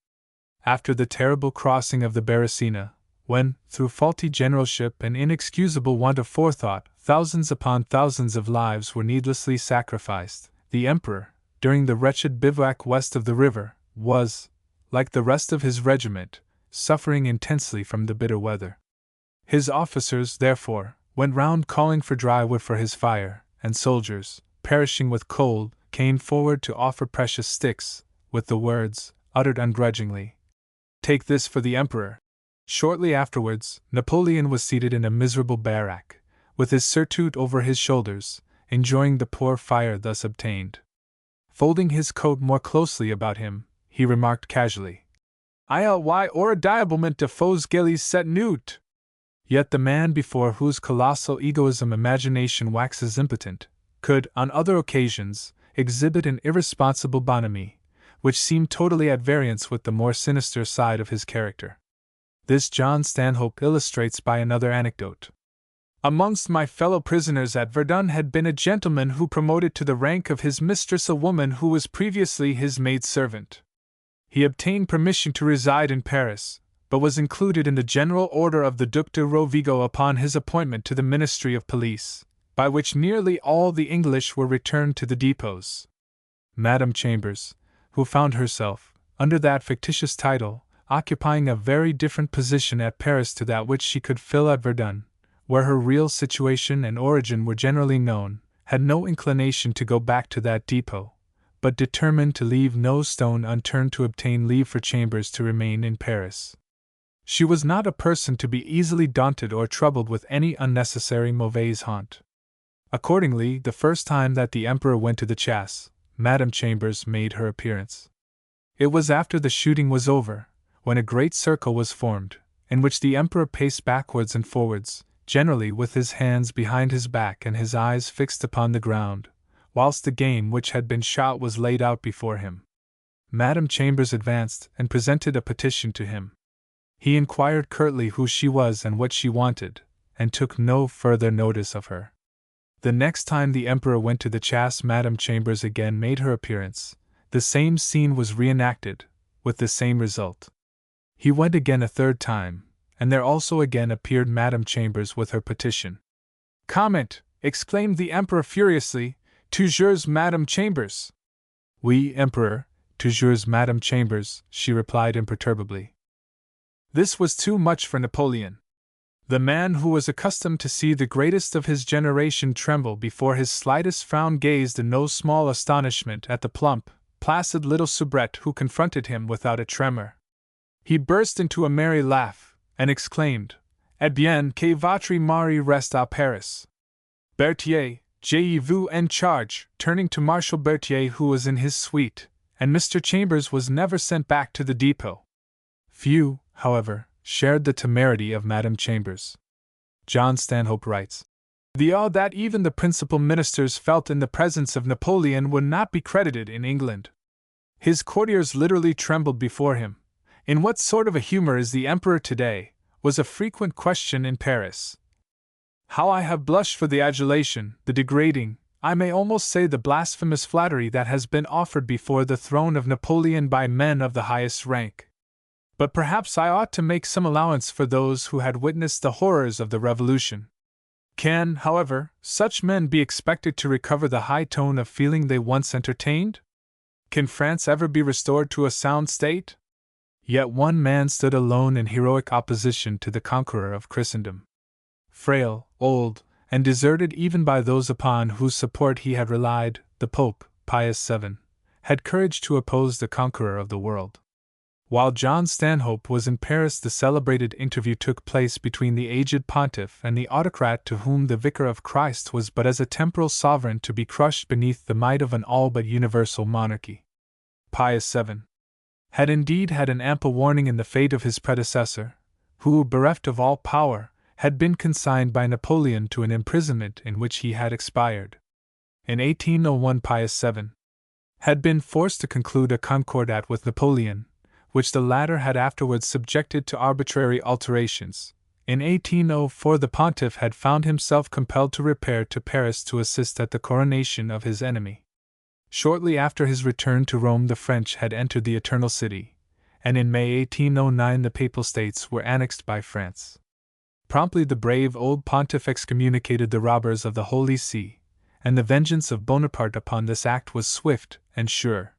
After the terrible crossing of the Beresina, when, through faulty generalship and inexcusable want of forethought, thousands upon thousands of lives were needlessly sacrificed, the Emperor, during the wretched bivouac west of the river, was, like the rest of his regiment, suffering intensely from the bitter weather. His officers, therefore, went round calling for dry wood for his fire, and soldiers, perishing with cold, came forward to offer precious sticks, with the words, uttered ungrudgingly, "Take this for the Emperor." Shortly afterwards, Napoleon was seated in a miserable barrack, with his surtout over his shoulders, enjoying the poor fire thus obtained. Folding his coat more closely about him, he remarked casually, "Why or a diablement de faux gilets cette nuit." Yet the man before whose colossal egoism imagination waxes impotent, could, on other occasions, exhibit an irresponsible bonhomie, which seemed totally at variance with the more sinister side of his character. This John Stanhope illustrates by another anecdote. "Amongst my fellow prisoners at Verdun had been a gentleman who promoted to the rank of his mistress a woman who was previously his maid-servant. He obtained permission to reside in Paris, but was included in the general order of the Duc de Rovigo upon his appointment to the Ministry of Police, by which nearly all the English were returned to the depots. Madame Chambers, who found herself, under that fictitious title, occupying a very different position at Paris to that which she could fill at Verdun, where her real situation and origin were generally known, had no inclination to go back to that depot, but determined to leave no stone unturned to obtain leave for Chambers to remain in Paris. She was not a person to be easily daunted or troubled with any unnecessary mauvaise honte. Accordingly, the first time that the Emperor went to the Chasse, Madame Chambers made her appearance. It was after the shooting was over, when a great circle was formed, in which the Emperor paced backwards and forwards, generally with his hands behind his back and his eyes fixed upon the ground, whilst the game which had been shot was laid out before him. Madame Chambers advanced and presented a petition to him. He inquired curtly who she was and what she wanted, and took no further notice of her. The next time the Emperor went to the Chasse, Madame Chambers again made her appearance. The same scene was reenacted, with the same result. He went again a third time, and there also again appeared Madame Chambers with her petition. "Comment!" exclaimed the Emperor furiously. "Toujours Madame Chambers!" "Oui, Emperor, toujours Madame Chambers," she replied imperturbably. This was too much for Napoleon. The man who was accustomed to see the greatest of his generation tremble before his slightest frown gazed in no small astonishment at the plump, placid little soubrette who confronted him without a tremor. He burst into a merry laugh, and exclaimed, "Eh bien, que votre mari reste à Paris. Berthier, j'ai-vous en charge," turning to Marshal Berthier, who was in his suite, and Mr. Chambers was never sent back to the depot. Few, however, shared the temerity of Madame Chambers. John Stanhope writes, "The awe that even the principal ministers felt in the presence of Napoleon would not be credited in England. His courtiers literally trembled before him. In what sort of a humor is the Emperor today, was a frequent question in Paris. How I have blushed for the adulation, the degrading, I may almost say the blasphemous flattery that has been offered before the throne of Napoleon by men of the highest rank. But perhaps I ought to make some allowance for those who had witnessed the horrors of the Revolution. Can, however, such men be expected to recover the high tone of feeling they once entertained? Can France ever be restored to a sound state?" Yet one man stood alone in heroic opposition to the conqueror of Christendom. Frail, old, and deserted even by those upon whose support he had relied, the Pope, Pius VII, had courage to oppose the conqueror of the world. While John Stanhope was in Paris, the celebrated interview took place between the aged pontiff and the autocrat to whom the Vicar of Christ was but as a temporal sovereign to be crushed beneath the might of an all but universal monarchy. Pius VII had indeed had an ample warning in the fate of his predecessor, who, bereft of all power, had been consigned by Napoleon to an imprisonment in which he had expired. In 1801 Pius VII had been forced to conclude a concordat with Napoleon, which the latter had afterwards subjected to arbitrary alterations. In 1804 the pontiff had found himself compelled to repair to Paris to assist at the coronation of his enemy. Shortly after his return to Rome the French had entered the Eternal City, and in May 1809 the Papal States were annexed by France. Promptly the brave old pontiff excommunicated the robbers of the Holy See, and the vengeance of Bonaparte upon this act was swift and sure.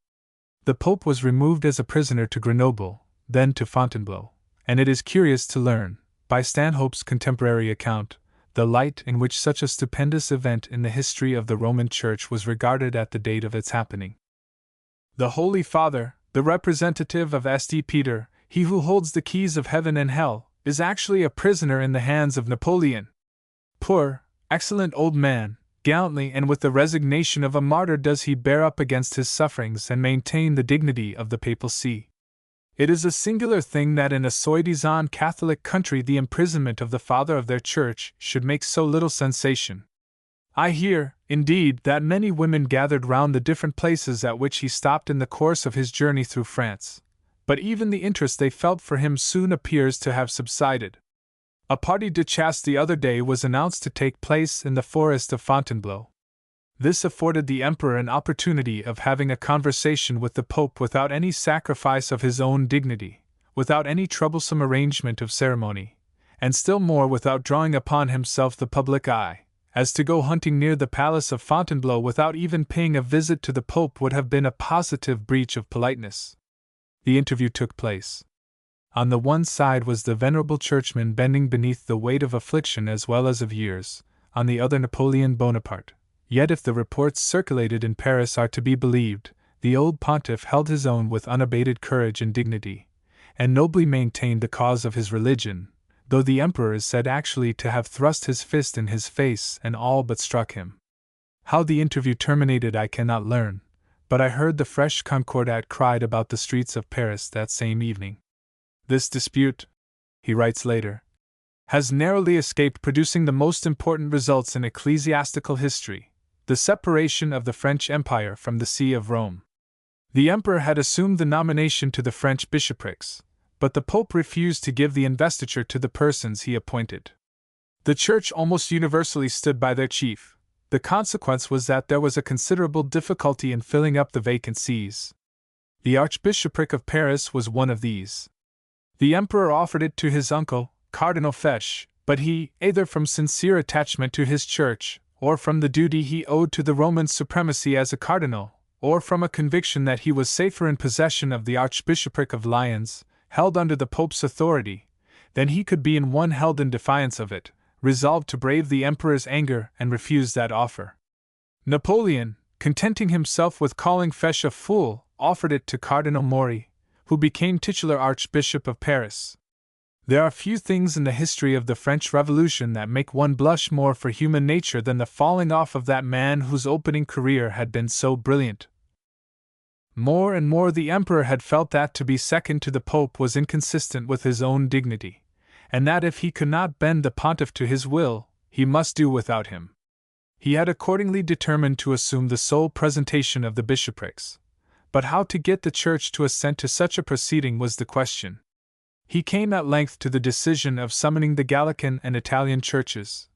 The Pope was removed as a prisoner to Grenoble, then to Fontainebleau, and it is curious to learn, by Stanhope's contemporary account, the light in which such a stupendous event in the history of the Roman Church was regarded at the date of its happening. The Holy Father, the representative of St. Peter, he who holds the keys of heaven and hell, is actually a prisoner in the hands of Napoleon. Poor, excellent old man! Gallantly and with the resignation of a martyr does he bear up against his sufferings and maintain the dignity of the Papal See. It is a singular thing that in a soi-disant Catholic country the imprisonment of the Father of their Church should make so little sensation. I hear, indeed, that many women gathered round the different places at which he stopped in the course of his journey through France, but even the interest they felt for him soon appears to have subsided. A party de chasse the other day was announced to take place in the forest of Fontainebleau. This afforded the Emperor an opportunity of having a conversation with the Pope without any sacrifice of his own dignity, without any troublesome arrangement of ceremony, and still more without drawing upon himself the public eye, as to go hunting near the palace of Fontainebleau without even paying a visit to the Pope would have been a positive breach of politeness. The interview took place. On the one side was the venerable churchman bending beneath the weight of affliction as well as of years, on the other Napoleon Bonaparte. Yet if the reports circulated in Paris are to be believed, the old pontiff held his own with unabated courage and dignity, and nobly maintained the cause of his religion, though the emperor is said actually to have thrust his fist in his face and all but struck him. How the interview terminated I cannot learn, but I heard the fresh Concordat cried about the streets of Paris that same evening. This dispute, he writes later, has narrowly escaped producing the most important results in ecclesiastical history, the separation of the French Empire from the See of Rome. The emperor had assumed the nomination to the French bishoprics, but the Pope refused to give the investiture to the persons he appointed. The Church almost universally stood by their chief. The consequence was that there was a considerable difficulty in filling up the vacant sees. The Archbishopric of Paris was one of these. The emperor offered it to his uncle, Cardinal Fesch, but he, either from sincere attachment to his church, or from the duty he owed to the Roman supremacy as a cardinal, or from a conviction that he was safer in possession of the Archbishopric of Lyons, held under the Pope's authority, than he could be in one held in defiance of it, resolved to brave the emperor's anger and refuse that offer. Napoleon, contenting himself with calling Fesch a fool, offered it to Cardinal Maury, who became titular Archbishop of Paris. There are few things in the history of the French Revolution that make one blush more for human nature than the falling off of that man whose opening career had been so brilliant. More and more the emperor had felt that to be second to the Pope was inconsistent with his own dignity, and that if he could not bend the pontiff to his will, he must do without him. He had accordingly determined to assume the sole presentation of the bishoprics. But how to get the Church to assent to such a proceeding was the question. He came at length to the decision of summoning the Gallican and Italian churches.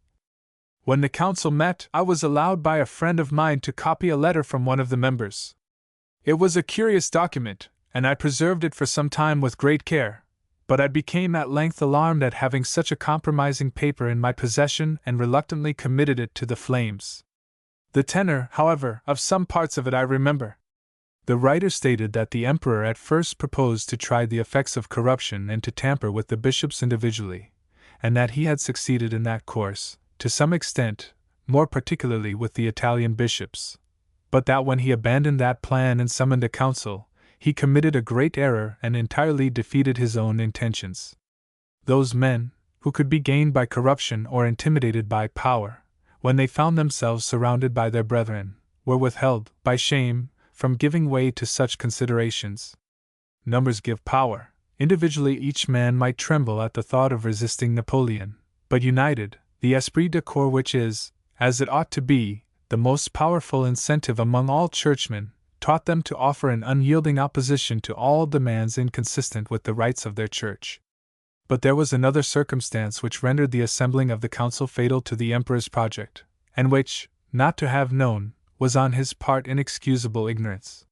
When the council met, I was allowed by a friend of mine to copy a letter from one of the members. It was a curious document, and I preserved it for some time with great care, but I became at length alarmed at having such a compromising paper in my possession and reluctantly committed it to the flames. The tenor, however, of some parts of it I remember. The writer stated that the emperor at first proposed to try the effects of corruption and to tamper with the bishops individually, and that he had succeeded in that course, to some extent, more particularly with the Italian bishops, but that when he abandoned that plan and summoned a council, he committed a great error and entirely defeated his own intentions. Those men, who could be gained by corruption or intimidated by power, when they found themselves surrounded by their brethren, were withheld, by shame, from giving way to such considerations. Numbers give power. Individually each man might tremble at the thought of resisting Napoleon, but united, the esprit de corps which is, as it ought to be, the most powerful incentive among all churchmen, taught them to offer an unyielding opposition to all demands inconsistent with the rights of their church. But there was another circumstance which rendered the assembling of the council fatal to the emperor's project, and which, not to have known, was on his part inexcusable ignorance.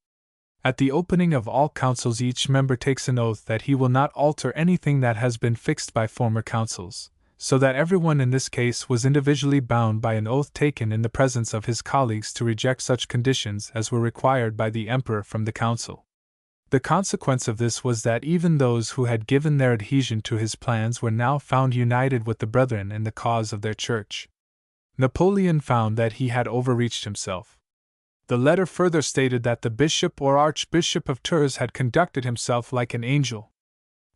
At the opening of all councils each member takes an oath that he will not alter anything that has been fixed by former councils, so that everyone in this case was individually bound by an oath taken in the presence of his colleagues to reject such conditions as were required by the emperor from the council. The consequence of this was that even those who had given their adhesion to his plans were now found united with the brethren in the cause of their church. Napoleon found that he had overreached himself. The letter further stated that the bishop or archbishop of Tours had conducted himself like an angel.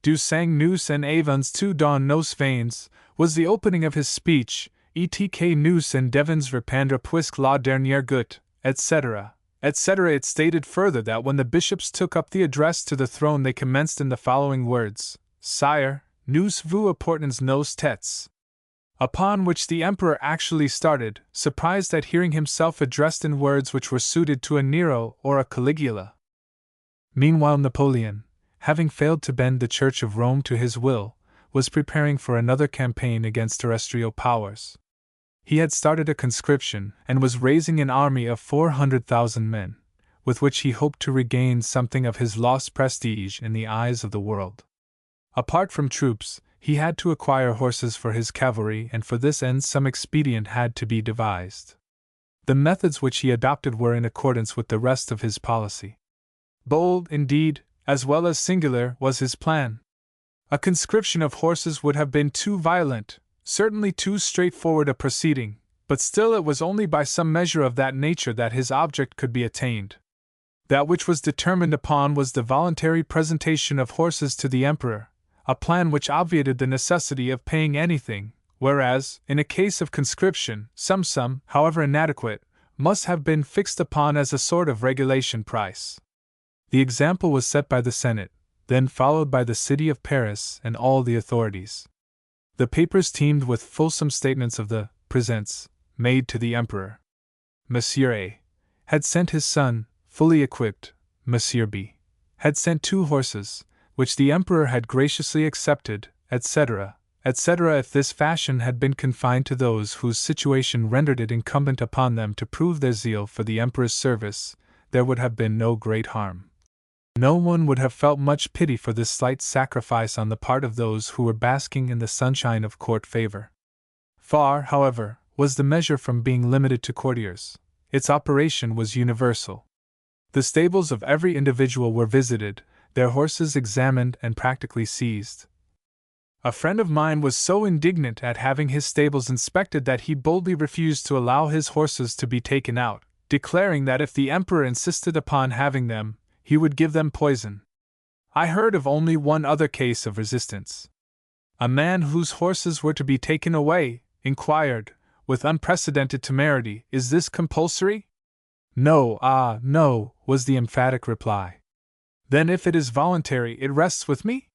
Du sang nous en avons tout dans nos veins, was the opening of his speech, etk nous en devons répandre puisque la dernière goutte, etc., etc. It stated further that when the bishops took up the address to the throne they commenced in the following words: Sire, nous vous apportons nos têtes. Upon which the emperor actually started, surprised at hearing himself addressed in words which were suited to a Nero or a Caligula. Meanwhile Napoleon, having failed to bend the Church of Rome to his will, was preparing for another campaign against terrestrial powers. He had started a conscription and was raising an army of 400,000 men, with which he hoped to regain something of his lost prestige in the eyes of the world. Apart from troops, he had to acquire horses for his cavalry, and for this end some expedient had to be devised. The methods which he adopted were in accordance with the rest of his policy. Bold, indeed, as well as singular, was his plan. A conscription of horses would have been too violent, certainly too straightforward a proceeding, but still it was only by some measure of that nature that his object could be attained. That which was determined upon was the voluntary presentation of horses to the Emperor, a plan which obviated the necessity of paying anything, whereas, in a case of conscription, some sum, however inadequate, must have been fixed upon as a sort of regulation price. The example was set by the Senate, then followed by the city of Paris and all the authorities. The papers teemed with fulsome statements of the presents made to the Emperor. Monsieur A. had sent his son, fully equipped. Monsieur B. had sent 2 horses, which the Emperor had graciously accepted, etc., etc. If this fashion had been confined to those whose situation rendered it incumbent upon them to prove their zeal for the Emperor's service, there would have been no great harm. No one would have felt much pity for this slight sacrifice on the part of those who were basking in the sunshine of court favor. Far, however, was the measure from being limited to courtiers. Its operation was universal. The stables of every individual were visited, their horses examined and practically seized. A friend of mine was so indignant at having his stables inspected that he boldly refused to allow his horses to be taken out, declaring that if the Emperor insisted upon having them, he would give them poison. I heard of only one other case of resistance. A man whose horses were to be taken away inquired, with unprecedented temerity, "Is this compulsory?" "No, no," was the emphatic reply. "Then if it is voluntary, it rests with me?"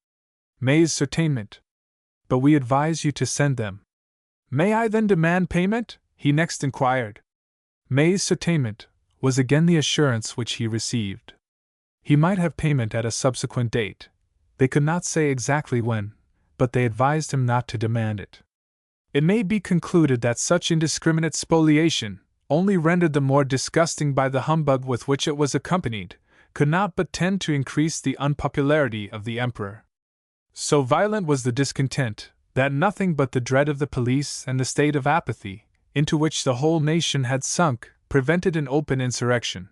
"Mais certainement. But we advise you to send them." "May I then demand payment?" he next inquired. "Mais certainement," was again the assurance which he received. He might have payment at a subsequent date. They could not say exactly when, but they advised him not to demand it. It may be concluded that such indiscriminate spoliation, only rendered the more disgusting by the humbug with which it was accompanied, could not but tend to increase the unpopularity of the Emperor. So violent was the discontent, that nothing but the dread of the police and the state of apathy, into which the whole nation had sunk, prevented an open insurrection.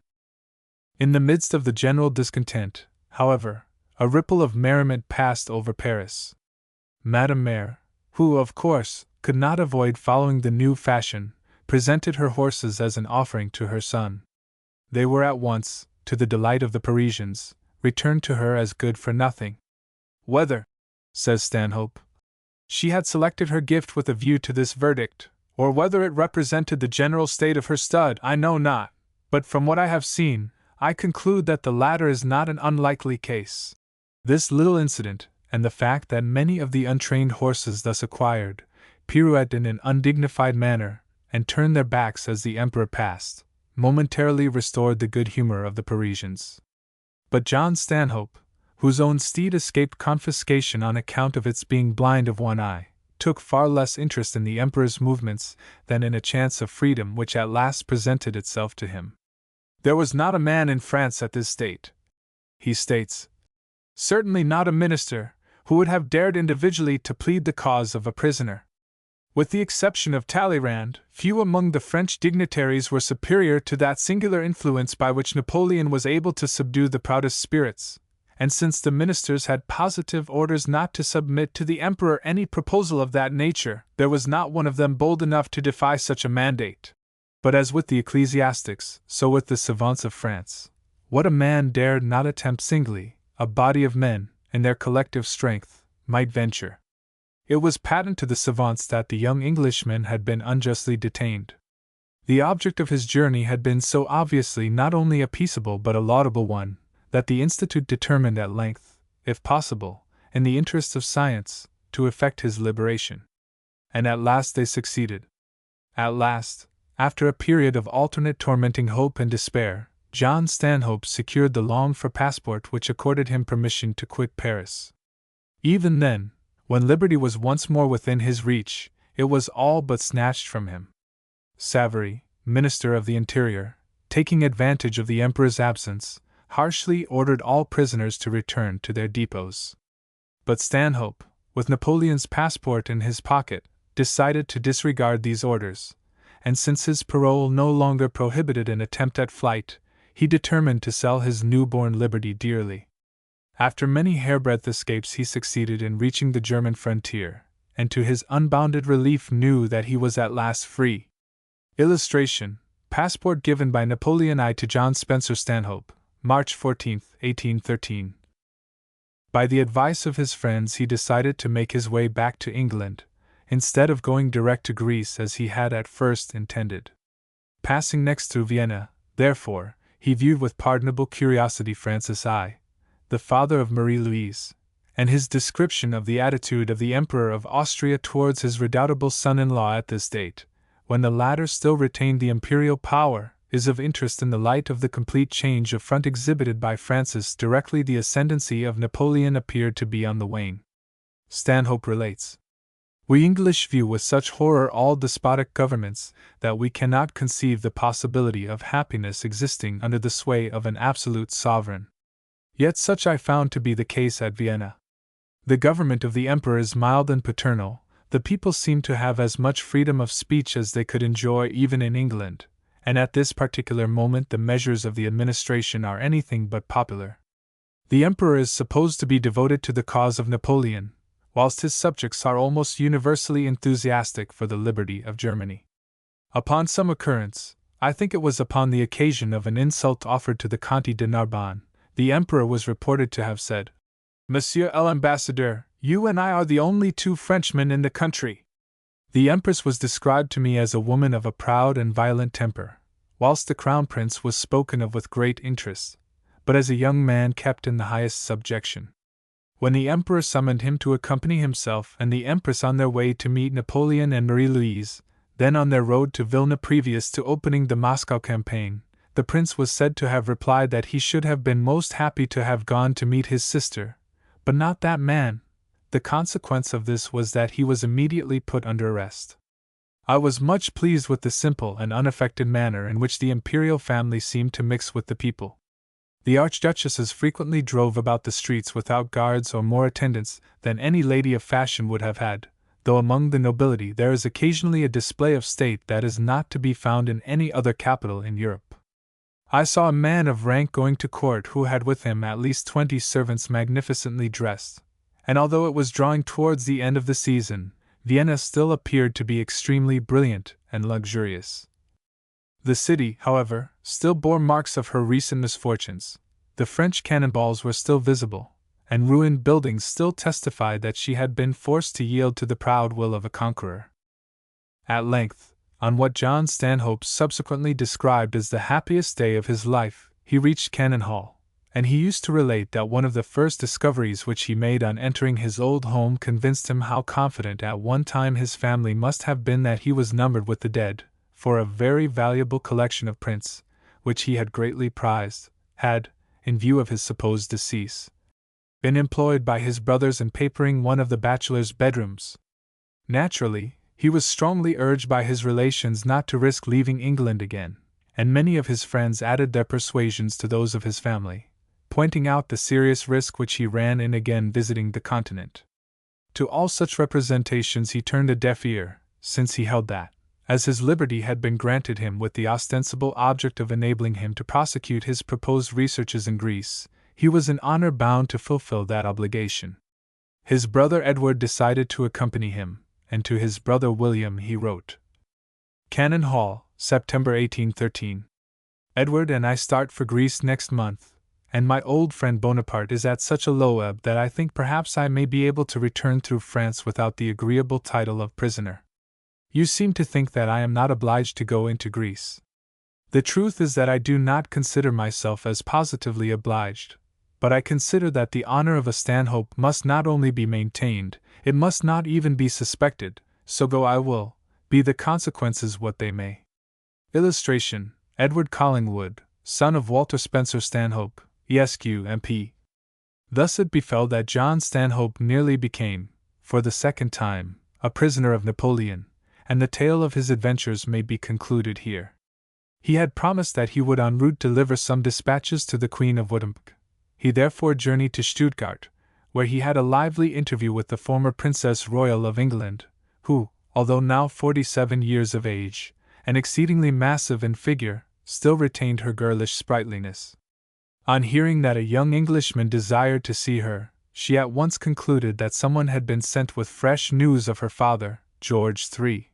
In the midst of the general discontent, however, a ripple of merriment passed over Paris. Madame Mère, who, of course, could not avoid following the new fashion, presented her horses as an offering to her son. They were at once, to the delight of the Parisians, returned to her as good for nothing. Whether, says Stanhope, she had selected her gift with a view to this verdict, or whether it represented the general state of her stud, I know not, but from what I have seen, I conclude that the latter is not an unlikely case. This little incident, and the fact that many of the untrained horses thus acquired, pirouetted in an undignified manner, and turned their backs as the Emperor passed, momentarily restored the good humor of the Parisians. But John Stanhope, whose own steed escaped confiscation on account of its being blind of one eye, took far less interest in the Emperor's movements than in a chance of freedom which at last presented itself to him. There was not a man in France at this date, he states, certainly not a minister, who would have dared individually to plead the cause of a prisoner. With the exception of Talleyrand, few among the French dignitaries were superior to that singular influence by which Napoleon was able to subdue the proudest spirits, and since the ministers had positive orders not to submit to the Emperor any proposal of that nature, there was not one of them bold enough to defy such a mandate. But as with the ecclesiastics, so with the savants of France, what a man dared not attempt singly, a body of men, in their collective strength, might venture. It was patent to the savants that the young Englishman had been unjustly detained. The object of his journey had been so obviously not only a peaceable but a laudable one, that the Institute determined at length, if possible, in the interests of science, to effect his liberation. And at last they succeeded. At last, after a period of alternate tormenting hope and despair, John Stanhope secured the longed-for passport which accorded him permission to quit Paris. Even then, when liberty was once more within his reach, it was all but snatched from him. Savary, Minister of the Interior, taking advantage of the Emperor's absence, harshly ordered all prisoners to return to their depots. But Stanhope, with Napoleon's passport in his pocket, decided to disregard these orders, and since his parole no longer prohibited an attempt at flight, he determined to sell his newborn liberty dearly. After many hairbreadth escapes he succeeded in reaching the German frontier, and to his unbounded relief knew that he was at last free. Illustration: passport given by Napoleon I to John Spencer-Stanhope, March 14, 1813. By the advice of his friends he decided to make his way back to England, instead of going direct to Greece as he had at first intended. Passing next through Vienna, therefore, he viewed with pardonable curiosity Francis I, the father of Marie-Louise, and his description of the attitude of the Emperor of Austria towards his redoubtable son-in-law at this date, when the latter still retained the imperial power, is of interest in the light of the complete change of front exhibited by Francis directly the ascendancy of Napoleon appeared to be on the wane. Stanhope relates, "We English view with such horror all despotic governments that we cannot conceive the possibility of happiness existing under the sway of an absolute sovereign. Yet such I found to be the case at Vienna. The government of the Emperor is mild and paternal, the people seem to have as much freedom of speech as they could enjoy even in England, and at this particular moment the measures of the administration are anything but popular. The Emperor is supposed to be devoted to the cause of Napoleon, whilst his subjects are almost universally enthusiastic for the liberty of Germany. Upon some occurrence, I think it was upon the occasion of an insult offered to the Comte de Narbonne, the Emperor was reported to have said, 'Monsieur l'Ambassadeur, you and I are the only two Frenchmen in the country.' The Empress was described to me as a woman of a proud and violent temper, whilst the Crown Prince was spoken of with great interest, but as a young man kept in the highest subjection. When the Emperor summoned him to accompany himself and the Empress on their way to meet Napoleon and Marie-Louise, then on their road to Vilna previous to opening the Moscow campaign, the Prince was said to have replied that he should have been most happy to have gone to meet his sister, but not that man. The consequence of this was that he was immediately put under arrest. I was much pleased with the simple and unaffected manner in which the imperial family seemed to mix with the people. The archduchesses frequently drove about the streets without guards or more attendants than any lady of fashion would have had, though among the nobility there is occasionally a display of state that is not to be found in any other capital in Europe. I saw a man of rank going to court who had with him at least 20 servants magnificently dressed, and although it was drawing towards the end of the season, Vienna still appeared to be extremely brilliant and luxurious. The city, however, still bore marks of her recent misfortunes. The French cannonballs were still visible, and ruined buildings still testified that she had been forced to yield to the proud will of a conqueror. At length, on what John Stanhope subsequently described as the happiest day of his life, he reached Cannon Hall, and he used to relate that one of the first discoveries which he made on entering his old home convinced him how confident at one time his family must have been that he was numbered with the dead, for a very valuable collection of prints, which he had greatly prized, had, in view of his supposed decease, been employed by his brothers in papering one of the bachelors' bedrooms. Naturally, he was strongly urged by his relations not to risk leaving England again, and many of his friends added their persuasions to those of his family, pointing out the serious risk which he ran in again visiting the continent. To all such representations he turned a deaf ear, since he held that, as his liberty had been granted him with the ostensible object of enabling him to prosecute his proposed researches in Greece, he was in honor bound to fulfill that obligation. His brother Edward decided to accompany him, and to his brother William he wrote. Cannon Hall, September 1813. Edward and I start for Greece next month, and my old friend Bonaparte is at such a low ebb that I think perhaps I may be able to return through France without the agreeable title of prisoner. You seem to think that I am not obliged to go into Greece. The truth is that I do not consider myself as positively obliged, but I consider that the honor of a Stanhope must not only be maintained, it must not even be suspected, so go I will, be the consequences what they may. Illustration: Edward Collingwood, son of Walter Spencer-Stanhope, Esq. MP. Thus it befell that John Stanhope nearly became, for the second time, a prisoner of Napoleon, and the tale of his adventures may be concluded here. He had promised that he would en route deliver some dispatches to the Queen of Württemberg. He therefore journeyed to Stuttgart, where he had a lively interview with the former Princess Royal of England, who, although now 47 years of age, and exceedingly massive in figure, still retained her girlish sprightliness. On hearing that a young Englishman desired to see her, she at once concluded that someone had been sent with fresh news of her father, George III,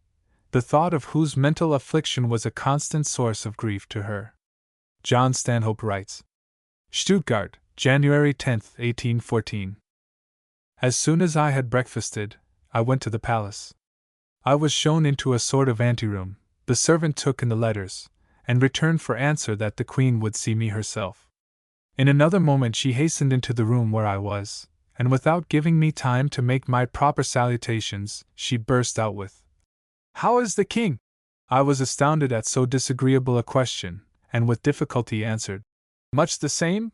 the thought of whose mental affliction was a constant source of grief to her. John Stanhope writes. Stuttgart, January 10, 1814. As soon as I had breakfasted, I went to the palace. I was shown into a sort of anteroom, the servant took in the letters, and returned for answer that the Queen would see me herself. In another moment she hastened into the room where I was, and without giving me time to make my proper salutations, she burst out with, "How is the King?" I was astounded at so disagreeable a question, and with difficulty answered, "Much the same?"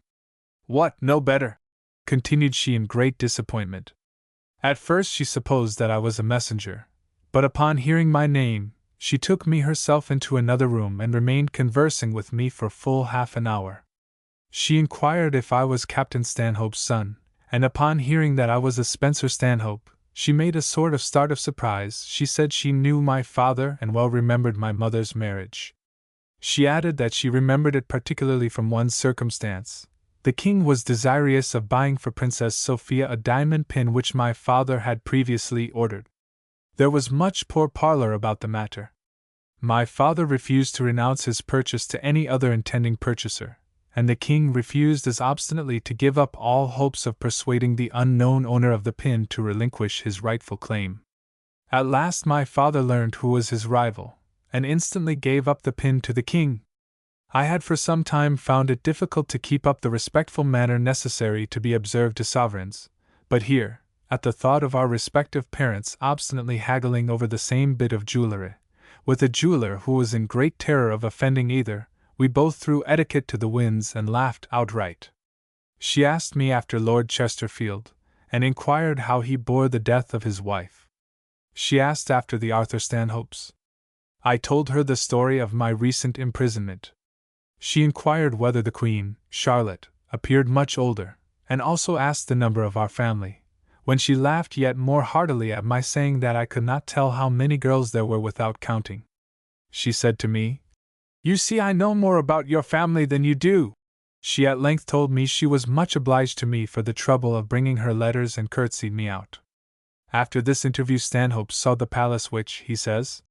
"What, no better?" continued she in great disappointment. At first she supposed that I was a messenger, but upon hearing my name, she took me herself into another room and remained conversing with me for full half an hour. She inquired if I was Captain Stanhope's son, and upon hearing that I was a Spencer-Stanhope, she made a sort of start of surprise. She said she knew my father and well remembered my mother's marriage. She added that she remembered it particularly from one circumstance. The King was desirous of buying for Princess Sophia a diamond pin which my father had previously ordered. There was much pourparlor about the matter. My father refused to renounce his purchase to any other intending purchaser, and the King refused as obstinately to give up all hopes of persuading the unknown owner of the pin to relinquish his rightful claim. At last my father learned who was his rival, and instantly gave up the pin to the King. I had for some time found it difficult to keep up the respectful manner necessary to be observed to sovereigns, but here, at the thought of our respective parents obstinately haggling over the same bit of jewellery, with a jeweller who was in great terror of offending either, we both threw etiquette to the winds and laughed outright. She asked me after Lord Chesterfield, and inquired how he bore the death of his wife. She asked after the Arthur Stanhopes. I told her the story of my recent imprisonment. She inquired whether the Queen, Charlotte, appeared much older, and also asked the number of our family, when she laughed yet more heartily at my saying that I could not tell how many girls there were without counting. She said to me, "You see I know more about your family than you do." She at length told me she was much obliged to me for the trouble of bringing her letters and curtsied me out. After this interview Stanhope saw the palace which, he says,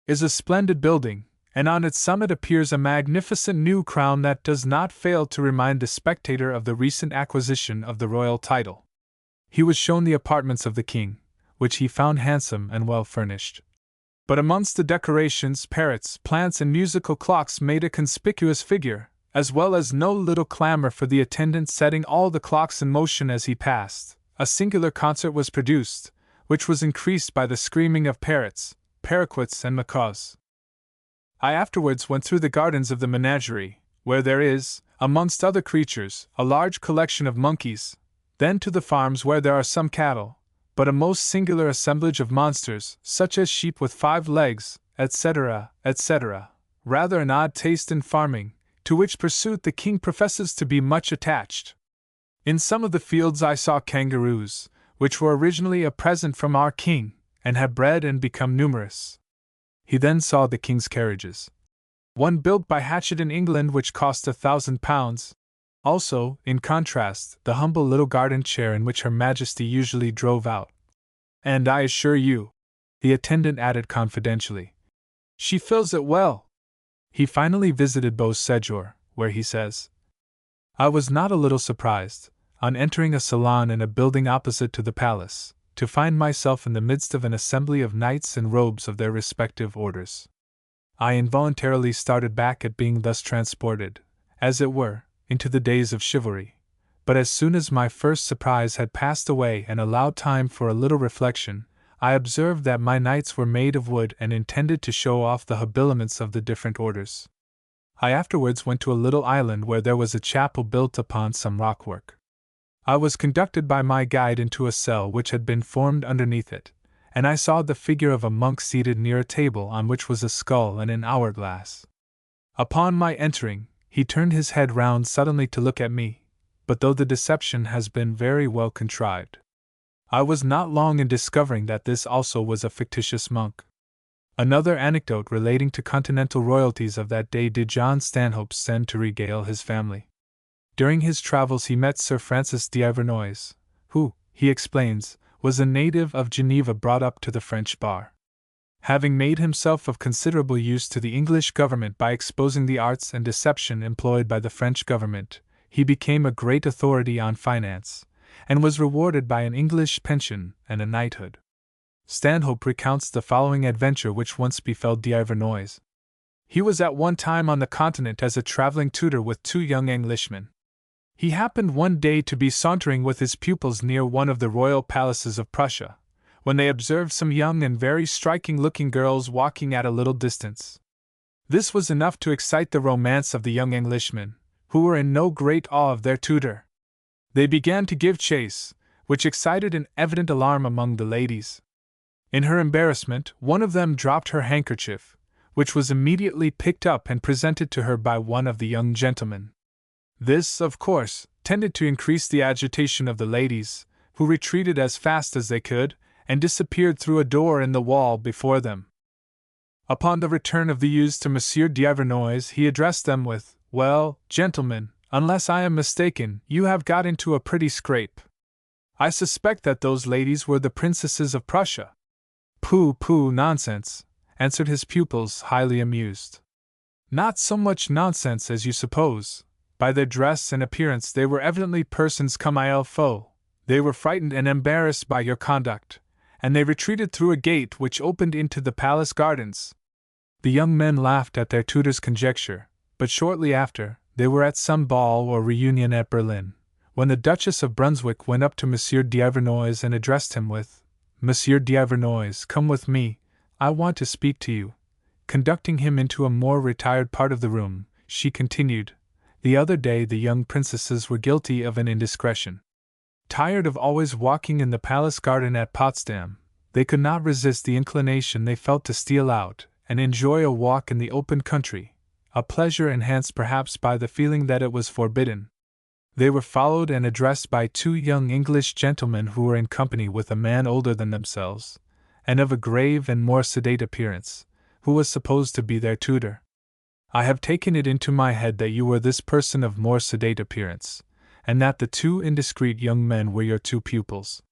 is a splendid building, and on its summit appears a magnificent new crown that does not fail to remind the spectator of the recent acquisition of the royal title. He was shown the apartments of the King, which he found handsome and well furnished. But amongst the decorations, parrots, plants, and musical clocks made a conspicuous figure, as well as no little clamor for the attendant setting all the clocks in motion as he passed. A singular concert was produced, which was increased by the screaming of parrots, paraquets, and macaws. I afterwards went through the gardens of the menagerie, where there is, amongst other creatures, a large collection of monkeys, then to the farms where there are some cattle, but a most singular assemblage of monsters, such as sheep with 5 legs, etc., etc., rather an odd taste in farming, to which pursuit the King professes to be much attached. In some of the fields I saw kangaroos, which were originally a present from our King, and have bred and become numerous. He then saw the King's carriages. One built by Hatchett in England which cost £1,000, also, in contrast, the humble little garden chair in which Her Majesty usually drove out. And I assure you, the attendant added confidentially, she fills it well. He finally visited Beauséjour, where he says, I was not a little surprised, on entering a salon in a building opposite to the palace, to find myself in the midst of an assembly of knights in robes of their respective orders. I involuntarily started back at being thus transported, as it were, into the days of chivalry, but as soon as my first surprise had passed away and allowed time for a little reflection, I observed that my knights were made of wood and intended to show off the habiliments of the different orders. I afterwards went to a little island where there was a chapel built upon some rockwork. I was conducted by my guide into a cell which had been formed underneath it, and I saw the figure of a monk seated near a table on which was a skull and an hourglass. Upon my entering, he turned his head round suddenly to look at me, but though the deception has been very well contrived, I was not long in discovering that this also was a fictitious monk. Another anecdote relating to continental royalties of that day did John Stanhope send to regale his family. During his travels he met Sir Francis d'Ivernois, who, he explains, was a native of Geneva brought up to the French bar. Having made himself of considerable use to the English government by exposing the arts and deception employed by the French government, he became a great authority on finance, and was rewarded by an English pension and a knighthood. Stanhope recounts the following adventure which once befell d'Ivernois. He was at one time on the continent as a traveling tutor with 2 young Englishmen. He happened one day to be sauntering with his pupils near one of the royal palaces of Prussia, when they observed some young and very striking-looking girls walking at a little distance. This was enough to excite the romance of the young Englishmen, who were in no great awe of their tutor. They began to give chase, which excited an evident alarm among the ladies. In her embarrassment, one of them dropped her handkerchief, which was immediately picked up and presented to her by one of the young gentlemen. This, of course, tended to increase the agitation of the ladies, who retreated as fast as they could, and disappeared through a door in the wall before them. Upon the return of the youths to Monsieur d'Ivernois, he addressed them with, "Well, gentlemen, unless I am mistaken, you have got into a pretty scrape. I suspect that those ladies were the princesses of Prussia." "Pooh, pooh, nonsense," answered his pupils, highly amused. "Not so much nonsense as you suppose. By their dress and appearance they were evidently persons comme il faut. They were frightened and embarrassed by your conduct, and they retreated through a gate which opened into the palace gardens." The young men laughed at their tutor's conjecture, but shortly after, they were at some ball or reunion at Berlin, when the Duchess of Brunswick went up to Monsieur d'Ivernois and addressed him with, "Monsieur d'Ivernois, come with me, I want to speak to you." Conducting him into a more retired part of the room, she continued, "The other day the young princesses were guilty of an indiscretion. Tired of always walking in the palace garden at Potsdam, they could not resist the inclination they felt to steal out and enjoy a walk in the open country, a pleasure enhanced perhaps by the feeling that it was forbidden. They were followed and addressed by 2 young English gentlemen who were in company with a man older than themselves, and of a grave and more sedate appearance, who was supposed to be their tutor. I have taken it into my head that you were this person of more sedate appearance, and that the 2 indiscreet young men were your 2 pupils.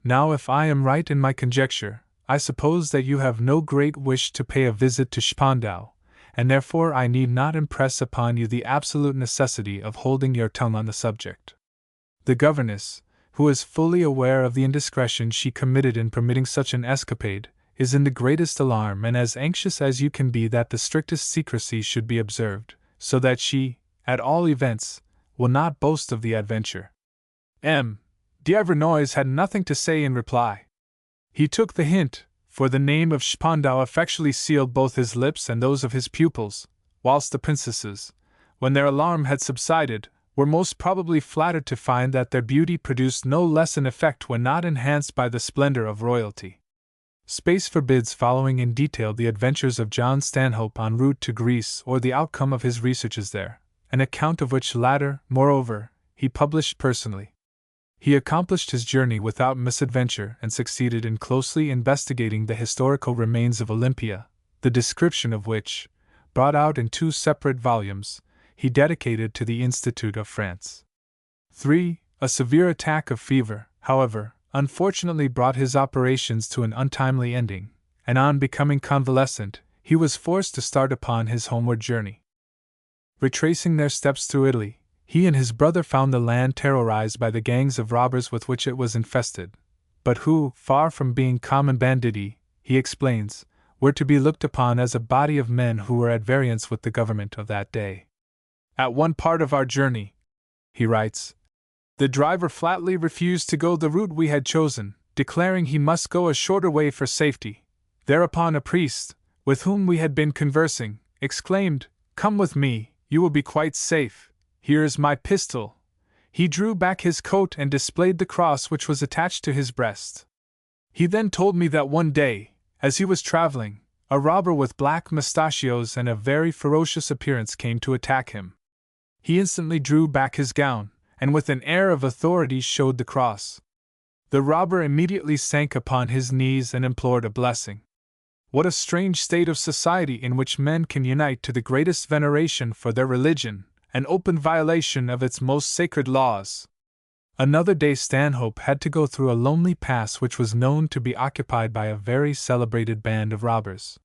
Now, if I am right in my conjecture, I suppose that you have no great wish to pay a visit to Spandau, and therefore I need not impress upon you the absolute necessity of holding your tongue on the subject. The governess, who is fully aware of the indiscretion she committed in permitting such an escapade, is in the greatest alarm and as anxious as you can be that the strictest secrecy should be observed, so that she, at all events, will not boast of the adventure." D'Ivernois had nothing to say in reply. He took the hint, for the name of Spandau effectually sealed both his lips and those of his pupils, whilst the princesses, when their alarm had subsided, were most probably flattered to find that their beauty produced no less an effect when not enhanced by the splendor of royalty. Space forbids following in detail the adventures of John Stanhope en route to Greece or the outcome of his researches there, an account of which latter, moreover, he published personally. He accomplished his journey without misadventure and succeeded in closely investigating the historical remains of Olympia, the description of which, brought out in 2 separate volumes, he dedicated to the Institute of France. 3. A severe attack of fever, however, unfortunately brought his operations to an untimely ending, and on becoming convalescent, he was forced to start upon his homeward journey. Retracing their steps through Italy, he and his brother found the land terrorized by the gangs of robbers with which it was infested, but who, far from being common banditti, he explains, were to be looked upon as a body of men who were at variance with the government of that day. "At one part of our journey," he writes, "the driver flatly refused to go the route we had chosen, declaring he must go a shorter way for safety. Thereupon a priest, with whom we had been conversing, exclaimed, 'Come with me, you will be quite safe. Here is my pistol.' He drew back his coat and displayed the cross which was attached to his breast. He then told me that one day, as he was traveling, a robber with black mustachios and a very ferocious appearance came to attack him. He instantly drew back his gown, and with an air of authority showed the cross. The robber immediately sank upon his knees and implored a blessing. What a strange state of society in which men can unite to the greatest veneration for their religion, an open violation of its most sacred laws. Another day Stanhope had to go through a lonely pass which was known to be occupied by a very celebrated band of robbers.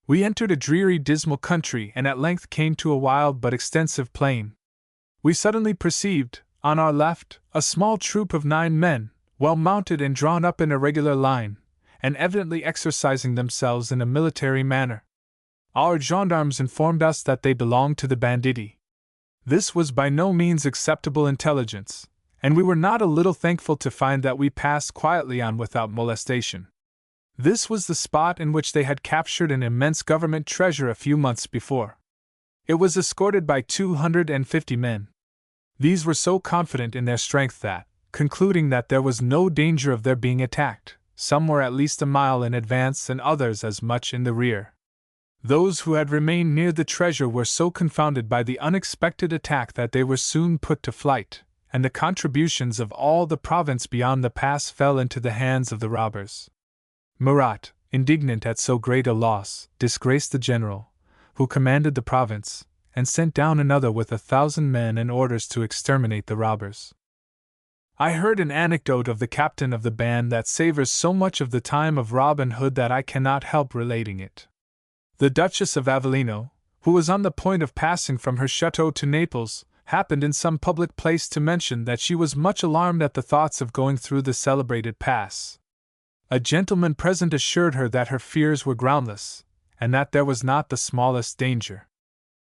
We entered a dreary, dismal country and at length came to a wild but extensive plain. We suddenly perceived, on our left, a small troop of 9 men, well mounted and drawn up in a regular line, and evidently exercising themselves in a military manner. Our gendarmes informed us that they belonged to the banditti. This was by no means acceptable intelligence, and we were not a little thankful to find that we passed quietly on without molestation. This was the spot in which they had captured an immense government treasure a few months before. It was escorted by 250 men. These were so confident in their strength that, concluding that there was no danger of their being attacked, some were at least a mile in advance and others as much in the rear. Those who had remained near the treasure were so confounded by the unexpected attack that they were soon put to flight, and the contributions of all the province beyond the pass fell into the hands of the robbers. Murat, indignant at so great a loss, disgraced the general, who commanded the province, and sent down another with 1,000 men and orders to exterminate the robbers. I heard an anecdote of the captain of the band that savors so much of the time of Robin Hood that I cannot help relating it. The Duchess of Avellino, who was on the point of passing from her chateau to Naples, happened in some public place to mention that she was much alarmed at the thoughts of going through the celebrated pass. A gentleman present assured her that her fears were groundless, and that there was not the smallest danger.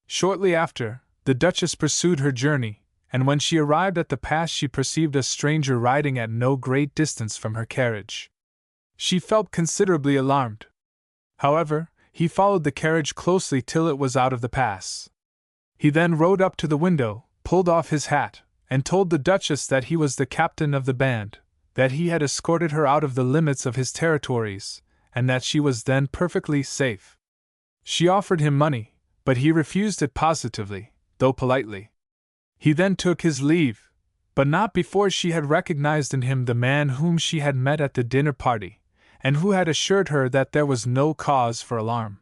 Shortly after, the Duchess pursued her journey, and when she arrived at the pass she perceived a stranger riding at no great distance from her carriage. She felt considerably alarmed. However, he followed the carriage closely till it was out of the pass. He then rode up to the window, pulled off his hat, and told the Duchess that he was the captain of the band, that he had escorted her out of the limits of his territories, and that she was then perfectly safe. She offered him money, but he refused it positively, though politely. He then took his leave, but not before she had recognized in him the man whom she had met at the dinner party, and who had assured her that there was no cause for alarm.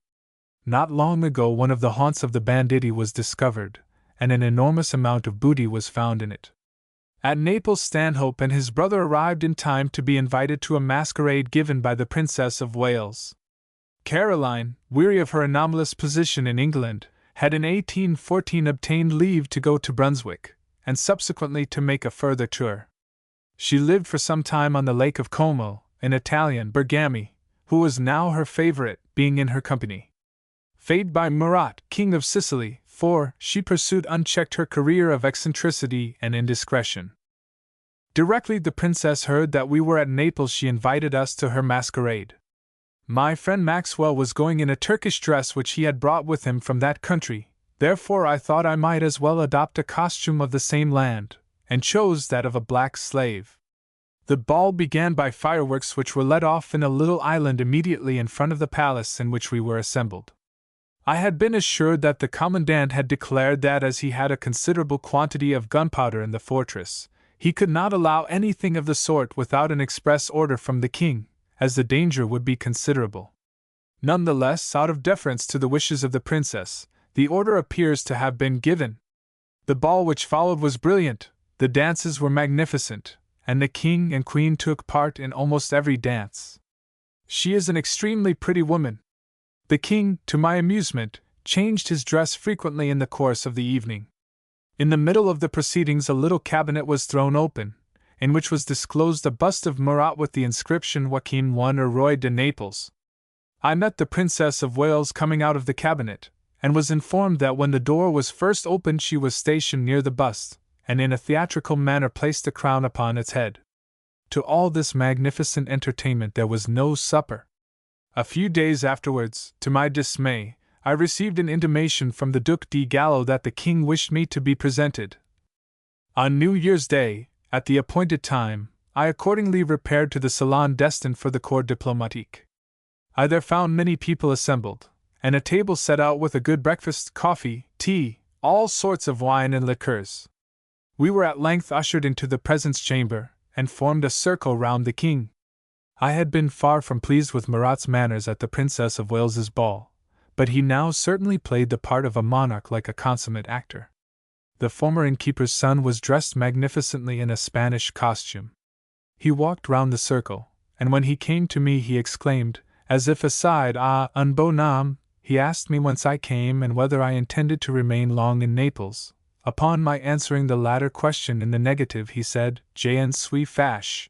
Not long ago one of the haunts of the banditti was discovered, and an enormous amount of booty was found in it. At Naples Stanhope and his brother arrived in time to be invited to a masquerade given by the Princess of Wales. Caroline, weary of her anomalous position in England, had in 1814 obtained leave to go to Brunswick, and subsequently to make a further tour. She lived for some time on the Lake of Como, an Italian, Bergami, who was now her favorite, being in her company. Favored by Murat, King of Sicily, for she pursued unchecked her career of eccentricity and indiscretion. Directly the princess heard that we were at Naples she invited us to her masquerade. My friend Maxwell was going in a Turkish dress which he had brought with him from that country, therefore I thought I might as well adopt a costume of the same land, and chose that of a black slave. The ball began by fireworks which were let off in a little island immediately in front of the palace in which we were assembled. I had been assured that the commandant had declared that as he had a considerable quantity of gunpowder in the fortress, he could not allow anything of the sort without an express order from the king, as the danger would be considerable. None the less, out of deference to the wishes of the princess, the order appears to have been given. The ball which followed was brilliant, the dances were magnificent, and the king and queen took part in almost every dance. She is an extremely pretty woman. The king, to my amusement, changed his dress frequently in the course of the evening. In the middle of the proceedings a little cabinet was thrown open, in which was disclosed a bust of Murat with the inscription Joachim I or Roy de Naples. I met the Princess of Wales coming out of the cabinet, and was informed that when the door was first opened she was stationed near the bust, and in a theatrical manner placed a crown upon its head. To all this magnificent entertainment there was no supper. A few days afterwards, to my dismay, I received an intimation from the Duc de Gallo that the king wished me to be presented. On New Year's Day, at the appointed time, I accordingly repaired to the salon destined for the Corps Diplomatique. I there found many people assembled, and a table set out with a good breakfast, coffee, tea, all sorts of wine and liqueurs. We were at length ushered into the presence chamber, and formed a circle round the king. I had been far from pleased with Murat's manners at the Princess of Wales's ball, but he now certainly played the part of a monarch like a consummate actor. The former innkeeper's son was dressed magnificently in a Spanish costume. He walked round the circle, and when he came to me he exclaimed, as if aside, "Ah, un beau nom!" He asked me whence I came and whether I intended to remain long in Naples. Upon my answering the latter question in the negative, he said, "Je ne suis fâché."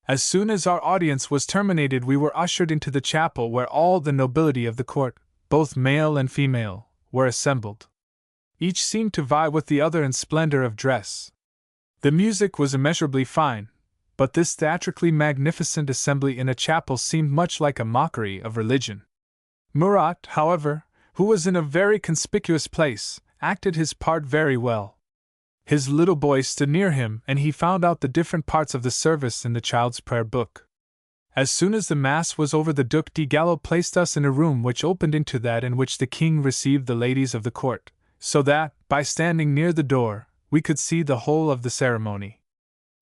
As soon as our audience was terminated, we were ushered into the chapel where all the nobility of the court, both male and female, were assembled. Each seemed to vie with the other in splendor of dress. The music was immeasurably fine, but this theatrically magnificent assembly in a chapel seemed much like a mockery of religion. Murat, however, who was in a very conspicuous place, acted his part very well. His little boy stood near him, and he found out the different parts of the service in the child's prayer book. As soon as the Mass was over, the Duc de Gallo placed us in a room which opened into that in which the king received the ladies of the court, so that, by standing near the door, we could see the whole of the ceremony.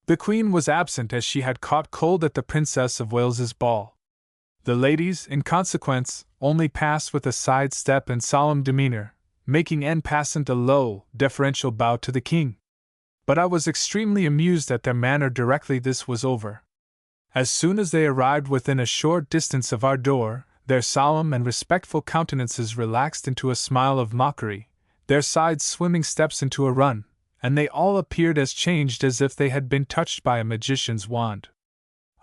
The Queen was absent, as she had caught cold at the Princess of Wales's ball. The ladies, in consequence, only passed with a side step and solemn demeanor, making en passant a low, deferential bow to the king. But I was extremely amused at their manner directly this was over. As soon as they arrived within a short distance of our door, their solemn and respectful countenances relaxed into a smile of mockery, their side swimming steps into a run, and they all appeared as changed as if they had been touched by a magician's wand.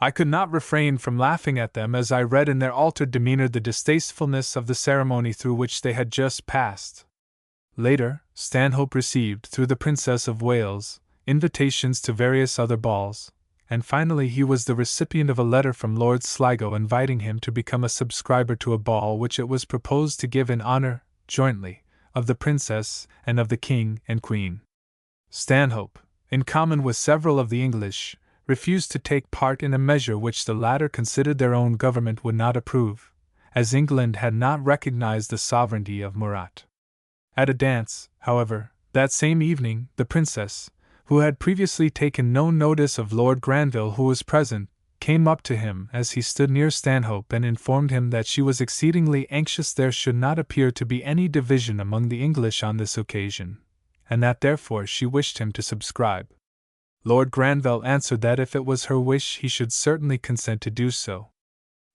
I could not refrain from laughing at them as I read in their altered demeanor the distastefulness of the ceremony through which they had just passed. Later, Stanhope received, through the Princess of Wales, invitations to various other balls, and finally he was the recipient of a letter from Lord Sligo inviting him to become a subscriber to a ball which it was proposed to give in honor, jointly, of the Princess and of the King and Queen. Stanhope, in common with several of the English, refused to take part in a measure which the latter considered their own government would not approve, as England had not recognized the sovereignty of Murat. At a dance, however, that same evening, the Princess, who had previously taken no notice of Lord Granville who was present, came up to him as he stood near Stanhope and informed him that she was exceedingly anxious there should not appear to be any division among the English on this occasion, and that therefore she wished him to subscribe. Lord Granville answered that if it was her wish he should certainly consent to do so.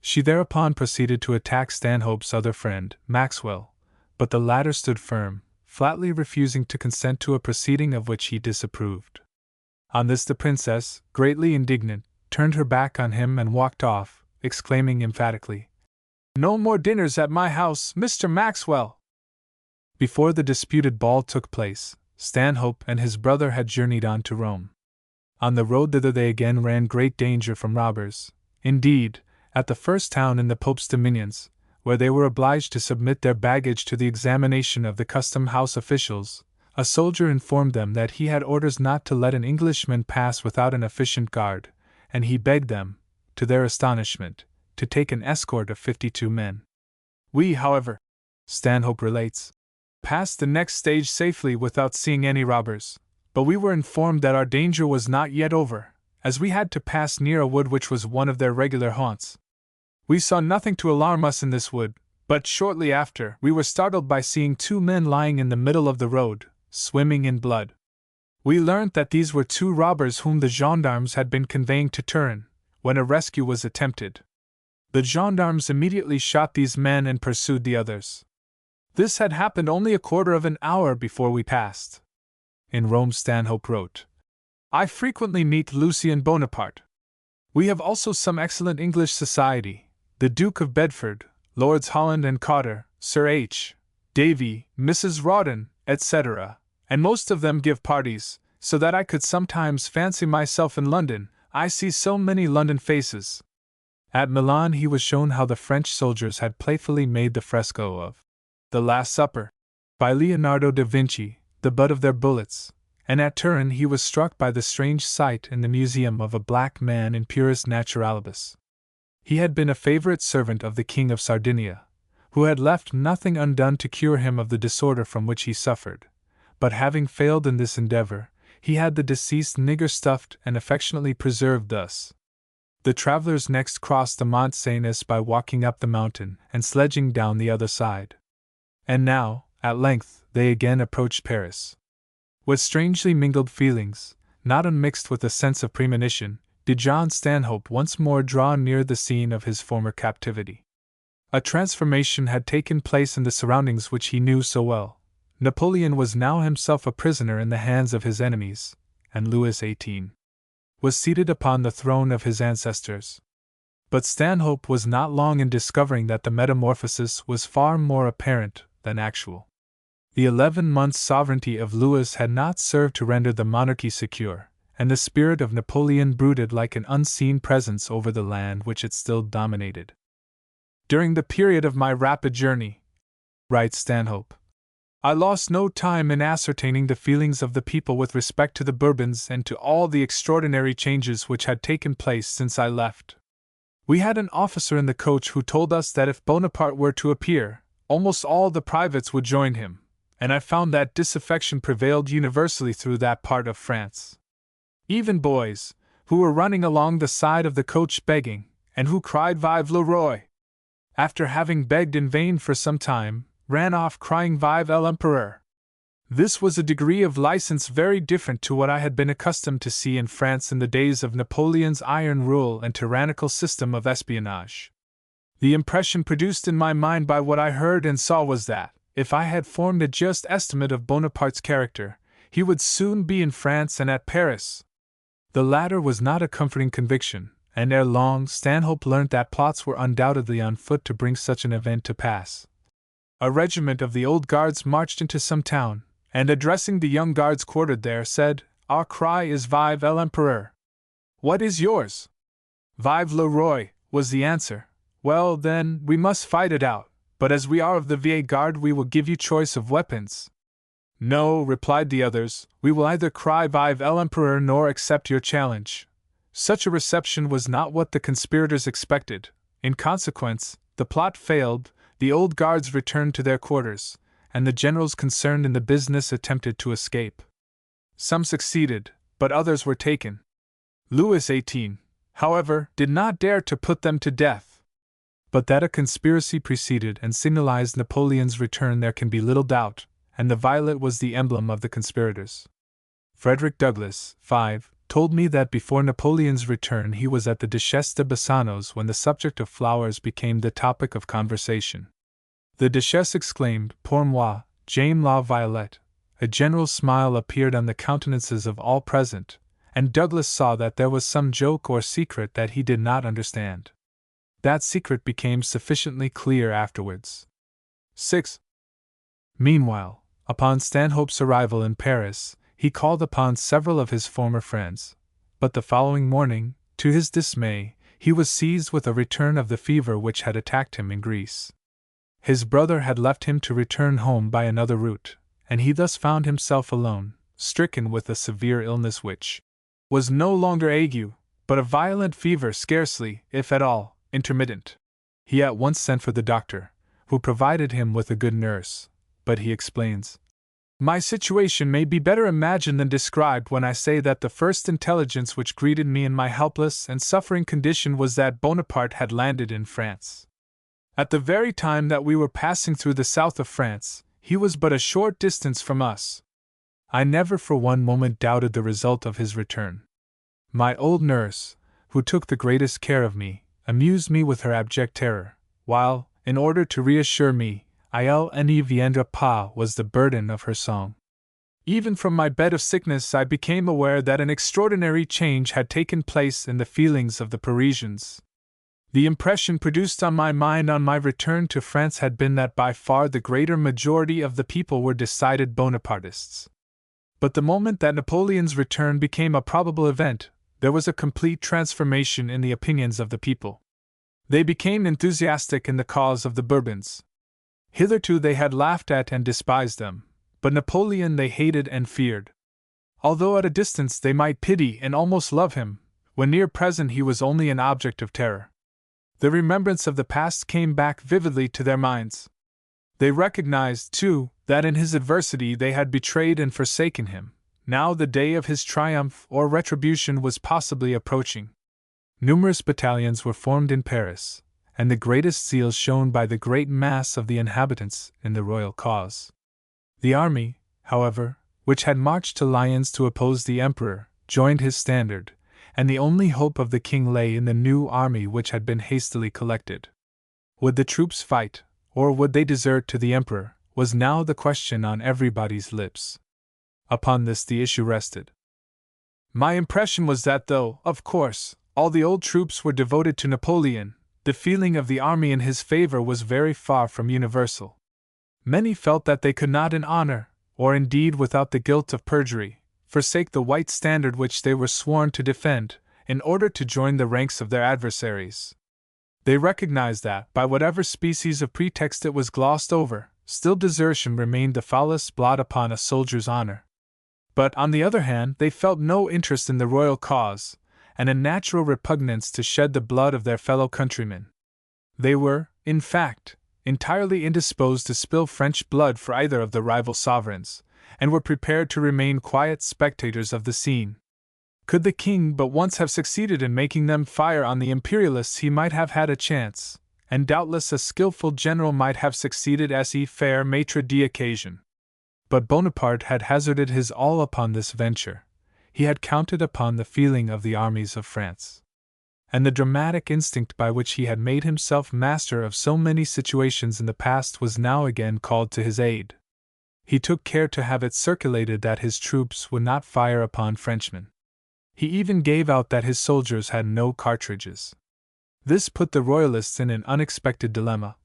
She thereupon proceeded to attack Stanhope's other friend, Maxwell, but the latter stood firm, flatly refusing to consent to a proceeding of which he disapproved. On this the Princess, greatly indignant, turned her back on him and walked off, exclaiming emphatically, "No more dinners at my house, Mr. Maxwell!" Before the disputed ball took place, Stanhope and his brother had journeyed on to Rome. On the road thither they again ran great danger from robbers. Indeed, at the first town in the Pope's dominions, where they were obliged to submit their baggage to the examination of the custom-house officials, a soldier informed them that he had orders not to let an Englishman pass without an efficient guard, and he begged them, to their astonishment, to take an escort of 52 men. We, however, Stanhope relates, passed the next stage safely without seeing any robbers, but we were informed that our danger was not yet over, as we had to pass near a wood which was one of their regular haunts. We saw nothing to alarm us in this wood, but shortly after we were startled by seeing 2 men lying in the middle of the road, swimming in blood. We learnt that these were 2 robbers whom the gendarmes had been conveying to Turin, when a rescue was attempted. The gendarmes immediately shot these men and pursued the others. This had happened only a quarter of an hour before we passed. In Rome, Stanhope wrote, "I frequently meet Lucien Bonaparte. We have also some excellent English society, the Duke of Bedford, Lords Holland and Cotter, Sir H. Davy, Mrs. Rawdon, etc., and most of them give parties, so that I could sometimes fancy myself in London. I see so many London faces." At Milan he was shown how the French soldiers had playfully made the fresco of The Last Supper, by Leonardo da Vinci, the butt of their bullets, and at Turin he was struck by the strange sight in the museum of a black man in purus naturalibus. He had been a favorite servant of the King of Sardinia, who had left nothing undone to cure him of the disorder from which he suffered, but having failed in this endeavor, he had the deceased nigger stuffed and affectionately preserved thus. The travelers next crossed the Mont Cenis by walking up the mountain and sledging down the other side. And now, at length, they again approached Paris. With strangely mingled feelings, not unmixed with a sense of premonition, did John Stanhope once more draw near the scene of his former captivity. A transformation had taken place in the surroundings which he knew so well. Napoleon was now himself a prisoner in the hands of his enemies, and Louis XVIII was seated upon the throne of his ancestors. But Stanhope was not long in discovering that the metamorphosis was far more apparent than actual. The 11 months' sovereignty of Louis had not served to render the monarchy secure, and the spirit of Napoleon brooded like an unseen presence over the land which it still dominated. During the period of my rapid journey, writes Stanhope, I lost no time in ascertaining the feelings of the people with respect to the Bourbons and to all the extraordinary changes which had taken place since I left. We had an officer in the coach who told us that if Bonaparte were to appear, almost all the privates would join him, and I found that disaffection prevailed universally through that part of France. Even boys, who were running along the side of the coach begging, and who cried Vive le Roi, after having begged in vain for some time, ran off crying Vive l'Empereur. This was a degree of license very different to what I had been accustomed to see in France in the days of Napoleon's iron rule and tyrannical system of espionage. The impression produced in my mind by what I heard and saw was that, if I had formed a just estimate of Bonaparte's character, he would soon be in France and at Paris. The latter was not a comforting conviction, and ere long Stanhope learnt that plots were undoubtedly on foot to bring such an event to pass. A regiment of the Old Guards marched into some town, and addressing the young guards quartered there, said, Our cry is Vive l'Empereur. What is yours? Vive le Roi, was the answer. Well, then, we must fight it out, but as we are of the Vieille Garde we will give you choice of weapons. No, replied the others, we will either cry Vive l'Empereur nor accept your challenge. Such a reception was not what the conspirators expected. In consequence, the plot failed, the Old Guards returned to their quarters, and the generals concerned in the business attempted to escape. Some succeeded, but others were taken. Louis XVIII, however, did not dare to put them to death. But that a conspiracy preceded and signalized Napoleon's return there can be little doubt, and the violet was the emblem of the conspirators. Frederick Douglass, 5, told me that before Napoleon's return he was at the Duchesse de Bassano's when the subject of flowers became the topic of conversation. The Duchesse exclaimed, Pour moi, j'aime la violette. A general smile appeared on the countenances of all present, and Douglas saw that there was some joke or secret that he did not understand. That secret became sufficiently clear afterwards. 6. Meanwhile, upon Stanhope's arrival in Paris, he called upon several of his former friends, but the following morning, to his dismay, he was seized with a return of the fever which had attacked him in Greece. His brother had left him to return home by another route, and he thus found himself alone, stricken with a severe illness which was no longer ague, but a violent fever scarcely, if at all, intermittent. He at once sent for the doctor, who provided him with a good nurse, but he explains, My situation may be better imagined than described when I say that the first intelligence which greeted me in my helpless and suffering condition was that Bonaparte had landed in France. At the very time that we were passing through the south of France, he was but a short distance from us. I never for one moment doubted the result of his return. My old nurse, who took the greatest care of me, amused me with her abject terror, while, in order to reassure me, Il ne viendra pas was the burden of her song. Even from my bed of sickness I became aware that an extraordinary change had taken place in the feelings of the Parisians. The impression produced on my mind on my return to France had been that by far the greater majority of the people were decided Bonapartists. But the moment that Napoleon's return became a probable event, there was a complete transformation in the opinions of the people. They became enthusiastic in the cause of the Bourbons. Hitherto they had laughed at and despised them, but Napoleon they hated and feared. Although at a distance they might pity and almost love him, when near present he was only an object of terror. The remembrance of the past came back vividly to their minds. They recognized, too, that in his adversity they had betrayed and forsaken him, Now the day of his triumph or retribution was possibly approaching. Numerous battalions were formed in Paris, and the greatest zeal shown by the great mass of the inhabitants in the royal cause. The army, however, which had marched to Lyons to oppose the emperor, joined his standard, and the only hope of the king lay in the new army which had been hastily collected. Would the troops fight, or would they desert to the emperor, was now the question on everybody's lips. Upon this the issue rested. My impression was that though, of course, all the old troops were devoted to Napoleon, the feeling of the army in his favor was very far from universal. Many felt that they could not in honor, or indeed without the guilt of perjury, forsake the white standard which they were sworn to defend, in order to join the ranks of their adversaries. They recognized that, by whatever species of pretext it was glossed over, still desertion remained the foulest blot upon a soldier's honor. But, on the other hand, they felt no interest in the royal cause, and a natural repugnance to shed the blood of their fellow countrymen. They were, in fact, entirely indisposed to spill French blood for either of the rival sovereigns, and were prepared to remain quiet spectators of the scene. Could the king but once have succeeded in making them fire on the imperialists, he might have had a chance, and doubtless a skillful general might have succeeded as he faire maitre d'occasion. But Bonaparte had hazarded his all upon this venture. He had counted upon the feeling of the armies of France. And the dramatic instinct by which he had made himself master of so many situations in the past was now again called to his aid. He took care to have it circulated that his troops would not fire upon Frenchmen. He even gave out that his soldiers had no cartridges. This put the royalists in an unexpected dilemma.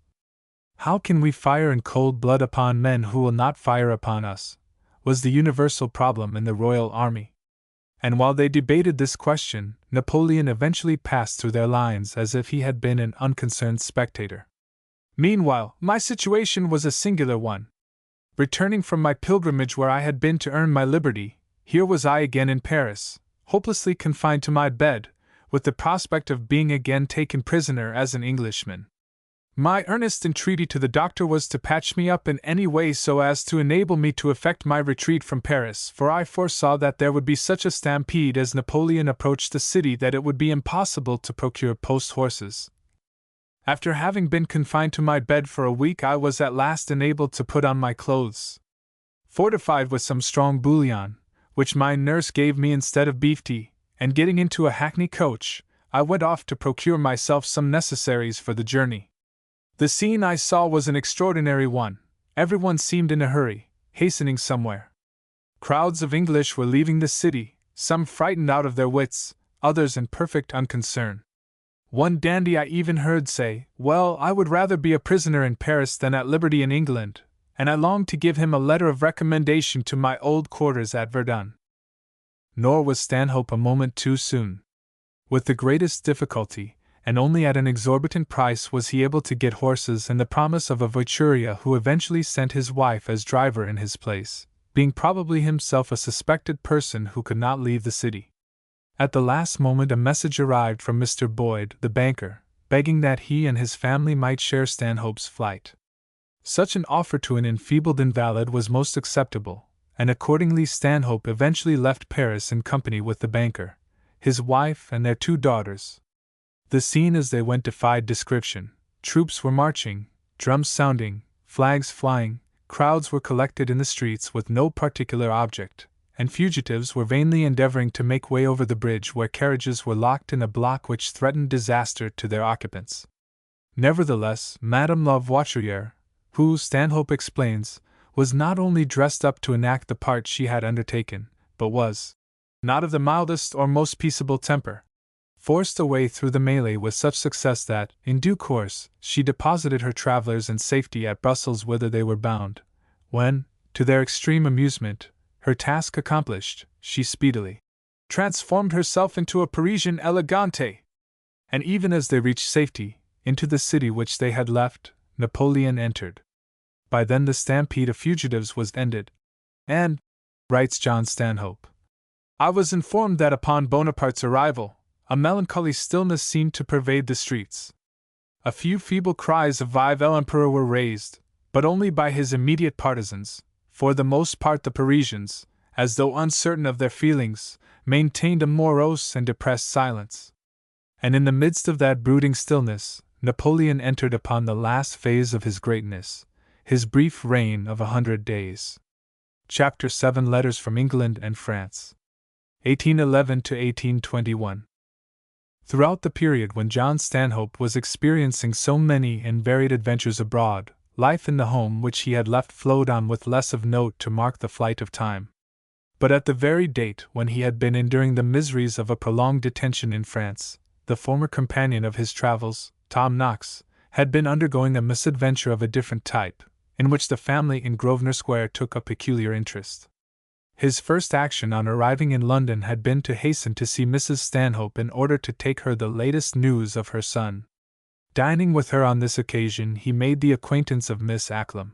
How can we fire in cold blood upon men who will not fire upon us? Was the universal problem in the royal army. And while they debated this question, Napoleon eventually passed through their lines as if he had been an unconcerned spectator. Meanwhile, my situation was a singular one. Returning from my pilgrimage where I had been to earn my liberty, here was I again in Paris, hopelessly confined to my bed, with the prospect of being again taken prisoner as an Englishman. My earnest entreaty to the doctor was to patch me up in any way so as to enable me to effect my retreat from Paris, for I foresaw that there would be such a stampede as Napoleon approached the city that it would be impossible to procure post-horses. After having been confined to my bed for a week, I was at last enabled to put on my clothes. Fortified with some strong bouillon, which my nurse gave me instead of beef tea, and getting into a hackney coach, I went off to procure myself some necessaries for the journey. The scene I saw was an extraordinary one. Everyone seemed in a hurry, hastening somewhere. Crowds of English were leaving the city, some frightened out of their wits, others in perfect unconcern. One dandy I even heard say, "Well, I would rather be a prisoner in Paris than at liberty in England," and I longed to give him a letter of recommendation to my old quarters at Verdun. Nor was Stanhope a moment too soon. With the greatest difficulty, and only at an exorbitant price, was he able to get horses and the promise of a voiturier who eventually sent his wife as driver in his place, being probably himself a suspected person who could not leave the city. At the last moment a message arrived from Mr. Boyd, the banker, begging that he and his family might share Stanhope's flight. Such an offer to an enfeebled invalid was most acceptable, and accordingly Stanhope eventually left Paris in company with the banker, his wife and their 2 daughters. The scene as they went defied description. Troops were marching, drums sounding, flags flying, crowds were collected in the streets with no particular object, and fugitives were vainly endeavoring to make way over the bridge where carriages were locked in a block which threatened disaster to their occupants. Nevertheless, Madame la Voiturière, who, Stanhope explains, was not only dressed up to enact the part she had undertaken, but was not of the mildest or most peaceable temper, forced a way through the mêlée with such success that, in due course, she deposited her travelers in safety at Brussels whither they were bound, when, to their extreme amusement, her task accomplished, she speedily transformed herself into a Parisian elegante. And even as they reached safety, into the city which they had left, Napoleon entered. By then the stampede of fugitives was ended, and, writes John Stanhope, I was informed that upon Bonaparte's arrival, a melancholy stillness seemed to pervade the streets. A few feeble cries of Vive l'Empereur were raised, but only by his immediate partisans, for the most part the Parisians, as though uncertain of their feelings, maintained a morose and depressed silence. And in the midst of that brooding stillness, Napoleon entered upon the last phase of his greatness, his brief reign of 100 days. Chapter 7 Letters from England and France. 1811 to 1821. Throughout the period when John Stanhope was experiencing so many and varied adventures abroad, life in the home which he had left flowed on with less of note to mark the flight of time. But at the very date when he had been enduring the miseries of a prolonged detention in France, the former companion of his travels, Tom Knox, had been undergoing a misadventure of a different type, in which the family in Grosvenor Square took a peculiar interest. His first action on arriving in London had been to hasten to see Mrs. Stanhope in order to take her the latest news of her son. Dining with her on this occasion, he made the acquaintance of Miss Acklam.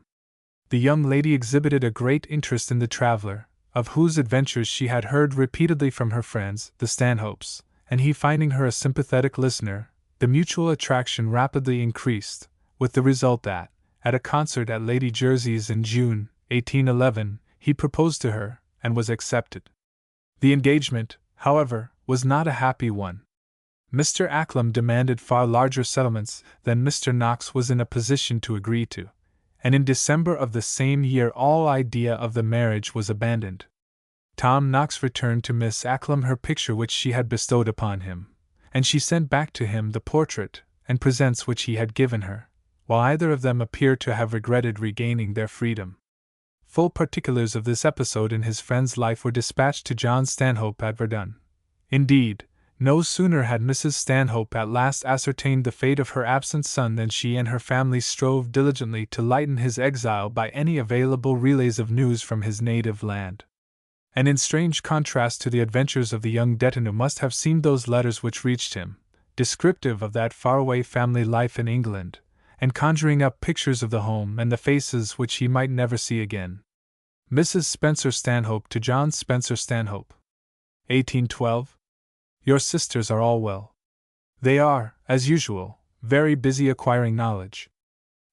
The young lady exhibited a great interest in the traveler, of whose adventures she had heard repeatedly from her friends, the Stanhopes, and he finding her a sympathetic listener, the mutual attraction rapidly increased, with the result that, at a concert at Lady Jersey's in June, 1811, he proposed to her, and was accepted. The engagement, however, was not a happy one. Mr. Acklam demanded far larger settlements than Mr. Knox was in a position to agree to, and in December of the same year all idea of the marriage was abandoned. Tom Knox returned to Miss Acklam her picture which she had bestowed upon him, and she sent back to him the portrait and presents which he had given her, while either of them appeared to have regretted regaining their freedom. Full particulars of this episode in his friend's life were dispatched to John Stanhope at Verdun. Indeed, no sooner had Mrs. Stanhope at last ascertained the fate of her absent son than she and her family strove diligently to lighten his exile by any available relays of news from his native land. And in strange contrast to the adventures of the young Détenu must have seemed those letters which reached him, descriptive of that faraway family life in England, and conjuring up pictures of the home and the faces which he might never see again. Mrs. Spencer-Stanhope to John Spencer-Stanhope. 1812. Your sisters are all well. They are, as usual, very busy acquiring knowledge.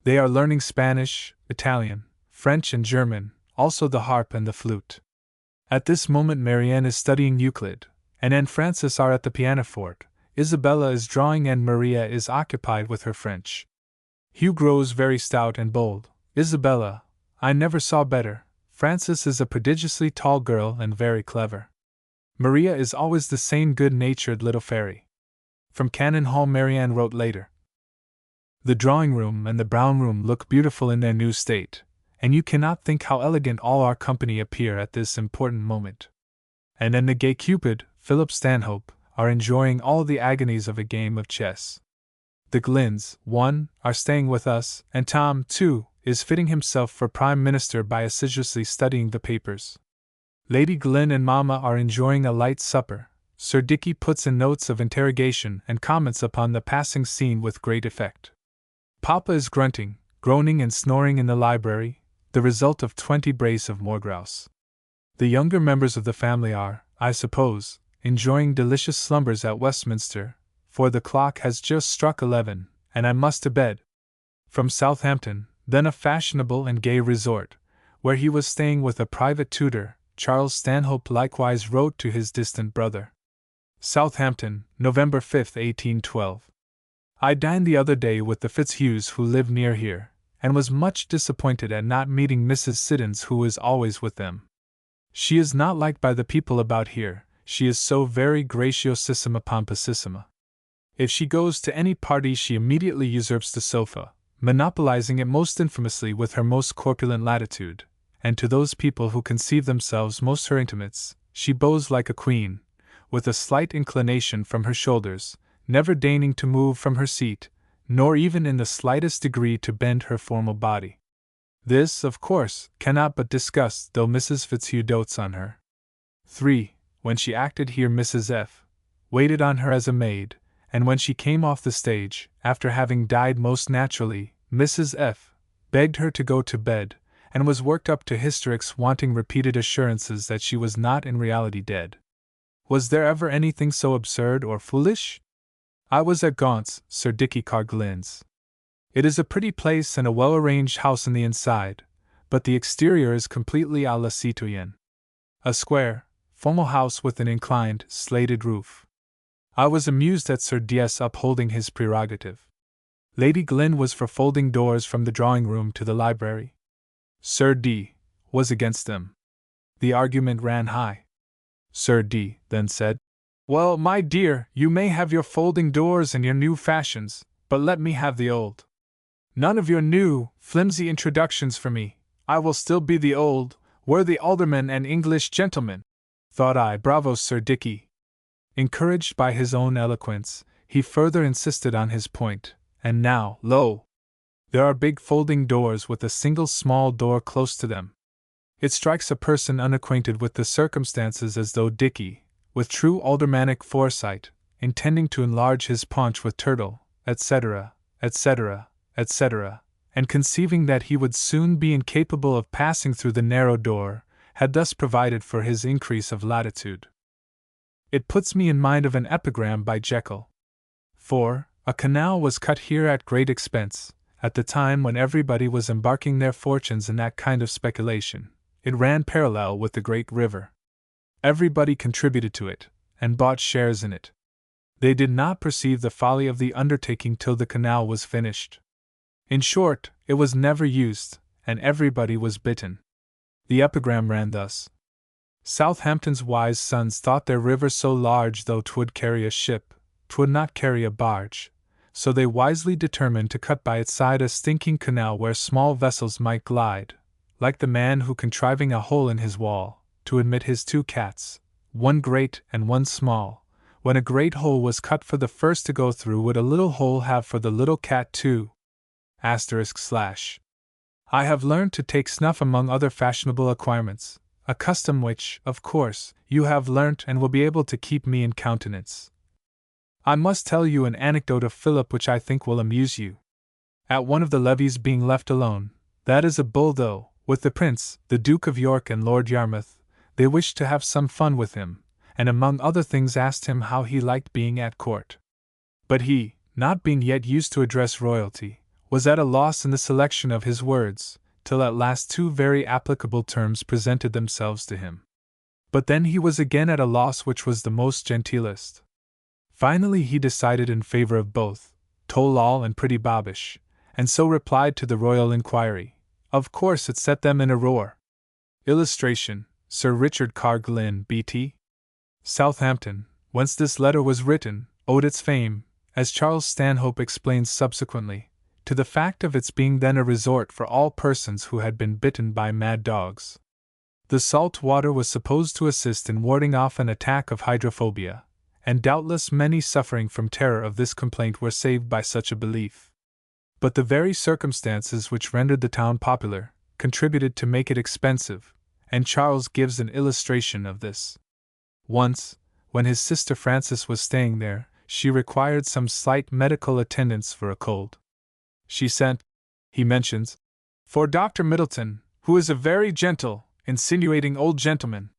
They are learning Spanish, Italian, French and German, also the harp and the flute. At this moment Marianne is studying Euclid, and Anne Frances are at the pianoforte, Isabella is drawing and Maria is occupied with her French. Hugh grows very stout and bold. Isabella, I never saw better. Frances is a prodigiously tall girl and very clever. Maria is always the same good-natured little fairy. From Cannon Hall Marianne wrote later. The drawing-room and the brown-room look beautiful in their new state, and you cannot think how elegant all our company appear at this important moment. And the gay Cupid, Philip Stanhope, are enjoying all the agonies of a game of chess. The Glynns, 1, are staying with us, and Tom, 2, is fitting himself for Prime Minister by assiduously studying the papers. Lady Glynn and Mamma are enjoying a light supper. Sir Dicky puts in notes of interrogation and comments upon the passing scene with great effect. Papa is grunting, groaning and snoring in the library, the result of 20 brace of moorgrouse. The younger members of the family are, I suppose, enjoying delicious slumbers at Westminster, for the clock has just struck 11, and I must to bed. From Southampton, then a fashionable and gay resort, where he was staying with a private tutor, Charles Stanhope likewise wrote to his distant brother. Southampton, November 5, 1812. I dined the other day with the Fitzhughs who live near here, and was much disappointed at not meeting Mrs. Siddons who is always with them. She is not liked by the people about here, she is so very graciosissima pomposissima. If she goes to any party she immediately usurps the sofa, monopolizing it most infamously with her most corpulent latitude, and to those people who conceive themselves most her intimates, she bows like a queen, with a slight inclination from her shoulders, never deigning to move from her seat, nor even in the slightest degree to bend her formal body. This, of course, cannot but disgust, though Mrs. Fitzhugh dotes on her. 3. When she acted here Mrs. F. waited on her as a maid, and when she came off the stage, after having died most naturally, Mrs. F. begged her to go to bed, and was worked up to hysterics wanting repeated assurances that she was not in reality dead. Was there ever anything so absurd or foolish? I was at Gaunt's, Sir Dicky Carglin's. It is a pretty place and a well-arranged house in the inside, but the exterior is completely à la citoyenne. a square, formal house with an inclined, slated roof. I was amused at Sir D.'s upholding his prerogative. Lady Glynn was for folding doors from the drawing-room to the library. Sir D. was against them. The argument ran high. Sir D. then said, "Well, my dear, you may have your folding doors and your new fashions, but let me have the old. None of your new, flimsy introductions for me. I will still be the old, worthy alderman and English gentleman." Thought I, bravo Sir Dicky. Encouraged by his own eloquence, he further insisted on his point, and now, lo! there are big folding doors with a single small door close to them. It strikes a person unacquainted with the circumstances as though Dicky, with true aldermanic foresight, intending to enlarge his paunch with turtle, etc., etc., etc., and conceiving that he would soon be incapable of passing through the narrow door, had thus provided for his increase of latitude. It puts me in mind of an epigram by Jekyll. For, a canal was cut here at great expense, at the time when everybody was embarking their fortunes in that kind of speculation. It ran parallel with the great river. Everybody contributed to it, and bought shares in it. They did not perceive the folly of the undertaking till the canal was finished. In short, it was never used, and everybody was bitten. The epigram ran thus: Southampton's wise sons thought their river so large, though 'twould carry a ship, 'twould not carry a barge, so they wisely determined to cut by its side a stinking canal where small vessels might glide, like the man who, contriving a hole in his wall, to admit his two cats, one great and one small, when a great hole was cut for the first to go through, would a little hole have for the little cat too? */ I have learned to take snuff among other fashionable acquirements, a custom which, of course, you have learnt and will be able to keep me in countenance. I must tell you an anecdote of Philip which I think will amuse you. At one of the levees, being left alone, that is a bull though, with the Prince, the Duke of York and Lord Yarmouth, they wished to have some fun with him, and among other things asked him how he liked being at court. But he, not being yet used to address royalty, was at a loss in the selection of his words, till at last two very applicable terms presented themselves to him. But then he was again at a loss which was the most genteelest. Finally he decided in favor of both, tol-lol and pretty bobbish, and so replied to the royal inquiry. Of course it set them in a roar. Illustration: Sir Richard Carr Glynn, B.T. Southampton, whence this letter was written, owed its fame, as Charles Stanhope explains subsequently, to the fact of its being then a resort for all persons who had been bitten by mad dogs. The salt water was supposed to assist in warding off an attack of hydrophobia, and doubtless many suffering from terror of this complaint were saved by such a belief. But the very circumstances which rendered the town popular contributed to make it expensive, and Charles gives an illustration of this. Once, when his sister Frances was staying there, she required some slight medical attendance for a cold. She sent, he mentions, for Dr. Middleton, who is a very gentle, insinuating old gentleman.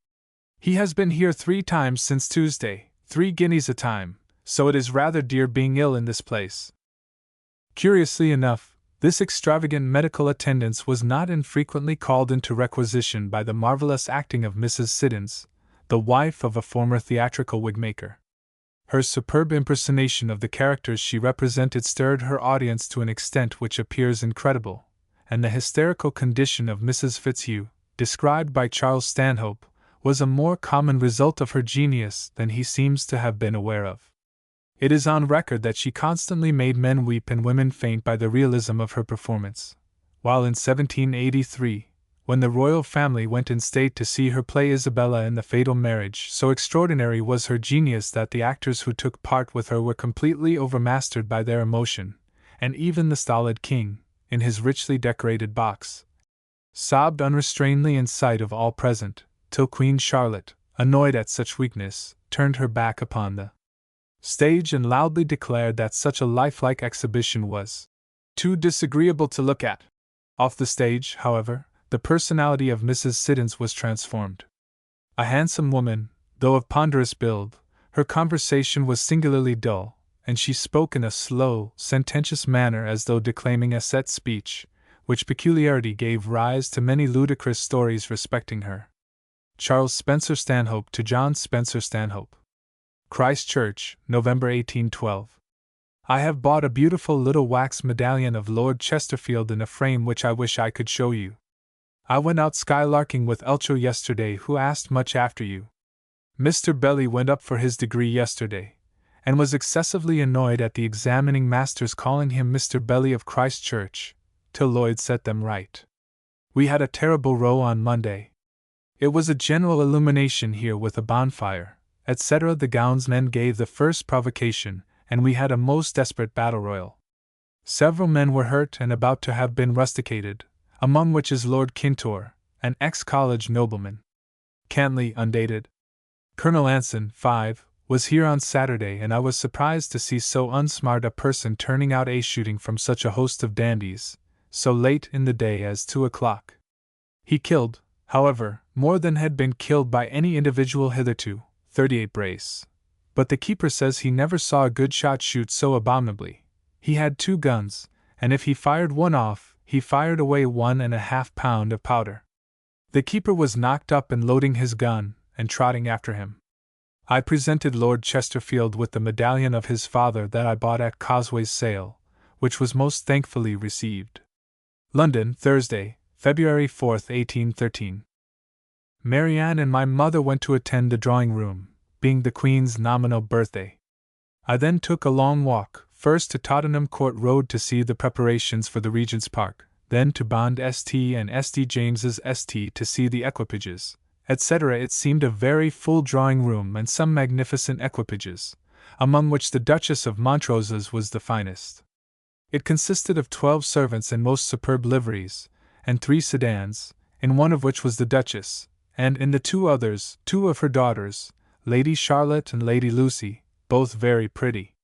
He has been here 3 times since Tuesday, 3 guineas a time, so it is rather dear being ill in this place. Curiously enough, this extravagant medical attendance was not infrequently called into requisition by the marvelous acting of Mrs. Siddons, the wife of a former theatrical wigmaker. Her superb impersonation of the characters she represented stirred her audience to an extent which appears incredible, and the hysterical condition of Mrs. Fitzhugh, described by Charles Stanhope, was a more common result of her genius than he seems to have been aware of. It is on record that she constantly made men weep and women faint by the realism of her performance, while in 1783, when the royal family went in state to see her play Isabella in The Fatal Marriage, so extraordinary was her genius that the actors who took part with her were completely overmastered by their emotion, and even the stolid king, in his richly decorated box, sobbed unrestrainedly in sight of all present, till Queen Charlotte, annoyed at such weakness, turned her back upon the stage and loudly declared that such a lifelike exhibition was too disagreeable to look at. Off the stage, however, the personality of Mrs. Siddons was transformed. A handsome woman, though of ponderous build, her conversation was singularly dull, and she spoke in a slow, sententious manner as though declaiming a set speech, which peculiarity gave rise to many ludicrous stories respecting her. Charles Spencer-Stanhope to John Spencer-Stanhope. Christ Church, November 1812. I have bought a beautiful little wax medallion of Lord Chesterfield in a frame which I wish I could show you. I went out skylarking with Elcho yesterday, who asked much after you. Mr. Belly went up for his degree yesterday, and was excessively annoyed at the examining masters calling him Mr. Belly of Christ Church, till Lloyd set them right. We had a terrible row on Monday. It was a general illumination here with a bonfire, etc. The gownsmen gave the first provocation, and we had a most desperate battle royal. Several men were hurt and about to have been rusticated, among which is Lord Kintore, an ex-college nobleman. Cantley, undated. Colonel Anson, 5, was here on Saturday, and I was surprised to see so unsmart a person turning out shooting from such a host of dandies, so late in the day as 2 o'clock. He killed, however, more than had been killed by any individual hitherto, 38 brace. But the keeper says he never saw a good shot shoot so abominably. He had 2 guns, and if he fired one off, he fired away 1.5 pound of powder. The keeper was knocked up and loading his gun, and trotting after him. I presented Lord Chesterfield with the medallion of his father that I bought at Causeway's sale, which was most thankfully received. London, Thursday, February 4, 1813. Marianne and my mother went to attend the drawing-room, being the Queen's nominal birthday. I then took a long walk, first to Tottenham Court Road to see the preparations for the Regent's Park, then to Bond St. and St. James's St. to see the equipages, etc. It seemed a very full drawing-room and some magnificent equipages, among which the Duchess of Montrose's was the finest. It consisted of 12 servants in most superb liveries, and 3 sedans, in one of which was the Duchess, and in the 2 others, 2 of her daughters, Lady Charlotte and Lady Lucy, both very pretty.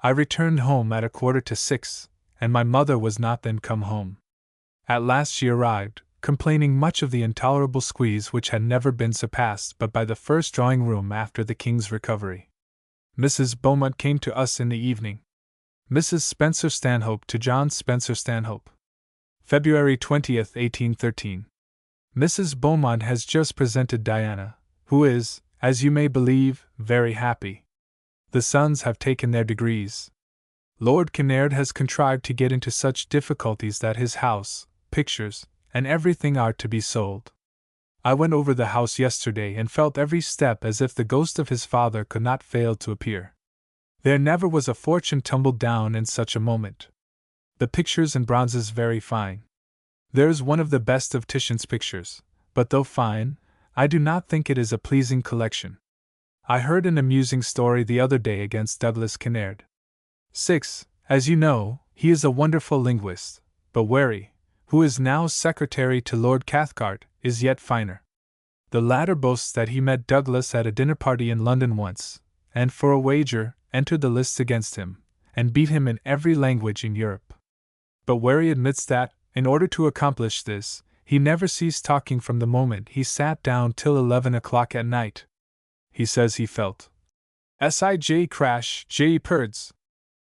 I returned home at 5:45, and my mother was not then come home. At last she arrived, complaining much of the intolerable squeeze which had never been surpassed but by the first drawing-room after the King's recovery. Mrs. Beaumont came to us in the evening. Mrs. Spencer-Stanhope to John Spencer-Stanhope. February 20th, 1813. Mrs. Beaumont has just presented Diana, who is, as you may believe, very happy. The sons have taken their degrees. Lord Kinnaird has contrived to get into such difficulties that his house, pictures, and everything are to be sold. I went over the house yesterday and felt every step as if the ghost of his father could not fail to appear. There never was a fortune tumbled down in such a moment. The pictures and bronzes very fine. There is one of the best of Titian's pictures, but though fine, I do not think it is a pleasing collection. I heard an amusing story the other day against Douglas Kinnaird. 6. As you know, he is a wonderful linguist, but Wary, who is now secretary to Lord Cathcart, is yet finer. The latter boasts that he met Douglas at a dinner party in London once, and for a wager, entered the lists against him, and beat him in every language in Europe. But Wary admits that, in order to accomplish this, he never ceased talking from the moment he sat down till 11 o'clock at night. He says he felt Sij crash, J. Purds.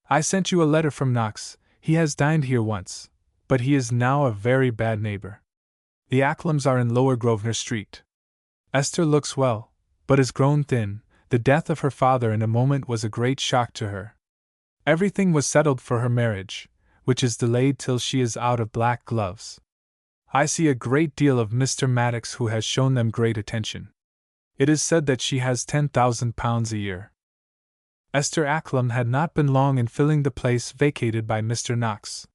I sent you a letter from Knox. He has dined here once, but he is now a very bad neighbor. The Acklams are in Lower Grosvenor Street. Esther looks well, but is grown thin. The death of her father in a moment was a great shock to her. Everything was settled for her marriage, which is delayed till she is out of black gloves. I see a great deal of Mr. Maddox, who has shown them great attention. It is said that she has £10,000 a year. Esther Acklam had not been long in filling the place vacated by Mr. Knox.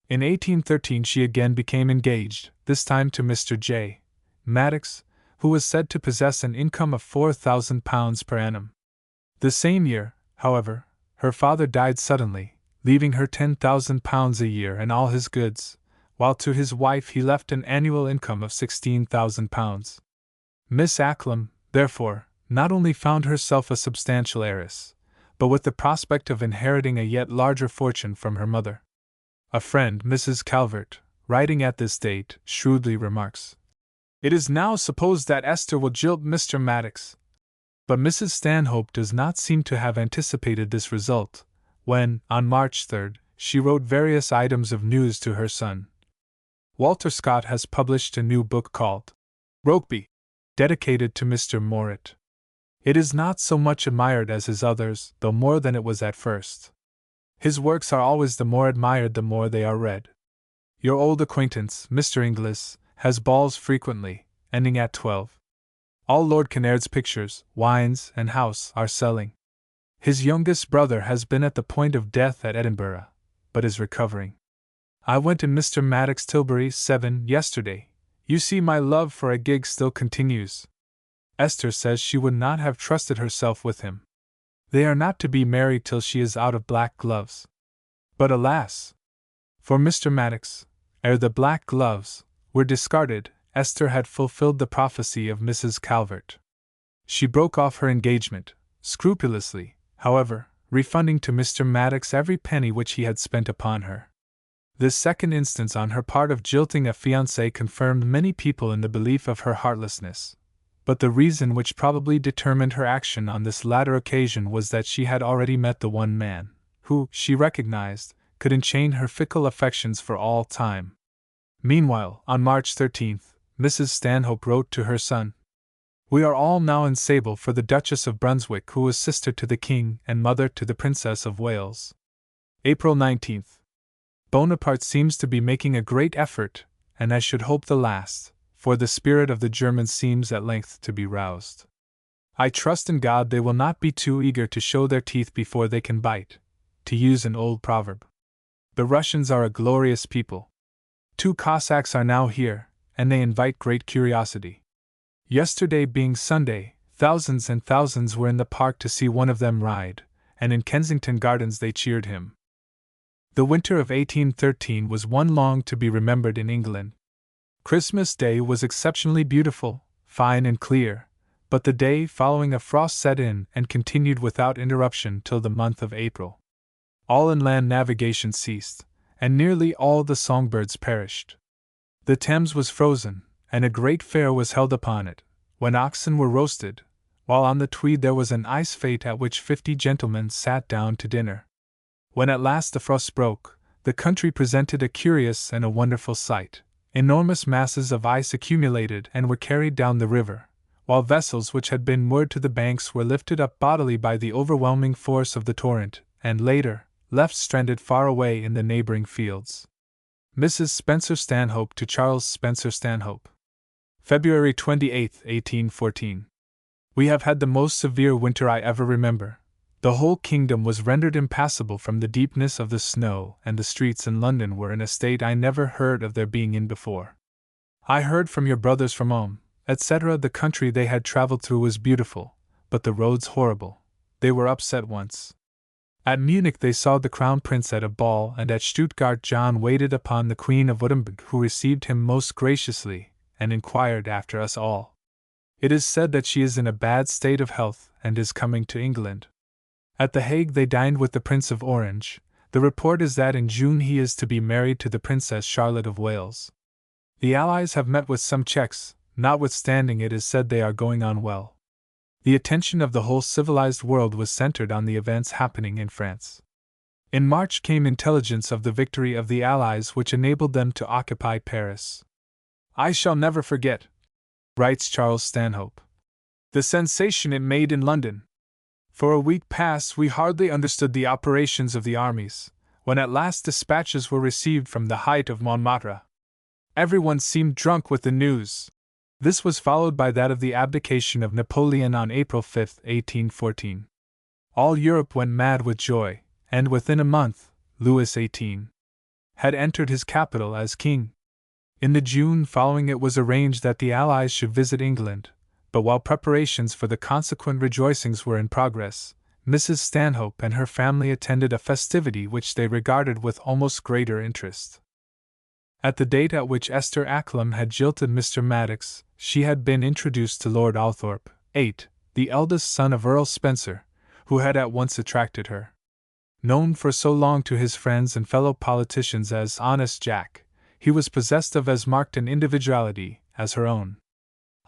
In 1813 she again became engaged, this time to Mr. J. Maddox, who was said to possess an income of £4,000 per annum. The same year, however, her father died suddenly, leaving her £10,000 a year and all his goods, while to his wife he left an annual income of £16,000. Miss Acklam, therefore, not only found herself a substantial heiress, but with the prospect of inheriting a yet larger fortune from her mother. A friend, Mrs. Calvert, writing at this date, shrewdly remarks, "It is now supposed that Esther will jilt Mr. Maddox." But Mrs. Stanhope does not seem to have anticipated this result, when, on March 3, she wrote various items of news to her son. Walter Scott has published a new book called Rokeby, dedicated to Mr. Morit. It is not so much admired as his others, though more than it was at first. His works are always the more admired the more they are read. Your old acquaintance, Mr. Inglis, has balls frequently, ending at 12. All Lord Kinnaird's pictures, wines, and house are selling. His youngest brother has been at the point of death at Edinburgh, but is recovering. I went in Mr. Maddox Tilbury 7 yesterday. You see my love for a gig still continues. Esther says she would not have trusted herself with him. They are not to be married till she is out of black gloves. But alas! For Mr. Maddox, ere the black gloves were discarded, Esther had fulfilled the prophecy of Mrs. Calvert. She broke off her engagement, scrupulously, however, refunding to Mr. Maddox every penny which he had spent upon her. This second instance on her part of jilting a fiancé confirmed many people in the belief of her heartlessness. But the reason which probably determined her action on this latter occasion was that she had already met the one man, who, she recognized, could enchain her fickle affections for all time. Meanwhile, on March 13th, Mrs. Stanhope wrote to her son, "We are all now in sable for the Duchess of Brunswick, who was sister to the King and mother to the Princess of Wales." April 19th. Bonaparte seems to be making a great effort, and I should hope the last, for the spirit of the Germans seems at length to be roused. I trust in God they will not be too eager to show their teeth before they can bite, to use an old proverb. The Russians are a glorious people. 2 Cossacks are now here, and they invite great curiosity. Yesterday being Sunday, thousands and thousands were in the park to see one of them ride, and in Kensington Gardens they cheered him. The winter of 1813 was one long to be remembered in England. Christmas Day was exceptionally beautiful, fine and clear, but the day following a frost set in and continued without interruption till the month of April. All inland navigation ceased, and nearly all the songbirds perished. The Thames was frozen, and a great fair was held upon it, when oxen were roasted, while on the Tweed there was an ice fete at which 50 gentlemen sat down to dinner. When at last the frost broke, the country presented a curious and a wonderful sight. Enormous masses of ice accumulated and were carried down the river, while vessels which had been moored to the banks were lifted up bodily by the overwhelming force of the torrent, and later, left stranded far away in the neighboring fields. Mrs. Spencer-Stanhope to Charles Spencer-Stanhope. February 28, 1814. We have had the most severe winter I ever remember. The whole kingdom was rendered impassable from the deepness of the snow, and the streets in London were in a state I never heard of their being in before. I heard from your brothers from Ulm, etc. The country they had travelled through was beautiful, but the roads horrible. They were upset once. At Munich they saw the Crown Prince at a ball, and at Stuttgart John waited upon the Queen of Unabridged, who received him most graciously, and inquired after us all. It is said that she is in a bad state of health, and is coming to England. At The Hague they dined with the Prince of Orange. The report is that in June he is to be married to the Princess Charlotte of Wales. The Allies have met with some checks, notwithstanding it is said they are going on well. The attention of the whole civilized world was centered on the events happening in France. In March came intelligence of the victory of the Allies which enabled them to occupy Paris. I shall never forget, writes Charles Stanhope, the sensation it made in London. For a week past we hardly understood the operations of the armies, when at last dispatches were received from the height of Montmartre. Everyone seemed drunk with the news. This was followed by that of the abdication of Napoleon on April 5, 1814. All Europe went mad with joy, and within a month, Louis XVIII had entered his capital as king. In the June following it was arranged that the Allies should visit England. But while preparations for the consequent rejoicings were in progress, Mrs. Stanhope and her family attended a festivity which they regarded with almost greater interest. At the date at which Esther Acklam had jilted Mr. Maddox, she had been introduced to Lord Althorp, 8, the eldest son of Earl Spencer, who had at once attracted her. Known for so long to his friends and fellow politicians as Honest Jack, he was possessed of as marked an individuality as her own.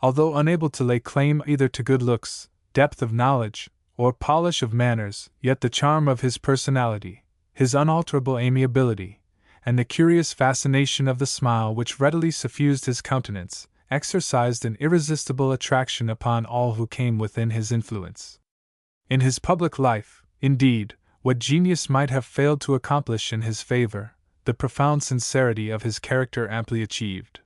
Although unable to lay claim either to good looks, depth of knowledge, or polish of manners, yet the charm of his personality, his unalterable amiability, and the curious fascination of the smile which readily suffused his countenance, exercised an irresistible attraction upon all who came within his influence. In his public life, indeed, what genius might have failed to accomplish in his favor, the profound sincerity of his character amply achieved.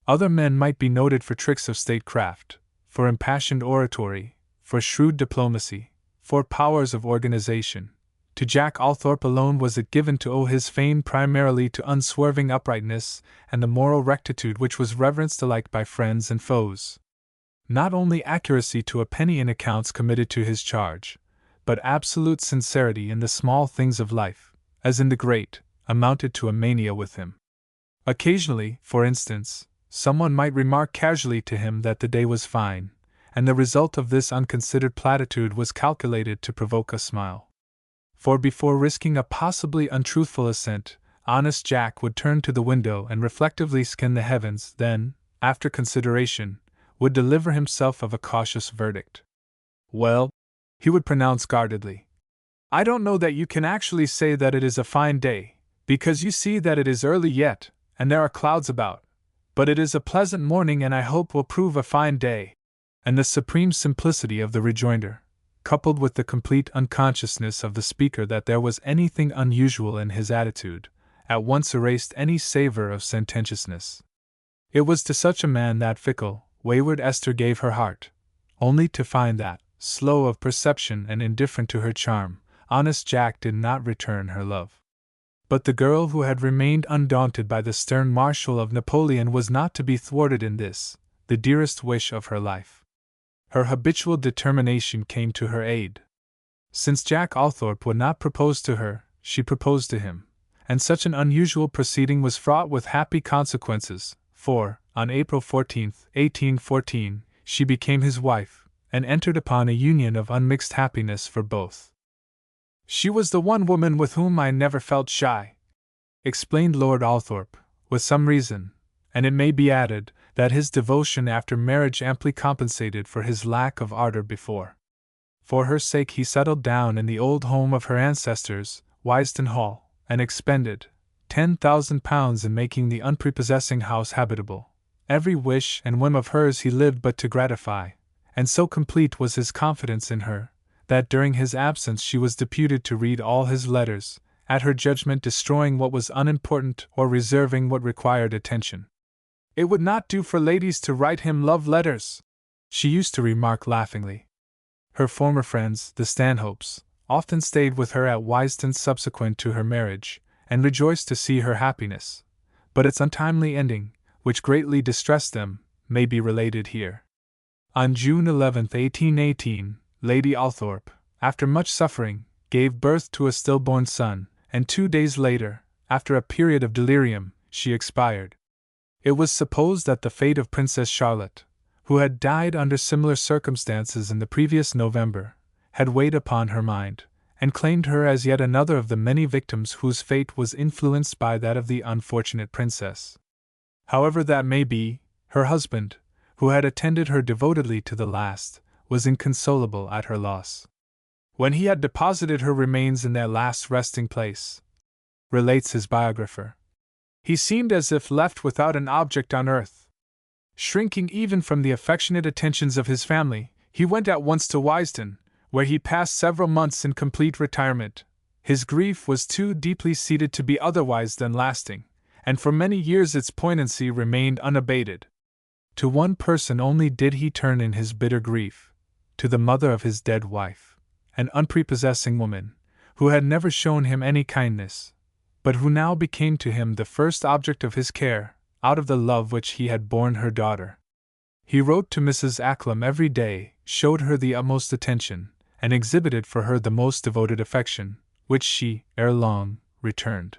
Other men might be noted for tricks of statecraft, for impassioned oratory, for shrewd diplomacy, for powers of organization. To Jack Althorpe alone was it given to owe his fame primarily to unswerving uprightness and the moral rectitude which was reverenced alike by friends and foes. Not only accuracy to a penny in accounts committed to his charge, but absolute sincerity in the small things of life, as in the great, amounted to a mania with him. Occasionally, for instance, someone might remark casually to him that the day was fine, and the result of this unconsidered platitude was calculated to provoke a smile. For before risking a possibly untruthful assent, honest Jack would turn to the window and reflectively scan the heavens, then, after consideration, would deliver himself of a cautious verdict. "Well," he would pronounce guardedly, "I don't know that you can actually say that it is a fine day, because you see that it is early yet, and there are clouds about, but it is a pleasant morning and I hope will prove a fine day." And the supreme simplicity of the rejoinder, coupled with the complete unconsciousness of the speaker that there was anything unusual in his attitude, at once erased any savor of sententiousness. It was to such a man that fickle, wayward Esther gave her heart, only to find that, slow of perception and indifferent to her charm, honest Jack did not return her love. But the girl who had remained undaunted by the stern marshal of Napoleon was not to be thwarted in this, the dearest wish of her life. Her habitual determination came to her aid. Since Jack Althorpe would not propose to her, she proposed to him, and such an unusual proceeding was fraught with happy consequences, for, on April 14, 1814, she became his wife, and entered upon a union of unmixed happiness for both. "She was the one woman with whom I never felt shy," explained Lord Althorpe, with some reason, and it may be added that his devotion after marriage amply compensated for his lack of ardor before. For her sake he settled down in the old home of her ancestors, Wisden Hall, and expended £10,000 in making the unprepossessing house habitable. Every wish and whim of hers he lived but to gratify, and so complete was his confidence in her, that during his absence she was deputed to read all his letters, at her judgment destroying what was unimportant or reserving what required attention. "It would not do for ladies to write him love letters," she used to remark laughingly. Her former friends, the Stanhopes, often stayed with her at Wisden subsequent to her marriage, and rejoiced to see her happiness, but its untimely ending, which greatly distressed them, may be related here. On June 11, 1818, Lady Althorpe, after much suffering, gave birth to a stillborn son, and 2 days later, after a period of delirium, she expired. It was supposed that the fate of Princess Charlotte, who had died under similar circumstances in the previous November, had weighed upon her mind, and claimed her as yet another of the many victims whose fate was influenced by that of the unfortunate princess. However that may be, her husband, who had attended her devotedly to the last, was inconsolable at her loss. "When he had deposited her remains in their last resting place," relates his biographer, "he seemed as if left without an object on earth. Shrinking even from the affectionate attentions of his family, he went at once to Wisden, where he passed several months in complete retirement. His grief was too deeply seated to be otherwise than lasting, and for many years its poignancy remained unabated. To one person only did he turn in his bitter grief, to the mother of his dead wife, an unprepossessing woman, who had never shown him any kindness, but who now became to him the first object of his care, out of the love which he had borne her daughter. He wrote to Mrs. Acklam every day, showed her the utmost attention, and exhibited for her the most devoted affection, which she, ere long, returned.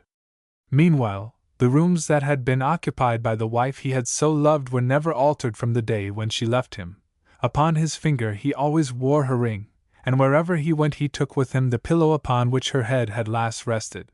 Meanwhile, the rooms that had been occupied by the wife he had so loved were never altered from the day when she left him. Upon his finger he always wore her ring, and wherever he went he took with him the pillow upon which her head had last rested.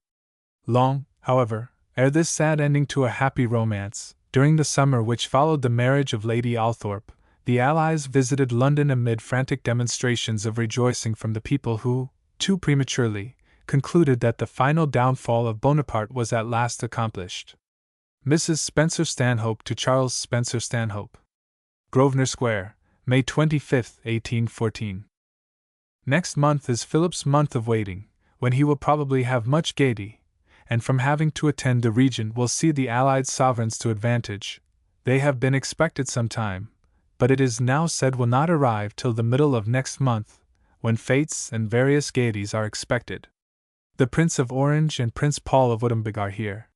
Long, however, ere this sad ending to a happy romance, during the summer which followed the marriage of Lady Althorpe, the Allies visited London amid frantic demonstrations of rejoicing from the people who, too prematurely, concluded that the final downfall of Bonaparte was at last accomplished. Mrs. Spencer-Stanhope to Charles Spencer-Stanhope. Grosvenor Square, May 25, 1814. Next month is Philip's month of waiting, when he will probably have much gaiety, and from having to attend the Regent will see the allied sovereigns to advantage. They have been expected some time, but it is now said will not arrive till the middle of next month, when fêtes and various gaieties are expected. The Prince of Orange and Prince Paul of Unabridged are here.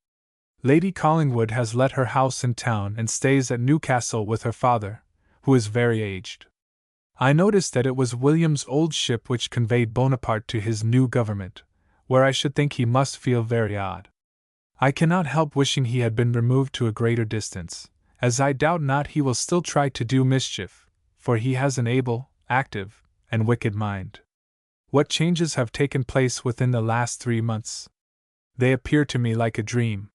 Lady Collingwood has let her house in town and stays at Newcastle with her father, who is very aged. I noticed that it was William's old ship which conveyed Bonaparte to his new government, where I should think he must feel very odd. I cannot help wishing he had been removed to a greater distance, as I doubt not he will still try to do mischief, for he has an able, active, and wicked mind. What changes have taken place within the last 3 months! They appear to me like a dream.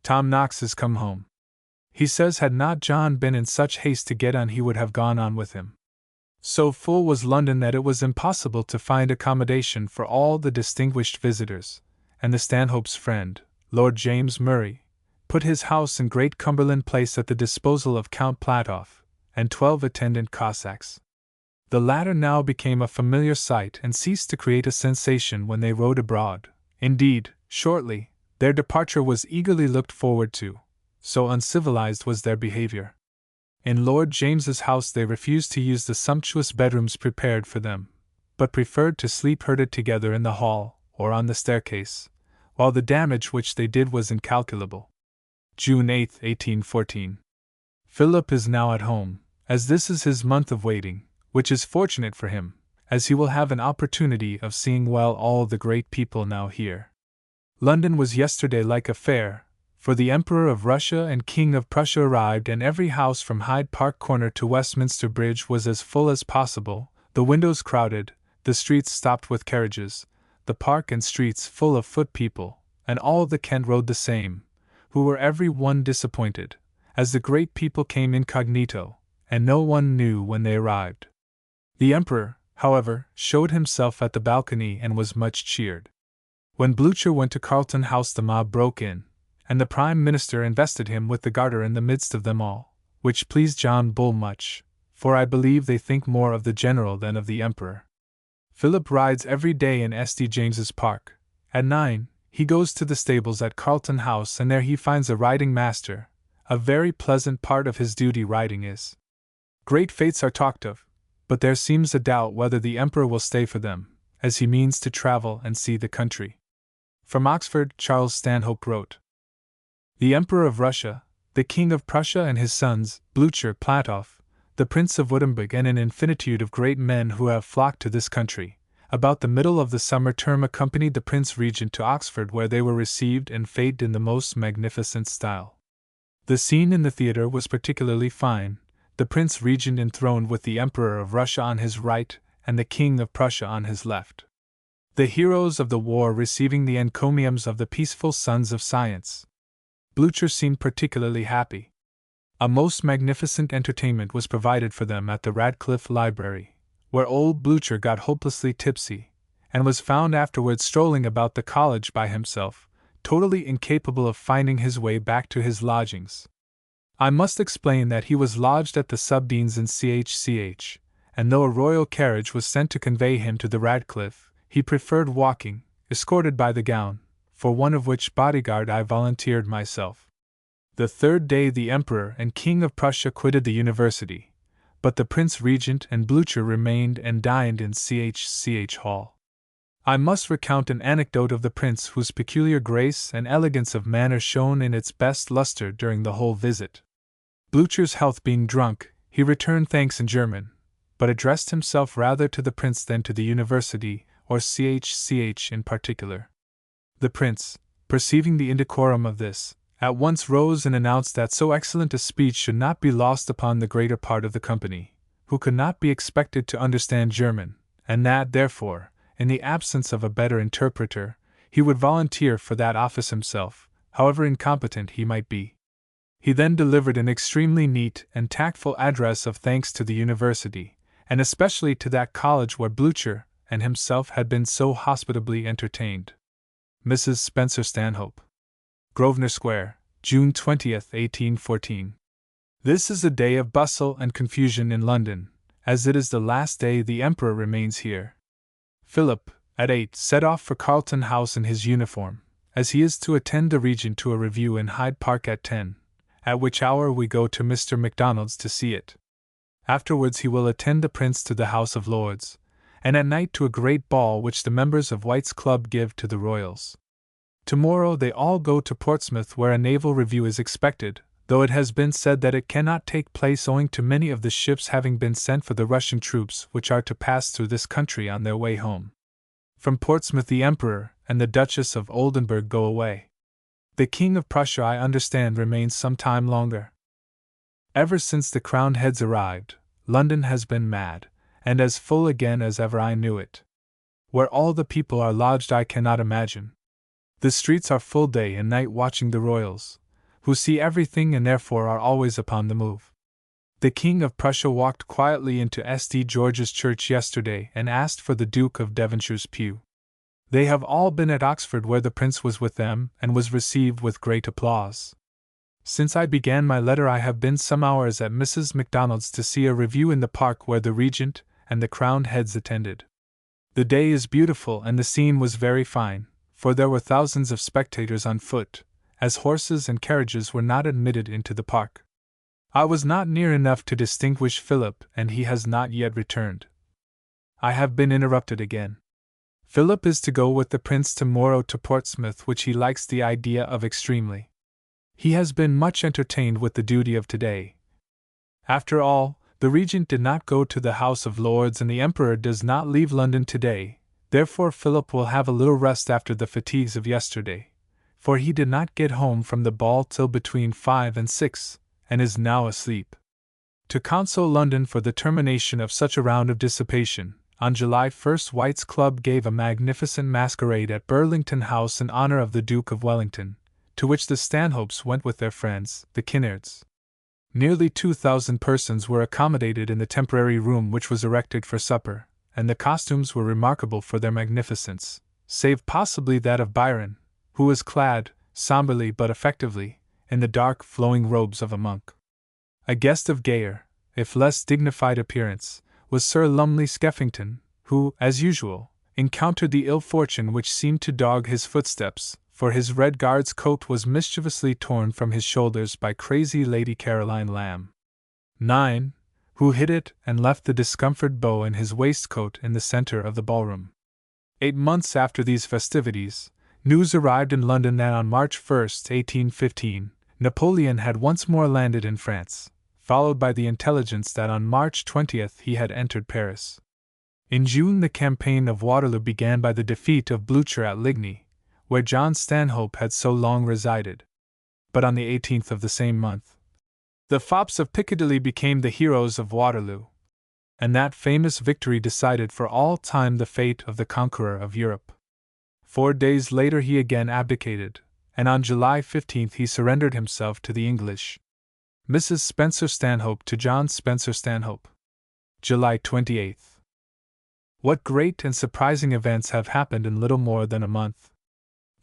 Tom Knox is come home. He says had not John been in such haste to get on he would have gone on with him. So full was London that it was impossible to find accommodation for all the distinguished visitors, and the Stanhope's friend, Lord James Murray, put his house in Great Cumberland Place at the disposal of Count Platoff and 12 attendant Cossacks. The latter now became a familiar sight and ceased to create a sensation when they rode abroad. Indeed, shortly, their departure was eagerly looked forward to, so uncivilized was their behavior. In Lord James's house they refused to use the sumptuous bedrooms prepared for them, but preferred to sleep herded together in the hall or on the staircase, while the damage which they did was incalculable. June 8, 1814. Philip is now at home, as this is his month of waiting, which is fortunate for him, as he will have an opportunity of seeing well all the great people now here. London was yesterday like a fair, for the Emperor of Russia and King of Prussia arrived, and every house from Hyde Park Corner to Westminster Bridge was as full as possible, the windows crowded, the streets stopped with carriages, the park and streets full of foot people, and all the Kent Road the same, who were every one disappointed, as the great people came incognito, and no one knew when they arrived. The Emperor, however, showed himself at the balcony and was much cheered. When Blucher went to Carlton House the mob broke in, and the Prime Minister invested him with the Garter in the midst of them all, which pleased John Bull much, for I believe they think more of the General than of the Emperor. Philip rides every day in St. James's Park. At 9, he goes to the stables at Carlton House, and there he finds a riding master. A very pleasant part of his duty riding is. Great fetes are talked of, but there seems a doubt whether the Emperor will stay for them, as he means to travel and see the country. From Oxford, Charles Stanhope wrote, "The Emperor of Russia, the King of Prussia and his sons, Blucher, Platoff, the Prince of Unabridged, and an infinitude of great men who have flocked to this country, about the middle of the summer term accompanied the Prince Regent to Oxford, where they were received and fêted in the most magnificent style. The scene in the theatre was particularly fine, the Prince Regent enthroned with the Emperor of Russia on his right and the King of Prussia on his left. The heroes of the war receiving the encomiums of the peaceful sons of science. Blucher seemed particularly happy. A most magnificent entertainment was provided for them at the Radcliffe Library, where old Blucher got hopelessly tipsy, and was found afterwards strolling about the college by himself, totally incapable of finding his way back to his lodgings. I must explain that he was lodged at the Subdean's in Ch. And though a royal carriage was sent to convey him to the Radcliffe, he preferred walking, escorted by the gown, for one of which bodyguard I volunteered myself. The third day the Emperor and King of Prussia quitted the university, but the Prince Regent and Blucher remained and dined in Ch. Hall. I must recount an anecdote of the prince whose peculiar grace and elegance of manner shone in its best luster during the whole visit. Blucher's health being drunk, he returned thanks in German, but addressed himself rather to the prince than to the university, or Ch. in particular. The prince, perceiving the indecorum of this, at once rose and announced that so excellent a speech should not be lost upon the greater part of the company, who could not be expected to understand German, and that, therefore, in the absence of a better interpreter, he would volunteer for that office himself, however incompetent he might be. He then delivered an extremely neat and tactful address of thanks to the university, and especially to that college where Blucher and himself had been so hospitably entertained. Mrs. Spencer-Stanhope. Grosvenor Square, June 20th, 1814. This is a day of bustle and confusion in London, as it is the last day the Emperor remains here. Philip, at 8, set off for Carlton House in his uniform, as he is to attend the Regent to a review in Hyde Park at 10, at which hour we go to Mr. Macdonald's to see it. Afterwards he will attend the Prince to the House of Lords, and at night to a great ball which the members of White's Club give to the royals. Tomorrow they all go to Portsmouth, where a naval review is expected, though it has been said that it cannot take place owing to many of the ships having been sent for the Russian troops which are to pass through this country on their way home. From Portsmouth the Emperor and the Duchess of Oldenburg go away. The King of Prussia, I understand, remains some time longer. Ever since the crowned heads arrived, London has been mad, and as full again as ever I knew it. Where all the people are lodged I cannot imagine. The streets are full day and night watching the royals, who see everything and therefore are always upon the move. The King of Prussia walked quietly into St. George's Church yesterday and asked for the Duke of Devonshire's pew. They have all been at Oxford, where the Prince was with them and was received with great applause. Since I began my letter I have been some hours at Mrs. Macdonald's to see a review in the park where the Regent and the crowned heads attended. The day is beautiful and the scene was very fine, for there were thousands of spectators on foot, as horses and carriages were not admitted into the park. I was not near enough to distinguish Philip, and he has not yet returned. I have been interrupted again. Philip is to go with the Prince tomorrow to Portsmouth, which he likes the idea of extremely. He has been much entertained with the duty of today. After all, the Regent did not go to the House of Lords and the Emperor does not leave London today, therefore Philip will have a little rest after the fatigues of yesterday, for he did not get home from the ball till between 5 and 6, and is now asleep. To console London for the termination of such a round of dissipation, on July 1st White's Club gave a magnificent masquerade at Burlington House in honor of the Duke of Wellington, to which the Stanhopes went with their friends, the Kinnards. Nearly 2,000 persons were accommodated in the temporary room which was erected for supper, and the costumes were remarkable for their magnificence, save possibly that of Byron, who was clad, somberly but effectively, in the dark flowing robes of a monk. A guest of gayer, if less dignified appearance, was Sir Lumley Skeffington, who, as usual, encountered the ill fortune which seemed to dog his footsteps, for his red guard's coat was mischievously torn from his shoulders by crazy Lady Caroline Lamb. 9. Who hid it and left the discomfited bow in his waistcoat in the centre of the ballroom. 8 months after these festivities, news arrived in London that on March 1, 1815, Napoleon had once more landed in France, followed by the intelligence that on March 20th he had entered Paris. In June the campaign of Waterloo began by the defeat of Blucher at Ligny, where John Stanhope had so long resided. But on the 18th of the same month, the fops of Piccadilly became the heroes of Waterloo, and that famous victory decided for all time the fate of the conqueror of Europe. 4 days later he again abdicated, and on July 15th he surrendered himself to the English. Mrs. Spencer-Stanhope to John Spencer-Stanhope. July 28th. What great and surprising events have happened in little more than a month.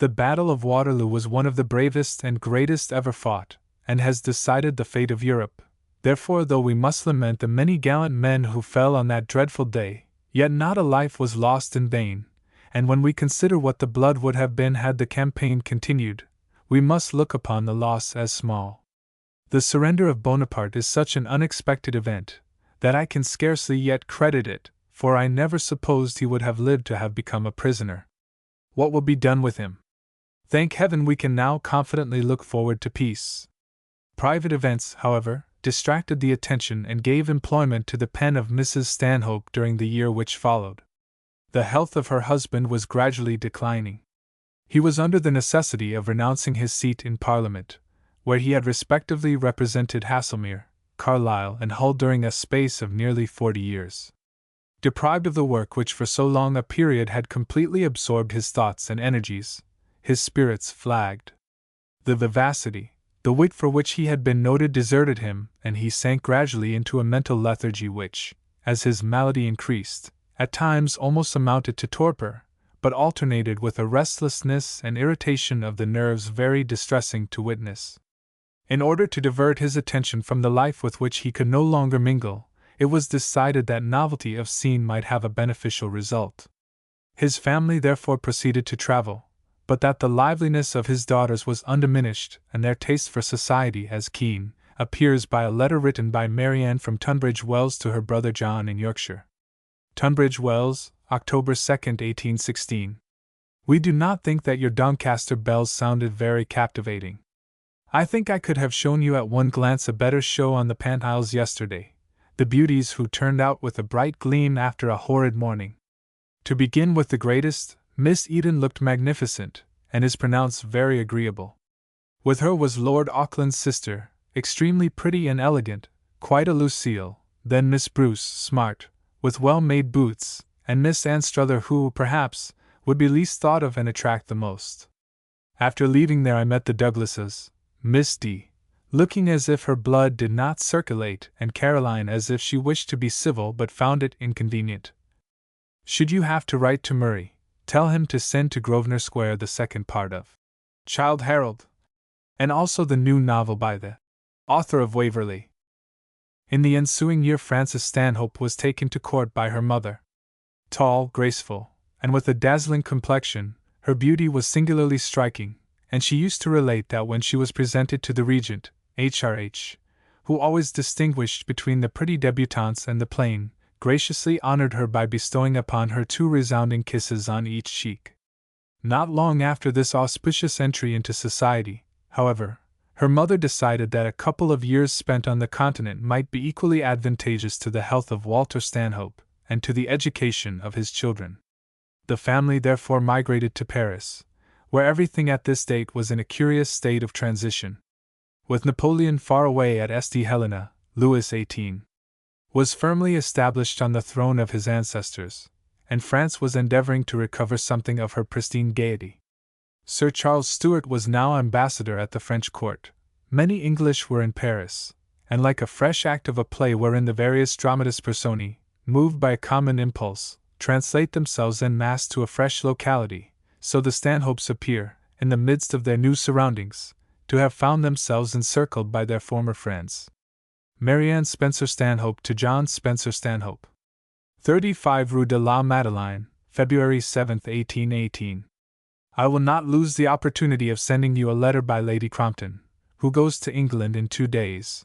The Battle of Waterloo was one of the bravest and greatest ever fought, and has decided the fate of Europe. Therefore, though we must lament the many gallant men who fell on that dreadful day, yet not a life was lost in vain, and when we consider what the blood would have been had the campaign continued, we must look upon the loss as small. The surrender of Bonaparte is such an unexpected event, that I can scarcely yet credit it, for I never supposed he would have lived to have become a prisoner. What will be done with him? Thank heaven we can now confidently look forward to peace. Private events, however, distracted the attention and gave employment to the pen of Mrs. Stanhope during the year which followed. The health of her husband was gradually declining. He was under the necessity of renouncing his seat in Parliament, where he had respectively represented Haslemere, Carlisle, and Hull during a space of nearly 40 years. Deprived of the work which for so long a period had completely absorbed his thoughts and energies, his spirits flagged. The vivacity, the wit for which he had been noted deserted him, and he sank gradually into a mental lethargy which, as his malady increased, at times almost amounted to torpor, but alternated with a restlessness and irritation of the nerves very distressing to witness. In order to divert his attention from the life with which he could no longer mingle, it was decided that novelty of scene might have a beneficial result. His family therefore proceeded to travel, but that the liveliness of his daughters was undiminished and their taste for society as keen, appears by a letter written by Marianne from Tunbridge Wells to her brother John in Yorkshire. Tunbridge Wells, October 2, 1816. We do not think that your Doncaster belles sounded very captivating. I think I could have shown you at one glance a better show on the Pantiles yesterday, the beauties who turned out with a bright gleam after a horrid morning. To begin with the greatest, Miss Eden looked magnificent, and is pronounced very agreeable. With her was Lord Auckland's sister, extremely pretty and elegant, quite a Lucille, then Miss Bruce, smart, with well-made boots, and Miss Anstruther who, perhaps, would be least thought of and attract the most. After leaving there I met the Douglases, Miss D., looking as if her blood did not circulate, and Caroline as if she wished to be civil but found it inconvenient. Should you have to write to Murray, tell him to send to Grosvenor Square the second part of Childe Harold, and also the new novel by the author of Waverley. In the ensuing year Frances Stanhope was taken to court by her mother. Tall, graceful, and with a dazzling complexion, her beauty was singularly striking, and she used to relate that when she was presented to the Regent, H.R.H., who always distinguished between the pretty debutantes and the plain, graciously honored her by bestowing upon her 2 resounding kisses on each cheek. Not long after this auspicious entry into society, however, her mother decided that a couple of years spent on the continent might be equally advantageous to the health of Walter Stanhope, and to the education of his children. The family therefore migrated to Paris, where everything at this date was in a curious state of transition. With Napoleon far away at St. Helena, Louis XVIII. was firmly established on the throne of his ancestors, and France was endeavoring to recover something of her pristine gaiety. Sir Charles Stuart was now ambassador at the French court. Many English were in Paris, and like a fresh act of a play wherein the various dramatis personae, moved by a common impulse, translate themselves en masse to a fresh locality, so the Stanhopes appear, in the midst of their new surroundings, to have found themselves encircled by their former friends. Marianne Spencer-Stanhope to John Spencer-Stanhope. 35 Rue de la Madeleine, February 7, 1818. I will not lose the opportunity of sending you a letter by Lady Crompton, who goes to England in 2 days.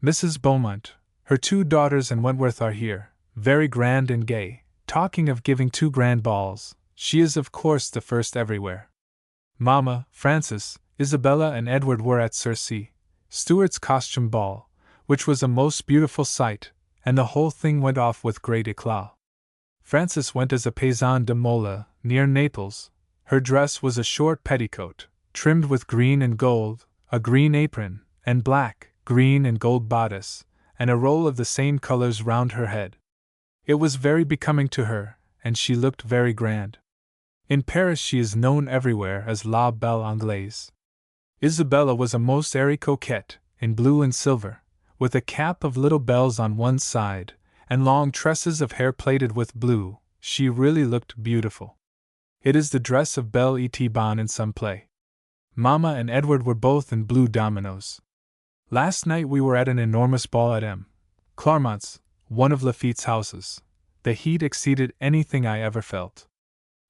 Mrs. Beaumont, her 2 daughters and Wentworth are here, very grand and gay, talking of giving 2 grand balls. She is of course the first everywhere. Mamma, Frances, Isabella and Edward were at Sir C. Stuart's costume ball, which was a most beautiful sight, and the whole thing went off with great éclat. Frances went as a paysanne de Mola, near Naples. Her dress was a short petticoat, trimmed with green and gold, a green apron, and black, green and gold bodice, and a roll of the same colors round her head. It was very becoming to her, and she looked very grand. In Paris she is known everywhere as La Belle Anglaise. Isabella was a most airy coquette, in blue and silver, with a cap of little bells on one side, and long tresses of hair plaited with blue. She really looked beautiful. It is the dress of Belle et Bonne in some play. Mamma and Edward were both in blue dominoes. Last night we were at an enormous ball at M. Clarmont's, one of Laffitte's houses. The heat exceeded anything I ever felt.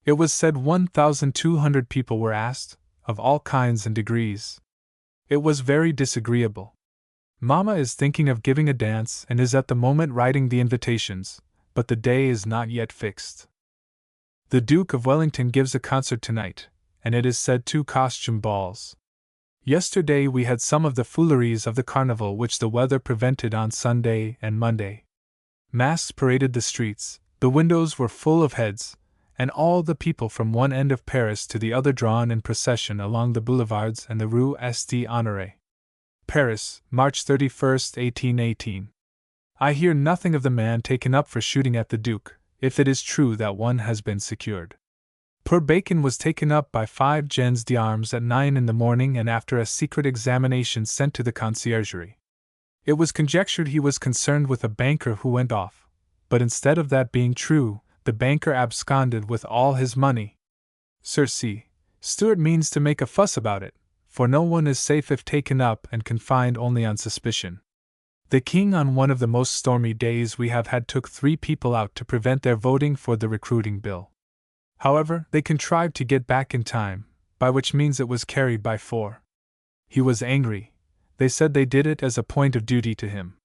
It was said 1,200 people were asked, of all kinds and degrees. It was very disagreeable. Mamma is thinking of giving a dance and is at the moment writing the invitations, but the day is not yet fixed. The Duke of Wellington gives a concert tonight, and it is said 2 costume balls. Yesterday we had some of the fooleries of the carnival which the weather prevented on Sunday and Monday. Masks paraded the streets, the windows were full of heads, and all the people from one end of Paris to the other drawn in procession along the boulevards and the Rue St. Honoré. Paris, March 31, 1818. I hear nothing of the man taken up for shooting at the Duke, if it is true that one has been secured. Poor Bacon was taken up by 5 gens d'armes at 9 in the morning and after a secret examination sent to the conciergerie. It was conjectured he was concerned with a banker who went off, but instead of that being true, the banker absconded with all his money. Sir C. Stuart means to make a fuss about it, for no one is safe if taken up and confined only on suspicion. The king, on one of the most stormy days we have had, took 3 people out to prevent their voting for the recruiting bill. However, they contrived to get back in time, by which means it was carried by 4. He was angry. They said they did it as a point of duty to him.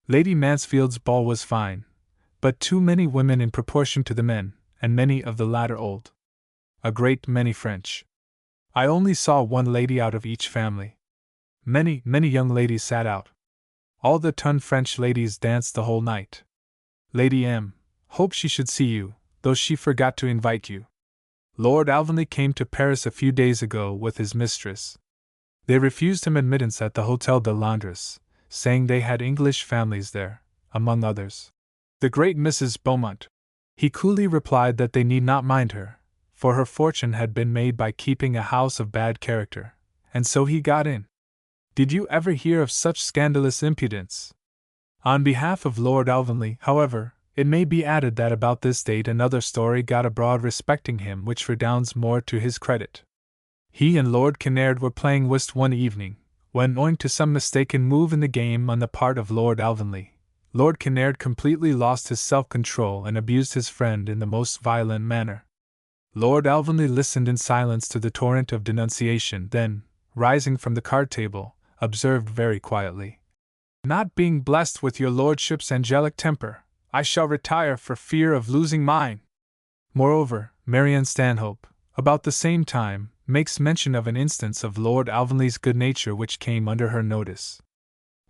Lady Mansfield's ball was fine, but too many women in proportion to the men, and many of the latter old. A great many French. I only saw 1 lady out of each family. Many young ladies sat out. All the ton French ladies danced the whole night. Lady M. hoped she should see you, though she forgot to invite you. Lord Alvanley came to Paris a few days ago with his mistress. They refused him admittance at the Hotel de Londres, saying they had English families there, among others the great Mrs. Beaumont. He coolly replied that they need not mind her, for her fortune had been made by keeping a house of bad character, and so he got in. Did you ever hear of such scandalous impudence? On behalf of Lord Alvanley, however, it may be added that about this date another story got abroad respecting him which redounds more to his credit. He and Lord Kinnaird were playing whist one evening, when, owing to some mistaken move in the game on the part of Lord Alvanley, Lord Kinnaird completely lost his self-control and abused his friend in the most violent manner. Lord Alvanley listened in silence to the torrent of denunciation, then, rising from the card table, observed very quietly, "Not being blessed with your lordship's angelic temper, I shall retire for fear of losing mine." Moreover, Marianne Stanhope, about the same time, makes mention of an instance of Lord Alvanley's good nature which came under her notice.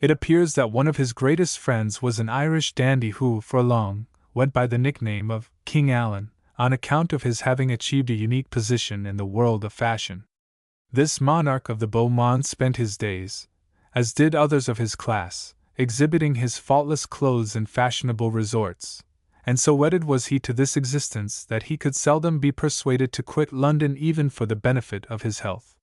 It appears that one of his greatest friends was an Irish dandy who, for long, went by the nickname of King Allen, on account of his having achieved a unique position in the world of fashion. This monarch of the beau monde spent his days, as did others of his class, exhibiting his faultless clothes in fashionable resorts, and so wedded was he to this existence that he could seldom be persuaded to quit London even for the benefit of his health.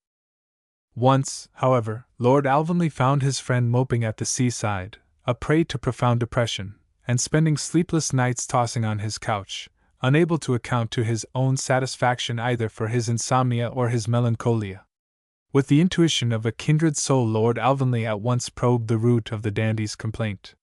Once, however, Lord Alvanley found his friend moping at the seaside, a prey to profound depression, and spending sleepless nights tossing on his couch, unable to account to his own satisfaction either for his insomnia or his melancholia. With the intuition of a kindred soul, Lord Alvanley at once probed the root of the dandy's complaint.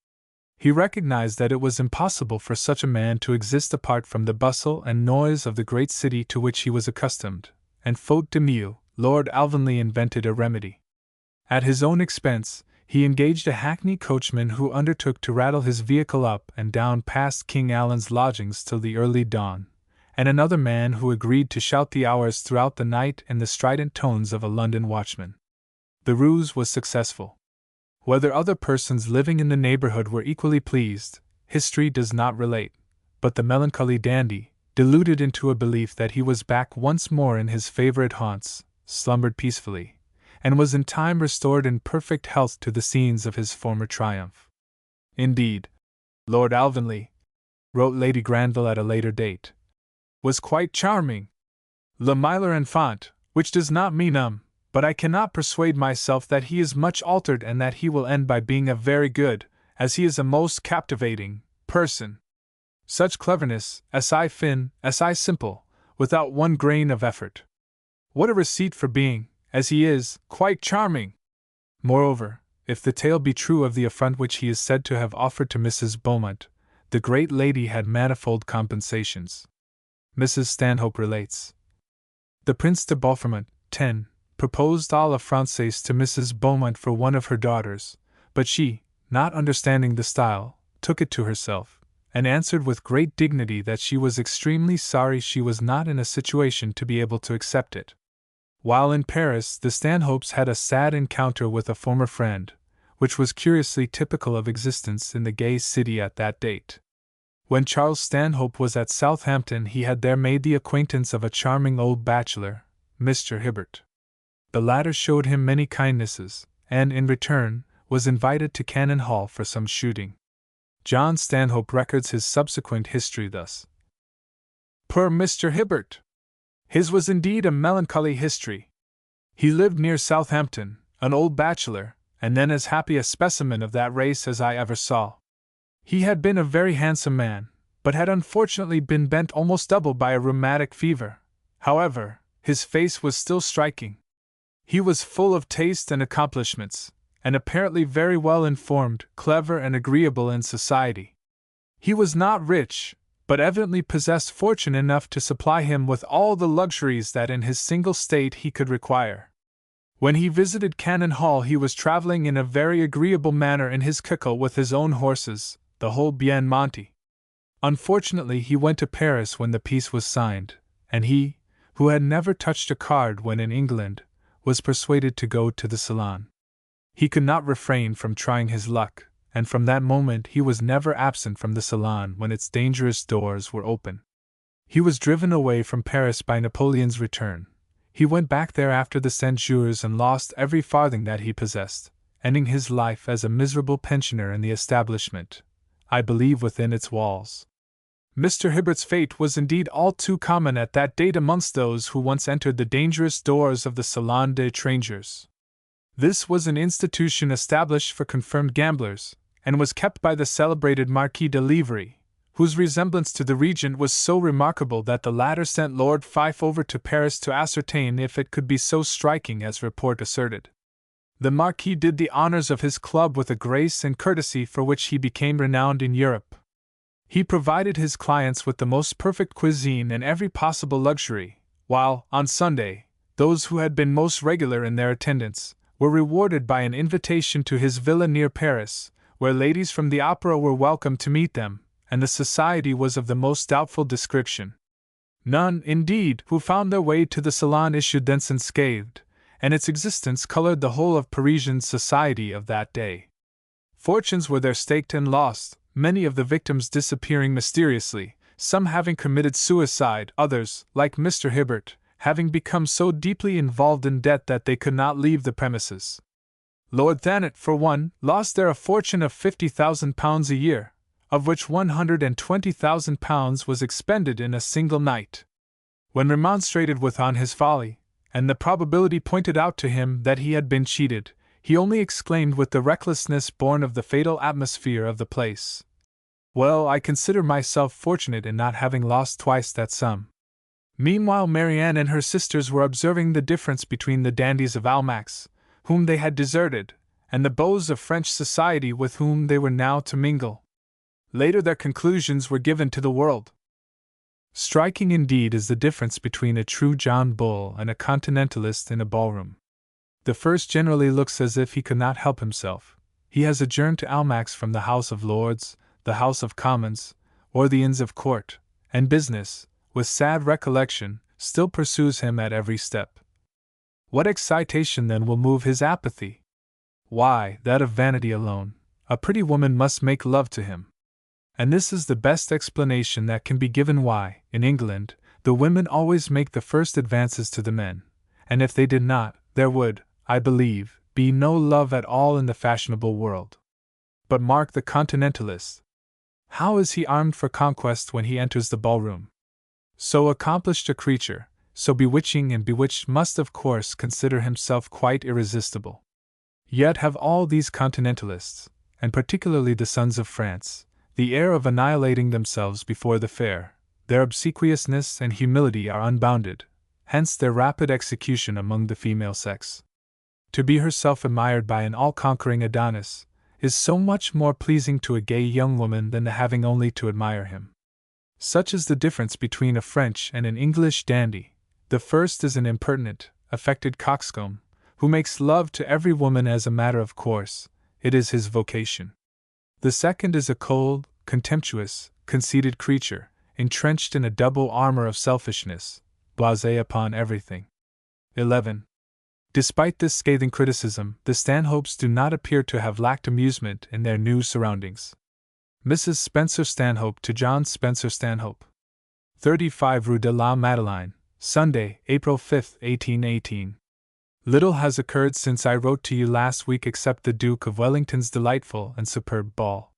He recognized that it was impossible for such a man to exist apart from the bustle and noise of the great city to which he was accustomed, and faute de mieux, Lord Alvanley invented a remedy. At his own expense, he engaged a hackney coachman who undertook to rattle his vehicle up and down past King Allen's lodgings till the early dawn, and another man who agreed to shout the hours throughout the night in the strident tones of a London watchman. The ruse was successful. Whether other persons living in the neighborhood were equally pleased, history does not relate, but the melancholy dandy, deluded into a belief that he was back once more in his favorite haunts, slumbered peacefully, and was in time restored in perfect health to the scenes of his former triumph. Indeed, Lord Alvanley, wrote Lady Granville at a later date, was quite charming. Le Miller enfant, which does not mean but I cannot persuade myself that he is much altered and that he will end by being a very good, as he is a most captivating, person. Such cleverness, si fin, si simple, without one grain of effort. What a receipt for being, as he is, quite charming! Moreover, if the tale be true of the affront which he is said to have offered to Mrs. Beaumont, the great lady had manifold compensations. Mrs. Stanhope relates, "The Prince de Beaufort, 10, proposed à la Française to Mrs. Beaumont for one of her daughters, but she, not understanding the style, took it to herself, and answered with great dignity that she was extremely sorry she was not in a situation to be able to accept it." While in Paris, the Stanhopes had a sad encounter with a former friend, which was curiously typical of existence in the gay city at that date. When Charles Stanhope was at Southampton, he had there made the acquaintance of a charming old bachelor, Mr. Hibbert. The latter showed him many kindnesses, and, in return, was invited to Cannon Hall for some shooting. John Stanhope records his subsequent history thus. "Poor Mr. Hibbert! His was indeed a melancholy history. He lived near Southampton, an old bachelor, and then as happy a specimen of that race as I ever saw. He had been a very handsome man, but had unfortunately been bent almost double by a rheumatic fever. However, his face was still striking. He was full of taste and accomplishments, and apparently very well informed, clever, and agreeable in society. He was not rich, but evidently possessed fortune enough to supply him with all the luxuries that in his single state he could require. When he visited Cannon Hall, he was traveling in a very agreeable manner in his cuckle with his own horses, the whole bien monte. Unfortunately, he went to Paris when the peace was signed, and he, who had never touched a card when in England, was persuaded to go to the Salon. He could not refrain from trying his luck, and from that moment he was never absent from the Salon when its dangerous doors were open. He was driven away from Paris by Napoleon's return. He went back there after the censures and lost every farthing that he possessed, ending his life as a miserable pensioner in the establishment, I believe within its walls. Mr. Hibbert's fate was indeed all too common at that date amongst those who once entered the dangerous doors of the Salon des Étrangers. This was an institution established for confirmed gamblers, and was kept by the celebrated Marquis de Livry, whose resemblance to the Regent was so remarkable that the latter sent Lord Fife over to Paris to ascertain if it could be so striking as report asserted. The Marquis did the honors of his club with a grace and courtesy for which he became renowned in Europe. He provided his clients with the most perfect cuisine and every possible luxury, while, on Sunday, those who had been most regular in their attendance were rewarded by an invitation to his villa near Paris, where ladies from the opera were welcome to meet them, and the society was of the most doubtful description. None, indeed, who found their way to the Salon issued thence unscathed, and its existence colored the whole of Parisian society of that day. Fortunes were there staked and lost, many of the victims disappearing mysteriously, some having committed suicide, others, like Mr. Hibbert, having become so deeply involved in debt that they could not leave the premises. Lord Thanet, for one, lost there a fortune of £50,000 a year, of which £120,000 was expended in a single night. When remonstrated with on his folly, and the probability pointed out to him that he had been cheated, he only exclaimed with the recklessness born of the fatal atmosphere of the place, "Well, I consider myself fortunate in not having lost twice that sum." Meanwhile Marianne and her sisters were observing the difference between the dandies of Almack's, whom they had deserted, and the beaux of French society with whom they were now to mingle. Later their conclusions were given to the world. Striking indeed is the difference between a true John Bull and a continentalist in a ballroom. The first generally looks as if he could not help himself. He has adjourned to Almack's from the House of Lords, the House of Commons, or the Inns of Court, and business, with sad recollection, still pursues him at every step. What excitation then will move his apathy? Why, that of vanity alone. A pretty woman must make love to him. And this is the best explanation that can be given why, in England, the women always make the first advances to the men, and if they did not, there would, I believe, be no love at all in the fashionable world. But mark the continentalist. How is he armed for conquest when he enters the ballroom? So accomplished a creature, so bewitching and bewitched, must of course consider himself quite irresistible. Yet have all these continentalists, and particularly the sons of France, the air of annihilating themselves before the fair. Their obsequiousness and humility are unbounded, hence their rapid execution among the female sex. To be herself admired by an all-conquering Adonis is so much more pleasing to a gay young woman than the having only to admire him. Such is the difference between a French and an English dandy. The first is an impertinent, affected coxcomb, who makes love to every woman as a matter of course. It is his vocation. The second is a cold, contemptuous, conceited creature, entrenched in a double armor of selfishness, blasé upon everything. 11. Despite this scathing criticism, the Stanhopes do not appear to have lacked amusement in their new surroundings. Mrs. Spencer-Stanhope to John Spencer-Stanhope. 35 Rue de la Madeleine, Sunday, April 5, 1818. Little has occurred since I wrote to you last week except the Duke of Wellington's delightful and superb ball.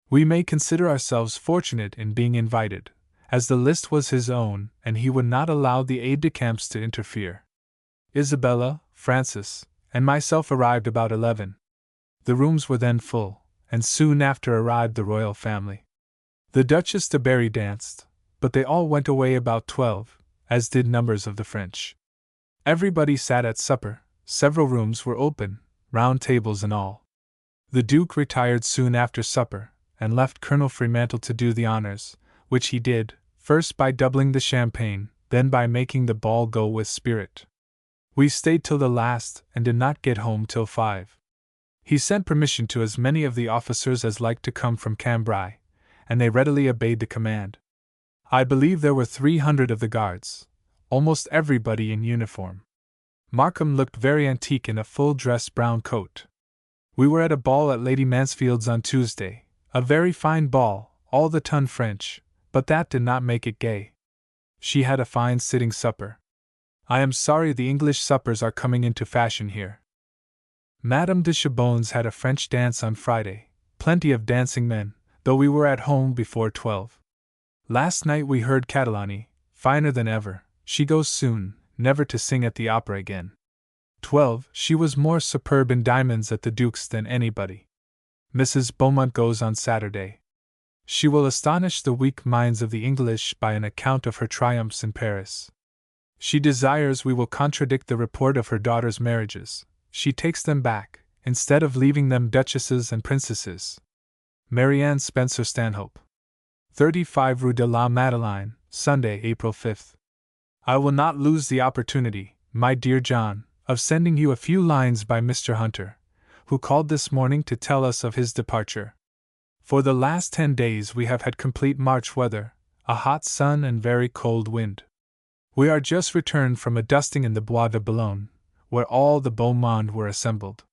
We may consider ourselves fortunate in being invited, as the list was his own and he would not allow the aides-de-camp to interfere. Isabella, Francis, and myself arrived about 11. The rooms were then full, and soon after arrived the royal family. The Duchess de Berry danced, but they all went away about 12, as did numbers of the French. Everybody sat at supper, Several rooms were open, round tables and all. The Duke retired soon after supper, and left Colonel Fremantle to do the honors, which he did, first by doubling the champagne, then by making the ball go with spirit. We stayed till the last, and did not get home till 5. He sent permission to as many of the officers as liked to come from Cambrai, and they readily obeyed the command. I believe there were 300 of the guards, almost everybody in uniform. Markham looked very antique in a full-dress brown coat. We were at a ball at Lady Mansfield's on Tuesday, a very fine ball, all the ton French, but that did not make it gay. She had a fine sitting supper. I am sorry the English suppers are coming into fashion here. Madame de Chabon's had a French dance on Friday, plenty of dancing men, though we were at home before 12. Last night we heard Catalani, finer than ever. She goes soon, never to sing at the opera again. 12. She was more superb in diamonds at the Duke's than anybody. Mrs. Beaumont goes on Saturday. She will astonish the weak minds of the English by an account of her triumphs in Paris. She desires we will contradict the report of her daughters' marriages. She takes them back, instead of leaving them duchesses and princesses. Marianne Spencer-Stanhope. 35 Rue de la Madeleine, Sunday, April 5th. I will not lose the opportunity, my dear John, of sending you a few lines by Mr. Hunter, who called this morning to tell us of his departure. For the last 10 days we have had complete March weather, a hot sun and very cold wind. We are just returned from a dusting in the Bois de Boulogne, where all the beau monde were assembled.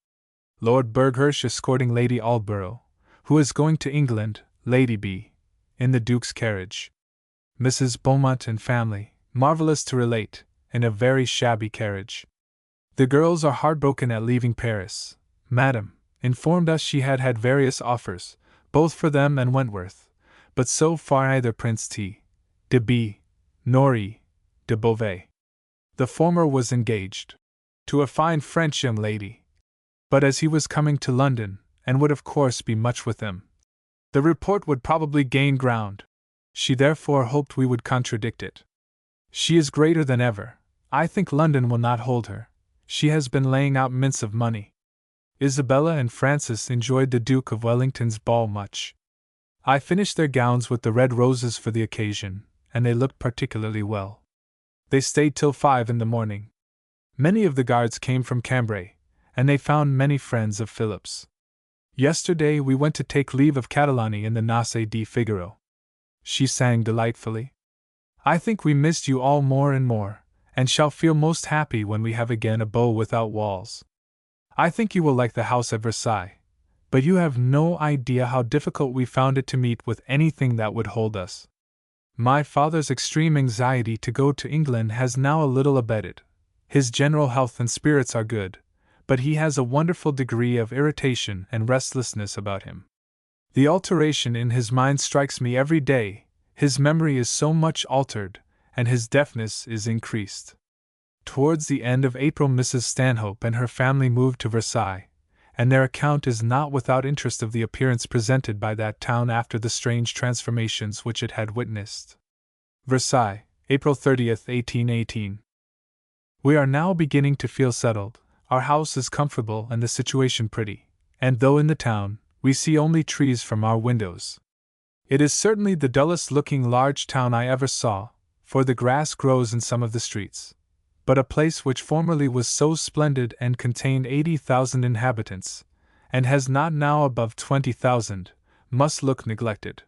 Lord Burghurst escorting Lady Aldborough, who is going to England, Lady B., in the Duke's carriage. Mrs. Beaumont and family, marvellous to relate, in a very shabby carriage. The girls are heartbroken at leaving Paris. Madame informed us she had had various offers, both for them and Wentworth, but so far neither Prince T. de B. nor E. de Beauvais. The former was engaged to a fine French young lady, but as he was coming to London, and would of course be much with them, the report would probably gain ground. She therefore hoped we would contradict it. She is greater than ever. I think London will not hold her. She has been laying out mints of money. Isabella and Francis enjoyed the Duke of Wellington's ball much. I finished their gowns with the red roses for the occasion, and they looked particularly well. They stayed till 5 in the morning. Many of the guards came from Cambrai, and they found many friends of Philip's. Yesterday we went to take leave of Catalani in the Noce di Figaro. She sang delightfully. I think we missed you all more and more, and shall feel most happy when we have again a beau without walls. I think you will like the house at Versailles, but you have no idea how difficult we found it to meet with anything that would hold us. My father's extreme anxiety to go to England has now a little abated. His general health and spirits are good, but he has a wonderful degree of irritation and restlessness about him. The alteration in his mind strikes me every day. His memory is so much altered, and his deafness is increased. Towards the end of April Mrs. Stanhope and her family moved to Versailles, and their account is not without interest of the appearance presented by that town after the strange transformations which it had witnessed. Versailles, April 30th, 1818. We are now beginning to feel settled. Our house is comfortable and the situation pretty, and though in the town, we see only trees from our windows. It is certainly the dullest-looking large town I ever saw, for the grass grows in some of the streets. But a place which formerly was so splendid and contained 80,000 inhabitants, and has not now above 20,000, must look neglected.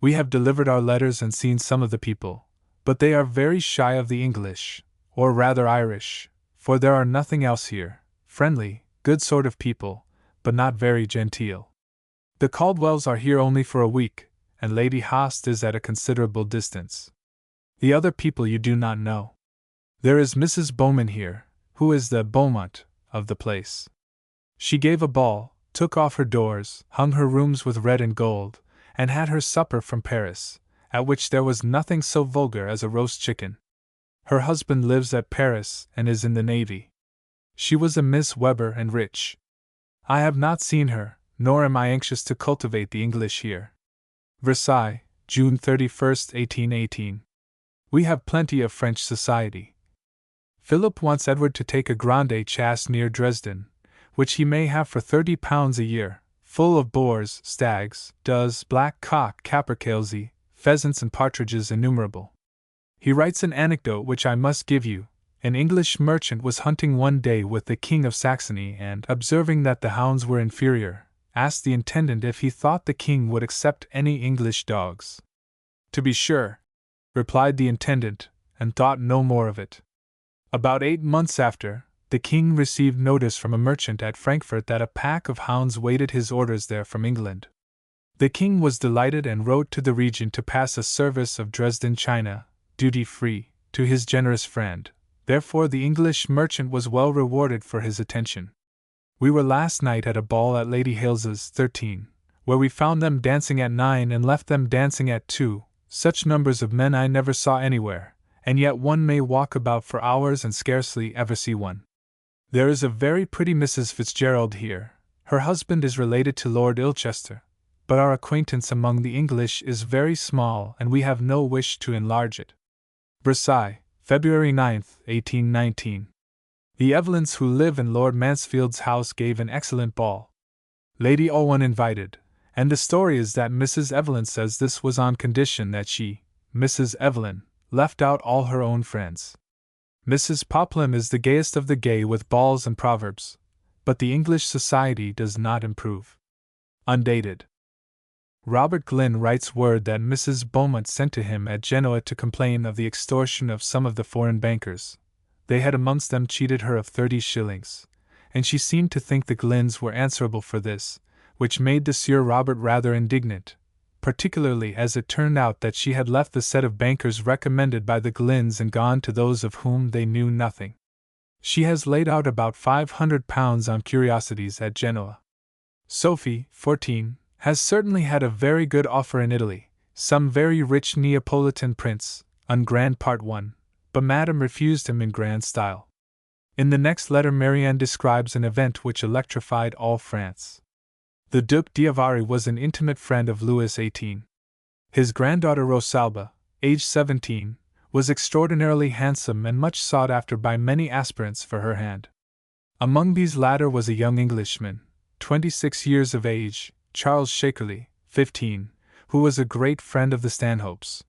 We have delivered our letters and seen some of the people, but they are very shy of the English, or rather Irish, for there are nothing else here, friendly, good sort of people, but not very genteel. The Caldwells are here only for a week, and Lady Host is at a considerable distance. The other people you do not know. There is Mrs. Bowman here, who is the Beaumont of the place. She gave a ball, took off her doors, hung her rooms with red and gold, and had her supper from Paris, at which there was nothing so vulgar as a roast chicken. Her husband lives at Paris and is in the Navy. She was a Miss Weber and rich. I have not seen her, nor am I anxious to cultivate the English here. Versailles, June 31st, 1818. We have plenty of French society. Philip wants Edward to take a grande chasse near Dresden, which he may have for £30 a year, full of boars, stags, does, black cock, capercailzie, pheasants and partridges innumerable. He writes an anecdote which I must give you. An English merchant was hunting one day with the King of Saxony and, observing that the hounds were inferior, asked the intendant if he thought the king would accept any English dogs. To be sure, replied the intendant, and thought no more of it. About 8 months after, the king received notice from a merchant at Frankfurt that a pack of hounds waited his orders there from England. The king was delighted and wrote to the regent to pass a service of Dresden china, duty-free, to his generous friend. Therefore the English merchant was well rewarded for his attention. We were last night at a ball at Lady Hales's 13, where we found them dancing at 9 and left them dancing at 2. Such numbers of men I never saw anywhere, and yet one may walk about for hours and scarcely ever see one. There is a very pretty Mrs. Fitzgerald here. Her husband is related to Lord Ilchester, but our acquaintance among the English is very small and we have no wish to enlarge it. Versailles, February 9, 1819. The Evelyns who live in Lord Mansfield's house gave an excellent ball. Lady Owen invited, and the story is that Mrs. Evelyn says this was on condition that she, Mrs. Evelyn, left out all her own friends. Mrs. Poplin is the gayest of the gay with balls and proverbs, but the English society does not improve. Undated. Robert Glynn writes word that Mrs. Beaumont sent to him at Genoa to complain of the extortion of some of the foreign bankers. They had amongst them cheated her of 30 shillings, and she seemed to think the Glynns were answerable for this, which made the Sieur Robert rather indignant, particularly as it turned out that she had left the set of bankers recommended by the Glynns and gone to those of whom they knew nothing. She has laid out about £500 on curiosities at Genoa. Sophie, 14, has certainly had a very good offer in Italy, some very rich Neapolitan prince, on grand part 1, but Madame refused him in grand style. In the next letter Marianne describes an event which electrified all France. The Duc d'Avari was an intimate friend of Louis XVIII. His granddaughter Rosalba, aged 17, was extraordinarily handsome and much sought after by many aspirants for her hand. Among these latter was a young Englishman, 26 years of age, Charles Shakerley, 15, who was a great friend of the Stanhopes.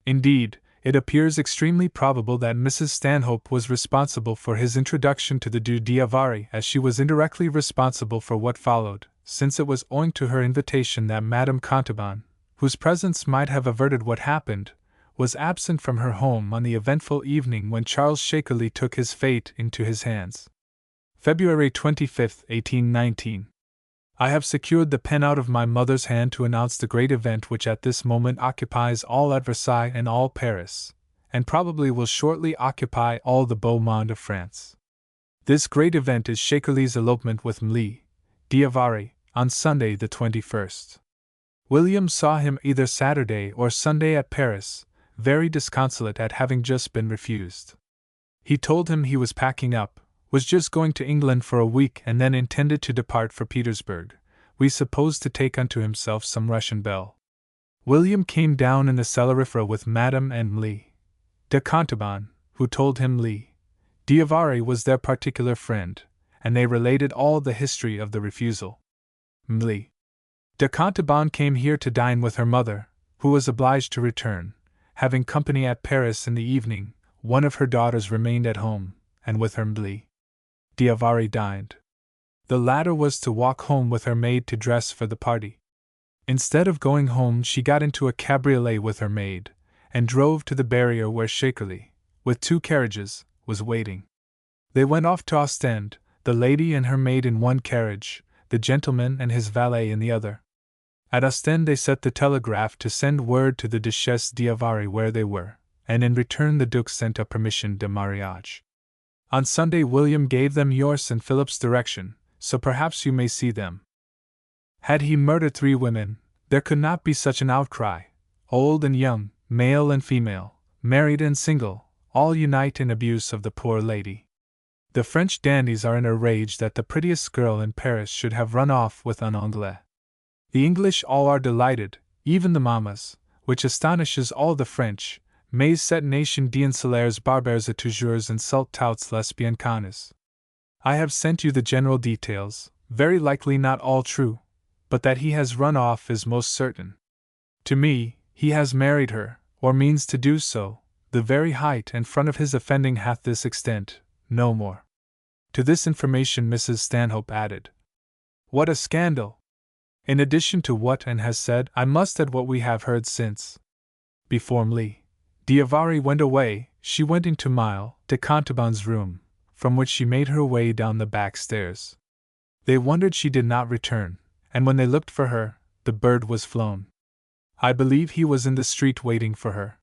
Indeed, it appears extremely probable that Mrs. Stanhope was responsible for his introduction to the Duc d'Avari, as she was indirectly responsible for what followed, since it was owing to her invitation that Madame Contabon, whose presence might have averted what happened, was absent from her home on the eventful evening when Charles Shakerley took his fate into his hands. February 25, 1819. I have secured the pen out of my mother's hand to announce the great event which at this moment occupies all at Versailles and all Paris, and probably will shortly occupy all the beau monde of France. This great event is Shakerley's elopement with Mlle d'Avari, on Sunday the 21st. William saw him either Saturday or Sunday at Paris, very disconsolate at having just been refused. He told him he was packing up, was just going to England for a week and then intended to depart for Petersburg, we suppose to take unto himself some Russian belle. William came down in the Cellarifera with Madame and Mlle de Contabon, who told him Mlle d'Avari was their particular friend, and they related all the history of the refusal. Mlle de Contabon came here to dine with her mother, who was obliged to return, having company at Paris in the evening. One of her daughters remained at home, and with her Mlle d'Avari dined. The latter was to walk home with her maid to dress for the party. Instead of going home, she got into a cabriolet with her maid, and drove to the barrier where Shakerley, with 2 carriages, was waiting. They went off to Ostend, the lady and her maid in one carriage, the gentleman and his valet in the other. At Ostend they set the telegraph to send word to the Duchesse d'Avari where they were, and in return the Duke sent a permission de mariage. On Sunday William gave them yours and Philip's direction, so perhaps you may see them. Had he murdered 3 women, there could not be such an outcry. Old and young, male and female, married and single, all unite in abuse of the poor lady. The French dandies are in a rage that the prettiest girl in Paris should have run off with un Anglais. The English all are delighted, even the mammas, which astonishes all the French. mais cette nation d'insulaires barbares et toujours insulte toutes les bien connues. I have sent you the general details, very likely not all true, but that he has run off is most certain. To me, he has married her, or means to do so. The very height and front of his offending hath this extent, no more. To this information Mrs. Stanhope added, "What a scandal!" In addition to what Anne has said, I must add what we have heard since. Before Mlle d'Avary went away, she went into Mlle de Contaban's room, from which she made her way down the back stairs. They wondered she did not return, and when they looked for her, the bird was flown. I believe he was in the street waiting for her.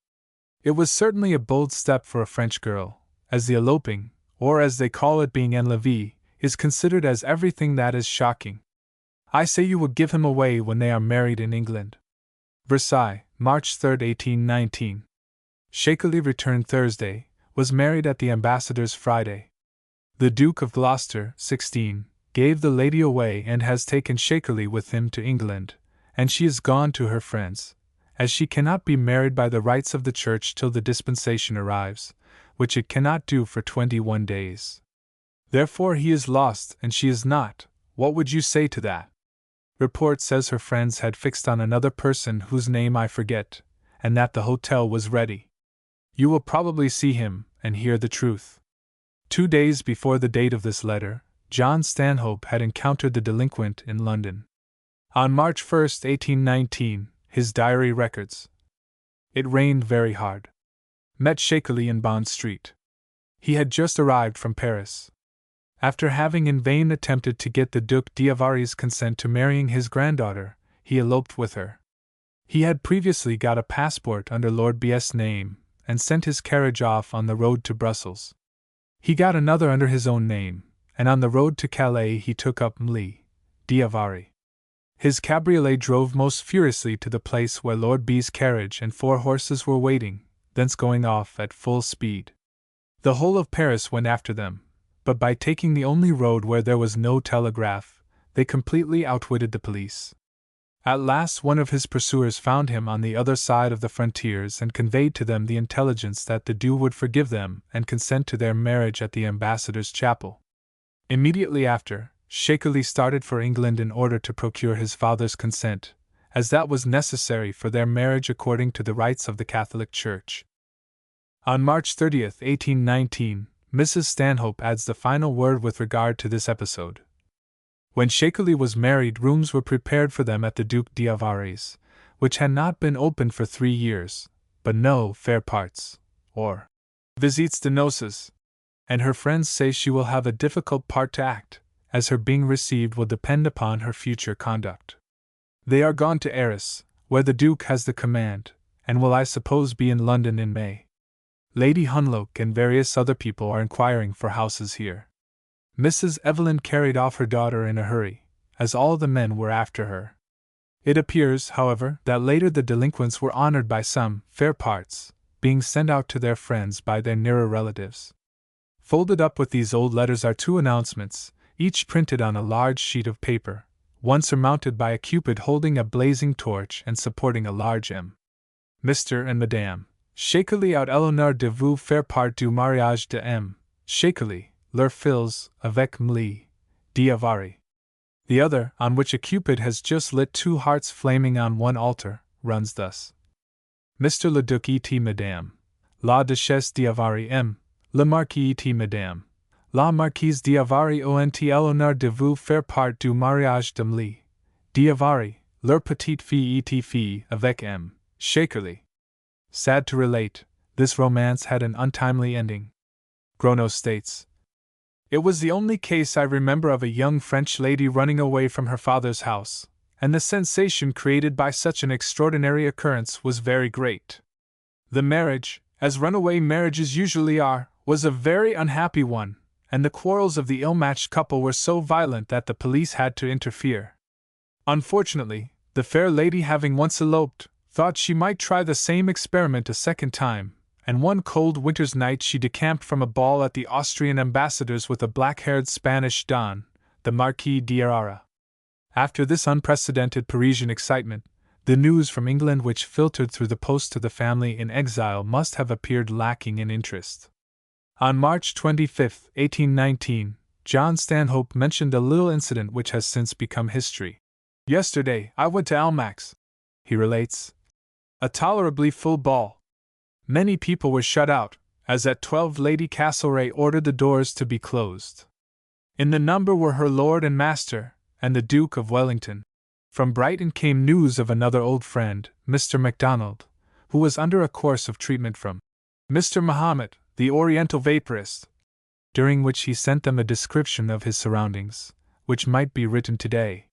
It was certainly a bold step for a French girl, as the eloping, or as they call it being enlevée, is considered as everything that is shocking. I say you will give him away when they are married in England. Versailles, March 3, 1819. Shakily returned Thursday, was married at the ambassador's Friday. The Duke of Gloucester, 16, gave the lady away and has taken Shakily with him to England, and she is gone to her friends, as she cannot be married by the rites of the Church till the dispensation arrives, which it cannot do for 21 days. Therefore he is lost and she is not. What would you say to that? Report says her friends had fixed on another person whose name I forget, and that the hotel was ready. You will probably see him, and hear the truth. 2 days before the date of this letter, John Stanhope had encountered the delinquent in London. On March 1, 1819, his diary records. It rained very hard. Met Shakily in Bond Street. He had just arrived from Paris. After having in vain attempted to get the Duc d'Avary's consent to marrying his granddaughter, he eloped with her. He had previously got a passport under Lord B.'s name, and sent his carriage off on the road to Brussels. He got another under his own name, and on the road to Calais he took up Mlle d'Avary. His cabriolet drove most furiously to the place where Lord B.'s carriage and 4 horses were waiting, thence going off at full speed. The whole of Paris went after them, but by taking the only road where there was no telegraph, they completely outwitted the police. At last one of his pursuers found him on the other side of the frontiers and conveyed to them the intelligence that the Duke would forgive them and consent to their marriage at the ambassador's chapel. Immediately after, Shakily started for England in order to procure his father's consent, as that was necessary for their marriage according to the rites of the Catholic Church. On March 30, 1819, Mrs. Stanhope adds the final word with regard to this episode. When Shakily was married, rooms were prepared for them at the Duc d'Avary's, which had not been opened for 3 years, but no fair parts, or visites de noces, and her friends say she will have a difficult part to act, as her being received will depend upon her future conduct. They are gone to Arras, where the Duke has the command, and will I suppose be in London in May. Lady Hunloke and various other people are inquiring for houses here. Mrs. Evelyn carried off her daughter in a hurry, as all the men were after her. It appears, however, that later the delinquents were honored by some fair parts, being sent out to their friends by their nearer relatives. Folded up with these old letters are 2 announcements, each printed on a large sheet of paper, one surmounted by a cupid holding a blazing torch and supporting a large M. Mr. and Madame Shakily out Eleanor de vous faire part du mariage de M. Shakily, leur fils, avec Mlle d'Avary. The other, on which a cupid has just lit 2 hearts flaming on one altar, runs thus: Mr. le Duc et Madame, la Duchesse d'Avary M. le Marquis et Madame, la Marquise d'Avary ont Eleanor de vous faire part du mariage de Mlle d'Avary, leur petite fille et fille, avec M. Shakily. Sad to relate, this romance had an untimely ending. Grono states, "It was the only case I remember of a young French lady running away from her father's house, and the sensation created by such an extraordinary occurrence was very great. The marriage, as runaway marriages usually are, was a very unhappy one, and the quarrels of the ill-matched couple were so violent that the police had to interfere. Unfortunately, the fair lady having once eloped, thought she might try the same experiment a second time, and one cold winter's night she decamped from a ball at the Austrian ambassador's with a black-haired Spanish don, the Marquis d'Arara. After this unprecedented Parisian excitement, The news from England which filtered through the post to the family in exile must have appeared lacking in interest. On March 25, 1819, John Stanhope mentioned a little incident which has since become history. "Yesterday I went to Almack's," he relates. "A tolerably full ball. Many people were shut out, as at 12 Lady Castlereagh ordered the doors to be closed. In the number were her lord and master, and the Duke of Wellington. From Brighton came news of another old friend, Mr. MacDonald, who was under a course of treatment from Mr. Mahomet, the Oriental vaporist, during which he sent them a description of his surroundings, which might be written today.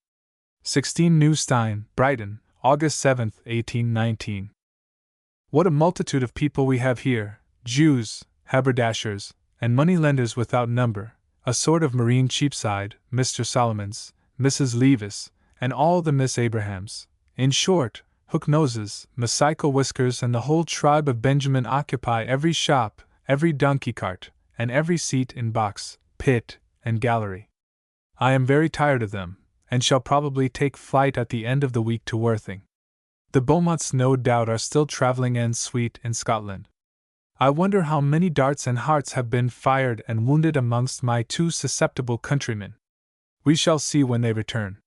16 New Stein, Brighton, August 7, 1819. What a multitude of people we have here, Jews, haberdashers, and money-lenders without number, a sort of marine Cheapside, Mr. Solomons, Mrs. Levis, and all the Miss Abrahams. In short, hook-noses, Messico whiskers, and the whole tribe of Benjamin occupy every shop, every donkey-cart, and every seat in box, pit, and gallery. I am very tired of them, and shall probably take flight at the end of the week to Worthing. The Beaumonts no doubt are still travelling en suite in Scotland. I wonder how many darts and hearts have been fired and wounded amongst my too susceptible countrymen. We shall see when they return.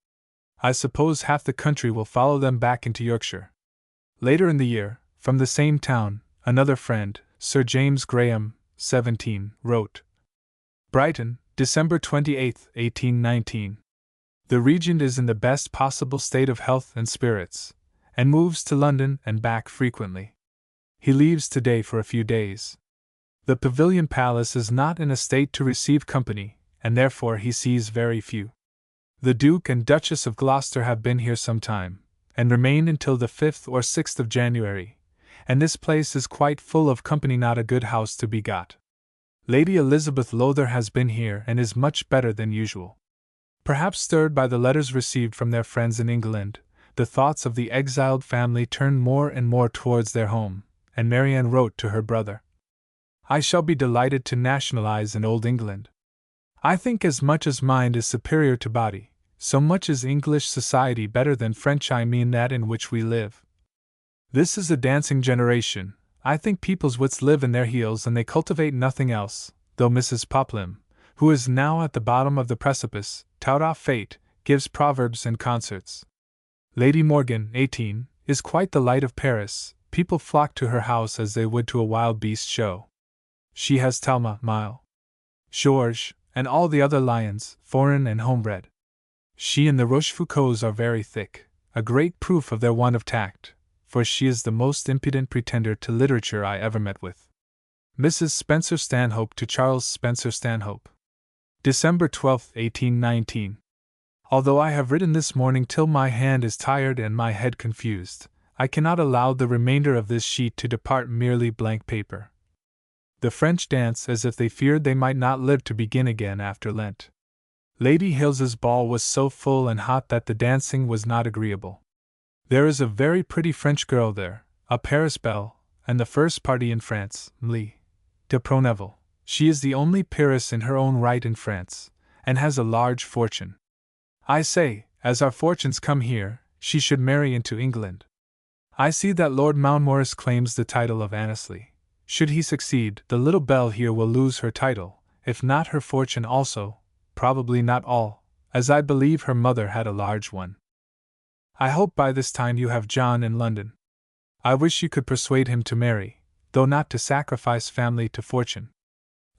I suppose half the country will follow them back into Yorkshire." Later in the year, from the same town, another friend, Sir James Graham, 17, wrote: "Brighton, December 28, 1819. The Regent is in the best possible state of health and spirits, and moves to London and back frequently. He leaves today for a few days. The Pavilion Palace is not in a state to receive company, and therefore he sees very few. The Duke and Duchess of Gloucester have been here some time, and remain until the 5th or 6th of January, and this place is quite full of company, not a good house to be got. Lady Elizabeth Lowther has been here and is much better than usual." Perhaps stirred by the letters received from their friends in England, the thoughts of the exiled family turned more and more towards their home, and Marianne wrote to her brother: "I shall be delighted to nationalize in Old England. I think as much as mind is superior to body, so much is English society better than French, I mean that in which we live. This is a dancing generation. I think people's wits live in their heels and they cultivate nothing else, though Mrs. Poplin, who is now at the bottom of the precipice, tout au fait, gives proverbs and concerts. Lady Morgan, 18, is quite the light of Paris. People flock to her house as they would to a wild beast show. She has Talma, Mile, Georges, and all the other lions, foreign and homebred. She and the Rochefoucaulds are very thick, a great proof of their want of tact, for she is the most impudent pretender to literature I ever met with." Mrs. Spencer-Stanhope to Charles Spencer-Stanhope. December 12, 1819. Although I have written this morning till my hand is tired and my head confused, I cannot allow the remainder of this sheet to depart merely blank paper. The French dance as if they feared they might not live to begin again after Lent. Lady Hills's ball was so full and hot that the dancing was not agreeable. There is a very pretty French girl there, a Paris belle, and the first party in France, Mlle. de Proneville. She is the only peeress in her own right in France, and has a large fortune. I say, as our fortunes come here, she should marry into England. I see that Lord Mountmorres claims the title of Annesley. Should he succeed, the little belle here will lose her title, if not her fortune also, probably not all, as I believe her mother had a large one. I hope by this time you have John in London. I wish you could persuade him to marry, though not to sacrifice family to fortune.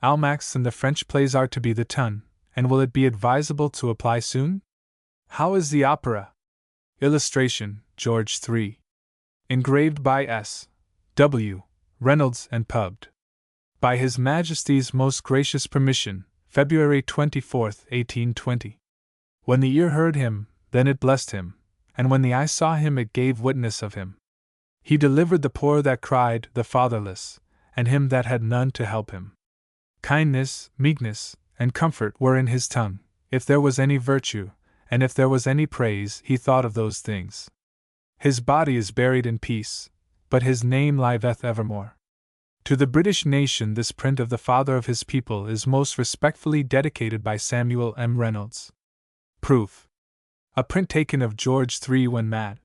Almack's and the French plays are to be the ton, and will it be advisable to apply soon? How is the opera? Illustration, George III. Engraved by S. W. Reynolds and pubbed. By His Majesty's most gracious permission, February 24, 1820. When the ear heard him, then it blessed him, and when the eye saw him it gave witness of him. He delivered the poor that cried, the fatherless, and him that had none to help him. Kindness, meekness, and comfort were in his tongue. If there was any virtue, and if there was any praise, he thought of those things. His body is buried in peace, but his name liveth evermore. To the British nation this print of the father of his people is most respectfully dedicated by Samuel M. Reynolds. Proof. A print taken of George III when mad.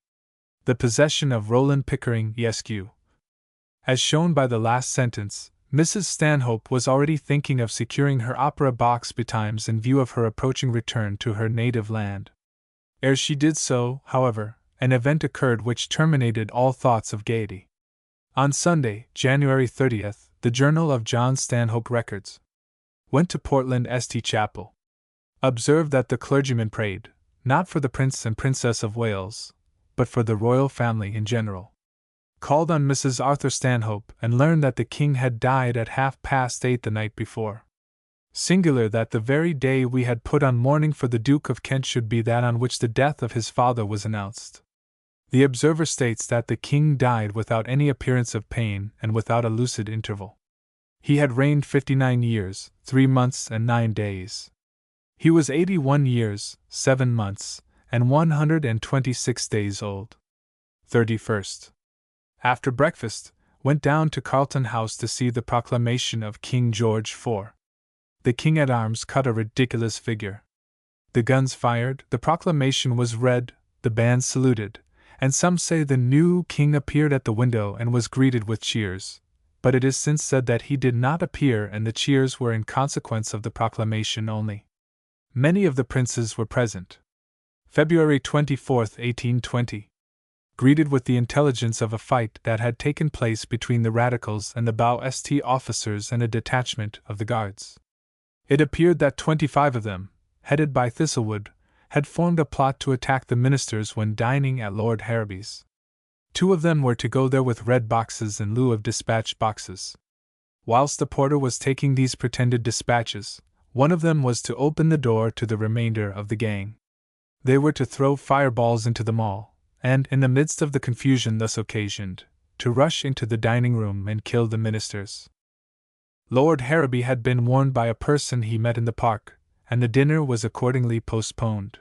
the possession of Roland Pickering, Esq. As shown by the last sentence, Mrs. Stanhope was already thinking of securing her opera box betimes in view of her approaching return to her native land. Ere she did so, however, an event occurred which terminated all thoughts of gaiety. On Sunday, January 30th, the Journal of John Stanhope records: went to Portland St. Chapel. Observed that the clergyman prayed, not for the Prince and Princess of Wales, but for the royal family in general. Called on Mrs. Arthur Stanhope and learned that the king had died at 8:30 the night before. Singular that the very day we had put on mourning for the Duke of Kent should be that on which the death of his father was announced. The observer states that the king died without any appearance of pain and without a lucid interval. He had reigned 59 years, 3 months and 9 days. He was 81 years, 7 months, and 126 days old. 31st. After breakfast, went down to Carlton House to see the proclamation of King George IV. The king-at-arms cut a ridiculous figure. The guns fired, the proclamation was read, the band saluted, and some say the new king appeared at the window and was greeted with cheers, but it is since said that he did not appear and the cheers were in consequence of the proclamation only. Many of the princes were present. February 24, 1820. Greeted with the intelligence of a fight that had taken place between the radicals and the Bow-St officers and a detachment of the guards. It appeared that 25 of them, headed by Thistlewood, had formed a plot to attack the ministers when dining at Lord Harrowby's. 2 of them were to go there with red boxes in lieu of dispatch boxes. Whilst the porter was taking these pretended dispatches, one of them was to open the door to the remainder of the gang. They were to throw fireballs into the mall, and, in the midst of the confusion thus occasioned, to rush into the dining room and kill the ministers. Lord Harrowby had been warned by a person he met in the park, and the dinner was accordingly postponed.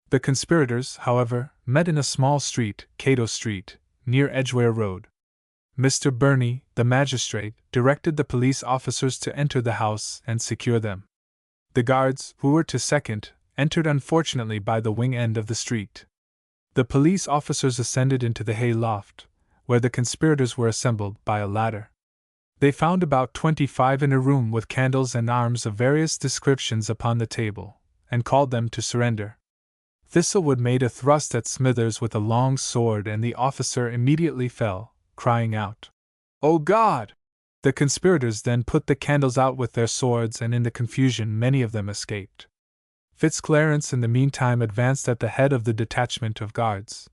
The conspirators, however, met in a small street, Cato Street, near Edgware Road. Mr. Burney, the magistrate, directed the police officers to enter the house and secure them. The guards, who were to second, entered unfortunately by the wing end of the street. The police officers ascended into the hay loft, where the conspirators were assembled, by a ladder. They found about 25 in a room with candles and arms of various descriptions upon the table, and called them to surrender. Thistlewood made a thrust at Smithers with a long sword, and the officer immediately fell, crying out, "O God!" The conspirators then put the candles out with their swords, and in the confusion many of them escaped. Fitzclarence in the meantime advanced at the head of the detachment of guards.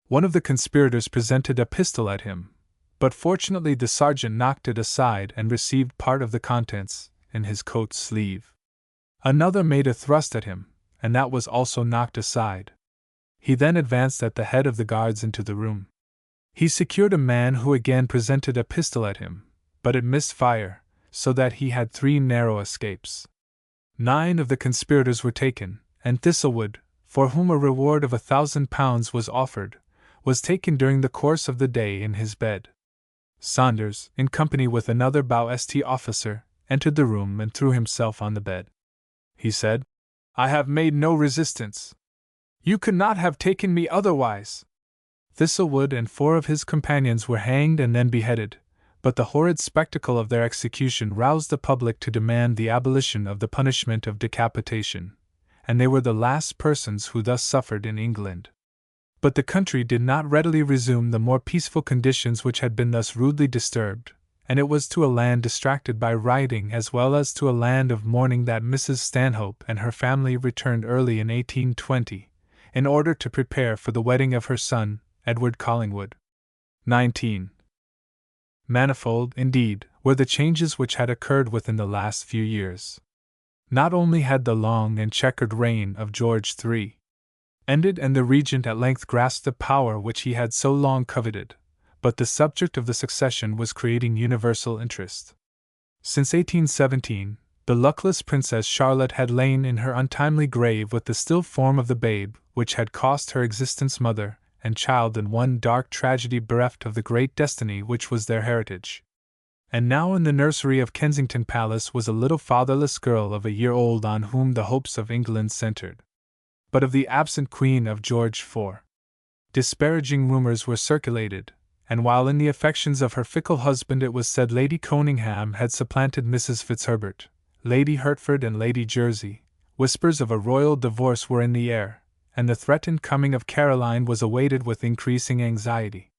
One of the conspirators presented a pistol at him, but fortunately the sergeant knocked it aside and received part of the contents in his coat sleeve. Another made a thrust at him, and that was also knocked aside. He then advanced at the head of the guards into the room. He secured a man who again presented a pistol at him, but it missed fire, so that he had 3 narrow escapes. 9 of the conspirators were taken, and Thistlewood, for whom a reward of £1,000 was offered, was taken during the course of the day in his bed. Saunders, in company with another Bow-St officer, entered the room and threw himself on the bed. He said, "I have made no resistance. You could not have taken me otherwise." Thistlewood and 4 of his companions were hanged and then beheaded, but the horrid spectacle of their execution roused the public to demand the abolition of the punishment of decapitation, and they were the last persons who thus suffered in England. But the country did not readily resume the more peaceful conditions which had been thus rudely disturbed, and it was to a land distracted by rioting as well as to a land of mourning that Mrs. Stanhope and her family returned early in 1820, in order to prepare for the wedding of her son, Edward Collingwood. 19. Manifold, indeed, were the changes which had occurred within the last few years. Not only had the long and checkered reign of George III ended and the regent at length grasped the power which he had so long coveted, but the subject of the succession was creating universal interest. Since 1817, the luckless Princess Charlotte had lain in her untimely grave with the still form of the babe which had cost her existence mother and child in one dark tragedy, bereft of the great destiny which was their heritage. And now in the nursery of Kensington Palace was a little fatherless girl of a year old on whom the hopes of England centred. But of the absent Queen of George IV. Disparaging rumors were circulated, and while in the affections of her fickle husband it was said Lady Conyngham had supplanted Mrs. Fitzherbert, Lady Hertford and Lady Jersey, whispers of a royal divorce were in the air, and the threatened coming of Caroline was awaited with increasing anxiety.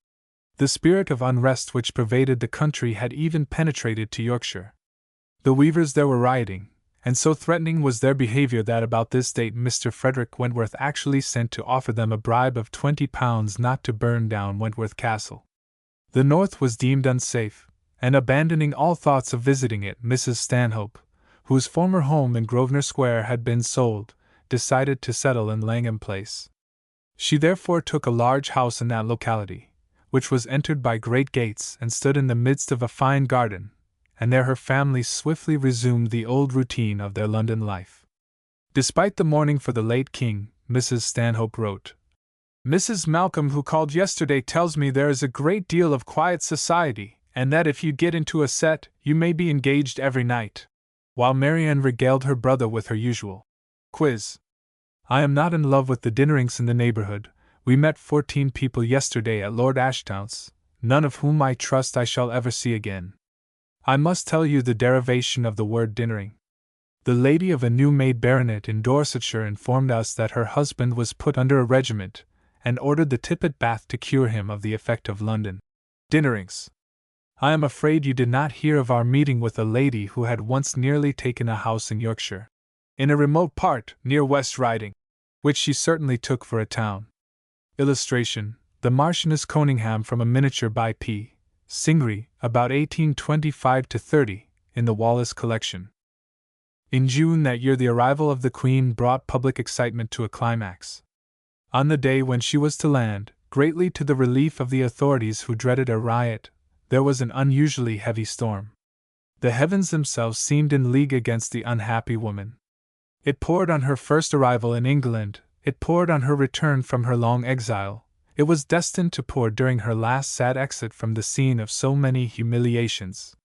The spirit of unrest which pervaded the country had even penetrated to Yorkshire. The weavers there were rioting, and so threatening was their behavior that about this date Mr. Frederick Wentworth actually sent to offer them a bribe of £20 not to burn down Wentworth Castle. The north was deemed unsafe, and abandoning all thoughts of visiting it, Mrs. Stanhope, whose former home in Grosvenor Square had been sold, decided to settle in Langham Place. She therefore took a large house in that locality, which was entered by great gates and stood in the midst of a fine garden, and there her family swiftly resumed the old routine of their London life. Despite the mourning for the late king, Mrs. Stanhope wrote, "Mrs. Malcolm, who called yesterday, tells me there is a great deal of quiet society, and that if you get into a set, you may be engaged every night," while Marianne regaled her brother with her usual quiz. "I am not in love with the Dinnerings in the neighborhood. We met 14 people yesterday at Lord Ashtown's, none of whom I trust I shall ever see again. I must tell you the derivation of the word dinnering. The lady of a new-made baronet in Dorsetshire informed us that her husband was put under a regiment, and ordered the tippet bath to cure him of the effect of London dinnerings. I am afraid you did not hear of our meeting with a lady who had once nearly taken a house in Yorkshire, in a remote part near West Riding, which she certainly took for a town. Illustration: the Marchioness Conyngham from a miniature by P. Singry, about 1825-30, in the Wallace collection." In June that year the arrival of the Queen brought public excitement to a climax. On the day when she was to land, greatly to the relief of the authorities who dreaded a riot, there was an unusually heavy storm. The heavens themselves seemed in league against the unhappy woman. It poured on her first arrival in England, it poured on her return from her long exile, it was destined to pour during her last sad exit from the scene of so many humiliations.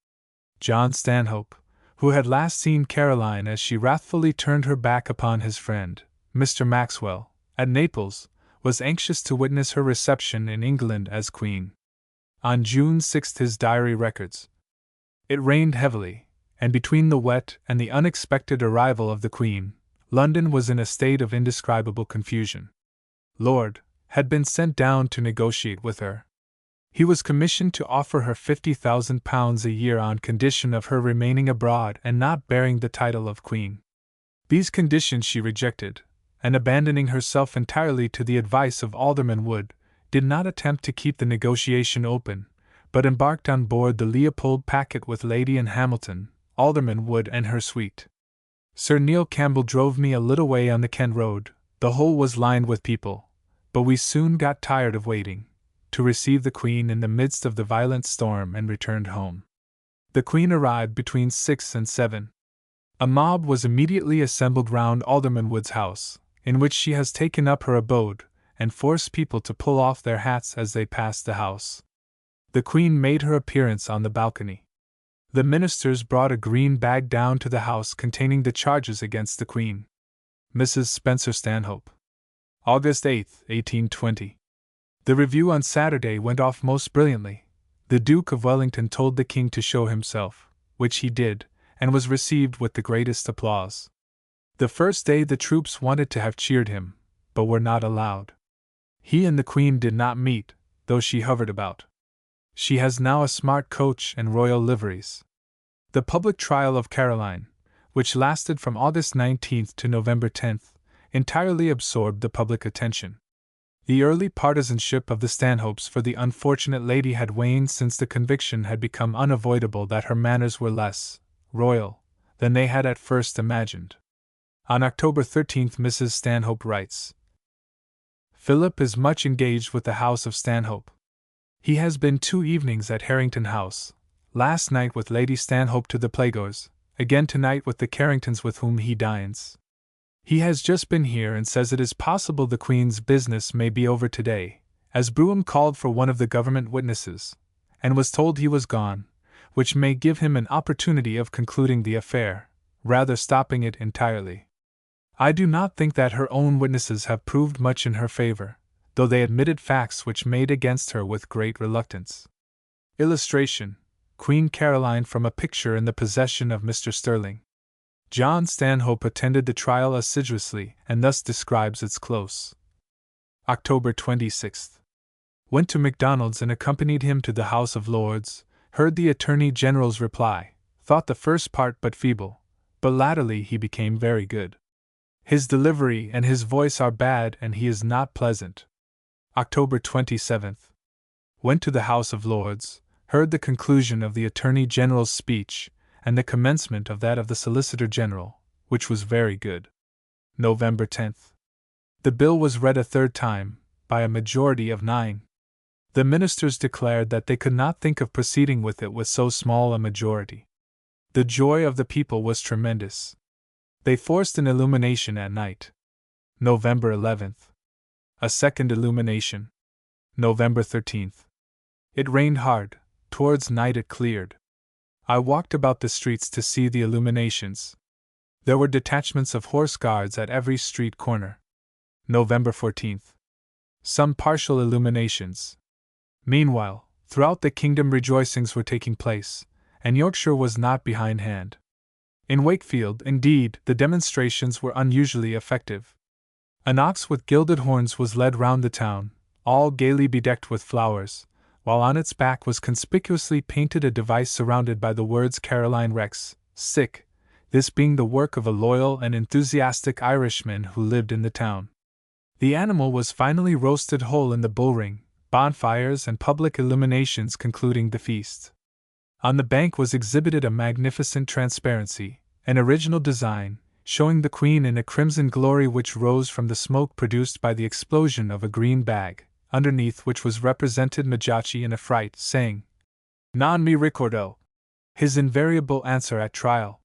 John Stanhope, who had last seen Caroline as she wrathfully turned her back upon his friend, Mr. Maxwell, at Naples, was anxious to witness her reception in England as Queen. On June 6 his diary records: "It rained heavily, and between the wet and the unexpected arrival of the Queen, London was in a state of indescribable confusion. Lord had been sent down to negotiate with her. He was commissioned to offer her £50,000 a year on condition of her remaining abroad and not bearing the title of Queen. These conditions she rejected, and abandoning herself entirely to the advice of Alderman Wood, did not attempt to keep the negotiation open, but embarked on board the Leopold packet with Lady Anne Hamilton, Alderman Wood and her suite. Sir Neil Campbell drove me a little way on the Kent road. The whole was lined with people, but we soon got tired of waiting, to receive the Queen in the midst of the violent storm and returned home. The Queen arrived between 6 and 7. A mob was immediately assembled round Alderman Wood's house, in which she has taken up her abode, and forced people to pull off their hats as they passed the house. The Queen made her appearance on the balcony. The ministers brought a green bag down to the house containing the charges against the Queen." Mrs. Spencer-Stanhope. August 8, 1820. The review on Saturday went off most brilliantly. The Duke of Wellington told the King to show himself, which he did, and was received with the greatest applause. The first day the troops wanted to have cheered him, but were not allowed. He and the Queen did not meet, though she hovered about. She has now a smart coach and royal liveries. The public trial of Caroline, which lasted from August 19 to November 10, entirely absorbed the public attention. The early partisanship of the Stanhopes for the unfortunate lady had waned since the conviction had become unavoidable that her manners were less royal than they had at first imagined. On October 13 Mrs. Stanhope writes, "Philip is much engaged with the house of Stanhope. He has been 2 evenings at Harrington House, last night with Lady Stanhope to the playgoers, again tonight with the Carringtons with whom he dines. He has just been here and says it is possible the Queen's business may be over today, as Brougham called for one of the government witnesses, and was told he was gone, which may give him an opportunity of concluding the affair, rather stopping it entirely. I do not think that her own witnesses have proved much in her favor, though they admitted facts which made against her with great reluctance. Illustration: Queen Caroline from a picture in the possession of Mr. Stirling. John Stanhope attended the trial assiduously and thus describes its close. October 26. Went to MacDonald's and accompanied him to the House of Lords, heard the Attorney General's reply, thought the first part but feeble, but latterly he became very good. His delivery and his voice are bad and he is not pleasant. October 27. Went to the House of Lords, heard the conclusion of the Attorney General's speech, and the commencement of that of the Solicitor General, which was very good. November 10. The bill was read a third time, by a majority of 9. The ministers declared that they could not think of proceeding with it with so small a majority. The joy of the people was tremendous. They forced an illumination at night. November 11. A second illumination. November 13. It rained hard, towards night it cleared. I walked about the streets to see the illuminations. There were detachments of horse guards at every street corner. November 14. Some partial illuminations. Meanwhile, throughout the kingdom rejoicings were taking place, and Yorkshire was not behindhand. In Wakefield, indeed, the demonstrations were unusually effective. An ox with gilded horns was led round the town, all gaily bedecked with flowers, while on its back was conspicuously painted a device surrounded by the words Caroline Rex, sick, this being the work of a loyal and enthusiastic Irishman who lived in the town. The animal was finally roasted whole in the bullring, bonfires and public illuminations concluding the feast. On the bank was exhibited a magnificent transparency, an original design, showing the Queen in a crimson glory which rose from the smoke produced by the explosion of a green bag, underneath which was represented Majachi in a fright, saying, "Non mi ricordo," his invariable answer at trial.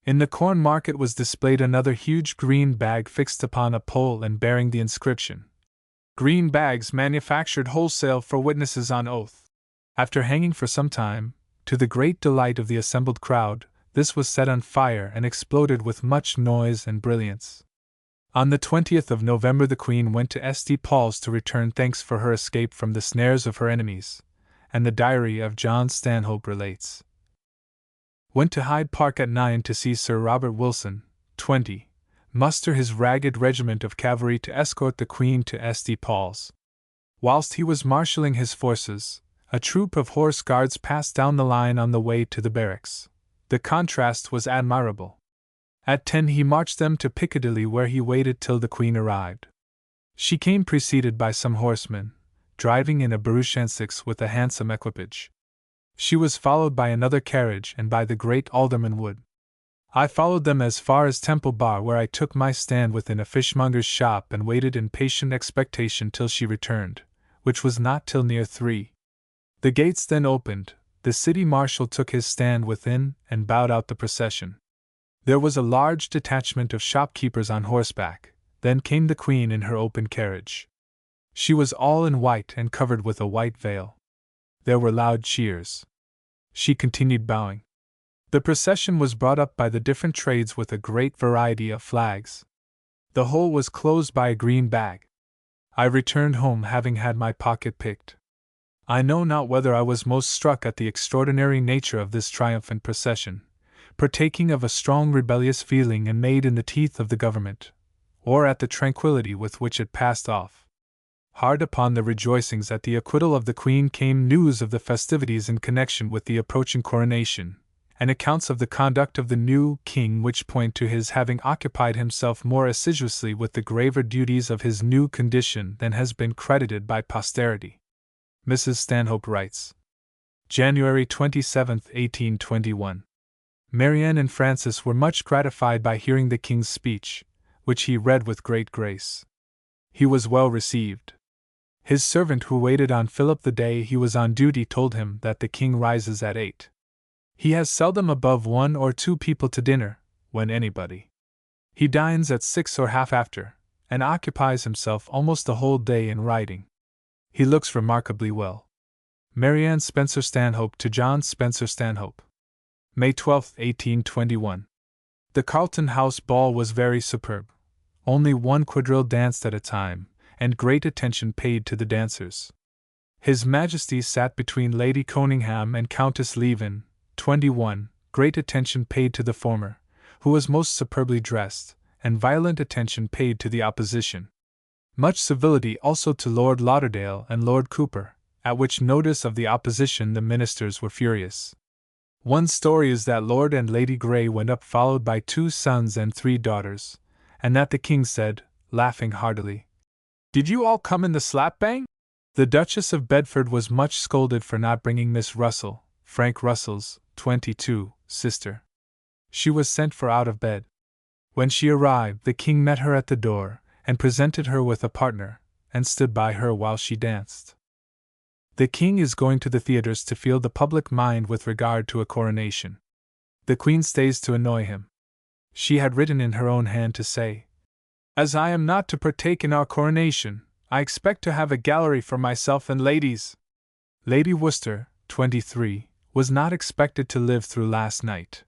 In the corn market was displayed another huge green bag fixed upon a pole and bearing the inscription, "Green bags manufactured wholesale for witnesses on oath." After hanging for some time, to the great delight of the assembled crowd, this was set on fire and exploded with much noise and brilliance. On the 20th of November the Queen went to St. Paul's to return thanks for her escape from the snares of her enemies, and the diary of John Stanhope relates. Went to Hyde Park at 9 to see Sir Robert Wilson, 20, muster his ragged regiment of cavalry to escort the Queen to St. Paul's. Whilst he was marshalling his forces, a troop of horse guards passed down the line on the way to the barracks. The contrast was admirable. At 10 he marched them to Piccadilly, where he waited till the Queen arrived. She came preceded by some horsemen, driving in a barouche and six with a handsome equipage. She was followed by another carriage and by the great Alderman Wood. I followed them as far as Temple Bar, where I took my stand within a fishmonger's shop and waited in patient expectation till she returned, which was not till near 3. The gates then opened, the city marshal took his stand within and bowed out the procession. There was a large detachment of shopkeepers on horseback, then came the Queen in her open carriage. She was all in white and covered with a white veil. There were loud cheers. She continued bowing. The procession was brought up by the different trades with a great variety of flags. The whole was closed by a green bag. I returned home having had my pocket picked. I know not whether I was most struck at the extraordinary nature of this triumphant procession, partaking of a strong rebellious feeling and made in the teeth of the government, or at the tranquillity with which it passed off. Hard upon the rejoicings at the acquittal of the Queen came news of the festivities in connection with the approaching coronation, and accounts of the conduct of the new king which point to his having occupied himself more assiduously with the graver duties of his new condition than has been credited by posterity. Mrs. Stanhope writes. January 27, 1821. Marianne and Francis were much gratified by hearing the king's speech, which he read with great grace. He was well received. His servant who waited on Philip the day he was on duty told him that the king rises at 8. He has seldom above 1 or 2 people to dinner, when anybody. He dines at 6 or half after, and occupies himself almost the whole day in writing. He looks remarkably well. Marianne Spencer-Stanhope to John Spencer-Stanhope. May 12, 1821. The Carlton House ball was very superb. Only 1 quadrille danced at a time, and great attention paid to the dancers. His Majesty sat between Lady Conyngham and Countess Leven, 21, great attention paid to the former, who was most superbly dressed, and violent attention paid to the opposition. Much civility also to Lord Lauderdale and Lord Cooper, at which notice of the opposition the ministers were furious. One story is that Lord and Lady Grey went up followed by 2 sons and 3 daughters, and that the king said, laughing heartily, "Did you all come in the slap-bang?" The Duchess of Bedford was much scolded for not bringing Miss Russell, Frank Russell's, 22, sister. She was sent for out of bed. When she arrived, the king met her at the door, and presented her with a partner, and stood by her while she danced. The king is going to the theatres to feel the public mind with regard to a coronation. The queen stays to annoy him. She had written in her own hand to say, "As I am not to partake in our coronation, I expect to have a gallery for myself and ladies." Lady Worcester, 23, was not expected to live through last night.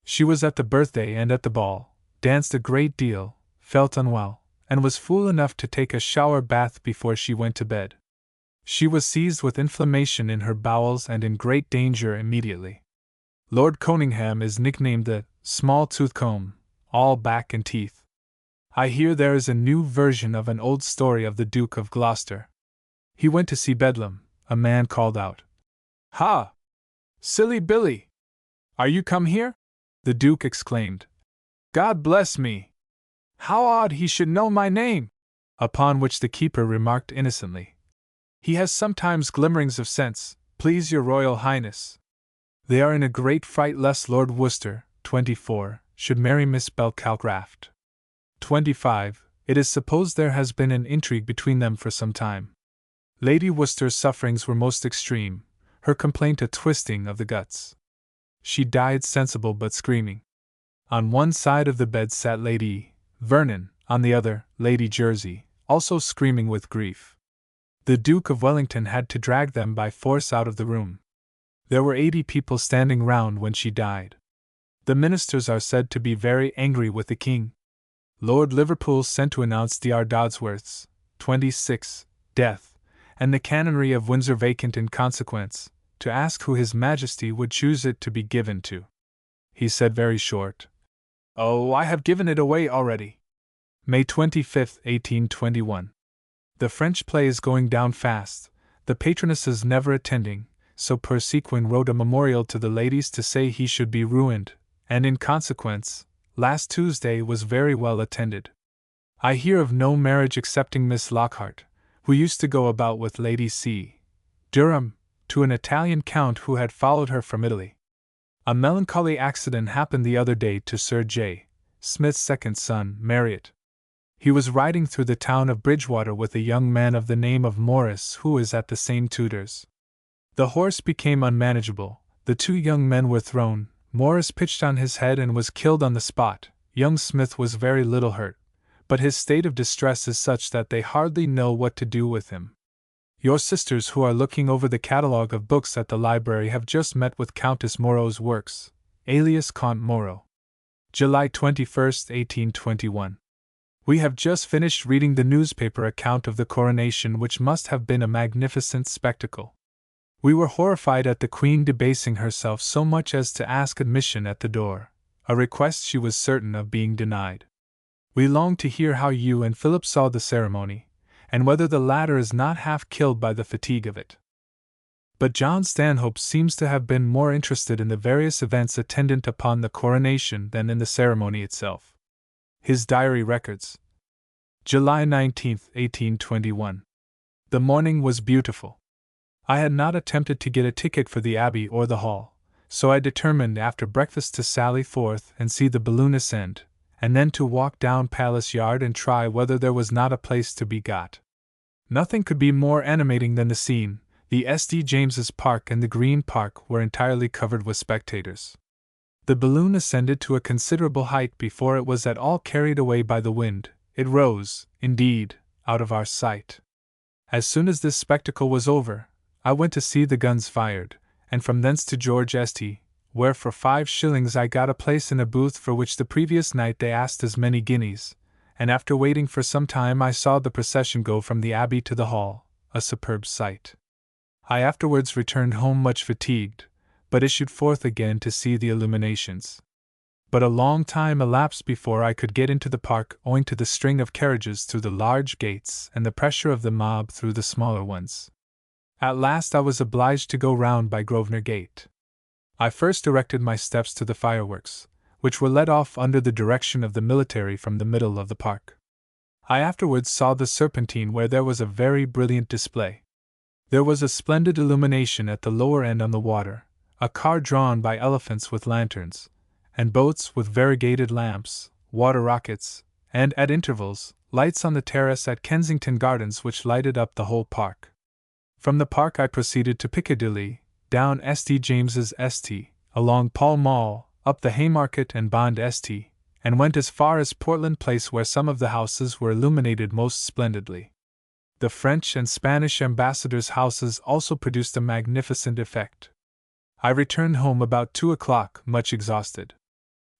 She was at the birthday and at the ball, danced a great deal, felt unwell, and was fool enough to take a shower bath before she went to bed. She was seized with inflammation in her bowels and in great danger immediately. Lord Conyngham is nicknamed the small-tooth comb, all back and teeth. I hear there is a new version of an old story of the Duke of Gloucester. He went to see Bedlam. A man called out, "Ha! Silly Billy! Are you come here?" The Duke exclaimed, "God bless me! How odd he should know my name!" Upon which the keeper remarked innocently, "He has sometimes glimmerings of sense, please your Royal Highness." They are in a great fright lest Lord Worcester, 24, should marry Miss Belcalcraft. 25. It is supposed there has been an intrigue between them for some time. Lady Worcester's sufferings were most extreme, her complaint a twisting of the guts. She died sensible but screaming. On one side of the bed sat Lady Vernon, on the other, Lady Jersey, also screaming with grief. The Duke of Wellington had to drag them by force out of the room. There were 80 people standing round when she died. The ministers are said to be very angry with the king. Lord Liverpool sent to announce D.R. Dodsworth's, 26, death, and the canonry of Windsor vacant in consequence, to ask who His Majesty would choose it to be given to. He said very short, "Oh, I have given it away already." May 25, 1821. The French play is going down fast, the patronesses never attending, so Persequin wrote a memorial to the ladies to say he should be ruined, and in consequence, last Tuesday was very well attended. I hear of no marriage excepting Miss Lockhart, who used to go about with Lady C. Durham, to an Italian count who had followed her from Italy. A melancholy accident happened the other day to Sir J. Smith's second son, Marriott. He was riding through the town of Bridgewater with a young man of the name of Morris who is at the same tutor's. The horse became unmanageable, the 2 young men were thrown, Morris pitched on his head and was killed on the spot. Young Smith was very little hurt, but his state of distress is such that they hardly know what to do with him. Your sisters who are looking over the catalogue of books at the library have just met with Countess Moreau's works, alias Count Moreau. July 21, 1821. We have just finished reading the newspaper account of the coronation, which must have been a magnificent spectacle. We were horrified at the Queen debasing herself so much as to ask admission at the door, a request she was certain of being denied. We longed to hear how you and Philip saw the ceremony, and whether the latter is not half killed by the fatigue of it. But John Stanhope seems to have been more interested in the various events attendant upon the coronation than in the ceremony itself. His diary records. July 19, 1821. The morning was beautiful. I had not attempted to get a ticket for the Abbey or the Hall, so I determined after breakfast to sally forth and see the balloon ascend, and then to walk down Palace Yard and try whether there was not a place to be got. Nothing could be more animating than the scene. The St. James's Park and the Green Park were entirely covered with spectators. The balloon ascended to a considerable height before it was at all carried away by the wind. It rose, indeed, out of our sight. As soon as this spectacle was over, I went to see the guns fired, and from thence to George St., where for 5 shillings I got a place in a booth for which the previous night they asked as many guineas, and after waiting for some time I saw the procession go from the abbey to the hall, a superb sight. I afterwards returned home much fatigued, but issued forth again to see the illuminations. But a long time elapsed before I could get into the park owing to the string of carriages through the large gates and the pressure of the mob through the smaller ones. At last I was obliged to go round by Grosvenor Gate. I first directed my steps to the fireworks, which were let off under the direction of the military from the middle of the park. I afterwards saw the Serpentine, where there was a very brilliant display. There was a splendid illumination at the lower end on the water, a car drawn by elephants with lanterns, and boats with variegated lamps, water rockets, and, at intervals, lights on the terrace at Kensington Gardens which lighted up the whole park. From the park I proceeded to Piccadilly, down St. James's St., along Pall Mall, up the Haymarket and Bond St., and went as far as Portland Place, where some of the houses were illuminated most splendidly. The French and Spanish ambassadors' houses also produced a magnificent effect. I returned home about 2 o'clock, much exhausted.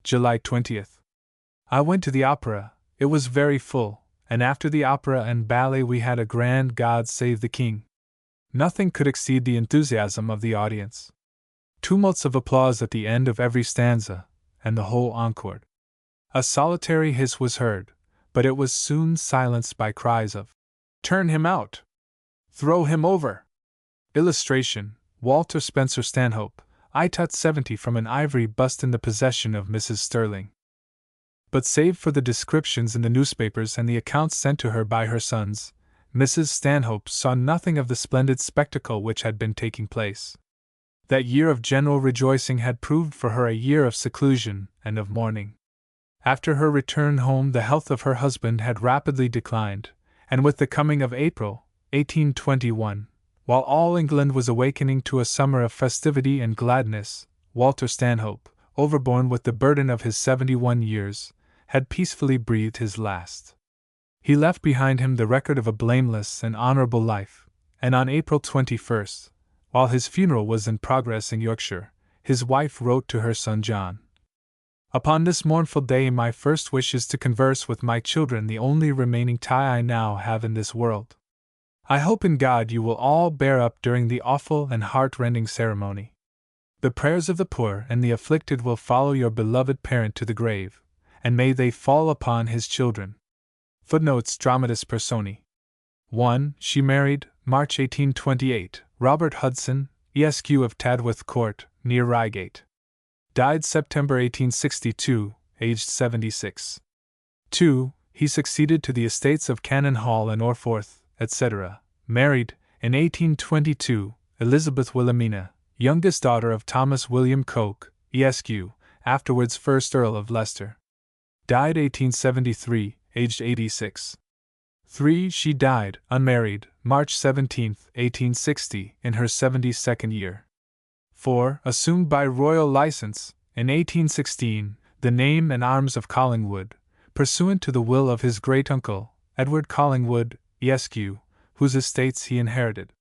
July 20th. I went to the opera. It was very full, and after the opera and ballet we had a grand God Save the King. Nothing could exceed the enthusiasm of the audience. Tumults of applause at the end of every stanza, and the whole encore. A solitary hiss was heard, but it was soon silenced by cries of, "Turn him out! Throw him over!" Illustration: Walter Spencer-Stanhope, ITUT 70, from an ivory bust in the possession of Mrs. Sterling. But save for the descriptions in the newspapers and the accounts sent to her by her sons, Mrs. Stanhope saw nothing of the splendid spectacle which had been taking place. That year of general rejoicing had proved for her a year of seclusion and of mourning. After her return home the health of her husband had rapidly declined, and with the coming of April, 1821, while all England was awakening to a summer of festivity and gladness, Walter Stanhope, overborne with the burden of his 71 years, had peacefully breathed his last. He left behind him the record of a blameless and honorable life, and on April 21st, while his funeral was in progress in Yorkshire, his wife wrote to her son John, "Upon this mournful day my first wish is to converse with my children, the only remaining tie I now have in this world. I hope in God you will all bear up during the awful and heart-rending ceremony. The prayers of the poor and the afflicted will follow your beloved parent to the grave, and may they fall upon his children." Footnotes: Dramatis Personae. 1. She married, March 1828, Robert Hudson, Esq. of Tadworth Court, near Reigate. Died September 1862, aged 76. 2. He succeeded to the estates of Cannon Hall and Orforth, etc. Married, in 1822, Elizabeth Wilhelmina, youngest daughter of Thomas William Coke, Esq., afterwards 1st Earl of Leicester. Died 1873, aged 86. 3. She died, unmarried, March 17, 1860, in her 72nd year. 4. Assumed by royal license, in 1816, the name and arms of Collingwood, pursuant to the will of his great-uncle, Edward Collingwood, Esq., whose estates he inherited.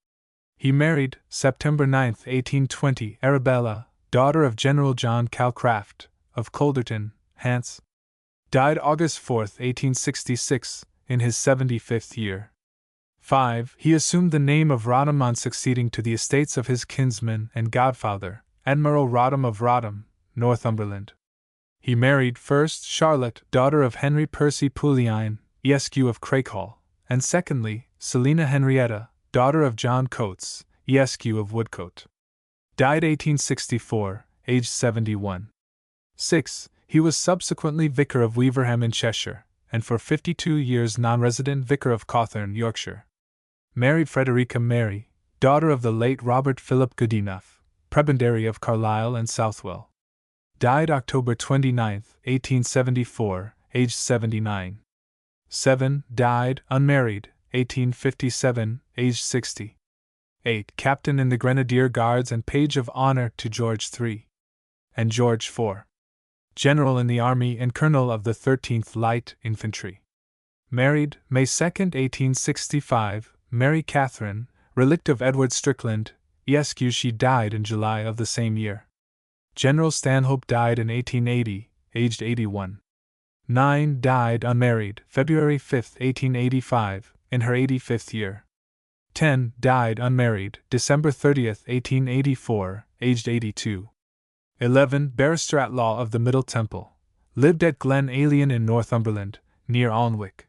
He married, September 9, 1820, Arabella, daughter of General John Calcraft, of Calderton, Hants. Died August 4, 1866, in his 75th year. 5. He assumed the name of Rodham on succeeding to the estates of his kinsman and godfather, Admiral Rodham of Rodham, Northumberland. He married first Charlotte, daughter of Henry Percy Pulliine, Esq. of Craighall, and secondly, Selina Henrietta, daughter of John Coates, Esq. of Woodcote. Died 1864, aged 71. 6. He was subsequently Vicar of Weaverham in Cheshire, and for 52 years non-resident Vicar of Cawthorne, Yorkshire. Married Frederica Mary, daughter of the late Robert Philip Goodenough, Prebendary of Carlisle and Southwell. Died October 29, 1874, aged 79. 7. Died, unmarried, 1857, aged 60. 8. Captain in the Grenadier Guards and Page of Honor to George III. and George IV. General in the Army and Colonel of the 13th Light Infantry. Married, May 2, 1865, Mary Catherine, relict of Edward Strickland, Esq. She died in July of the same year. General Stanhope died in 1880, aged 81. 9. Died unmarried, February 5, 1885, in her 85th year. 10. Died unmarried, December 30, 1884, aged 82. 11. Barrister at law of the Middle Temple. Lived at Glen Alien in Northumberland, near Alnwick.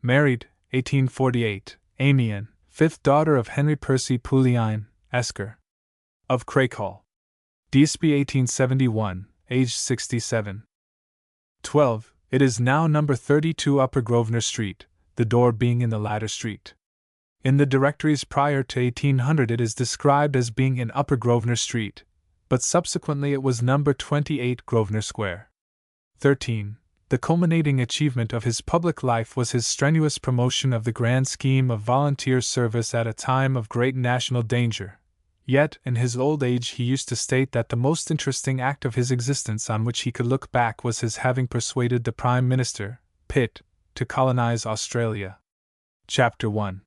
Married, 1848, Amy Ann, 5th daughter of Henry Percy Pulliine, Esker. Of Craighall. Deesby 1871, aged 67. 12. It is now number 32 Upper Grosvenor Street, the door being in the latter street. In the directories prior to 1800 it is described as being in Upper Grosvenor Street, but subsequently it was number 28 Grosvenor Square. 13. The culminating achievement of his public life was his strenuous promotion of the grand scheme of volunteer service at a time of great national danger. Yet, in his old age, he used to state that the most interesting act of his existence on which he could look back was his having persuaded the Prime Minister, Pitt, to colonize Australia. Chapter 1.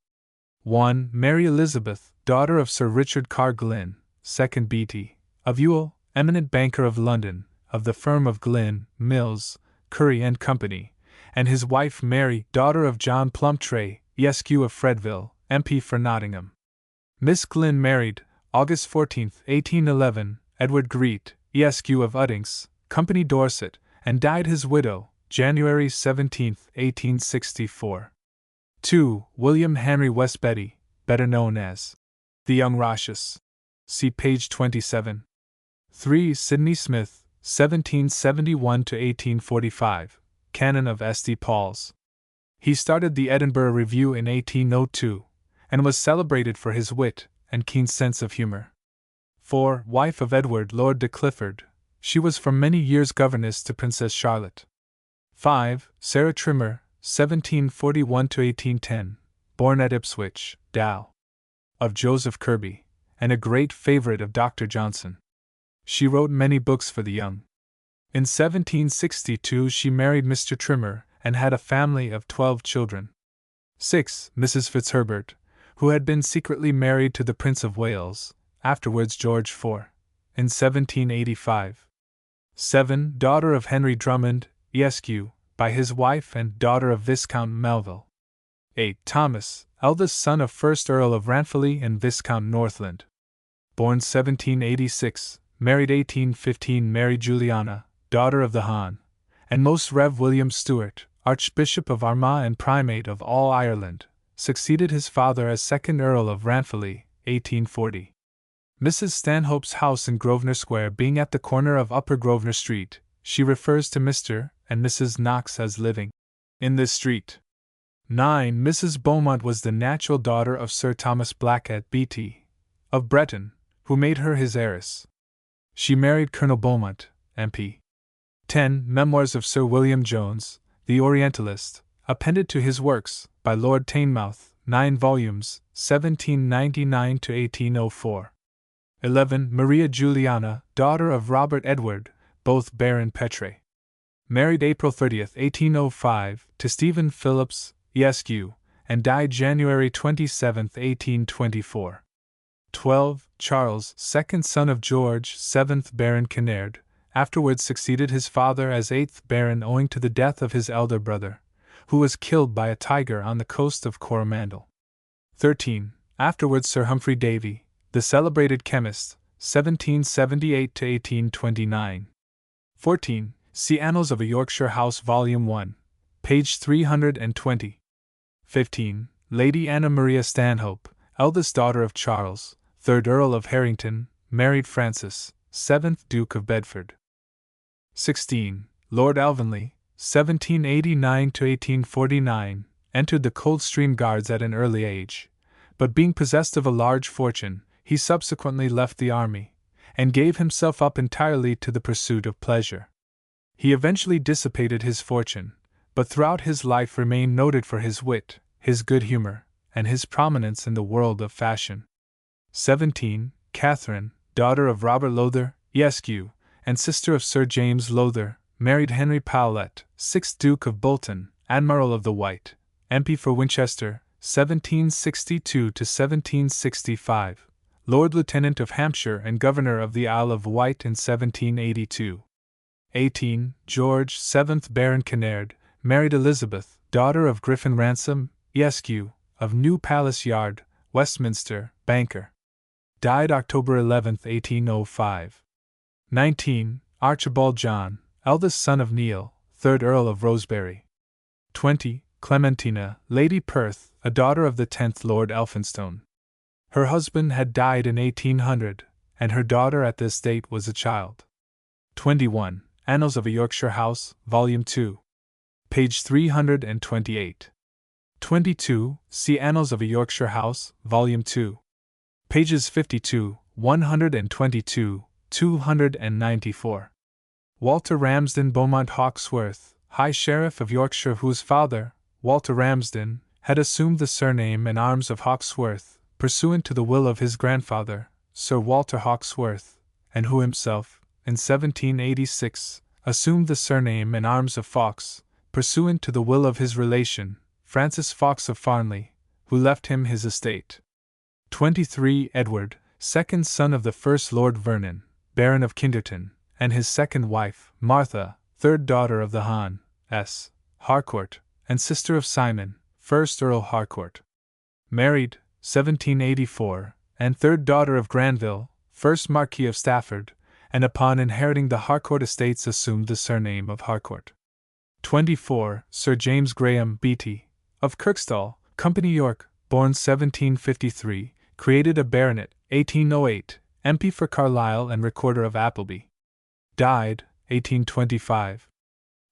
1. Mary Elizabeth, daughter of Sir Richard Carr Glynn, 2nd Bt., of Ewell, eminent banker of London, of the firm of Glynn, Mills, Curry and Company, and his wife Mary, daughter of John Plumptre, Esq. of Fredville, MP for Nottingham. Miss Glynn married, August 14, 1811, Edward Greet, Esq. of Uddings, Company Dorset, and died his widow, January 17, 1864. 2. William Henry West Betty, better known as the Young Rochus. See page 27. 3. Sidney Smith, 1771 to 1845, Canon of St. Paul's. He started the Edinburgh Review in 1802, and was celebrated for his wit and keen sense of humor. 4. Wife of Edward Lord de Clifford, she was for many years governess to Princess Charlotte. 5. Sarah Trimmer, 1741 to 1810, born at Ipswich, Dow. Of Joseph Kirby, and a great favorite of Dr. Johnson. She wrote many books for the young. In 1762 she married Mr. Trimmer, and had a family of 12 children. 6. Mrs. Fitzherbert, who had been secretly married to the Prince of Wales, afterwards George IV, in 1785. 7. Daughter of Henry Drummond, Esq., by his wife and daughter of Viscount Melville. 8. Thomas, eldest son of 1st Earl of Ranfilly and Viscount Northland. Born 1786, married 1815 Mary Juliana, daughter of the Hon, and Most Rev. William Stewart, Archbishop of Armagh and Primate of all Ireland, succeeded his father as 2nd Earl of Ranfilly, 1840. Mrs. Stanhope's house in Grosvenor Square being at the corner of Upper Grosvenor Street, she refers to Mr. and Mrs. Knox as living in this street. 9. Mrs. Beaumont was the natural daughter of Sir Thomas Blackett B.T., of Breton, who made her his heiress. She married Colonel Beaumont, MP. 10. Memoirs of Sir William Jones, the Orientalist, appended to his works, by Lord Teignmouth, 9 volumes, 1799 to 1804. 11. Maria Juliana, daughter of Robert Edward, both Baron Petre. Married April 30, 1805, to Stephen Phillips, Esq., and died January 27, 1824. 12. Charles, second son of George, 7th Baron Kinnaird, afterwards succeeded his father as 8th Baron owing to the death of his elder brother, who was killed by a tiger on the coast of Coromandel. 13. Afterwards Sir Humphrey Davy, the celebrated chemist, 1778 to 1829. 14. See Annals of a Yorkshire House Volume 1, page 320. 15. Lady Anna Maria Stanhope, eldest daughter of Charles, 3rd Earl of Harrington, married Francis, 7th Duke of Bedford. 16. Lord Alvanley, 1789 to 1849, entered the Coldstream Guards at an early age, but being possessed of a large fortune, he subsequently left the army, and gave himself up entirely to the pursuit of pleasure. He eventually dissipated his fortune, but throughout his life remained noted for his wit, his good humor, and his prominence in the world of fashion. 17. Catherine, daughter of Robert Lowther, Esq., and sister of Sir James Lowther, married Henry Powlett, 6th Duke of Bolton, Admiral of the White, MP for Winchester, 1762 to 1765, Lord Lieutenant of Hampshire and Governor of the Isle of Wight in 1782. 18. George, 7th Baron Kinnaird, married Elizabeth, daughter of Griffin Ransom, Esq., of New Palace Yard, Westminster, banker. Died October 11, 1805. 19. Archibald John, eldest son of Neil, 3rd Earl of Rosebery. 20. Clementina, Lady Perth, a daughter of the 10th Lord Elphinstone. Her husband had died in 1800, and her daughter at this date was a child. 21. Annals of a Yorkshire House, Volume 2. Page 328. 22. See Annals of a Yorkshire House, Volume 2. Pages 52, 122, 294. Walter Ramsden Beaumont Hawkesworth, High Sheriff of Yorkshire, whose father, Walter Ramsden, had assumed the surname and arms of Hawkesworth, pursuant to the will of his grandfather, Sir Walter Hawkesworth, and who himself, in 1786, assumed the surname and arms of Fawkes, pursuant to the will of his relation, Francis Fawkes of Farnley, who left him his estate. 23. Edward, second son of the first Lord Vernon, Baron of Kinderton, and his second wife, Martha, third daughter of the Hon. S. Harcourt, and sister of Simon, 1st Earl Harcourt. Married, 1784, and third daughter of Granville, 1st Marquis of Stafford, and upon inheriting the Harcourt estates assumed the surname of Harcourt. 24. Sir James Graham, B.T., of Kirkstall, Company York, born 1753, created a baronet, 1808, MP for Carlisle and Recorder of Appleby. Died, 1825.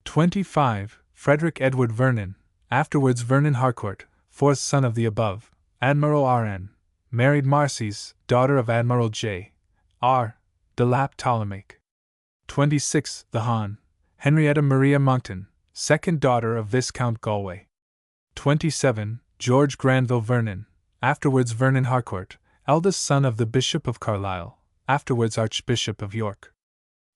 25. Frederick Edward Vernon, afterwards Vernon Harcourt, 4th son of the above, Admiral R.N., married Marcy's, daughter of Admiral J. R. de Lapp Ptolemaic. 26. The Hon. Henrietta Maria Monckton, second daughter of Viscount Galway. 27. George Granville Vernon, afterwards Vernon Harcourt, eldest son of the Bishop of Carlisle, afterwards Archbishop of York.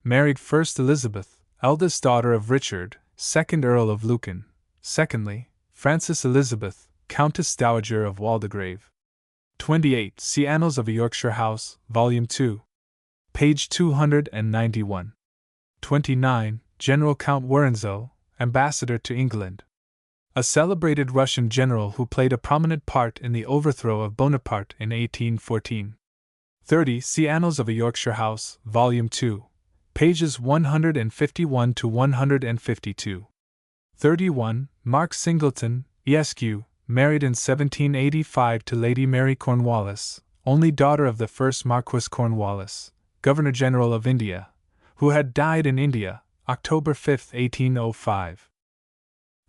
Married first Elizabeth, eldest daughter of Richard, 2nd Earl of Lucan, secondly, Frances Elizabeth, Countess Dowager of Waldegrave. 28. See Annals of a Yorkshire House, Volume 2. Page 291. 29. General Count Woronzow, Ambassador to England. A celebrated Russian general who played a prominent part in the overthrow of Bonaparte in 1814. 30. See Annals of a Yorkshire House, Volume 2. Pages 151 to 152. 31. Mark Singleton, Esq., married in 1785 to Lady Mary Cornwallis, only daughter of the first Marquis Cornwallis, Governor-General of India, who had died in India, October 5, 1805.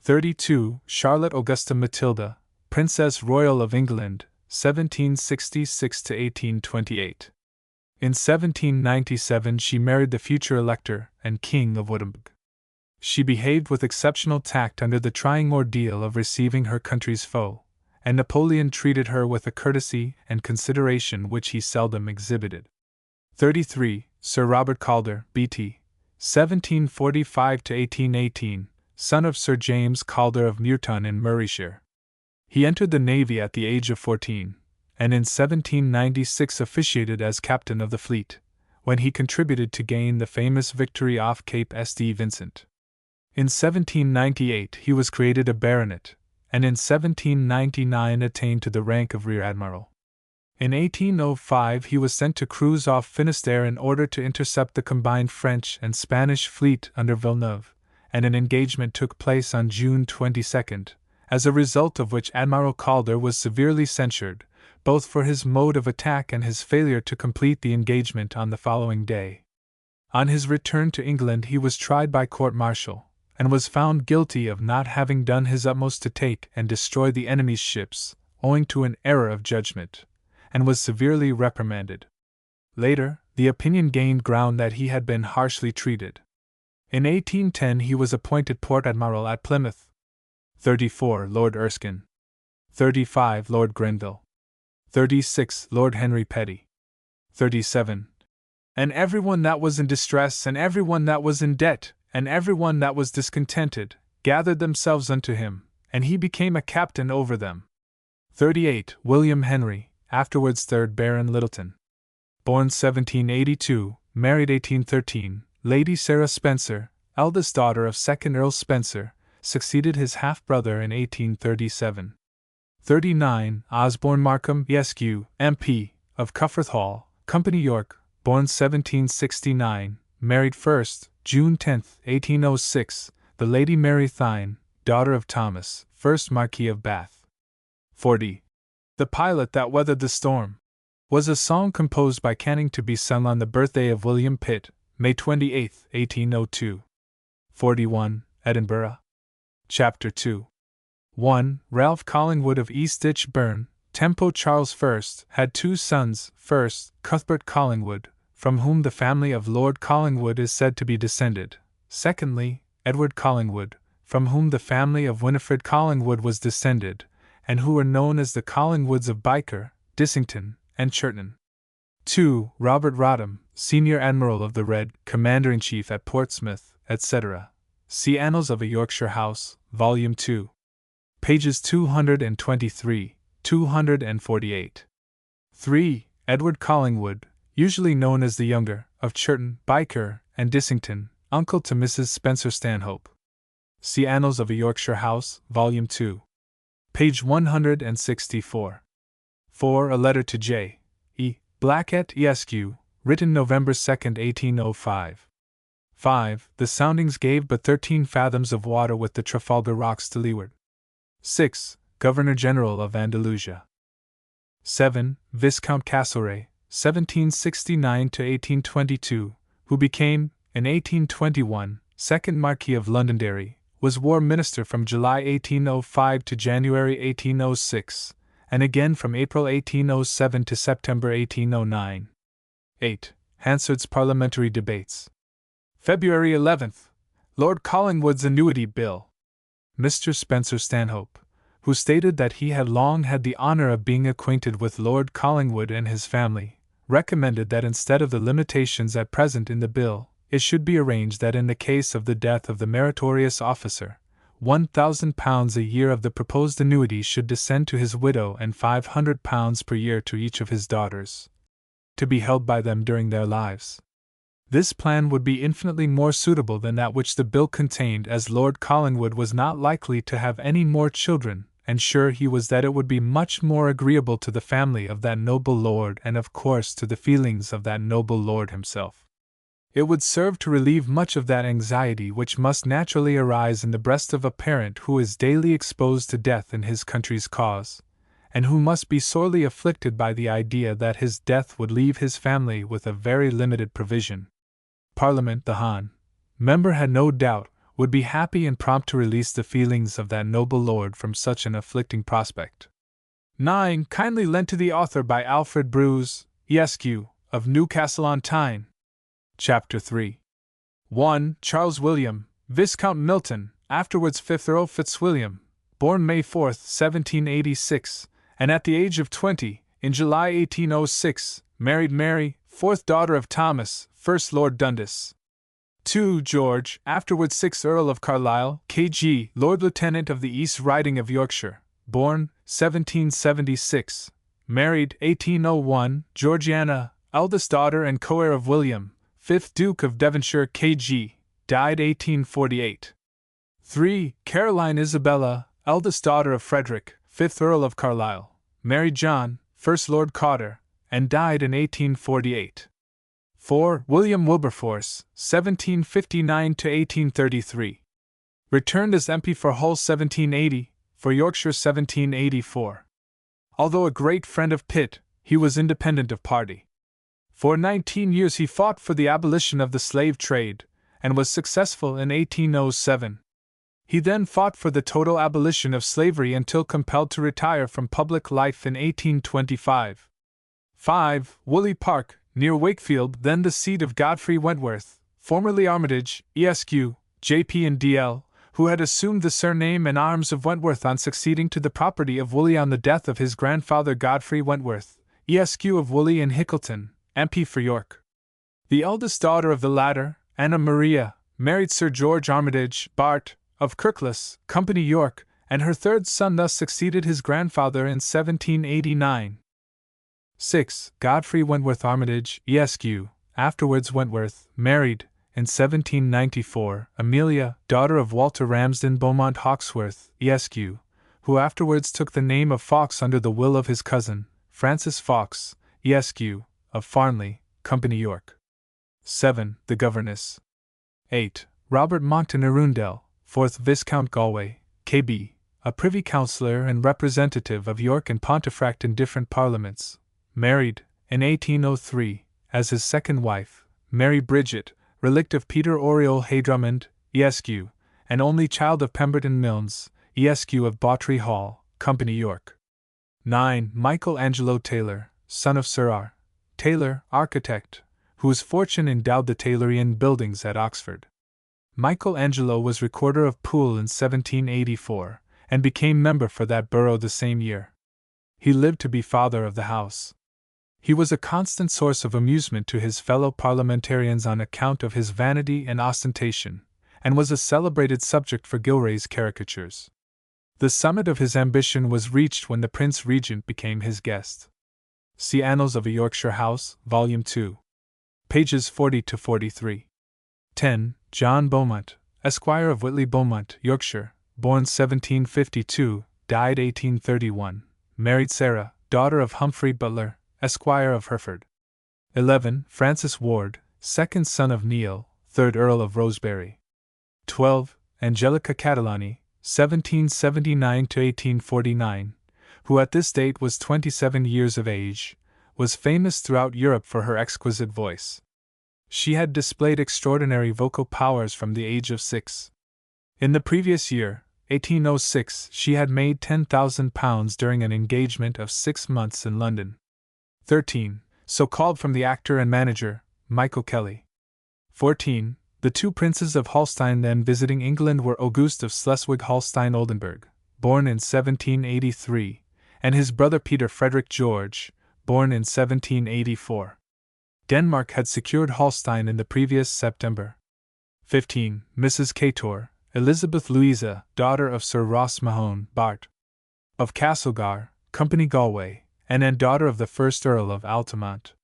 32. Charlotte Augusta Matilda, Princess Royal of England, 1766 to 1828. In 1797 she married the future Elector and King of Wurtemberg. She behaved with exceptional tact under the trying ordeal of receiving her country's foe, and Napoleon treated her with a courtesy and consideration which he seldom exhibited. 33. Sir Robert Calder, B.T., 1745 to 1818, son of Sir James Calder of Muirton in Murrayshire. He entered the Navy at the age of 14, and in 1796 officiated as captain of the fleet, when he contributed to gain the famous victory off Cape St. Vincent. In 1798 he was created a baronet, and in 1799 attained to the rank of rear admiral. In 1805 he was sent to cruise off Finisterre in order to intercept the combined French and Spanish fleet under Villeneuve, and an engagement took place on June 22, as a result of which Admiral Calder was severely censured, both for his mode of attack and his failure to complete the engagement on the following day. On his return to England he was tried by court-martial, and was found guilty of not having done his utmost to take and destroy the enemy's ships, owing to an error of judgment, and was severely reprimanded. Later, the opinion gained ground that he had been harshly treated. In 1810 he was appointed Port Admiral at Plymouth. 34. Lord Erskine. 35. Lord Grenville. 36. Lord Henry Petty. 37. And everyone that was in distress, and everyone that was in debt, and everyone that was discontented, gathered themselves unto him, and he became a captain over them. 38. William Henry, afterwards 3rd Baron Lyttelton. Born 1782, married 1813, Lady Sarah Spencer, eldest daughter of 2nd Earl Spencer, succeeded his half-brother in 1837. 39. Osborne Markham, Esq., MP, of Cufforth Hall, Company York, born 1769, married first, June 10, 1806, the Lady Mary Thynne, daughter of Thomas, 1st Marquis of Bath. 40. The Pilot That Weathered the Storm was a song composed by Canning to be sung on the birthday of William Pitt, May 28, 1802. 41. Edinburgh. Chapter 2. 1. Ralph Collingwood of Eastditch Burn, Tempo Charles I, had two sons, first, Cuthbert Collingwood, from whom the family of Lord Collingwood is said to be descended, secondly, Edward Collingwood, from whom the family of Winifred Collingwood was descended, and who were known as the Collingwoods of Byker, Dissington, and Churton. 2. Robert Rodham, Senior Admiral of the Red, Commander-in-Chief at Portsmouth, etc. See Annals of a Yorkshire House, Volume 2. Pages 223, 248. 3. Edward Collingwood, usually known as the Younger, of Churton, Byker, and Dissington, uncle to Mrs. Spencer-Stanhope. See Annals of a Yorkshire House, Volume 2. Page 164. 4. A letter to J. E. Blackett, Esq., written November 2, 1805. 5. The soundings gave but 13 fathoms of water with the Trafalgar Rocks to leeward. 6. Governor-General of Andalusia. 7. Viscount Castlereagh, 1769–1822, who became, in 1821, 2nd Marquis of Londonderry, was War Minister from July 1805 to January 1806, and again from April 1807 to September 1809. 8. Hansard's Parliamentary Debates. February 11. Lord Collingwood's Annuity Bill. Mr. Spencer-Stanhope, who stated that he had long had the honor of being acquainted with Lord Collingwood and his family, recommended that instead of the limitations at present in the bill, it should be arranged that in the case of the death of the meritorious officer, £1,000 a year of the proposed annuity should descend to his widow and £500 per year to each of his daughters, to be held by them during their lives. This plan would be infinitely more suitable than that which the bill contained, as Lord Collingwood was not likely to have any more children, and sure he was that it would be much more agreeable to the family of that noble lord and of course to the feelings of that noble lord himself. It would serve to relieve much of that anxiety which must naturally arise in the breast of a parent who is daily exposed to death in his country's cause, and who must be sorely afflicted by the idea that his death would leave his family with a very limited provision. Parliament, the Hon. Member had no doubt, would be happy and prompt to release the feelings of that noble lord from such an afflicting prospect. 9. Kindly lent to the author by Alfred Bruce, Esq., of Newcastle on Tyne. Chapter 3. 1. Charles William, Viscount Milton, afterwards 5th Earl Fitzwilliam, born May 4, 1786, and at the age of 20, in July 1806, married Mary, 4th daughter of Thomas, 1st Lord Dundas. 2. George, afterwards 6th Earl of Carlisle, K.G., Lord Lieutenant of the East Riding of Yorkshire, born 1776, married 1801, Georgiana, eldest daughter and co-heir of William, 5th Duke of Devonshire, K.G., died 1848. 3. Caroline Isabella, eldest daughter of Frederick, 5th Earl of Carlisle, married John, 1st Lord Cawdor, and died in 1848. 4. William Wilberforce, 1759–1833. Returned as MP for Hull 1780, for Yorkshire 1784. Although a great friend of Pitt, he was independent of party. For 19 years he fought for the abolition of the slave trade, and was successful in 1807. He then fought for the total abolition of slavery until compelled to retire from public life in 1825. 5. Woolly Park, near Wakefield, then the seat of Godfrey Wentworth, formerly Armitage, Esq., J.P. and D.L., who had assumed the surname and arms of Wentworth on succeeding to the property of Woolley on the death of his grandfather Godfrey Wentworth, Esq. of Woolley and Hickleton, MP for York. The eldest daughter of the latter, Anna Maria, married Sir George Armitage, Bart, of Kirkless, Company York, and her third son thus succeeded his grandfather in 1789. 6. Godfrey Wentworth Armitage, Esq., afterwards Wentworth, married, in 1794, Amelia, daughter of Walter Ramsden Beaumont Hawkesworth, Esq., who afterwards took the name of Fawkes under the will of his cousin, Francis Fawkes, Esq., of Farnley, Company York. 7. The governess. 8. Robert Monckton Arundel, 4th Viscount Galway, K.B., a privy councillor and representative of York and Pontefract in different parliaments, married, in 1803, as his second wife, Mary Bridget, relict of Peter Oriole Haydrummond, Esq., and only child of Pemberton Milnes, Esq. of Bawtry Hall, Company York. 9. Michael Angelo Taylor, son of Sir R. Taylor, architect, whose fortune endowed the Taylorian buildings at Oxford. Michael Angelo was Recorder of Poole in 1784, and became member for that borough the same year. He lived to be father of the house. He was a constant source of amusement to his fellow parliamentarians on account of his vanity and ostentation, and was a celebrated subject for Gilray's caricatures. The summit of his ambition was reached when the Prince Regent became his guest. See Annals of a Yorkshire House, Volume 2. Pages 40-43. 10. John Beaumont, Esquire of Whitley Beaumont, Yorkshire, born 1752, died 1831, married Sarah, daughter of Humphrey Butler, Esquire of Hereford. 11. Francis Ward, second son of Neil, 3rd Earl of Rosebery. 12. Angelica Catalani, 1779-1849, who at this date was 27 years of age, was famous throughout Europe for her exquisite voice. She had displayed extraordinary vocal powers from the age of 6. In the previous year, 1806, she had made £10,000 during an engagement of 6 months in London. 13. So called from the actor and manager, Michael Kelly. 14. The two princes of Holstein then visiting England were August of Schleswig-Holstein-Oldenburg, born in 1783, and his brother Peter Frederick George, born in 1784. Denmark had secured Holstein in the previous September. 15. Mrs. Cator, Elizabeth Louisa, daughter of Sir Ross Mahone, Bart. of Castlegar, Company Galway, and daughter of the 1st Earl of Altamont.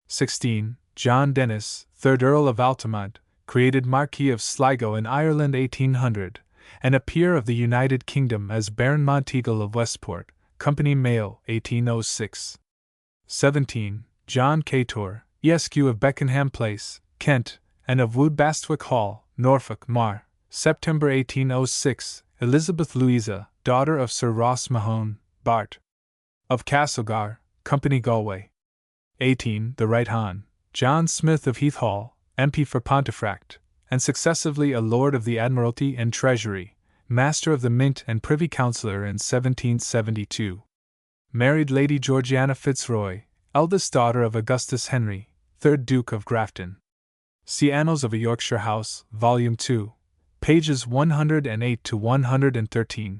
16. John Dennis, 3rd Earl of Altamont, created Marquis of Sligo in Ireland 1800, and a peer of the United Kingdom as Baron Monteagle of Westport, Company Mail, 1806. 17. John Cator, Esq. of Beckenham Place, Kent, and of Woodbastwick Hall, Norfolk, Mar. September 1806, Elizabeth Louisa, daughter of Sir Ross Mahone, Bart. of Castlegar, Company Galway. 18. The Right Hon. John Smith of Heath Hall, MP for Pontefract, and successively a Lord of the Admiralty and Treasury, Master of the Mint and Privy Councillor in 1772. Married Lady Georgiana Fitzroy, eldest daughter of Augustus Henry, 3rd Duke of Grafton. See Annals of a Yorkshire House, Volume 2, pages 108-113.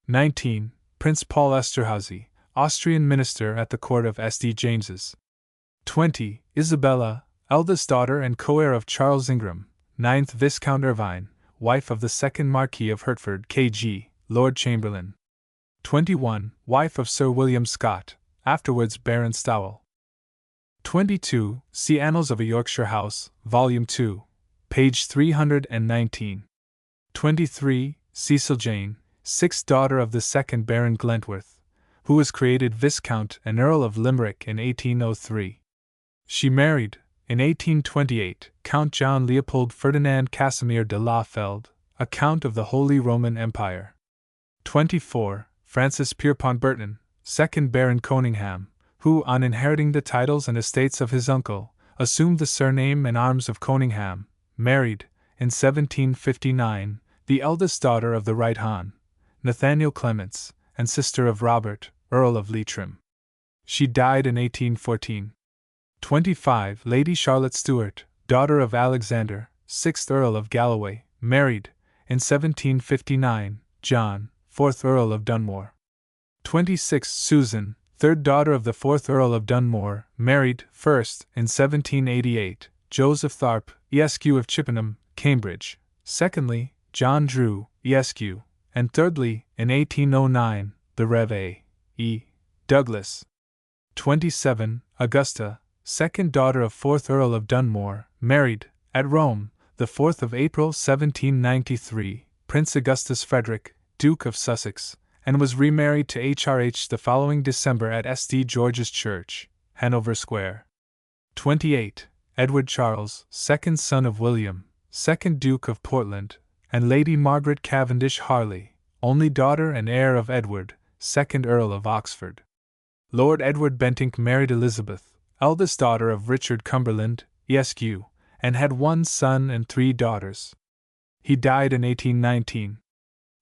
19. Prince Paul Esterhazy, Austrian Minister at the Court of St. James's. 20. Isabella, eldest daughter and co-heir of Charles Ingram, 9th Viscount Irvine, wife of the 2nd Marquis of Hertford K.G., Lord Chamberlain. 21. Wife of Sir William Scott, afterwards Baron Stowell. 22. See Annals of a Yorkshire House, Volume 2, page 319. 23. Cecil Jane, 6th daughter of the 2nd Baron Glentworth, who was created Viscount and Earl of Limerick in 1803. She married, in 1828, Count John Leopold Ferdinand Casimir de la Felde, a Count of the Holy Roman Empire. 24. Francis Pierpont Burton, 2nd Baron Coningham, who, on inheriting the titles and estates of his uncle, assumed the surname and arms of Coningham, married, in 1759, the eldest daughter of the Right Hon. Nathaniel Clements, and sister of Robert, Earl of Leitrim. She died in 1814. 25. Lady Charlotte Stuart, daughter of Alexander, 6th Earl of Galloway, married, in 1759, John, 4th Earl of Dunmore. 26. Susan, 3rd daughter of the 4th Earl of Dunmore, married, first, in 1788, Joseph Tharp, Esq. of Chippenham, Cambridge, secondly, John Drew, Esq., and thirdly, in 1809, the Rev. A. E. Douglas. 27. Augusta, 2nd daughter of 4th Earl of Dunmore, married, At Rome, the 4th of April 1793, Prince Augustus Frederick, Duke of Sussex, and was remarried to HRH the following December at St. George's Church, Hanover Square. 28. Edward Charles, second son of William, 2nd Duke of Portland, and Lady Margaret Cavendish Harley, only daughter and heir of Edward, 2nd Earl of Oxford. Lord Edward Bentinck married Elizabeth, eldest daughter of Richard Cumberland, Esq., and had 1 son and 3 daughters. He died in 1819.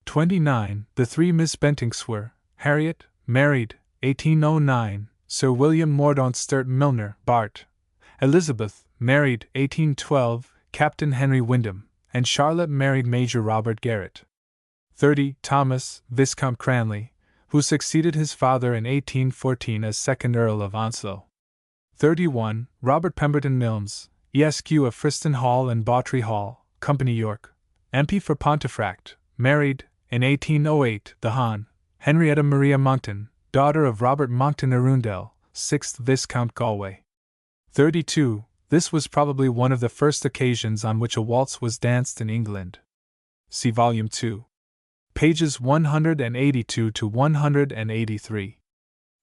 29. The 3 Miss Bentinks were: Harriet, married, 1809, Sir William Mordaunt Sturt Milner, Bart; Elizabeth, married, 1812, Captain Henry Wyndham; and Charlotte married Major Robert Garrett. 30. Thomas, Viscount Cranley, who succeeded his father in 1814 as 2nd Earl of Onslow. 31. Robert Pemberton Milnes, Esq. of Friston Hall and Bawtry Hall, Company York, MP for Pontefract, married, in 1808, the Hon. Henrietta Maria Monckton, daughter of Robert Monckton Arundel, 6th Viscount Galway. 32. This was probably one of the first occasions on which a waltz was danced in England. See Volume 2. Pages 182 to 183.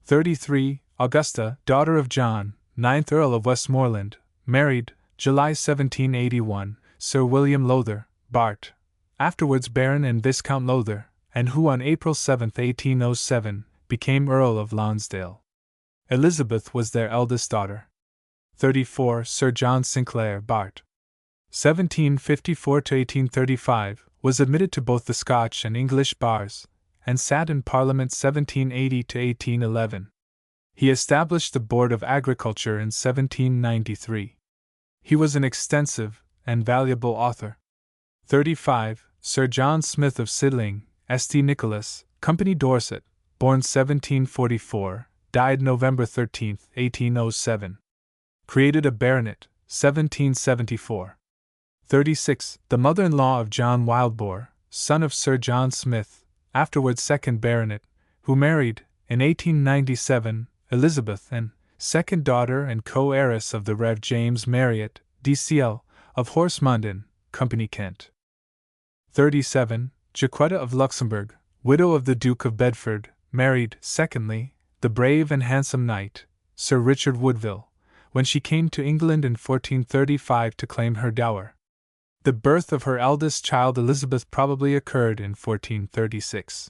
33. Augusta, daughter of John, 9th Earl of Westmoreland, married, July 1781, Sir William Lowther, Bart., afterwards Baron and Viscount Lowther, and who on April 7, 1807, became Earl of Lonsdale. Elizabeth was their eldest daughter. 34. Sir John Sinclair, Bart., 1754 to 1835, was admitted to both the Scotch and English bars, and sat in Parliament 1780 to 1811. He established the Board of Agriculture in 1793. He was an extensive and valuable author. 35. Sir John Smith of Sidling, St. Nicholas, Company Dorset, born 1744, died November 13, 1807. Created a baronet, 1774. 36. The mother-in-law of John Wildbour, son of Sir John Smith, afterwards 2nd Baronet, who married, in 1897, Elizabeth, and 2nd daughter and co-heiress of the Rev. James Marriott, DCL, of Horsemonden, Company Kent. 37. Jacquetta of Luxembourg, widow of the Duke of Bedford, married, secondly, the brave and handsome knight, Sir Richard Woodville, when she came to England in 1435 to claim her dower. The birth of her eldest child Elizabeth probably occurred in 1436.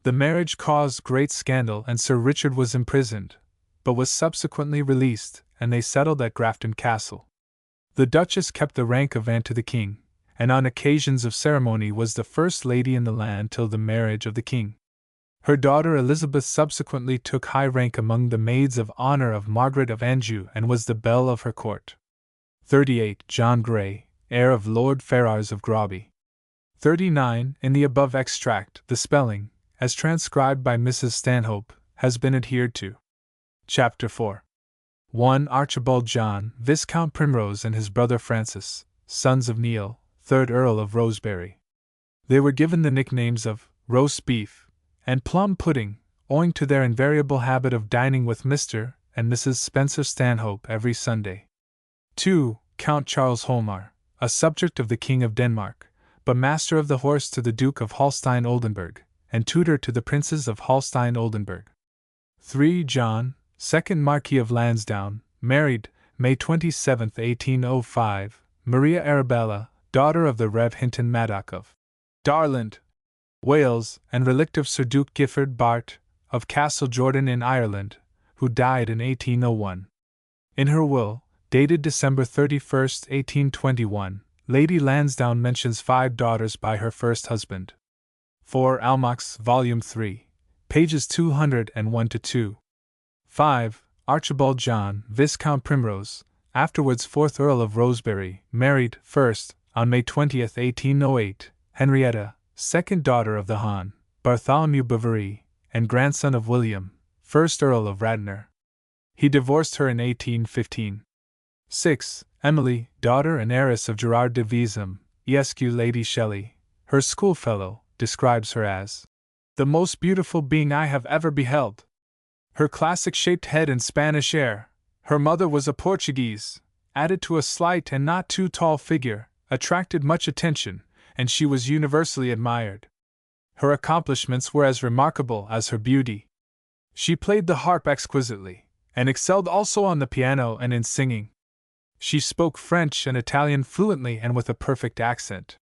The marriage caused great scandal and Sir Richard was imprisoned, but was subsequently released, and they settled at Grafton Castle. The Duchess kept the rank of aunt to the king, and on occasions of ceremony was the first lady in the land till the marriage of the king. Her daughter Elizabeth subsequently took high rank among the maids of honor of Margaret of Anjou and was the belle of her court. 38. John Grey, heir of Lord Ferrars of Groby. 39. In the above extract, the spelling, as transcribed by Mrs. Stanhope, has been adhered to. Chapter 4. 1. Archibald John, Viscount Primrose and his brother Francis, sons of Neil, 3rd Earl of Rosebery. They were given the nicknames of roast beef and plum pudding, owing to their invariable habit of dining with Mr. and Mrs. Spencer-Stanhope every Sunday. 2. Count Charles Holmar, a subject of the King of Denmark, but master of the horse to the Duke of Holstein-Oldenburg, and tutor to the Princes of Holstein-Oldenburg. 3. John, 2nd Marquis of Lansdowne, married, May 27, 1805, Maria Arabella, daughter of the Rev. Hinton Maddock of Darland, Wales, and relict of Sir Duke Gifford Bart, of Castle Jordan in Ireland, who died in 1801. In her will, dated December 31, 1821, Lady Lansdowne mentions 5 daughters by her first husband. 4. Almack's, Volume 3, pages 201-2. 5. Archibald John, Viscount Primrose, afterwards 4th Earl of Rosebery, married, first, on May 20, 1808, Henrietta, 2nd daughter of the Hon. Bartholomew Bovary, and grandson of William, 1st Earl of Radnor. He divorced her in 1815. 6. Emily, daughter and heiress of Gerard de Veezum, Esq. Lady Shelley, her schoolfellow, describes her as the most beautiful being I have ever beheld. Her classic-shaped head and Spanish air, her mother was a Portuguese, added to a slight and not too tall figure, attracted much attention, and she was universally admired. Her accomplishments were as remarkable as her beauty. She played the harp exquisitely, and excelled also on the piano and in singing. She spoke French and Italian fluently and with a perfect accent.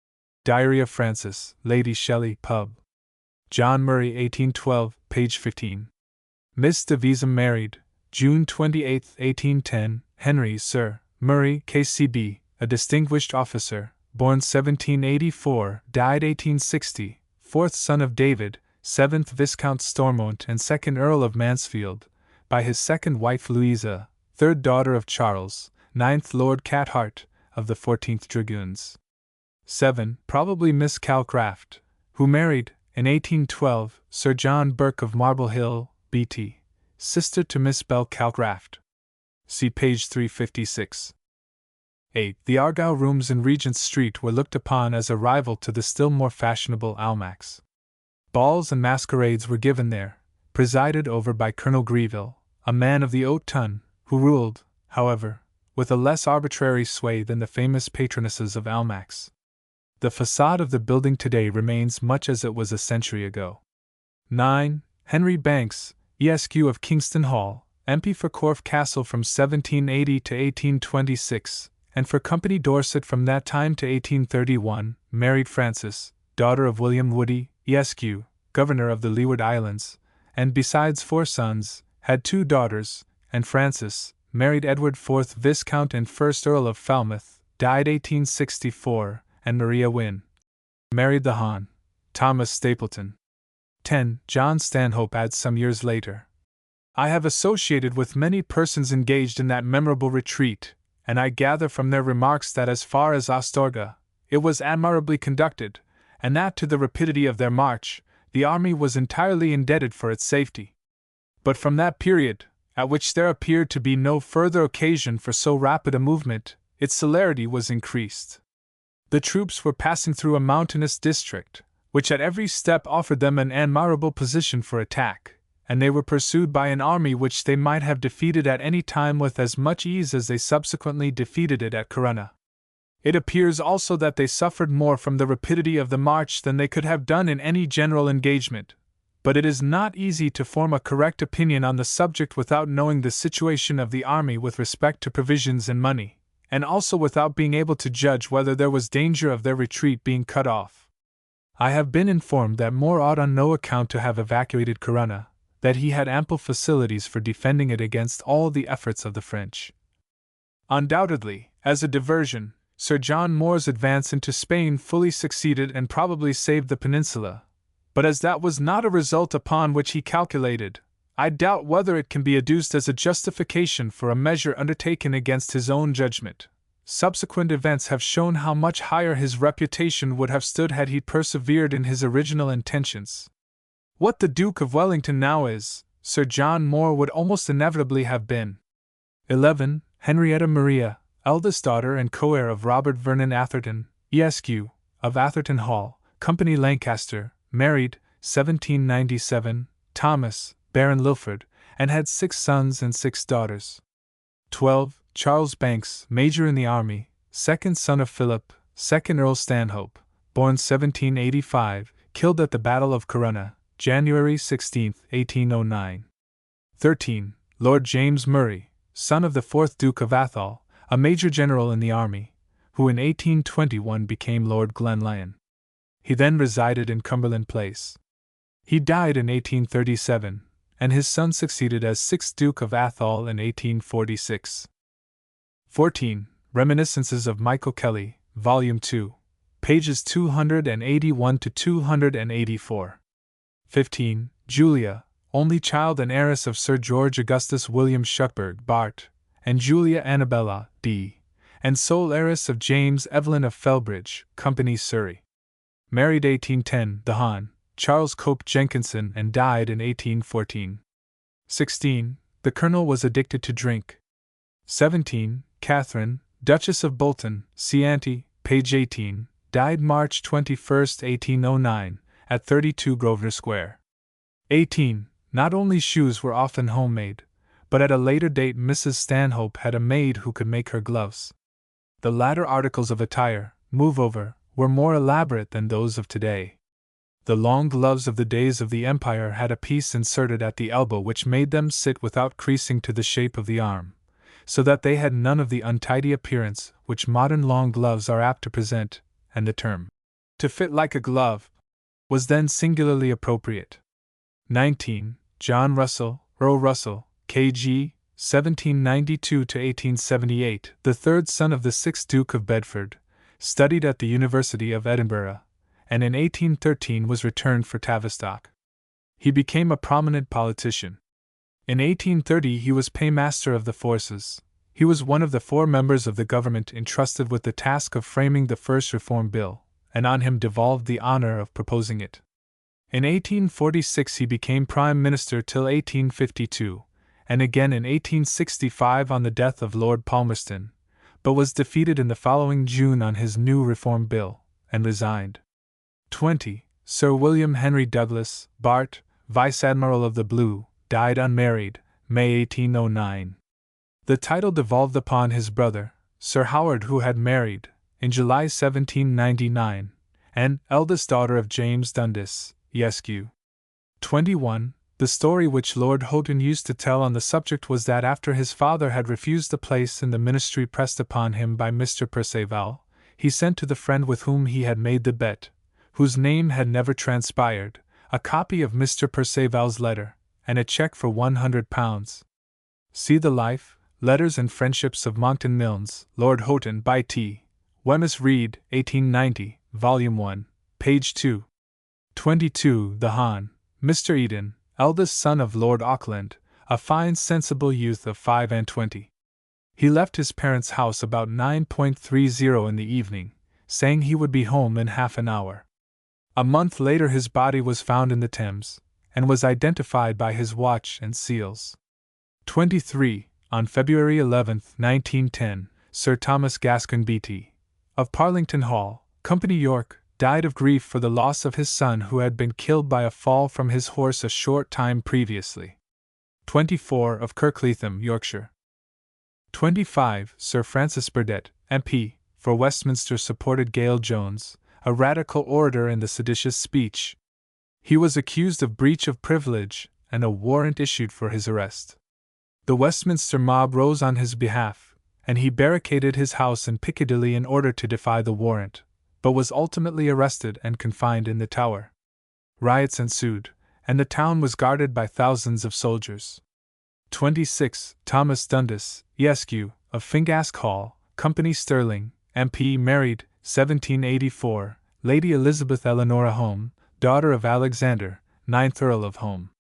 Diary of Frances, Lady Shelley, Pub. John Murray, 1812, page 15. Miss de Visum married, June 28, 1810, Henry Sir Murray, K.C.B., a distinguished officer, born 1784, died 1860, fourth son of David, 7th Viscount Stormont and 2nd Earl of Mansfield, by his second wife Louisa, 3rd daughter of Charles, 9th Lord Cathcart, of the 14th Dragoons. 7. Probably Miss Calcraft, who married, in 1812, Sir John Burke of Marble Hill, Bt., sister to Miss Bell Calcraft. See page 356. 8. The Argyle Rooms in Regent Street were looked upon as a rival to the still more fashionable Almack's. Balls and masquerades were given there, presided over by Colonel Greville, a man of the Haute Ton, who ruled, however, with a less arbitrary sway than the famous patronesses of Almack's. The facade of the building today remains much as it was a century ago. 9. Henry Banks, Esq. of Kingston Hall, MP for Corfe Castle from 1780 to 1826, and for Company Dorset from that time to 1831, married Frances, daughter of William Woody, Esq., Governor of the Leeward Islands, and besides 4 sons, had 2 daughters, and Frances married Edward IV Viscount and 1st Earl of Falmouth, died 1864, and Maria Wynne married the Hon. Thomas Stapleton. 10. John Stanhope adds some years later. I have associated with many persons engaged in that memorable retreat, and I gather from their remarks that as far as Astorga, it was admirably conducted, and that to the rapidity of their march, the army was entirely indebted for its safety. But from that period, at which there appeared to be no further occasion for so rapid a movement, its celerity was increased. The troops were passing through a mountainous district, which at every step offered them an admirable position for attack, and they were pursued by an army which they might have defeated at any time with as much ease as they subsequently defeated it at Corunna. It appears also that they suffered more from the rapidity of the march than they could have done in any general engagement, but it is not easy to form a correct opinion on the subject without knowing the situation of the army with respect to provisions and money, and also without being able to judge whether there was danger of their retreat being cut off. I have been informed that Moore ought on no account to have evacuated Corunna, that he had ample facilities for defending it against all the efforts of the French. Undoubtedly, as a diversion, Sir John Moore's advance into Spain fully succeeded and probably saved the peninsula, but as that was not a result upon which he calculated, I doubt whether it can be adduced as a justification for a measure undertaken against his own judgment. Subsequent events have shown how much higher his reputation would have stood had he persevered in his original intentions. What the Duke of Wellington now is, Sir John Moore would almost inevitably have been. 11. Henrietta Maria, eldest daughter and co-heir of Robert Vernon Atherton, Esq., of Atherton Hall, Company Lancaster, married, 1797, Thomas, Baron Lilford, and had 6 sons and 6 daughters. 12. Charles Banks, Major in the Army, second son of Philip, 2nd Earl Stanhope, born 1785, killed at the Battle of Corunna, January 16, 1809. 13. Lord James Murray, son of the 4th Duke of Athol, a Major General in the Army, who in 1821 became Lord Glenlyon. He then resided in Cumberland Place. He died in 1837, and his son succeeded as 6th Duke of Athol in 1846. 14. Reminiscences of Michael Kelly, Volume 2, pages 281 to 284. 15. Julia, only child and heiress of Sir George Augustus William Shuckburgh, Bart., and Julia Annabella, D., and sole heiress of James Evelyn of Felbridge, Company Surrey. Married 1810, the Hon. Charles Cope Jenkinson, and died in 1814. 16. The Colonel was addicted to drink. 17. Catherine, Duchess of Bolton, see ante, page 18, died March 21, 1809, at 32 Grosvenor Square. 18. Not only shoes were often homemade, but at a later date Mrs. Stanhope had a maid who could make her gloves. The latter articles of attire, moreover, were more elaborate than those of today. The long gloves of the days of the Empire had a piece inserted at the elbow which made them sit without creasing to the shape of the arm, so that they had none of the untidy appearance which modern long gloves are apt to present, and the term, "to fit like a glove," was then singularly appropriate. 19. John Russell, Earl Russell, K.G., 1792–1878, the third son of the 6th Duke of Bedford, studied at the University of Edinburgh, and in 1813 was returned for Tavistock. He became a prominent politician. In 1830 he was paymaster of the forces. He was one of the 4 members of the government entrusted with the task of framing the first Reform Bill, and on him devolved the honor of proposing it. In 1846 he became Prime Minister till 1852, and again in 1865 on the death of Lord Palmerston, but was defeated in the following June on his new Reform Bill, and resigned. 20. Sir William Henry Douglas, Bart., Vice Admiral of the Blue, died unmarried, May 1809. The title devolved upon his brother, Sir Howard, who had married, in July 1799, and eldest daughter of James Dundas, Esq. 21. The story which Lord Houghton used to tell on the subject was that after his father had refused the place in the ministry pressed upon him by Mr. Perceval, he sent to the friend with whom he had made the bet, whose name had never transpired, a copy of Mr. Perceval's letter, and a cheque for £100. See the Life, Letters and Friendships of Monckton Milnes, Lord Houghton by T. Wemyss Reid, 1890, Volume 1, page 2. 22. The Hon. Mr. Eden, eldest son of Lord Auckland, a fine sensible youth of 25. He left his parents' house about 9:30 in the evening, saying he would be home in half an hour. A month later his body was found in the Thames, and was identified by his watch and seals. 23. On February 11, 1910, Sir Thomas Gascoigne Beattie, of Parlington Hall, Company York, died of grief for the loss of his son who had been killed by a fall from his horse a short time previously. 24. Of Kirkleatham, Yorkshire. 25. Sir Francis Burdett, MP, for Westminster, supported Gale Jones, a radical orator in the seditious speech. He was accused of breach of privilege, and a warrant issued for his arrest. The Westminster mob rose on his behalf, and he barricaded his house in Piccadilly in order to defy the warrant, but was ultimately arrested and confined in the Tower. Riots ensued, and the town was guarded by thousands of soldiers. 26. Thomas Dundas, Esq., of Fingask Hall, Company Stirling, MP, married, 1784, Lady Elizabeth Eleanora Home, daughter of Alexander, 9th Earl of Home.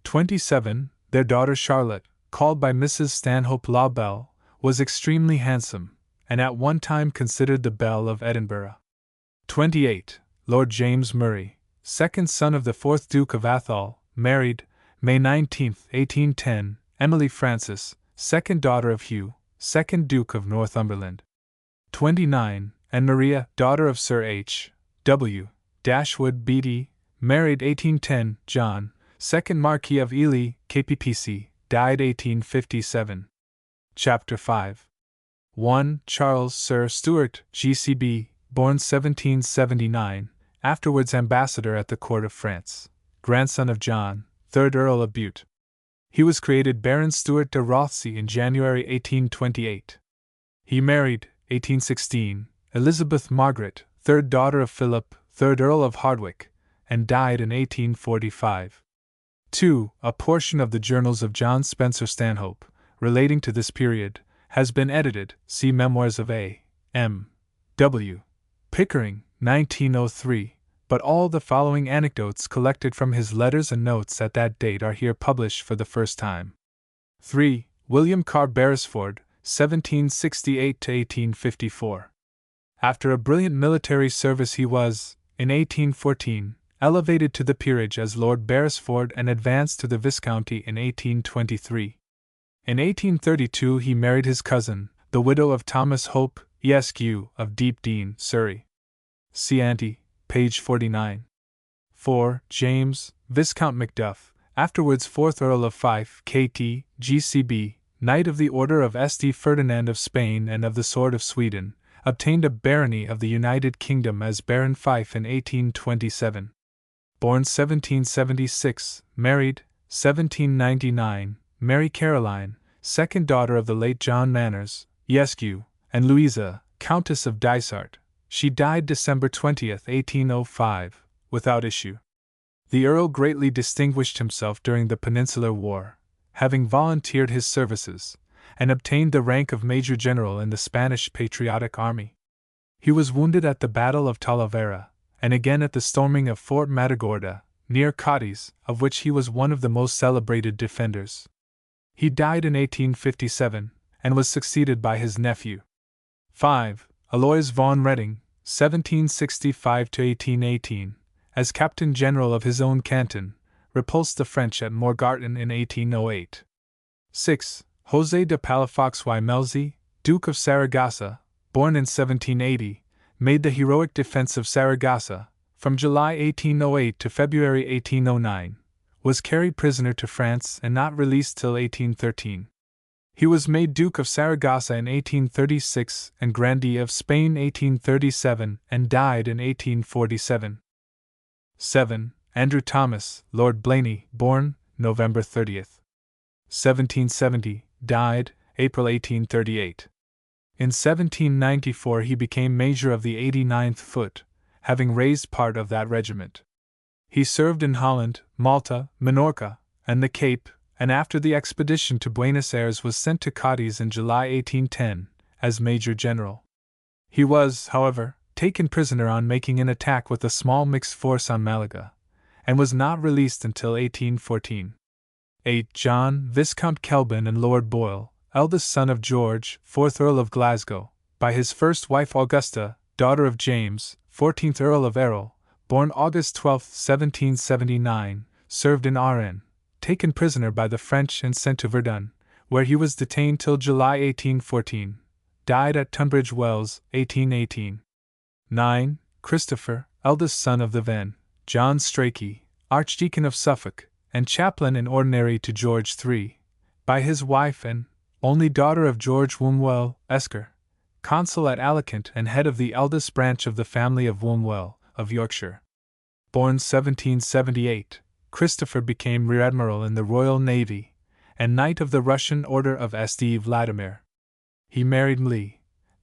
27. Their daughter Charlotte, called by Mrs. Stanhope La Belle, was extremely handsome, and at one time considered the belle of Edinburgh. 28. Lord James Murray, second son of the 4th Duke of Atholl, married, May 19, 1810, Emily Frances, second daughter of Hugh, 2nd Duke of Northumberland. 29. And Maria, daughter of Sir H. W. Dashwood Beattie, married 1810, John, 2nd Marquis of Ely, KPPC, died 1857. Chapter 5. 1. Charles Sir Stuart, G.C.B., born 1779, afterwards ambassador at the court of France, grandson of John, 3rd Earl of Bute. He was created Baron Stuart de Rothesay in January 1828. He married, 1816, Elizabeth Margaret, 3rd daughter of Philip, 3rd Earl of Hardwicke, and died in 1845. 2. A portion of the journals of John Spencer-Stanhope, relating to this period, has been edited. See Memoirs of A. M. W. Pickering, 1903, but all the following anecdotes collected from his letters and notes at that date are here published for the first time. 3. William Carr Beresford, 1768–1854. After a brilliant military service he was, in 1814, elevated to the peerage as Lord Beresford and advanced to the viscounty in 1823. In 1832 he married his cousin, the widow of Thomas Hope, Esq., of Deepdene, Surrey. See ante, page 49. 4. James, Viscount Macduff, afterwards 4th Earl of Fife, KT, GCB, Knight of the Order of St. Ferdinand of Spain and of the Sword of Sweden, obtained a barony of the United Kingdom as Baron Fife in 1827. Born 1776, married, 1799, Mary Caroline, second daughter of the late John Manners, Esq., and Louisa, Countess of Dysart. She died December 20, 1805, without issue. The Earl greatly distinguished himself during the Peninsular War, having volunteered his services, and obtained the rank of Major General in the Spanish Patriotic Army. He was wounded at the Battle of Talavera, and again at the storming of Fort Matagorda, near Cadiz, of which he was one of the most celebrated defenders. He died in 1857, and was succeeded by his nephew. 5. Aloys von Reding, 1765–1818, as Captain General of his own canton, repulsed the French at Morgarten in 1808. 6. José de Palafox y Melzi, Duke of Saragossa, born in 1780, made the heroic defense of Saragossa, from July 1808 to February 1809, was carried prisoner to France and not released till 1813. He was made Duke of Saragossa in 1836 and Grandee of Spain 1837 and died in 1847. 7. Andrew Thomas, Lord Blaney, born November 30th, 1770, died April 1838. In 1794 he became Major of the 89th Foot, having raised part of that regiment. He served in Holland, Malta, Minorca, and the Cape, and after the expedition to Buenos Aires was sent to Cadiz in July 1810, as Major General. He was, however, taken prisoner on making an attack with a small mixed force on Malaga, and was not released until 1814. 8. John, Viscount Kelvin and Lord Boyle, eldest son of George, 4th Earl of Glasgow, by his first wife Augusta, daughter of James, 14th Earl of Errol, born August 12, 1779, served in Arran, taken prisoner by the French and sent to Verdun, where he was detained till July 1814, died at Tunbridge Wells, 1818. 9. Christopher, eldest son of the then John Strachey, Archdeacon of Suffolk, and chaplain in ordinary to George III, by his wife and only daughter of George Wombwell, Esker, consul at Alicant and head of the eldest branch of the family of Wombwell, of Yorkshire. Born 1778, Christopher became Rear Admiral in the Royal Navy, and Knight of the Russian Order of St. Vladimir. He married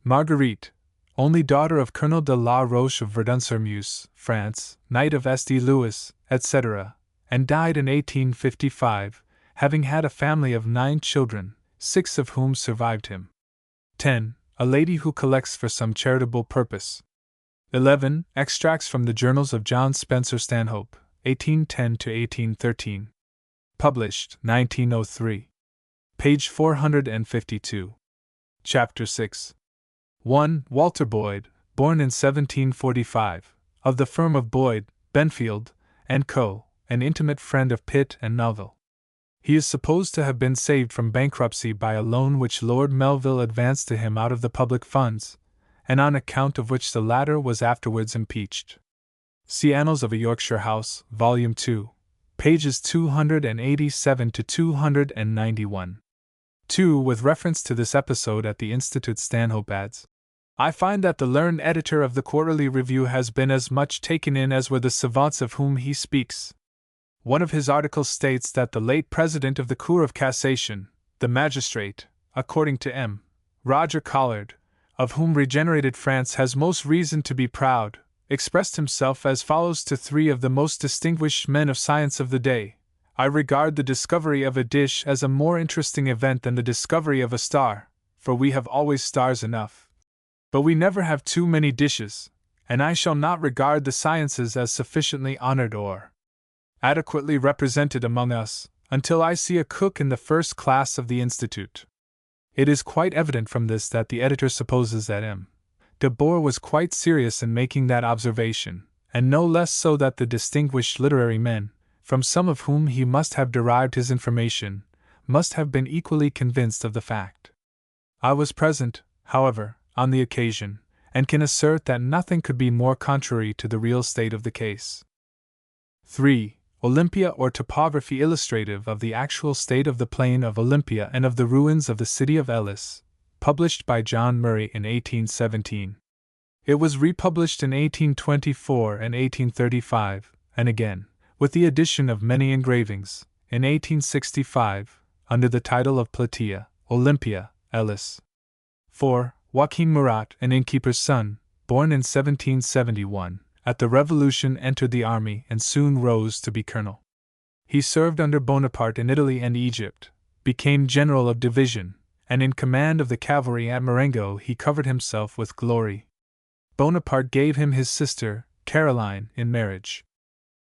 Marguerite, only daughter of Colonel de la Roche of Verdun-sur-Meuse, France, Knight of St. Louis, etc., and died in 1855, having had a family of 9 children, 6 of whom survived him. 10. A lady who collects for some charitable purpose. 11. Extracts from the Journals of John Spencer-Stanhope, 1810–1813. Published, 1903. Page 452. Chapter 6. 1. Walter Boyd, born in 1745, of the firm of Boyd, Benfield, and Co., an intimate friend of Pitt and Melville. He is supposed to have been saved from bankruptcy by a loan which Lord Melville advanced to him out of the public funds, and on account of which the latter was afterwards impeached. See Annals of a Yorkshire House, Volume 2, pages 287–291. 2. With reference to this episode at the Institute, Stanhope adds, I find that the learned editor of the Quarterly Review has been as much taken in as were the savants of whom he speaks. One of his articles states that the late President of the Cour of Cassation, the magistrate, according to M. Roger Collard, of whom regenerated France has most reason to be proud, expressed himself as follows to 3 of the most distinguished men of science of the day: I regard the discovery of a dish as a more interesting event than the discovery of a star, for we have always stars enough. But we never have too many dishes, and I shall not regard the sciences as sufficiently honored or adequately represented among us, until I see a cook in the first class of the Institute. It is quite evident from this that the editor supposes that M. de Boer was quite serious in making that observation, and no less so that the distinguished literary men, from some of whom he must have derived his information, must have been equally convinced of the fact. I was present, however, on the occasion, and can assert that nothing could be more contrary to the real state of the case. 3. Olympia or topography illustrative of the actual state of the plain of Olympia and of the ruins of the city of Elis, published by John Murray in 1817. It was republished in 1824 and 1835, and again, with the addition of many engravings, in 1865, under the title of Plataea, Olympia, Elis. 4. Joaquin Murat, an innkeeper's son, born in 1771, at the Revolution entered the army and soon rose to be colonel. He served under Bonaparte in Italy and Egypt, became general of division, and in command of the cavalry at Marengo he covered himself with glory. Bonaparte gave him his sister, Caroline, in marriage.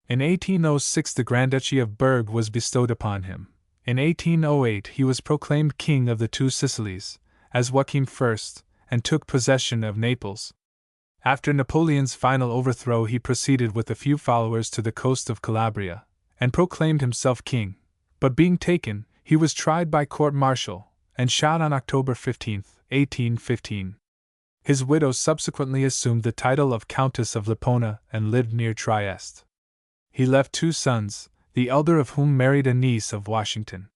In 1806 the Grand Duchy of Berg was bestowed upon him. In 1808 he was proclaimed King of the Two Sicilies, as Joachim I, and took possession of Naples. After Napoleon's final overthrow he proceeded with a few followers to the coast of Calabria, and proclaimed himself king, but being taken, he was tried by court-martial, and shot on October 15, 1815. His widow subsequently assumed the title of Countess of Lipona and lived near Trieste. He left 2 sons, the elder of whom married a niece of Washington.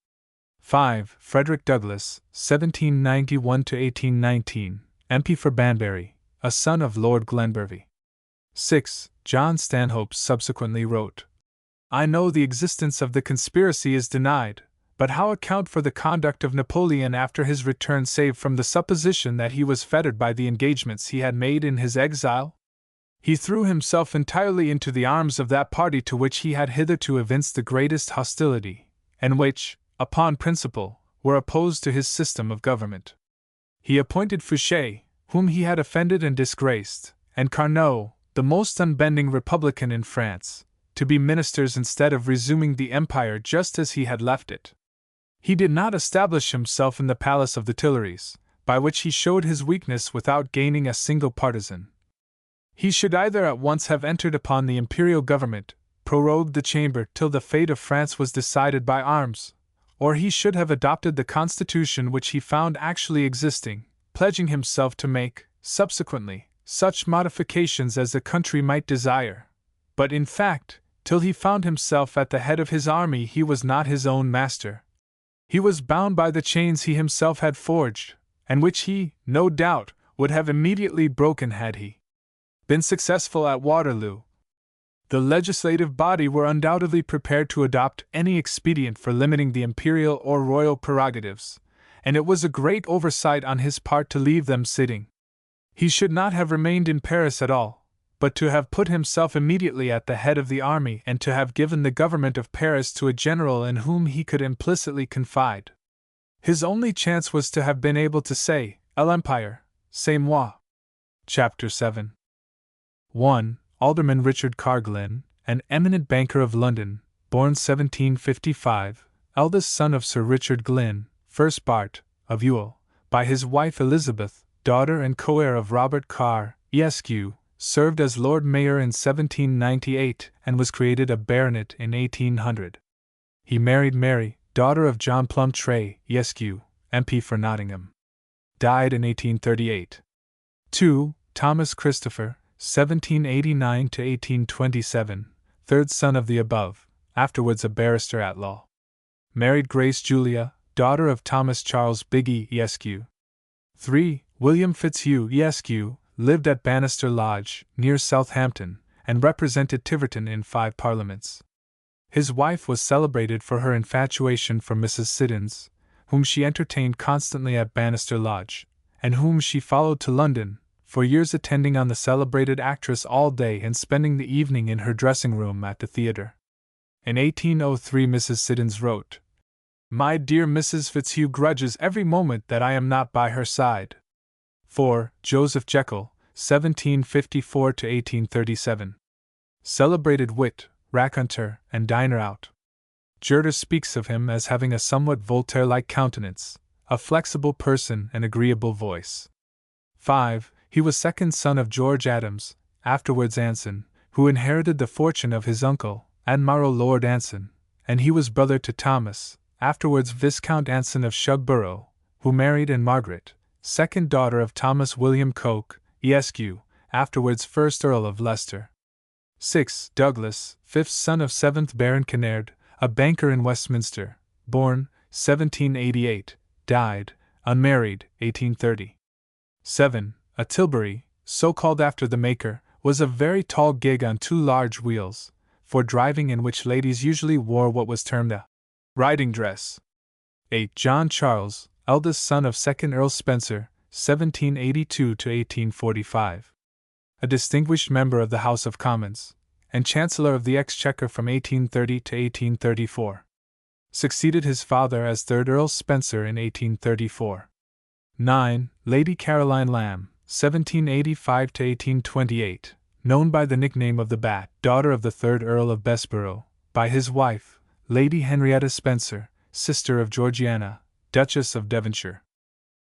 5. Frederick Douglass, 1791–1819, MP for Banbury, a son of Lord Glenbervie. 6. John Stanhope subsequently wrote, "I know the existence of the conspiracy is denied, but how account for the conduct of Napoleon after his return save from the supposition that he was fettered by the engagements he had made in his exile? He threw himself entirely into the arms of that party to which he had hitherto evinced the greatest hostility, and which, upon principle, were opposed to his system of government. He appointed Fouché, whom he had offended and disgraced, and Carnot, the most unbending republican in France, to be ministers instead of resuming the empire just as he had left it. He did not establish himself in the palace of the Tuileries, by which he showed his weakness without gaining a single partisan. He should either at once have entered upon the imperial government, prorogued the chamber till the fate of France was decided by arms, or he should have adopted the constitution which he found actually existing, pledging himself to make, subsequently, such modifications as the country might desire. But in fact, till he found himself at the head of his army he was not his own master. He was bound by the chains he himself had forged, and which he, no doubt, would have immediately broken had he been successful at Waterloo. The legislative body were undoubtedly prepared to adopt any expedient for limiting the imperial or royal prerogatives, and it was a great oversight on his part to leave them sitting. He should not have remained in Paris at all, but to have put himself immediately at the head of the army and to have given the government of Paris to a general in whom he could implicitly confide. His only chance was to have been able to say, "L'Empire, c'est moi." Chapter 7. 1. Alderman Richard Carglin, an eminent banker of London, born 1755, eldest son of Sir Richard Glyn, 1st Bart, of Ewell, by his wife Elizabeth, daughter and co-heir of Robert Carr, Esq., served as Lord Mayor in 1798 and was created a baronet in 1800. He married Mary, daughter of John Plumtree, Esq., MP for Nottingham. Died in 1838. 2. Thomas Christopher, 1789–1827, third son of the above, afterwards a barrister at law. Married Grace Julia, daughter of Thomas Charles Biggie, Esq. 3. William Fitzhugh, Esq., lived at Bannister Lodge, near Southampton, and represented Tiverton in 5 parliaments. His wife was celebrated for her infatuation for Mrs. Siddons, whom she entertained constantly at Bannister Lodge, and whom she followed to London, for years attending on the celebrated actress all day and spending the evening in her dressing-room at the theatre. In 1803 Mrs. Siddons wrote, "My dear Mrs. Fitzhugh grudges every moment that I am not by her side." 4. Joseph Jekyll, 1754–1837. Celebrated wit, raconteur, and diner out. Jerder speaks of him as having a somewhat Voltaire-like countenance, a flexible person and agreeable voice. 5. He was second son of George Adams, afterwards Anson, who inherited the fortune of his uncle, Admiral Lord Anson, and he was brother to Thomas, afterwards Viscount Anson of Shugborough, who married Anne Margaret, second daughter of Thomas William Coke, Esq., afterwards 1st Earl of Leicester. 6. Douglas, 5th son of 7th Baron Kinnaird, a banker in Westminster, born 1788, died, unmarried, 1830. 7. A tilbury, so called after the maker, was a very tall gig on two large wheels, for driving in which ladies usually wore what was termed a riding dress. 8. John Charles, eldest son of 2nd Earl Spencer, 1782 to 1845. A distinguished member of the House of Commons, and Chancellor of the Exchequer from 1830 to 1834. Succeeded his father as 3rd Earl Spencer in 1834. 9. Lady Caroline Lamb, 1785 to 1828, known by the nickname of the Bat, daughter of the 3rd Earl of Bessborough, by his wife, Lady Henrietta Spencer, sister of Georgiana, Duchess of Devonshire.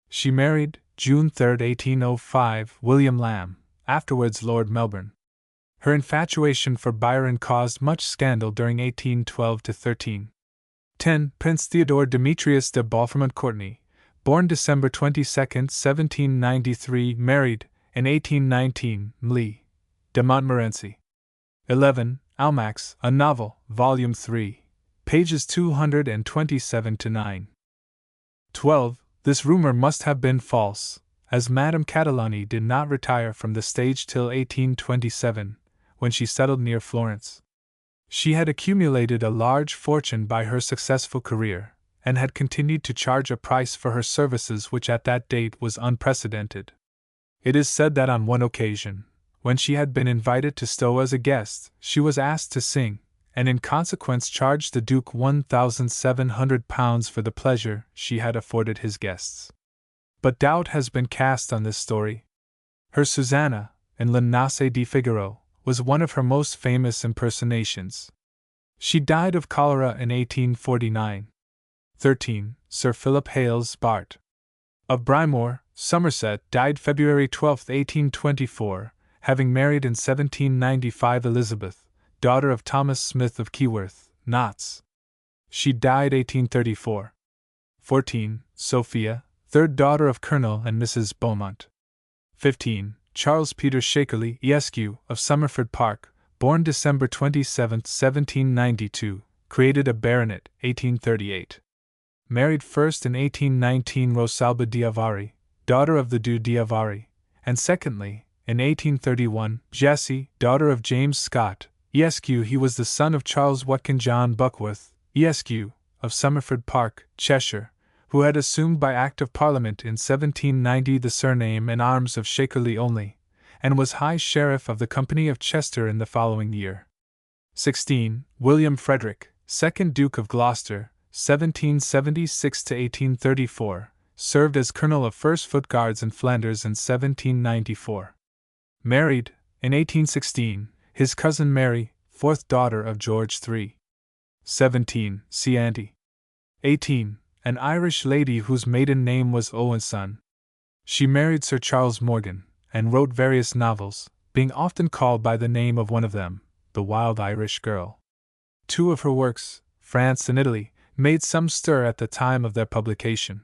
She married, June 3, 1805, William Lamb, afterwards Lord Melbourne. Her infatuation for Byron caused much scandal during 1812-13. 10. Prince Theodore Demetrius de Beaufort-Courtenay, born December 22, 1793, married, in 1819, Mlle. de Montmorency. 11. Almack's, a novel, Volume 3, pages 227-9. 12. This rumor must have been false, as Madame Catalani did not retire from the stage till 1827, when she settled near Florence. She had accumulated a large fortune by her successful career, and had continued to charge a price for her services which at that date was unprecedented. It is said that on one occasion, when she had been invited to Stowe as a guest, she was asked to sing, and in consequence charged the Duke £1,700 for the pleasure she had afforded his guests. But doubt has been cast on this story. Her Susanna, in Le Nasse di Figaro, was one of her most famous impersonations. She died of cholera in 1849. 13. Sir Philip Hales, Bart. Of Brymore, Somerset, died February 12, 1824, having married in 1795 Elizabeth, daughter of Thomas Smith of Keyworth, Notts. She died 1834. 14. Sophia, third daughter of Colonel and Mrs. Beaumont. 15. Charles Peter Shakerley, Esq., of Somerford Park, born December 27, 1792, created a baronet, 1838. Married first in 1819 Rosalba Diavari, daughter of the Duc d'Avari, and secondly, in 1831, Jessie, daughter of James Scott, Esq. He was the son of Charles Watkin John Buckworth, Esq., of Somerford Park, Cheshire, who had assumed by Act of Parliament in 1790 the surname and arms of Shakerley only, and was High Sheriff of the Company of Chester in the following year. 16. William Frederick, 2nd Duke of Gloucester, 1776 to 1834, served as Colonel of 1st Foot Guards in Flanders in 1794. Married, in 1816, his cousin Mary, 4th daughter of George III. 17. See Auntie. 18. An Irish lady whose maiden name was Owenson. She married Sir Charles Morgan, and wrote various novels, being often called by the name of one of them, The Wild Irish Girl. Two of her works, France and Italy, made some stir at the time of their publication.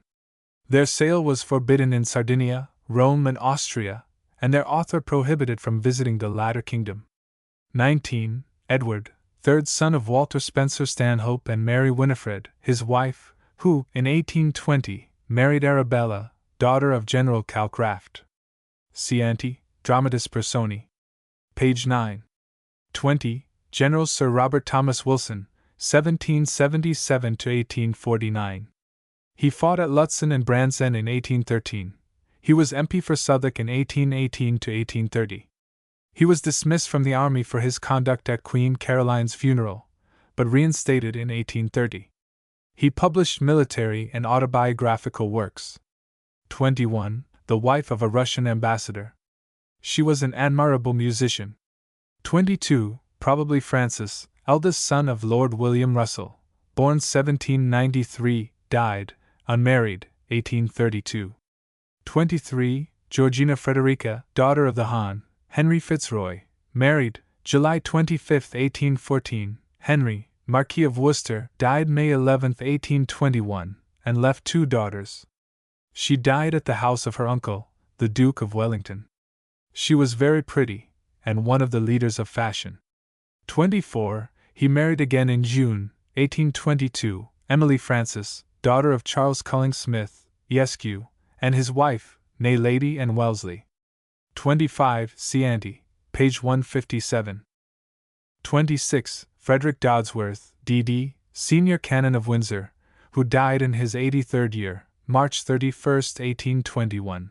Their sale was forbidden in Sardinia, Rome, and Austria, and their author prohibited from visiting the latter kingdom. 19. Edward, third son of Walter Spencer-Stanhope and Mary Winifred, his wife, who, in 1820, married Arabella, daughter of General Calcraft. See Ante, Dramatis Personae. Page 9. 20. General Sir Robert Thomas Wilson, 1777 to 1849. He fought at Lutzen and Brandsend in 1813. He was MP for Southwark in 1818 to 1830. He was dismissed from the army for his conduct at Queen Caroline's funeral, but reinstated in 1830. He published military and autobiographical works. 21. The wife of a Russian ambassador. She was an admirable musician. 22. Probably Francis, eldest son of Lord William Russell, born 1793, died, unmarried, 1832. 23. Georgina Frederica, daughter of the Hon. Henry Fitzroy, married, July 25, 1814, Henry, Marquis of Worcester, died May 11, 1821, and left two daughters. She died at the house of her uncle, the Duke of Wellington. She was very pretty, and one of the leaders of fashion. 24. He married again in June, 1822, Emily Frances, daughter of Charles Culling Smith, Esq., and his wife, née Lady Anne Wellesley. 25. See ante, page 157. 26. Frederick Dodsworth, D.D., Senior Canon of Windsor, who died in his 83rd year, March 31, 1821.